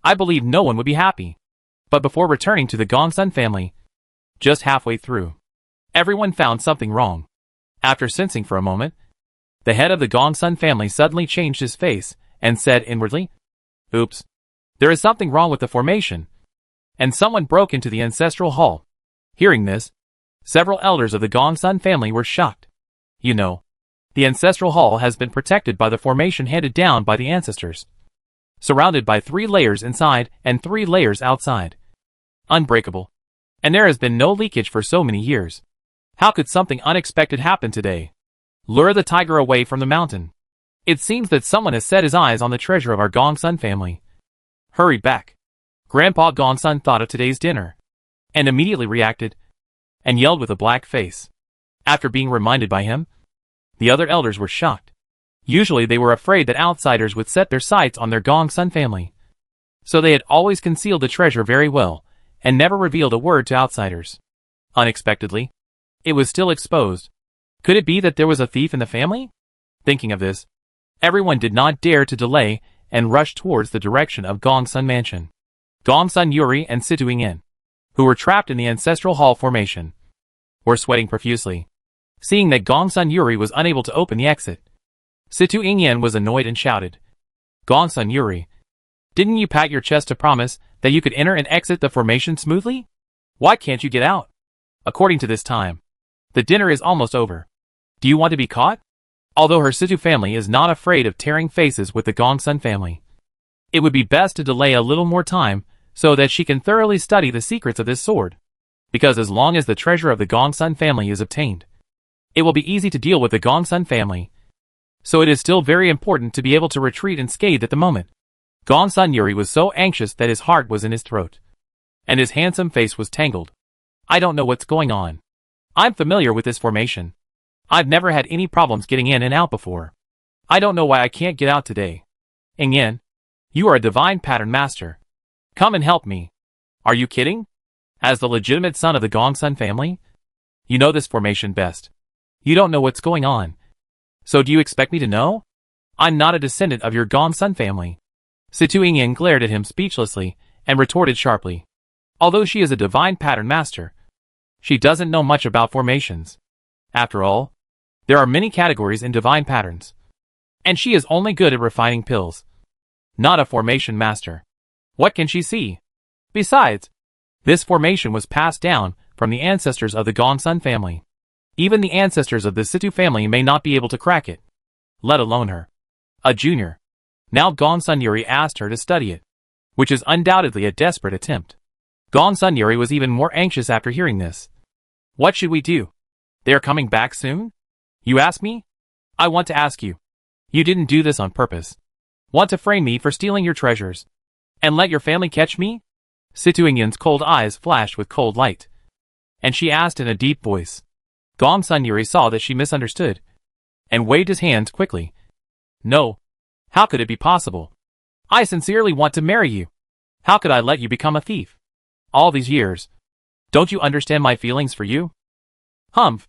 I believe no one would be happy. But before returning to the Gongsun family, just halfway through, everyone found something wrong. After sensing for a moment, the head of the Gongsun family suddenly changed his face and said inwardly, "Oops, there is something wrong with the formation." And someone broke into the ancestral hall. Hearing this, several elders of the Gongsun family were shocked. You know, the ancestral hall has been protected by the formation handed down by the ancestors, surrounded by 3 layers inside and 3 layers outside. Unbreakable. And there has been no leakage for so many years. How could something unexpected happen today? Lure the tiger away from the mountain. It seems that someone has set his eyes on the treasure of our Gongsun family. Hurry back. Grandpa Gongsun thought of today's dinner, and immediately reacted, and yelled with a black face. After being reminded by him, the other elders were shocked. Usually they were afraid that outsiders would set their sights on their Gongsun family. So they had always concealed the treasure very well, and never revealed a word to outsiders. Unexpectedly, it was still exposed. Could it be that there was a thief in the family? Thinking of this, everyone did not dare to delay and rushed towards the direction of Gongsun Mansion. Gongsun Yuri and Situ Yingyan, who were trapped in the ancestral hall formation, were sweating profusely. Seeing that Gongsun Yuri was unable to open the exit, Situ Yingyan was annoyed and shouted, "Gongsun Yuri, didn't you pat your chest to promise that you could enter and exit the formation smoothly? Why can't you get out? According to this time, the dinner is almost over. Do you want to be caught?" Although her Situ family is not afraid of tearing faces with the Gongsun family, it would be best to delay a little more time so that she can thoroughly study the secrets of this sword. Because as long as the treasure of the Gongsun family is obtained, it will be easy to deal with the Gongsun family. So it is still very important to be able to retreat unscathed at the moment. Gongsun Yuri was so anxious that his heart was in his throat, and his handsome face was tangled. I don't know what's going on. I'm familiar with this formation. I've never had any problems getting in and out before. I don't know why I can't get out today. Yingyan, you are a divine pattern master. Come and help me. Are you kidding? As the legitimate son of the Gongsun family, you know this formation best. You don't know what's going on. So do you expect me to know? I'm not a descendant of your Gongsun family. Situ Yingyan glared at him speechlessly and retorted sharply. Although she is a divine pattern master, she doesn't know much about formations. After all, there are many categories in divine patterns, and she is only good at refining pills, not a formation master. What can she see? Besides, this formation was passed down from the ancestors of the Gongsun family. Even the ancestors of the Situ family may not be able to crack it, let alone her, a junior. Now Gongsun Yuri asked her to study it, which is undoubtedly a desperate attempt. Gongsun Yuri was even more anxious after hearing this. What should we do? They are coming back soon? You ask me? I want to ask you. You didn't do this on purpose. Want to frame me for stealing your treasures, and let your family catch me? Situ Yingyan's cold eyes flashed with cold light, and she asked in a deep voice. Gongsun Yuri saw that she misunderstood, and waved his hands quickly. No. How could it be possible? I sincerely want to marry you. How could I let you become a thief? All these years. Don't you understand my feelings for you? Humph.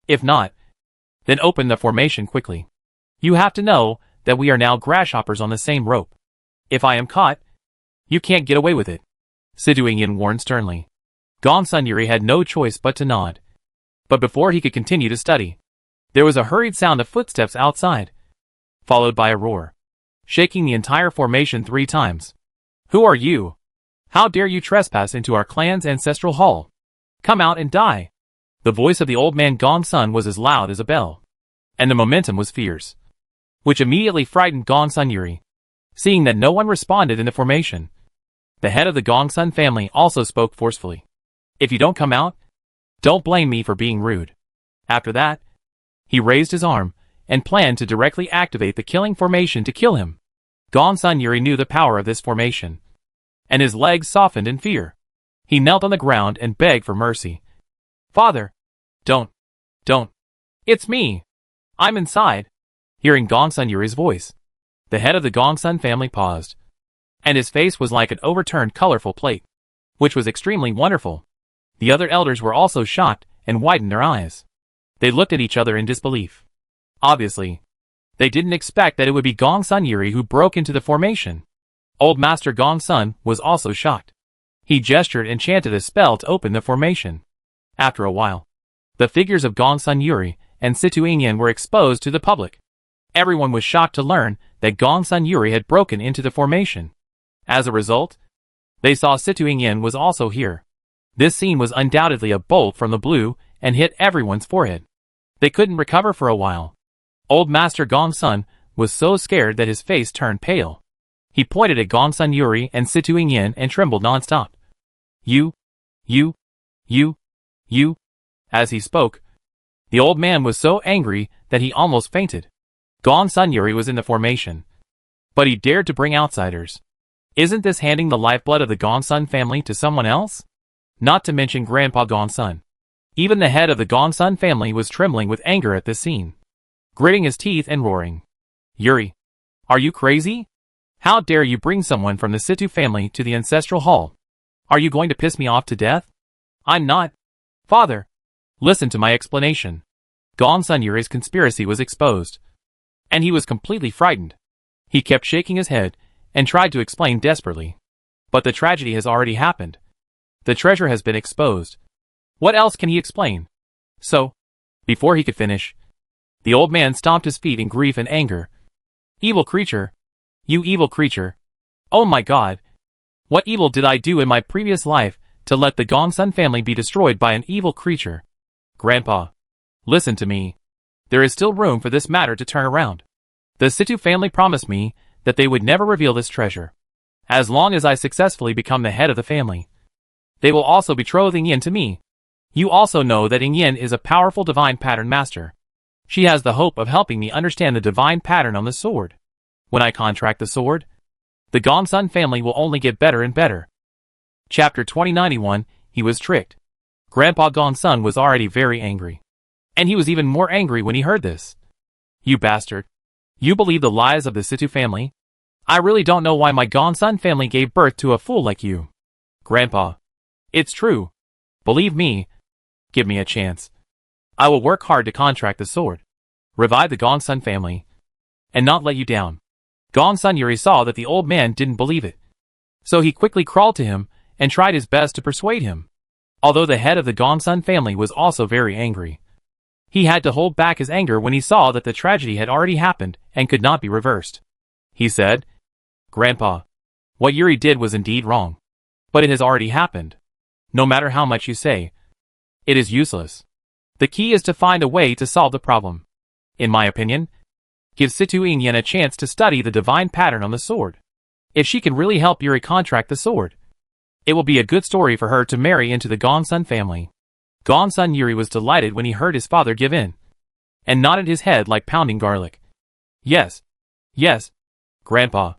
If not, then open the formation quickly. You have to know that we are now grasshoppers on the same rope. If I am caught, you can't get away with it. Situing warned sternly. Gongsun Yuri had no choice but to nod. But before he could continue to study, there was a hurried sound of footsteps outside, followed by a roar, shaking the entire formation 3 times. Who are you? How dare you trespass into our clan's ancestral hall? Come out and die. The voice of the old man Gongsun was as loud as a bell, and the momentum was fierce, which immediately frightened Gongsun Yuri. Seeing that no one responded in the formation, the head of the Gongsun family also spoke forcefully. If you don't come out, don't blame me for being rude. After that, he raised his arm and planned to directly activate the killing formation to kill him. Gongsun Yuri knew the power of this formation, and his legs softened in fear. He knelt on the ground and begged for mercy. Father, don't. It's me. I'm inside. Hearing Gongsun Yuri's voice, the head of the Gongsun family paused, and his face was like an overturned colorful plate, which was extremely wonderful. The other elders were also shocked and widened their eyes. They looked at each other in disbelief. Obviously, they didn't expect that it would be Gongsun Yuri who broke into the formation. Old Master Gongsun was also shocked. He gestured and chanted a spell to open the formation. After a while, the figures of Gongsun Yuri and Situing were exposed to the public. Everyone was shocked to learn that Gongsun Yuri had broken into the formation. As a result, they saw Situing was also here. This scene was undoubtedly a bolt from the blue and hit everyone's forehead. They couldn't recover for a while. Old Master Gongsun was so scared that his face turned pale. He pointed at Gongsun Yuri and Situing and trembled non-stop. You. As he spoke, the old man was so angry that he almost fainted. Gongsun Yuri was in the formation, but he dared to bring outsiders. Isn't this handing the lifeblood of the Gongsun family to someone else? Not to mention Grandpa Gongsun. Even the head of the Gongsun family was trembling with anger at this scene, gritting his teeth and roaring. Yuri, are you crazy? How dare you bring someone from the Situ family to the ancestral hall? Are you going to piss me off to death? I'm not. Father, listen to my explanation. Gongsun Yuri's conspiracy was exposed, and he was completely frightened. He kept shaking his head and tried to explain desperately. But the tragedy has already happened. The treasure has been exposed. What else can he explain? So, before he could finish, the old man stomped his feet in grief and anger. Evil creature! You evil creature! Oh my God! What evil did I do in my previous life to let the Gongsun family be destroyed by an evil creature? Grandpa, listen to me. There is still room for this matter to turn around. The Situ family promised me that they would never reveal this treasure. As long as I successfully become the head of the family, they will also betroth Yin to me. You also know that Yin is a powerful divine pattern master. She has the hope of helping me understand the divine pattern on the sword. When I contract the sword, the Gongsun family will only get better and better. Chapter 2091, He was tricked. Grandpa Gongsun was already very angry, and he was even more angry when he heard this. You bastard. You believe the lies of the Situ family? I really don't know why my Gongsun family gave birth to a fool like you. Grandpa, it's true. Believe me. Give me a chance. I will work hard to contract the sword, revive the Gongsun family, and not let you down. Gongsun Yuri saw that the old man didn't believe it, so he quickly crawled to him and tried his best to persuade him. Although the head of the Gongsun family was also very angry, he had to hold back his anger when he saw that the tragedy had already happened and could not be reversed. He said, Grandpa, what Yuri did was indeed wrong, but it has already happened. No matter how much you say, it is useless. The key is to find a way to solve the problem. In my opinion, give Situing a chance to study the divine pattern on the sword. If she can really help Yuri contract the sword, it will be a good story for her to marry into the Gongsun family. Gongsun Yuri was delighted when he heard his father give in, and nodded his head like pounding garlic. Yes, Grandpa.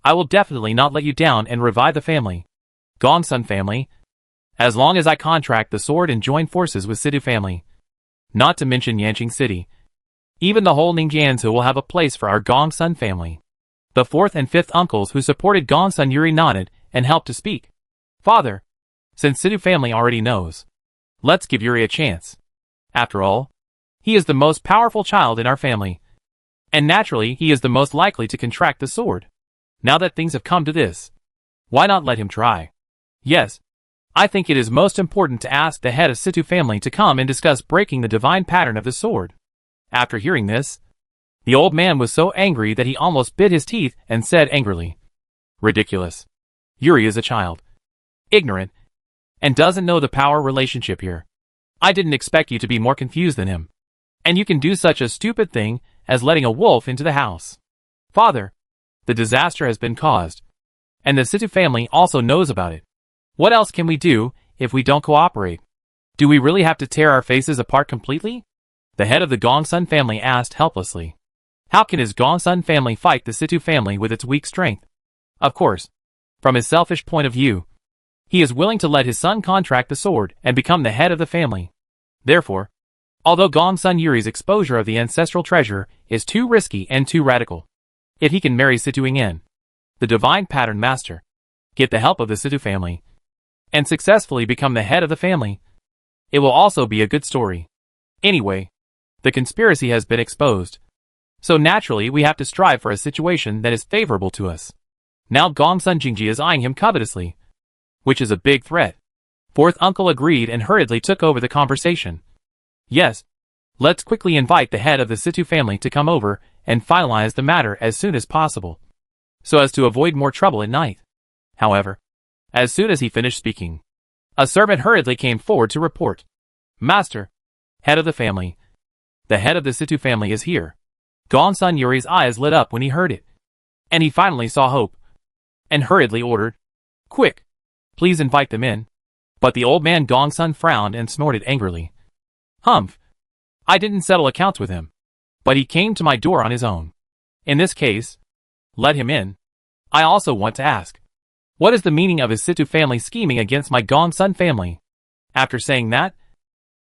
I will definitely not let you down and revive the family. Gongsun family. As long as I contract the sword and join forces with Situ family. Not to mention Yanqing City. Even the whole Ningjianzu will have a place for our Gongsun family. The fourth and fifth uncles who supported Gongsun Yuri nodded and helped to speak. Father, since Situ family already knows, let's give Yuri a chance. After all, he is the most powerful child in our family, and naturally he is the most likely to contract the sword. Now that things have come to this, why not let him try? Yes, I think it is most important to ask the head of Situ family to come and discuss breaking the divine pattern of the sword. After hearing this, the old man was so angry that he almost bit his teeth and said angrily, "Ridiculous. Yuri is a child, ignorant, and doesn't know the power relationship here. I didn't expect you to be more confused than him. And you can do such a stupid thing as letting a wolf into the house. Father, the disaster has been caused, and the Situ family also knows about it. What else can we do if we don't cooperate? Do we really have to tear our faces apart completely?" The head of the Gongsun family asked helplessly. How can his Gongsun family fight the Situ family with its weak strength? Of course, from his selfish point of view, he is willing to let his son contract the sword and become the head of the family. Therefore, although Gongsun Yuri's exposure of the ancestral treasure is too risky and too radical, if he can marry Situ Yin, the divine pattern master, get the help of the Situ family, and successfully become the head of the family, it will also be a good story. Anyway, the conspiracy has been exposed, so naturally we have to strive for a situation that is favorable to us. Now Gongsun Jingji is eyeing him covetously, which is a big threat. Fourth uncle agreed and hurriedly took over the conversation. Yes, let's quickly invite the head of the Situ family to come over and finalize the matter as soon as possible, so as to avoid more trouble at night. However, as soon as he finished speaking, a servant hurriedly came forward to report. Master, head of the family, the head of the Situ family is here. Gongsun Yuri's eyes lit up when he heard it, and he finally saw hope, and hurriedly ordered, Quick, please invite them in. But the old man Gongsun frowned and snorted angrily. Humph, I didn't settle accounts with him, but he came to my door on his own. In this case, let him in. I also want to ask, what is the meaning of his Situ family scheming against my Gongsun family? After saying that,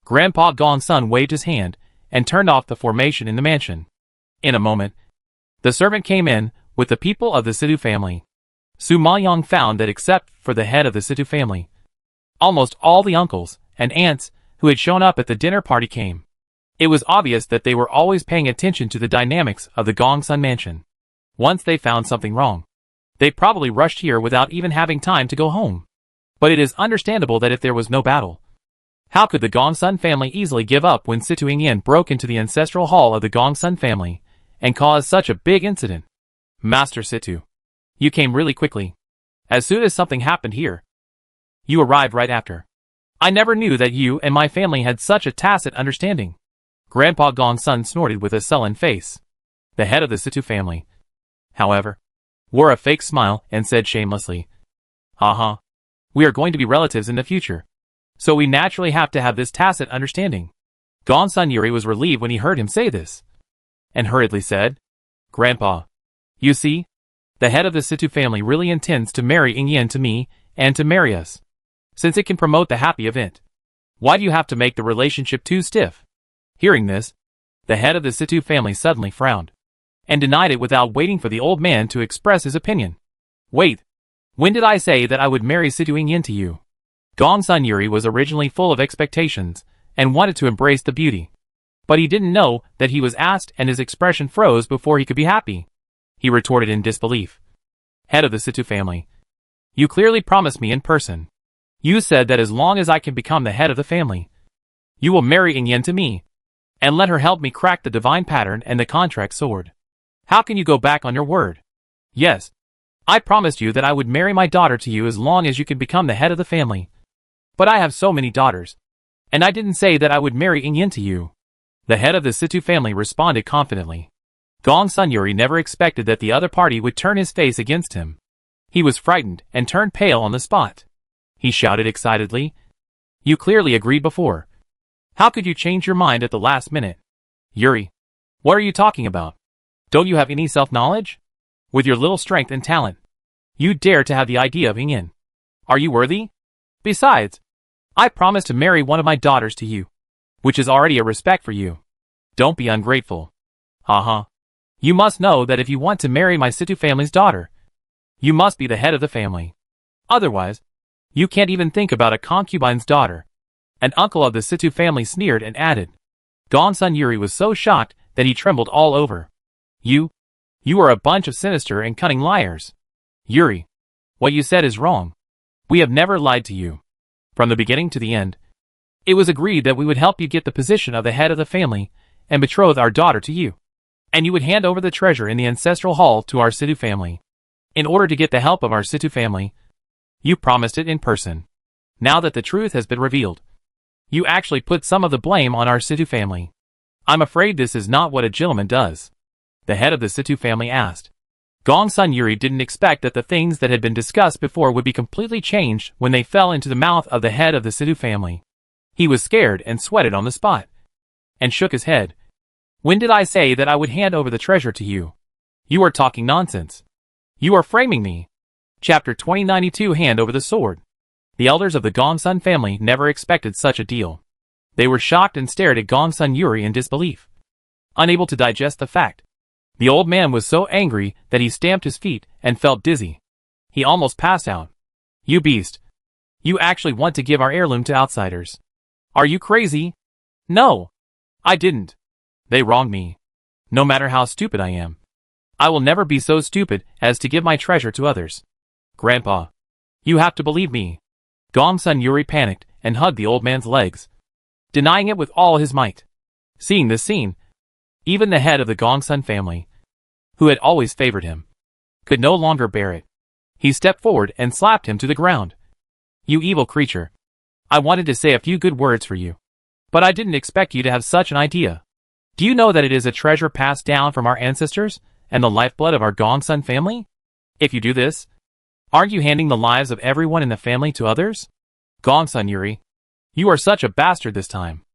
Grandpa Gongsun waved his hand and turned off the formation in the mansion. In a moment, the servant came in with the people of the Situ family. Su Maoyang found that except for the head of the Situ family, almost all the uncles and aunts who had shown up at the dinner party came. It was obvious that they were always paying attention to the dynamics of the Gongsun mansion. Once they found something wrong, they probably rushed here without even having time to go home. But it is understandable that if there was no battle, how could the Gongsun family easily give up when Situ Yin broke into the ancestral hall of the Gongsun family and caused such a big incident? Master Situ, you came really quickly. As soon as something happened here, you arrived right after. I never knew that you and my family had such a tacit understanding. Grandpa Gongsun snorted with a sullen face. The head of the Situ family, however, wore a fake smile and said shamelessly, Haha, we are going to be relatives in the future, so we naturally have to have this tacit understanding. Gongsun Yuri was relieved when he heard him say this, and hurriedly said, Grandpa, you see, the head of the Situ family really intends to marry Yin to me and to marry us, since it can promote the happy event. Why do you have to make the relationship too stiff? Hearing this, the head of the Situ family suddenly frowned, and denied it without waiting for the old man to express his opinion. Wait, when did I say that I would marry Situ Yin to you? Gongsun Yuri was originally full of expectations and wanted to embrace the beauty, but he didn't know that he was asked and his expression froze before he could be happy. He retorted in disbelief. Head of the Situ family, you clearly promised me in person. You said that as long as I can become the head of the family, you will marry Yin to me, and let her help me crack the divine pattern and the contract sword. How can you go back on your word? Yes, I promised you that I would marry my daughter to you as long as you could become the head of the family. But I have so many daughters, and I didn't say that I would marry Yin to you. The head of the Situ family responded confidently. Gongsun Yuri never expected that the other party would turn his face against him. He was frightened and turned pale on the spot. He shouted excitedly, You clearly agreed before. How could you change your mind at the last minute? Yuri, what are you talking about? Don't you have any self-knowledge? With your little strength and talent, you dare to have the idea of Yin. Are you worthy? Besides, I promised to marry one of my daughters to you, which is already a respect for you. Don't be ungrateful. Haha. You must know that if you want to marry my Situ family's daughter, you must be the head of the family. Otherwise, you can't even think about a concubine's daughter. An uncle of the Situ family sneered and added. Gongsun Yuri was so shocked that he trembled all over. You are a bunch of sinister and cunning liars. Yuri, what you said is wrong. We have never lied to you. From the beginning to the end, it was agreed that we would help you get the position of the head of the family and betroth our daughter to you. And you would hand over the treasure in the ancestral hall to our Situ family. In order to get the help of our Situ family, you promised it in person. Now that the truth has been revealed, you actually put some of the blame on our Situ family. I'm afraid this is not what a gentleman does. The head of the Situ family asked. Gongsun Yuri didn't expect that the things that had been discussed before would be completely changed when they fell into the mouth of the head of the Situ family. He was scared and sweated on the spot, and shook his head. When did I say that I would hand over the treasure to you? You are talking nonsense. You are framing me. Chapter 2092 Hand over the sword. The elders of the Gongsun family never expected such a deal. They were shocked and stared at Gongsun Yuri in disbelief, unable to digest the fact. The old man was so angry that he stamped his feet and felt dizzy. He almost passed out. You beast. You actually want to give our heirloom to outsiders. Are you crazy? No. I didn't. They wronged me. No matter how stupid I am, I will never be so stupid as to give my treasure to others. Grandpa, you have to believe me. Gongsun Yuri panicked and hugged the old man's legs, denying it with all his might. Seeing this scene, even the head of the Gongsun family, who had always favored him, could no longer bear it. He stepped forward and slapped him to the ground. You evil creature. I wanted to say a few good words for you, but I didn't expect you to have such an idea. Do you know that it is a treasure passed down from our ancestors and the lifeblood of our Gongsun family? If you do this, aren't you handing the lives of everyone in the family to others? Gongsun Yuri, you are such a bastard this time.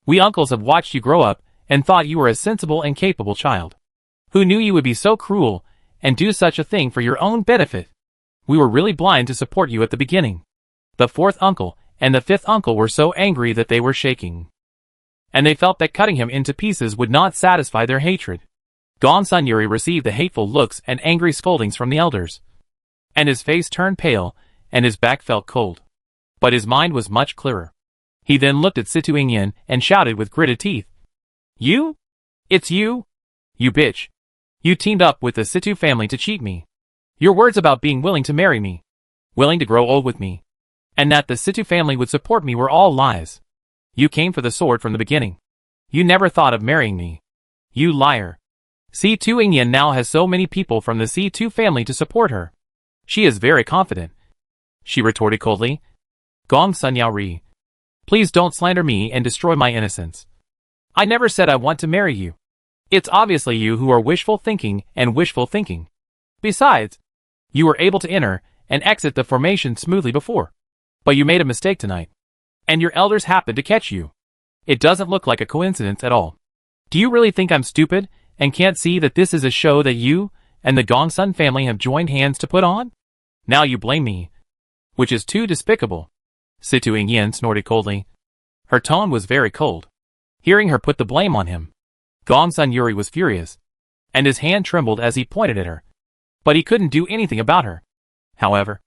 We uncles have watched you grow up and thought you were a sensible and capable child. Who knew you would be so cruel and do such a thing for your own benefit? We were really blind to support you at the beginning. The fourth uncle and the fifth uncle were so angry that they were shaking, and they felt that cutting him into pieces would not satisfy their hatred. Gongsun Yuri received the hateful looks and angry scoldings from the elders, and his face turned pale and his back felt cold. But his mind was much clearer. He then looked at Situ Ingyan and shouted with gritted teeth. You? It's you? You bitch. You teamed up with the Situ family to cheat me. Your words about being willing to marry me, willing to grow old with me, and that the Situ family would support me were all lies. You came for the sword from the beginning. You never thought of marrying me. You liar. Situ Ingyan now has so many people from the Situ family to support her. She is very confident. She retorted coldly. Gongsun Yuri, please don't slander me and destroy my innocence. I never said I want to marry you. It's obviously you who are wishful thinking and wishful thinking. Besides, you were able to enter and exit the formation smoothly before. But you made a mistake tonight, and your elders happened to catch you. It doesn't look like a coincidence at all. Do you really think I'm stupid and can't see that this is a show that you and the Gongsun family have joined hands to put on? Now you blame me, which is too despicable. Situ Ingyan snorted coldly. Her tone was very cold. Hearing her put the blame on him, Gongsun Yuri was furious, and his hand trembled as he pointed at her. But he couldn't do anything about her. However,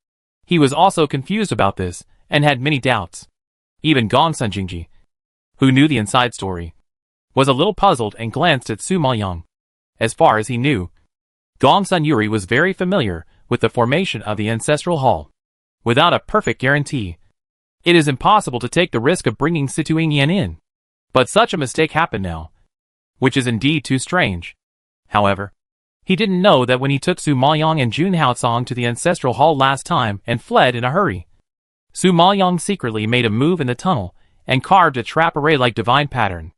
he was also confused about this and had many doubts. Even Gongsun Jingji, who knew the inside story, was a little puzzled and glanced at Su Maoyang. As far as he knew, Gongsun Yuri was very familiar with the formation of the ancestral hall. Without a perfect guarantee, it is impossible to take the risk of bringing Situ Ingyan in. But such a mistake happened now, which is indeed too strange. However, he didn't know that when he took Su Maoyang and Jun Haosong to the ancestral hall last time and fled in a hurry, Su Maoyang secretly made a move in the tunnel and carved a trap array-like divine pattern.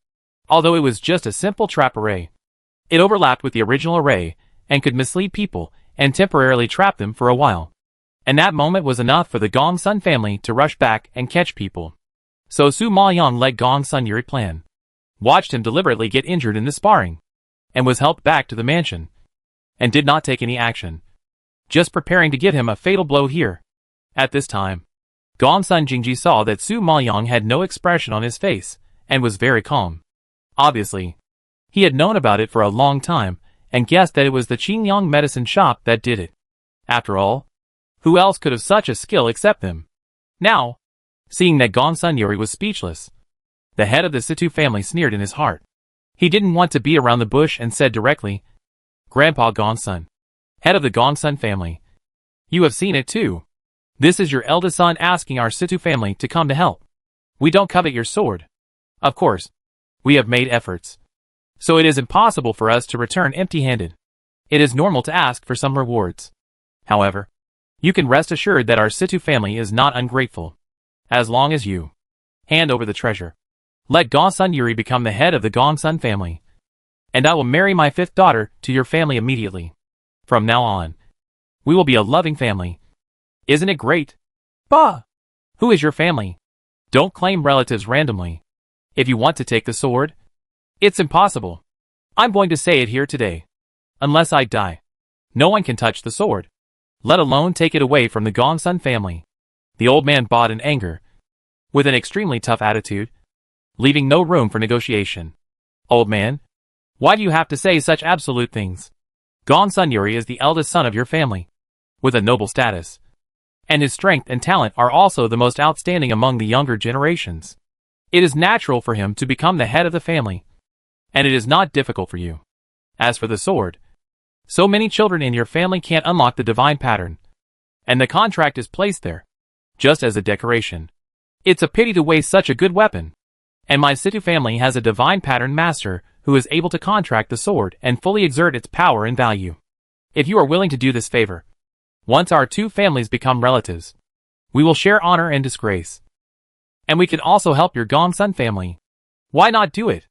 Although it was just a simple trap array, it overlapped with the original array and could mislead people and temporarily trap them for a while. And that moment was enough for the Gongsun family to rush back and catch people. So Su Maoyang let Gongsun Yuri plan, watched him deliberately get injured in the sparring, and was helped back to the mansion, and did not take any action, just preparing to give him a fatal blow here. At this time, Gongsun Jingji saw that Su Maoyang had no expression on his face, and was very calm. Obviously, he had known about it for a long time, and guessed that it was the Qingyang medicine shop that did it. After all, who else could have such a skill except them? Now, seeing that Gongsun Yuri was speechless, the head of the Situ family sneered in his heart. He didn't want to beat around the bush and said directly, "Grandpa Gongsun, head of the Gongsun family, you have seen it too. This is your eldest son asking our Situ family to come to help. We don't covet your sword. Of course, we have made efforts, so it is impossible for us to return empty-handed. It is normal to ask for some rewards. However, you can rest assured that our Situ family is not ungrateful. As long as you hand over the treasure, let Gongsun Yuri become the head of the Gongsun family, and I will marry my fifth daughter to your family immediately. From now on, we will be a loving family. Isn't it great?" "Bah! Who is your family? Don't claim relatives randomly. If you want to take the sword, it's impossible. I'm going to say it here today. Unless I die, no one can touch the sword, let alone take it away from the Gongsun family." The old man bowed in anger, with an extremely tough attitude, leaving no room for negotiation. "Old man, why do you have to say such absolute things? Gongsun Yuri is the eldest son of your family, with a noble status, and his strength and talent are also the most outstanding among the younger generations. It is natural for him to become the head of the family, and it is not difficult for you. As for the sword, so many children in your family can't unlock the divine pattern, and the contract is placed there, just as a decoration. It's a pity to waste such a good weapon. And my Situ family has a divine pattern master who is able to contract the sword and fully exert its power and value. If you are willing to do this favor, once our two families become relatives, we will share honor and disgrace. And we can also help your Gongsun family. Why not do it?"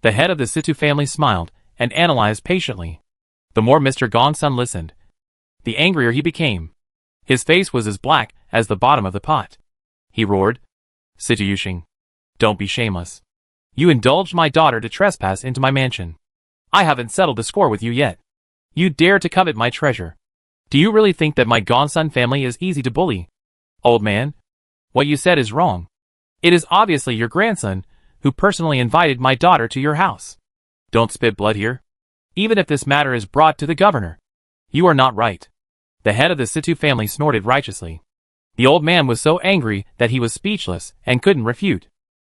The head of the Situ family smiled and analyzed patiently. The more Mr. Gongsun listened, the angrier he became. His face was as black as the bottom of the pot. He roared, "Situ Yuxing, don't be shameless. You indulged my daughter to trespass into my mansion. I haven't settled the score with you yet. You dare to covet my treasure. Do you really think that my Gongsun family is easy to bully? Old man, what you said is wrong. It is obviously your grandson who personally invited my daughter to your house. Don't spit blood here. Even if this matter is brought to the governor, you are not right." The head of the Situ family snorted righteously. The old man was so angry that he was speechless and couldn't refute.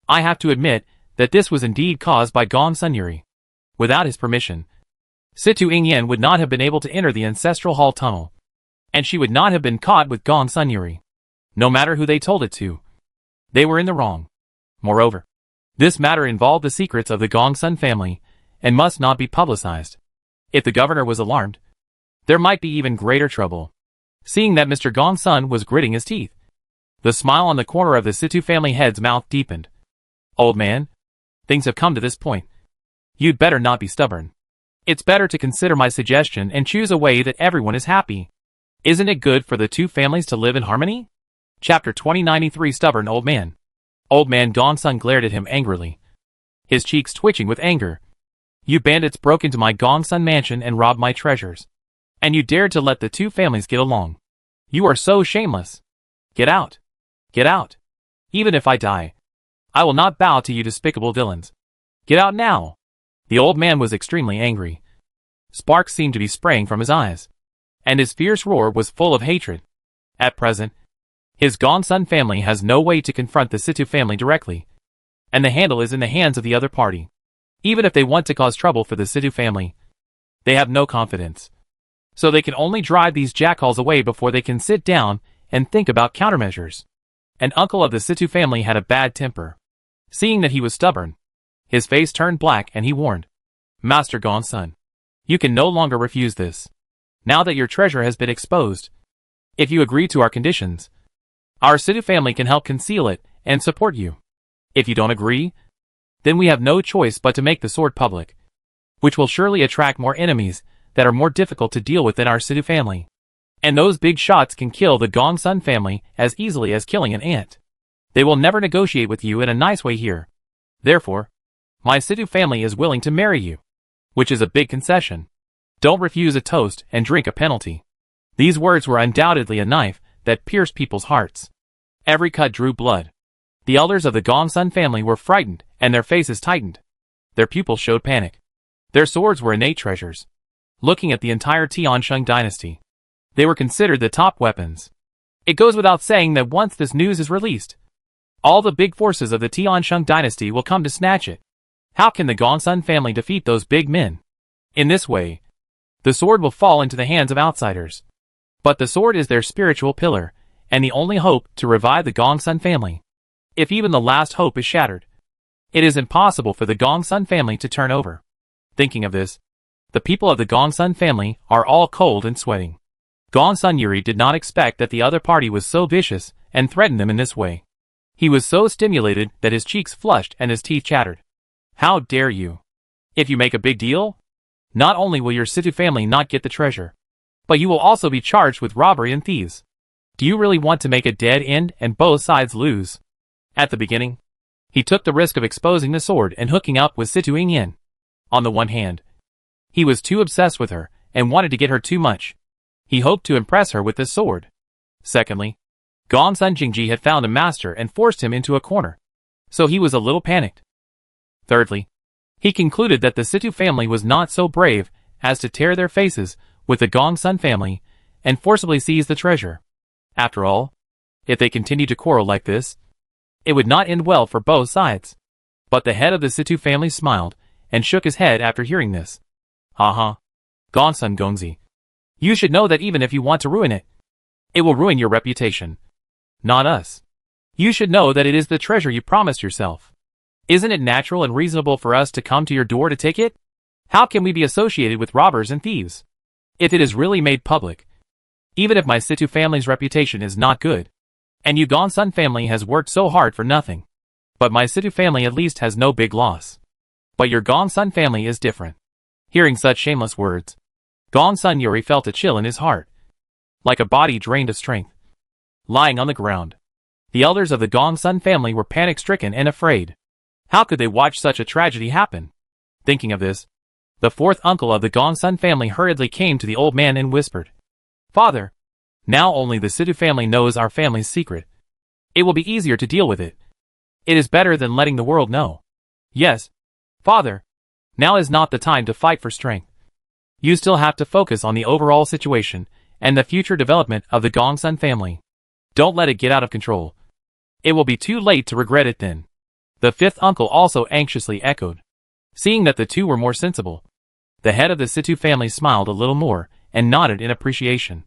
"I have to admit that this was indeed caused by Gongsun Yuri. Without his permission, Situ Ingyan would not have been able to enter the ancestral hall tunnel, and she would not have been caught with Gongsun Yuri. No matter who they told it to, they were in the wrong. Moreover, this matter involved the secrets of the Gongsun family and must not be publicized. If the governor was alarmed, there might be even greater trouble." Seeing that Mr. Gongsun was gritting his teeth, the smile on the corner of the Situ family head's mouth deepened. "Old man, things have come to this point. You'd better not be stubborn. It's better to consider my suggestion and choose a way that everyone is happy. Isn't it good for the two families to live in harmony?" Chapter 2093 Stubborn Old Man. Old man Gongsun glared at him angrily, his cheeks twitching with anger. "You bandits broke into my Gongsun mansion and robbed my treasures. And you dared to let the two families get along. You are so shameless. Get out. Get out. Even if I die, I will not bow to you despicable villains. Get out now." The old man was extremely angry. Sparks seemed to be spraying from his eyes, and his fierce roar was full of hatred. At present, his Gongsun family has no way to confront the Situ family directly, and the handle is in the hands of the other party. Even if they want to cause trouble for the Situ family, they have no confidence. So they can only drive these jackals away before they can sit down and think about countermeasures. An uncle of the Situ family had a bad temper. Seeing that he was stubborn, his face turned black and he warned, "Master Gongsun, you can no longer refuse this. Now that your treasure has been exposed, if you agree to our conditions, our Situ family can help conceal it and support you. If you don't agree, then we have no choice but to make the sword public, which will surely attract more enemies that are more difficult to deal with than our Situ family. And those big shots can kill the Gongsun family as easily as killing an ant. They will never negotiate with you in a nice way here. Therefore, my Situ family is willing to marry you, which is a big concession. Don't refuse a toast and drink a penalty." These words were undoubtedly a knife that pierced people's hearts. Every cut drew blood. The elders of the Gongsun family were frightened and their faces tightened. Their pupils showed panic. Their swords were innate treasures. looking at the entire Tiansheng dynasty. They were considered the top weapons. It goes without saying that once this news is released, all the big forces of the Tiansheng dynasty will come to snatch it. How can the Gongsun family defeat those big men? In this way, the sword will fall into the hands of outsiders. But the sword is their spiritual pillar, and the only hope to revive the Gongsun family. If even the last hope is shattered, it is impossible for the Gongsun family to turn over. Thinking of this, the people of the Gongsun family are all cold and sweating. Gongsun Yuri did not expect that the other party was so vicious and threatened them in this way. He was so stimulated that his cheeks flushed and his teeth chattered. How dare you? If you make a big deal, not only will your Situ family not get the treasure, but you will also be charged with robbery and thieves. Do you really want to make a dead end and both sides lose? At the beginning, he took the risk of exposing the sword and hooking up with Situ Yingyan. On the one hand, he was too obsessed with her and wanted to get her too much. He hoped to impress her with this sword. Secondly, Gongsun Jingji had found a master and forced him into a corner, so he was a little panicked. Thirdly, he concluded that the Situ family was not so brave as to tear their faces with the Gongsun family and forcibly seize the treasure. After all, if they continued to quarrel like this, it would not end well for both sides. But the head of the Situ family smiled and shook his head after hearing this. Haha. Gongsun Gongzi. You should know that even if you want to ruin it, it will ruin your reputation. Not us. You should know that it is the treasure you promised yourself. Isn't it natural and reasonable for us to come to your door to take it? How can we be associated with robbers and thieves? If it is really made public, even if my Situ family's reputation is not good, and you Gongsun family has worked so hard for nothing, but my Situ family at least has no big loss. But your Gongsun family is different. Hearing such shameless words, Gongsun Yuri felt a chill in his heart, like a body drained of strength. Lying on the ground, the elders of the Gongsun family were panic-stricken and afraid. How could they watch such a tragedy happen? Thinking of this, the fourth uncle of the Gongsun family hurriedly came to the old man and whispered, Father, now only the Situ family knows our family's secret. It will be easier to deal with it. It is better than letting the world know. Yes, Father, now is not the time to fight for strength. You still have to focus on the overall situation and the future development of the Gongsun family. Don't let it get out of control. It will be too late to regret it then. The fifth uncle also anxiously echoed. Seeing that the two were more sensible, the head of the Situ family smiled a little more and nodded in appreciation.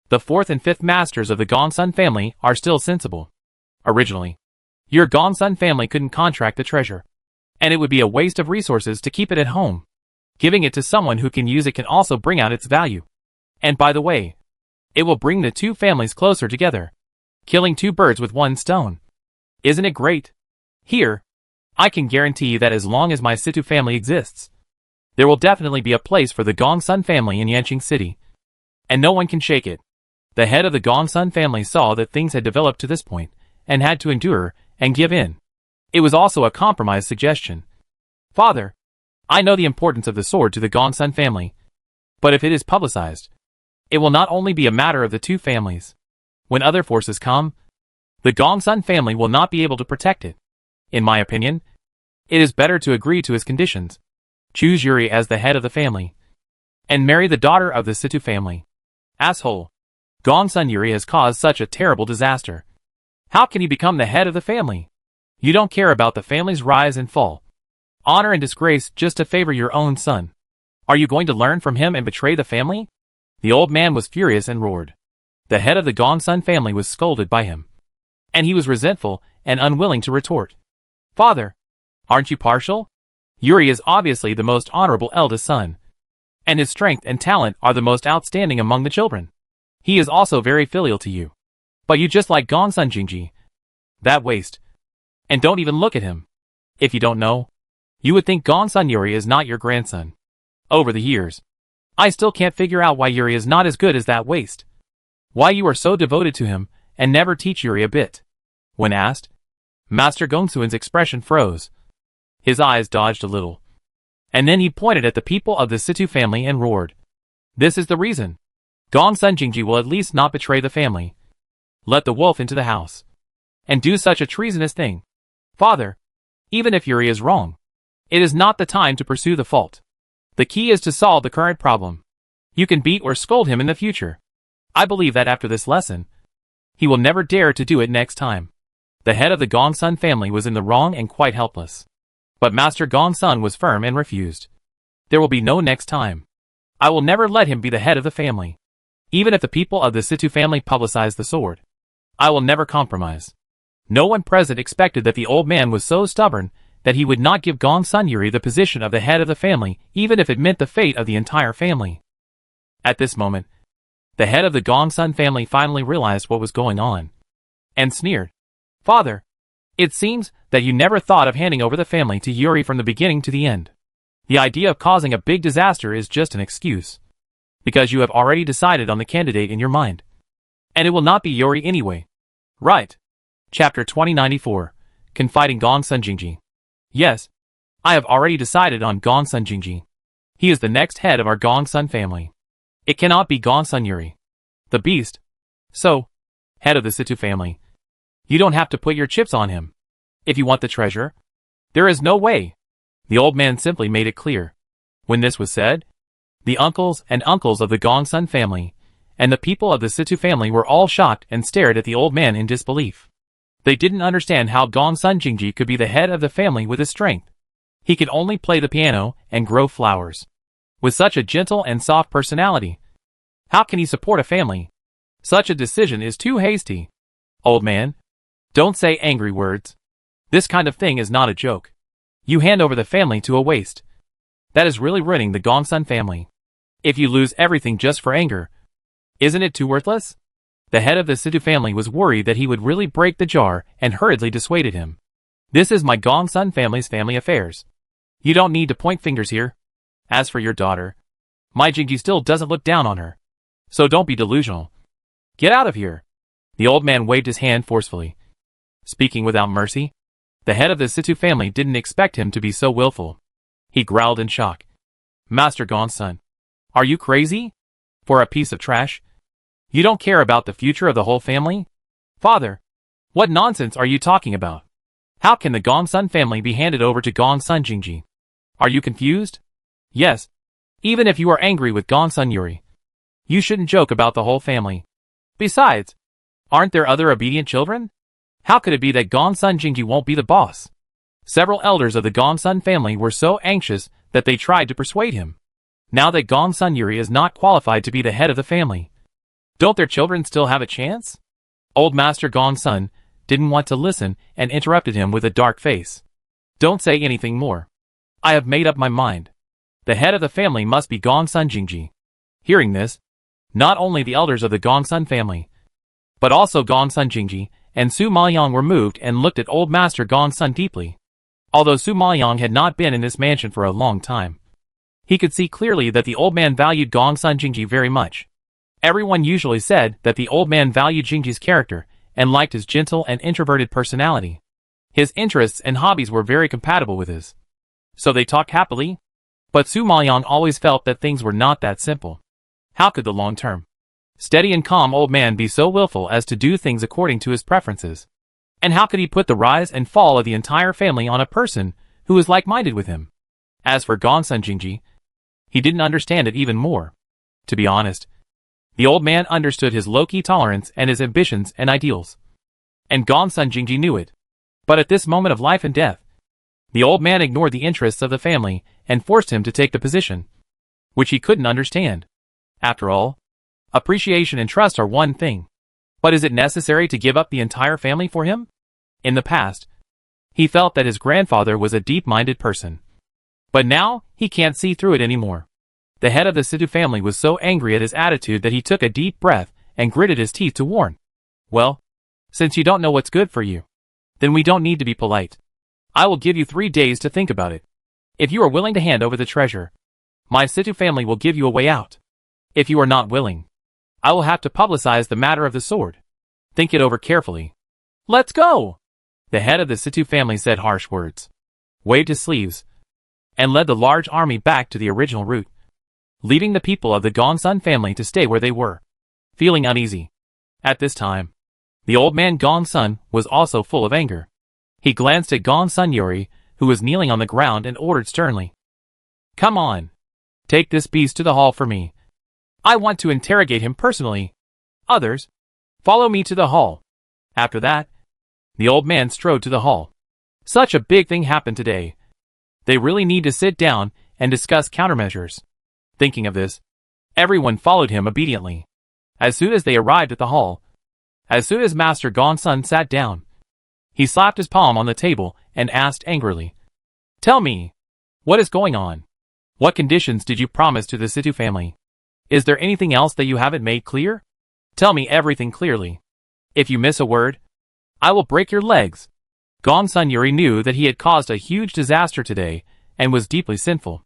The fourth and fifth masters of the Gongsun family are still sensible. Originally, your Gongsun family couldn't contract the treasure, and it would be a waste of resources to keep it at home. Giving it to someone who can use it can also bring out its value. And by the way, it will bring the two families closer together, killing two birds with one stone. Isn't it great? Here, I can guarantee that as long as my Situ family exists, there will definitely be a place for the Gongsun family in Yanqing City. And no one can shake it. The head of the Gongsun family saw that things had developed to this point, and had to endure and give in. It was also a compromise suggestion. Father, I know the importance of the sword to the Gongsun family, but if it is publicized, it will not only be a matter of the two families. When other forces come, the Gongsun family will not be able to protect it. In my opinion, it is better to agree to his conditions. Choose Yuri as the head of the family, and marry the daughter of the Situ family. Asshole. Gongsun Yuri has caused such a terrible disaster. How can he become the head of the family? You don't care about the family's rise and fall, honor and disgrace just to favor your own son. Are you going to learn from him and betray the family? The old man was furious and roared. The head of the Gongsun family was scolded by him, and he was resentful and unwilling to retort. Father, aren't you partial? Yuri is obviously the most honorable eldest son, and his strength and talent are the most outstanding among the children. He is also very filial to you. But you just like Gongsun Jingji. That waste. And don't even look at him. If you don't know, you would think Gongsun Yuri is not your grandson. Over the years, I still can't figure out why Yuri is not as good as that waste. Why you are so devoted to him and never teach Yuri a bit. When asked, Master Gongsun's expression froze. His eyes dodged a little. And then he pointed at the people of the Situ family and roared. This is the reason. Gongsun Jingji will at least not betray the family. Let the wolf into the house, and do such a treasonous thing. Father, even if Yuri is wrong, it is not the time to pursue the fault. The key is to solve the current problem. You can beat or scold him in the future. I believe that after this lesson, he will never dare to do it next time. The head of the Gongsun family was in the wrong and quite helpless. But Master Gongsun was firm and refused. There will be no next time. I will never let him be the head of the family. Even if the people of the Situ family publicize the sword, I will never compromise. No one present expected that the old man was so stubborn that he would not give Gongsun Yuri the position of the head of the family, even if it meant the fate of the entire family. At this moment, the head of the Gongsun family finally realized what was going on, and sneered. Father, it seems that you never thought of handing over the family to Yuri from the beginning to the end. The idea of causing a big disaster is just an excuse, because you have already decided on the candidate in your mind. And it will not be Yuri anyway. Right. Chapter 2094, Confiding Gongsun Jingji. Yes, I have already decided on Gongsun Jingji. He is the next head of our Gongsun family. It cannot be Gongsun Yuri, the beast. So, head of the Situ family, you don't have to put your chips on him. If you want the treasure, there is no way. The old man simply made it clear. When this was said, the uncles of the Gongsun family and the people of the Situ family were all shocked and stared at the old man in disbelief. They didn't understand how Gongsun Jingji could be the head of the family with his strength. He could only play the piano and grow flowers. With such a gentle and soft personality, how can he support a family? Such a decision is too hasty. Old man, don't say angry words. This kind of thing is not a joke. You hand over the family to a waste. That is really ruining the Gongsun family. If you lose everything just for anger, isn't it too worthless? The head of the Situ family was worried that he would really break the jar and hurriedly dissuaded him. This is my Gongsun family's family affairs. You don't need to point fingers here. As for your daughter, my Jingji still doesn't look down on her. So don't be delusional. Get out of here. The old man waved his hand forcefully. Speaking without mercy, the head of the Situ family didn't expect him to be so willful. He growled in shock. Master Gongsun, are you crazy? For a piece of trash? You don't care about the future of the whole family? Father, what nonsense are you talking about? How can the Gongsun family be handed over to Gongsun Jingji? Are you confused? Yes. Even if you are angry with Gongsun Yuri, you shouldn't joke about the whole family. Besides, aren't there other obedient children? How could it be that Gongsun Jingji won't be the boss? Several elders of the Gongsun family were so anxious that they tried to persuade him. Now that Gongsun Yuri is not qualified to be the head of the family, don't their children still have a chance? Old Master Gongsun didn't want to listen and interrupted him with a dark face. Don't say anything more. I have made up my mind. The head of the family must be Gongsun Jingji. Hearing this, not only the elders of the Gongsun family, but also Gongsun Jingji and Su Maoyang were moved and looked at old Master Gongsun deeply. Although Su Maoyang had not been in this mansion for a long time, he could see clearly that the old man valued Gongsun Jingji very much. Everyone usually said that the old man valued Jingji's character and liked his gentle and introverted personality. His interests and hobbies were very compatible with his. So they talked happily. But Su Maoyang always felt that things were not that simple. How could the long-term, steady and calm old man be so willful as to do things according to his preferences? And how could he put the rise and fall of the entire family on a person who was like-minded with him? As for Gongsun Jingji, he didn't understand it even more. To be honest, the old man understood his low-key tolerance and his ambitions and ideals. And Gongsun Jingji knew it. But at this moment of life and death, the old man ignored the interests of the family and forced him to take the position, which he couldn't understand. After all, appreciation and trust are one thing. But is it necessary to give up the entire family for him? In the past, he felt that his grandfather was a deep-minded person. But now, he can't see through it anymore. The head of the Situ family was so angry at his attitude that he took a deep breath and gritted his teeth to warn. Well, since you don't know what's good for you, then we don't need to be polite. I will give you 3 days to think about it. If you are willing to hand over the treasure, my Situ family will give you a way out. If you are not willing, I will have to publicize the matter of the sword. Think it over carefully. Let's go! The head of the Situ family said harsh words, waved his sleeves, and led the large army back to the original route, leaving the people of the Gongsun family to stay where they were, feeling uneasy. At this time, the old man Gongsun was also full of anger. He glanced at Gongsun Yuri, who was kneeling on the ground, and ordered sternly, "Come on! Take this beast to the hall for me. I want to interrogate him personally. Others, follow me to the hall. After that, the old man strode to the hall. Such a big thing happened today. They really need to sit down and discuss countermeasures. Thinking of this, everyone followed him obediently. As soon as they arrived at the hall, as soon as Master Gongsun sat down, he slapped his palm on the table and asked angrily, "Tell me, what is going on? What conditions did you promise to the Situ family? Is there anything else that you haven't made clear? Tell me everything clearly. If you miss a word, I will break your legs." Gongsun Yuri knew that he had caused a huge disaster today and was deeply sinful.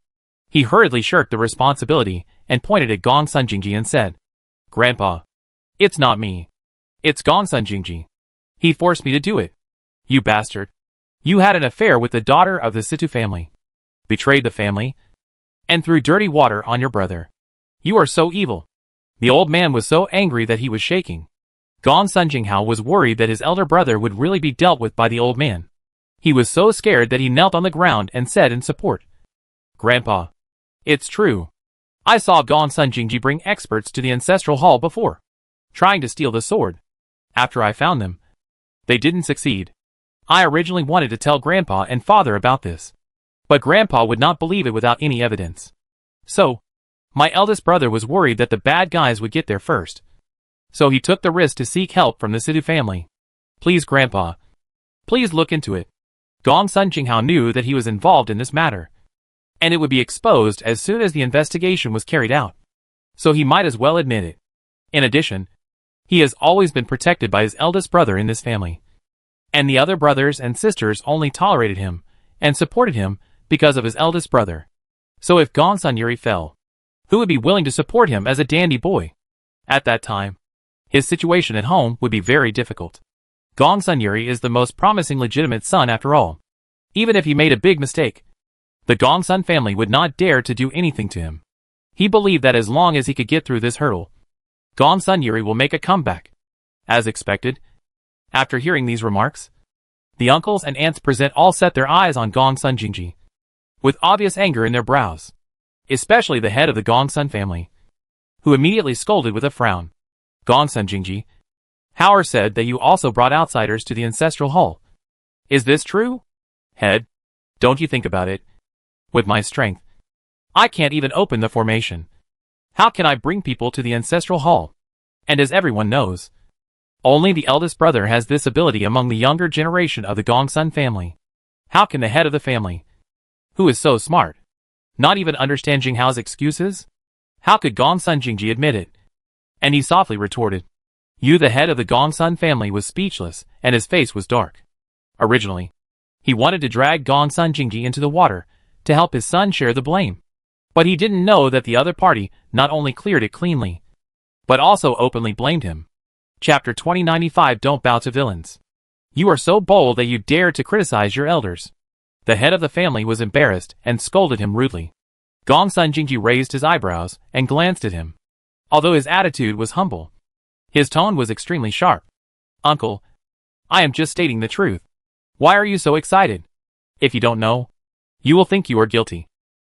He hurriedly shirked the responsibility and pointed at Gongsun Jingji and said, "Grandpa, it's not me. It's Gongsun Jingji. He forced me to do it. You bastard. You had an affair with the daughter of the Situ family, betrayed the family, and threw dirty water on your brother. You are so evil." The old man was so angry that he was shaking. Gongsun Jinghao was worried that his elder brother would really be dealt with by the old man. He was so scared that he knelt on the ground and said in support, "Grandpa, it's true. I saw Gongsun Jingji bring experts to the ancestral hall before, trying to steal the sword. After I found them, they didn't succeed. I originally wanted to tell Grandpa and Father about this, but Grandpa would not believe it without any evidence. So, my eldest brother was worried that the bad guys would get there first. So he took the risk to seek help from the Situ family. Please, Grandpa, please look into it." Gongsun Jinghao knew that he was involved in this matter, and it would be exposed as soon as the investigation was carried out. So he might as well admit it. In addition, he has always been protected by his eldest brother in this family, and the other brothers and sisters only tolerated him and supported him because of his eldest brother. So if Gongsun Yuri fell, who would be willing to support him as a dandy boy? At that time, his situation at home would be very difficult. Gongsun Yuri is the most promising legitimate son after all. Even if he made a big mistake, the Gongsun family would not dare to do anything to him. He believed that as long as he could get through this hurdle, Gongsun Yuri will make a comeback. As expected, after hearing these remarks, the uncles and aunts present all set their eyes on Gongsun Jingji, with obvious anger in their brows, especially the head of the Gongsun family, who immediately scolded with a frown. "Gongsun Jingji, Howard said that you also brought outsiders to the ancestral hall. Is this true? Head, don't you think about it. With my strength, I can't even open the formation. How can I bring people to the ancestral hall? And as everyone knows, only the eldest brother has this ability among the younger generation of the Gongsun family. How can the head of the family, who is so smart, not even understand Jinghao's excuses? How could Gongsun Jingji admit it?" And he softly retorted, "You." The head of the Gongsun family was speechless, and his face was dark. Originally, he wanted to drag Gongsun Jingji into the water to help his son share the blame. But he didn't know that the other party not only cleared it cleanly, but also openly blamed him. Chapter 2095. Don't bow to villains. You are so bold that you dare to criticize your elders. The head of the family was embarrassed and scolded him rudely. Gongsun Jingji raised his eyebrows and glanced at him. Although his attitude was humble, his tone was extremely sharp. "Uncle, I am just stating the truth. Why are you so excited? If you don't know, you will think you are guilty.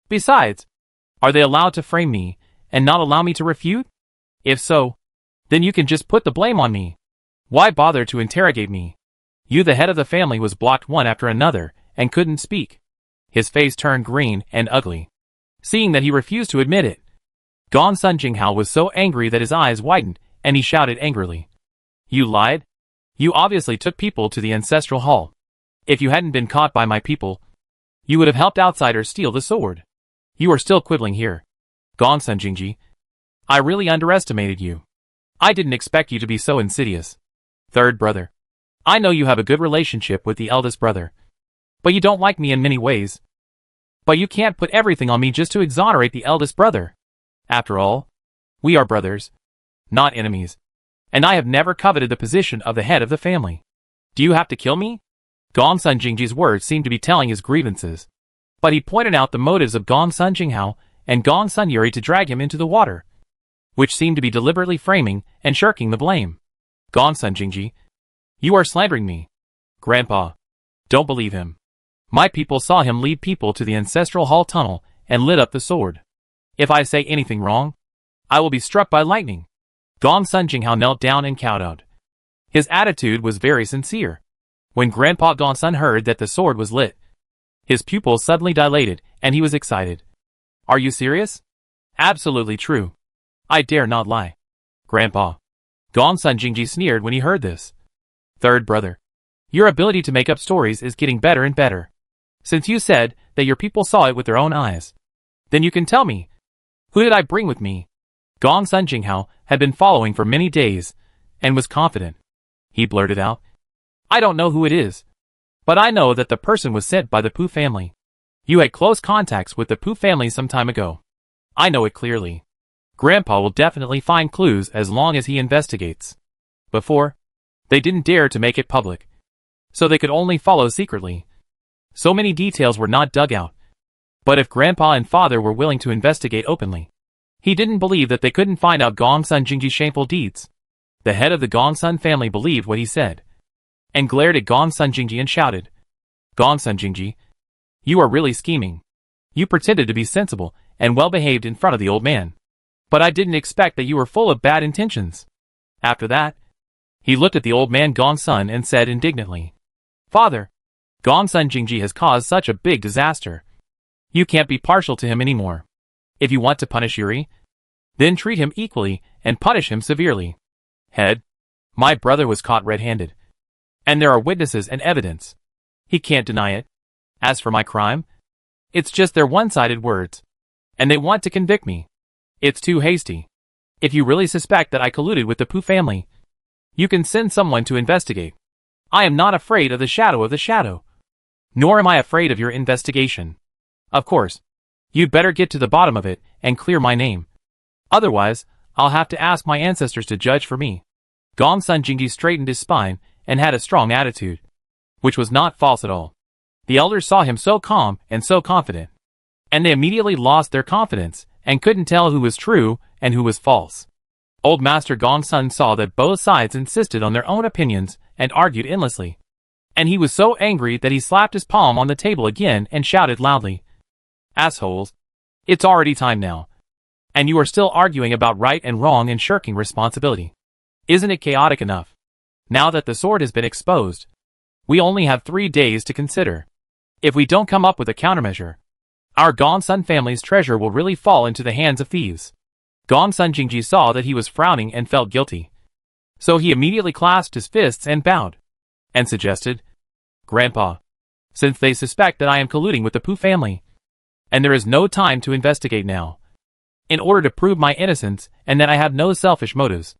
Besides, are they allowed to frame me and not allow me to refute? If so, then you can just put the blame on me. Why bother to interrogate me?" You. The head of the family was blocked one after another and couldn't speak. His face turned green and ugly, seeing that he refused to admit it. Gongsun Jinghao was so angry that his eyes widened, and he shouted angrily, "You lied? You obviously took people to the ancestral hall. If you hadn't been caught by my people, you would have helped outsiders steal the sword. You are still quibbling here. Gongsun Jingji, I really underestimated you. I didn't expect you to be so insidious. Third brother, I know you have a good relationship with the eldest brother, but you don't like me in many ways. But you can't put everything on me just to exonerate the eldest brother. After all, we are brothers, not enemies, and I have never coveted the position of the head of the family. Do you have to kill me?" Gongsun Jingji's words seemed to be telling his grievances, but he pointed out the motives of Gongsun Jinghao and Gongsun Yuri to drag him into the water, which seemed to be deliberately framing and shirking the blame. "Gongsun Jingji, you are slandering me. Grandpa, don't believe him. My people saw him lead people to the ancestral hall tunnel and lit up the sword. If I say anything wrong, I will be struck by lightning. Gongsun Jinghao knelt down and kowtowed. His attitude was very sincere. When Grandpa Gongsun heard that the sword was lit, his pupils suddenly dilated, and he was excited. Are you serious? Absolutely true. I dare not lie. Grandpa. Gongsun Jingji sneered when he heard this. Third brother. Your ability to make up stories is getting better and better. Since you said that your people saw it with their own eyes, then you can tell me, who did I bring with me? Gongsun Jinghao had been following for many days, and was confident. He blurted out, I don't know who it is, but I know that the person was sent by the Pu family. You had close contacts with the Pu family some time ago. I know it clearly. Grandpa will definitely find clues as long as he investigates. Before, they didn't dare to make it public, so they could only follow secretly. So many details were not dug out. But if Grandpa and Father were willing to investigate openly, he didn't believe that they couldn't find out Gongsun Jingji's shameful deeds. The head of the Gongsun family believed what he said, and glared at Gongsun Jingji and shouted, Gongsun Jingji, you are really scheming. You pretended to be sensible and well-behaved in front of the old man, but I didn't expect that you were full of bad intentions. After that, he looked at the old man Gongsun and said indignantly, Father, Gongsun Jingji has caused such a big disaster. You can't be partial to him anymore. If you want to punish Yuri, then treat him equally and punish him severely. Head, my brother was caught red-handed, and there are witnesses and evidence. He can't deny it. As for my crime, it's just their one-sided words, and they want to convict me. It's too hasty. If you really suspect that I colluded with the Pu family, you can send someone to investigate. I am not afraid of the shadow. Nor am I afraid of your investigation. Of course, you'd better get to the bottom of it and clear my name. Otherwise, I'll have to ask my ancestors to judge for me. Gongsun Jingji straightened his spine and had a strong attitude, which was not false at all. The elders saw him so calm and so confident, and they immediately lost their confidence and couldn't tell who was true and who was false. Old Master Gongsun saw that both sides insisted on their own opinions and argued endlessly, and he was so angry that he slapped his palm on the table again and shouted loudly, Assholes! It's already time now, and you are still arguing about right and wrong and shirking responsibility. Isn't it chaotic enough? Now that the sword has been exposed, we only have 3 days to consider. If we don't come up with a countermeasure, our Gongsun family's treasure will really fall into the hands of thieves. Gongsun Jingji saw that he was frowning and felt guilty, so he immediately clasped his fists and bowed, and suggested, Grandpa, since they suspect that I am colluding with the Pu family, and there is no time to investigate now, in order to prove my innocence and that I have no selfish motives,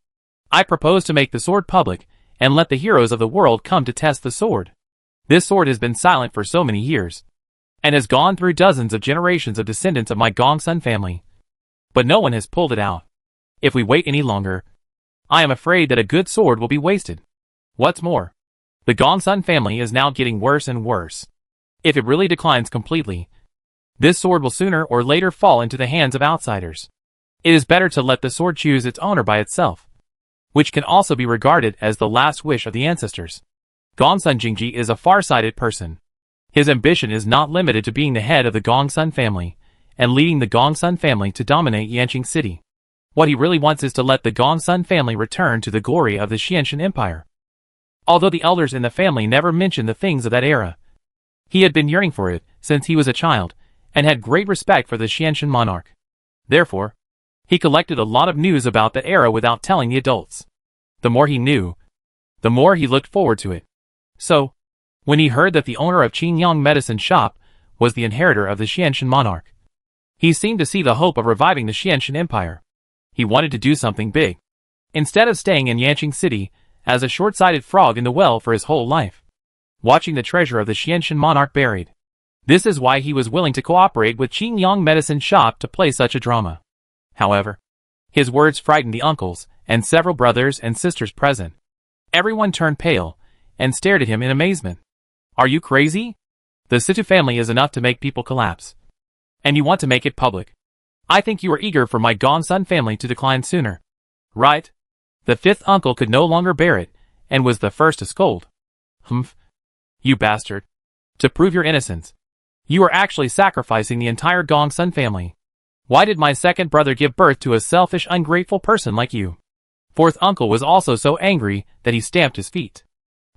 I propose to make the sword public and let the heroes of the world come to test the sword. This sword has been silent for so many years, and has gone through dozens of generations of descendants of my Gongsun family, but no one has pulled it out. If we wait any longer, I am afraid that a good sword will be wasted. What's more, the Gongsun family is now getting worse and worse. If it really declines completely, this sword will sooner or later fall into the hands of outsiders. It is better to let the sword choose its owner by itself, which can also be regarded as the last wish of the ancestors. Gongsun Jingji is a far-sighted person. His ambition is not limited to being the head of the Gongsun family and leading the Gongsun family to dominate Yanqing City. What he really wants is to let the Gongsun family return to the glory of the Xianxin Empire. Although the elders in the family never mentioned the things of that era, he had been yearning for it since he was a child and had great respect for the Xianxin monarch. Therefore, he collected a lot of news about that era without telling the adults. The more he knew, the more he looked forward to it. So, when he heard that the owner of Qingyang Medicine Shop was the inheritor of the Xianxin monarch, he seemed to see the hope of reviving the Xianxin Empire. He wanted to do something big, instead of staying in Yanqing City as a short-sighted frog in the well for his whole life, watching the treasure of the Xianxin monarch buried. This is why he was willing to cooperate with Qingyang Medicine Shop to play such a drama. However, his words frightened the uncles and several brothers and sisters present. Everyone turned pale and stared at him in amazement. Are you crazy? The Situ family is enough to make people collapse, and you want to make it public. I think you are eager for my Gongsun family to decline sooner. Right? The fifth uncle could no longer bear it, and was the first to scold. Humph. You bastard. To prove your innocence, you are actually sacrificing the entire Gongsun family. Why did my second brother give birth to a selfish, ungrateful person like you? Fourth uncle was also so angry that he stamped his feet.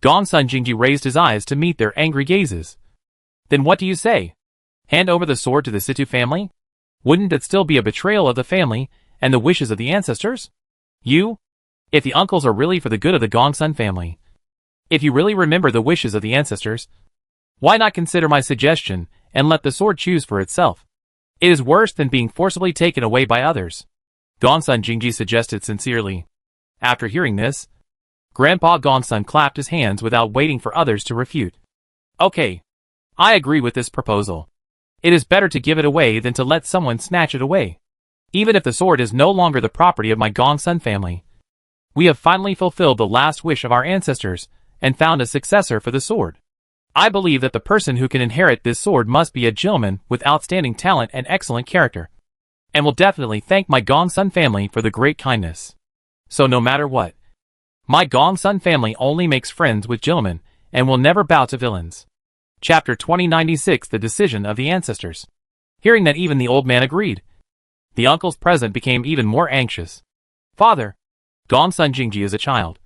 Gongsun Jingji raised his eyes to meet their angry gazes. Then what do you say? Hand over the sword to the Situ family? Wouldn't that still be a betrayal of the family and the wishes of the ancestors? If the uncles are really for the good of the Gongsun family, if you really remember the wishes of the ancestors, why not consider my suggestion and let the sword choose for itself? It is worse than being forcibly taken away by others, Gongsun Jingji suggested sincerely. After hearing this, Grandpa Gongsun clapped his hands without waiting for others to refute. Okay, I agree with this proposal. It is better to give it away than to let someone snatch it away. Even if the sword is no longer the property of my Gongsun family, we have finally fulfilled the last wish of our ancestors and found a successor for the sword. I believe that the person who can inherit this sword must be a gentleman with outstanding talent and excellent character, and will definitely thank my Gongsun family for the great kindness. So no matter what, my Gongsun family only makes friends with gentlemen and will never bow to villains. Chapter 2096 The Decision of the Ancestors. Hearing that even the old man agreed, the uncles present became even more anxious. Father, Gongsun Jingji is a child.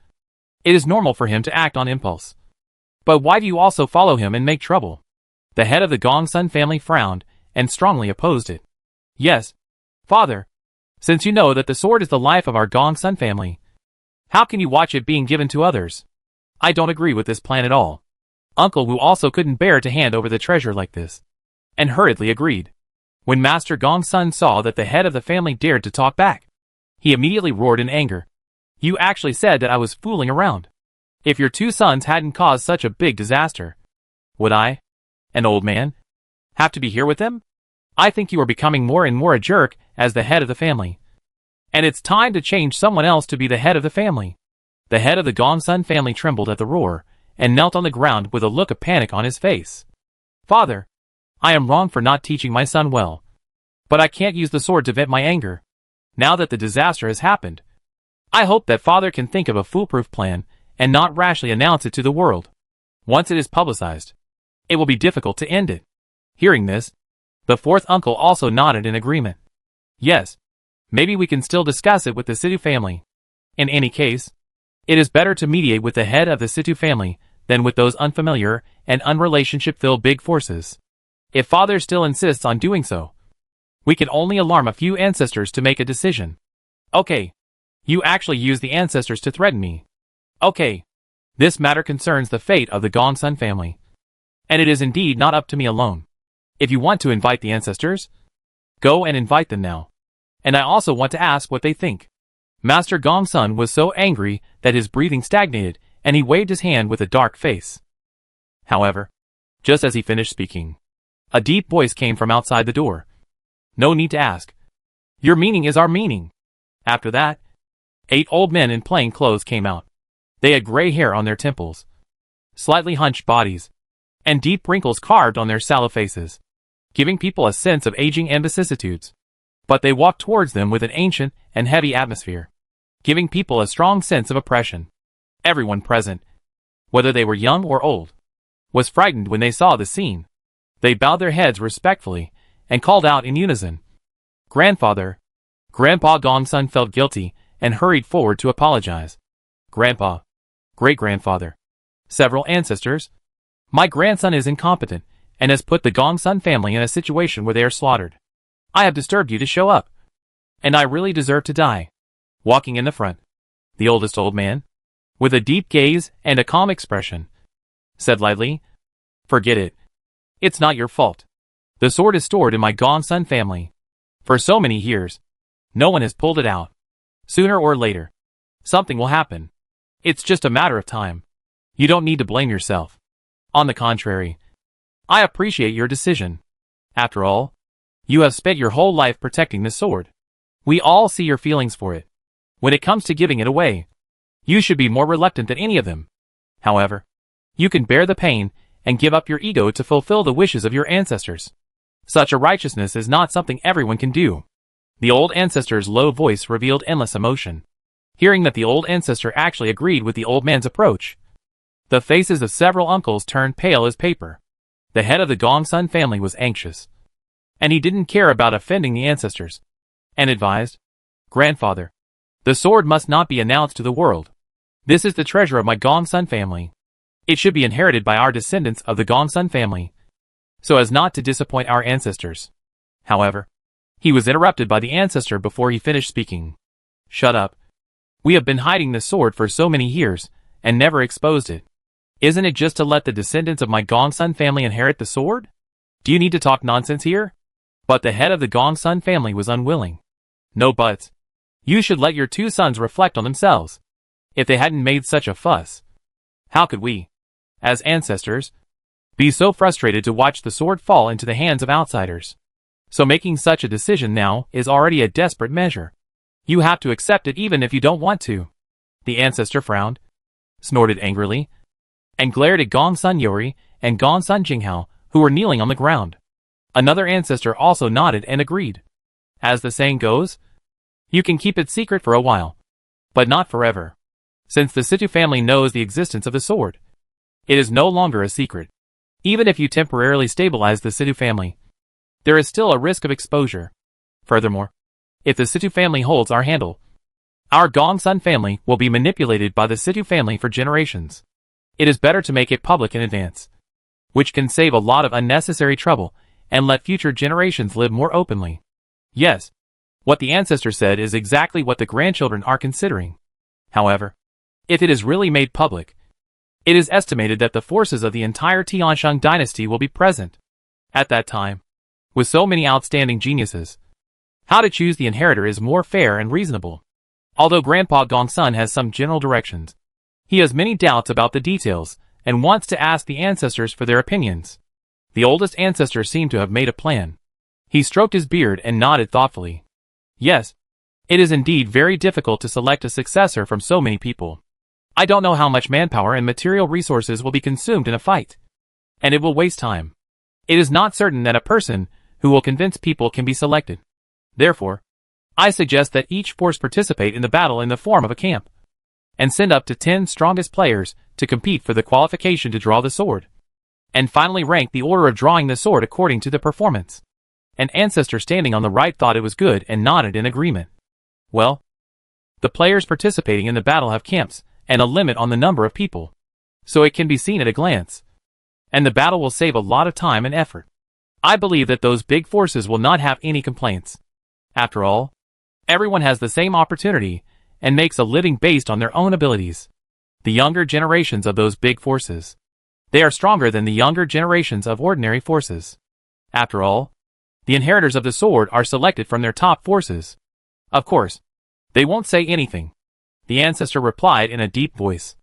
It is normal for him to act on impulse. But why do you also follow him and make trouble? The head of the Gongsun family frowned and strongly opposed it. Yes, Father, since you know that the sword is the life of our Gongsun family, how can you watch it being given to others? I don't agree with this plan at all. Uncle Wu also couldn't bear to hand over the treasure like this, and hurriedly agreed. When Master Gongsun saw that the head of the family dared to talk back, he immediately roared in anger. You actually said that I was fooling around. If your two sons hadn't caused such a big disaster, would I, an old man, have to be here with them? I think you are becoming more and more a jerk as the head of the family. And it's time to change someone else to be the head of the family. The head of the Gongsun family trembled at the roar, and knelt on the ground with a look of panic on his face. Father, I am wrong for not teaching my son well. But I can't use the sword to vent my anger. Now that the disaster has happened, I hope that Father can think of a foolproof plan and not rashly announce it to the world. Once it is publicized, it will be difficult to end it. Hearing this, the fourth uncle also nodded in agreement. Yes, maybe we can still discuss it with the Situ family. In any case, it is better to mediate with the head of the Situ family than with those unfamiliar and unrelationship-filled big forces. If Father still insists on doing so, we can only alarm a few ancestors to make a decision. Okay, you actually use the ancestors to threaten me. Okay, this matter concerns the fate of the Gongsun family, and it is indeed not up to me alone. If you want to invite the ancestors, go and invite them now. And I also want to ask what they think. Master Gongsun was so angry that his breathing stagnated, and he waved his hand with a dark face. However, just as he finished speaking, a deep voice came from outside the door. No need to ask. Your meaning is our meaning. After that, 8 old men in plain clothes came out. They had gray hair on their temples, slightly hunched bodies, and deep wrinkles carved on their sallow faces, giving people a sense of aging and vicissitudes. But they walked towards them with an ancient and heavy atmosphere, giving people a strong sense of oppression. Everyone present, whether they were young or old, was frightened when they saw the scene. They bowed their heads respectfully and called out in unison, Grandfather. Grandpa Gongsun felt guilty and hurried forward to apologize. Grandpa, great-grandfather, several ancestors, my grandson is incompetent and has put the Gongsun family in a situation where they are slaughtered. I have disturbed you to show up, and I really deserve to die. Walking in the front, the oldest old man, with a deep gaze and a calm expression, said lightly, Forget it. It's not your fault. The sword is stored in my Gongsun family. For so many years, no one has pulled it out. Sooner or later, something will happen. It's just a matter of time. You don't need to blame yourself. On the contrary, I appreciate your decision. After all, you have spent your whole life protecting this sword. We all see your feelings for it. When it comes to giving it away, you should be more reluctant than any of them. However, you can bear the pain and give up your ego to fulfill the wishes of your ancestors. Such a righteousness is not something everyone can do. The old ancestor's low voice revealed endless emotion. Hearing that the old ancestor actually agreed with the old man's approach, the faces of several uncles turned pale as paper. The head of the Gongsun family was anxious, and he didn't care about offending the ancestors, and advised, "Grandfather, the sword must not be announced to the world. This is the treasure of my Gongsun family. It should be inherited by our descendants of the Gongsun family, so as not to disappoint our ancestors." However, he was interrupted by the ancestor before he finished speaking. "Shut up. We have been hiding this sword for so many years, and never exposed it. Isn't it just to let the descendants of my Gongsun family inherit the sword? Do you need to talk nonsense here?" But the head of the Gongsun family was unwilling. "No buts. You should let your two sons reflect on themselves. If they hadn't made such a fuss, how could we, as ancestors, be so frustrated to watch the sword fall into the hands of outsiders? So making such a decision now is already a desperate measure. You have to accept it even if you don't want to." The ancestor frowned, snorted angrily, and glared at Gongsun Yori and Gongsun Jinghao, who were kneeling on the ground. Another ancestor also nodded and agreed. As the saying goes, you can keep it secret for a while, but not forever. Since the Situ family knows the existence of the sword, it is no longer a secret. Even if you temporarily stabilize the Situ family, there is still a risk of exposure. Furthermore, if the Situ family holds our handle, our Gongsun family will be manipulated by the Situ family for generations. It is better to make it public in advance, which can save a lot of unnecessary trouble and let future generations live more openly. Yes, what the ancestor said is exactly what the grandchildren are considering. However, if it is really made public, it is estimated that the forces of the entire Tiansheng dynasty will be present. At that time, with so many outstanding geniuses, how to choose the inheritor is more fair and reasonable. Although Grandpa Gongsun has some general directions, he has many doubts about the details and wants to ask the ancestors for their opinions. The oldest ancestor seemed to have made a plan. He stroked his beard and nodded thoughtfully. "Yes, it is indeed very difficult to select a successor from so many people. I don't know how much manpower and material resources will be consumed in a fight, and it will waste time. It is not certain that a person who will convince people can be selected. Therefore, I suggest that each force participate in the battle in the form of a camp, and send up to 10 strongest players to compete for the qualification to draw the sword, and finally rank the order of drawing the sword according to the performance." An ancestor standing on the right thought it was good and nodded in agreement. "Well, the players participating in the battle have camps and a limit on the number of people, so it can be seen at a glance, and the battle will save a lot of time and effort. I believe that those big forces will not have any complaints. After all, everyone has the same opportunity and makes a living based on their own abilities. The younger generations of those big forces, they are stronger than the younger generations of ordinary forces. After all, the inheritors of the sword are selected from their top forces. Of course, they won't say anything," the ancestor replied in a deep voice.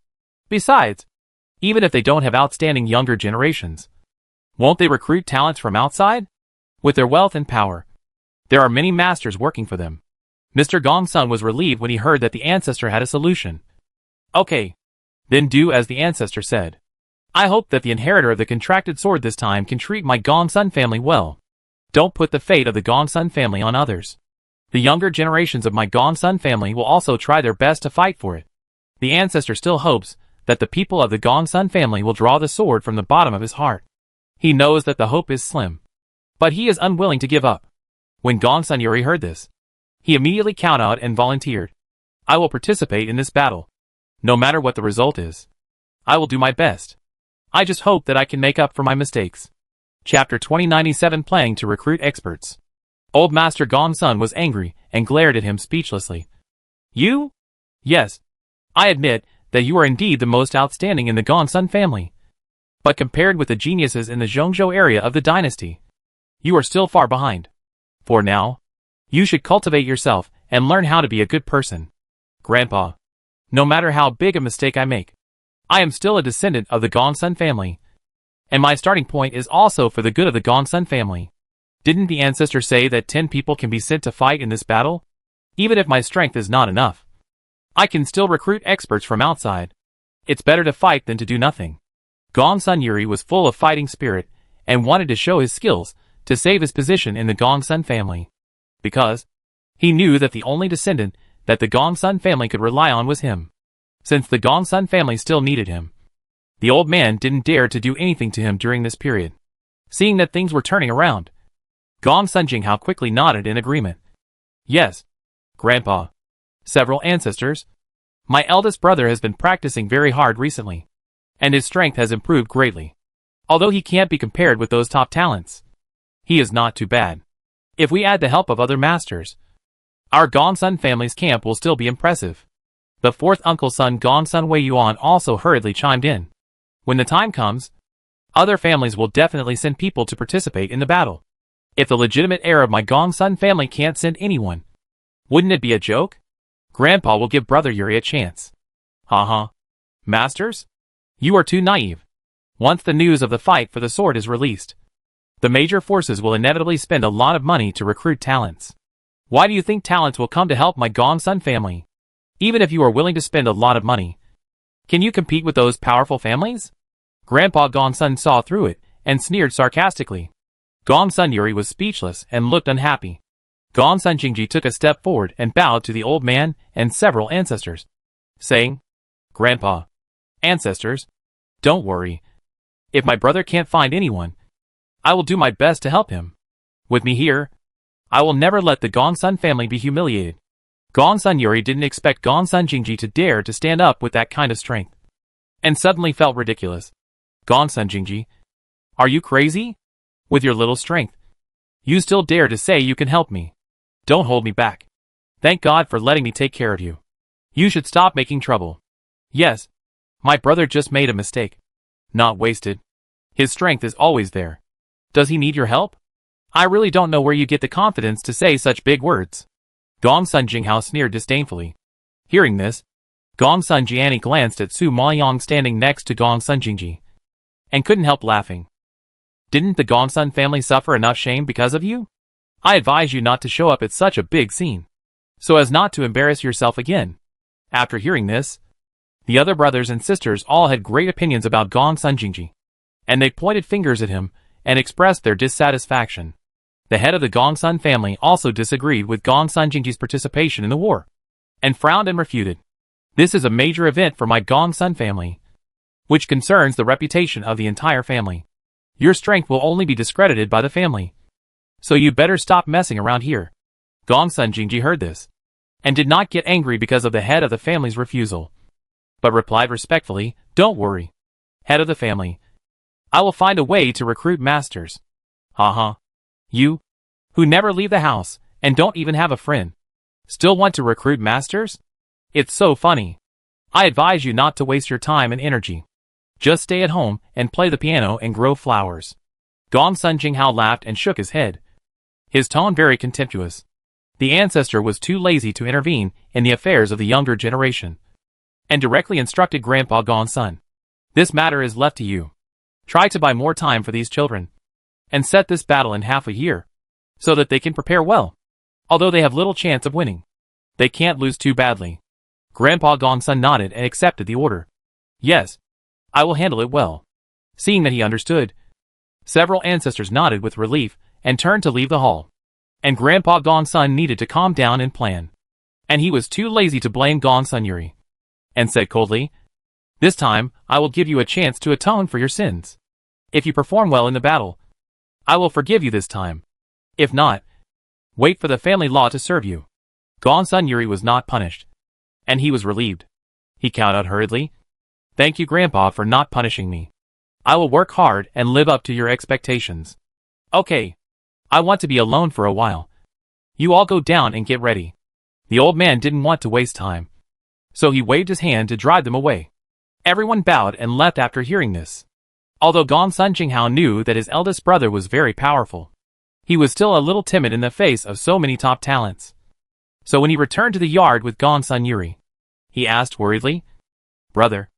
"Besides, even if they don't have outstanding younger generations, won't they recruit talents from outside? With their wealth and power, there are many masters working for them." Mr. Gongsun was relieved when he heard that the ancestor had a solution. "Okay, then do as the ancestor said. I hope that the inheritor of the contracted sword this time can treat my Gongsun family well. Don't put the fate of the Gongsun family on others. The younger generations of my Gongsun family will also try their best to fight for it." The ancestor still hopes that the people of the Gongsun family will draw the sword from the bottom of his heart. He knows that the hope is slim, but he is unwilling to give up. When Gongsun Yuri heard this, he immediately kowtowed and volunteered. "I will participate in this battle. No matter what the result is, I will do my best. I just hope that I can make up for my mistakes." Chapter 2097 Planning to Recruit Experts. Old Master Gongsun was angry and glared at him speechlessly. "You? Yes, I admit that you are indeed the most outstanding in the Gongsun family. But compared with the geniuses in the Zhongzhou area of the dynasty, you are still far behind. For now, you should cultivate yourself and learn how to be a good person. Grandpa, no matter how big a mistake I make, I am still a descendant of the Gongsun family, and my starting point is also for the good of the Gongsun family. Didn't the ancestor say that 10 people can be sent to fight in this battle? Even if my strength is not enough, I can still recruit experts from outside. It's better to fight than to do nothing." Gongsun Yuri was full of fighting spirit and wanted to show his skills to save his position in the Gongsun family, because he knew that the only descendant that the Gongsun family could rely on was him. Since the Gongsun family still needed him, the old man didn't dare to do anything to him during this period. Seeing that things were turning around, Gongsun Jinghao quickly nodded in agreement. Yes, Grandpa. Several ancestors. My eldest brother has been practicing very hard recently, and his strength has improved greatly. Although he can't be compared with those top talents, he is not too bad. If we add the help of other masters, our Gongsun family's camp will still be impressive. The fourth uncle's son Gongsun Wei Yuan also hurriedly chimed in. When the time comes, other families will definitely send people to participate in the battle. If the legitimate heir of my Gongsun family can't send anyone, wouldn't it be a joke? Grandpa will give Brother Yuri a chance. Haha. Masters? You are too naive. Once the news of the fight for the sword is released, the major forces will inevitably spend a lot of money to recruit talents. Why do you think talents will come to help my Gongsun family? Even if you are willing to spend a lot of money, can you compete with those powerful families? Grandpa Gongsun saw through it and sneered sarcastically. Gongsun Yuri was speechless and looked unhappy. Gongsun Jingji took a step forward and bowed to the old man and several ancestors, saying, Grandpa, ancestors, don't worry. If my brother can't find anyone, I will do my best to help him. With me here, I will never let the Gongsun family be humiliated. Gongsun Yuri didn't expect Gongsun Jingji to dare to stand up with that kind of strength, and suddenly felt ridiculous. Gongsun Jingji, are you crazy? With your little strength, you still dare to say you can help me? Don't hold me back. Thank God for letting me take care of you. You should stop making trouble. Yes, my brother just made a mistake. Not wasted. His strength is always there. Does he need your help? I really don't know where you get the confidence to say such big words. Gongsun Jinghao sneered disdainfully. Hearing this, Gongsun Jiani glanced at Su Maoyong standing next to Gongsun Jingji, and couldn't help laughing. Didn't the Gongsun family suffer enough shame because of you? I advise you not to show up at such a big scene, so as not to embarrass yourself again. After hearing this, the other brothers and sisters all had great opinions about Gongsun Jingji, and they pointed fingers at him and expressed their dissatisfaction. The head of the Gongsun family also disagreed with Gongsun Jingji's participation in the war, and frowned and refuted. This is a major event for my Gongsun family, which concerns the reputation of the entire family. Your strength will only be discredited by the family, so you better stop messing around here. Gongsun Jingji heard this, and did not get angry because of the head of the family's refusal, but replied respectfully, Don't worry, head of the family. I will find a way to recruit masters. Haha. You, who never leave the house, and don't even have a friend, still want to recruit masters? It's so funny. I advise you not to waste your time and energy. Just stay at home and play the piano and grow flowers. Gongsun Jinghao laughed and shook his head, his tone very contemptuous. The ancestor was too lazy to intervene in the affairs of the younger generation, and directly instructed Grandpa Gongsun. This matter is left to you. Try to buy more time for these children, and set this battle in half a year, so that they can prepare well. Although they have little chance of winning, they can't lose too badly. Grandpa Gongsun nodded and accepted the order. Yes, I will handle it well. Seeing that he understood, several ancestors nodded with relief and turned to leave the hall. And Grandpa Gongsun needed to calm down and plan. And he was too lazy to blame Gongsun Yuri, and said coldly, This time, I will give you a chance to atone for your sins. If you perform well in the battle, I will forgive you this time. If not, wait for the family law to serve you. Gongsun Yuri was not punished, and he was relieved. He cowed out hurriedly, Thank you, Grandpa, for not punishing me. I will work hard and live up to your expectations. Okay. I want to be alone for a while. You all go down and get ready. The old man didn't want to waste time, so he waved his hand to drive them away. Everyone bowed and left after hearing this. Although Gongsun Jinghao knew that his eldest brother was very powerful, he was still a little timid in the face of so many top talents. So when he returned to the yard with Gongsun Yuri, he asked worriedly, Brother,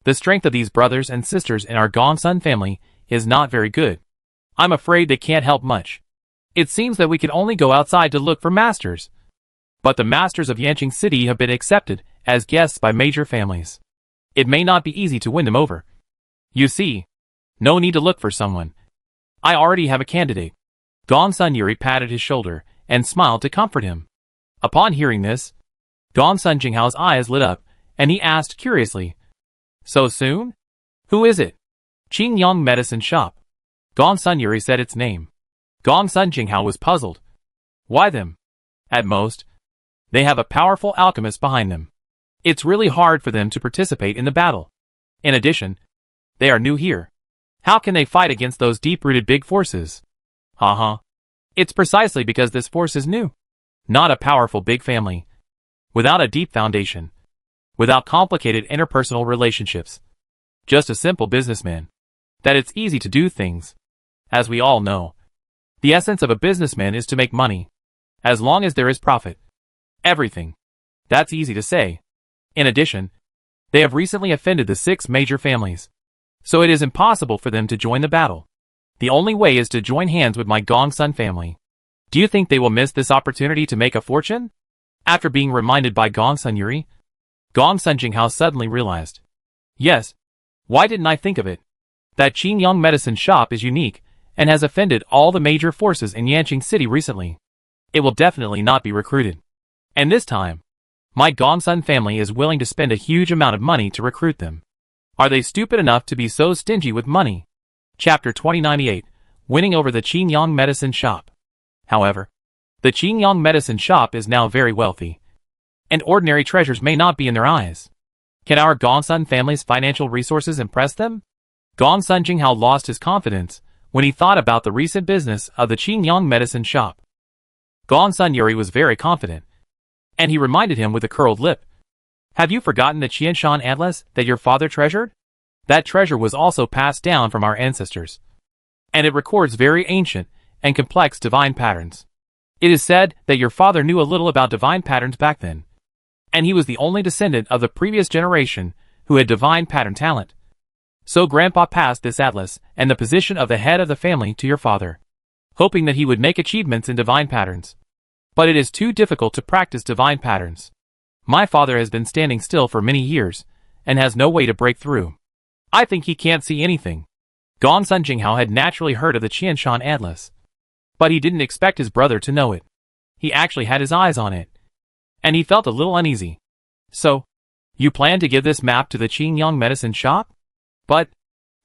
the strength of these brothers and sisters in our Gongsun family is not very good. I'm afraid they can't help much. It seems that we can only go outside to look for masters. But the masters of Yanqing City have been accepted as guests by major families. It may not be easy to win them over. You see, no need to look for someone. I already have a candidate. Gongsun Yuri patted his shoulder and smiled to comfort him. Upon hearing this, Gongsun Jinghao's eyes lit up, and he asked curiously, So soon? Who is it? Qingyang Medicine Shop. Gongsun Yuri said its name. Gong Sun Jinghao was puzzled. Why them? At most, they have a powerful alchemist behind them. It's really hard for them to participate in the battle. In addition, they are new here. How can they fight against those deep-rooted big forces? It's precisely because this force is new. Not a powerful big family. Without a deep foundation. Without complicated interpersonal relationships. Just a simple businessman. That it's easy to do things. As we all know, the essence of a businessman is to make money. As long as there is profit. Everything. That's easy to say. In addition, they have recently offended the 6 major families. So it is impossible for them to join the battle. The only way is to join hands with my Gong Sun family. Do you think they will miss this opportunity to make a fortune? After being reminded by Gong Sun Yuri, Gong Sun Jinghao suddenly realized. Yes. Why didn't I think of it? That Qingyang medicine shop is unique, and has offended all the major forces in Yanqing City recently. It will definitely not be recruited. And this time, my Gong Sun family is willing to spend a huge amount of money to recruit them. Are they stupid enough to be so stingy with money? Chapter 2098, Winning over the Qingyang medicine shop. However, the Qingyang medicine shop is now very wealthy, and ordinary treasures may not be in their eyes. Can our Gong Sun family's financial resources impress them? Gong Sun Jinghao lost his confidence when he thought about the recent business of the Qingyang medicine shop. Gong Sun Yuri was very confident, and he reminded him with a curled lip. Have you forgotten the Qianshan Atlas that your father treasured? That treasure was also passed down from our ancestors, and it records very ancient and complex divine patterns. It is said that your father knew a little about divine patterns back then, and he was the only descendant of the previous generation who had divine pattern talent. So Grandpa passed this atlas and the position of the head of the family to your father, hoping that he would make achievements in divine patterns. But it is too difficult to practice divine patterns. My father has been standing still for many years, and has no way to break through. I think he can't see anything. Gong Sun Jinghao had naturally heard of the Qianshan Atlas, but he didn't expect his brother to know it. He actually had his eyes on it, and he felt a little uneasy. So, you plan to give this map to the Qingyang medicine shop? But,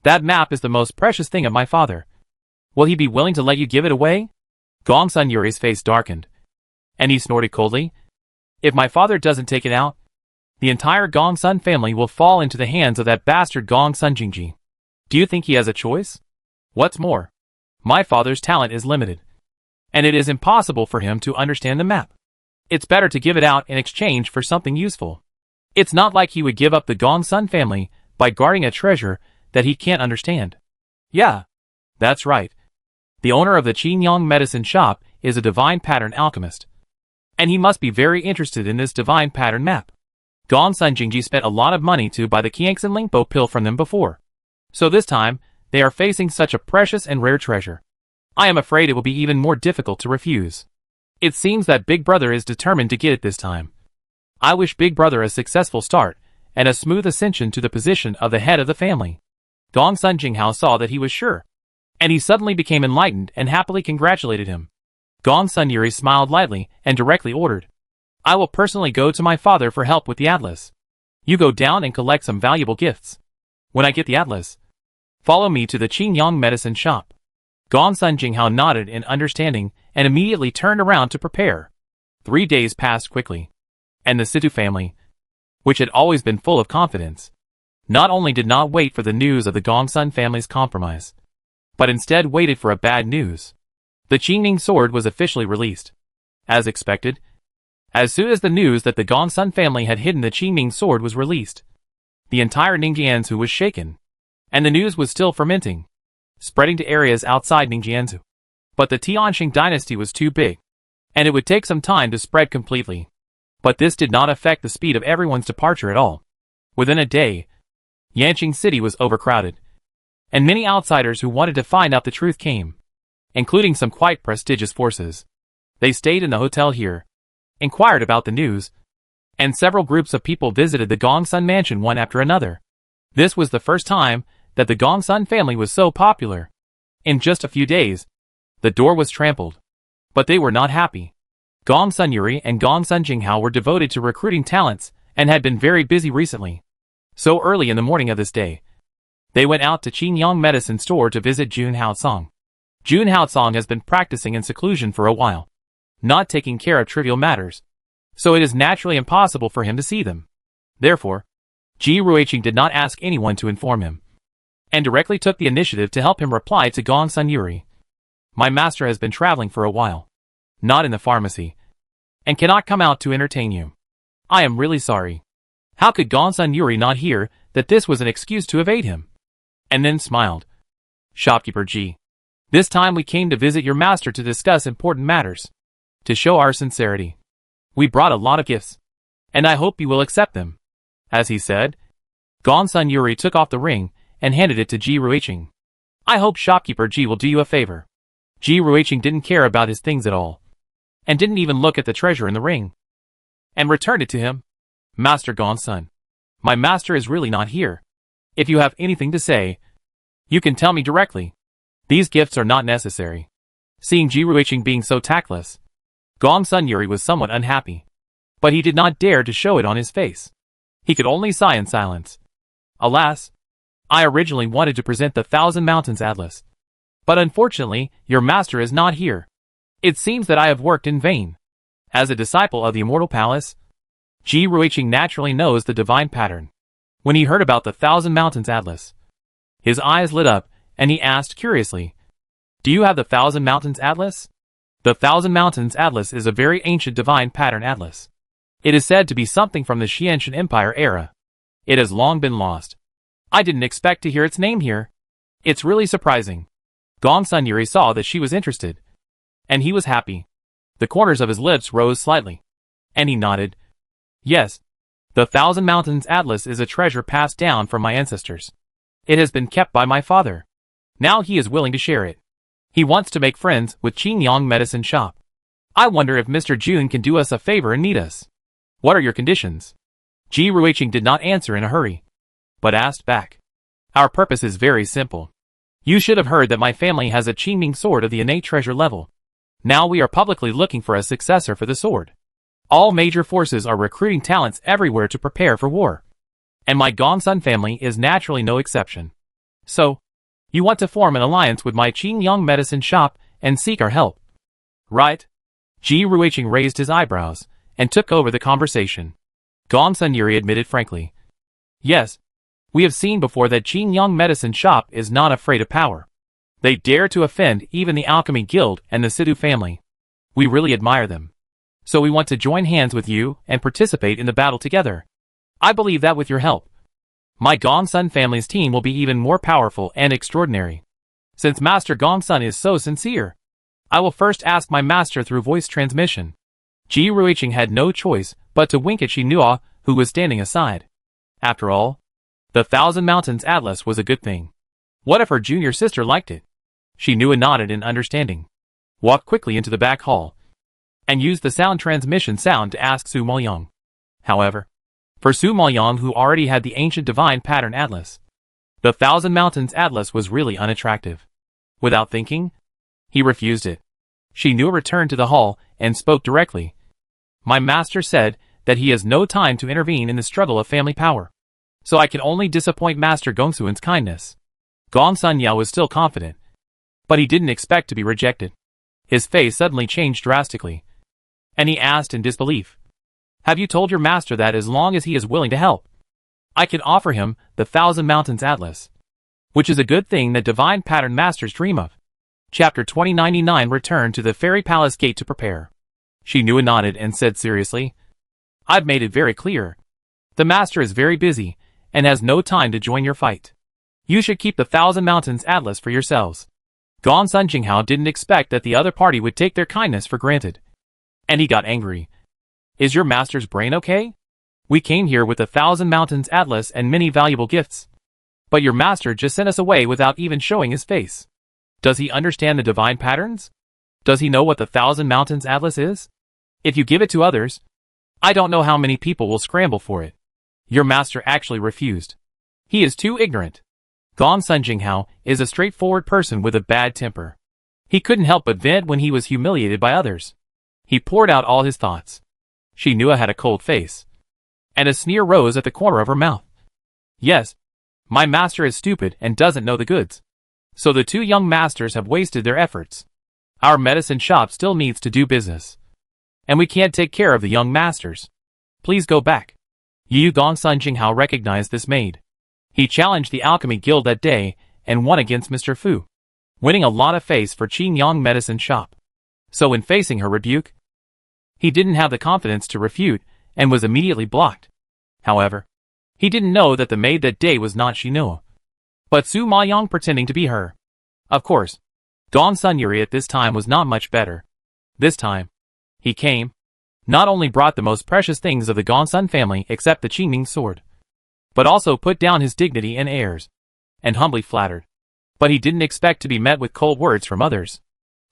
that map is the most precious thing of my father. Will he be willing to let you give it away? Gong Sun Yuri's face darkened, and he snorted coldly. If my father doesn't take it out, the entire Gong Sun family will fall into the hands of that bastard Gong Sun Jingji. Do you think he has a choice? What's more, my father's talent is limited, and it is impossible for him to understand the map. It's better to give it out in exchange for something useful. It's not like he would give up the Gong Sun family by guarding a treasure that he can't understand. Yeah, that's right. The owner of the Qingyang medicine shop is a divine pattern alchemist, and he must be very interested in this divine pattern map. Gong Sun Jingji spent a lot of money to buy the Qiangxin Lingpo pill from them before. So this time, they are facing such a precious and rare treasure. I am afraid it will be even more difficult to refuse. It seems that Big Brother is determined to get it this time. I wish Big Brother a successful start, and a smooth ascension to the position of the head of the family. Gong Sun Jinghao saw that he was sure, and he suddenly became enlightened and happily congratulated him. Gong Sun Yuri smiled lightly and directly ordered. I will personally go to my father for help with the atlas. You go down and collect some valuable gifts. When I get the atlas, follow me to the Qingyang medicine shop. Gong Sun Jinghao nodded in understanding and immediately turned around to prepare. 3 days passed quickly, and the Situ family, which had always been full of confidence, not only did not wait for the news of the Gong Sun family's compromise, but instead waited for a bad news. The Qingning sword was officially released. As expected, as soon as the news that the Gong Sun family had hidden the Qingning sword was released, the entire Ningjianzu was shaken, and the news was still fermenting, spreading to areas outside Ningjianzu. But the Tianxing dynasty was too big, and it would take some time to spread completely. But this did not affect the speed of everyone's departure at all. Within a day, Yanqing City was overcrowded, and many outsiders who wanted to find out the truth came, including some quite prestigious forces. They stayed in the hotel here, inquired about the news, and several groups of people visited the Gong Sun mansion one after another. This was the first time that the Gong Sun family was so popular. In just a few days, the door was trampled. But they were not happy. Gong Sun Yuri and Gong Sun Jinghao were devoted to recruiting talents and had been very busy recently. So early in the morning of this day, they went out to Qingyang medicine store to visit Jun Haosong. Jun Haotsong has been practicing in seclusion for a while, not taking care of trivial matters, so it is naturally impossible for him to see them. Therefore, Ji Ruiqing did not ask anyone to inform him, and directly took the initiative to help him reply to Gong Sun Yuri. My master has been traveling for a while, not in the pharmacy, and cannot come out to entertain you. I am really sorry. How could Gong Sun Yuri not hear that this was an excuse to evade him? And then smiled. Shopkeeper Ji. This time we came to visit your master to discuss important matters. To show our sincerity, we brought a lot of gifts, and I hope you will accept them. As he said, Gong Sun Yuri took off the ring and handed it to Ji Ruiqing. I hope shopkeeper Ji will do you a favor. Ji Ruiqing didn't care about his things at all, and didn't even look at the treasure in the ring, and returned it to him. Master Gong Sun, my master is really not here. If you have anything to say, you can tell me directly. These gifts are not necessary. Seeing Ji Ruiqing being so tactless, Gong Sun Yuri was somewhat unhappy, but he did not dare to show it on his face. He could only sigh in silence. Alas, I originally wanted to present the Thousand Mountains Atlas, but unfortunately, your master is not here. It seems that I have worked in vain. As a disciple of the Immortal Palace, Ji Ruiqing naturally knows the divine pattern. When he heard about the Thousand Mountains Atlas, his eyes lit up, and he asked curiously, Do you have the Thousand Mountains Atlas? The Thousand Mountains Atlas is a very ancient divine pattern atlas. It is said to be something from the Xiantian Empire era. It has long been lost. I didn't expect to hear its name here. It's really surprising. Gong Sun Yuri saw that she was interested, and he was happy. The corners of his lips rose slightly, and he nodded. Yes, the Thousand Mountains Atlas is a treasure passed down from my ancestors. It has been kept by my father. Now he is willing to share it. He wants to make friends with Qingyang Medicine Shop. I wonder if Mr. Jun can do us a favor and meet us. What are your conditions? Ji Ruiqing did not answer in a hurry, but asked back. Our purpose is very simple. You should have heard that my family has a Qingming sword of the innate treasure level. Now we are publicly looking for a successor for the sword. All major forces are recruiting talents everywhere to prepare for war, and my Gong Sun family is naturally no exception. So, you want to form an alliance with my Qingyang Medicine Shop and seek our help, right? Ji Ruiqing raised his eyebrows and took over the conversation. Gong Sun Yuri admitted frankly. Yes, we have seen before that Qingyang Medicine Shop is not afraid of power. They dare to offend even the Alchemy Guild and the Sidhu family. We really admire them. So we want to join hands with you and participate in the battle together. I believe that with your help, my Gong Sun family's team will be even more powerful and extraordinary. Since Master Gong Sun is so sincere, I will first ask my master through voice transmission. Ji Ruiqing had no choice but to wink at Xinhua, who was standing aside. After all, the Thousand Mountains Atlas was a good thing. What if her junior sister liked it? Xinhua nodded in understanding, walked quickly into the back hall, and used the sound transmission sound to ask Su Moyang. However, for Su Moyang, who already had the ancient divine pattern atlas, the Thousand Mountains Atlas was really unattractive. Without thinking, he refused it. Xinhua returned to the hall and spoke directly. My master said that he has no time to intervene in the struggle of family power, so I can only disappoint Master Gongsuan's kindness. Gong Sun Yao was still confident, but he didn't expect to be rejected. His face suddenly changed drastically, and he asked in disbelief, Have you told your master that as long as he is willing to help, I can offer him the Thousand Mountains Atlas, which is a good thing that divine pattern masters dream of. Chapter 2099 Return to the Fairy Palace Gate to prepare. Xinhua nodded and said seriously, I've made it very clear. The master is very busy and has no time to join your fight. You should keep the Thousand Mountains Atlas for yourselves. Gong Sun Jinghao didn't expect that the other party would take their kindness for granted, and he got angry. Is your master's brain okay? We came here with the Thousand Mountains Atlas and many valuable gifts, but your master just sent us away without even showing his face. Does he understand the divine patterns? Does he know what the Thousand Mountains Atlas is? If you give it to others, I don't know how many people will scramble for it. Your master actually refused. He is too ignorant. Gong Sun Jinghao is a straightforward person with a bad temper. He couldn't help but vent when he was humiliated by others. He poured out all his thoughts. Xinhua had a cold face, and a sneer rose at the corner of her mouth. Yes, my master is stupid and doesn't know the goods. So the two young masters have wasted their efforts. Our medicine shop still needs to do business. And we can't take care of the young masters. Please go back. Yu Gongsun Jinghao recognized this maid. He challenged the alchemy guild that day and won against Mr. Fu, winning a lot of face for Qingyang medicine shop. So in facing her rebuke, he didn't have the confidence to refute and was immediately blocked. However, he didn't know that the maid that day was not Xinua, but Su Maoyang pretending to be her. Of course, Gongsun Yuri at this time was not much better. This time, he came, not only brought the most precious things of the Gongsun family except the Qingming sword, but also put down his dignity and airs, and humbly flattered. But he didn't expect to be met with cold words from others.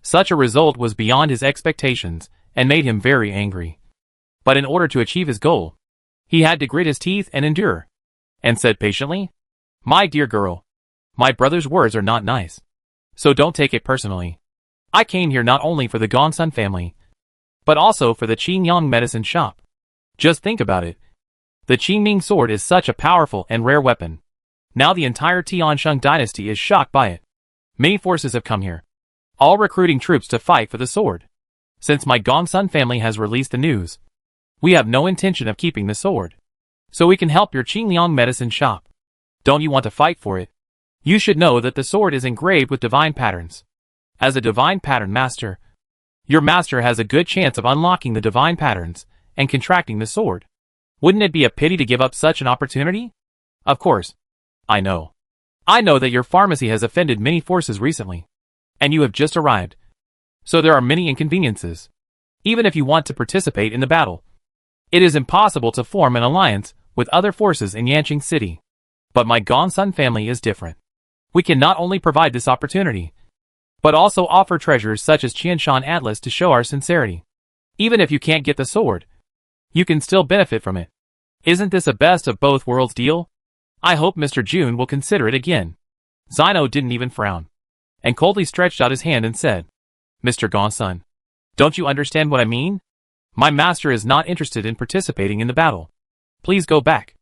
Such a result was beyond his expectations and made him very angry. But in order to achieve his goal, he had to grit his teeth and endure, and said patiently, "My dear girl, my brother's words are not nice, so don't take it personally. I came here not only for the Gongsun family, but also for the Qingyang medicine shop. Just think about it. The Qingming sword is such a powerful and rare weapon. Now the entire Tiansheng dynasty is shocked by it. Many forces have come here, all recruiting troops to fight for the sword. Since my Gongsun family has released the news, we have no intention of keeping the sword. So we can help your Qingyang medicine shop. Don't you want to fight for it? You should know that the sword is engraved with divine patterns. As a divine pattern master, your master has a good chance of unlocking the divine patterns and contracting the sword. Wouldn't it be a pity to give up such an opportunity? Of course. I know. I know that your pharmacy has offended many forces recently, and you have just arrived. So there are many inconveniences. Even if you want to participate in the battle, it is impossible to form an alliance with other forces in Yanqing City. But my Gongsun family is different. We can not only provide this opportunity, but also offer treasures such as Qianshan Atlas to show our sincerity. Even if you can't get the sword, you can still benefit from it. Isn't this a best of both worlds deal? I hope Mr. Jun will consider it again." Zino didn't even frown, and coldly stretched out his hand and said, "Mr. Gongsun, don't you understand what I mean? My master is not interested in participating in the battle. Please go back."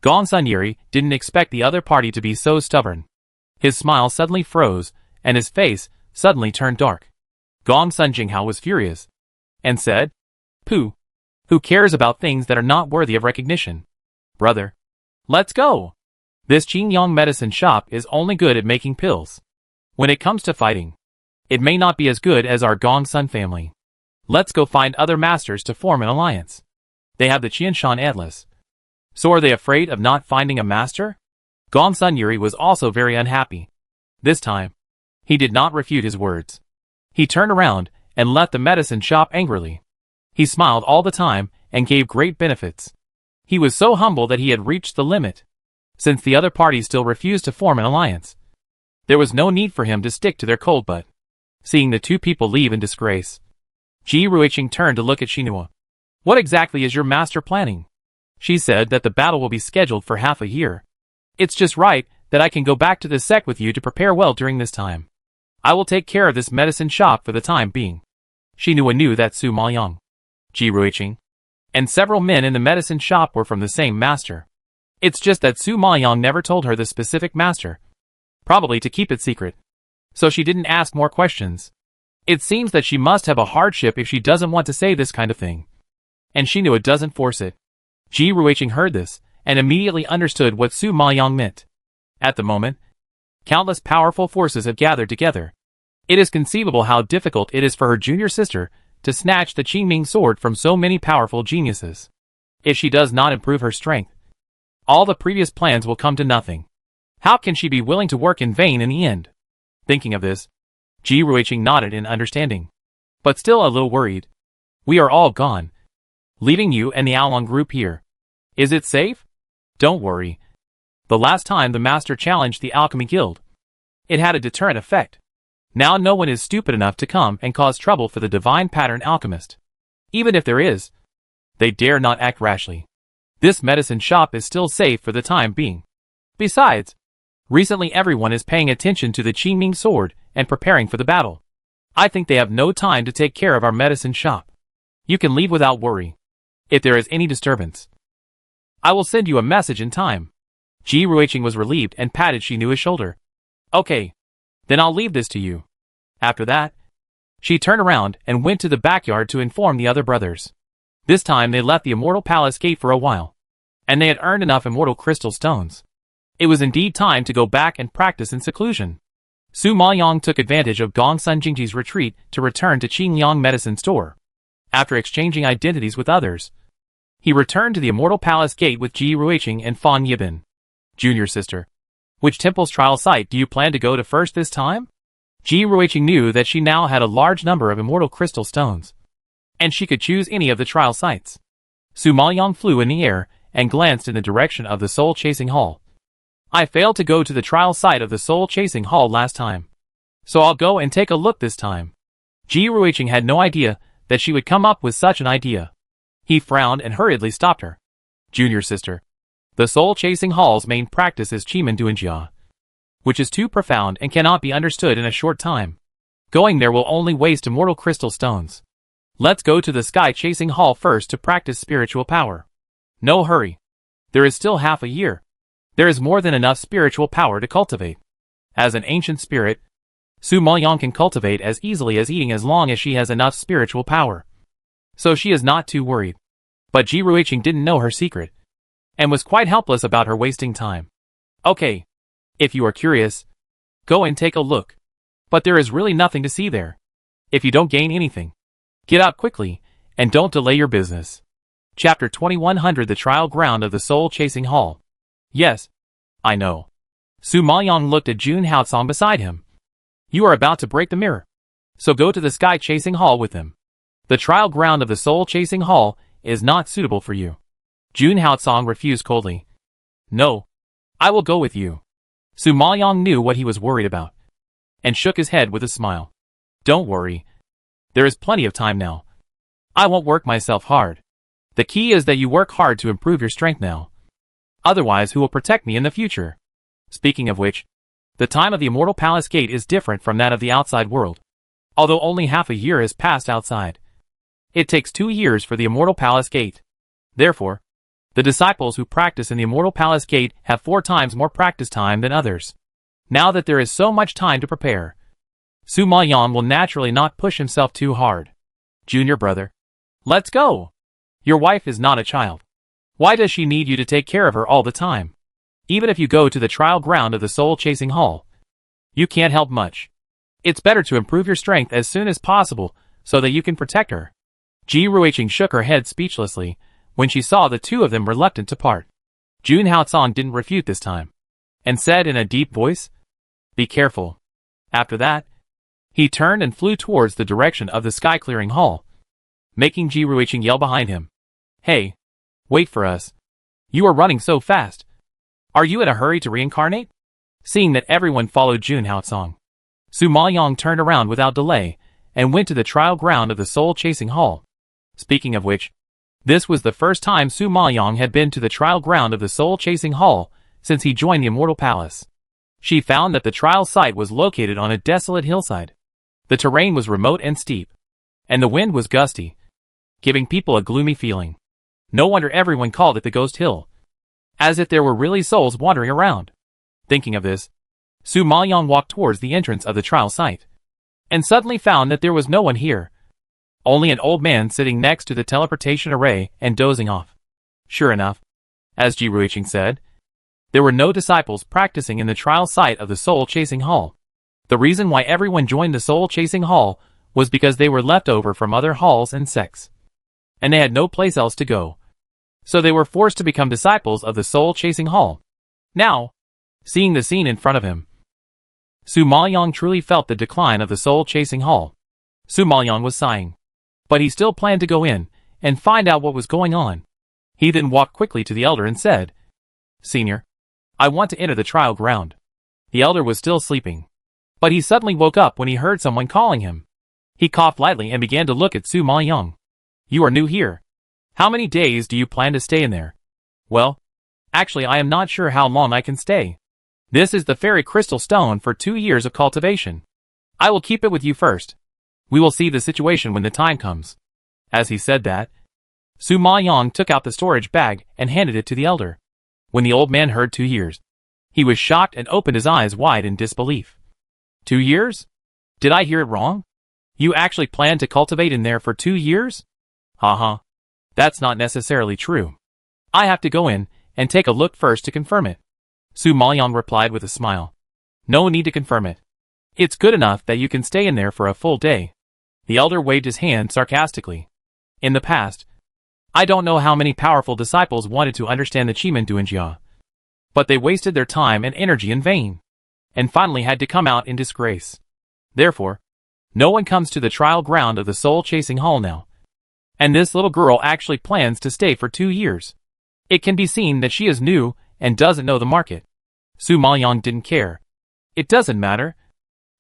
Gongsun Yuri didn't expect the other party to be so stubborn. His smile suddenly froze, and his face suddenly turned dark. Gongsun Jinghao was furious, and said, "Pooh! Who cares about things that are not worthy of recognition? Brother, let's go! This Qingyang medicine shop is only good at making pills. When it comes to fighting, it may not be as good as our Gongsun family. Let's go find other masters to form an alliance. They have the Qianshan Atlas. So are they afraid of not finding a master?" Gongsun Yuri was also very unhappy. This time, he did not refute his words. He turned around and left the medicine shop angrily. He smiled all the time and gave great benefits. He was so humble that he had reached the limit. Since the other party still refused to form an alliance, there was no need for him to stick to their cold butt. Seeing the two people leave in disgrace, Ji Ruiqing turned to look at Xinhua. "What exactly is your master planning?" She said that the battle will be scheduled for half a year. "It's just right that I can go back to the sect with you to prepare well during this time. I will take care of this medicine shop for the time being." Xinhua knew that Su Maoyang, Ji Ruiqing, and several men in the medicine shop were from the same master. It's just that Su Maoyang never told her the specific master, probably to keep it secret. So she didn't ask more questions. It seems that she must have a hardship if she doesn't want to say this kind of thing. And Xinhua doesn't force it. Ji Ruiqing heard this, and immediately understood what Su Maoyang meant. At the moment, countless powerful forces have gathered together. It is conceivable how difficult it is for her junior sister to snatch the Qingming sword from so many powerful geniuses. If she does not improve her strength, all the previous plans will come to nothing. How can she be willing to work in vain in the end? Thinking of this, Ji Ruiqing nodded in understanding, but still a little worried. "We are all gone, leaving you and the Aolong group here. Is it safe?" "Don't worry. The last time the master challenged the Alchemy Guild, it had a deterrent effect. Now no one is stupid enough to come and cause trouble for the divine pattern alchemist. Even if there is, they dare not act rashly. This medicine shop is still safe for the time being. Besides, recently everyone is paying attention to the Qingming sword and preparing for the battle. I think they have no time to take care of our medicine shop. You can leave without worry. If there is any disturbance, I will send you a message in time." Ji Ruiqing was relieved and patted Xinua's shoulder. "Okay. Then I'll leave this to you. After that, she turned around and went to the backyard to inform the other brothers. This time they left the Immortal Palace gate for a while, and they had earned enough immortal crystal stones. It was indeed time to go back and practice in seclusion. Su Maoyang took advantage of Gong Sun Jingji's retreat to return to Qingliang Medicine Store. After exchanging identities with others, he returned to the Immortal Palace gate with Ji Ruiqing and Fan Yibin. Junior sister, which temple's trial site do you plan to go to first this time? Ji Ruiqing knew that she now had a large number of immortal crystal stones, and she could choose any of the trial sites. Su Maoyang flew in the air and glanced in the direction of the Soul Chasing Hall. I failed to go to the trial site of the Soul Chasing Hall last time, so I'll go and take a look this time. Ji Ruiqing had no idea that she would come up with such an idea. He frowned and hurriedly stopped her. Junior sister, the Soul Chasing Hall's main practice is Qimen Duanjia, which is too profound and cannot be understood in a short time. Going there will only waste immortal crystal stones. Let's go to the Sky Chasing Hall first to practice spiritual power. No hurry. There is still half a year. There is more than enough spiritual power to cultivate. As an ancient spirit, Su Maoyang can cultivate as easily as eating as long as she has enough spiritual power. So she is not too worried. But Ji Ruiqing didn't know her secret, and was quite helpless about her wasting time. Okay. If you are curious, go and take a look. But there is really nothing to see there. If you don't gain anything, get out quickly, and don't delay your business. Chapter 2100 The Trial Ground of the Soul Chasing Hall. Yes, I know. Su Maoyang looked at Jun Haocong beside him. You are about to break the mirror, so go to the Sky Chasing Hall with him. The trial ground of the Soul Chasing Hall is not suitable for you. Jun Haocong refused coldly. No, I will go with you. Su Maoyang knew what he was worried about, and shook his head with a smile. Don't worry. There is plenty of time now. I won't work myself hard. The key is that you work hard to improve your strength now. Otherwise, who will protect me in the future? Speaking of which, the time of the Immortal Palace Gate is different from that of the outside world. Although only half a year has passed outside, it takes 2 years for the Immortal Palace Gate. Therefore, the disciples who practice in the Immortal Palace Gate have 4 times more practice time than others. Now that there is so much time to prepare, Su Maoyang will naturally not push himself too hard. Junior brother, let's go. Your wife is not a child. Why does she need you to take care of her all the time? Even if you go to the trial ground of the Soul Chasing Hall, you can't help much. It's better to improve your strength as soon as possible so that you can protect her. Ji Ruiqing shook her head speechlessly when she saw the two of them reluctant to part. Jun Haocong didn't refute this time, and said in a deep voice, Be careful. After that, he turned and flew towards the direction of the Sky Clearing Hall, making Ji Ruiqing yell behind him. Hey! Wait for us. You are running so fast. Are you in a hurry to reincarnate? Seeing that everyone followed Jun Haocong, Su Maoyang turned around without delay and went to the trial ground of the Soul Chasing Hall. Speaking of which, this was the first time Su Maoyang had been to the trial ground of the Soul Chasing Hall since he joined the Immortal Palace. She found that the trial site was located on a desolate hillside. The terrain was remote and steep, and the wind was gusty, giving people a gloomy feeling. No wonder everyone called it the Ghost Hill, as if there were really souls wandering around. Thinking of this, Su Maoyang walked towards the entrance of the trial site, and suddenly found that there was no one here. Only an old man sitting next to the teleportation array and dozing off. Sure enough, as Ji Ruiqing said, there were no disciples practicing in the trial site of the Soul Chasing Hall. The reason why everyone joined the Soul Chasing Hall was because they were left over from other halls and sects, and they had no place else to go. So they were forced to become disciples of the Soul Chasing Hall. Now, seeing the scene in front of him, Su Maoyang truly felt the decline of the Soul Chasing Hall. Su Maoyang was sighing, but he still planned to go in and find out what was going on. He then walked quickly to the elder and said, Senior, I want to enter the trial ground. The elder was still sleeping, but he suddenly woke up when he heard someone calling him. He coughed lightly and began to look at Su Maoyang. You are new here. How many days do you plan to stay in there? Well, actually I am not sure how long I can stay. This is the fairy crystal stone for 2 years of cultivation. I will keep it with you first. We will see the situation when the time comes. As he said that, Su Maoyang took out the storage bag and handed it to the elder. When the old man heard 2 years, he was shocked and opened his eyes wide in disbelief. 2 years? Did I hear it wrong? You actually plan to cultivate in there for 2 years? Haha. That's not necessarily true. I have to go in and take a look first to confirm it. Su Maoyang replied with a smile. No need to confirm it. It's good enough that you can stay in there for a full day. The elder waved his hand sarcastically. In the past, I don't know how many powerful disciples wanted to understand the Chimen Duanjia, but they wasted their time and energy in vain, and finally had to come out in disgrace. Therefore, no one comes to the trial ground of the soul-chasing hall now. And this little girl actually plans to stay for 2 years. It can be seen that she is new and doesn't know the market. Su Maoyang didn't care. It doesn't matter.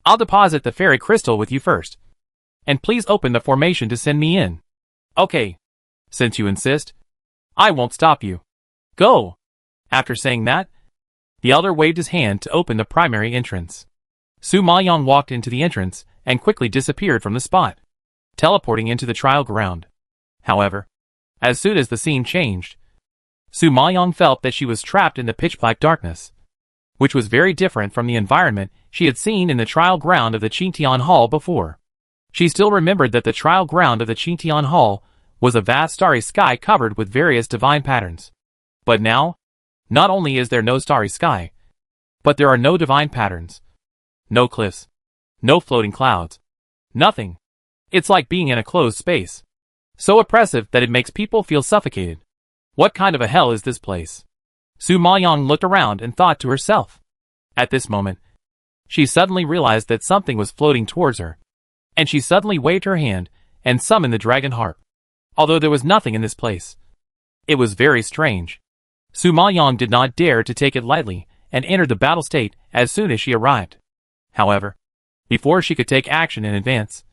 I'll deposit the fairy crystal with you first. And please open the formation to send me in. Okay. Since you insist, I won't stop you. Go. After saying that, the elder waved his hand to open the primary entrance. Su Maoyang walked into the entrance and quickly disappeared from the spot, teleporting into the trial ground. However, as soon as the scene changed, Su Maoyang felt that she was trapped in the pitch-black darkness, which was very different from the environment she had seen in the trial ground of the Qingtian Hall before. She still remembered that the trial ground of the Qingtian Hall was a vast starry sky covered with various divine patterns. But now, not only is there no starry sky, but there are no divine patterns. No cliffs. No floating clouds. Nothing. It's like being in a closed space. So oppressive that it makes people feel suffocated. What kind of a hell is this place? Su Maoyang looked around and thought to herself. At this moment, she suddenly realized that something was floating towards her, and she suddenly waved her hand and summoned the dragon harp. Although there was nothing in this place, it was very strange. Su Maoyang did not dare to take it lightly and entered the battle state as soon as she arrived. However, before she could take action in advance,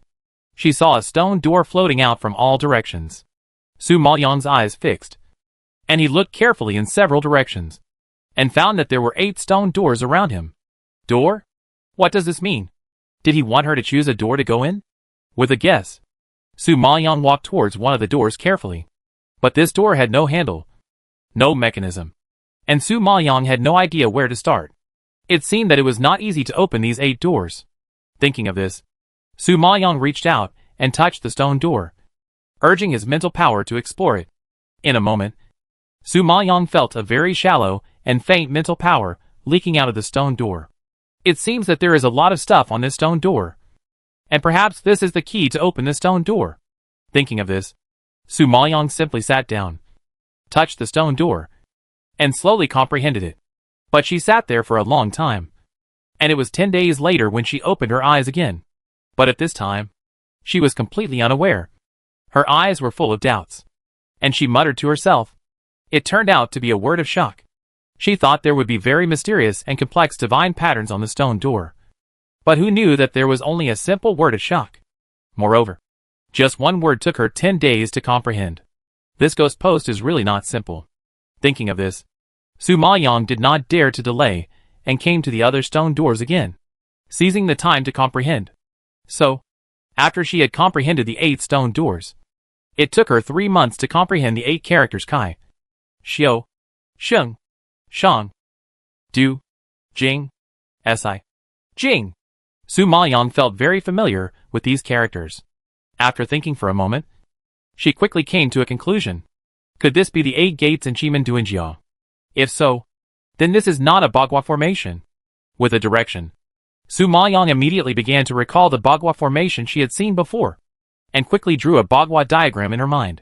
she saw a stone door floating out from all directions. Su Maoyang's eyes fixed, and he looked carefully in several directions, and found that there were 8 stone doors around him. Door? What does this mean? Did he want her to choose a door to go in? With a guess, Su Maoyang walked towards one of the doors carefully. But this door had no handle, no mechanism, and Su Maoyang had no idea where to start. It seemed that it was not easy to open these 8 doors. Thinking of this, Su Maoyang reached out and touched the stone door, urging his mental power to explore it. In a moment, Su Maoyang felt a very shallow and faint mental power leaking out of the stone door. It seems that there is a lot of stuff on this stone door, and perhaps this is the key to open the stone door. Thinking of this, Su Maoyang simply sat down, touched the stone door, and slowly comprehended it. But she sat there for a long time, and it was 10 days later when she opened her eyes again. But at this time, she was completely unaware. Her eyes were full of doubts, and she muttered to herself. It turned out to be a word of shock. She thought there would be very mysterious and complex divine patterns on the stone door. But who knew that there was only a simple word of shock? Moreover, just one word took her 10 days to comprehend. This ghost post is really not simple. Thinking of this, Su Maoyang did not dare to delay and came to the other stone doors again, seizing the time to comprehend. So, after she had comprehended the 8 stone doors, it took her 3 months to comprehend the 8 characters Kai, Xiao, Sheng, Shang, Du, Jing, Si, Jing. Su Maoyang felt very familiar with these characters. After thinking for a moment, she quickly came to a conclusion. Could this be the 8 gates in Chimen Duanjia? If so, then this is not a Bagua formation. With a direction, Su Maoyang immediately began to recall the Bagua formation she had seen before, and quickly drew a Bagua diagram in her mind.